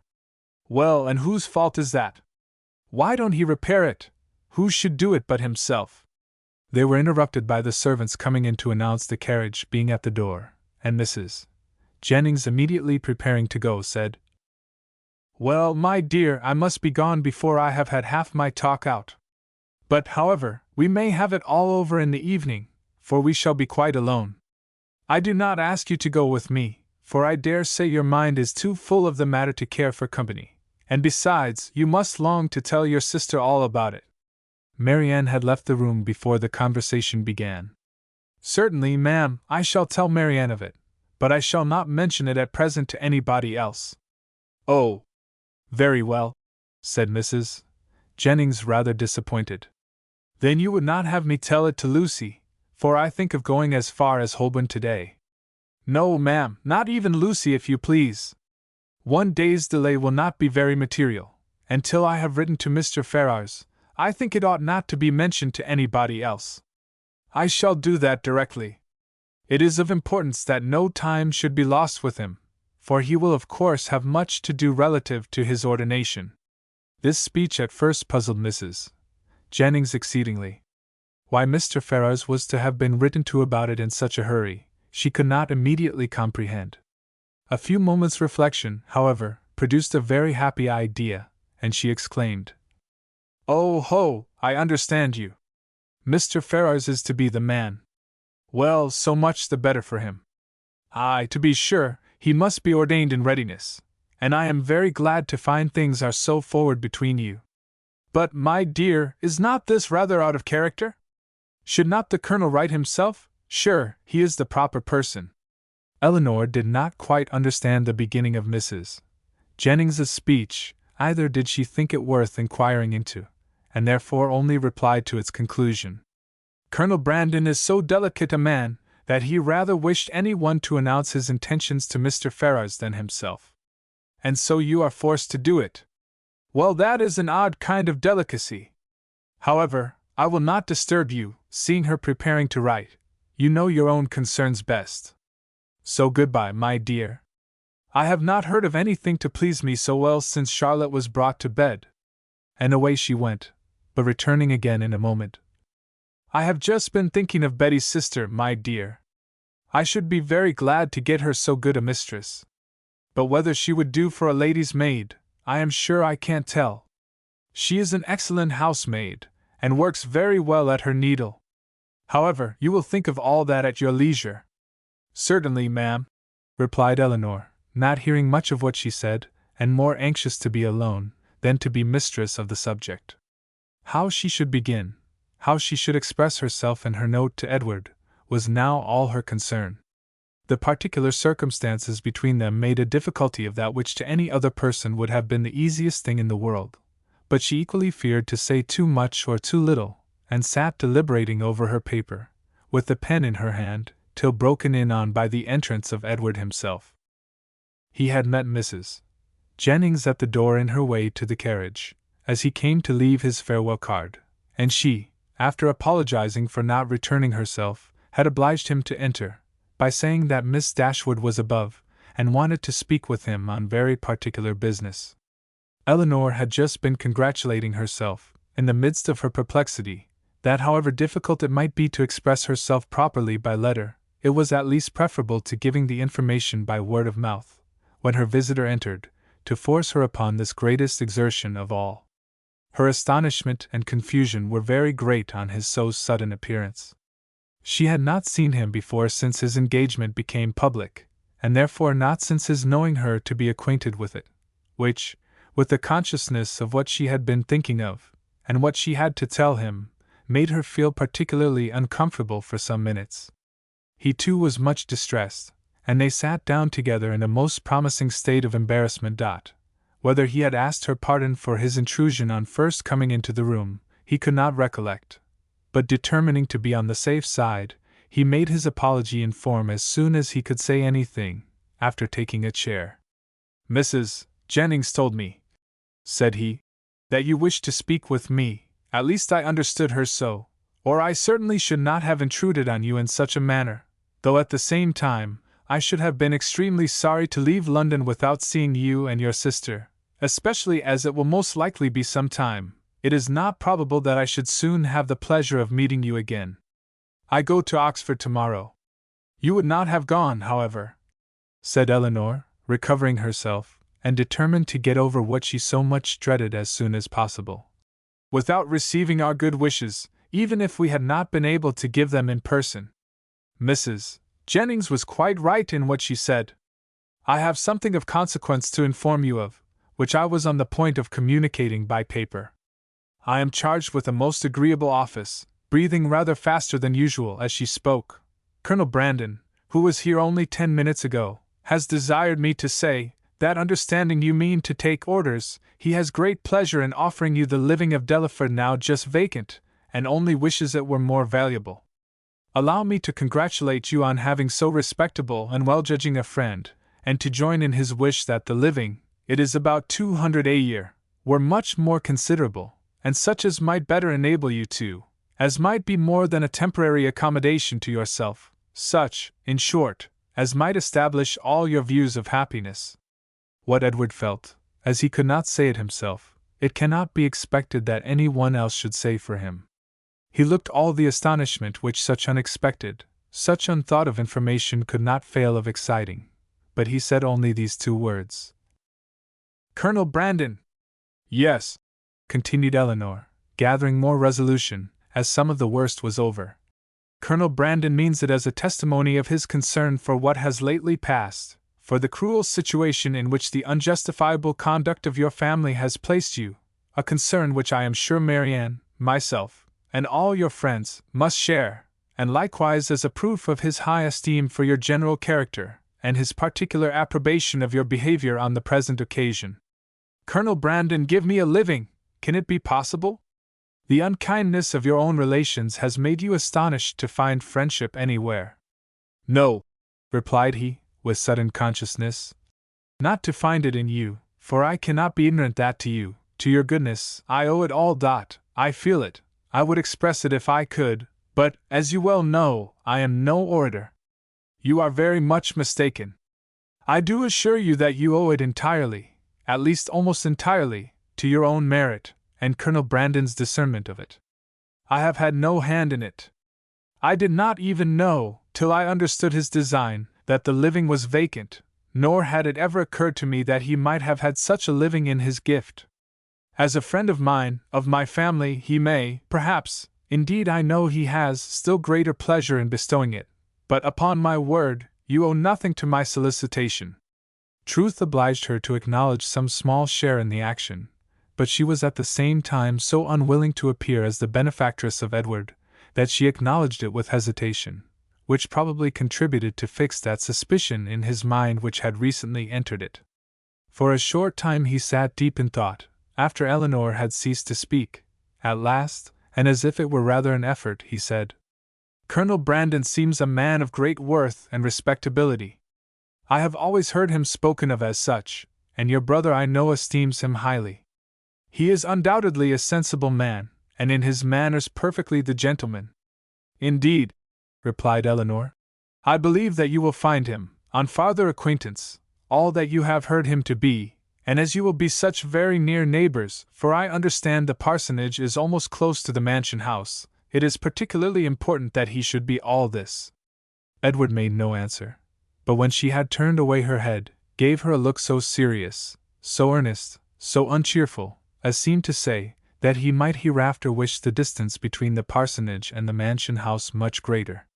"Well, and whose fault is that? Why don't he repair it? Who should do it but himself?" They were interrupted by the servants coming in to announce the carriage being at the door, and Mrs. Jennings, immediately preparing to go, said, "Well, my dear, I must be gone before I have had half my talk out. But, however, we may have it all over in the evening, for we shall be quite alone. I do not ask you to go with me, for I dare say your mind is too full of the matter to care for company, and besides, you must long to tell your sister all about it." Marianne had left the room before the conversation began. "Certainly, ma'am, I shall tell Marianne of it, but I shall not mention it at present to anybody else." "Oh, very well," said Mrs. Jennings, rather disappointed. "Then you would not have me tell it to Lucy, for I think of going as far as Holborn today." "No, ma'am, not even Lucy, if you please. One day's delay will not be very material, and till I have written to Mr. Ferrars, I think it ought not to be mentioned to anybody else." "I shall do that directly. It is of importance that no time should be lost with him, for he will of course have much to do relative to his ordination." This speech at first puzzled Mrs. Jennings exceedingly. Why Mr. Ferrars was to have been written to about it in such a hurry, she could not immediately comprehend. A few moments' reflection, however, produced a very happy idea, and she exclaimed, "Oh ho, I understand you. Mr. Ferrars is to be the man. Well, so much the better for him. Aye, to be sure, he must be ordained in readiness, and I am very glad to find things are so forward between you. But, my dear, is not this rather out of character? Should not the Colonel write himself? Sure, he is the proper person." Eleanor did not quite understand the beginning of Mrs. Jennings's speech, either did she think it worth inquiring into, and therefore only replied to its conclusion. "Colonel Brandon is so delicate a man that he rather wished any one to announce his intentions to Mr. Ferrars than himself. And so you are forced to do it. Well, that is an odd kind of delicacy. However, I will not disturb you, seeing her preparing to write. You know your own concerns best. So goodbye, my dear. I have not heard of anything to please me so well since Charlotte was brought to bed." And away she went, but returning again in a moment. "I have just been thinking of Betty's sister, my dear. I should be very glad to get her so good a mistress. But whether she would do for a lady's maid, I am sure I can't tell. She is an excellent housemaid, and works very well at her needle. However, you will think of all that at your leisure." "Certainly, ma'am," replied Eleanor, not hearing much of what she said, and more anxious to be alone than to be mistress of the subject. How she should begin, how she should express herself in her note to Edward, was now all her concern. The particular circumstances between them made a difficulty of that which to any other person would have been the easiest thing in the world, but she equally feared to say too much or too little, and sat deliberating over her paper, with the pen in her hand, till broken in on by the entrance of Edward himself. He had met Mrs. Jennings at the door in her way to the carriage, as he came to leave his farewell card, and she, after apologizing for not returning herself, had obliged him to enter, by saying that Miss Dashwood was above, and wanted to speak with him on very particular business. Eleanor had just been congratulating herself, in the midst of her perplexity, that however difficult it might be to express herself properly by letter, it was at least preferable to giving the information by word of mouth, when her visitor entered, to force her upon this greatest exertion of all. Her astonishment and confusion were very great on his so sudden appearance. She had not seen him before since his engagement became public, and therefore not since his knowing her to be acquainted with it, which, with the consciousness of what she had been thinking of, and what she had to tell him, made her feel particularly uncomfortable for some minutes. He too was much distressed, and they sat down together in a most promising state of embarrassment. Whether he had asked her pardon for his intrusion on first coming into the room, he could not recollect, but determining to be on the safe side, he made his apology in form as soon as he could say anything, after taking a chair. "Mrs. Jennings told me," said he, "that you wished to speak with me, at least I understood her so, or I certainly should not have intruded on you in such a manner, though at the same time, I should have been extremely sorry to leave London without seeing you and your sister, especially as it will most likely be some time. It is not probable that I should soon have the pleasure of meeting you again. I go to Oxford tomorrow." "You would not have gone, however," said Eleanor, recovering herself, and determined to get over what she so much dreaded as soon as possible, "without receiving our good wishes, even if we had not been able to give them in person." Mrs. Jennings was quite right in what she said. "I have something of consequence to inform you of, which I was on the point of communicating by paper. I am charged with a most agreeable office," breathing rather faster than usual as she spoke. "Colonel Brandon, who was here only 10 minutes ago, has desired me to say, that understanding you mean to take orders, he has great pleasure in offering you the living of Delaford now just vacant, and only wishes it were more valuable. Allow me to congratulate you on having so respectable and well-judging a friend, and to join in his wish that the living, it is about 200 a year, were much more considerable, and such as might better enable you to, as might be more than a temporary accommodation to yourself, such, in short, as might establish all your views of happiness. What Edward felt, as he could not say it himself, it cannot be expected that any one else should say for him. He looked all the astonishment which such unexpected, such unthought of information could not fail of exciting, but he said only these 2 words. "Colonel Brandon!" "Yes," continued Elinor, gathering more resolution, as some of the worst was over. "Colonel Brandon means it as a testimony of his concern for what has lately passed, for the cruel situation in which the unjustifiable conduct of your family has placed you, a concern which I am sure Marianne, myself, and all your friends must share, and likewise as a proof of his high esteem for your general character, and his particular approbation of your behavior on the present occasion. Colonel Brandon, give me a living! Can it be possible? The unkindness of your own relations has made you astonished to find friendship anywhere." "No," replied he, with sudden consciousness. "Not to find it in you, for I cannot be ignorant that to you, to your goodness, I owe it all. I feel it, I would express it if I could, but, as you well know, I am no orator." "You are very much mistaken. I do assure you that you owe it entirely, at least almost entirely, to your own merit, and Colonel Brandon's discernment of it. I have had no hand in it. I did not even know, till I understood his design, that the living was vacant, nor had it ever occurred to me that he might have had such a living in his gift. As a friend of mine, of my family, he may, perhaps, indeed I know he has still greater pleasure in bestowing it, but upon my word, you owe nothing to my solicitation." Truth obliged her to acknowledge some small share in the action, but she was at the same time so unwilling to appear as the benefactress of Edward, that she acknowledged it with hesitation, which probably contributed to fix that suspicion in his mind which had recently entered it. For a short time he sat deep in thought, after Elinor had ceased to speak. At last, and as if it were rather an effort, he said, "Colonel Brandon seems a man of great worth and respectability. I have always heard him spoken of as such, and your brother I know esteems him highly. He is undoubtedly a sensible man, and in his manners perfectly the gentleman." "Indeed," replied Elinor, "I believe that you will find him, on farther acquaintance, all that you have heard him to be, and as you will be such very near neighbors, for I understand the parsonage is almost close to the mansion house, it is particularly important that he should be all this." Edward made no answer, but when she had turned away her head, gave her a look so serious, so earnest, so uncheerful, as seemed to say, that he might hereafter wish the distance between the parsonage and the mansion house much greater.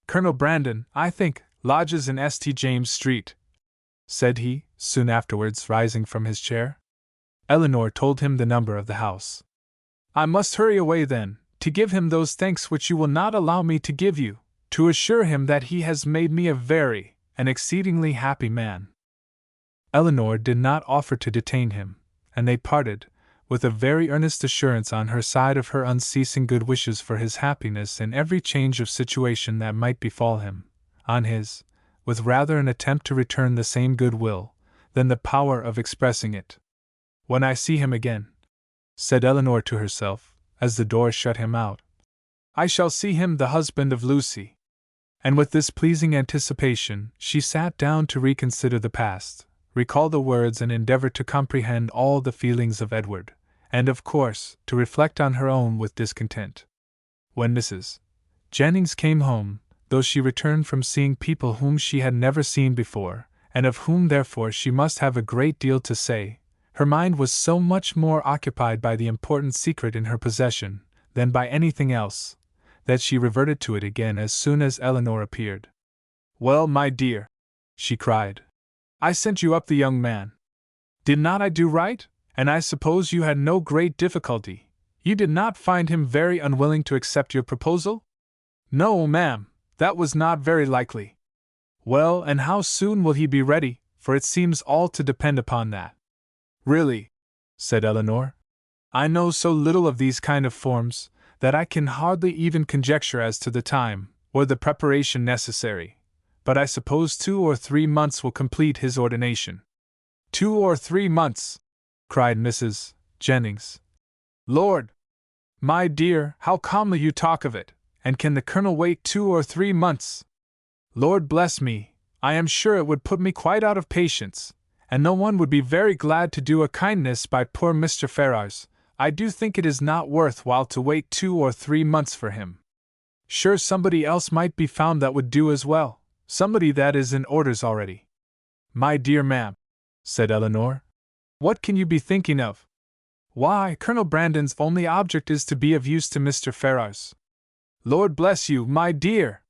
"Colonel Brandon, I think, lodges in St. James Street," said he, soon afterwards rising from his chair. Elinor told him the number of the house. "I must hurry away then, to give him those thanks which you will not allow me to give you, to assure him that he has made me a very, an exceedingly happy man." Elinor did not offer to detain him, and they parted, with a very earnest assurance on her side of her unceasing good wishes for his happiness in every change of situation that might befall him, on his, with rather an attempt to return the same good will, than the power of expressing it. "When I see him again," said Elinor to herself, as the door shut him out, "I shall see him the husband of Lucy." And with this pleasing anticipation, she sat down to reconsider the past, recall the words and endeavor to comprehend all the feelings of Edward, and of course, to reflect on her own with discontent. When Mrs. Jennings came home, though she returned from seeing people whom she had never seen before, and of whom therefore she must have a great deal to say, her mind was so much more occupied by the important secret in her possession, than by anything else, that she reverted to it again as soon as Elinor appeared. "Well, my dear," she cried, "I sent you up the young man. Did not I do right? And I suppose you had no great difficulty. You did not find him very unwilling to accept your proposal?" "No, ma'am, that was not very likely." Well, and how soon will he be ready, for it seems all to depend upon that. Really, said Eleanor, I know so little of these kind of forms, that I can hardly even conjecture as to the time, or the preparation necessary, but I suppose 2 or 3 months will complete his ordination. 2 or 3 months! Cried Mrs. Jennings. Lord! My dear, how calmly you talk of it, and can the Colonel wait 2 or 3 months? Lord bless me, I am sure it would put me quite out of patience, and no one would be very glad to do a kindness by poor Mr. Ferrars. I do think it is not worth while to wait 2 or 3 months for him. Sure somebody else might be found that would do as well, somebody that is in orders already. My dear ma'am, said Eleanor, what can you be thinking of? Why, Colonel Brandon's only object is to be of use to Mr. Ferrars. Lord bless you, my dear!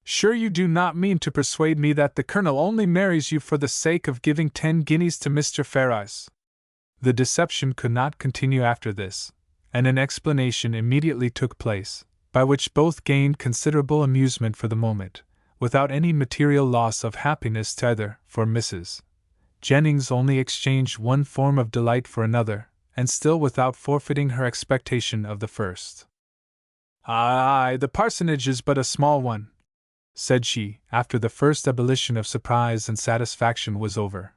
Sure you do not mean to persuade me that the Colonel only marries you for the sake of giving 10 guineas to Mr. Ferrars? The deception could not continue after this, and an explanation immediately took place, by which both gained considerable amusement for the moment, without any material loss of happiness to either, for Mrs. Jennings only exchanged one form of delight for another, and still without forfeiting her expectation of the first. Aye, the parsonage is but a small one, said she, after the first ebullition of surprise and satisfaction was over,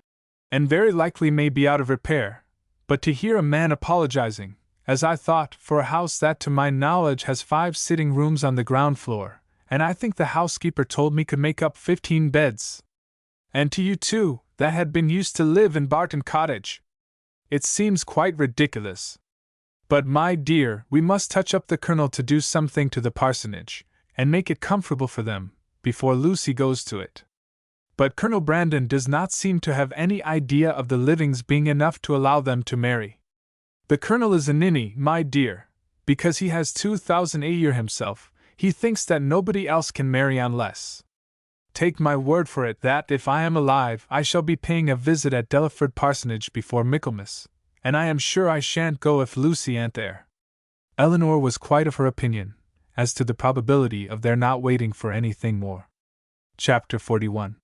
and very likely may be out of repair, but to hear a man apologizing, as I thought, for a house that to my knowledge has 5 sitting rooms on the ground floor, and I think the housekeeper told me could make up 15 beds. And to you too, that had been used to live in Barton Cottage. It seems quite ridiculous. But my dear, we must touch up the Colonel to do something to the parsonage, and make it comfortable for them, before Lucy goes to it. But Colonel Brandon does not seem to have any idea of the livings being enough to allow them to marry. The Colonel is a ninny, my dear, because he has 2,000 a year himself. He thinks that nobody else can marry on less. Take my word for it that if I am alive I shall be paying a visit at Delaford Parsonage before Michaelmas, and I am sure I shan't go if Lucy ain't there. Eleanor was quite of her opinion, as to the probability of their not waiting for anything more. Chapter 41.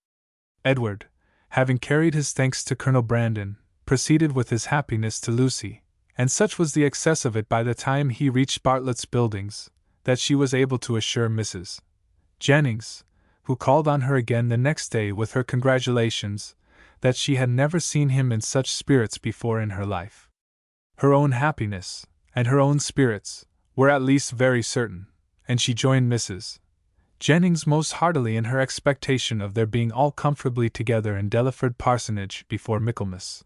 Edward, having carried his thanks to Colonel Brandon, proceeded with his happiness to Lucy, and such was the excess of it by the time he reached Bartlett's Buildings, that she was able to assure Mrs. Jennings, who called on her again the next day with her congratulations, that she had never seen him in such spirits before in her life. Her own happiness, and her own spirits, were at least very certain, and she joined Mrs. Jennings most heartily in her expectation of their being all comfortably together in Delaford Parsonage before Michaelmas.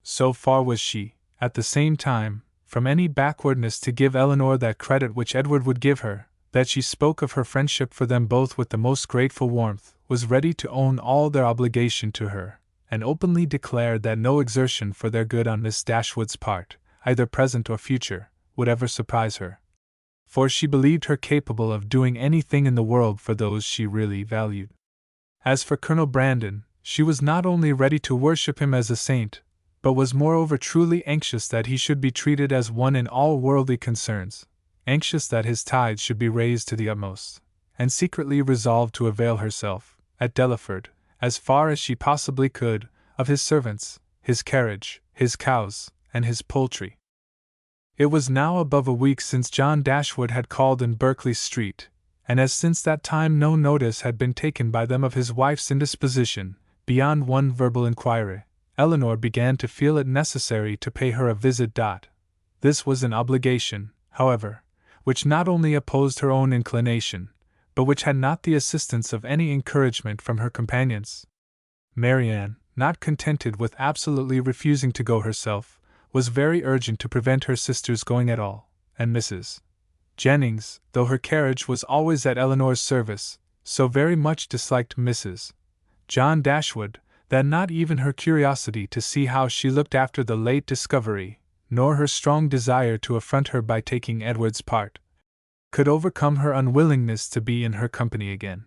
So far was she, at the same time, from any backwardness to give Eleanor that credit which Edward would give her, that she spoke of her friendship for them both with the most grateful warmth, was ready to own all their obligation to her, and openly declared that no exertion for their good on Miss Dashwood's part, either present or future, would ever surprise her. For she believed her capable of doing anything in the world for those she really valued. As for Colonel Brandon, she was not only ready to worship him as a saint, but was moreover truly anxious that he should be treated as one in all worldly concerns, anxious that his tithes should be raised to the utmost, and secretly resolved to avail herself, at Delaford, as far as she possibly could, of his servants, his carriage, his cows, and his poultry. It was now above a week since John Dashwood had called in Berkeley Street, and as since that time no notice had been taken by them of his wife's indisposition, beyond one verbal inquiry, Eleanor began to feel it necessary to pay her a visit. This was an obligation, however, which not only opposed her own inclination, but which had not the assistance of any encouragement from her companions. Marianne, not contented with absolutely refusing to go herself, was very urgent to prevent her sister's going at all, and Mrs. Jennings, though her carriage was always at Eleanor's service, so very much disliked Mrs. John Dashwood, that not even her curiosity to see how she looked after the late discovery, nor her strong desire to affront her by taking Edward's part, could overcome her unwillingness to be in her company again.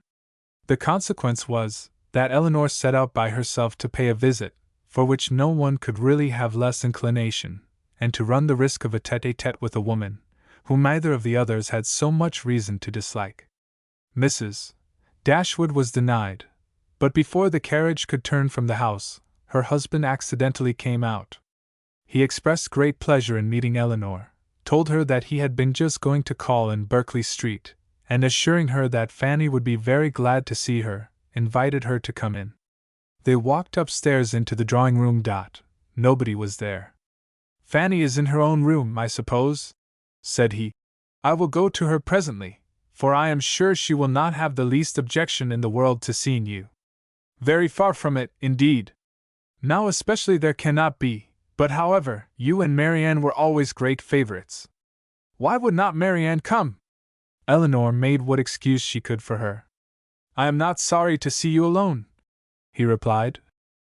The consequence was, that Eleanor set out by herself to pay a visit, for which no one could really have less inclination, and to run the risk of a tête-à-tête with a woman, whom neither of the others had so much reason to dislike. Mrs. Dashwood was denied, But before the carriage could turn from the house, her husband accidentally came out. He expressed great pleasure in meeting Eleanor, told her that he had been just going to call in Berkeley Street, and assuring her that Fanny would be very glad to see her, invited her to come in. They walked upstairs into the drawing-room. Nobody was there. "Fanny is in her own room, I suppose?" said he. "I will go to her presently, for I am sure she will not have the least objection in the world to seeing you." "Very far from it, indeed. Now especially there cannot be, but however, you and Marianne were always great favorites. Why would not Marianne come?" Eleanor made what excuse she could for her. "I am not sorry to see you alone," he replied,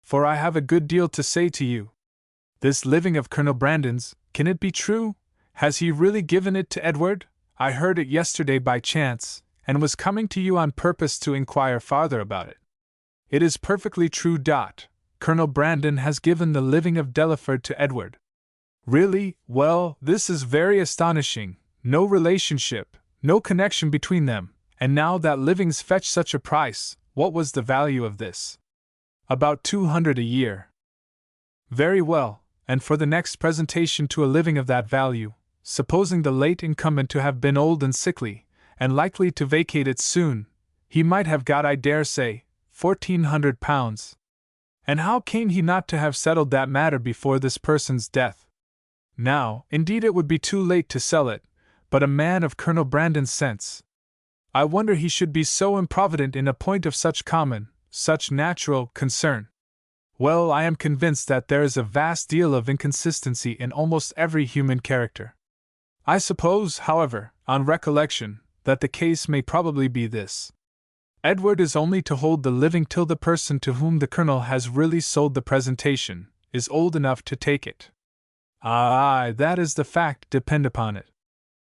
"for I have a good deal to say to you. This living of Colonel Brandon's, can it be true? Has he really given it to Edward? I heard it yesterday by chance, and was coming to you on purpose to inquire farther about it." "It is perfectly true. Colonel Brandon has given the living of Delaford to Edward." "Really? Well, this is very astonishing. No relationship, no connection between them, and now that livings fetch such a price. What was the value of this?" "About 200 a year." "Very well, and for the next presentation to a living of that value, supposing the late incumbent to have been old and sickly, and likely to vacate it soon, he might have got, I dare say, £1,400. And how came he not to have settled that matter before this person's death? Now, indeed it would be too late to sell it, but a man of Colonel Brandon's sense, I wonder he should be so improvident in a point of such common, such natural, concern. Well, I am convinced that there is a vast deal of inconsistency in almost every human character. I suppose, however, on recollection, that the case may probably be this. Edward is only to hold the living till the person to whom the Colonel has really sold the presentation is old enough to take it. Aye, that is the fact, depend upon it.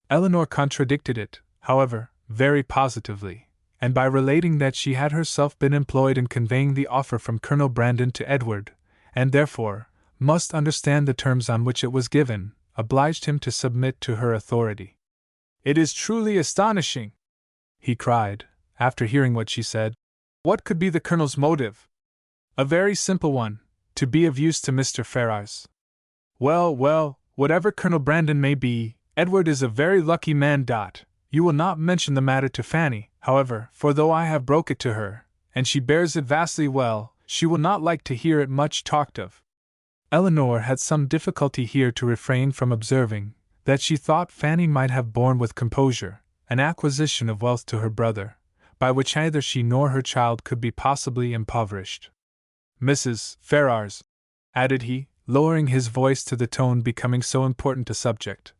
Eleanor contradicted it, however, very positively, and by relating that she had herself been employed in conveying the offer from Colonel Brandon to Edward, and therefore must understand the terms on which it was given, obliged him to submit to her authority. "It is truly astonishing!" he cried, after hearing what she said. "What could be the Colonel's motive?" "A very simple one, to be of use to Mr. Ferrars." Well, whatever Colonel Brandon may be, Edward is a very lucky man. You will not mention the matter to Fanny, however, for though I have broke it to her, and she bears it vastly well, she will not like to hear it much talked of. Eleanor had some difficulty here to refrain from observing that she thought Fanny might have borne with composure an acquisition of wealth to her brother, by which neither she nor her child could be possibly impoverished. "Mrs. Ferrars," added he, lowering his voice to the tone becoming so important a subject,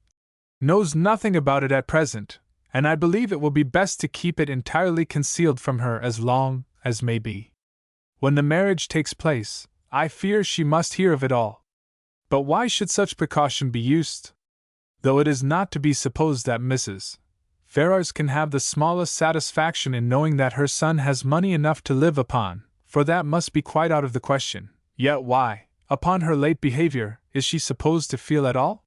"knows nothing about it at present, and I believe it will be best to keep it entirely concealed from her as long as may be. When the marriage takes place, I fear she must hear of it all. But why should such precaution be used? Though it is not to be supposed that Mrs. Ferrars can have the smallest satisfaction in knowing that her son has money enough to live upon, for that must be quite out of the question, yet why, upon her late behavior, is she supposed to feel at all?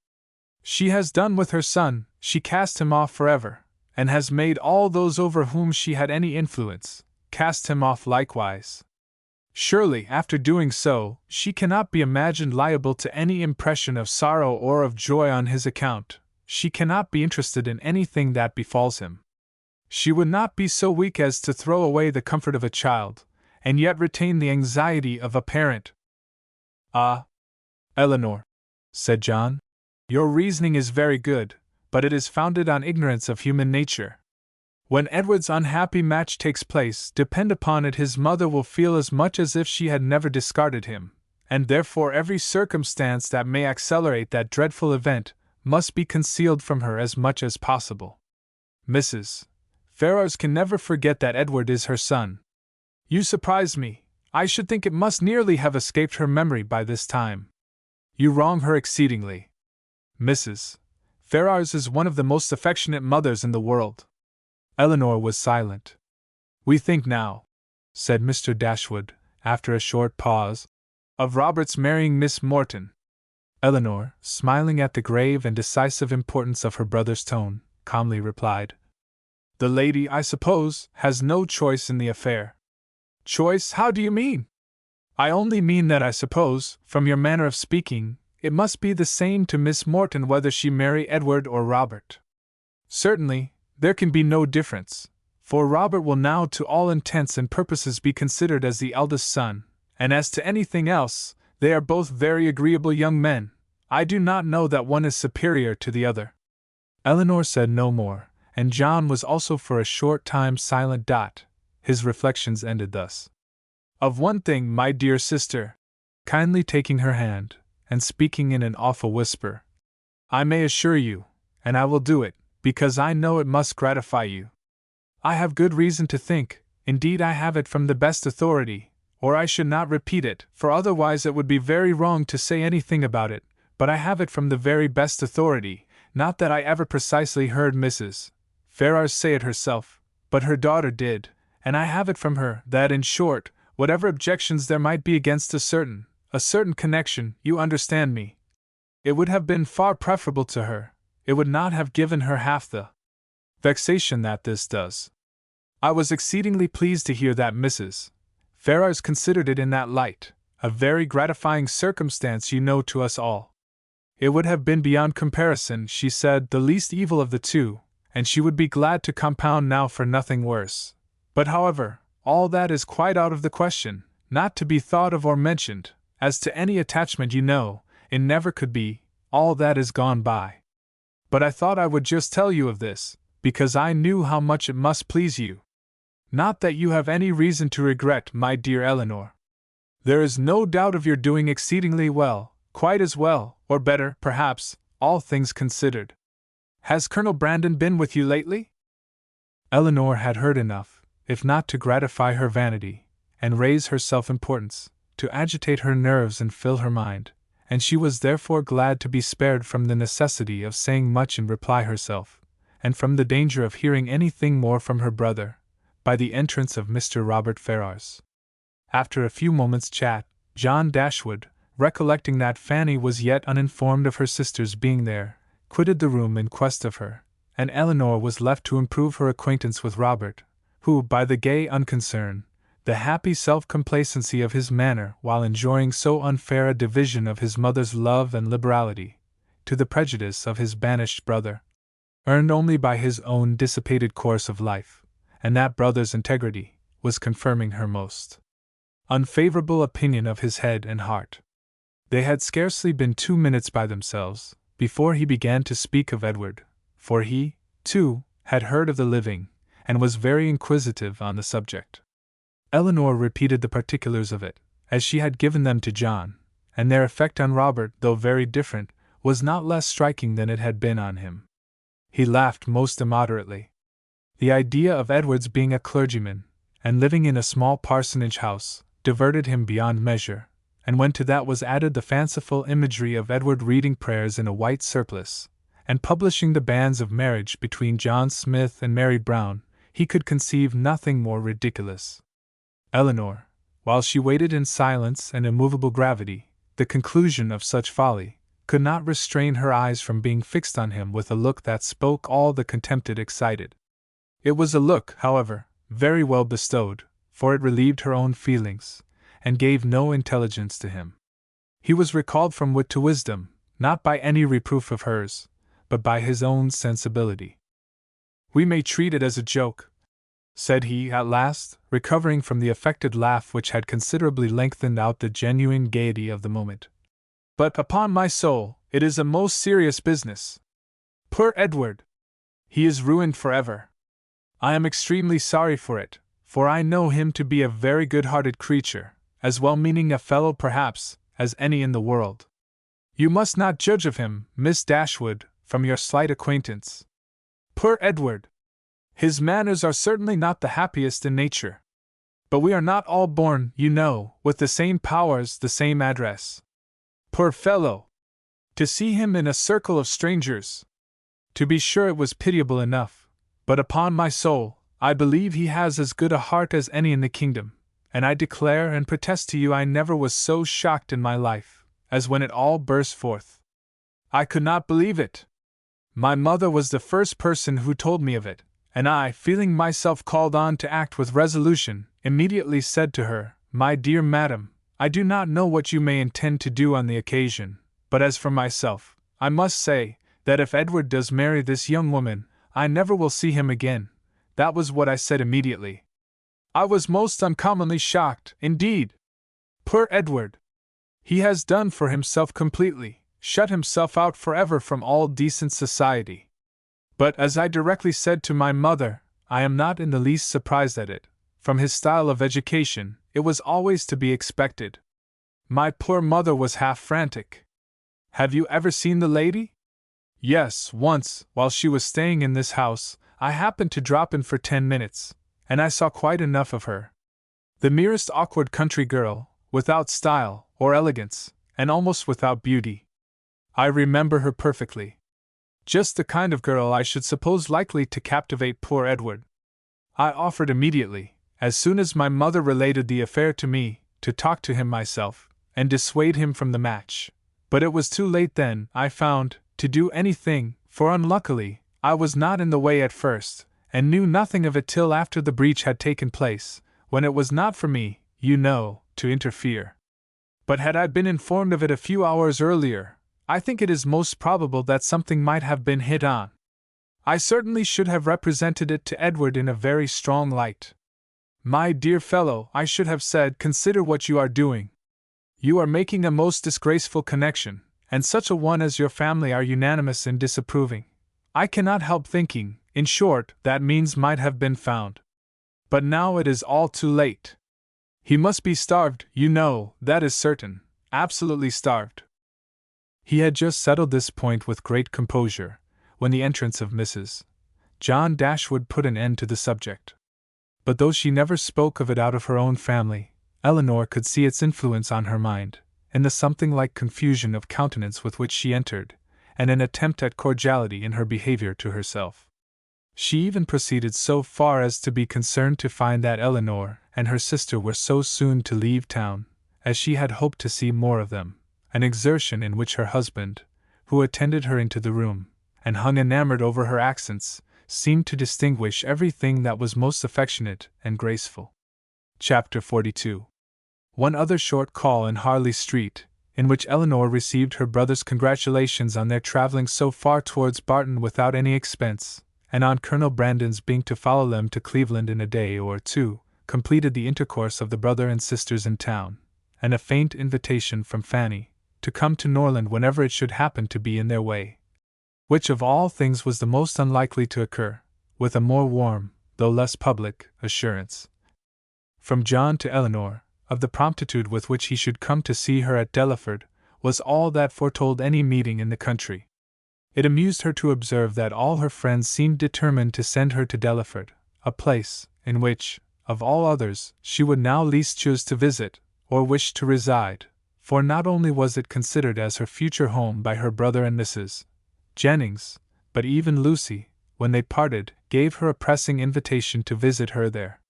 She has done with her son, she cast him off forever, and has made all those over whom she had any influence cast him off likewise. Surely, after doing so, she cannot be imagined liable to any impression of sorrow or of joy on his account. She cannot be interested in anything that befalls him. She would not be so weak as to throw away the comfort of a child, and yet retain the anxiety of a parent." "Ah, Eleanor," said John, "your reasoning is very good, but it is founded on ignorance of human nature. When Edward's unhappy match takes place, depend upon it his mother will feel as much as if she had never discarded him, and therefore every circumstance that may accelerate that dreadful event must be concealed from her as much as possible. Mrs. Ferrars can never forget that Edward is her son. You surprise me. I should think it must nearly have escaped her memory by this time. You wrong her exceedingly. Mrs. Ferrars is one of the most affectionate mothers in the world." Eleanor was silent. "We think now," said Mr. Dashwood, after a short pause, "of Robert's marrying Miss Morton." Eleanor, smiling at the grave and decisive importance of her brother's tone, calmly replied, "The lady, I suppose, has no choice in the affair." Choice, how do you mean? I only mean that I suppose, from your manner of speaking, it must be the same to Miss Morton whether she marry Edward or Robert. Certainly, there can be no difference, for Robert will now to all intents and purposes be considered as the eldest son, and as to anything else, they are both very agreeable young men. I do not know that one is superior to the other. Elinor said no more, and John was also for a short time silent. His reflections ended thus. Of one thing, my dear sister, kindly taking her hand, and speaking in an awful whisper, I may assure you, and I will do it, because I know it must gratify you. I have good reason to think, indeed I have it from the best authority, or I should not repeat it, for otherwise it would be very wrong to say anything about it, but I have it from the very best authority, not that I ever precisely heard Mrs. Ferrars say it herself, but her daughter did, and I have it from her that, in short, whatever objections there might be against a certain connection, you understand me, it would have been far preferable to her, it would not have given her half the vexation that this does. I was exceedingly pleased to hear that Mrs. Ferrars considered it in that light, a very gratifying circumstance, you know, to us all. It would have been beyond comparison, she said, the least evil of the two, and she would be glad to compound now for nothing worse. But however, all that is quite out of the question, not to be thought of or mentioned. As to any attachment, you know, it never could be, all that is gone by. But I thought I would just tell you of this, because I knew how much it must please you. Not that you have any reason to regret, my dear Elinor. There is no doubt of your doing exceedingly well, quite as well, or better, perhaps, all things considered. Has Colonel Brandon been with you lately? Elinor had heard enough, if not to gratify her vanity, and raise her self-importance, to agitate her nerves and fill her mind, and she was therefore glad to be spared from the necessity of saying much in reply herself, and from the danger of hearing anything more from her brother, by the entrance of Mr. Robert Ferrars. After a few moments' chat, John Dashwood, recollecting that Fanny was yet uninformed of her sister's being there, quitted the room in quest of her, and Elinor was left to improve her acquaintance with Robert, who, by the gay unconcern, the happy self-complacency of his manner while enjoying so unfair a division of his mother's love and liberality, to the prejudice of his banished brother, earned only by his own dissipated course of life, and that brother's integrity, was confirming her most unfavorable opinion of his head and heart. They had scarcely been 2 minutes by themselves, before he began to speak of Edward, for he, too, had heard of the living, and was very inquisitive on the subject. Elinor repeated the particulars of it, as she had given them to John, and their effect on Robert, though very different, was not less striking than it had been on him. He laughed most immoderately. The idea of Edward's being a clergyman, and living in a small parsonage house, diverted him beyond measure, and when to that was added the fanciful imagery of Edward reading prayers in a white surplice, and publishing the banns of marriage between John Smith and Mary Brown, he could conceive nothing more ridiculous. Elinor, while she waited in silence and immovable gravity, the conclusion of such folly, could not restrain her eyes from being fixed on him with a look that spoke all the contempt it excited. It was a look, however, very well bestowed, for it relieved her own feelings, and gave no intelligence to him. He was recalled from wit to wisdom, not by any reproof of hers, but by his own sensibility. We may treat it as a joke, said he at last, recovering from the affected laugh which had considerably lengthened out the genuine gaiety of the moment. But, upon my soul, it is a most serious business. Poor Edward! He is ruined forever. I am extremely sorry for it, for I know him to be a very good-hearted creature, as well-meaning a fellow perhaps, as any in the world. You must not judge of him, Miss Dashwood, from your slight acquaintance. Poor Edward! His manners are certainly not the happiest in nature. But we are not all born, you know, with the same powers, the same address. Poor fellow! To see him in a circle of strangers! To be sure it was pitiable enough, but upon my soul, I believe he has as good a heart as any in the kingdom, and I declare and protest to you I never was so shocked in my life, as when it all burst forth. I could not believe it. My mother was the first person who told me of it, and I, feeling myself called on to act with resolution, immediately said to her, "My dear madam, I do not know what you may intend to do on the occasion, but as for myself, I must say, that if Edward does marry this young woman, I never will see him again." That was what I said immediately. I was most uncommonly shocked, indeed. Poor Edward! He has done for himself completely, shut himself out forever from all decent society. But as I directly said to my mother, I am not in the least surprised at it. From his style of education, it was always to be expected. My poor mother was half frantic. Have you ever seen the lady? Yes, once, while she was staying in this house, I happened to drop in for 10 minutes, and I saw quite enough of her. The merest awkward country girl, without style or elegance, and almost without beauty. I remember her perfectly. Just the kind of girl I should suppose likely to captivate poor Edward. I offered immediately, as soon as my mother related the affair to me, to talk to him myself, and dissuade him from the match. But it was too late then, I found, to do anything, for unluckily, I was not in the way at first, and knew nothing of it till after the breach had taken place, when it was not for me, you know, to interfere. But had I been informed of it a few hours earlier, I think it is most probable that something might have been hit on. I certainly should have represented it to Edward in a very strong light. "My dear fellow," I should have said, "consider what you are doing. You are making a most disgraceful connection, and such a one as your family are unanimous in disapproving. I cannot help thinking, in short, that means might have been found. But now it is all too late. He must be starved, you know, that is certain, absolutely starved." He had just settled this point with great composure, when the entrance of Mrs. John Dashwood put an end to the subject. But though she never spoke of it out of her own family, Elinor could see its influence on her mind, in the something like confusion of countenance with which she entered, and an attempt at cordiality in her behavior to herself. She even proceeded so far as to be concerned to find that Elinor and her sister were so soon to leave town, as she had hoped to see more of them, an exertion in which her husband, who attended her into the room, and hung enamored over her accents, seemed to distinguish everything that was most affectionate and graceful. Chapter 42. One other short call in Harley Street, in which Elinor received her brother's congratulations on their travelling so far towards Barton without any expense, and on Colonel Brandon's being to follow them to Cleveland in a day or two, completed the intercourse of the brother and sisters in town, and a faint invitation from Fanny to come to Norland whenever it should happen to be in their way. Which of all things was the most unlikely to occur, with a more warm, though less public, assurance from John to Elinor, of the promptitude with which he should come to see her at Delaford, was all that foretold any meeting in the country. It amused her to observe that all her friends seemed determined to send her to Delaford, a place, in which, of all others, she would now least choose to visit, or wish to reside, for not only was it considered as her future home by her brother and Mrs. Jennings, but even Lucy, when they parted, gave her a pressing invitation to visit her there.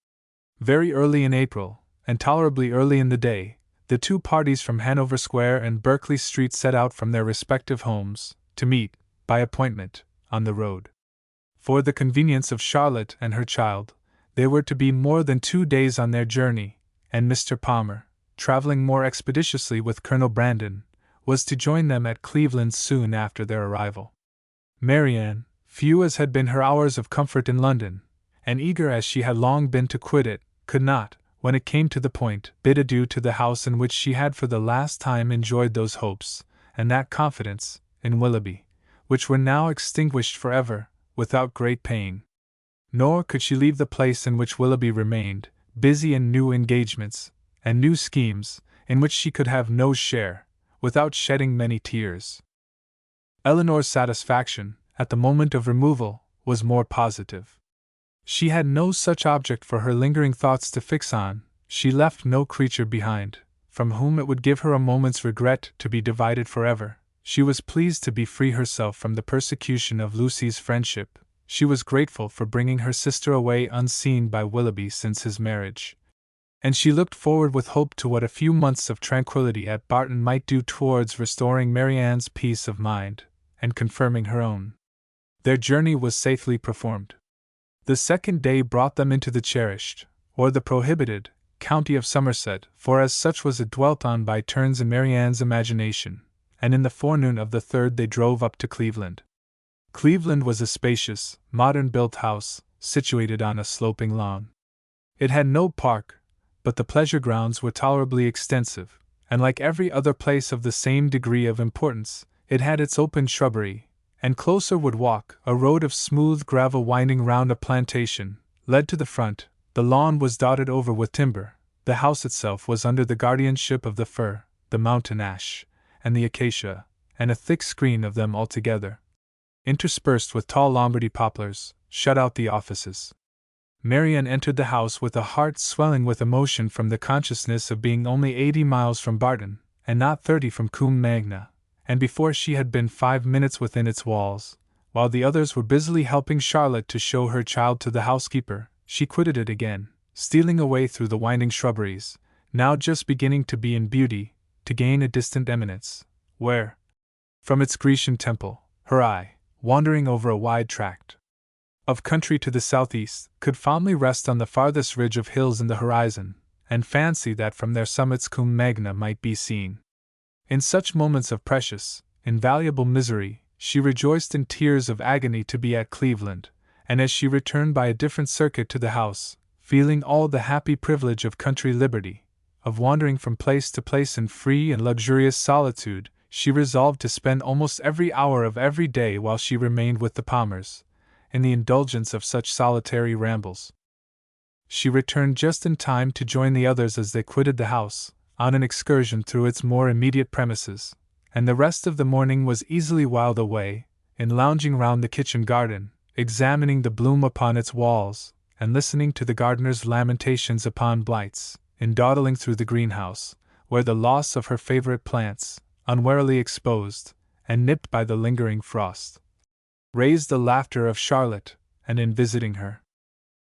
Very early in April, and tolerably early in the day, the two parties from Hanover Square and Berkeley Street set out from their respective homes, to meet, by appointment, on the road. For the convenience of Charlotte and her child, they were to be more than 2 days on their journey, and Mr. Palmer, travelling more expeditiously with Colonel Brandon, was to join them at Cleveland soon after their arrival. Marianne, few as had been her hours of comfort in London, and eager as she had long been to quit it, could not, when it came to the point, bid adieu to the house in which she had for the last time enjoyed those hopes, and that confidence, in Willoughby, which were now extinguished forever, without great pain. Nor could she leave the place in which Willoughby remained, busy in new engagements, and new schemes, in which she could have no share, without shedding many tears. Elinor's satisfaction, at the moment of removal, was more positive. She had no such object for her lingering thoughts to fix on, she left no creature behind, from whom it would give her a moment's regret to be divided forever. She was pleased to be free herself from the persecution of Lucy's friendship, she was grateful for bringing her sister away unseen by Willoughby since his marriage, and she looked forward with hope to what a few months of tranquillity at Barton might do towards restoring Marianne's peace of mind, and confirming her own. Their journey was safely performed. The second day brought them into the cherished, or the prohibited, county of Somerset, for as such was it dwelt on by turns in Marianne's imagination, and in the forenoon of the 3rd they drove up to Cleveland. Cleveland was a spacious, modern-built house, situated on a sloping lawn. It had no park, but the pleasure grounds were tolerably extensive, and like every other place of the same degree of importance, it had its open shrubbery, and closer wood walk, a road of smooth gravel winding round a plantation, led to the front. The lawn was dotted over with timber. The house itself was under the guardianship of the fir, the mountain ash, and the acacia, and a thick screen of them altogether, interspersed with tall Lombardy poplars, shut out the offices. Marianne entered the house with a heart swelling with emotion from the consciousness of being only 80 miles from Barton, and not 30 from Combe Magna, and before she had been 5 minutes within its walls, while the others were busily helping Charlotte to show her child to the housekeeper, she quitted it again, stealing away through the winding shrubberies, now just beginning to be in beauty, to gain a distant eminence, where, from its Grecian temple, her eye, wandering over a wide tract of country to the southeast, could fondly rest on the farthest ridge of hills in the horizon, and fancy that from their summits Combe Magna might be seen. In such moments of precious, invaluable misery, she rejoiced in tears of agony to be at Cleveland, and as she returned by a different circuit to the house, feeling all the happy privilege of country liberty, of wandering from place to place in free and luxurious solitude, she resolved to spend almost every hour of every day while she remained with the Palmers, in the indulgence of such solitary rambles. She returned just in time to join the others as they quitted the house, on an excursion through its more immediate premises, and the rest of the morning was easily whiled away, in lounging round the kitchen garden, examining the bloom upon its walls, and listening to the gardener's lamentations upon blights, in dawdling through the greenhouse, where the loss of her favorite plants, unwarily exposed, and nipped by the lingering frost, raised the laughter of Charlotte, and in visiting her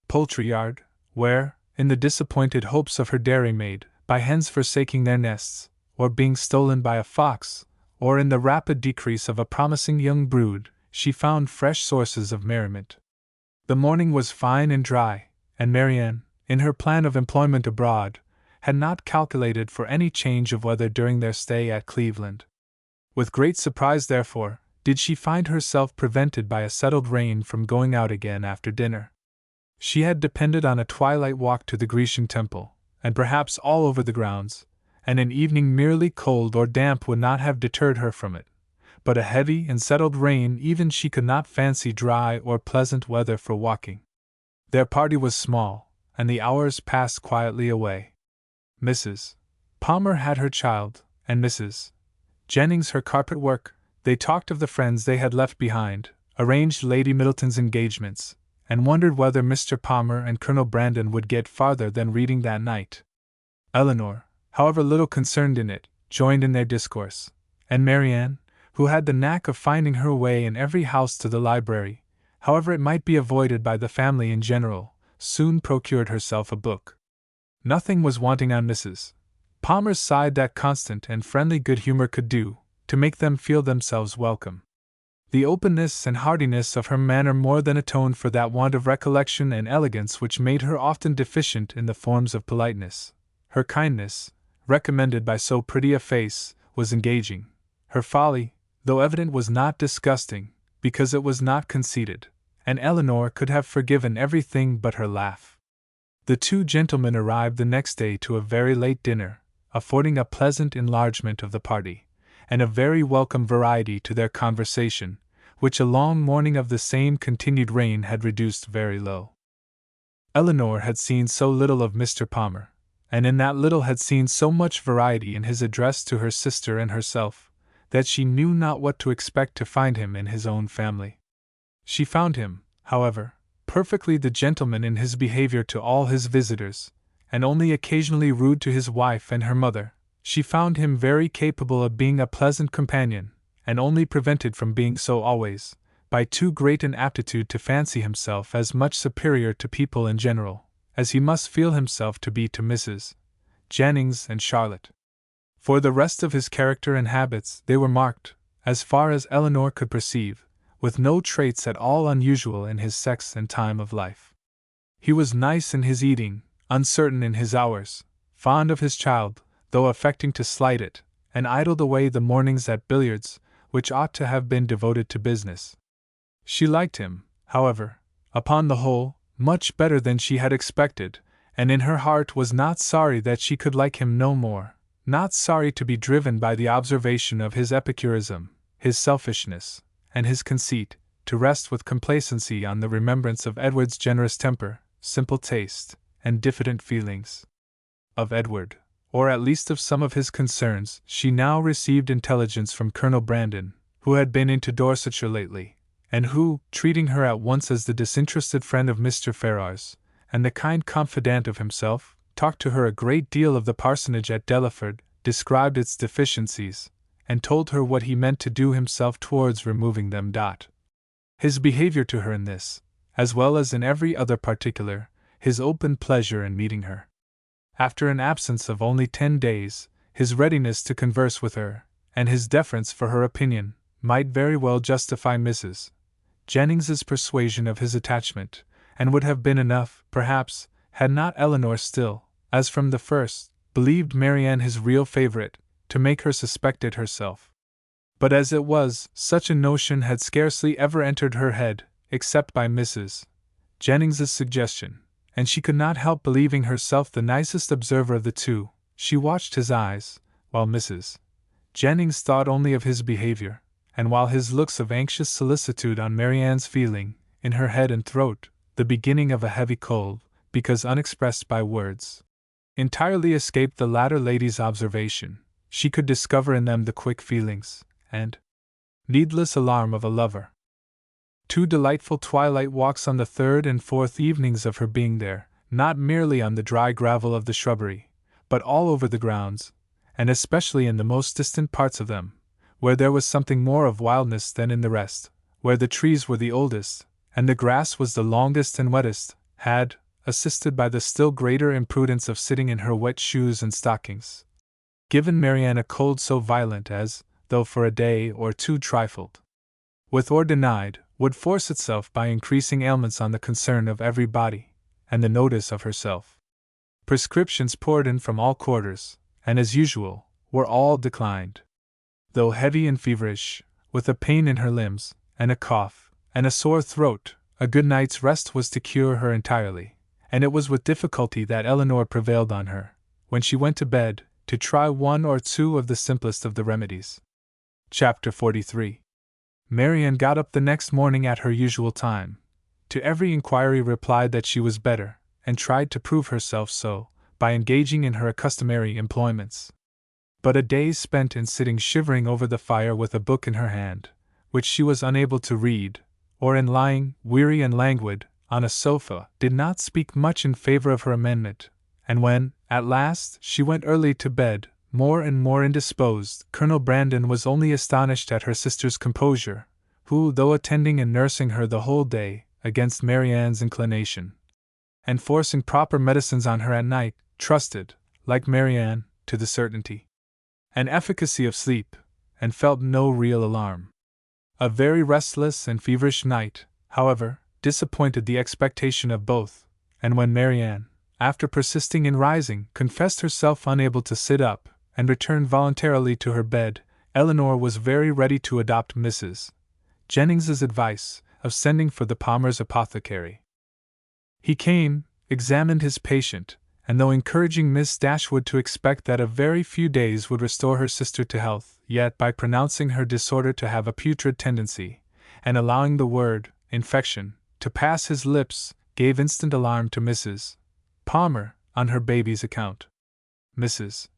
poultry yard, where, in the disappointed hopes of her dairymaid, by hens forsaking their nests, or being stolen by a fox, or in the rapid decrease of a promising young brood, she found fresh sources of merriment. The morning was fine and dry, and Marianne, in her plan of employment abroad, had not calculated for any change of weather during their stay at Cleveland. With great surprise, therefore, did she find herself prevented by a settled rain from going out again after dinner. She had depended on a twilight walk to the Grecian temple, and perhaps all over the grounds, and an evening merely cold or damp would not have deterred her from it, but a heavy and settled rain even she could not fancy dry or pleasant weather for walking. Their party was small, and the hours passed quietly away. Mrs. Palmer had her child, and Mrs. Jennings her carpet work. They talked of the friends they had left behind, arranged Lady Middleton's engagements, and wondered whether Mr. Palmer and Colonel Brandon would get farther than reading that night. Eleanor, however little concerned in it, joined in their discourse, and Marianne, who had the knack of finding her way in every house to the library, however it might be avoided by the family in general, soon procured herself a book. Nothing was wanting on Mrs. Palmer's side that constant and friendly good humor could do, to make them feel themselves welcome. The openness and heartiness of her manner more than atoned for that want of recollection and elegance which made her often deficient in the forms of politeness. Her kindness, recommended by so pretty a face, was engaging. Her folly, though evident, was not disgusting, because it was not conceited, and Eleanor could have forgiven everything but her laugh. The two gentlemen arrived the next day to a very late dinner, affording a pleasant enlargement of the party, and a very welcome variety to their conversation, which a long morning of the same continued rain had reduced very low. Eleanor had seen so little of Mr. Palmer, and in that little had seen so much variety in his address to her sister and herself, that she knew not what to expect to find him in his own family. She found him, however, perfectly the gentleman in his behavior to all his visitors, and only occasionally rude to his wife and her mother. She found him very capable of being a pleasant companion, and only prevented from being so always, by too great an aptitude to fancy himself as much superior to people in general, as he must feel himself to be to Mrs. Jennings and Charlotte. For the rest of his character and habits, they were marked, as far as Eleanor could perceive, with no traits at all unusual in his sex and time of life. He was nice in his eating, uncertain in his hours, fond of his child, though affecting to slight it, and idled away the mornings at billiards, which ought to have been devoted to business. She liked him, however, upon the whole, much better than she had expected, and in her heart was not sorry that she could like him no more, not sorry to be driven by the observation of his epicurism, his selfishness, and his conceit, to rest with complacency on the remembrance of Edward's generous temper, simple taste, and diffident feelings. Of Edward, or at least of some of his concerns, she now received intelligence from Colonel Brandon, who had been into Dorsetshire lately, and who, treating her at once as the disinterested friend of Mr. Ferrars, and the kind confidant of himself, talked to her a great deal of the parsonage at Delaford, described its deficiencies, and told her what he meant to do himself towards removing them. His behavior to her in this, as well as in every other particular, his open pleasure in meeting her, after an absence of only 10 days, his readiness to converse with her, and his deference for her opinion, might very well justify Mrs. Jennings's persuasion of his attachment, and would have been enough, perhaps, had not Elinor still, as from the first, believed Marianne his real favourite, to make her suspect it herself. But as it was, such a notion had scarcely ever entered her head, except by Mrs. Jennings's suggestion, and she could not help believing herself the nicest observer of the two. She watched his eyes, while Mrs. Jennings thought only of his behavior, and while his looks of anxious solicitude on Marianne's feeling, in her head and throat, the beginning of a heavy cold, because unexpressed by words, entirely escaped the latter lady's observation, she could discover in them the quick feelings, and needless alarm of a lover. 2 delightful twilight walks on the 3rd and 4th evenings of her being there, not merely on the dry gravel of the shrubbery, but all over the grounds, and especially in the most distant parts of them, where there was something more of wildness than in the rest, where the trees were the oldest, and the grass was the longest and wettest, had, assisted by the still greater imprudence of sitting in her wet shoes and stockings, given Marianne a cold so violent as, though for a day or two trifled with or denied, would force itself by increasing ailments on the concern of every body, and the notice of herself. Prescriptions poured in from all quarters, and as usual, were all declined. Though heavy and feverish, with a pain in her limbs, and a cough, and a sore throat, a good night's rest was to cure her entirely, and it was with difficulty that Elinor prevailed on her, when she went to bed, to try 1 or 2 of the simplest of the remedies. Chapter 43. Marianne got up the next morning at her usual time. To every inquiry replied that she was better, and tried to prove herself so, by engaging in her customary employments. But a day spent in sitting shivering over the fire with a book in her hand, which she was unable to read, or in lying, weary and languid, on a sofa, did not speak much in favor of her amendment, and when, at last, she went early to bed, more and more indisposed, Colonel Brandon was only astonished at her sister's composure, who, though attending and nursing her the whole day, against Marianne's inclination, and forcing proper medicines on her at night, trusted, like Marianne, to the certainty and efficacy of sleep, and felt no real alarm. A very restless and feverish night, however, disappointed the expectation of both, and when Marianne, after persisting in rising, confessed herself unable to sit up, and returned voluntarily to her bed, Elinor was very ready to adopt Mrs. Jennings's advice of sending for the Palmers' apothecary. He came, examined his patient, and though encouraging Miss Dashwood to expect that a very few days would restore her sister to health, yet by pronouncing her disorder to have a putrid tendency, and allowing the word infection to pass his lips, gave instant alarm to Mrs. Palmer on her baby's account. Mrs.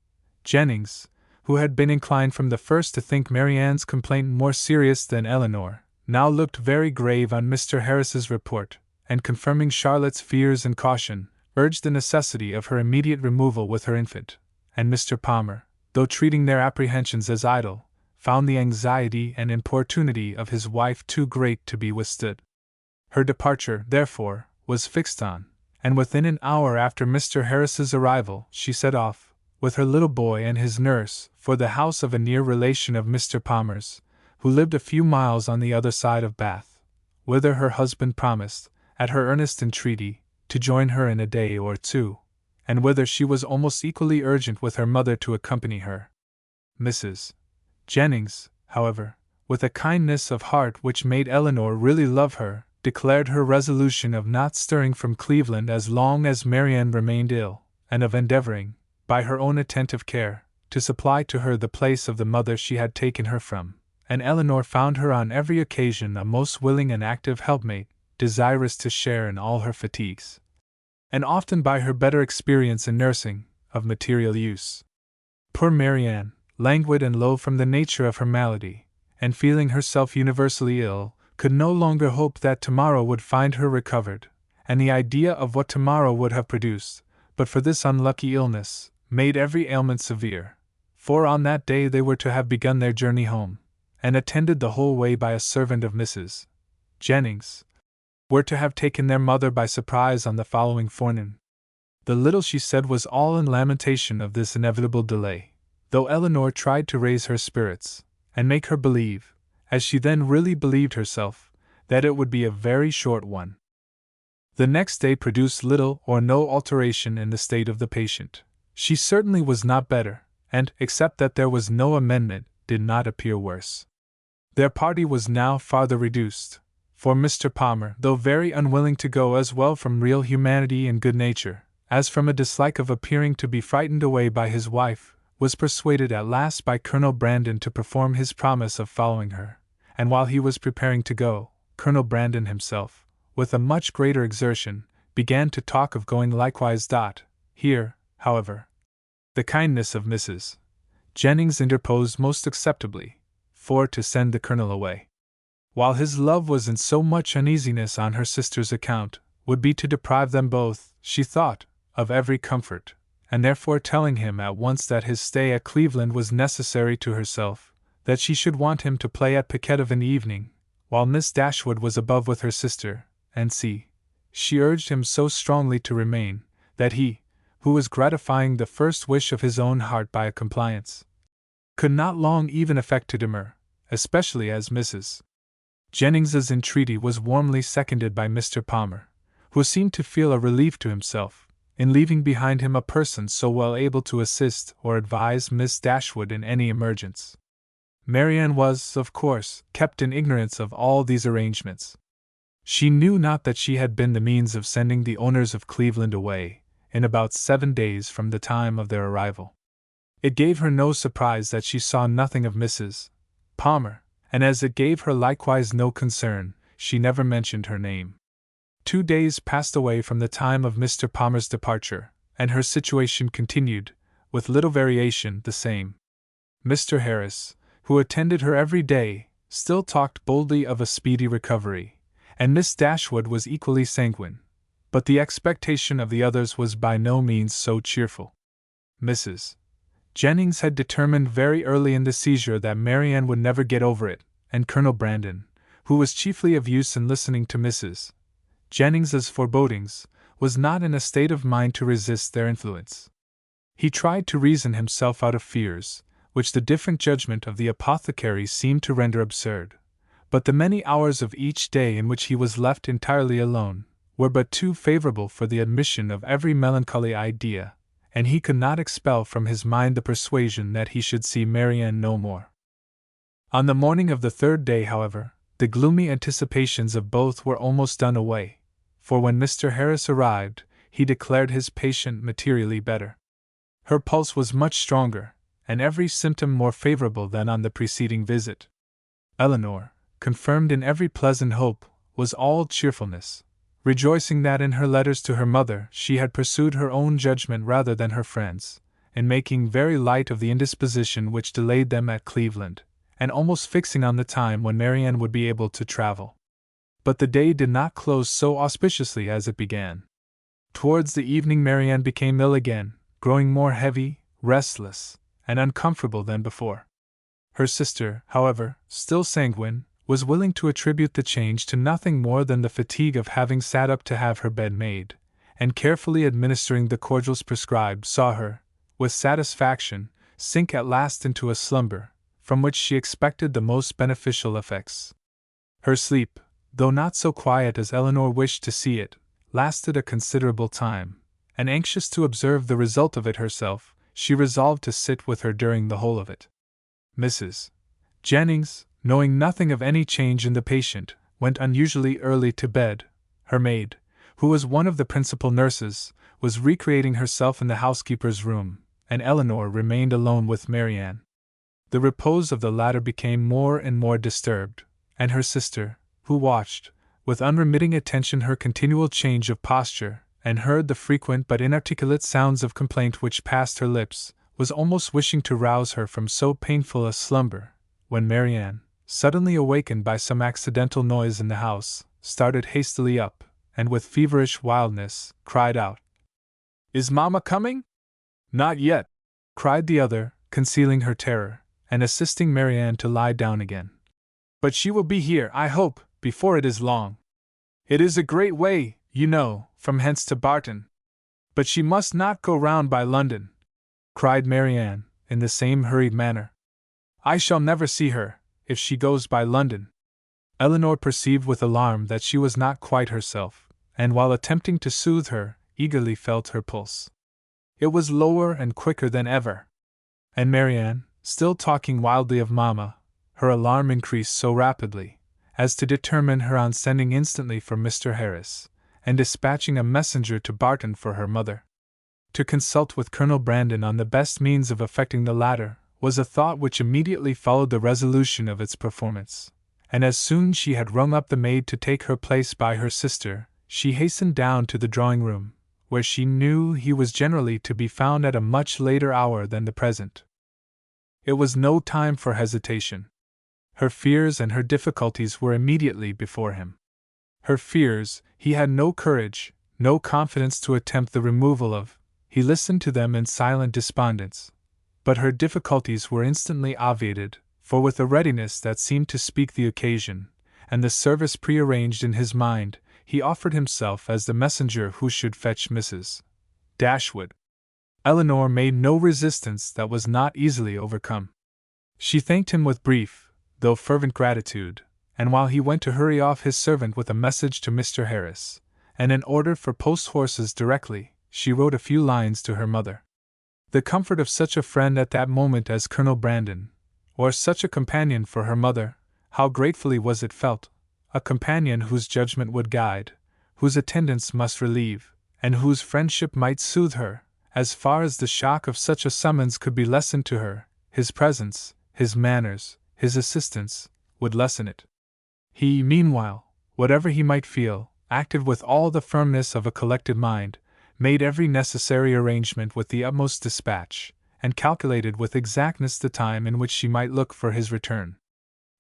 Jennings, who had been inclined from the first to think Marianne's complaint more serious than Elinor, now looked very grave on Mr. Harris's report, and confirming Charlotte's fears and caution, urged the necessity of her immediate removal with her infant, and Mr. Palmer, though treating their apprehensions as idle, found the anxiety and importunity of his wife too great to be withstood. Her departure, therefore, was fixed on, and within an hour after Mr. Harris's arrival she set off, with her little boy and his nurse, for the house of a near relation of Mr. Palmer's, who lived a few miles on the other side of Bath, whither her husband promised, at her earnest entreaty, to join her in a day or 2, and whither she was almost equally urgent with her mother to accompany her. Mrs. Jennings, however, with a kindness of heart which made Eleanor really love her, declared her resolution of not stirring from Cleveland as long as Marianne remained ill, and of endeavoring, by her own attentive care, to supply to her the place of the mother she had taken her from, and Eleanor found her on every occasion a most willing and active helpmate, desirous to share in all her fatigues, and often by her better experience in nursing, of material use. Poor Marianne, languid and low from the nature of her malady, and feeling herself universally ill, could no longer hope that tomorrow would find her recovered, and the idea of what tomorrow would have produced, but for this unlucky illness, made every ailment severe, for on that day they were to have begun their journey home, and attended the whole way by a servant of Mrs. Jennings, were to have taken their mother by surprise on the following forenoon. The little she said was all in lamentation of this inevitable delay, though Eleanor tried to raise her spirits, and make her believe, as she then really believed herself, that it would be a very short one. The next day produced little or no alteration in the state of the patient. She certainly was not better, and, except that there was no amendment, did not appear worse. Their party was now farther reduced, for Mr. Palmer, though very unwilling to go as well from real humanity and good nature, as from a dislike of appearing to be frightened away by his wife, was persuaded at last by Colonel Brandon to perform his promise of following her, and while he was preparing to go, Colonel Brandon himself, with a much greater exertion, began to talk of going likewise. Here, however, the kindness of Mrs. Jennings interposed most acceptably, for to send the Colonel away, while his love was in so much uneasiness on her sister's account, would be to deprive them both, she thought, of every comfort, and therefore telling him at once that his stay at Cleveland was necessary to herself, that she should want him to play at piquet of an evening, while Miss Dashwood was above with her sister, and she urged him so strongly to remain, that he, who was gratifying the first wish of his own heart by a compliance, could not long even affect to demur, especially as Mrs. Jennings's entreaty was warmly seconded by Mr. Palmer, who seemed to feel a relief to himself, in leaving behind him a person so well able to assist or advise Miss Dashwood in any emergence. Marianne was, of course, kept in ignorance of all these arrangements. She knew not that she had been the means of sending the owners of Cleveland away, in about 7 days from the time of their arrival. It gave her no surprise that she saw nothing of Mrs. Palmer, and as it gave her likewise no concern, she never mentioned her name. 2 days passed away from the time of Mr. Palmer's departure, and her situation continued, with little variation, the same. Mr. Harris, who attended her every day, still talked boldly of a speedy recovery, and Miss Dashwood was equally sanguine, but the expectation of the others was by no means so cheerful. Mrs. Jennings had determined very early in the seizure that Marianne would never get over it, and Colonel Brandon, who was chiefly of use in listening to Mrs. Jennings's forebodings, was not in a state of mind to resist their influence. He tried to reason himself out of fears, which the different judgment of the apothecary seemed to render absurd, but the many hours of each day in which he was left entirely alone were but too favorable for the admission of every melancholy idea, and he could not expel from his mind the persuasion that he should see Marianne no more. On the morning of the 3rd day, however, the gloomy anticipations of both were almost done away, for when Mr. Harris arrived, he declared his patient materially better. Her pulse was much stronger, and every symptom more favorable than on the preceding visit. Eleanor, confirmed in every pleasant hope, was all cheerfulness, rejoicing that in her letters to her mother she had pursued her own judgment rather than her friends, in making very light of the indisposition which delayed them at Cleveland, and almost fixing on the time when Marianne would be able to travel. But the day did not close so auspiciously as it began. Towards the evening Marianne became ill again, growing more heavy, restless, and uncomfortable than before. Her sister, however, still sanguine, was willing to attribute the change to nothing more than the fatigue of having sat up to have her bed made, and carefully administering the cordials prescribed, saw her, with satisfaction, sink at last into a slumber, from which she expected the most beneficial effects. Her sleep, though not so quiet as Eleanor wished to see it, lasted a considerable time, and anxious to observe the result of it herself, she resolved to sit with her during the whole of it. Mrs. Jennings, knowing nothing of any change in the patient, went unusually early to bed. Her maid, who was one of the principal nurses, was recreating herself in the housekeeper's room, and Eleanor remained alone with Marianne. The repose of the latter became more and more disturbed, and her sister, who watched, with unremitting attention, her continual change of posture, and heard the frequent but inarticulate sounds of complaint which passed her lips, was almost wishing to rouse her from so painful a slumber, when Marianne, suddenly awakened by some accidental noise in the house, started hastily up, and with feverish wildness, cried out, "Is Mamma coming?" "Not yet," cried the other, concealing her terror, and assisting Marianne to lie down again. "But she will be here, I hope, before it is long. It is a great way, you know, from hence to Barton. But she must not go round by London," cried Marianne, in the same hurried manner. "I shall never see her, if she goes by London." Eleanor perceived with alarm that she was not quite herself, and while attempting to soothe her, eagerly felt her pulse. It was lower and quicker than ever. And Marianne, still talking wildly of Mamma, her alarm increased so rapidly as to determine her on sending instantly for Mr. Harris, and dispatching a messenger to Barton for her mother. To consult with Colonel Brandon on the best means of effecting the latter was a thought which immediately followed the resolution of its performance, and as soon as she had rung up the maid to take her place by her sister, she hastened down to the drawing-room, where she knew he was generally to be found at a much later hour than the present. It was no time for hesitation. Her fears and her difficulties were immediately before him. Her fears, he had no courage, no confidence to attempt the removal of. He listened to them in silent despondence. But her difficulties were instantly obviated, for with a readiness that seemed to speak the occasion, and the service prearranged in his mind, he offered himself as the messenger who should fetch Mrs. Dashwood. Eleanor made no resistance that was not easily overcome. She thanked him with brief, though fervent gratitude, and while he went to hurry off his servant with a message to Mr. Harris, and an order for post-horses directly, she wrote a few lines to her mother. The comfort of such a friend at that moment as Colonel Brandon, or such a companion for her mother, how gratefully was it felt, a companion whose judgment would guide, whose attendance must relieve, and whose friendship might soothe her, as far as the shock of such a summons could be lessened to her. His presence, his manners, his assistance, would lessen it. He, meanwhile, whatever he might feel, acted with all the firmness of a collected mind, made every necessary arrangement with the utmost dispatch, and calculated with exactness the time in which she might look for his return.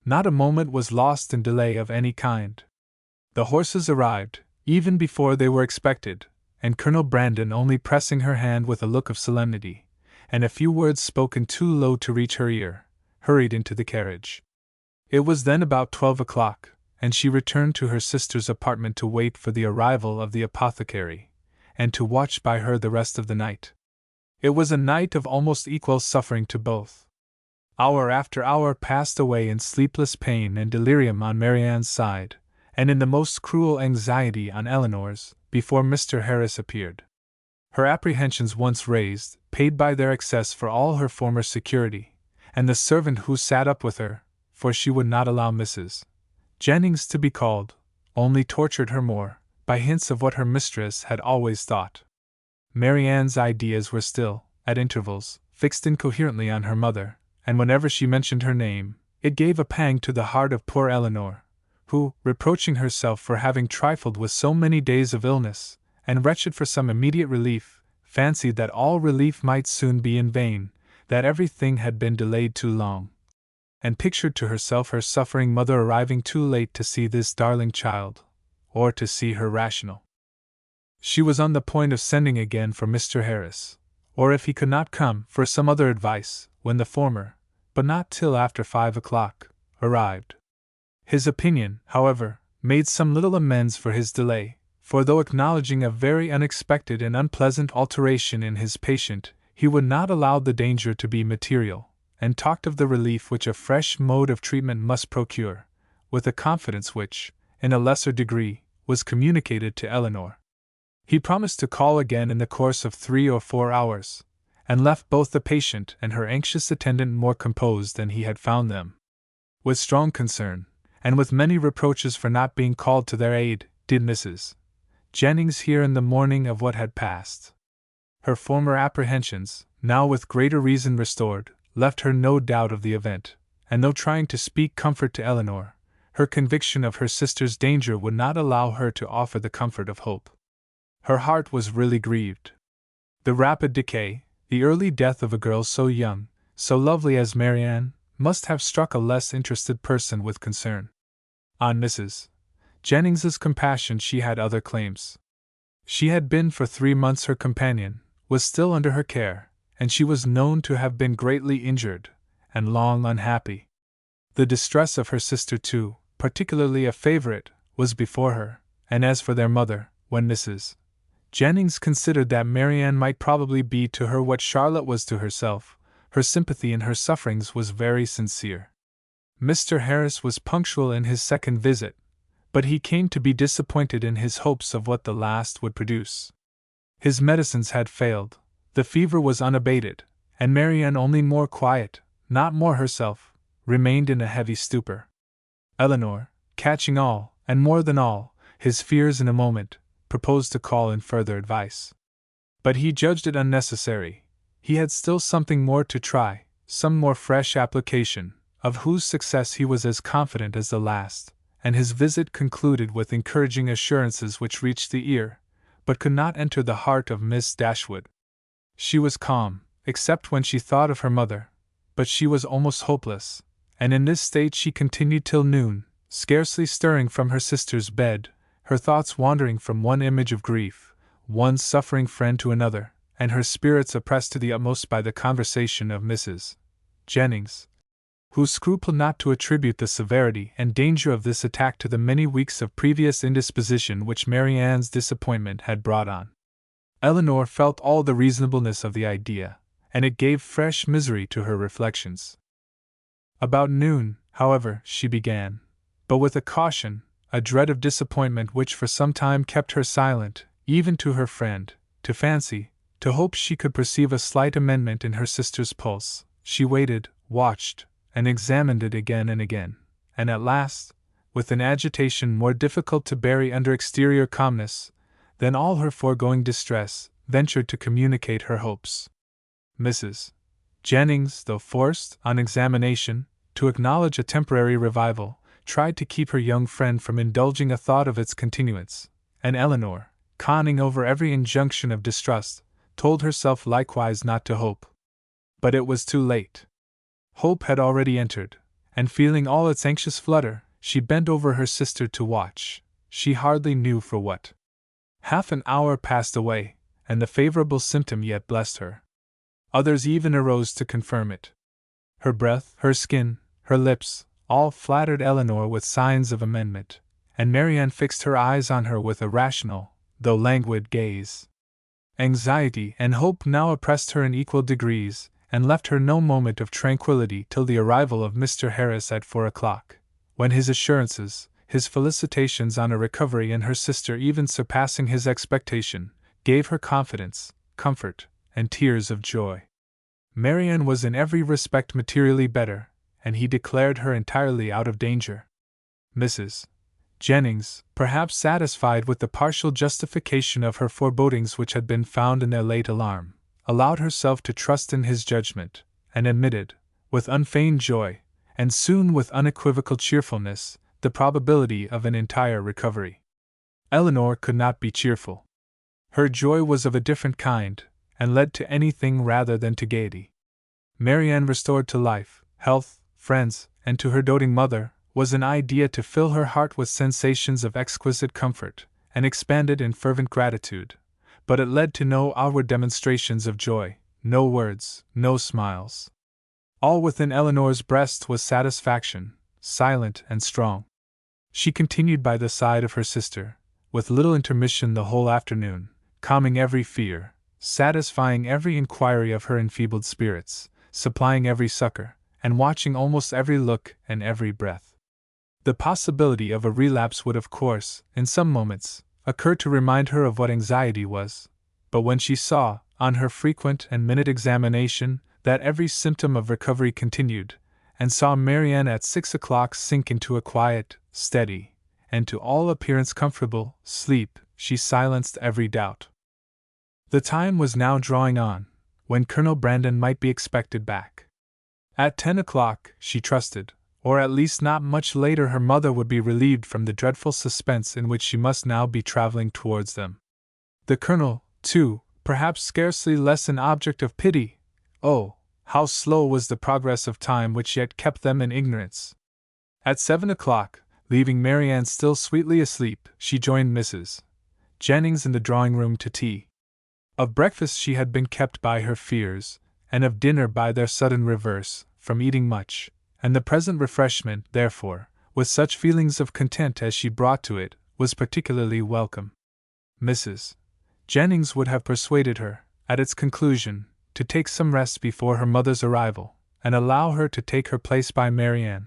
Not a moment was lost in delay of any kind. The horses arrived, even before they were expected, and Colonel Brandon, only pressing her hand with a look of solemnity, and a few words spoken too low to reach her ear, hurried into the carriage. It was then about 12 o'clock, and she returned to her sister's apartment to wait for the arrival of the apothecary, and to watch by her the rest of the night. It was a night of almost equal suffering to both. Hour after hour passed away in sleepless pain and delirium on Marianne's side, and in the most cruel anxiety on Eleanor's, before Mr. Harris appeared. Her apprehensions once raised, paid by their excess for all her former security, and the servant who sat up with her, for she would not allow Mrs. Jennings to be called, only tortured her more, by hints of what her mistress had always thought. Marianne's ideas were still, at intervals, fixed incoherently on her mother, and whenever she mentioned her name, it gave a pang to the heart of poor Eleanor, who, reproaching herself for having trifled with so many days of illness, and wretched for some immediate relief, fancied that all relief might soon be in vain, that everything had been delayed too long, and pictured to herself her suffering mother arriving too late to see this darling child, or to see her rational. She was on the point of sending again for Mr. Harris, or if he could not come, for some other advice, when the former, but not till after 5 o'clock, arrived. His opinion, however, made some little amends for his delay, for though acknowledging a very unexpected and unpleasant alteration in his patient, he would not allow the danger to be material, and talked of the relief which a fresh mode of treatment must procure, with a confidence which, in a lesser degree, was communicated to Eleanor. He promised to call again in the course of 3 or 4 hours, and left both the patient and her anxious attendant more composed than he had found them. With strong concern, and with many reproaches for not being called to their aid, did Mrs. Jennings hear in the morning of what had passed. Her former apprehensions, now with greater reason restored, left her no doubt of the event, and though trying to speak comfort to Eleanor, her conviction of her sister's danger would not allow her to offer the comfort of hope. Her heart was really grieved. The rapid decay, the early death of a girl so young, so lovely as Marianne, must have struck a less interested person with concern. On Mrs. Jennings's compassion she had other claims. She had been for 3 months her companion, was still under her care, and she was known to have been greatly injured, and long unhappy. The distress of her sister too, particularly a favourite, was before her, and as for their mother, when Mrs. Jennings considered that Marianne might probably be to her what Charlotte was to herself, her sympathy in her sufferings was very sincere. Mr. Harris was punctual in his second visit, but he came to be disappointed in his hopes of what the last would produce. His medicines had failed, the fever was unabated, and Marianne, only more quiet, not more herself, remained in a heavy stupor. Eleanor, catching all, and more than all, his fears in a moment, proposed to call in further advice. But he judged it unnecessary. He had still something more to try, some more fresh application, of whose success he was as confident as the last, and his visit concluded with encouraging assurances which reached the ear, but could not enter the heart of Miss Dashwood. She was calm, except when she thought of her mother, but she was almost hopeless, and in this state she continued till noon, scarcely stirring from her sister's bed, her thoughts wandering from one image of grief, one suffering friend to another, and her spirits oppressed to the utmost by the conversation of Mrs. Jennings, who scrupled not to attribute the severity and danger of this attack to the many weeks of previous indisposition which Marianne's disappointment had brought on. Eleanor felt all the reasonableness of the idea, and it gave fresh misery to her reflections. About noon, however, she began, but with a caution, a dread of disappointment which for some time kept her silent, even to her friend, to fancy, to hope she could perceive a slight amendment in her sister's pulse. She waited, watched, and examined it again and again, and at last, with an agitation more difficult to bury under exterior calmness than all her foregoing distress, ventured to communicate her hopes. Mrs. Jennings, though forced, on examination, to acknowledge a temporary revival, tried to keep her young friend from indulging a thought of its continuance, and Eleanor, conning over every injunction of distrust, told herself likewise not to hope. But it was too late. Hope had already entered, and feeling all its anxious flutter, she bent over her sister to watch, she hardly knew for what. Half an hour passed away, and the favorable symptom yet blessed her. Others even arose to confirm it. Her breath, her skin, her lips, all flattered Eleanor with signs of amendment, and Marianne fixed her eyes on her with a rational, though languid gaze. Anxiety and hope now oppressed her in equal degrees, and left her no moment of tranquillity till the arrival of Mr. Harris at 4 o'clock, when his assurances, his felicitations on a recovery in her sister even surpassing his expectation, gave her confidence, comfort, and tears of joy. Marianne was in every respect materially better, and he declared her entirely out of danger. Mrs. Jennings, perhaps satisfied with the partial justification of her forebodings which had been found in their late alarm, allowed herself to trust in his judgment, and admitted, with unfeigned joy, and soon with unequivocal cheerfulness, the probability of an entire recovery. Eleanor could not be cheerful. Her joy was of a different kind, and led to anything rather than to gaiety. Marianne restored to life, health, friends, and to her doting mother, was an idea to fill her heart with sensations of exquisite comfort, and expanded in fervent gratitude, but it led to no outward demonstrations of joy, no words, no smiles. All within Eleanor's breast was satisfaction, silent and strong. She continued by the side of her sister, with little intermission the whole afternoon, calming every fear, satisfying every inquiry of her enfeebled spirits, supplying every succor, and watching almost every look and every breath. The possibility of a relapse would of course, in some moments, occurred to remind her of what anxiety was, but when she saw, on her frequent and minute examination, that every symptom of recovery continued, and saw Marianne at 6 o'clock sink into a quiet, steady, and to all appearance comfortable, sleep, she silenced every doubt. The time was now drawing on, when Colonel Brandon might be expected back. At 10 o'clock, she trusted, or at least not much later, her mother would be relieved from the dreadful suspense in which she must now be traveling towards them. The Colonel, too, perhaps scarcely less an object of pity. Oh, how slow was the progress of time which yet kept them in ignorance! At 7 o'clock, leaving Marianne still sweetly asleep, she joined Mrs. Jennings in the drawing-room to tea. Of breakfast she had been kept by her fears, and of dinner by their sudden reverse, from eating much, and the present refreshment, therefore, with such feelings of content as she brought to it, was particularly welcome. Mrs. Jennings would have persuaded her, at its conclusion, to take some rest before her mother's arrival, and allow her to take her place by Marianne.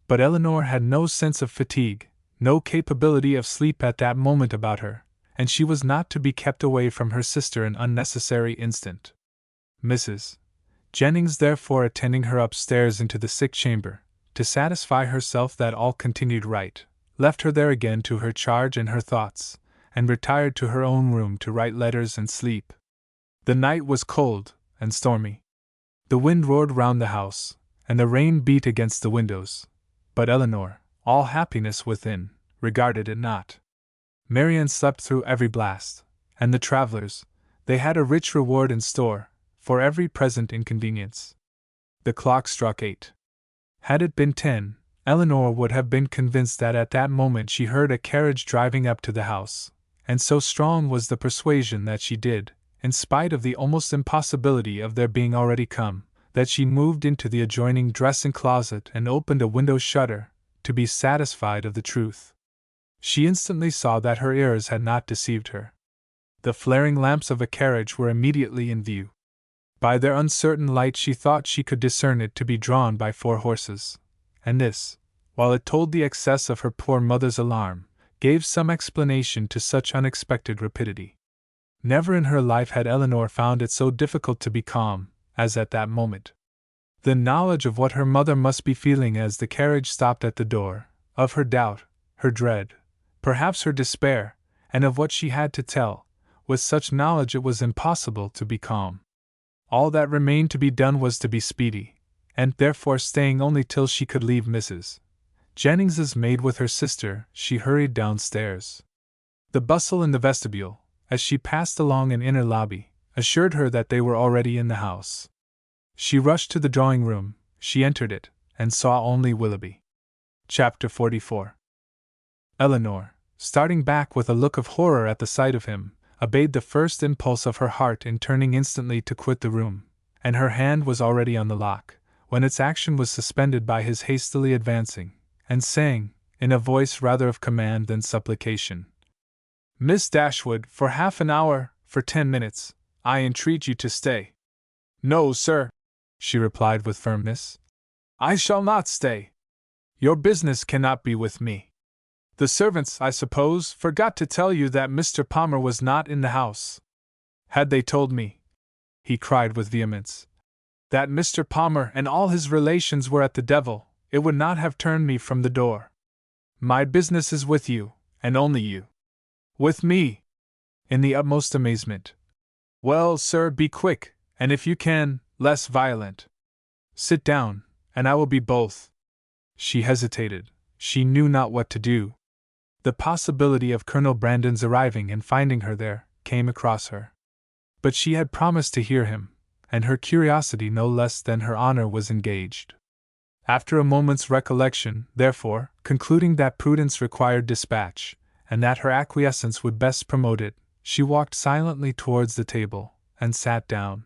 But Eleanor had no sense of fatigue, no capability of sleep at that moment about her, and she was not to be kept away from her sister an unnecessary instant. Mrs. Jennings, therefore, attending her upstairs into the sick chamber, to satisfy herself that all continued right, left her there again to her charge and her thoughts, and retired to her own room to write letters and sleep. The night was cold and stormy. The wind roared round the house, and the rain beat against the windows, but Eleanor, all happiness within, regarded it not. Marianne slept through every blast, and the travelers, they had a rich reward in store, for every present inconvenience. The clock struck 8. Had it been 10, Eleanor would have been convinced that at that moment she heard a carriage driving up to the house, and so strong was the persuasion that she did, in spite of the almost impossibility of their being already come, that she moved into the adjoining dressing-closet and opened a window shutter, to be satisfied of the truth. She instantly saw that her ears had not deceived her. The flaring lamps of a carriage were immediately in view. By their uncertain light she thought she could discern it to be drawn by 4 horses, and this, while it told the excess of her poor mother's alarm, gave some explanation to such unexpected rapidity. Never in her life had Eleanor found it so difficult to be calm, as at that moment. The knowledge of what her mother must be feeling as the carriage stopped at the door, of her doubt, her dread, perhaps her despair, and of what she had to tell, with such knowledge it was impossible to be calm. All that remained to be done was to be speedy, and therefore staying only till she could leave Mrs. Jennings's maid with her sister, she hurried downstairs. The bustle in the vestibule, as she passed along an inner lobby, assured her that they were already in the house. She rushed to the drawing-room, she entered it, and saw only Willoughby. Chapter 44. Eleanor, starting back with a look of horror at the sight of him, obeyed the first impulse of her heart in turning instantly to quit the room, and her hand was already on the lock, when its action was suspended by his hastily advancing, and saying, in a voice rather of command than supplication, "Miss Dashwood, for half an hour, for 10 minutes, I entreat you to stay." "No, sir," she replied with firmness. "I shall not stay. Your business cannot be with me. The servants, I suppose, forgot to tell you that Mr. Palmer was not in the house. Had they told me," he cried with vehemence, "that Mr. Palmer and all his relations were at the devil, it would not have turned me from the door. My business is with you, and only you." "With me!" in the utmost amazement. "Well, sir, be quick, and if you can, less violent. Sit down, and I will be both." She hesitated. She knew not what to do. The possibility of Colonel Brandon's arriving and finding her there came across her. But she had promised to hear him, and her curiosity no less than her honor was engaged. After a moment's recollection, therefore, concluding that prudence required dispatch, and that her acquiescence would best promote it, she walked silently towards the table, and sat down.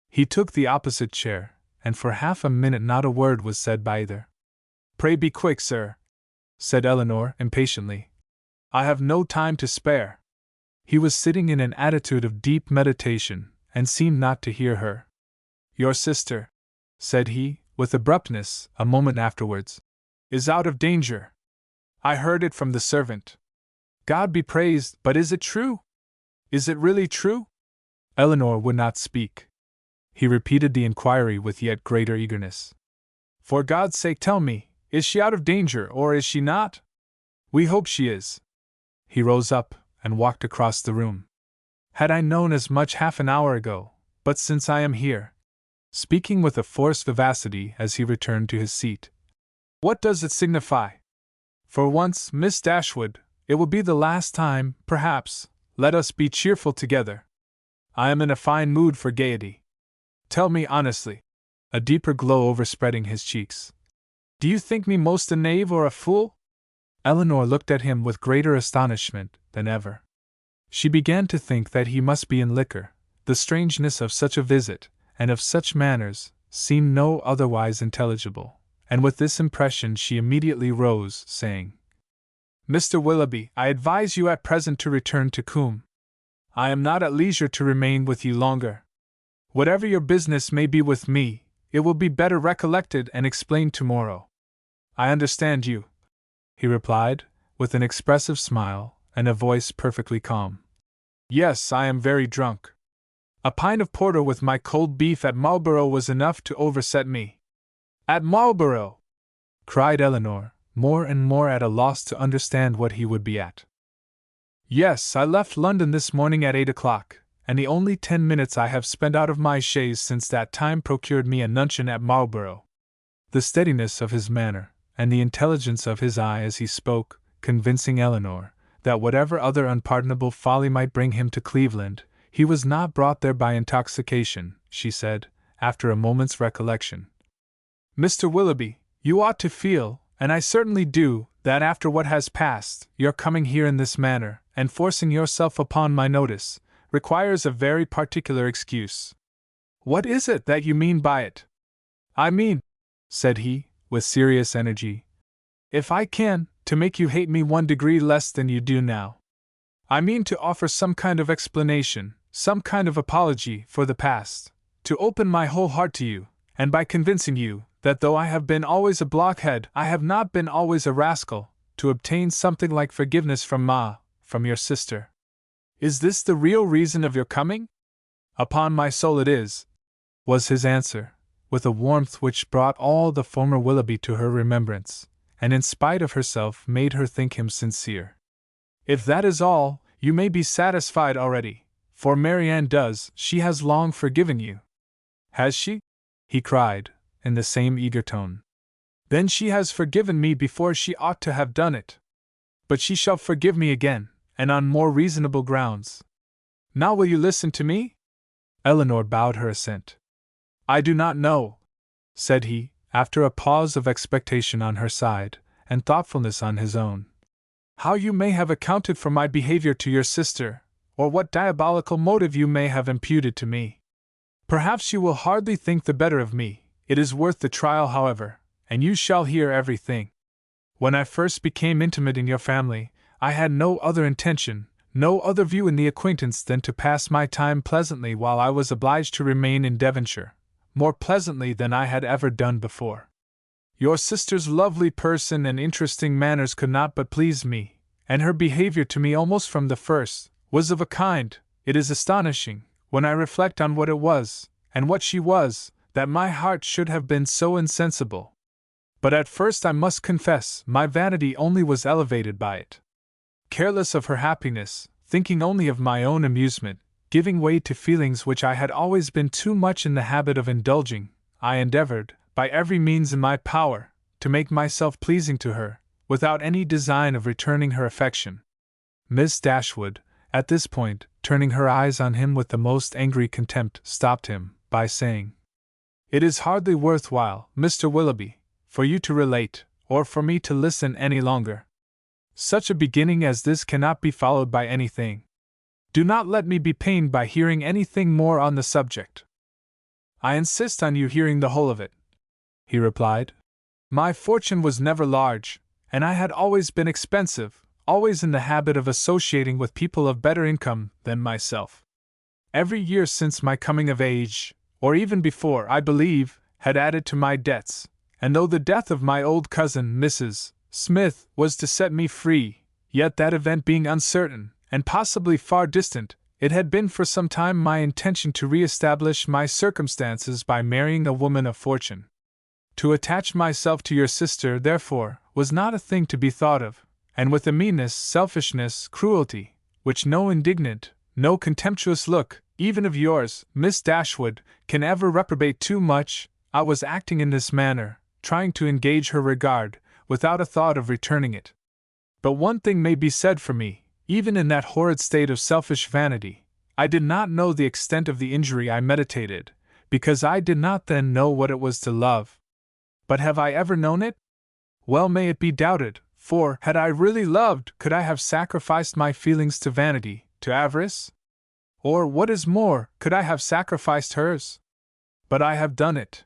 He took the opposite chair, and for half a minute not a word was said by either. "Pray be quick, sir," said Eleanor impatiently. "I have no time to spare." He was sitting in an attitude of deep meditation, and seemed not to hear her. "Your sister," said he, with abruptness, a moment afterwards, "is out of danger. I heard it from the servant." God be praised, but is it true? Is it really true? Eleanor would not speak. He repeated the inquiry with yet greater eagerness. For God's sake tell me, is she out of danger or is she not? We hope she is. He rose up and walked across the room. Had I known as much half an hour ago, but since I am here, speaking with a forced vivacity as he returned to his seat, what does it signify? For once, Miss Dashwood, it will be the last time, perhaps. Let us be cheerful together. I am in a fine mood for gaiety. Tell me honestly, a deeper glow overspreading his cheeks, do you think me most a knave or a fool? Eleanor looked at him with greater astonishment than ever. She began to think that he must be in liquor. The strangeness of such a visit, and of such manners, seemed no otherwise intelligible, and with this impression she immediately rose, saying, Mr. Willoughby, I advise you at present to return to Combe. I am not at leisure to remain with you longer. Whatever your business may be with me, it will be better recollected and explained tomorrow. I understand you, he replied, with an expressive smile, and a voice perfectly calm. Yes, I am very drunk. A pint of porter with my cold beef at Marlborough was enough to overset me. At Marlborough! Cried Eleanor, more and more at a loss to understand what he would be at. Yes, I left London this morning at 8 o'clock, and the only 10 minutes I have spent out of my chaise since that time procured me a nuncheon at Marlborough. The steadiness of his manner, and the intelligence of his eye as he spoke, convincing Eleanor that whatever other unpardonable folly might bring him to Cleveland, he was not brought there by intoxication, she said, after a moment's recollection. Mr. Willoughby, you ought to feel, and I certainly do, that after what has passed, your coming here in this manner, and forcing yourself upon my notice, requires a very particular excuse. What is it that you mean by it? I mean, said he, with serious energy, if I can, to make you hate me 1 degree less than you do now. I mean to offer some kind of explanation, some kind of apology for the past, to open my whole heart to you, and by convincing you that though I have been always a blockhead, I have not been always a rascal, to obtain something like forgiveness from from your sister. Is this the real reason of your coming? Upon my soul it is, was his answer, with a warmth which brought all the former Willoughby to her remembrance, and in spite of herself made her think him sincere. If that is all, you may be satisfied already, for Marianne does, she has long forgiven you. Has she? He cried, in the same eager tone. Then she has forgiven me before she ought to have done it. But she shall forgive me again, and on more reasonable grounds. Now will you listen to me? Eleanor bowed her assent. I do not know, said he, after a pause of expectation on her side, and thoughtfulness on his own, how you may have accounted for my behavior to your sister, or what diabolical motive you may have imputed to me. Perhaps you will hardly think the better of me. It is worth the trial, however, and you shall hear everything. When I first became intimate in your family, I had no other intention, no other view in the acquaintance than to pass my time pleasantly while I was obliged to remain in Devonshire, more pleasantly than I had ever done before. Your sister's lovely person and interesting manners could not but please me, and her behavior to me almost from the first was of a kind, it is astonishing, when I reflect on what it was, and what she was, that my heart should have been so insensible. But at first I must confess my vanity only was elevated by it. Careless of her happiness, thinking only of my own amusement, giving way to feelings which I had always been too much in the habit of indulging, I endeavored, by every means in my power, to make myself pleasing to her, without any design of returning her affection. Miss Dashwood, at this point, turning her eyes on him with the most angry contempt, stopped him, by saying, It is hardly worth while, Mr. Willoughby, for you to relate, or for me to listen any longer. Such a beginning as this cannot be followed by anything. Do not let me be pained by hearing anything more on the subject. I insist on you hearing the whole of it, he replied. My fortune was never large, and I had always been expensive, always in the habit of associating with people of better income than myself. Every year since my coming of age, or even before, I believe, had added to my debts, and though the death of my old cousin, Mrs. Smith, was to set me free, Yet that event being uncertain, and possibly far distant, it had been for some time my intention to re-establish my circumstances by marrying a woman of fortune. To attach myself to your sister, therefore, was not a thing to be thought of, and with a meanness, selfishness, cruelty, which no indignant, no contemptuous look, even of yours, Miss Dashwood, can ever reprobate too much, I was acting in this manner, trying to engage her regard, without a thought of returning it. But one thing may be said for me, even in that horrid state of selfish vanity, I did not know the extent of the injury I meditated, because I did not then know what it was to love. But have I ever known it? Well may it be doubted, for, had I really loved, could I have sacrificed my feelings to vanity, to avarice? Or, what is more, could I have sacrificed hers? But I have done it.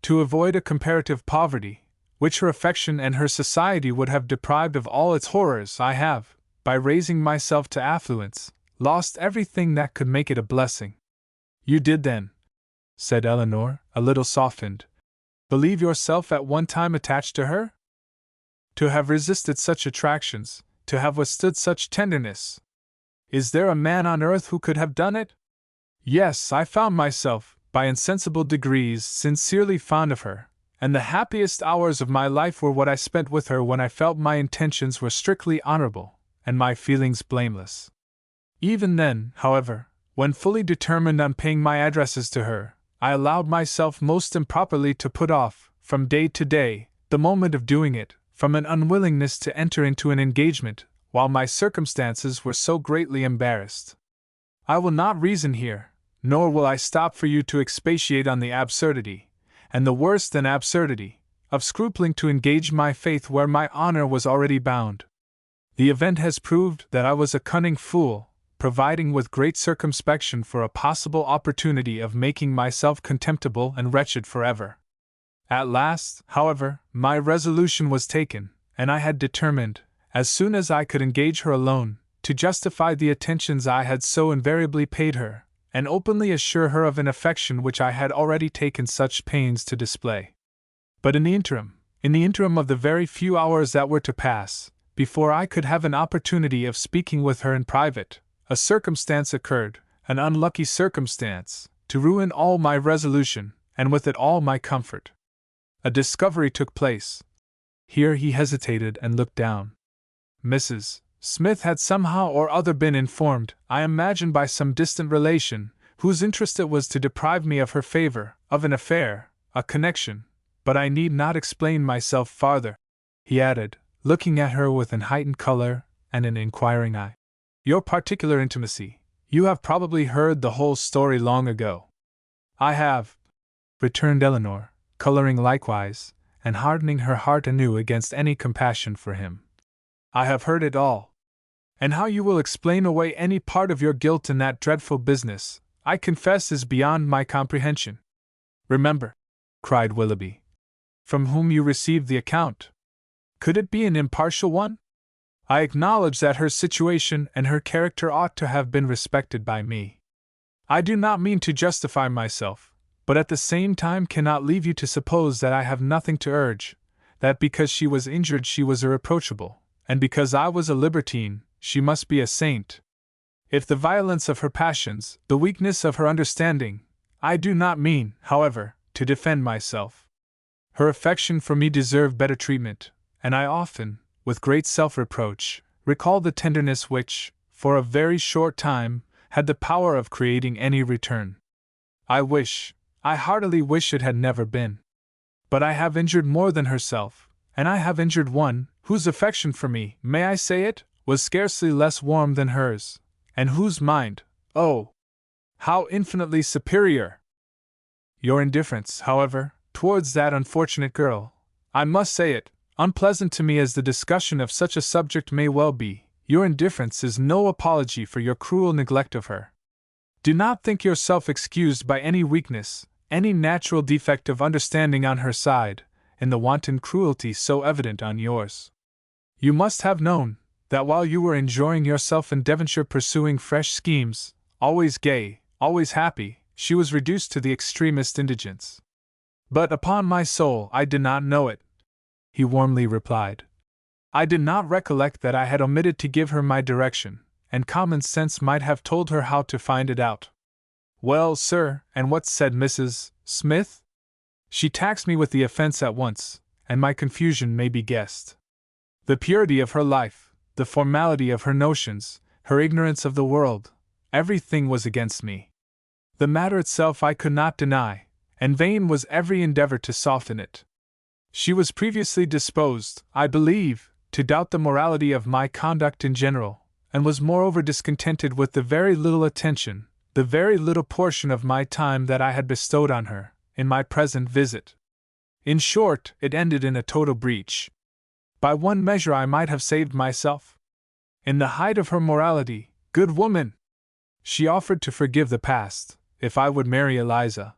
To avoid a comparative poverty, which her affection and her society would have deprived of all its horrors, I have, by raising myself to affluence, lost everything that could make it a blessing. You did then, said Elinor, a little softened, believe yourself at one time attached to her? To have resisted such attractions, to have withstood such tenderness. Is there a man on earth who could have done it? Yes, I found myself, by insensible degrees, sincerely fond of her, and the happiest hours of my life were what I spent with her when I felt my intentions were strictly honorable, and my feelings blameless. Even then, however, when fully determined on paying my addresses to her, I allowed myself most improperly to put off, from day to day, the moment of doing it, from an unwillingness to enter into an engagement, while my circumstances were so greatly embarrassed. I will not reason here, nor will I stop for you to expatiate on the absurdity, and the worse than absurdity, of scrupling to engage my faith where my honor was already bound. The event has proved that I was a cunning fool, providing with great circumspection for a possible opportunity of making myself contemptible and wretched forever. At last, however, my resolution was taken, and I had determined, as soon as I could engage her alone, to justify the attentions I had so invariably paid her, and openly assure her of an affection which I had already taken such pains to display. But in the interim of the very few hours that were to pass, before I could have an opportunity of speaking with her in private, a circumstance occurred, an unlucky circumstance, to ruin all my resolution, and with it all my comfort. A discovery took place. Here he hesitated and looked down. Mrs. Smith had somehow or other been informed, I imagine by some distant relation, whose interest it was to deprive me of her favor, of an affair, a connection, but I need not explain myself farther, he added, looking at her with an heightened color and an inquiring eye. Your particular intimacy, you have probably heard the whole story long ago. I have, returned Elinor, coloring likewise, and hardening her heart anew against any compassion for him. I have heard it all. And how you will explain away any part of your guilt in that dreadful business, I confess is beyond my comprehension. Remember, cried Willoughby, from whom you received the account. Could it be an impartial one? I acknowledge that her situation and her character ought to have been respected by me. I do not mean to justify myself, but at the same time cannot leave you to suppose that I have nothing to urge, that because she was injured she was irreproachable, and because I was a libertine, she must be a saint. If the violence of her passions, the weakness of her understanding, I do not mean, however, to defend myself. Her affection for me deserved better treatment, and I often, with great self-reproach, recall the tenderness which, for a very short time, had the power of creating any return. I heartily wish it had never been. But I have injured more than herself, and I have injured one, whose affection for me, may I say it, was scarcely less warm than hers, and whose mind, oh, how infinitely superior! Your indifference, however, towards that unfortunate girl, I must say it, unpleasant to me as the discussion of such a subject may well be, your indifference is no apology for your cruel neglect of her. Do not think yourself excused by any weakness, any natural defect of understanding on her side, in the wanton cruelty so evident on yours. You must have known that while you were enjoying yourself in Devonshire pursuing fresh schemes, always gay, always happy, she was reduced to the extremest indigence. But upon my soul I did not know it, he warmly replied. I did not recollect that I had omitted to give her my direction, and common sense might have told her how to find it out. Well, sir, and what said Mrs. Smith? She taxed me with the offense at once, and my confusion may be guessed. The purity of her life, the formality of her notions, her ignorance of the world, everything was against me. The matter itself I could not deny, and vain was every endeavor to soften it. She was previously disposed, I believe, to doubt the morality of my conduct in general, and was moreover discontented with the very little attention, the very little portion of my time that I had bestowed on her, in my present visit. In short, it ended in a total breach. By one measure I might have saved myself. In the height of her morality, good woman! She offered to forgive the past, if I would marry Eliza.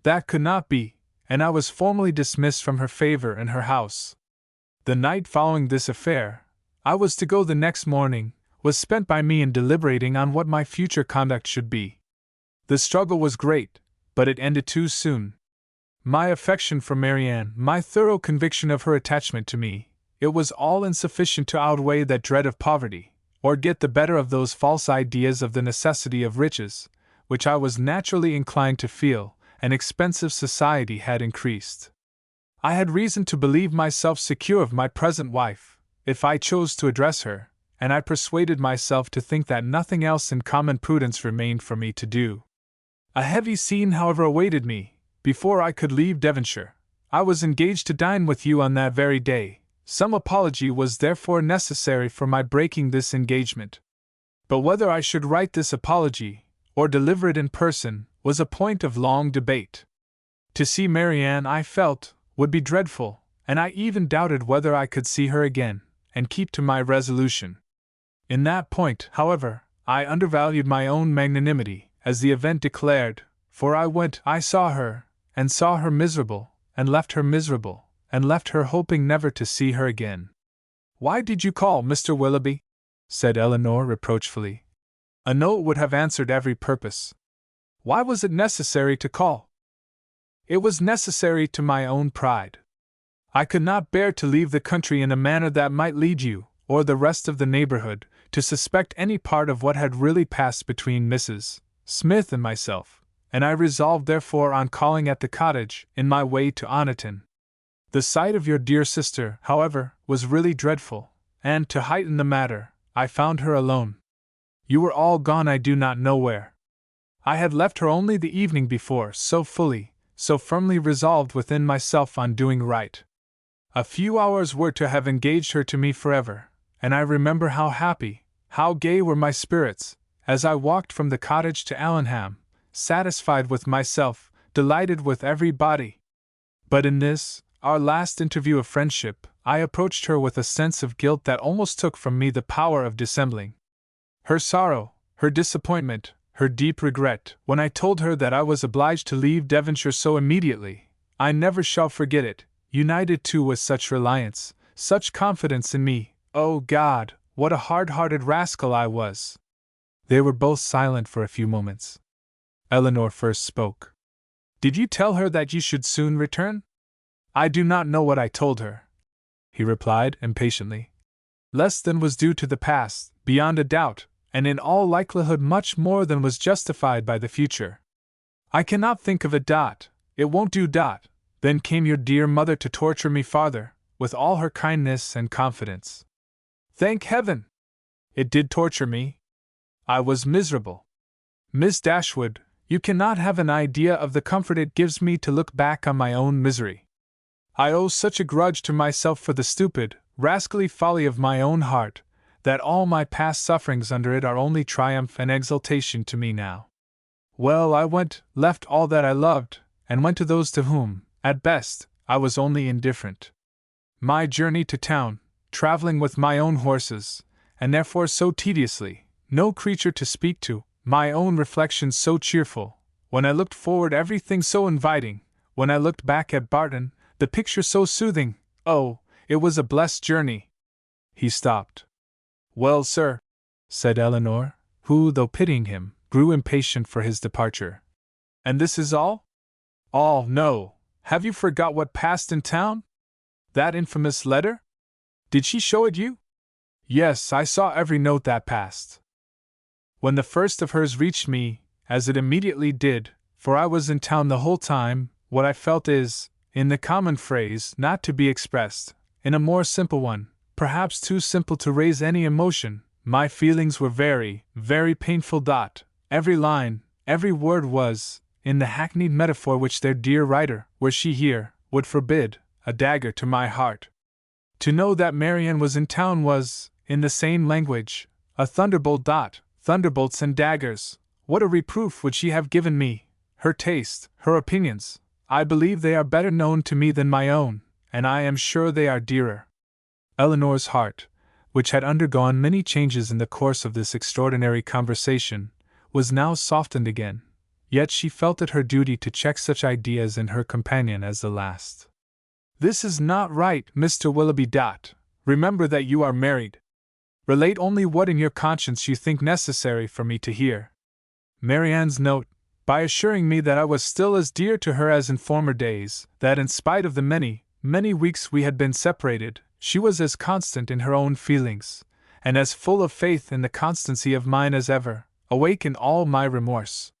That could not be, and I was formally dismissed from her favor and her house. The night following this affair, I was to go the next morning, was spent by me in deliberating on what my future conduct should be. The struggle was great, but it ended too soon. My affection for Marianne, my thorough conviction of her attachment to me, it was all insufficient to outweigh that dread of poverty, or get the better of those false ideas of the necessity of riches, which I was naturally inclined to feel, and expensive society had increased. I had reason to believe myself secure of my present wife, if I chose to address her, and I persuaded myself to think that nothing else in common prudence remained for me to do. A heavy scene, however, awaited me. Before I could leave Devonshire, I was engaged to dine with you on that very day. Some apology was therefore necessary for my breaking this engagement. But whether I should write this apology, or deliver it in person, was a point of long debate. To see Marianne, I felt, would be dreadful, and I even doubted whether I could see her again, and keep to my resolution. In that point, however, I undervalued my own magnanimity, as the event declared, for I saw her, and saw her miserable, and left her miserable, and left her hoping never to see her again. Why did you call, Mr. Willoughby? Said Elinor reproachfully. A note would have answered every purpose. Why was it necessary to call? It was necessary to my own pride. I could not bear to leave the country in a manner that might lead you, or the rest of the neighborhood, to suspect any part of what had really passed between Mrs. Smith and myself, and I resolved therefore on calling at the cottage, in my way to Oniton. The sight of your dear sister, however, was really dreadful, and, to heighten the matter, I found her alone. You were all gone I do not know where. I had left her only the evening before, so fully, so firmly resolved within myself on doing right. A few hours were to have engaged her to me forever, and I remember how happy, how gay were my spirits, as I walked from the cottage to Allenham, satisfied with myself, delighted with everybody. But in this, our last interview of friendship, I approached her with a sense of guilt that almost took from me the power of dissembling. Her sorrow, her disappointment, her deep regret, when I told her that I was obliged to leave Devonshire so immediately, I never shall forget it, united too with such reliance, such confidence in me. Oh God, what a hard-hearted rascal I was! They were both silent for a few moments. Elinor first spoke. Did you tell her that you should soon return? I do not know what I told her, he replied impatiently. Less than was due to the past, beyond a doubt, and in all likelihood much more than was justified by the future. I cannot think of it. It won't do. Then came your dear mother to torture me farther, with all her kindness and confidence. Thank heaven! It did torture me. I was miserable. Miss Dashwood, you cannot have an idea of the comfort it gives me to look back on my own misery. I owe such a grudge to myself for the stupid, rascally folly of my own heart, that all my past sufferings under it are only triumph and exultation to me now. Well, I left all that I loved, and went to those to whom, at best, I was only indifferent. My journey to town, traveling with my own horses, and therefore so tediously, no creature to speak to, my own reflections so cheerful, when I looked forward everything so inviting, when I looked back at Barton, the picture so soothing, oh, it was a blessed journey. He stopped. Well, sir, said Elinor, who, though pitying him, grew impatient for his departure. And this is all? All, no. Have you forgot what passed in town? That infamous letter? Did she show it you? Yes, I saw every note that passed. When the first of hers reached me, as it immediately did, for I was in town the whole time, what I felt is, in the common phrase, not to be expressed, in a more simple one, perhaps too simple to raise any emotion, my feelings were very, very painful. Every line, every word was, in the hackneyed metaphor which their dear writer, were she here, would forbid, a dagger to my heart. To know that Marianne was in town was, in the same language, a thunderbolt. Thunderbolts and daggers, what a reproof would she have given me! Her taste, her opinions, I believe they are better known to me than my own, and I am sure they are dearer. Eleanor's heart, which had undergone many changes in the course of this extraordinary conversation, was now softened again, yet she felt it her duty to check such ideas in her companion as the last. This is not right, Mr. Willoughby. Remember that you are married. Relate only what in your conscience you think necessary for me to hear. Marianne's note, by assuring me that I was still as dear to her as in former days, that in spite of the many, many weeks we had been separated, she was as constant in her own feelings, and as full of faith in the constancy of mine as ever, awakened all my remorse.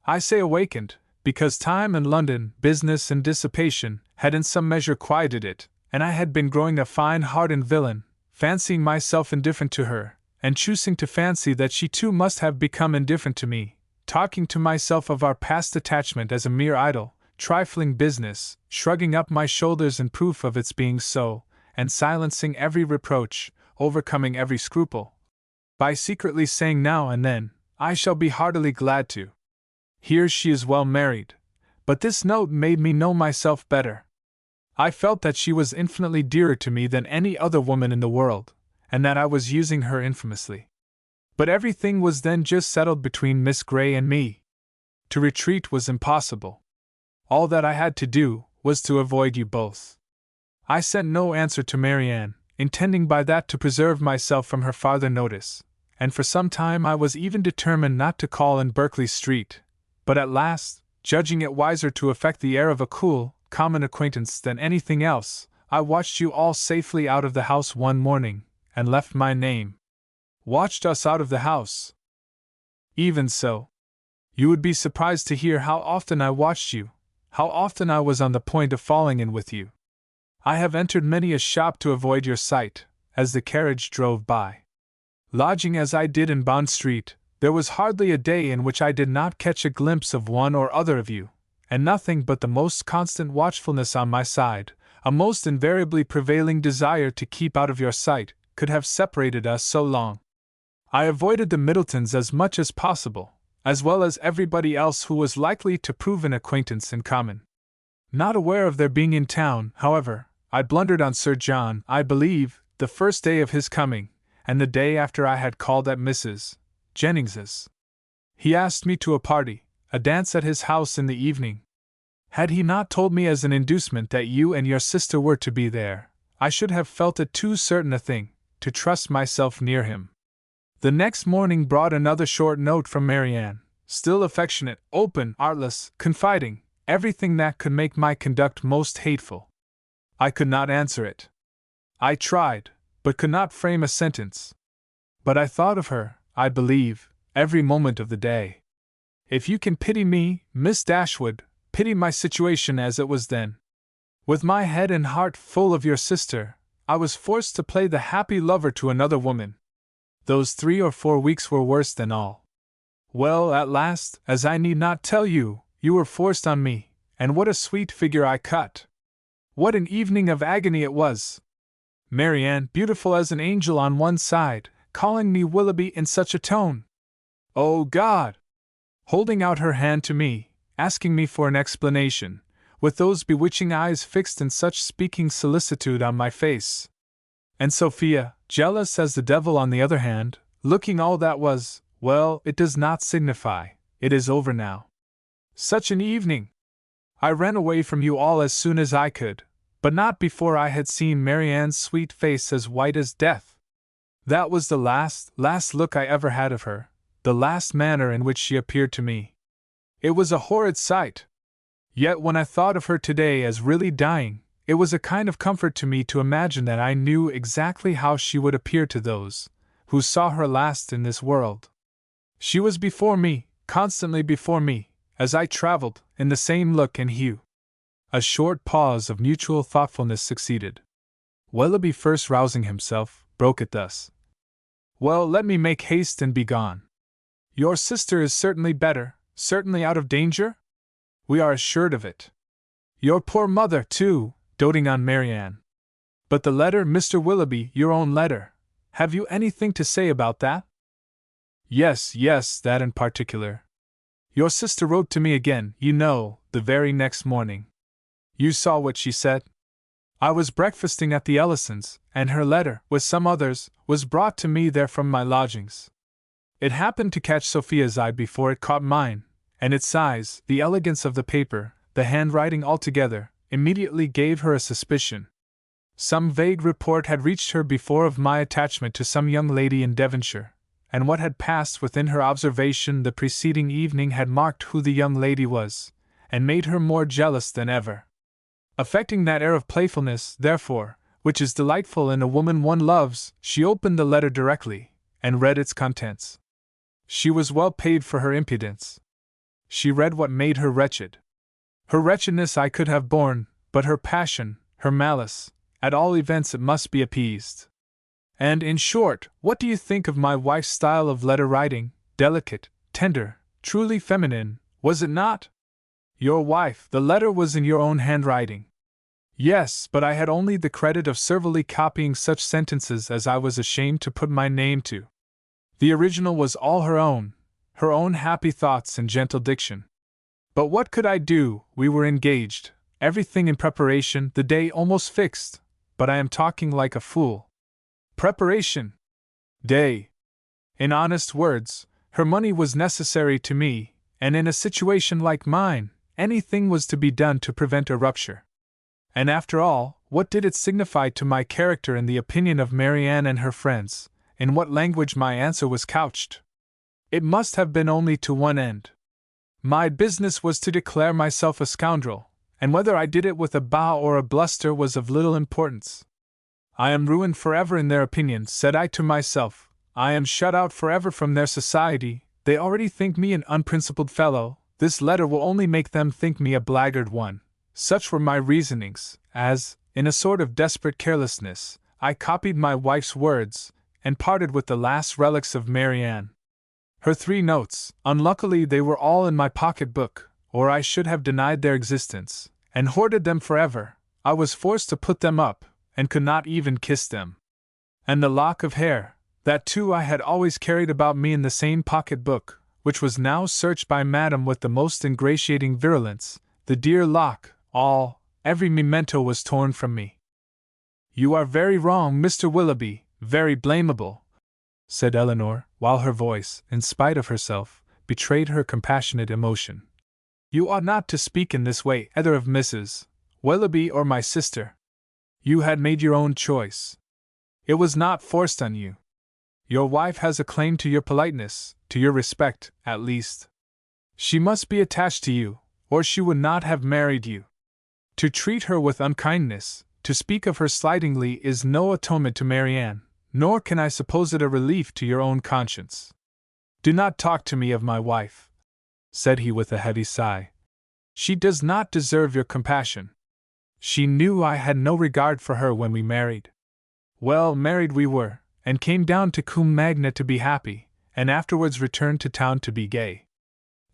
I say awakened, because time and London, business and dissipation, had in some measure quieted it, and I had been growing a fine-hardened villain, fancying myself indifferent to her, and choosing to fancy that she too must have become indifferent to me, talking to myself of our past attachment as a mere idle, trifling business, shrugging up my shoulders in proof of its being so, and silencing every reproach, overcoming every scruple, by secretly saying now and then, I shall be heartily glad to. Here she is well married, but this note made me know myself better. I felt that she was infinitely dearer to me than any other woman in the world, and that I was using her infamously. But everything was then just settled between Miss Grey and me. To retreat was impossible. All that I had to do was to avoid you both. I sent no answer to Marianne, intending by that to preserve myself from her farther notice, and for some time I was even determined not to call in Berkeley Street, but at last, judging it wiser to affect the air of a cool, common acquaintance than anything else, I watched you all safely out of the house one morning, and left my name. Watched us out of the house. Even so. You would be surprised to hear how often I watched you, how often I was on the point of falling in with you. I have entered many a shop to avoid your sight, as the carriage drove by. Lodging as I did in Bond Street, there was hardly a day in which I did not catch a glimpse of one or other of you, and nothing but the most constant watchfulness on my side, a most invariably prevailing desire to keep out of your sight, could have separated us so long. I avoided the Middletons as much as possible, as well as everybody else who was likely to prove an acquaintance in common. Not aware of their being in town, however, I blundered on Sir John, I believe, the first day of his coming, and the day after I had called at Mrs. Jennings's. He asked me to a party, a dance at his house in the evening. Had he not told me as an inducement that you and your sister were to be there, I should have felt it too certain a thing, to trust myself near him. The next morning brought another short note from Marianne, still affectionate, open, artless, confiding, everything that could make my conduct most hateful. I could not answer it. I tried, but could not frame a sentence. But I thought of her, I believe, every moment of the day. If you can pity me, Miss Dashwood, pity my situation as it was then. With my head and heart full of your sister, I was forced to play the happy lover to another woman. Those 3 or 4 weeks were worse than all. Well, at last, as I need not tell you, you were forced on me, and what a sweet figure I cut! What an evening of agony it was! Marianne, beautiful as an angel on one side, calling me Willoughby in such a tone! Oh God! Holding out her hand to me, asking me for an explanation, with those bewitching eyes fixed in such speaking solicitude on my face. And Sophia, jealous as the devil on the other hand, looking all that was, well, it does not signify, it is over now. Such an evening! I ran away from you all as soon as I could, but not before I had seen Marianne's sweet face as white as death. That was the last look I ever had of her, the last manner in which she appeared to me. It was a horrid sight. Yet when I thought of her today as really dying, it was a kind of comfort to me to imagine that I knew exactly how she would appear to those who saw her last in this world. She was before me, constantly before me, as I traveled, in the same look and hue. A short pause of mutual thoughtfulness succeeded. Willoughby, first rousing himself, broke it thus. Well, let me make haste and be gone. Your sister is certainly better, certainly out of danger? We are assured of it. Your poor mother, too, doting on Marianne. But the letter, Mr. Willoughby, your own letter, have you anything to say about that? Yes, that in particular. Your sister wrote to me again, you know, the very next morning. You saw what she said? I was breakfasting at the Ellisons, and her letter, with some others, was brought to me there from my lodgings. It happened to catch Sophia's eye before it caught mine, and its size, the elegance of the paper, the handwriting altogether, immediately gave her a suspicion. Some vague report had reached her before of my attachment to some young lady in Devonshire, and what had passed within her observation the preceding evening had marked who the young lady was, and made her more jealous than ever. Affecting that air of playfulness, therefore, which is delightful in a woman one loves, she opened the letter directly, and read its contents. She was well paid for her impudence. She read what made her wretched. Her wretchedness I could have borne, but her passion, her malice, at all events it must be appeased. And, in short, what do you think of my wife's style of letter-writing? Delicate, tender, truly feminine, was it not? Your wife, the letter was in your own handwriting. Yes, but I had only the credit of servilely copying such sentences as I was ashamed to put my name to. The original was all her own happy thoughts and gentle diction. But what could I do? We were engaged, everything in preparation, the day almost fixed, but I am talking like a fool. Preparation! Day! In honest words, her money was necessary to me, and in a situation like mine, anything was to be done to prevent a rupture. And after all, what did it signify to my character in the opinion of Marianne and her friends, in what language my answer was couched? It must have been only to one end. My business was to declare myself a scoundrel, and whether I did it with a bow or a bluster was of little importance. I am ruined forever in their opinion, said I to myself. I am shut out forever from their society. They already think me an unprincipled fellow. This letter will only make them think me a blackguard one. Such were my reasonings, as, in a sort of desperate carelessness, I copied my wife's words, and parted with the last relics of Marianne. Her 3 notes, unluckily they were all in my pocket-book, or I should have denied their existence, and hoarded them forever. I was forced to put them up, and could not even kiss them. And the lock of hair, that too I had always carried about me in the same pocket-book, which was now searched by Madame with the most ingratiating virulence, the dear lock, every memento was torn from me. You are very wrong, Mr. Willoughby, very blamable, said Elinor, while her voice, in spite of herself, betrayed her compassionate emotion. You ought not to speak in this way either of Mrs. Willoughby or my sister. You had made your own choice. It was not forced on you. Your wife has a claim to your politeness, to your respect, at least. She must be attached to you, or she would not have married you. To treat her with unkindness, to speak of her slightingly is no atonement to Marianne, nor can I suppose it a relief to your own conscience. Do not talk to me of my wife, said he with a heavy sigh. She does not deserve your compassion. She knew I had no regard for her when we married. Well, married we were, and came down to Combe Magna to be happy, and afterwards returned to town to be gay.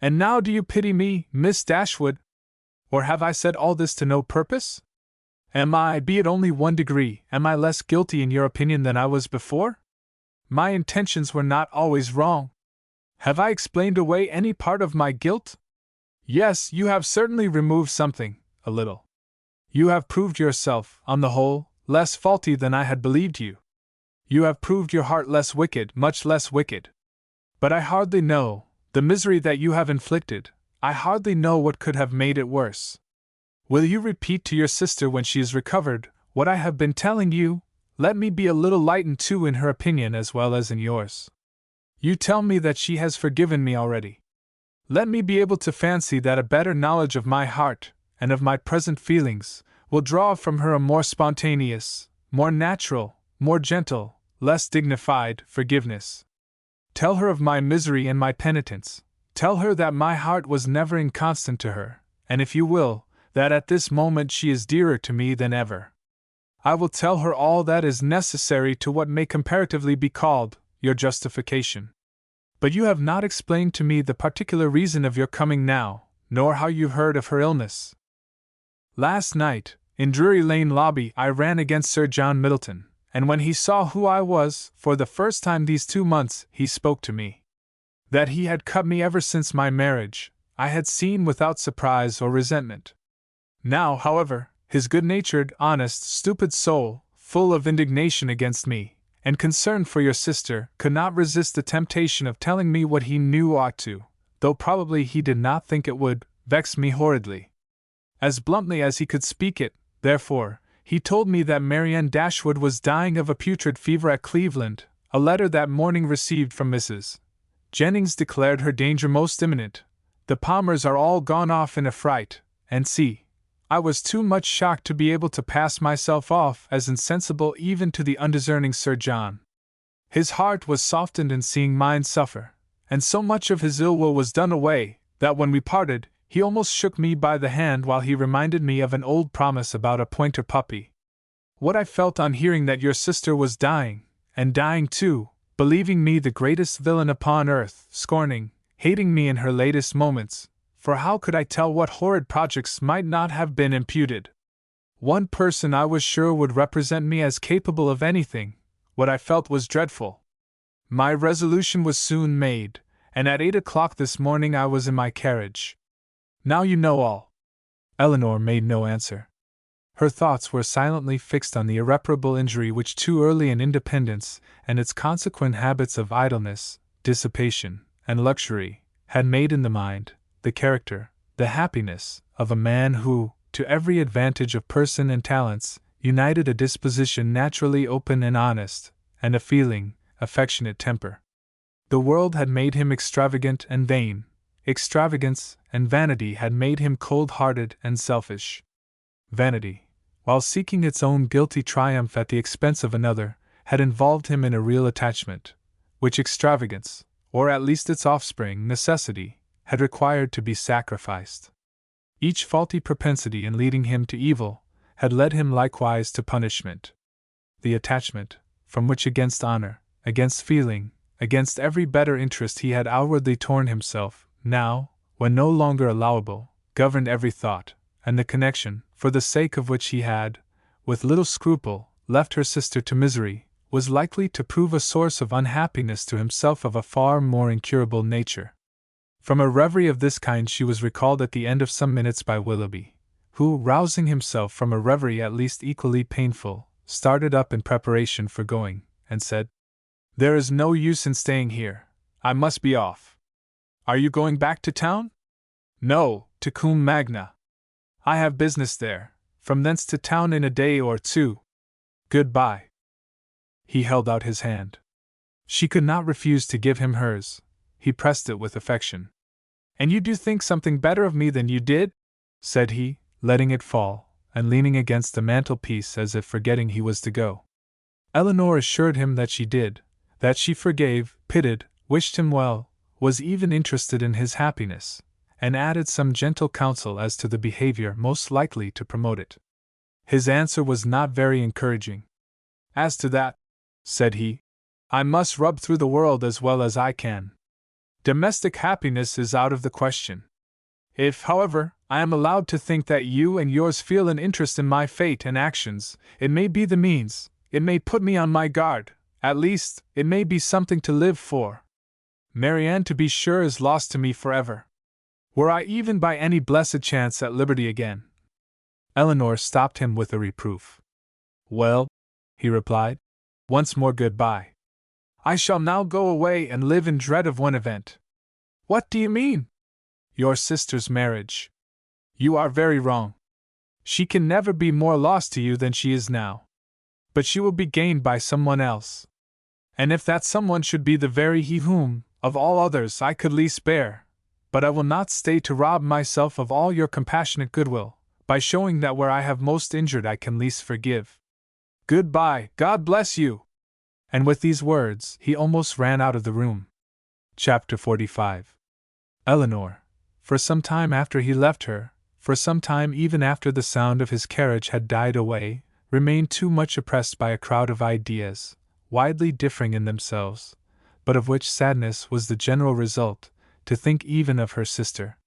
And now do you pity me, Miss Dashwood? Or have I said all this to no purpose? Am I, be it only 1 degree, am I less guilty in your opinion than I was before? My intentions were not always wrong. Have I explained away any part of my guilt? Yes, you have certainly removed something, a little. You have proved yourself, on the whole, less faulty than I had believed you. You have proved your heart less wicked, much less wicked. But I hardly know, the misery that you have inflicted, I hardly know what could have made it worse. Will you repeat to your sister when she is recovered, what I have been telling you? Let me be a little lightened too in her opinion as well as in yours. You tell me that she has forgiven me already. Let me be able to fancy that a better knowledge of my heart, and of my present feelings, will draw from her a more spontaneous, more natural, more gentle, less dignified forgiveness. Tell her of my misery and my penitence. Tell her that my heart was never inconstant to her, and if you will, that at this moment she is dearer to me than ever. I will tell her all that is necessary to what may comparatively be called your justification. But you have not explained to me the particular reason of your coming now, nor how you heard of her illness. Last night, in Drury Lane lobby, I ran against Sir John Middleton, and when he saw who I was, for the first time these 2 months, he spoke to me. That he had cut me ever since my marriage, I had seen without surprise or resentment. Now, however, his good-natured, honest, stupid soul, full of indignation against me, and concern for your sister, could not resist the temptation of telling me what he knew ought to, though probably he did not think it would, vex me horridly. As bluntly as he could speak it, therefore, he told me that Marianne Dashwood was dying of a putrid fever at Cleveland. A letter that morning received from Mrs. Jennings declared her danger most imminent. The Palmers are all gone off in a fright, and see, I was too much shocked to be able to pass myself off as insensible even to the undiscerning Sir John. His heart was softened in seeing mine suffer, and so much of his ill will was done away, that when we parted, he almost shook me by the hand while he reminded me of an old promise about a pointer puppy. What I felt on hearing that your sister was dying, and dying too, believing me the greatest villain upon earth, scorning, hating me in her latest moments, for how could I tell what horrid projects might not have been imputed? One person I was sure would represent me as capable of anything. What I felt was dreadful. My resolution was soon made, and at 8 o'clock this morning I was in my carriage. Now you know all. Elinor made no answer. Her thoughts were silently fixed on the irreparable injury which too early an independence, and its consequent habits of idleness, dissipation, and luxury, had made in the mind, the character, the happiness, of a man who, to every advantage of person and talents, united a disposition naturally open and honest, and a feeling, affectionate temper. The world had made him extravagant and vain. Extravagance and vanity had made him cold-hearted and selfish. Vanity, while seeking its own guilty triumph at the expense of another, had involved him in a real attachment, which extravagance, or at least its offspring, necessity, had required to be sacrificed. Each faulty propensity in leading him to evil had led him likewise to punishment. The attachment, from which against honor, against feeling, against every better interest he had outwardly torn himself, now, when no longer allowable, governed every thought, and the connection, for the sake of which he had, with little scruple, left her sister to misery, was likely to prove a source of unhappiness to himself of a far more incurable nature. From a reverie of this kind she was recalled at the end of some minutes by Willoughby, who, rousing himself from a reverie at least equally painful, started up in preparation for going, and said, "There is no use in staying here. I must be off." "Are you going back to town?" "No, to Combe Magna. I have business there, from thence to town in a day or two. Good-bye." He held out his hand. She could not refuse to give him hers. He pressed it with affection. "And you do think something better of me than you did?" said he, letting it fall, and leaning against the mantelpiece as if forgetting he was to go. Elinor assured him that she did, that she forgave, pitied, wished him well, was even interested in his happiness, and added some gentle counsel as to the behavior most likely to promote it. His answer was not very encouraging. "As to that," said he, "I must rub through the world as well as I can. Domestic happiness is out of the question. If, however, I am allowed to think that you and yours feel an interest in my fate and actions, it may be the means, it may put me on my guard, at least, it may be something to live for. Marianne, to be sure, is lost to me forever. Were I even by any blessed chance at liberty again—" Elinor stopped him with a reproof. "Well," he replied, "once more good-bye. I shall now go away and live in dread of one event." "What do you mean?" "Your sister's marriage." "You are very wrong. She can never be more lost to you than she is now. But she will be gained by someone else. And if that someone should be the very he whom, of all others, I could least bear, but I will not stay to rob myself of all your compassionate goodwill, by showing that where I have most injured I can least forgive. Goodbye, God bless you! And with these words, he almost ran out of the room. Chapter 45. Eleanor, for some time after he left her, for some time even after the sound of his carriage had died away, remained too much oppressed by a crowd of ideas, widely differing in themselves, but of which sadness was the general result, to think even of her sister.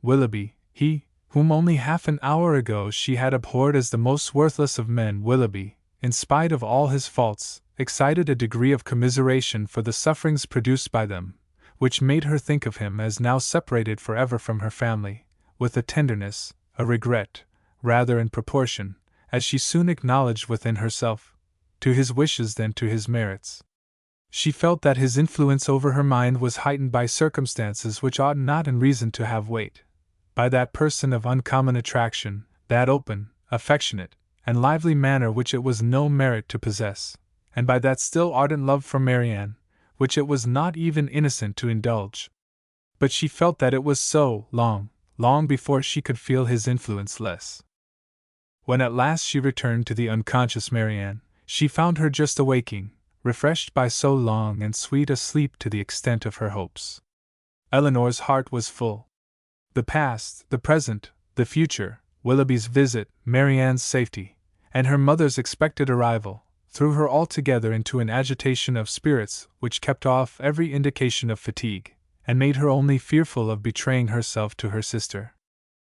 Willoughby, he, whom only half an hour ago she had abhorred as the most worthless of men, Willoughby, in spite of all his faults, excited a degree of commiseration for the sufferings produced by them, which made her think of him as now separated forever from her family, with a tenderness, a regret, rather in proportion, as she soon acknowledged within herself, to his wishes than to his merits. She felt that his influence over her mind was heightened by circumstances which ought not in reason to have weight, by that person of uncommon attraction, that open, affectionate, and lively manner which it was no merit to possess, and by that still ardent love for Marianne, which it was not even innocent to indulge. But she felt that it was so, long before she could feel his influence less. When at last she returned to the unconscious Marianne, she found her just awaking, refreshed by so long and sweet a sleep to the extent of her hopes. Eleanor's heart was full. The past, the present, the future, Willoughby's visit, Marianne's safety, and her mother's expected arrival, threw her altogether into an agitation of spirits which kept off every indication of fatigue, and made her only fearful of betraying herself to her sister.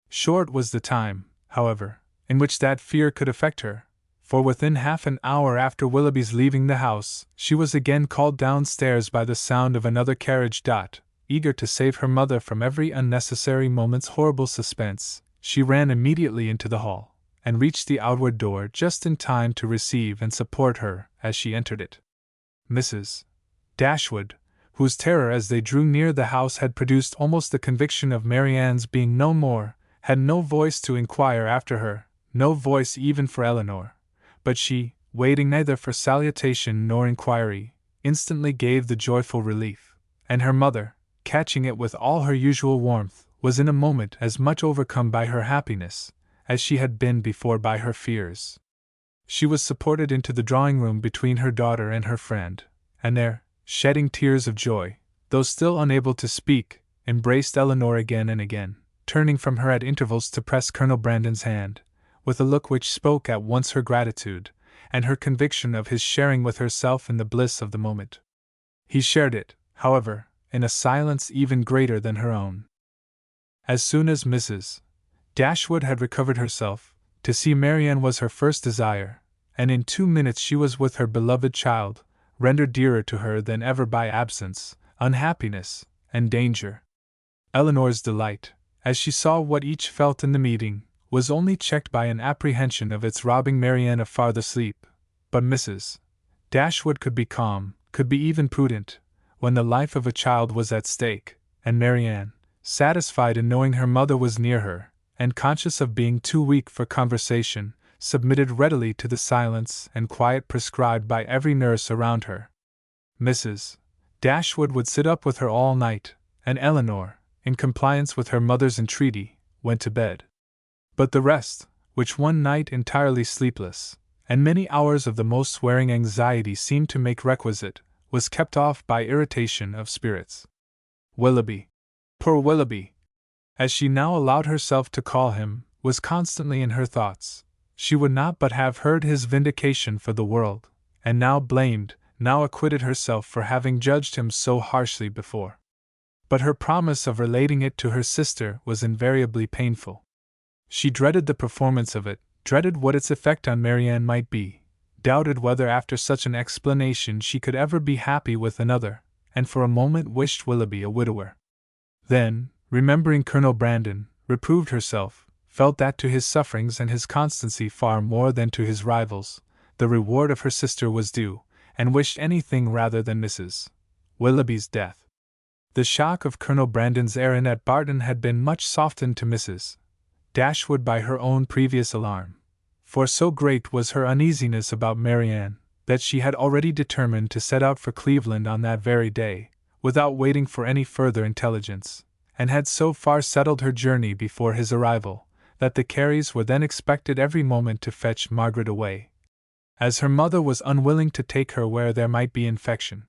Short was the time, however, in which that fear could affect her, for within half an hour after Willoughby's leaving the house, she was again called downstairs by the sound of another carriage. Eager to save her mother from every unnecessary moment's horrible suspense, she ran immediately into the hall, and reached the outward door just in time to receive and support her as she entered it. Mrs. Dashwood, whose terror as they drew near the house had produced almost the conviction of Marianne's being no more, had no voice to inquire after her, no voice even for Eleanor, but she, waiting neither for salutation nor inquiry, instantly gave the joyful relief, and her mother, catching it with all her usual warmth, was in a moment as much overcome by her happiness as she had been before by her fears. She was supported into the drawing-room between her daughter and her friend, and there, shedding tears of joy, though still unable to speak, embraced Eleanor again and again, turning from her at intervals to press Colonel Brandon's hand, with a look which spoke at once her gratitude and her conviction of his sharing with herself in the bliss of the moment. He shared it, however, in a silence even greater than her own. As soon as Mrs. Dashwood had recovered herself, to see Marianne was her first desire, and in 2 minutes she was with her beloved child, rendered dearer to her than ever by absence, unhappiness, and danger. Eleanor's delight, as she saw what each felt in the meeting, was only checked by an apprehension of its robbing Marianne of farther sleep, but Mrs. Dashwood could be calm, could be even prudent, when the life of a child was at stake, and Marianne, satisfied in knowing her mother was near her, and conscious of being too weak for conversation, submitted readily to the silence and quiet prescribed by every nurse around her. Mrs. Dashwood would sit up with her all night, and Eleanor, in compliance with her mother's entreaty, went to bed. But the rest, which one night entirely sleepless, and many hours of the most wearing anxiety seemed to make requisite, was kept off by irritation of spirits. Willoughby, poor Willoughby, as she now allowed herself to call him, was constantly in her thoughts. She would not but have heard his vindication for the world, and now blamed, now acquitted herself for having judged him so harshly before. But her promise of relating it to her sister was invariably painful. She dreaded the performance of it, dreaded what its effect on Marianne might be, doubted whether after such an explanation she could ever be happy with another, and for a moment wished Willoughby a widower. Then, remembering Colonel Brandon, reproved herself, felt that to his sufferings and his constancy far more than to his rivals, the reward of her sister was due, and wished anything rather than Mrs. Willoughby's death. The shock of Colonel Brandon's errand at Barton had been much softened to Mrs. Dashwood by her own previous alarm, for so great was her uneasiness about Marianne, that she had already determined to set out for Cleveland on that very day, without waiting for any further intelligence, and had so far settled her journey before his arrival, that the Careys were then expected every moment to fetch Margaret away, as her mother was unwilling to take her where there might be infection.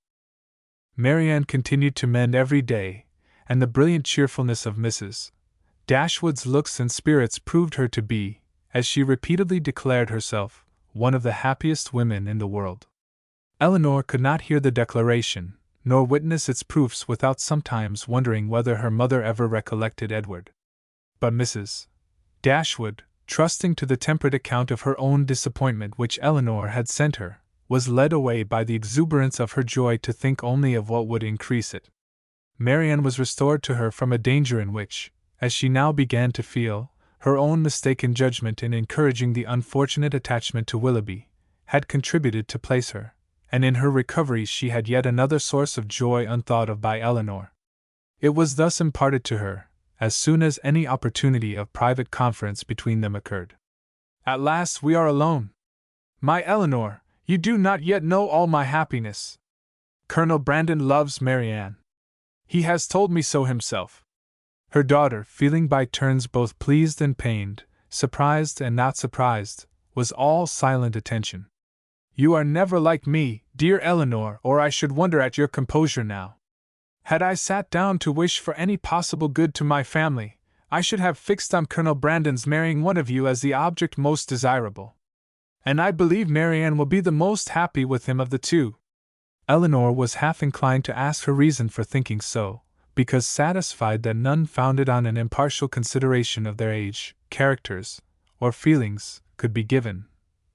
Marianne continued to mend every day, and the brilliant cheerfulness of Mrs. Dashwood's looks and spirits proved her to be, as she repeatedly declared herself, one of the happiest women in the world. Elinor could not hear the declaration, nor witness its proofs without sometimes wondering whether her mother ever recollected Edward. But Mrs. Dashwood, trusting to the temperate account of her own disappointment which Elinor had sent her, was led away by the exuberance of her joy to think only of what would increase it. Marianne was restored to her from a danger in which, as she now began to feel, her own mistaken judgment in encouraging the unfortunate attachment to Willoughby had contributed to place her, and in her recovery she had yet another source of joy unthought of by Elinor. It was thus imparted to her, as soon as any opportunity of private conference between them occurred. "At last we are alone. My Elinor, you do not yet know all my happiness. Colonel Brandon loves Marianne. He has told me so himself." Her daughter, feeling by turns both pleased and pained, surprised and not surprised, was all silent attention. "You are never like me, dear Elinor, or I should wonder at your composure now. Had I sat down to wish for any possible good to my family, I should have fixed on Colonel Brandon's marrying one of you as the object most desirable. And I believe Marianne will be the most happy with him of the two." Elinor was half inclined to ask her reason for thinking so, because satisfied that none founded on an impartial consideration of their age, characters, or feelings, could be given,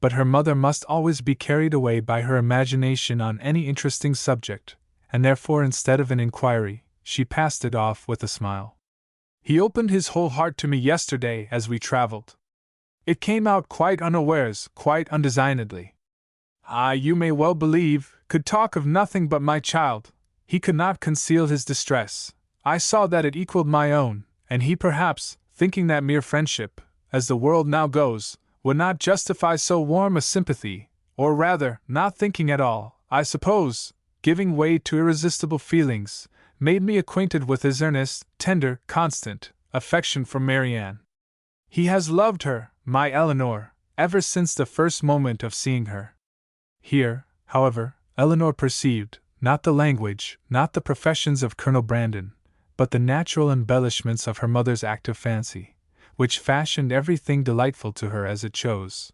but her mother must always be carried away by her imagination on any interesting subject, and therefore instead of an inquiry, she passed it off with a smile. "He opened his whole heart to me yesterday as we traveled. It came out quite unawares, quite undesignedly. I, you may well believe, could talk of nothing but my child. He could not conceal his distress. I saw that it equaled my own, and he perhaps, thinking that mere friendship, as the world now goes, would not justify so warm a sympathy, or rather, not thinking at all, I suppose, giving way to irresistible feelings, made me acquainted with his earnest, tender, constant affection for Marianne. He has loved her, my Elinor, ever since the first moment of seeing her." Here, however, Elinor perceived, not the language, not the professions of Colonel Brandon, but the natural embellishments of her mother's active fancy, which fashioned everything delightful to her as it chose.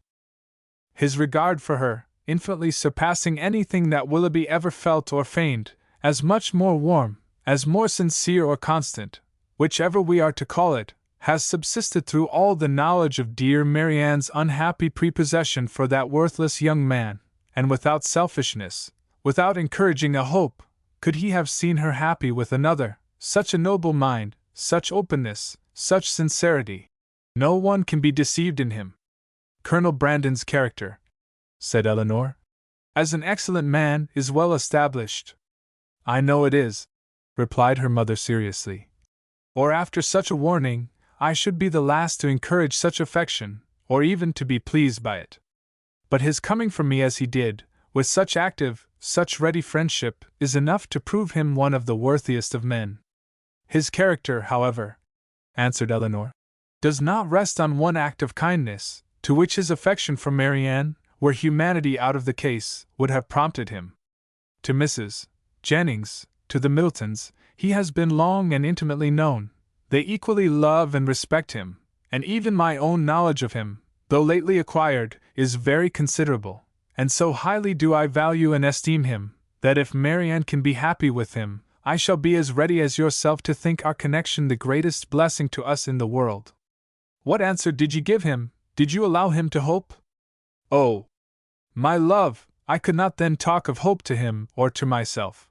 His regard for her, infinitely surpassing anything that Willoughby ever felt or feigned, as much more warm, as more sincere or constant, whichever we are to call it, has subsisted through all the knowledge of dear Marianne's unhappy prepossession for that worthless young man, and without selfishness, without encouraging a hope, could he have seen her happy with another, such a noble mind, such openness, such sincerity. No one can be deceived in him. Colonel Brandon's character, said Elinor, as an excellent man, is well established. I know it is, replied her mother seriously. Or after such a warning, I should be the last to encourage such affection, or even to be pleased by it. But his coming from me as he did, with such active, such ready friendship, is enough to prove him one of the worthiest of men. His character, however, answered Elinor, does not rest on one act of kindness, to which his affection for Marianne, were humanity out of the case, would have prompted him. To Mrs. Jennings, to the Middletons, he has been long and intimately known. They equally love and respect him, and even my own knowledge of him, though lately acquired, is very considerable, and so highly do I value and esteem him, that if Marianne can be happy with him, I shall be as ready as yourself to think our connection the greatest blessing to us in the world. What answer did you give him? Did you allow him to hope? Oh, my love, I could not then talk of hope to him or to myself.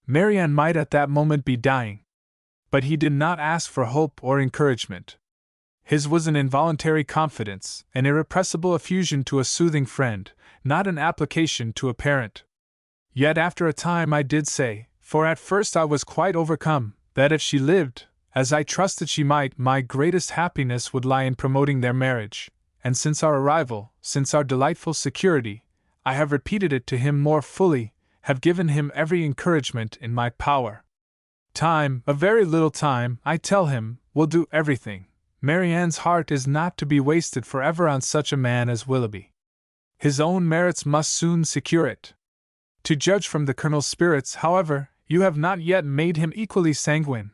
Marianne might at that moment be dying. But he did not ask for hope or encouragement. His was an involuntary confidence, an irrepressible effusion to a soothing friend, not an application to a parent. Yet after a time I did say, for at first I was quite overcome, that if she lived, as I trusted she might, my greatest happiness would lie in promoting their marriage, and since our arrival, since our delightful security, I have repeated it to him more fully, have given him every encouragement in my power. Time, a very little time, I tell him, will do everything. Marianne's heart is not to be wasted forever on such a man as Willoughby. His own merits must soon secure it. To judge from the Colonel's spirits, however, you have not yet made him equally sanguine.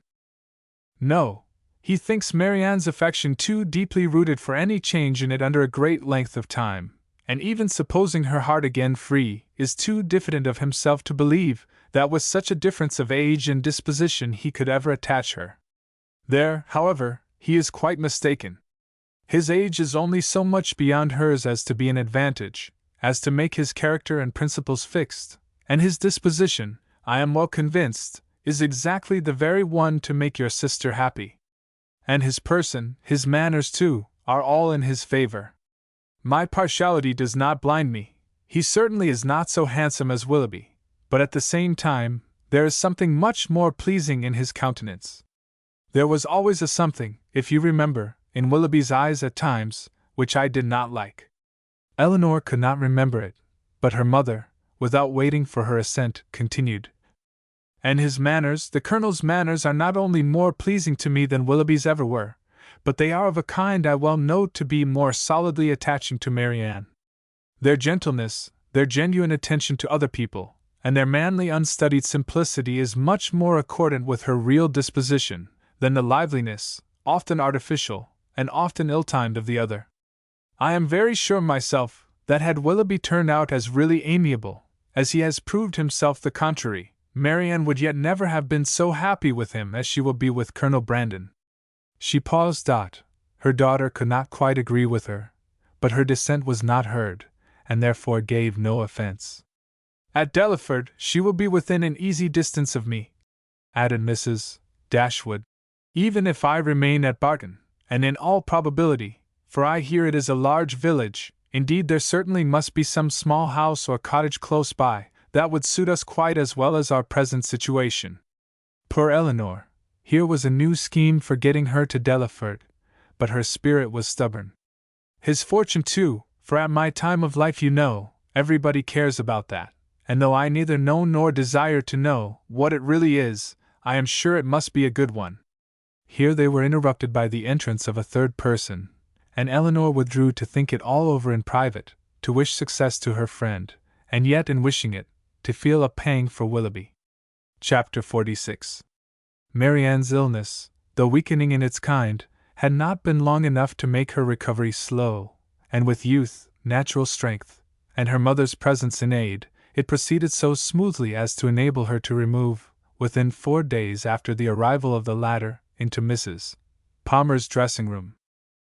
No, he thinks Marianne's affection too deeply rooted for any change in it under a great length of time, and even supposing her heart again free, is too diffident of himself to believe that with such a difference of age and disposition he could ever attach her. There, however, he is quite mistaken. His age is only so much beyond hers as to be an advantage, as to make his character and principles fixed, and his disposition, I am well convinced, is exactly the very one to make your sister happy. And his person, his manners too, are all in his favor. My partiality does not blind me. He certainly is not so handsome as Willoughby, but at the same time, there is something much more pleasing in his countenance. There was always a something, if you remember, in Willoughby's eyes at times, which I did not like. Elinor could not remember it, but her mother, without waiting for her assent, continued. And his manners, the Colonel's manners, are not only more pleasing to me than Willoughby's ever were, but they are of a kind I well know to be more solidly attaching to Marianne. Their gentleness, their genuine attention to other people, and their manly unstudied simplicity is much more accordant with her real disposition than the liveliness, often artificial, and often ill-timed of the other. I am very sure myself that had Willoughby turned out as really amiable, as he has proved himself the contrary, Marianne would yet never have been so happy with him as she will be with Colonel Brandon. She paused. Her daughter could not quite agree with her, but her dissent was not heard, and therefore gave no offense. At Delaford she will be within an easy distance of me, added Mrs. Dashwood, even if I remain at Barton, and in all probability, for I hear it is a large village, indeed there certainly must be some small house or cottage close by, that would suit us quite as well as our present situation. Poor Elinor! Here was a new scheme for getting her to Delaford, but her spirit was stubborn. His fortune too, for at my time of life you know, everybody cares about that, and though I neither know nor desire to know what it really is, I am sure it must be a good one. Here they were interrupted by the entrance of a third person, and Elinor withdrew to think it all over in private, to wish success to her friend, and yet in wishing it, to feel a pang for Willoughby. Chapter 46. Marianne's illness, though weakening in its kind, had not been long enough to make her recovery slow, and with youth, natural strength, and her mother's presence in aid, it proceeded so smoothly as to enable her to remove, within 4 days after the arrival of the latter, into Mrs. Palmer's dressing-room.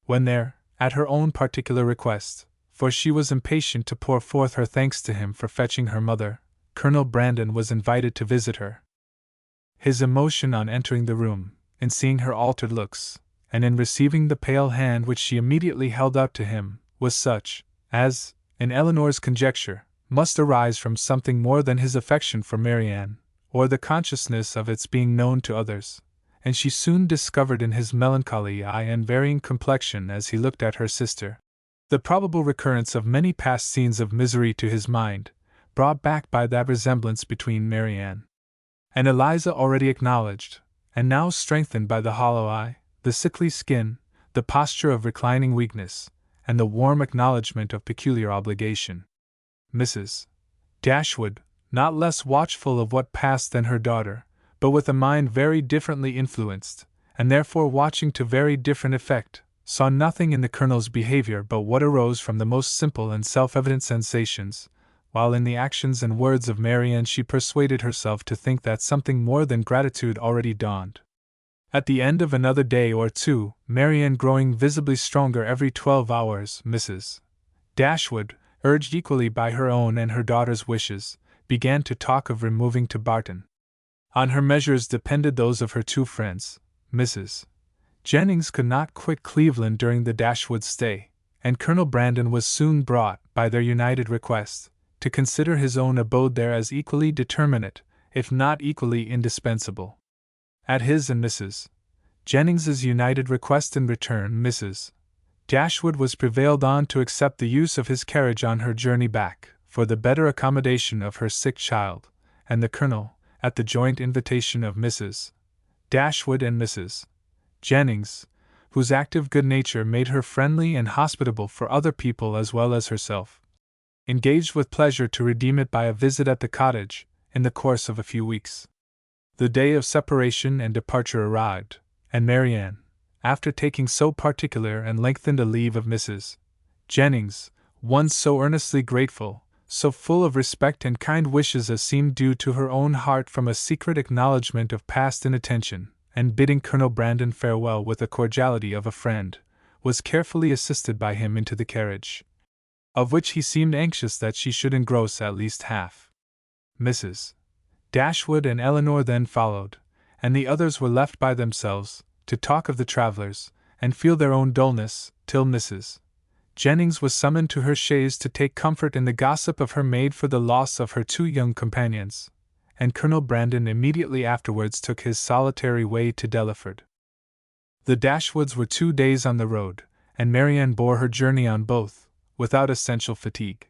When there, at her own particular request, for she was impatient to pour forth her thanks to him for fetching her mother, Colonel Brandon was invited to visit her. His emotion on entering the room, in seeing her altered looks, and in receiving the pale hand which she immediately held out to him, was such, as, in Elinor's conjecture, must arise from something more than his affection for Marianne, or the consciousness of its being known to others, and she soon discovered in his melancholy eye and varying complexion as he looked at her sister the probable recurrence of many past scenes of misery to his mind, brought back by that resemblance between Marianne and Eliza already acknowledged, and now strengthened by the hollow eye, the sickly skin, the posture of reclining weakness, and the warm acknowledgment of peculiar obligation. Mrs. Dashwood, not less watchful of what passed than her daughter, but with a mind very differently influenced, and therefore watching to very different effect, saw nothing in the Colonel's behavior but what arose from the most simple and self-evident sensations, while in the actions and words of Marianne she persuaded herself to think that something more than gratitude already dawned. At the end of another day or two, Marianne growing visibly stronger every 12 hours, Mrs. Dashwood, urged equally by her own and her daughter's wishes, began to talk of removing to Barton. On her measures depended those of her two friends. Mrs. Jennings could not quit Cleveland during the Dashwood stay, and Colonel Brandon was soon brought, by their united request, to consider his own abode there as equally determinate, if not equally indispensable. At his and Mrs. Jennings's united request in return, Mrs. Dashwood was prevailed on to accept the use of his carriage on her journey back, for the better accommodation of her sick child, and the Colonel, at the joint invitation of Mrs. Dashwood and Mrs. Jennings, whose active good nature made her friendly and hospitable for other people as well as herself, engaged with pleasure to redeem it by a visit at the cottage, in the course of a few weeks. The day of separation and departure arrived, and Marianne, after taking so particular and lengthened a leave of Mrs. Jennings, once so earnestly grateful, so full of respect and kind wishes as seemed due to her own heart from a secret acknowledgment of past inattention, and bidding Colonel Brandon farewell with the cordiality of a friend, was carefully assisted by him into the carriage, of which he seemed anxious that she should engross at least half. Mrs. Dashwood and Elinor then followed, and the others were left by themselves, to talk of the travellers, and feel their own dullness, till Mrs. Jennings was summoned to her chaise to take comfort in the gossip of her maid for the loss of her 2 young companions, and Colonel Brandon immediately afterwards took his solitary way to Delaford. The Dashwoods were 2 days on the road, and Marianne bore her journey on both, without essential fatigue.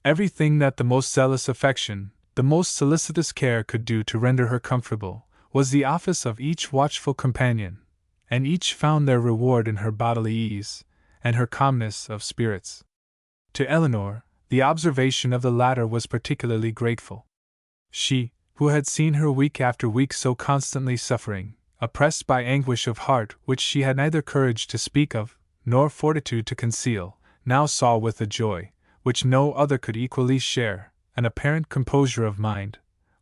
Everything that the most zealous affection, the most solicitous care could do to render her comfortable, was the office of each watchful companion, and each found their reward in her bodily ease, and her calmness of spirits. To Elinor, the observation of the latter was particularly grateful. She, who had seen her week after week so constantly suffering, oppressed by anguish of heart which she had neither courage to speak of, nor fortitude to conceal, now saw with a joy, which no other could equally share, an apparent composure of mind,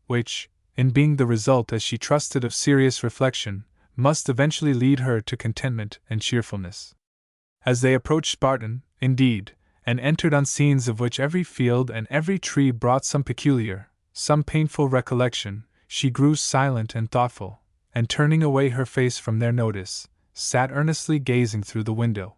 which, in being the result as she trusted of serious reflection, must eventually lead her to contentment and cheerfulness. As they approached Barton, indeed, and entered on scenes of which every field and every tree brought some peculiar, some painful recollection, she grew silent and thoughtful, and turning away her face from their notice, sat earnestly gazing through the window.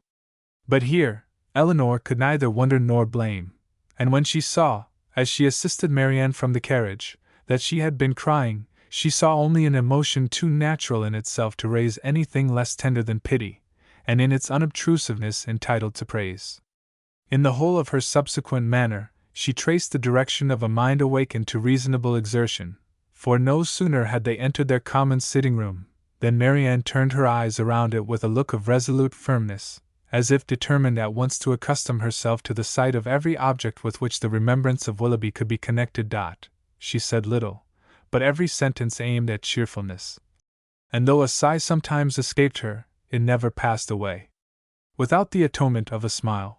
But here, Elinor could neither wonder nor blame, and when she saw, as she assisted Marianne from the carriage, that she had been crying, she saw only an emotion too natural in itself to raise anything less tender than pity, and in its unobtrusiveness entitled to praise. In the whole of her subsequent manner, she traced the direction of a mind awakened to reasonable exertion, for no sooner had they entered their common sitting-room, than Marianne turned her eyes around it with a look of resolute firmness, as if determined at once to accustom herself to the sight of every object with which the remembrance of Willoughby could be connected. She said little, but every sentence aimed at cheerfulness, and though a sigh sometimes escaped her, it never passed away without the atonement of a smile.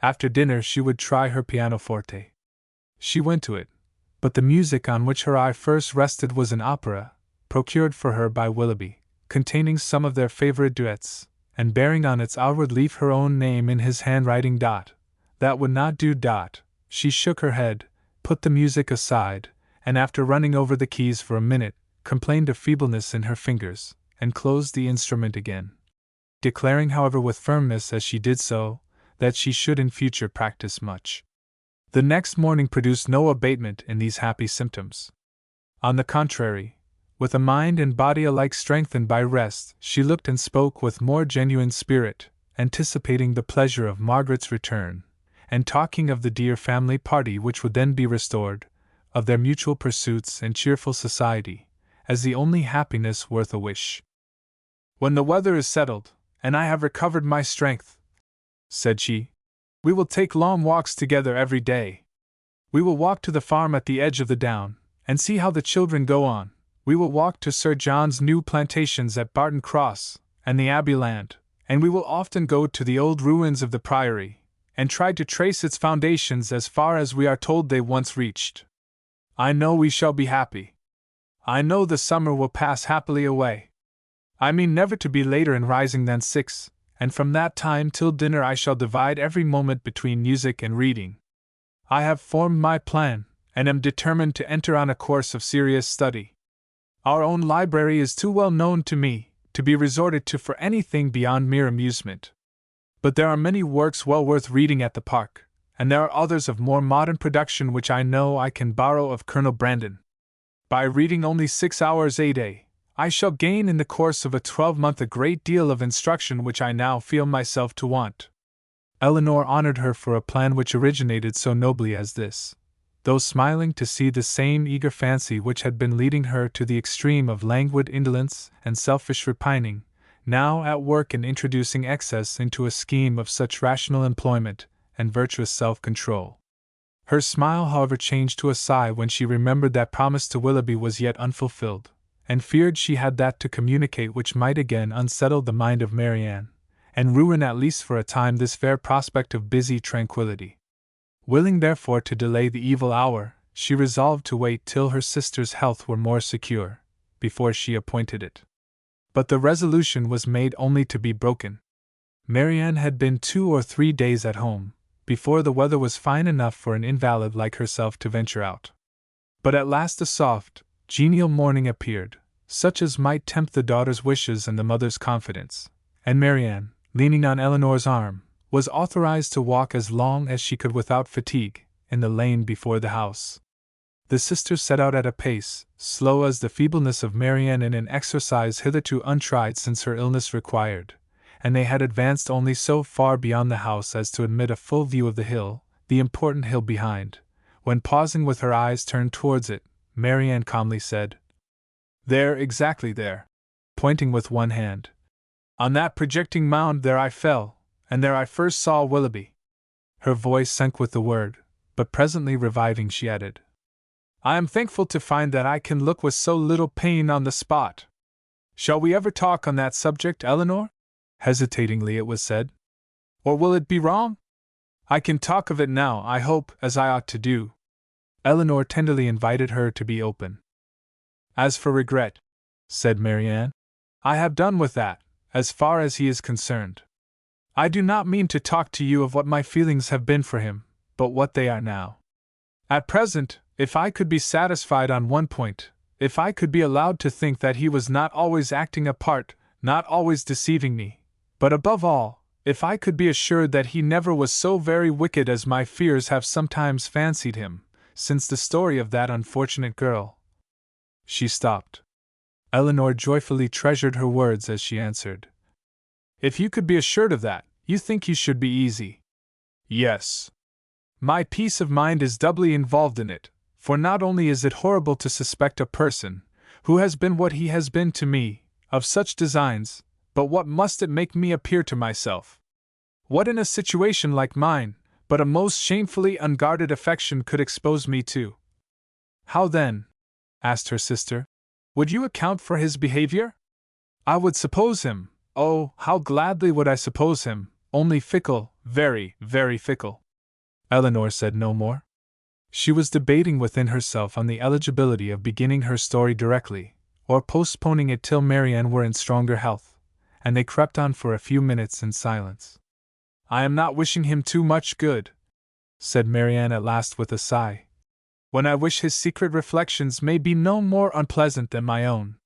After dinner she would try her pianoforte. She went to it, but the music on which her eye first rested was an opera, procured for her by Willoughby, containing some of their favorite duets, and bearing on its outward leaf her own name in his handwriting. That would not do. She shook her head, put the music aside, and after running over the keys for a minute, complained of feebleness in her fingers, and closed the instrument again, declaring however with firmness as she did so, that she should in future practice much. The next morning produced no abatement in these happy symptoms. On the contrary, with a mind and body alike strengthened by rest, she looked and spoke with more genuine spirit, anticipating the pleasure of Margaret's return, and talking of the dear family party which would then be restored, of their mutual pursuits and cheerful society, as the only happiness worth a wish. "When the weather is settled, and I have recovered my strength," said she, "we will take long walks together every day. We will walk to the farm at the edge of the down, and see how the children go on. We will walk to Sir John's new plantations at Barton Cross, and the Abbey land, and we will often go to the old ruins of the Priory, and try to trace its foundations as far as we are told they once reached. I know we shall be happy. I know the summer will pass happily away. I mean never to be later in rising than 6, and from that time till dinner I shall divide every moment between music and reading. I have formed my plan, and am determined to enter on a course of serious study. Our own library is too well known to me to be resorted to for anything beyond mere amusement. But there are many works well worth reading at the park, and there are others of more modern production which I know I can borrow of Colonel Brandon. By reading only 6 hours a day, I shall gain in the course of a 12-month a great deal of instruction which I now feel myself to want." Elinor honored her for a plan which originated so nobly as this, though smiling to see the same eager fancy which had been leading her to the extreme of languid indolence and selfish repining, now at work in introducing excess into a scheme of such rational employment and virtuous self-control. Her smile, however, changed to a sigh when she remembered that promise to Willoughby was yet unfulfilled, and feared she had that to communicate which might again unsettle the mind of Marianne, and ruin at least for a time this fair prospect of busy tranquillity. Willing therefore to delay the evil hour, she resolved to wait till her sister's health were more secure, before she appointed it. But the resolution was made only to be broken. Marianne had been 2 or 3 days at home, before the weather was fine enough for an invalid like herself to venture out. But at last a soft, genial morning appeared, such as might tempt the daughter's wishes and the mother's confidence, and Marianne, leaning on Eleanor's arm, was authorized to walk as long as she could without fatigue, in the lane before the house. The sisters set out at a pace, slow as the feebleness of Marianne in an exercise hitherto untried since her illness required, and they had advanced only so far beyond the house as to admit a full view of the hill, the important hill behind, when pausing with her eyes turned towards it, Marianne calmly said, "There, exactly there," pointing with one hand. "On that projecting mound there I fell, and there I first saw Willoughby." Her voice sank with the word, but presently reviving she added, "I am thankful to find that I can look with so little pain on the spot. Shall we ever talk on that subject, Eleanor?" Hesitatingly it was said. "Or will it be wrong? I can talk of it now, I hope, as I ought to do." Eleanor tenderly invited her to be open. "As for regret," said Marianne, "I have done with that, as far as he is concerned. I do not mean to talk to you of what my feelings have been for him, but what they are now. At present, if I could be satisfied on one point, if I could be allowed to think that he was not always acting a part, not always deceiving me, but above all, if I could be assured that he never was so very wicked as my fears have sometimes fancied him, since the story of that unfortunate girl—" She stopped. Eleanor joyfully treasured her words as she answered, "If you could be assured of that, you think you should be easy." "Yes. My peace of mind is doubly involved in it, for not only is it horrible to suspect a person, who has been what he has been to me, of such designs, but what must it make me appear to myself? What in a situation like mine, but a most shamefully unguarded affection could expose me to?" "How then," asked her sister, "would you account for his behavior?" "I would suppose him, oh, how gladly would I suppose him, only fickle, very, very fickle." Eleanor said no more. She was debating within herself on the eligibility of beginning her story directly, or postponing it till Marianne were in stronger health, and they crept on for a few minutes in silence. "I am not wishing him too much good," said Marianne at last with a sigh, "when I wish his secret reflections may be no more unpleasant than my own.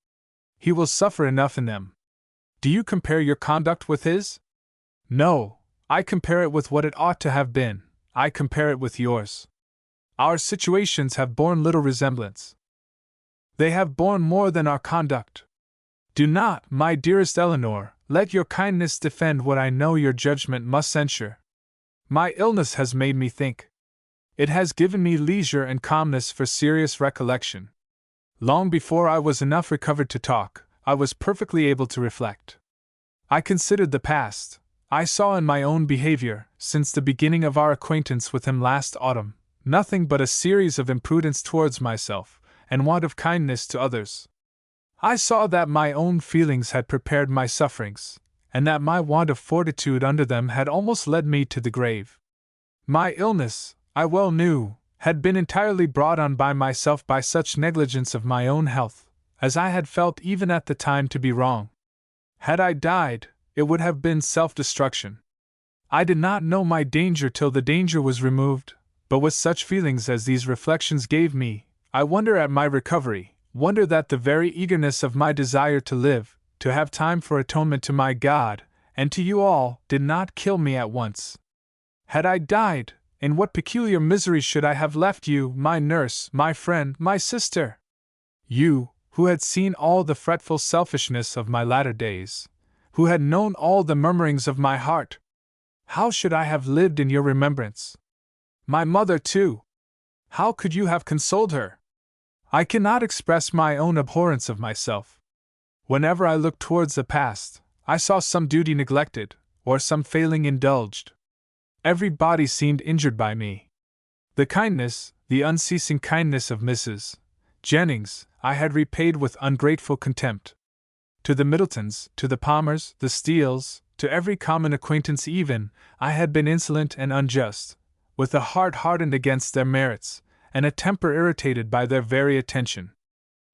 He will suffer enough in them. Do you compare your conduct with his?" "No, I compare it with what it ought to have been, I compare it with yours. Our situations have borne little resemblance. They have borne more than our conduct. Do not, my dearest Eleanor, let your kindness defend what I know your judgment must censure. My illness has made me think. It has given me leisure and calmness for serious recollection. Long before I was enough recovered to talk, I was perfectly able to reflect. I considered the past. I saw in my own behavior, since the beginning of our acquaintance with him last autumn, nothing but a series of imprudence towards myself, and want of kindness to others. I saw that my own feelings had prepared my sufferings, and that my want of fortitude under them had almost led me to the grave. My illness, I well knew, had been entirely brought on by myself by such negligence of my own health, as I had felt even at the time to be wrong. Had I died, it would have been self-destruction. I did not know my danger till the danger was removed, but with such feelings as these reflections gave me, I wonder at my recovery, wonder that the very eagerness of my desire to live, to have time for atonement to my God, and to you all, did not kill me at once. Had I died, in what peculiar misery should I have left you, my nurse, my friend, my sister? You, who had seen all the fretful selfishness of my latter days, who had known all the murmurings of my heart. How should I have lived in your remembrance? My mother, too. How could you have consoled her? I cannot express my own abhorrence of myself. Whenever I look towards the past, I saw some duty neglected, or some failing indulged. Every body seemed injured by me. The kindness, the unceasing kindness of Mrs. Jennings, I had repaid with ungrateful contempt. To the Middletons, to the Palmers, the Steeles, to every common acquaintance even, I had been insolent and unjust, with a heart hardened against their merits, and a temper irritated by their very attention.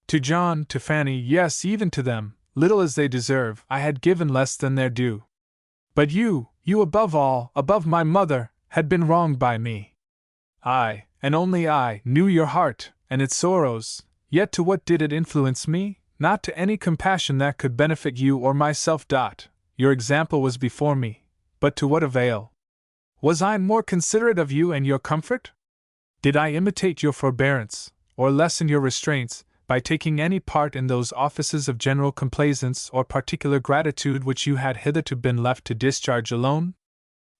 To John, to Fanny, yes, even to them, little as they deserve, I had given less than their due. But you above all, above my mother, had been wronged by me. I, and only I, knew your heart, and its sorrows, yet to what did it influence me? Not to any compassion that could benefit you or myself. Your example was before me, but to what avail? Was I more considerate of you and your comfort? Did I imitate your forbearance, or lessen your restraints, by taking any part in those offices of general complaisance or particular gratitude which you had hitherto been left to discharge alone?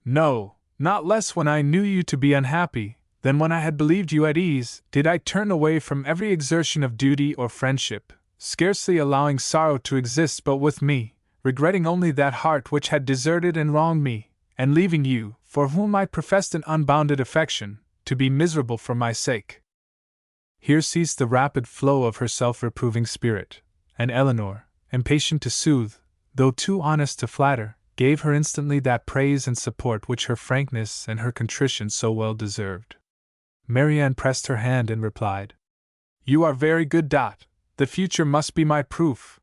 No, not less when I knew you to be unhappy, than when I had believed you at ease, did I turn away from every exertion of duty or friendship, scarcely allowing sorrow to exist but with me, regretting only that heart which had deserted and wronged me, and leaving you, for whom I professed an unbounded affection, to be miserable for my sake. Here ceased the rapid flow of her self-reproving spirit, and Eleanor, impatient to soothe, though too honest to flatter, gave her instantly that praise and support which her frankness and her contrition so well deserved. Marianne pressed her hand and replied, "You are very good. The future must be my proof.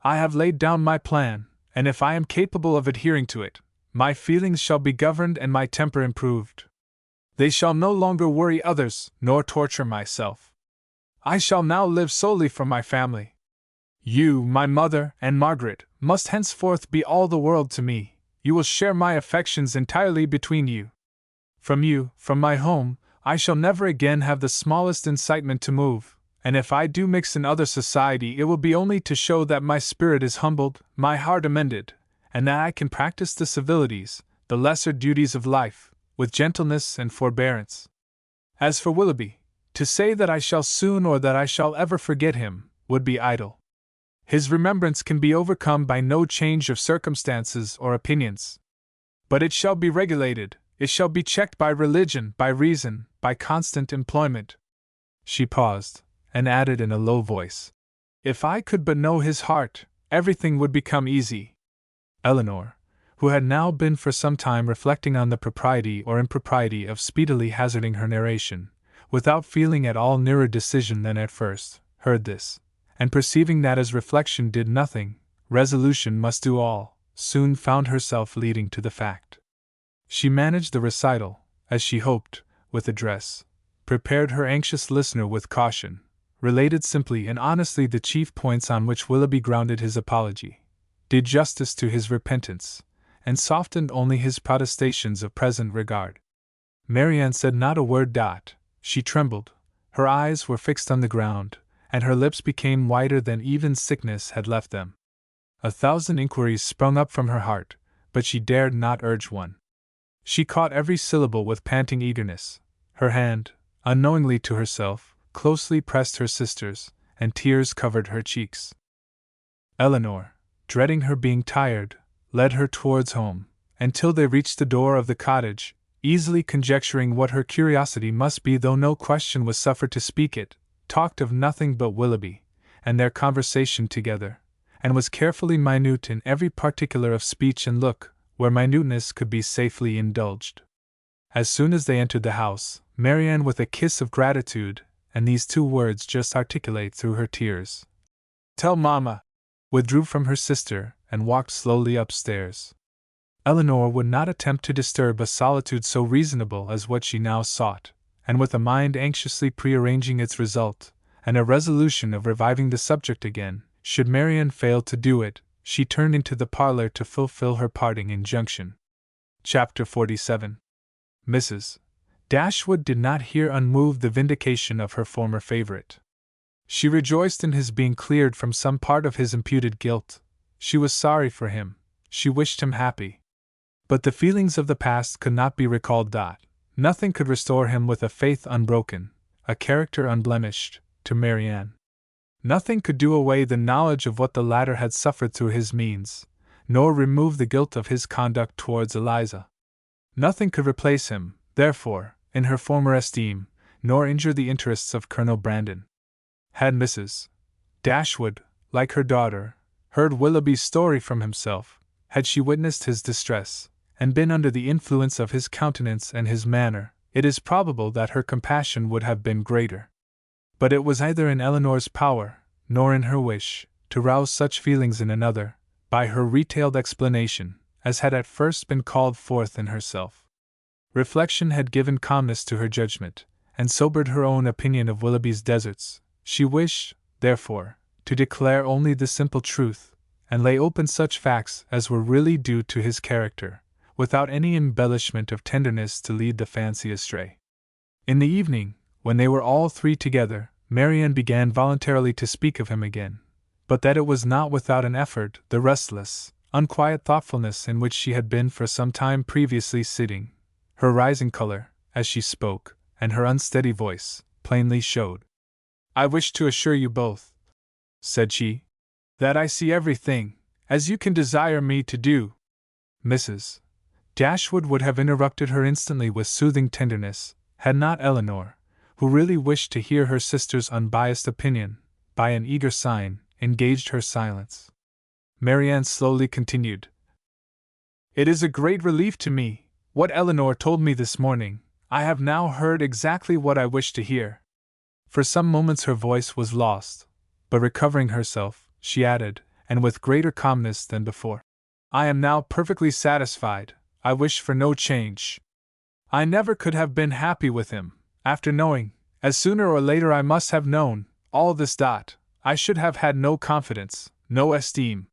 I have laid down my plan, and if I am capable of adhering to it, my feelings shall be governed and my temper improved. They shall no longer worry others, nor torture myself. I shall now live solely for my family. You, my mother, and Margaret, must henceforth be all the world to me. You will share my affections entirely between you. From my home, I shall never again have the smallest incitement to move, and if I do mix in other society it will be only to show that my spirit is humbled, my heart amended, and that I can practice the civilities, the lesser duties of life, with gentleness and forbearance. As for Willoughby, to say that I shall soon or that I shall ever forget him, would be idle. His remembrance can be overcome by no change of circumstances or opinions. But it shall be regulated, it shall be checked by religion, by reason, by constant employment." She paused, and added in a low voice, "If I could but know his heart, everything would become easy." Eleanor, who had now been for some time reflecting on the propriety or impropriety of speedily hazarding her narration, without feeling at all nearer decision than at first, heard this, and perceiving that as reflection did nothing, resolution must do all, soon found herself leading to the fact. She managed the recital, as she hoped, with address, prepared her anxious listener with caution, related simply and honestly the chief points on which Willoughby grounded his apology, did justice to his repentance, and softened only his protestations of present regard. Marianne said not a word. She trembled, her eyes were fixed on the ground, and her lips became whiter than even sickness had left them. 1,000 inquiries sprung up from her heart, but she dared not urge one. She caught every syllable with panting eagerness. Her hand, unknowingly to herself, closely pressed her sister's, and tears covered her cheeks. Eleanor, dreading her being tired, led her towards home, until they reached the door of the cottage, easily conjecturing what her curiosity must be, though no question was suffered to speak it, talked of nothing but Willoughby, and their conversation together, and was carefully minute in every particular of speech and look, where minuteness could be safely indulged. As soon as they entered the house, Marianne, with a kiss of gratitude, and these 2 words just articulate through her tears, "Tell Mamma," withdrew from her sister, and walked slowly upstairs. Eleanor would not attempt to disturb a solitude so reasonable as what she now sought, and with a mind anxiously prearranging its result, and a resolution of reviving the subject again, should Marianne fail to do it, she turned into the parlor to fulfill her parting injunction. Chapter 47. Mrs. Dashwood did not hear unmoved the vindication of her former favorite. She rejoiced in his being cleared from some part of his imputed guilt. She was sorry for him, she wished him happy. But the feelings of the past could not be recalled. Nothing could restore him with a faith unbroken, a character unblemished, to Marianne. Nothing could do away the knowledge of what the latter had suffered through his means, nor remove the guilt of his conduct towards Eliza. Nothing could replace him, therefore, in her former esteem, nor injure the interests of Colonel Brandon. Had Mrs. Dashwood, like her daughter, heard Willoughby's story from himself, had she witnessed his distress, and been under the influence of his countenance and his manner, it is probable that her compassion would have been greater. But it was neither in Elinor's power, nor in her wish, to rouse such feelings in another, by her retailed explanation, as had at first been called forth in herself. Reflection had given calmness to her judgment, and sobered her own opinion of Willoughby's deserts. She wished, therefore, to declare only the simple truth, and lay open such facts as were really due to his character, without any embellishment of tenderness to lead the fancy astray. In the evening, when they were all three together, Marianne began voluntarily to speak of him again, but that it was not without an effort. The restless, unquiet thoughtfulness in which she had been for some time previously sitting, her rising color, as she spoke, and her unsteady voice, plainly showed. "I wish to assure you both," said she, "that I see everything, as you can desire me to do." Mrs. Dashwood would have interrupted her instantly with soothing tenderness, had not Elinor, who really wished to hear her sister's unbiased opinion, by an eager sign, engaged her silence. Marianne slowly continued. "It is a great relief to me, what Elinor told me this morning. I have now heard exactly what I wished to hear." For some moments her voice was lost, but recovering herself, she added, and with greater calmness than before, "I am now perfectly satisfied. I wish for no change. I never could have been happy with him, after knowing, as sooner or later I must have known, all this. I should have had no confidence, no esteem.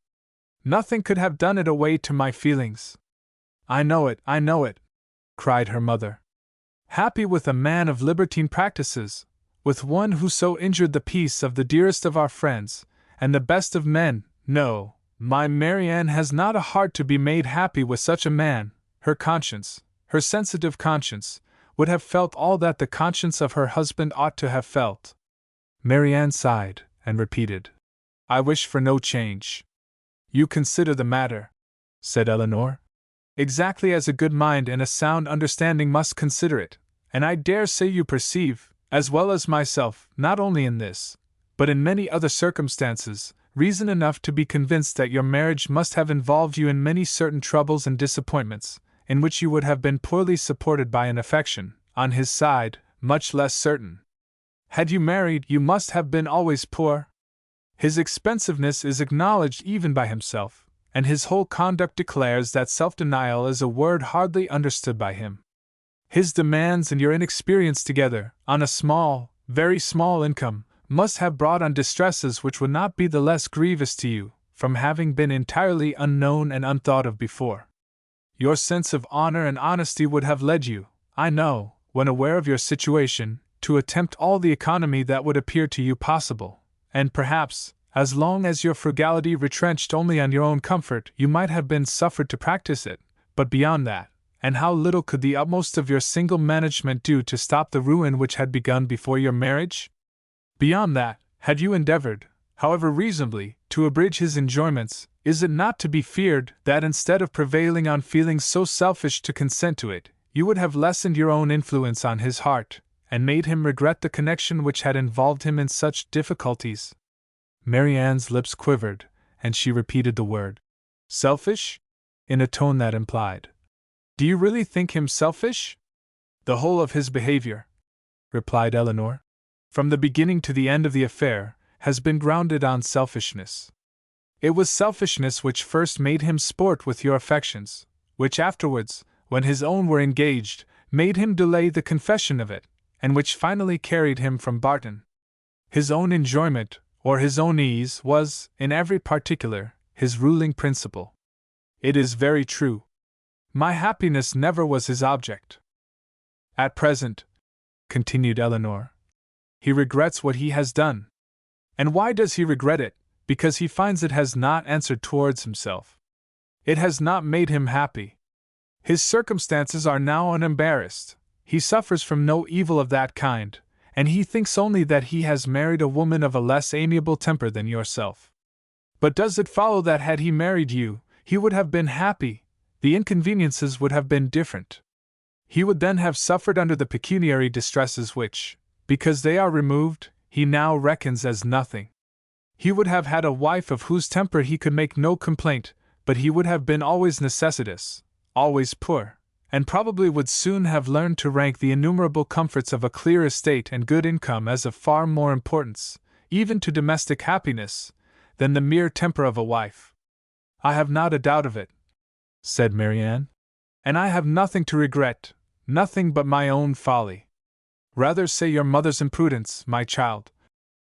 Nothing could have done it away to my feelings." I know it," cried her mother. "Happy with a man of libertine practices, with one who so injured the peace of the dearest of our friends, and the best of men. No, my Marianne has not a heart to be made happy with such a man. Her conscience, her sensitive conscience, would have felt all that the conscience of her husband ought to have felt." Marianne sighed, and repeated, "I wish for no change." "You consider the matter," said Elinor, "exactly as a good mind and a sound understanding must consider it, and I dare say you perceive, as well as myself, not only in this, but in many other circumstances, reason enough to be convinced that your marriage must have involved you in many certain troubles and disappointments, in which you would have been poorly supported by an affection, on his side, much less certain. Had you married, you must have been always poor. His expensiveness is acknowledged even by himself, and his whole conduct declares that self-denial is a word hardly understood by him. His demands and your inexperience together, on a small, very small income, must have brought on distresses which would not be the less grievous to you, from having been entirely unknown and unthought of before. Your sense of honor and honesty would have led you, I know, when aware of your situation, to attempt all the economy that would appear to you possible, and perhaps, as long as your frugality retrenched only on your own comfort, you might have been suffered to practice it, but beyond that, and how little could the utmost of your single management do to stop the ruin which had begun before your marriage? Beyond that, had you endeavored, however reasonably, to abridge his enjoyments, is it not to be feared that instead of prevailing on feelings so selfish to consent to it, you would have lessened your own influence on his heart, and made him regret the connection which had involved him in such difficulties? Marianne's lips quivered, and she repeated the word, "Selfish?" in a tone that implied, "Do you really think him selfish?" "The whole of his behavior," replied Elinor, "from the beginning to the end of the affair, has been grounded on selfishness. It was selfishness which first made him sport with your affections, which afterwards, when his own were engaged, made him delay the confession of it, and which finally carried him from Barton. His own enjoyment, or his own ease, was, in every particular, his ruling principle. It is very true. My happiness never was his object. At present," continued Elinor, "he regrets what he has done. And why does he regret it? Because he finds it has not answered towards himself. It has not made him happy. His circumstances are now unembarrassed. He suffers from no evil of that kind, and he thinks only that he has married a woman of a less amiable temper than yourself. But does it follow that had he married you, he would have been happy, the inconveniences would have been different. He would then have suffered under the pecuniary distresses which, because they are removed, he now reckons as nothing. He would have had a wife of whose temper he could make no complaint, but he would have been always necessitous, always poor, and probably would soon have learned to rank the innumerable comforts of a clear estate and good income as of far more importance, even to domestic happiness, than the mere temper of a wife. "I have not a doubt of it," said Marianne, "and I have nothing to regret, nothing but my own folly." "Rather say your mother's imprudence, my child,"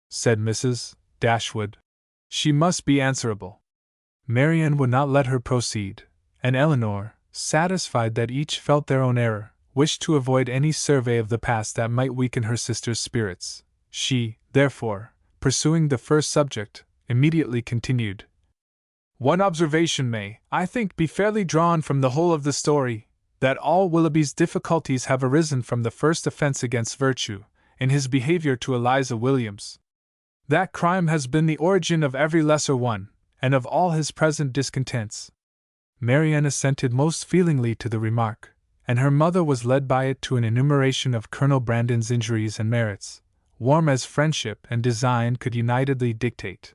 said Mrs. Dashwood. "She must be answerable." Marianne would not let her proceed, and Eleanor, satisfied that each felt their own error, wished to avoid any survey of the past that might weaken her sister's spirits. She, therefore, pursuing the first subject, immediately continued. "One observation may, I think, be fairly drawn from the whole of the story, that all Willoughby's difficulties have arisen from the first offense against virtue, in his behavior to Eliza Williams. That crime has been the origin of every lesser one, and of all his present discontents." Marianne assented most feelingly to the remark, and her mother was led by it to an enumeration of Colonel Brandon's injuries and merits, warm as friendship and design could unitedly dictate.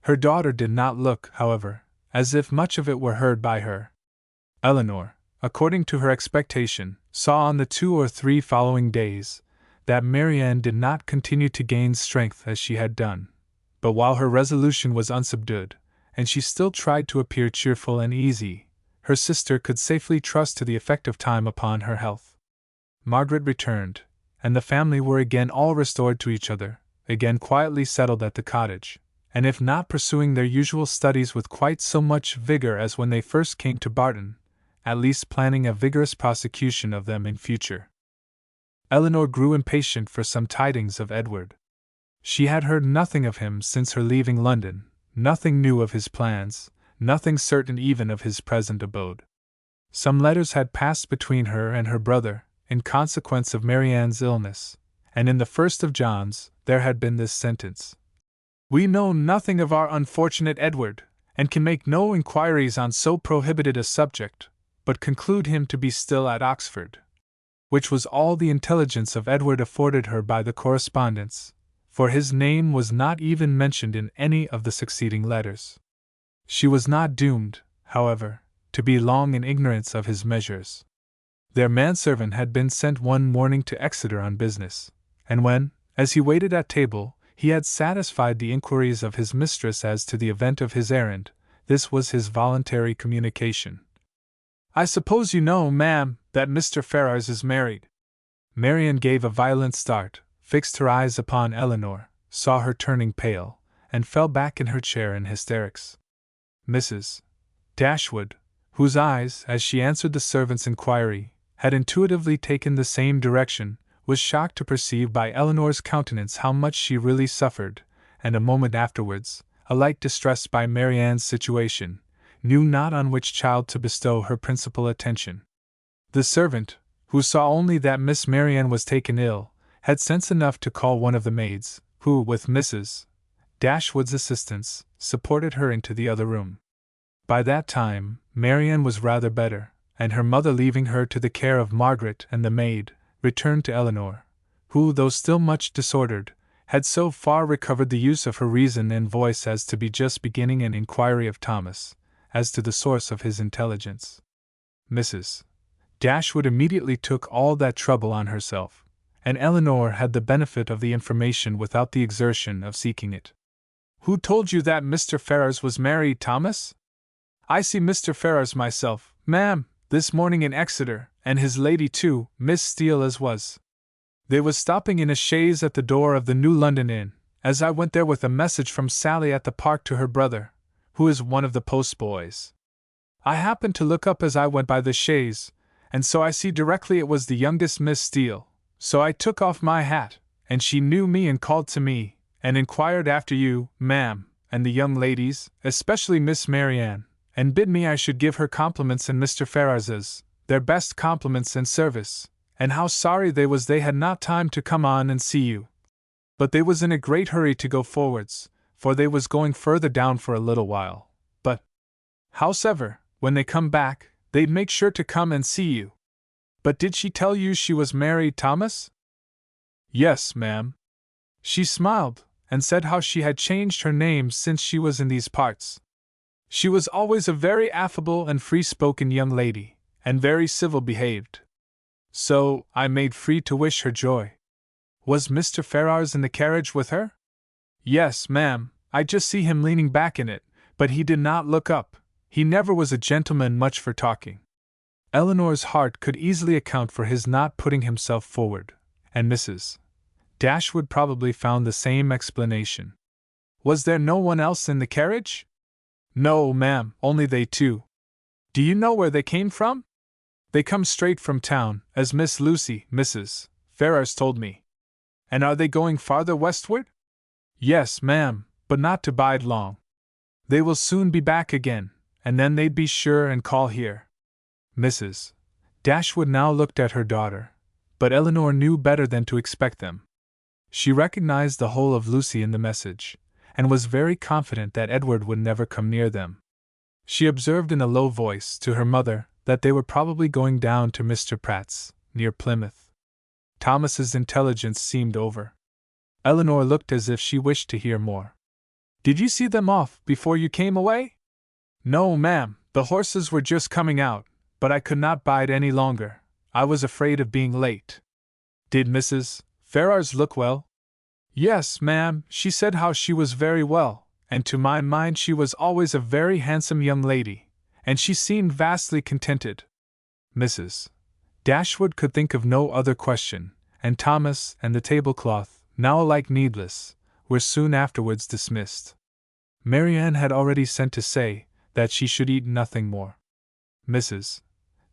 Her daughter did not look, however, as if much of it were heard by her. Eleanor, according to her expectation, saw on the 2 or 3 following days that Marianne did not continue to gain strength as she had done, but while her resolution was unsubdued, and she still tried to appear cheerful and easy, her sister could safely trust to the effect of time upon her health. Margaret returned, and the family were again all restored to each other, again quietly settled at the cottage, and if not pursuing their usual studies with quite so much vigor as when they first came to Barton, at least planning a vigorous prosecution of them in future. Eleanor grew impatient for some tidings of Edward. She had heard nothing of him since her leaving London, nothing new of his plans, nothing certain even of his present abode. Some letters had passed between her and her brother, in consequence of Marianne's illness, and in the first of John's there had been this sentence: "We know nothing of our unfortunate Edward, and can make no inquiries on so prohibited a subject, but conclude him to be still at Oxford," which was all the intelligence of Edward afforded her by the correspondence, for his name was not even mentioned in any of the succeeding letters. She was not doomed, however, to be long in ignorance of his measures. Their manservant had been sent one morning to Exeter on business, and when, as he waited at table, he had satisfied the inquiries of his mistress as to the event of his errand, this was his voluntary communication: "I suppose you know, ma'am, that Mr. Ferrars is married." Marianne gave a violent start, fixed her eyes upon Eleanor, saw her turning pale, and fell back in her chair in hysterics. Mrs. Dashwood, whose eyes, as she answered the servant's inquiry, had intuitively taken the same direction, was shocked to perceive by Eleanor's countenance how much she really suffered, and a moment afterwards, alike distressed by Marianne's situation, knew not on which child to bestow her principal attention. The servant, who saw only that Miss Marianne was taken ill, had sense enough to call one of the maids, who, with Mrs. Dashwood's assistance, supported her into the other room. By that time, Marianne was rather better, and her mother, leaving her to the care of Margaret and the maid, returned to Eleanor, who, though still much disordered, had so far recovered the use of her reason and voice as to be just beginning an inquiry of Thomas, as to the source of his intelligence. Mrs. Dashwood immediately took all that trouble on herself, and Eleanor had the benefit of the information without the exertion of seeking it. "Who told you that Mr. Ferrars was married, Thomas?" "I see Mr. Ferrars myself, ma'am, this morning in Exeter, and his lady too, Miss Steele as was. They was stopping in a chaise at the door of the New London Inn, as I went there with a message from Sally at the Park to her brother, who is one of the postboys. I happened to look up as I went by the chaise, and so I see directly it was the youngest Miss Steele, so I took off my hat, and she knew me and called to me, and inquired after you, ma'am, and the young ladies, especially Miss Marianne, and bid me I should give her compliments and Mr. Ferrars's, their best compliments and service, and how sorry they was they had not time to come on and see you. But they was in a great hurry to go forwards, for they was going further down for a little while. But Howsever, when they come back, they'd make sure to come and see you. But did she tell you she was married, Thomas? Yes, ma'am. She smiled, and said how she had changed her name since she was in these parts. She was always a very affable and free-spoken young lady, and very civil-behaved. So, I made free to wish her joy. Was Mr. Ferrars in the carriage with her? Yes, ma'am, I just see him leaning back in it, but he did not look up. He never was a gentleman much for talking. Eleanor's heart could easily account for his not putting himself forward, and Mrs. Dashwood probably found the same explanation. Was there no one else in the carriage? No, ma'am, only they two. Do you know where they came from? They come straight from town, as Miss Lucy, Mrs. Ferrars told me. And are they going farther westward? Yes, ma'am, but not to bide long. They will soon be back again, and then they'd be sure and call here. Mrs. Dashwood now looked at her daughter, but Eleanor knew better than to expect them. She recognized the whole of Lucy in the message, and was very confident that Edward would never come near them. She observed in a low voice to her mother that they were probably going down to Mr. Pratt's, near Plymouth. Thomas's intelligence seemed over. Eleanor looked as if she wished to hear more. Did you see them off before you came away? No, ma'am, the horses were just coming out, but I could not bide any longer. I was afraid of being late. Did Mrs. Ferrars look well? Yes, ma'am, she said how she was very well, and to my mind she was always a very handsome young lady, and she seemed vastly contented. Mrs. Dashwood could think of no other question, and Thomas and the tablecloth, now alike needless, were soon afterwards dismissed. Marianne had already sent to say that she should eat nothing more. Mrs.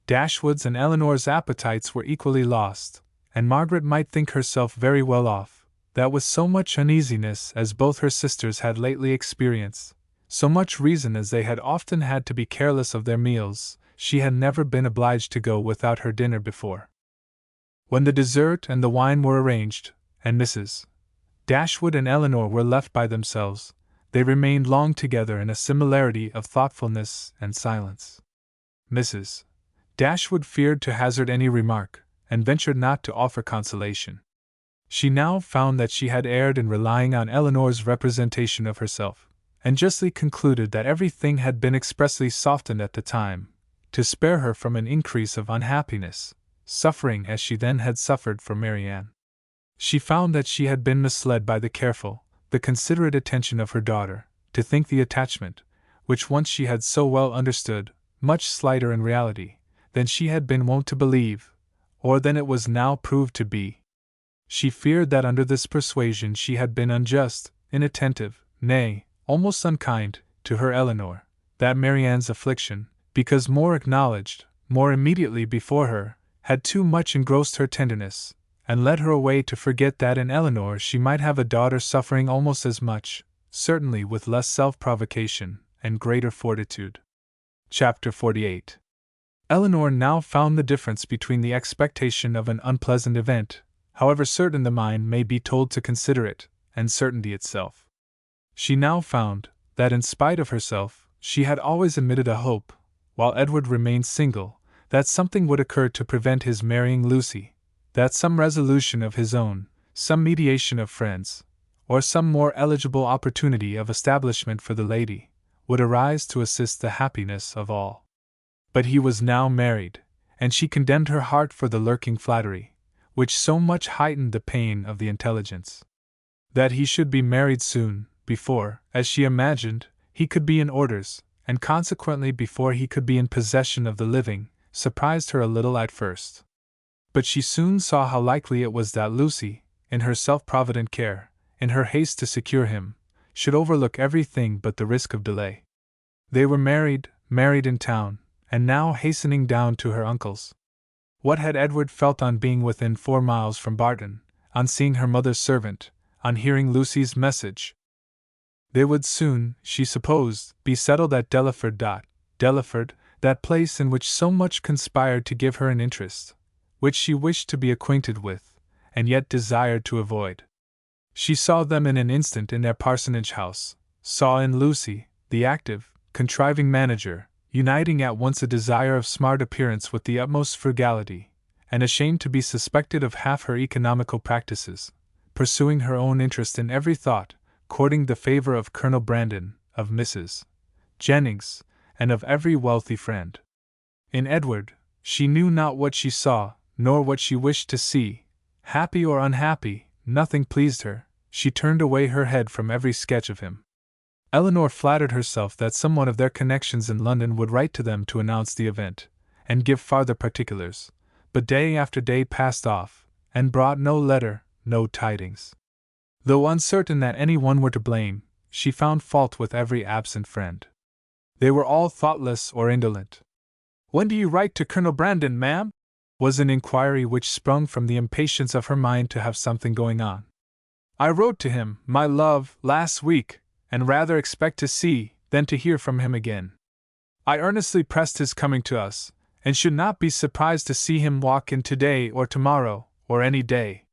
Dashwood's and Eleanor's appetites were equally lost, and Margaret might think herself very well off, that with so much uneasiness as both her sisters had lately experienced, so much reason as they had often had to be careless of their meals, she had never been obliged to go without her dinner before. When the dessert and the wine were arranged, and Mrs. Dashwood and Eleanor were left by themselves, they remained long together in a similarity of thoughtfulness and silence. Mrs. Dashwood feared to hazard any remark, and ventured not to offer consolation. She now found that she had erred in relying on Eleanor's representation of herself, and justly concluded that everything had been expressly softened at the time, to spare her from an increase of unhappiness, suffering as she then had suffered for Marianne. She found that she had been misled by the careful, the considerate attention of her daughter, to think the attachment, which once she had so well understood, much slighter in reality than she had been wont to believe, or than it was now proved to be. She feared that under this persuasion she had been unjust, inattentive, nay, almost unkind, to her Eleanor, that Marianne's affliction, because more acknowledged, more immediately before her, had too much engrossed her tenderness, and led her away to forget that in Eleanor she might have a daughter suffering almost as much, certainly with less self-provocation and greater fortitude. Chapter 48. Eleanor now found the difference between the expectation of an unpleasant event, however certain the mind may be told to consider it, and certainty itself. She now found that in spite of herself, she had always emitted a hope, while Edward remained single, that something would occur to prevent his marrying Lucy, that some resolution of his own, some mediation of friends, or some more eligible opportunity of establishment for the lady, would arise to assist the happiness of all. But he was now married, and she condemned her heart for the lurking flattery, which so much heightened the pain of the intelligence. That he should be married soon, before, as she imagined, he could be in orders, and consequently before he could be in possession of the living, surprised her a little at first. But she soon saw how likely it was that Lucy, in her self-provident care, in her haste to secure him, should overlook everything but the risk of delay. They were married in town, and now hastening down to her uncle's. What had Edward felt on being within 4 miles from Barton, on seeing her mother's servant, on hearing Lucy's message? They would soon, she supposed, be settled at Delaford. Delaford, that place in which so much conspired to give her an interest, which she wished to be acquainted with, and yet desired to avoid. She saw them in an instant in their parsonage house, saw in Lucy, the active, contriving manager, uniting at once a desire of smart appearance with the utmost frugality, and ashamed to be suspected of half her economical practices, pursuing her own interest in every thought, courting the favor of Colonel Brandon, of Mrs. Jennings, and of every wealthy friend. In Edward, she knew not what she saw, nor what she wished to see. Happy or unhappy, nothing pleased her. She turned away her head from every sketch of him. Elinor flattered herself that some one of their connections in London would write to them to announce the event, and give farther particulars, but day after day passed off, and brought no letter, no tidings. Though uncertain that any one were to blame, she found fault with every absent friend. They were all thoughtless or indolent. "When do you write to Colonel Brandon, ma'am?" was an inquiry which sprung from the impatience of her mind to have something going on. "I wrote to him, my love, last week, and rather expect to see than to hear from him again. I earnestly pressed his coming to us, and should not be surprised to see him walk in today or tomorrow, or any day."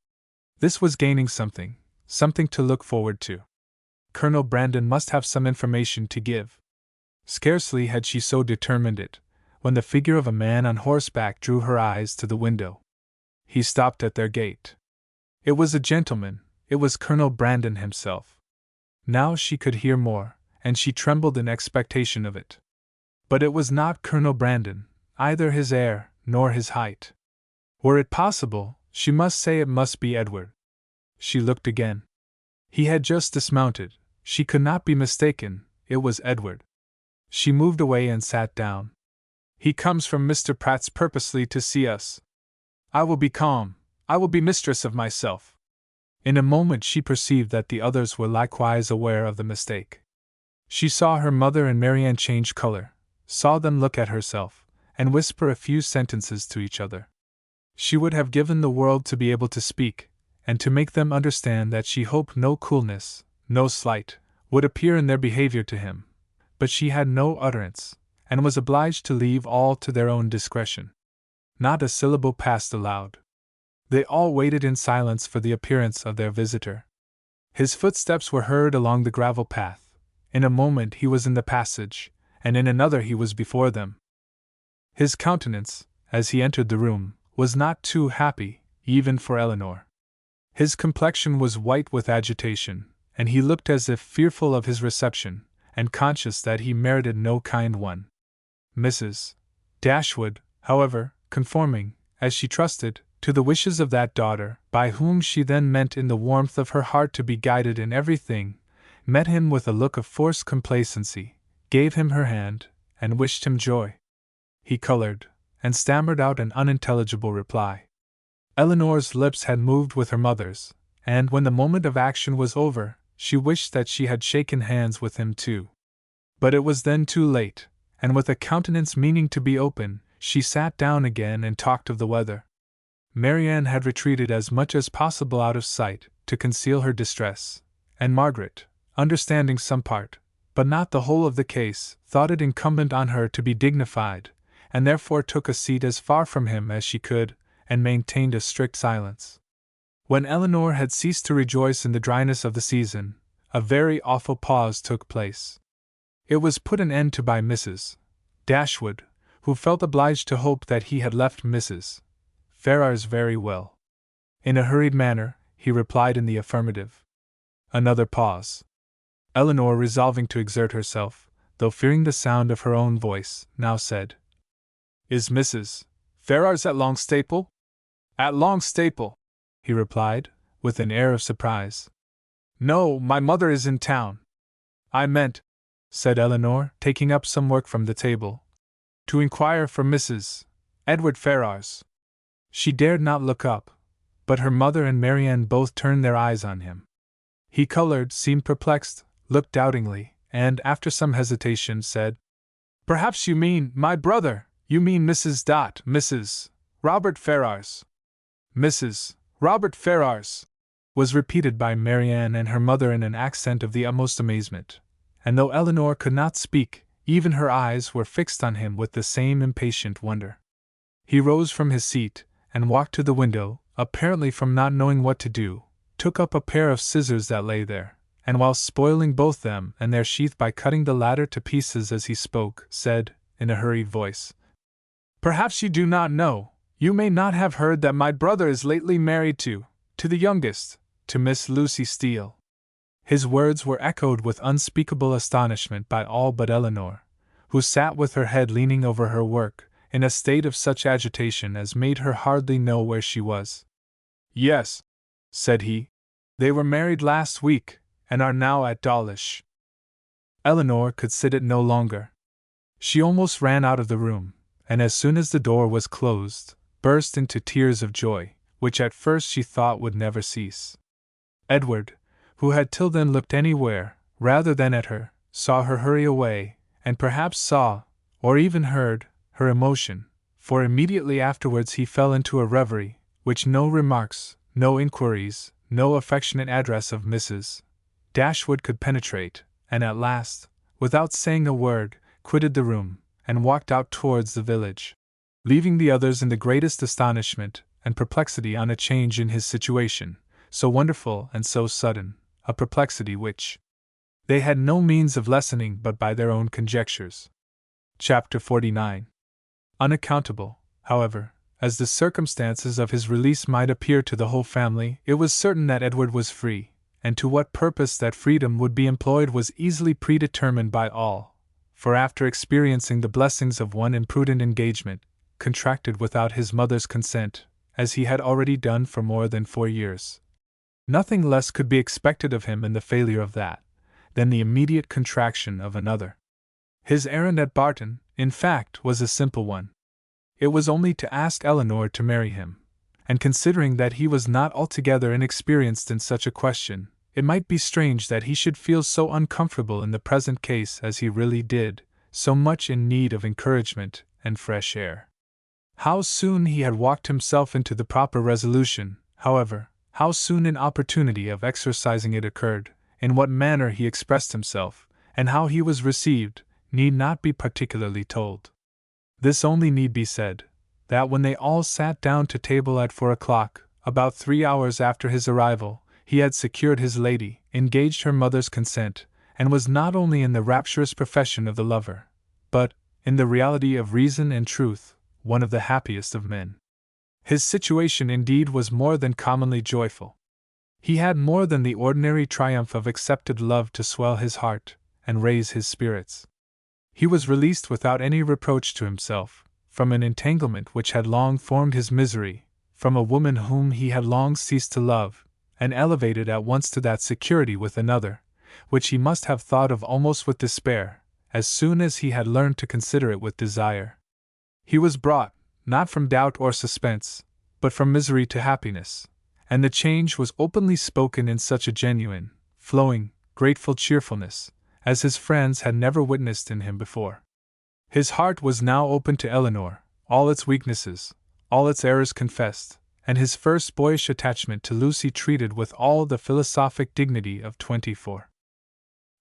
This was gaining something to look forward to. Colonel Brandon must have some information to give. Scarcely had she so determined it, when the figure of a man on horseback drew her eyes to the window. He stopped at their gate. It was a gentleman, it was Colonel Brandon himself. Now she could hear more, and she trembled in expectation of it. But it was not Colonel Brandon, either his air, nor his height. Were it possible, she must say it must be Edward. She looked again. He had just dismounted, she could not be mistaken, it was Edward. She moved away and sat down. "He comes from Mr. Pratt's purposely to see us. I will be calm, I will be mistress of myself." In a moment she perceived that the others were likewise aware of the mistake. She saw her mother and Marianne change color, saw them look at herself, and whisper a few sentences to each other. She would have given the world to be able to speak, and to make them understand that she hoped no coolness, no slight, would appear in their behavior to him, but she had no utterance, and was obliged to leave all to their own discretion. Not a syllable passed aloud. They all waited in silence for the appearance of their visitor. His footsteps were heard along the gravel path. In a moment he was in the passage, and in another he was before them. His countenance, as he entered the room, was not too happy, even for Elinor. His complexion was white with agitation, and he looked as if fearful of his reception, and conscious that he merited no kind one. Mrs. Dashwood, however, conforming, as she trusted, to the wishes of that daughter, by whom she then meant in the warmth of her heart to be guided in everything, met him with a look of forced complacency, gave him her hand, and wished him joy. He colored, and stammered out an unintelligible reply. Elinor's lips had moved with her mother's, and when the moment of action was over, she wished that she had shaken hands with him too. But it was then too late, and with a countenance meaning to be open, she sat down again and talked of the weather. Marianne had retreated as much as possible out of sight, to conceal her distress, and Margaret, understanding some part, but not the whole of the case, thought it incumbent on her to be dignified, and therefore took a seat as far from him as she could, and maintained a strict silence. When Elinor had ceased to rejoice in the dryness of the season, a very awful pause took place. It was put an end to by Mrs. Dashwood, who felt obliged to hope that he had left Mrs. Ferrars very well. In a hurried manner, he replied in the affirmative. Another pause. Elinor, resolving to exert herself, though fearing the sound of her own voice, now said, "Is Mrs. Ferrars at Longstaple?" "At Longstaple," he replied, with an air of surprise. "No, my mother is in town." "I meant," said Elinor, taking up some work from the table, "to inquire for Mrs. Edward Ferrars." She dared not look up, but her mother and Marianne both turned their eyes on him. He colored, seemed perplexed, looked doubtingly, and, after some hesitation, said, "Perhaps you mean, my brother, you mean Mrs. Robert Ferrars." "Mrs. Robert Ferrars," was repeated by Marianne and her mother in an accent of the utmost amazement, and though Elinor could not speak, even her eyes were fixed on him with the same impatient wonder. He rose from his seat, and walked to the window, apparently from not knowing what to do, took up a pair of scissors that lay there, and while spoiling both them and their sheath by cutting the latter to pieces as he spoke, said, in a hurried voice, "Perhaps you do not know, you may not have heard that my brother is lately married to the youngest, to Miss Lucy Steele." His words were echoed with unspeakable astonishment by all but Eleanor, who sat with her head leaning over her work, in a state of such agitation as made her hardly know where she was. "Yes," said he, "they were married last week, and are now at Dawlish." Eleanor could sit it no longer. She almost ran out of the room, and as soon as the door was closed, burst into tears of joy, which at first she thought would never cease. Edward, who had till then looked anywhere, rather than at her, saw her hurry away, and perhaps saw, or even heard, her emotion, for immediately afterwards he fell into a reverie, which no remarks, no inquiries, no affectionate address of Mrs. Dashwood could penetrate, and at last, without saying a word, quitted the room, and walked out towards the village, leaving the others in the greatest astonishment and perplexity on a change in his situation, so wonderful and so sudden, a perplexity which they had no means of lessening but by their own conjectures. Chapter 49. Unaccountable, however, as the circumstances of his release might appear to the whole family, it was certain that Edward was free, and to what purpose that freedom would be employed was easily predetermined by all, for after experiencing the blessings of one imprudent engagement, contracted without his mother's consent, as he had already done for more than 4 years, nothing less could be expected of him in the failure of that, than the immediate contraction of another. His errand at Barton, in fact, was a simple one. It was only to ask Eleanor to marry him, and considering that he was not altogether inexperienced in such a question, it might be strange that he should feel so uncomfortable in the present case as he really did, so much in need of encouragement and fresh air. How soon he had walked himself into the proper resolution, however, how soon an opportunity of exercising it occurred, in what manner he expressed himself, and how he was received, need not be particularly told. This only need be said, that when they all sat down to table at 4 o'clock, about 3 hours after his arrival, he had secured his lady, engaged her mother's consent, and was not only in the rapturous profession of the lover, but, in the reality of reason and truth, one of the happiest of men. His situation indeed was more than commonly joyful. He had more than the ordinary triumph of accepted love to swell his heart and raise his spirits. He was released without any reproach to himself, from an entanglement which had long formed his misery, from a woman whom he had long ceased to love, and elevated at once to that security with another, which he must have thought of almost with despair, as soon as he had learned to consider it with desire. He was brought, not from doubt or suspense, but from misery to happiness, and the change was openly spoken in such a genuine, flowing, grateful cheerfulness, as his friends had never witnessed in him before. His heart was now open to Eleanor, all its weaknesses, all its errors confessed, and his first boyish attachment to Lucy treated with all the philosophic dignity of 24.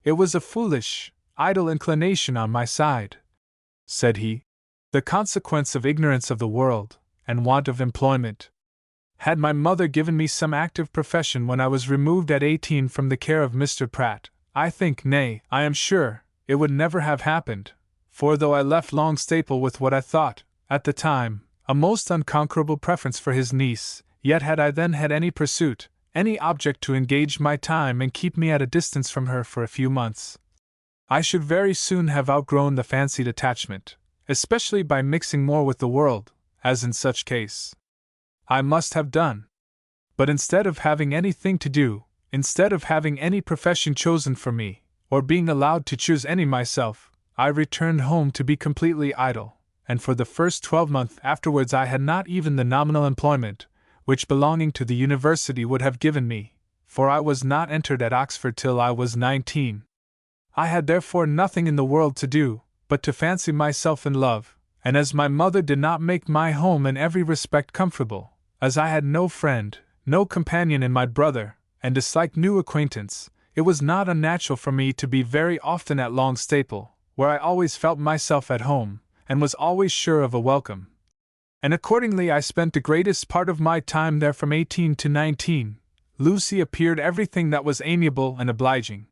"It was a foolish, idle inclination on my side," said he, "the consequence of ignorance of the world, and want of employment. Had my mother given me some active profession when I was removed at 18 from the care of Mr. Pratt, I think, nay, I am sure, it would never have happened, for though I left Longstaple with what I thought, at the time, a most unconquerable preference for his niece, yet had I then had any pursuit, any object to engage my time and keep me at a distance from her for a few months, I should very soon have outgrown the fancied attachment, especially by mixing more with the world, as in such case I must have done. But instead of having anything to do, instead of having any profession chosen for me, or being allowed to choose any myself, I returned home to be completely idle, and for the first 12 months afterwards I had not even the nominal employment, which belonging to the university would have given me, for I was not entered at Oxford till I was 19. I had therefore nothing in the world to do, but to fancy myself in love, and as my mother did not make my home in every respect comfortable, as I had no friend, no companion in my brother, and disliked new acquaintance, it was not unnatural for me to be very often at Longstaple, where I always felt myself at home, and was always sure of a welcome. And accordingly I spent the greatest part of my time there from 18 to 19, Lucy appeared everything that was amiable and obliging.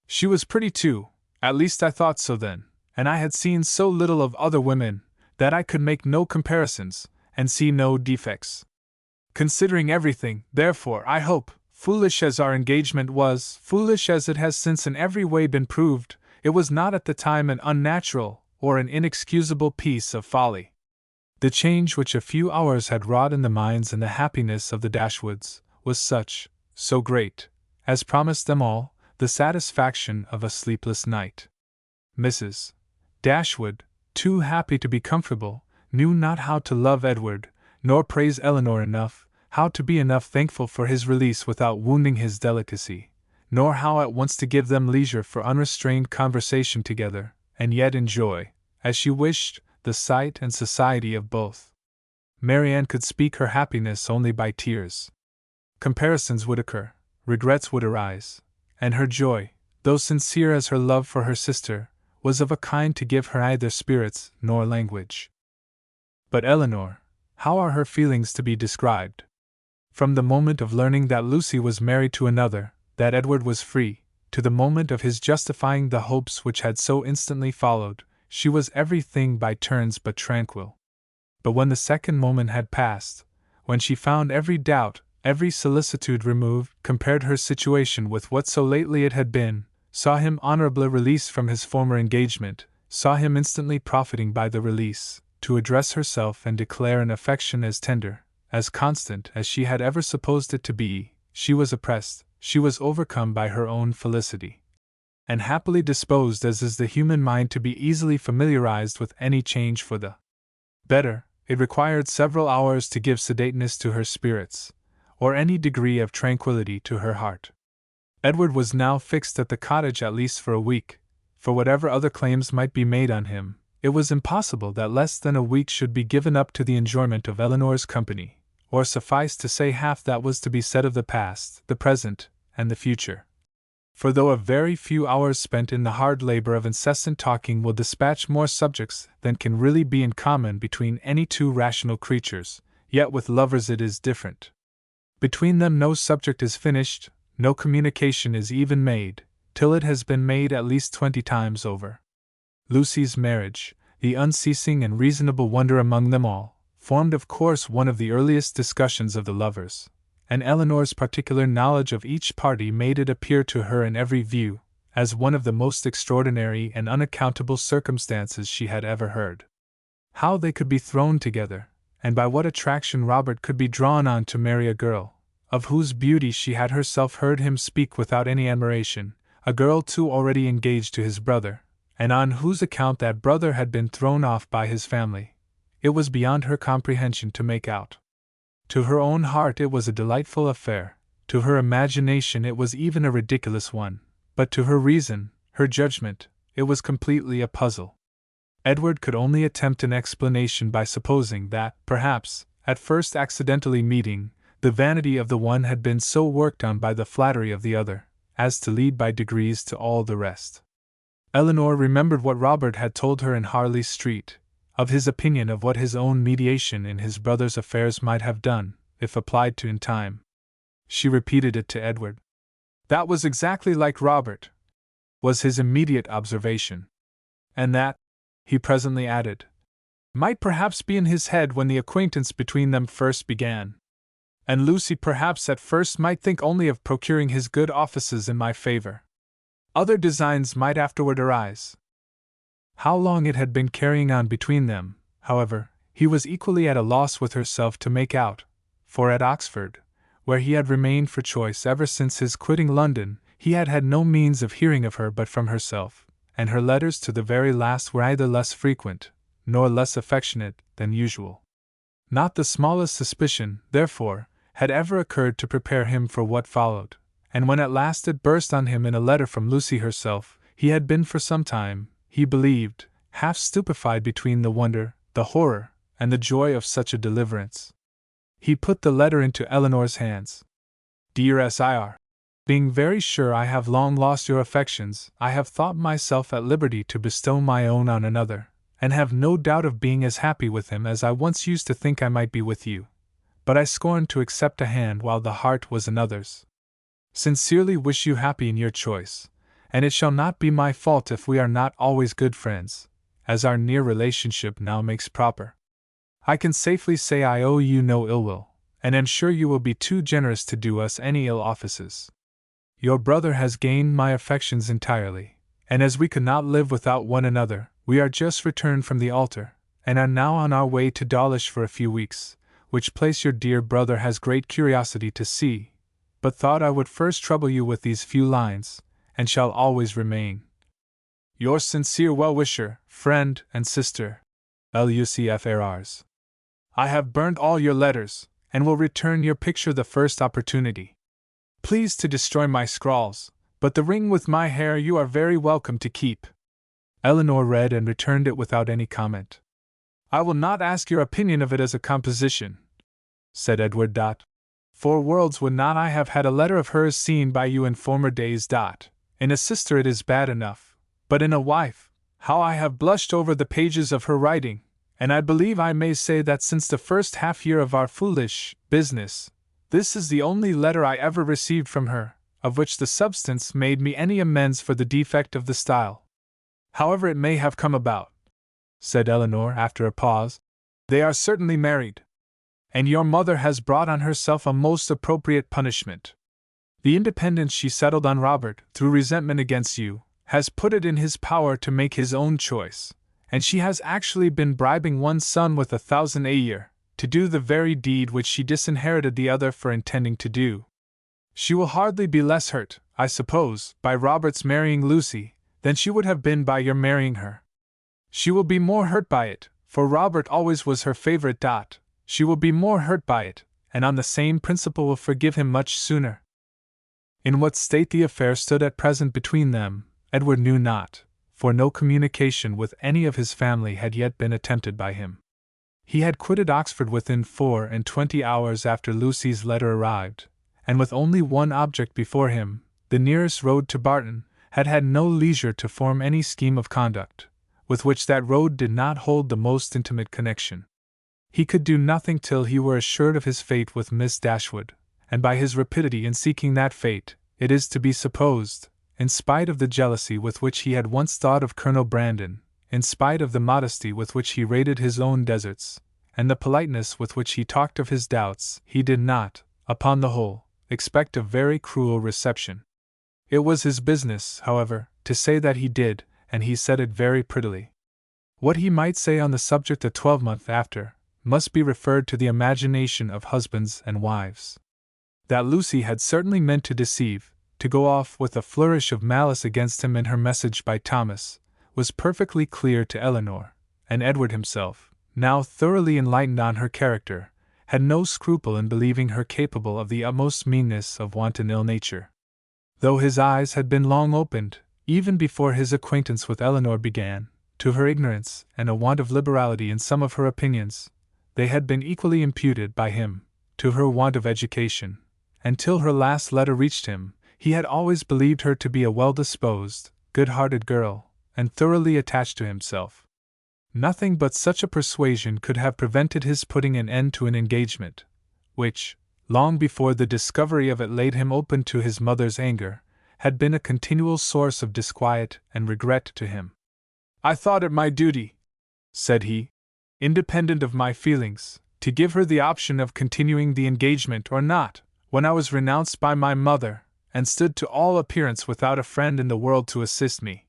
She was pretty too, at least I thought so then, and I had seen so little of other women that I could make no comparisons, and see no defects. Considering everything, therefore, I hope, foolish as our engagement was, foolish as it has since in every way been proved, it was not at the time an unnatural or an inexcusable piece of folly. The change which a few hours had wrought in the minds and the happiness of the Dashwoods was so great, as promised them all the satisfaction of a sleepless night. Mrs. Dashwood, too happy to be comfortable, knew not how to love Edward, nor praise Elinor enough, how to be enough thankful for his release without wounding his delicacy, nor how at once to give them leisure for unrestrained conversation together, and yet enjoy, as she wished, the sight and society of both. Marianne could speak her happiness only by tears. Comparisons would occur, regrets would arise, and her joy, though sincere as her love for her sister, was of a kind to give her neither spirits nor language. But Elinor, how are her feelings to be described? From the moment of learning that Lucy was married to another, that Edward was free, to the moment of his justifying the hopes which had so instantly followed, she was everything by turns but tranquil. But when the second moment had passed, when she found every doubt, every solicitude removed, compared her situation with what so lately it had been, saw him honorably released from his former engagement, saw him instantly profiting by the release, to address herself and declare an affection as tender, as constant as she had ever supposed it to be, she was oppressed, she was overcome by her own felicity. And happily disposed as is the human mind to be easily familiarized with any change for the better, it required several hours to give sedateness to her spirits, or any degree of tranquility to her heart. Edward was now fixed at the cottage at least for a week, for whatever other claims might be made on him, it was impossible that less than a week should be given up to the enjoyment of Elinor's company, or suffice to say half that was to be said of the past, the present, and the future. For though a very few hours spent in the hard labor of incessant talking will dispatch more subjects than can really be in common between any two rational creatures, yet with lovers it is different. Between them no subject is finished, no communication is even made, till it has been made at least 20 times over. Lucy's marriage, the unceasing and reasonable wonder among them all, formed of course one of the earliest discussions of the lovers, and Elinor's particular knowledge of each party made it appear to her in every view, as one of the most extraordinary and unaccountable circumstances she had ever heard. How they could be thrown together, and by what attraction Robert could be drawn on to marry a girl, of whose beauty she had herself heard him speak without any admiration, a girl too already engaged to his brother, and on whose account that brother had been thrown off by his family, it was beyond her comprehension to make out. To her own heart it was a delightful affair, to her imagination it was even a ridiculous one, but to her reason, her judgment, it was completely a puzzle. Edward could only attempt an explanation by supposing that, perhaps, at first accidentally meeting, the vanity of the one had been so worked on by the flattery of the other, as to lead by degrees to all the rest. Elinor remembered what Robert had told her in Harley Street, of his opinion of what his own mediation in his brother's affairs might have done, if applied to in time. She repeated it to Edward. That was exactly like Robert, was his immediate observation. And that, he presently added, might perhaps be in his head when the acquaintance between them first began. And Lucy perhaps at first might think only of procuring his good offices in my favor. Other designs might afterward arise. How long it had been carrying on between them, however, he was equally at a loss with herself to make out, for at Oxford, where he had remained for choice ever since his quitting London, he had had no means of hearing of her but from herself, and her letters to the very last were either less frequent, nor less affectionate, than usual. Not the smallest suspicion, therefore, had ever occurred to prepare him for what followed, and when at last it burst on him in a letter from Lucy herself, he had been for some time, he believed, half stupefied between the wonder, the horror, and the joy of such a deliverance. He put the letter into Elinor's hands. Dear Sir, being very sure I have long lost your affections, I have thought myself at liberty to bestow my own on another, and have no doubt of being as happy with him as I once used to think I might be with you. but I scorned to accept a hand while the heart was another's. Sincerely wish you happy in your choice, and it shall not be my fault if we are not always good friends, as our near relationship now makes proper. I can safely say I owe you no ill will, and am sure you will be too generous to do us any ill offices. Your brother has gained my affections entirely, and as we could not live without one another, we are just returned from the altar, and are now on our way to Dawlish for a few weeks, which place your dear brother has great curiosity to see, but thought I would first trouble you with these few lines, and shall always remain your sincere well-wisher, friend, and sister, Lucfrs. I have burned all your letters, and will return your picture the first opportunity. Please to destroy my scrawls, but the ring with my hair you are very welcome to keep. Elinor read and returned it without any comment. I will not ask your opinion of it as a composition, said Edward. For worlds would not I have had a letter of hers seen by you in former days. In a sister it is bad enough, but in a wife, how I have blushed over the pages of her writing, and I believe I may say that since the first half year of our foolish business, this is the only letter I ever received from her, of which the substance made me any amends for the defect of the style. However it may have come about, said Elinor after a pause, they are certainly married, and your mother has brought on herself a most appropriate punishment. The independence she settled on Robert, through resentment against you, has put it in his power to make his own choice, and she has actually been bribing one son with 1,000 a year, to do the very deed which she disinherited the other for intending to do. She will hardly be less hurt, I suppose, by Robert's marrying Lucy, than she would have been by your marrying her. She will be more hurt by it, for Robert always was her favorite. She will be more hurt by it, and on the same principle will forgive him much sooner. In what state the affair stood at present between them, Edward knew not, for no communication with any of his family had yet been attempted by him. He had quitted Oxford within 24 hours after Lucy's letter arrived, and with only one object before him, the nearest road to Barton, had had no leisure to form any scheme of conduct, with which that road did not hold the most intimate connection. He could do nothing till he were assured of his fate with Miss Dashwood, and by his rapidity in seeking that fate, it is to be supposed, in spite of the jealousy with which he had once thought of Colonel Brandon, in spite of the modesty with which he rated his own deserts, and the politeness with which he talked of his doubts, he did not, upon the whole, expect a very cruel reception. It was his business, however, to say that he did, and he said it very prettily. What he might say on the subject a 12-month after, must be referred to the imagination of husbands and wives. That Lucy had certainly meant to deceive, to go off with a flourish of malice against him in her message by Thomas, was perfectly clear to Elinor, and Edward himself, now thoroughly enlightened on her character, had no scruple in believing her capable of the utmost meanness of wanton ill nature. Though his eyes had been long opened, even before his acquaintance with Elinor began, to her ignorance and a want of liberality in some of her opinions, they had been equally imputed by him to her want of education, and till her last letter reached him, he had always believed her to be a well-disposed, good-hearted girl, and thoroughly attached to himself. Nothing but such a persuasion could have prevented his putting an end to an engagement, which, long before the discovery of it laid him open to his mother's anger, had been a continual source of disquiet and regret to him. I thought it my duty, said he, independent of my feelings, to give her the option of continuing the engagement or not, when I was renounced by my mother, and stood to all appearance without a friend in the world to assist me.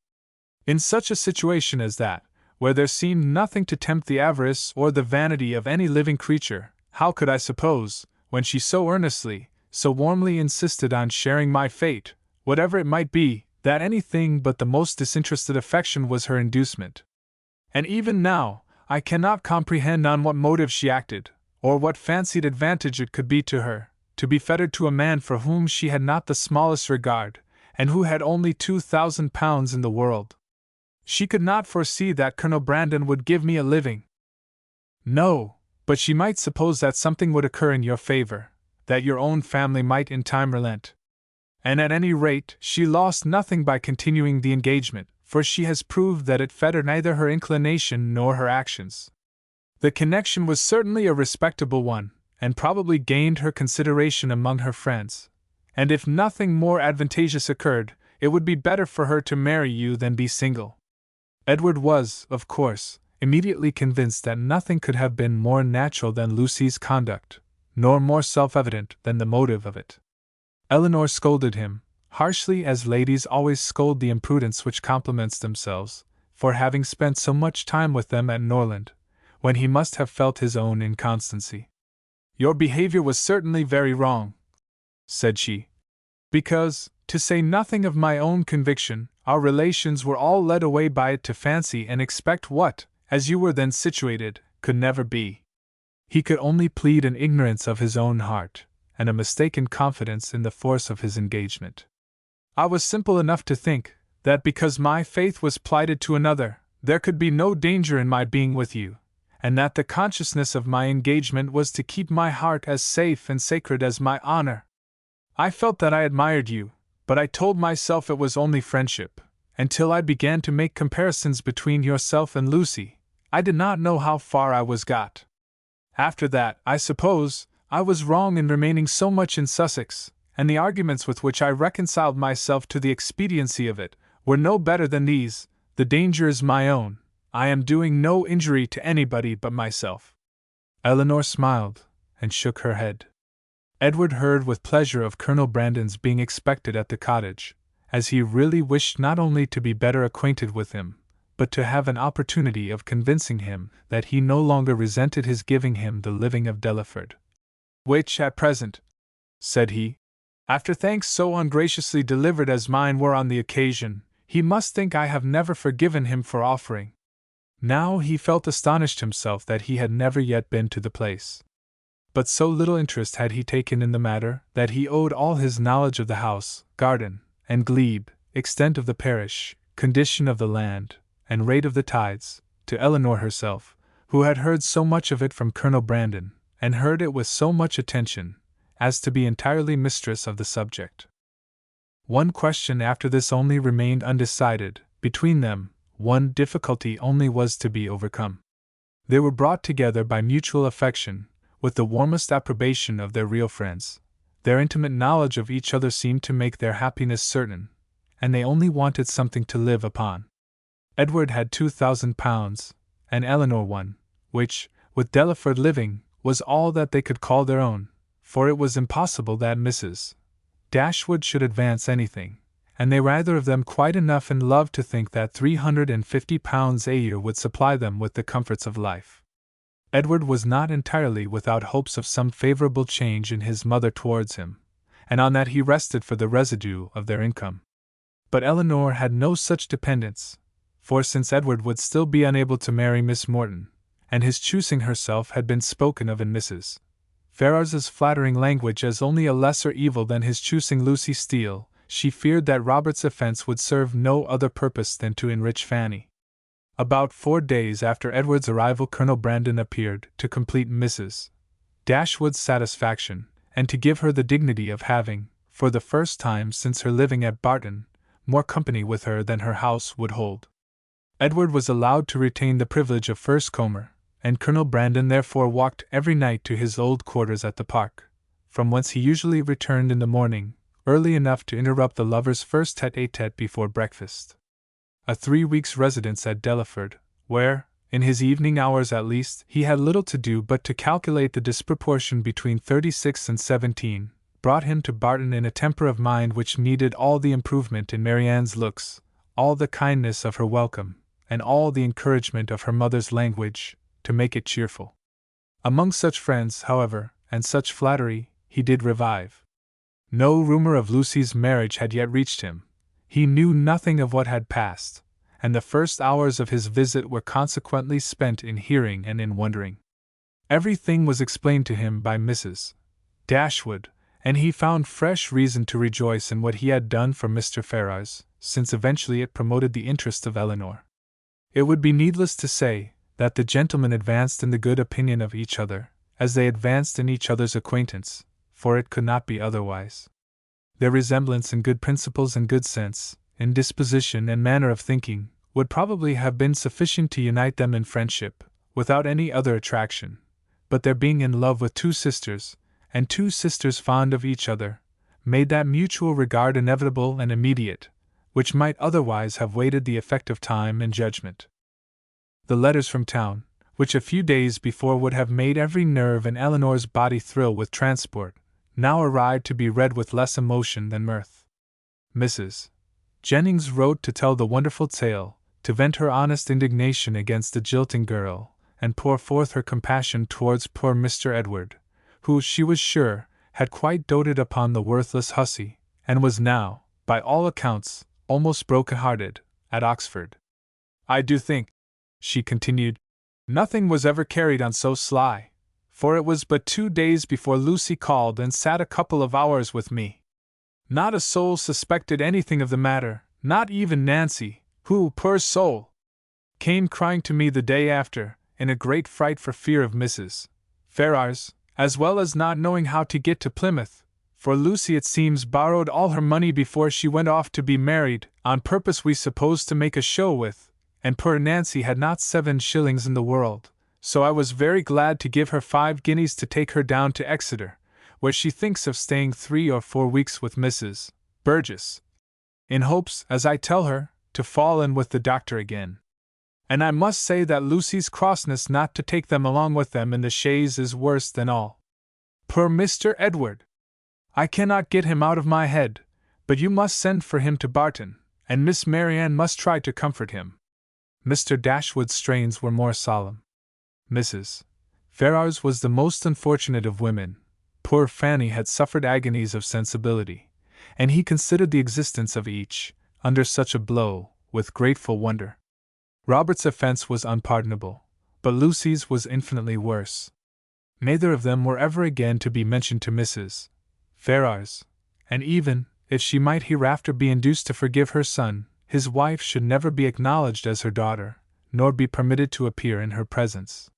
In such a situation as that, where there seemed nothing to tempt the avarice or the vanity of any living creature, how could I suppose, when she so earnestly, so warmly insisted on sharing my fate, whatever it might be, that anything but the most disinterested affection was her inducement? And even now, I cannot comprehend on what motive she acted, or what fancied advantage it could be to her, to be fettered to a man for whom she had not the smallest regard, and who had only £2,000 in the world. She could not foresee that Colonel Brandon would give me a living. No, but she might suppose that something would occur in your favor, that your own family might in time relent. And at any rate, she lost nothing by continuing the engagement, for she has proved that it fettered neither her inclination nor her actions. The connection was certainly a respectable one, and probably gained her consideration among her friends, and if nothing more advantageous occurred, it would be better for her to marry you than be single. Edward was, of course, immediately convinced that nothing could have been more natural than Lucy's conduct, nor more self-evident than the motive of it. Elinor scolded him, harshly as ladies always scold the imprudence which compliments themselves, for having spent so much time with them at Norland, when he must have felt his own inconstancy. "Your behavior was certainly very wrong," said she, "because, to say nothing of my own conviction, our relations were all led away by it to fancy and expect what, as you were then situated, could never be." He could only plead an ignorance of his own heart, and a mistaken confidence in the force of his engagement. "I was simple enough to think that because my faith was plighted to another, there could be no danger in my being with you, and that the consciousness of my engagement was to keep my heart as safe and sacred as my honor. I felt that I admired you, but I told myself it was only friendship, until I began to make comparisons between yourself and Lucy. I did not know how far I was got. After that, I suppose, I was wrong in remaining so much in Sussex, and the arguments with which I reconciled myself to the expediency of it were no better than these: the danger is my own, I am doing no injury to anybody but myself." Elinor smiled, and shook her head. Edward heard with pleasure of Colonel Brandon's being expected at the cottage, as he really wished not only to be better acquainted with him, but to have an opportunity of convincing him that he no longer resented his giving him the living of Delaford. "Which, at present," said he, "after thanks so ungraciously delivered as mine were on the occasion, he must think I have never forgiven him for offering." Now he felt astonished himself that he had never yet been to the place. But so little interest had he taken in the matter that he owed all his knowledge of the house, garden, and glebe, extent of the parish, condition of the land, and rate of the tides, to Elinor herself, who had heard so much of it from Colonel Brandon, and heard it with so much attention, as to be entirely mistress of the subject. One question after this only remained undecided. Between them, one difficulty only was to be overcome. They were brought together by mutual affection, with the warmest approbation of their real friends. Their intimate knowledge of each other seemed to make their happiness certain, and they only wanted something to live upon. Edward had £2,000, and Elinor one, which, with Delaford living, was all that they could call their own, for it was impossible that Mrs. Dashwood should advance anything, and they were either of them quite enough in love to think that £350 a year would supply them with the comforts of life. Edward was not entirely without hopes of some favorable change in his mother towards him, and on that he rested for the residue of their income. But Elinor had no such dependence, for since Edward would still be unable to marry Miss Morton, and his choosing herself had been spoken of in Mrs. Ferrars's flattering language as only a lesser evil than his choosing Lucy Steele, she feared that Robert's offence would serve no other purpose than to enrich Fanny. About 4 days after Edward's arrival, Colonel Brandon appeared, to complete Mrs. Dashwood's satisfaction, and to give her the dignity of having, for the first time since her living at Barton, more company with her than her house would hold. Edward was allowed to retain the privilege of first comer, and Colonel Brandon therefore walked every night to his old quarters at the park, from whence he usually returned in the morning, early enough to interrupt the lovers' first tete-a-tete before breakfast. A 3 weeks' residence at Delaford, where, in his evening hours at least, he had little to do but to calculate the disproportion between 36 and 17, brought him to Barton in a temper of mind which needed all the improvement in Marianne's looks, all the kindness of her welcome, and all the encouragement of her mother's language, to make it cheerful. Among such friends, however, and such flattery, he did revive. No rumor of Lucy's marriage had yet reached him. He knew nothing of what had passed, and the first hours of his visit were consequently spent in hearing and in wondering. Everything was explained to him by Mrs. Dashwood, and he found fresh reason to rejoice in what he had done for Mr. Ferrars, since eventually it promoted the interest of Elinor. It would be needless to say that the gentlemen advanced in the good opinion of each other, as they advanced in each other's acquaintance, for it could not be otherwise. Their resemblance in good principles and good sense, in disposition and manner of thinking, would probably have been sufficient to unite them in friendship, without any other attraction, but their being in love with two sisters, and two sisters fond of each other, made that mutual regard inevitable and immediate, which might otherwise have waited the effect of time and judgment. The letters from town, which a few days before would have made every nerve in Eleanor's body thrill with transport, now arrived to be read with less emotion than mirth. Mrs. Jennings wrote to tell the wonderful tale, to vent her honest indignation against the jilting girl, and pour forth her compassion towards poor Mr. Edward, who, she was sure, had quite doted upon the worthless hussy, and was now, by all accounts, almost broken-hearted, at Oxford. I do think, she continued, nothing was ever carried on so sly, for it was but 2 days before Lucy called and sat a couple of hours with me. Not a soul suspected anything of the matter, not even Nancy, who, poor soul, came crying to me the day after, in a great fright for fear of Mrs. Ferrars, as well as not knowing how to get to Plymouth, for Lucy it seems borrowed all her money before she went off to be married, on purpose we suppose to make a show with, and poor Nancy had not 7 shillings in the world, so I was very glad to give her 5 guineas to take her down to Exeter, where she thinks of staying 3 or 4 weeks with Mrs. Burgess, in hopes, as I tell her, to fall in with the doctor again. And I must say that Lucy's crossness not to take them along with them in the chaise is worse than all. Poor Mr. Edward! I cannot get him out of my head, but you must send for him to Barton, and Miss Marianne must try to comfort him. Mr. Dashwood's strains were more solemn. Mrs. Ferrars was the most unfortunate of women. Poor Fanny had suffered agonies of sensibility, and he considered the existence of each, under such a blow, with grateful wonder. Robert's offense was unpardonable, but Lucy's was infinitely worse. Neither of them were ever again to be mentioned to Mrs. Ferrars, and even, if she might hereafter be induced to forgive her son, his wife should never be acknowledged as her daughter, nor be permitted to appear in her presence.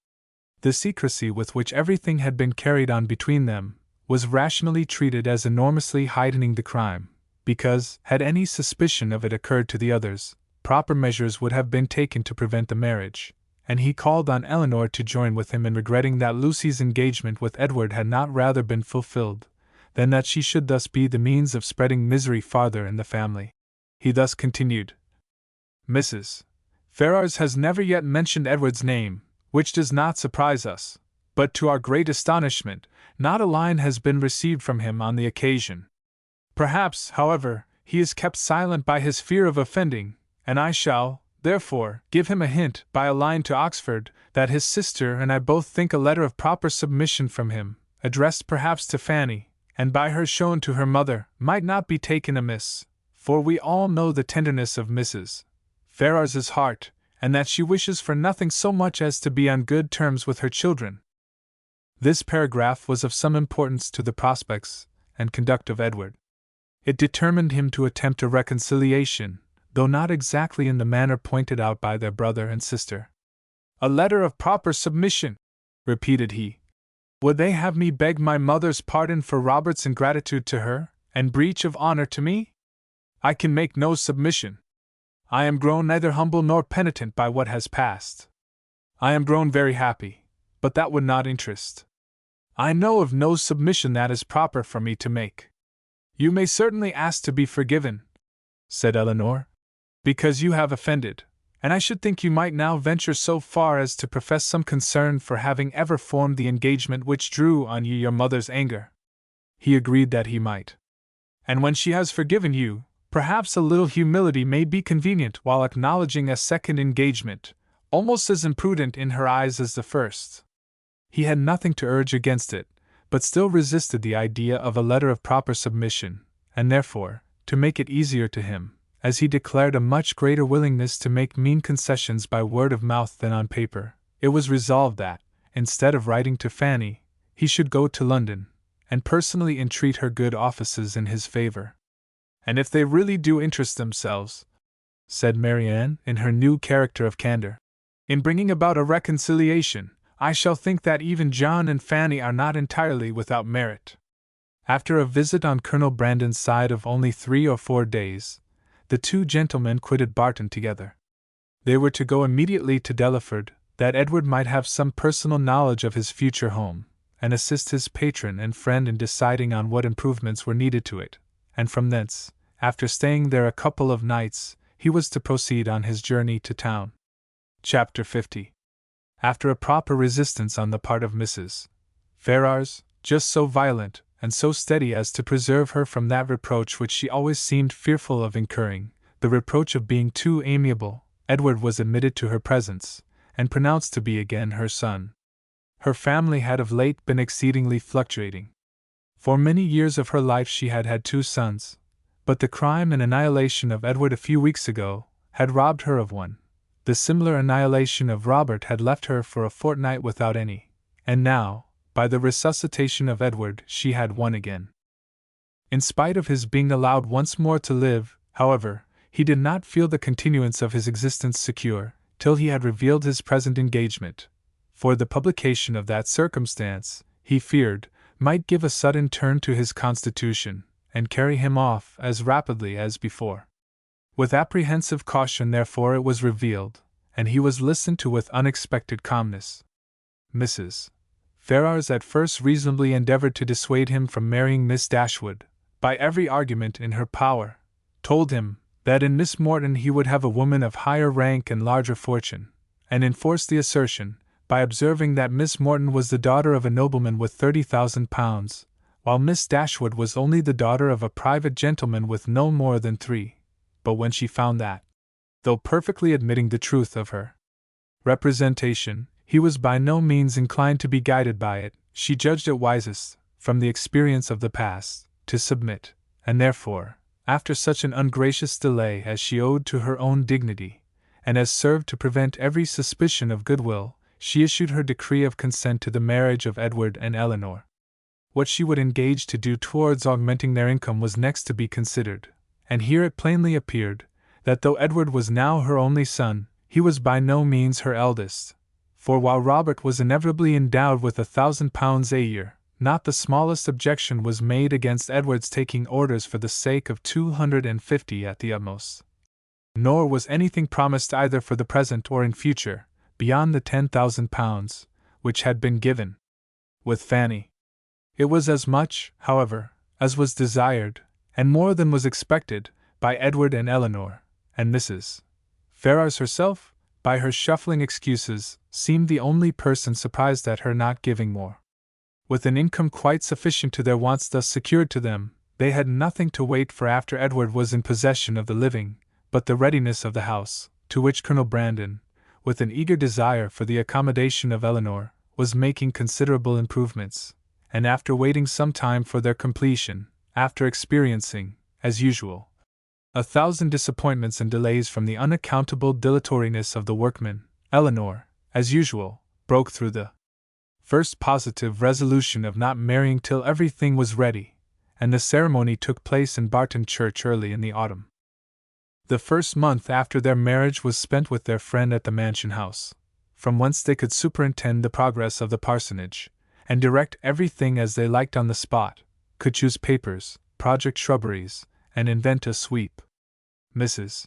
The secrecy with which everything had been carried on between them was rationally treated as enormously heightening the crime, because, had any suspicion of it occurred to the others, proper measures would have been taken to prevent the marriage, and he called on Eleanor to join with him in regretting that Lucy's engagement with Edward had not rather been fulfilled, than that she should thus be the means of spreading misery farther in the family. He thus continued: Mrs. Ferrars has never yet mentioned Edward's name, which does not surprise us, but to our great astonishment, not a line has been received from him on the occasion. Perhaps, however, he is kept silent by his fear of offending, and I shall, therefore, give him a hint, by a line to Oxford, that his sister and I both think a letter of proper submission from him, addressed perhaps to Fanny, and by her shown to her mother, might not be taken amiss, for we all know the tenderness of Mrs. Ferrars's heart, and that she wishes for nothing so much as to be on good terms with her children. This paragraph was of some importance to the prospects and conduct of Edward. It determined him to attempt a reconciliation, though not exactly in the manner pointed out by their brother and sister. A letter of proper submission, repeated he. Would they have me beg my mother's pardon for Robert's ingratitude to her, and breach of honor to me? I can make no submission. I am grown neither humble nor penitent by what has passed. I am grown very happy, but that would not interest. I know of no submission that is proper for me to make. You may certainly ask to be forgiven, said Eleanor, because you have offended, and I should think you might now venture so far as to profess some concern for having ever formed the engagement which drew on you your mother's anger. He agreed that he might. And when she has forgiven you, perhaps a little humility may be convenient while acknowledging a second engagement, almost as imprudent in her eyes as the first. He had nothing to urge against it, but still resisted the idea of a letter of proper submission, and therefore, to make it easier to him, as he declared a much greater willingness to make mean concessions by word of mouth than on paper, it was resolved that, instead of writing to Fanny, he should go to London, and personally entreat her good offices in his favor. And if they really do interest themselves, said Marianne, in her new character of candor, in bringing about a reconciliation, I shall think that even John and Fanny are not entirely without merit. After a visit on Colonel Brandon's side of only 3 or 4 days, the two gentlemen quitted Barton together. They were to go immediately to Delaford, that Edward might have some personal knowledge of his future home, and assist his patron and friend in deciding on what improvements were needed to it, and from thence, after staying there a couple of nights, he was to proceed on his journey to town. Chapter 50. After a proper resistance on the part of Mrs. Ferrars, just so violent and so steady as to preserve her from that reproach which she always seemed fearful of incurring, the reproach of being too amiable, Edward was admitted to her presence, and pronounced to be again her son. Her family had of late been exceedingly fluctuating. For many years of her life she had had 2 sons, but the crime and annihilation of Edward a few weeks ago had robbed her of one. The similar annihilation of Robert had left her for a fortnight without any, and now, by the resuscitation of Edward, she had one again. In spite of his being allowed once more to live, however, he did not feel the continuance of his existence secure, till he had revealed his present engagement, for the publication of that circumstance, he feared, might give a sudden turn to his constitution, and carry him off as rapidly as before. With apprehensive caution, therefore, it was revealed, and he was listened to with unexpected calmness. Mrs. Ferrars at first reasonably endeavored to dissuade him from marrying Miss Dashwood, by every argument in her power, told him that in Miss Morton he would have a woman of higher rank and larger fortune, and enforced the assertion, by observing that Miss Morton was the daughter of a nobleman with £30,000, while Miss Dashwood was only the daughter of a private gentleman with no more than 3. But when she found that, though perfectly admitting the truth of her representation, he was by no means inclined to be guided by it, she judged it wisest, from the experience of the past, to submit, and therefore, after such an ungracious delay as she owed to her own dignity, and as served to prevent every suspicion of goodwill, she issued her decree of consent to the marriage of Edward and Eleanor. What she would engage to do towards augmenting their income was next to be considered, and here it plainly appeared, that though Edward was now her only son, he was by no means her eldest, for while Robert was inevitably endowed with £1,000 a year, not the smallest objection was made against Edward's taking orders for the sake of 250 at the utmost. Nor was anything promised either for the present or in future, beyond the £10,000, which had been given. With Fanny, it was as much, however, as was desired, and more than was expected, by Edward and Eleanor, and Mrs. Ferrars herself, by her shuffling excuses, seemed the only person surprised at her not giving more. With an income quite sufficient to their wants thus secured to them, they had nothing to wait for after Edward was in possession of the living, but the readiness of the house, to which Colonel Brandon, with an eager desire for the accommodation of Eleanor, was making considerable improvements, and after waiting some time for their completion, after experiencing, as usual, 1,000 disappointments and delays from the unaccountable dilatoriness of the workmen, Eleanor, as usual, broke through the first positive resolution of not marrying till everything was ready, and the ceremony took place in Barton Church early in the autumn. The first month after their marriage was spent with their friend at the mansion house, from whence they could superintend the progress of the parsonage, and direct everything as they liked on the spot, could choose papers, project shrubberies, and invent a sweep. Mrs.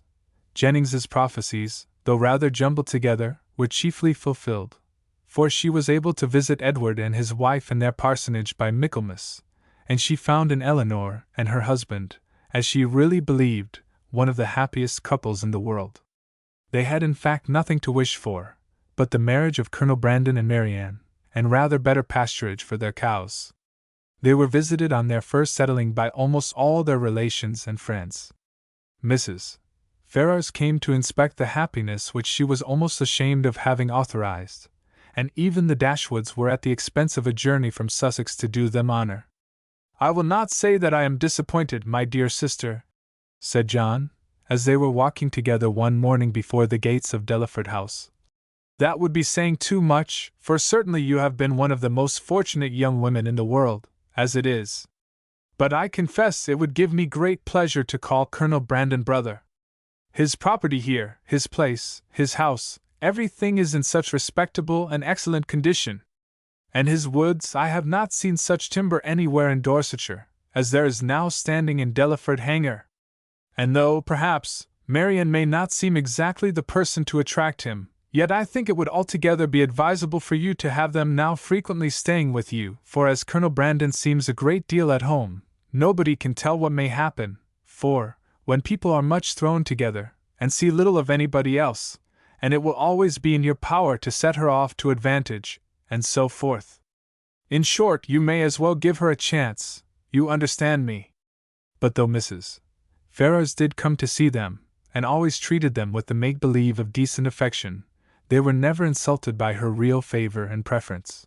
Jennings's prophecies, though rather jumbled together, were chiefly fulfilled, for she was able to visit Edward and his wife in their parsonage by Michaelmas, and she found in Eleanor and her husband, as she really believed, one of the happiest couples in the world. They had in fact nothing to wish for, but the marriage of Colonel Brandon and Marianne, and rather better pasturage for their cows. They were visited on their first settling by almost all their relations and friends. Mrs. Ferrars came to inspect the happiness which she was almost ashamed of having authorized, and even the Dashwoods were at the expense of a journey from Sussex to do them honor. "I will not say that I am disappointed, my dear sister," said John, as they were walking together one morning before the gates of Delaford House. "That would be saying too much, for certainly you have been one of the most fortunate young women in the world, as it is. But I confess it would give me great pleasure to call Colonel Brandon brother. His property here, his place, his house, everything is in such respectable and excellent condition. And his woods, I have not seen such timber anywhere in Dorsetshire, as there is now standing in Delaford Hanger. And though, perhaps, Marian may not seem exactly the person to attract him, Yet I think it would altogether be advisable for you to have them now frequently staying with you, for as Colonel Brandon seems a great deal at home, nobody can tell what may happen, for, when people are much thrown together, and see little of anybody else, and it will always be in your power to set her off to advantage, and so forth. In short, you may as well give her a chance, you understand me. But though Mrs. Ferrars did come to see them, and always treated them with the make-believe of decent affection, they were never insulted by her real favor and preference.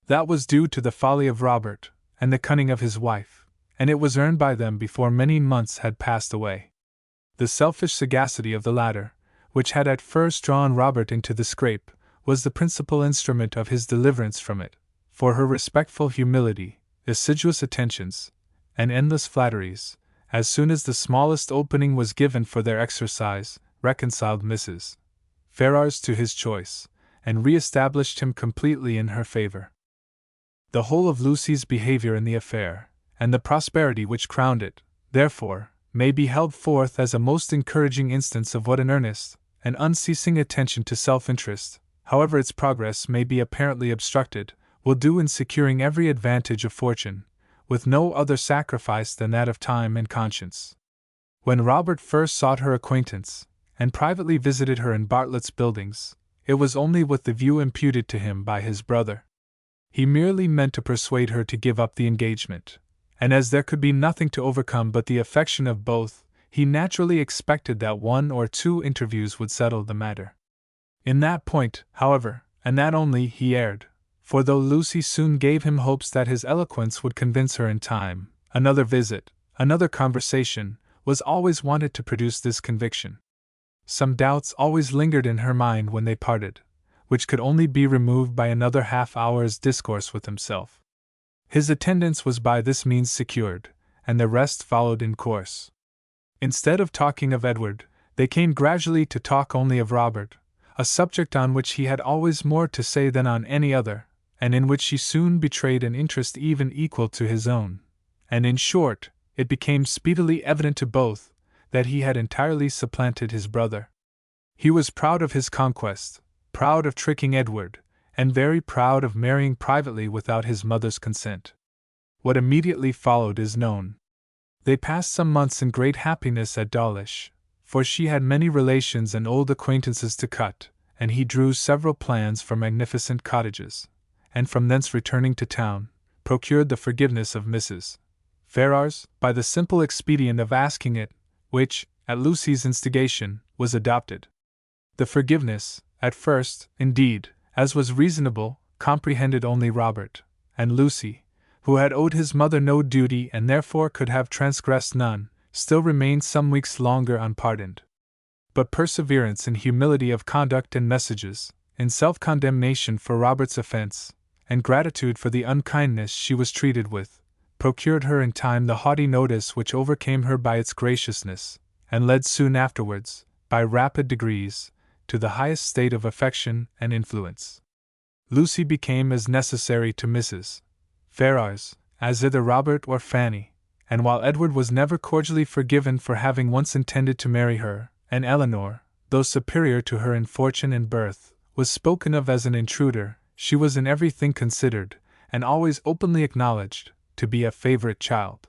That was due to the folly of Robert, and the cunning of his wife, and it was earned by them before many months had passed away. The selfish sagacity of the latter, which had at first drawn Robert into the scrape, was the principal instrument of his deliverance from it, for her respectful humility, assiduous attentions, and endless flatteries, as soon as the smallest opening was given for their exercise, reconciled Mrs. Ferrars to his choice, and re-established him completely in her favor. The whole of Lucy's behavior in the affair, and the prosperity which crowned it, therefore, may be held forth as a most encouraging instance of what an earnest and unceasing attention to self-interest, however its progress may be apparently obstructed, will do in securing every advantage of fortune, with no other sacrifice than that of time and conscience. When Robert first sought her acquaintance, and privately visited her in Bartlett's Buildings, it was only with the view imputed to him by his brother. He merely meant to persuade her to give up the engagement, and as there could be nothing to overcome but the affection of both, he naturally expected that 1 or 2 interviews would settle the matter. In that point, however, and that only, he erred, for though Lucy soon gave him hopes that his eloquence would convince her in time, another visit, another conversation, was always wanted to produce this conviction. Some doubts always lingered in her mind when they parted, which could only be removed by another half-hour's discourse with himself. His attendance was by this means secured, and the rest followed in course. Instead of talking of Edward, they came gradually to talk only of Robert, a subject on which he had always more to say than on any other, and in which he soon betrayed an interest even equal to his own, and in short, it became speedily evident to both that he had entirely supplanted his brother. He was proud of his conquest, proud of tricking Edward, and very proud of marrying privately without his mother's consent. What immediately followed is known. They passed some months in great happiness at Dawlish, for she had many relations and old acquaintances to cut, and he drew several plans for magnificent cottages, and from thence returning to town, procured the forgiveness of Mrs. Ferrars, by the simple expedient of asking it, which, at Lucy's instigation, was adopted. The forgiveness, at first, indeed, as was reasonable, comprehended only Robert, and Lucy, who had owed his mother no duty and therefore could have transgressed none, still remained some weeks longer unpardoned. But perseverance in humility of conduct and messages, in self-condemnation for Robert's offense, and gratitude for the unkindness she was treated with, procured her in time the haughty notice which overcame her by its graciousness, and led soon afterwards, by rapid degrees, to the highest state of affection and influence. Lucy became as necessary to Mrs. Ferrars as either Robert or Fanny, and while Edward was never cordially forgiven for having once intended to marry her, and Eleanor, though superior to her in fortune and birth, was spoken of as an intruder, she was in everything considered, and always openly acknowledged, to be a favorite child.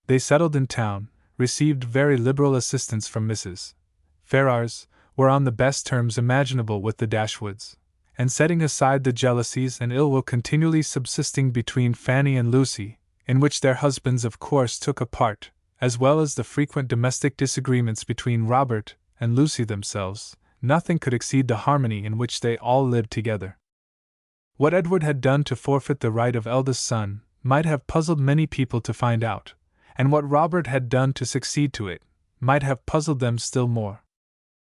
They settled in town, received very liberal assistance from Mrs. Ferrars, were on the best terms imaginable with the Dashwoods, and setting aside the jealousies and ill will continually subsisting between Fanny and Lucy, in which their husbands of course took a part, as well as the frequent domestic disagreements between Robert and Lucy themselves, nothing could exceed the harmony in which they all lived together. What Edward had done to forfeit the right of eldest son might have puzzled many people to find out, and what Robert had done to succeed to it might have puzzled them still more.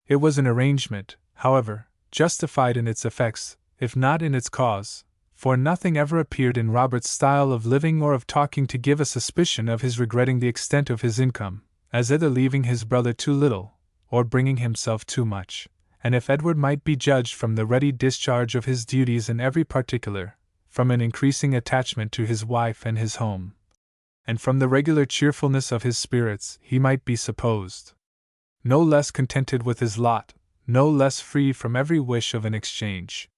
It was an arrangement, however, justified in its effects, if not in its cause, for nothing ever appeared in Robert's style of living or of talking to give a suspicion of his regretting the extent of his income, as either leaving his brother too little, or bringing himself too much, and if Edward might be judged from the ready discharge of his duties in every particular, from an increasing attachment to his wife and his home, and from the regular cheerfulness of his spirits, he might be supposed no less contented with his lot, no less free from every wish of an exchange.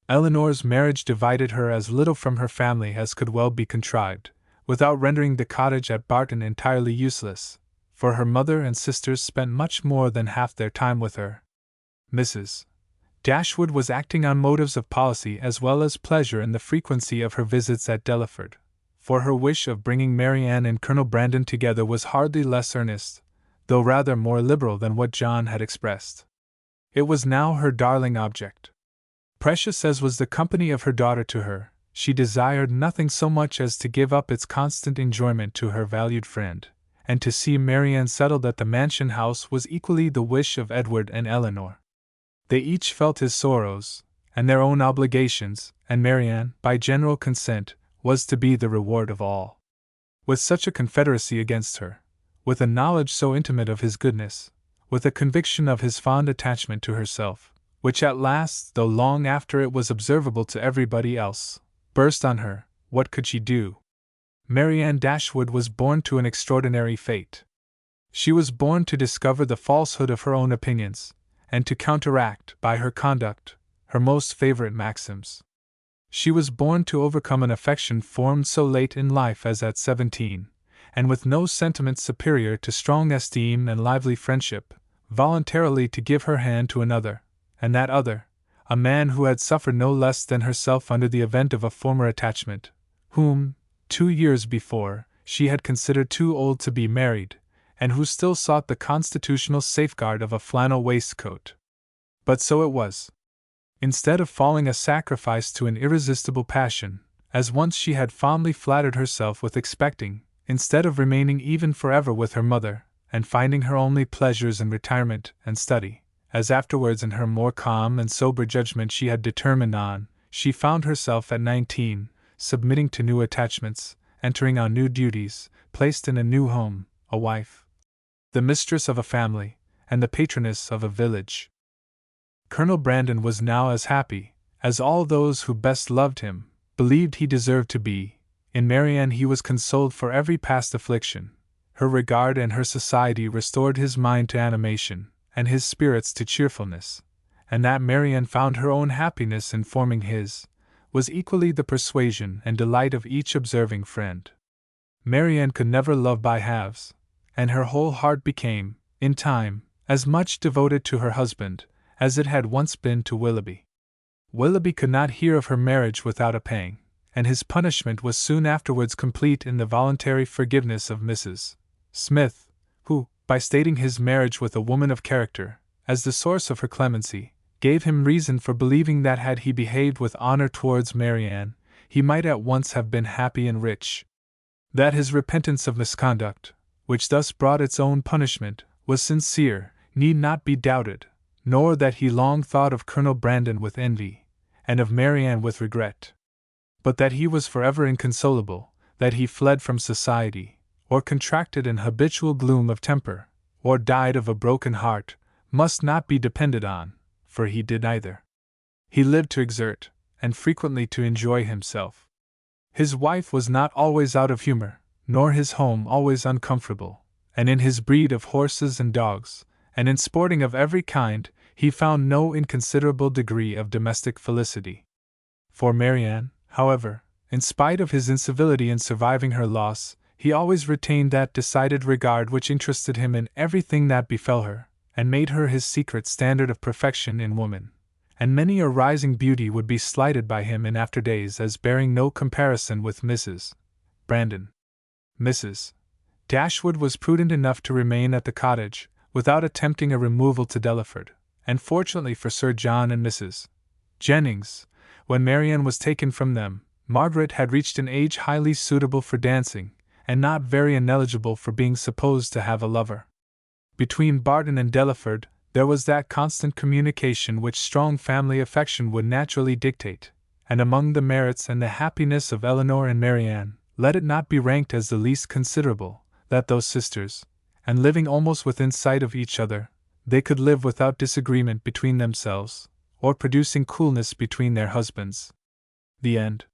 Eleanor's marriage divided her as little from her family as could well be contrived, without rendering the cottage at Barton entirely useless, for her mother and sisters spent much more than half their time with her. Mrs. Dashwood was acting on motives of policy as well as pleasure in the frequency of her visits at Delaford, for her wish of bringing Marianne and Colonel Brandon together was hardly less earnest, though rather more liberal than what John had expressed. It was now her darling object. Precious as was the company of her daughter to her, she desired nothing so much as to give up its constant enjoyment to her valued friend, and to see Marianne settled at the mansion house was equally the wish of Edward and Eleanor. They each felt his sorrows, and their own obligations, and Marianne, by general consent, was to be the reward of all. With such a confederacy against her, with a knowledge so intimate of his goodness, with a conviction of his fond attachment to herself, which at last, though long after it was observable to everybody else, burst on her, what could she do? Marianne Dashwood was born to an extraordinary fate. She was born to discover the falsehood of her own opinions, and to counteract, by her conduct, her most favorite maxims. She was born to overcome an affection formed so late in life as at 17, and with no sentiment superior to strong esteem and lively friendship, voluntarily to give her hand to another, and that other, a man who had suffered no less than herself under the event of a former attachment, whom, 2 years before, she had considered too old to be married, and who still sought the constitutional safeguard of a flannel waistcoat. But so it was. Instead of falling a sacrifice to an irresistible passion, as once she had fondly flattered herself with expecting, instead of remaining even forever with her mother, and finding her only pleasures in retirement and study, as afterwards in her more calm and sober judgment she had determined on, she found herself at 19, submitting to new attachments, entering on new duties, placed in a new home, a wife, the mistress of a family, and the patroness of a village. Colonel Brandon was now as happy, as all those who best loved him believed he deserved to be. In Marianne he was consoled for every past affliction. Her regard and her society restored his mind to animation, and his spirits to cheerfulness, and that Marianne found her own happiness in forming his, was equally the persuasion and delight of each observing friend. Marianne could never love by halves, and her whole heart became, in time, as much devoted to her husband as it had once been to Willoughby. Willoughby could not hear of her marriage without a pang, and his punishment was soon afterwards complete in the voluntary forgiveness of Mrs. Smith, who, by stating his marriage with a woman of character, as the source of her clemency, gave him reason for believing that had he behaved with honor towards Marianne, he might at once have been happy and rich. That his repentance of misconduct, which thus brought its own punishment, was sincere, need not be doubted, nor that he long thought of Colonel Brandon with envy, and of Marianne with regret. But that he was forever inconsolable, that he fled from society, or contracted an habitual gloom of temper, or died of a broken heart, must not be depended on, for he did neither. He lived to exert, and frequently to enjoy himself. His wife was not always out of humor, nor his home always uncomfortable, and in his breed of horses and dogs, and in sporting of every kind, he found no inconsiderable degree of domestic felicity. For Marianne, however, in spite of his incivility in surviving her loss, he always retained that decided regard which interested him in everything that befell her, and made her his secret standard of perfection in woman, and many a rising beauty would be slighted by him in after days as bearing no comparison with Mrs. Brandon. Mrs. Dashwood was prudent enough to remain at the cottage, without attempting a removal to Delaford, and fortunately for Sir John and Mrs. Jennings, when Marianne was taken from them, Margaret had reached an age highly suitable for dancing, and not very ineligible for being supposed to have a lover. Between Barton and Delaford, there was that constant communication which strong family affection would naturally dictate, and among the merits and the happiness of Eleanor and Marianne, let it not be ranked as the least considerable, that those sisters, and living almost within sight of each other, they could live without disagreement between themselves, or producing coolness between their husbands. The end.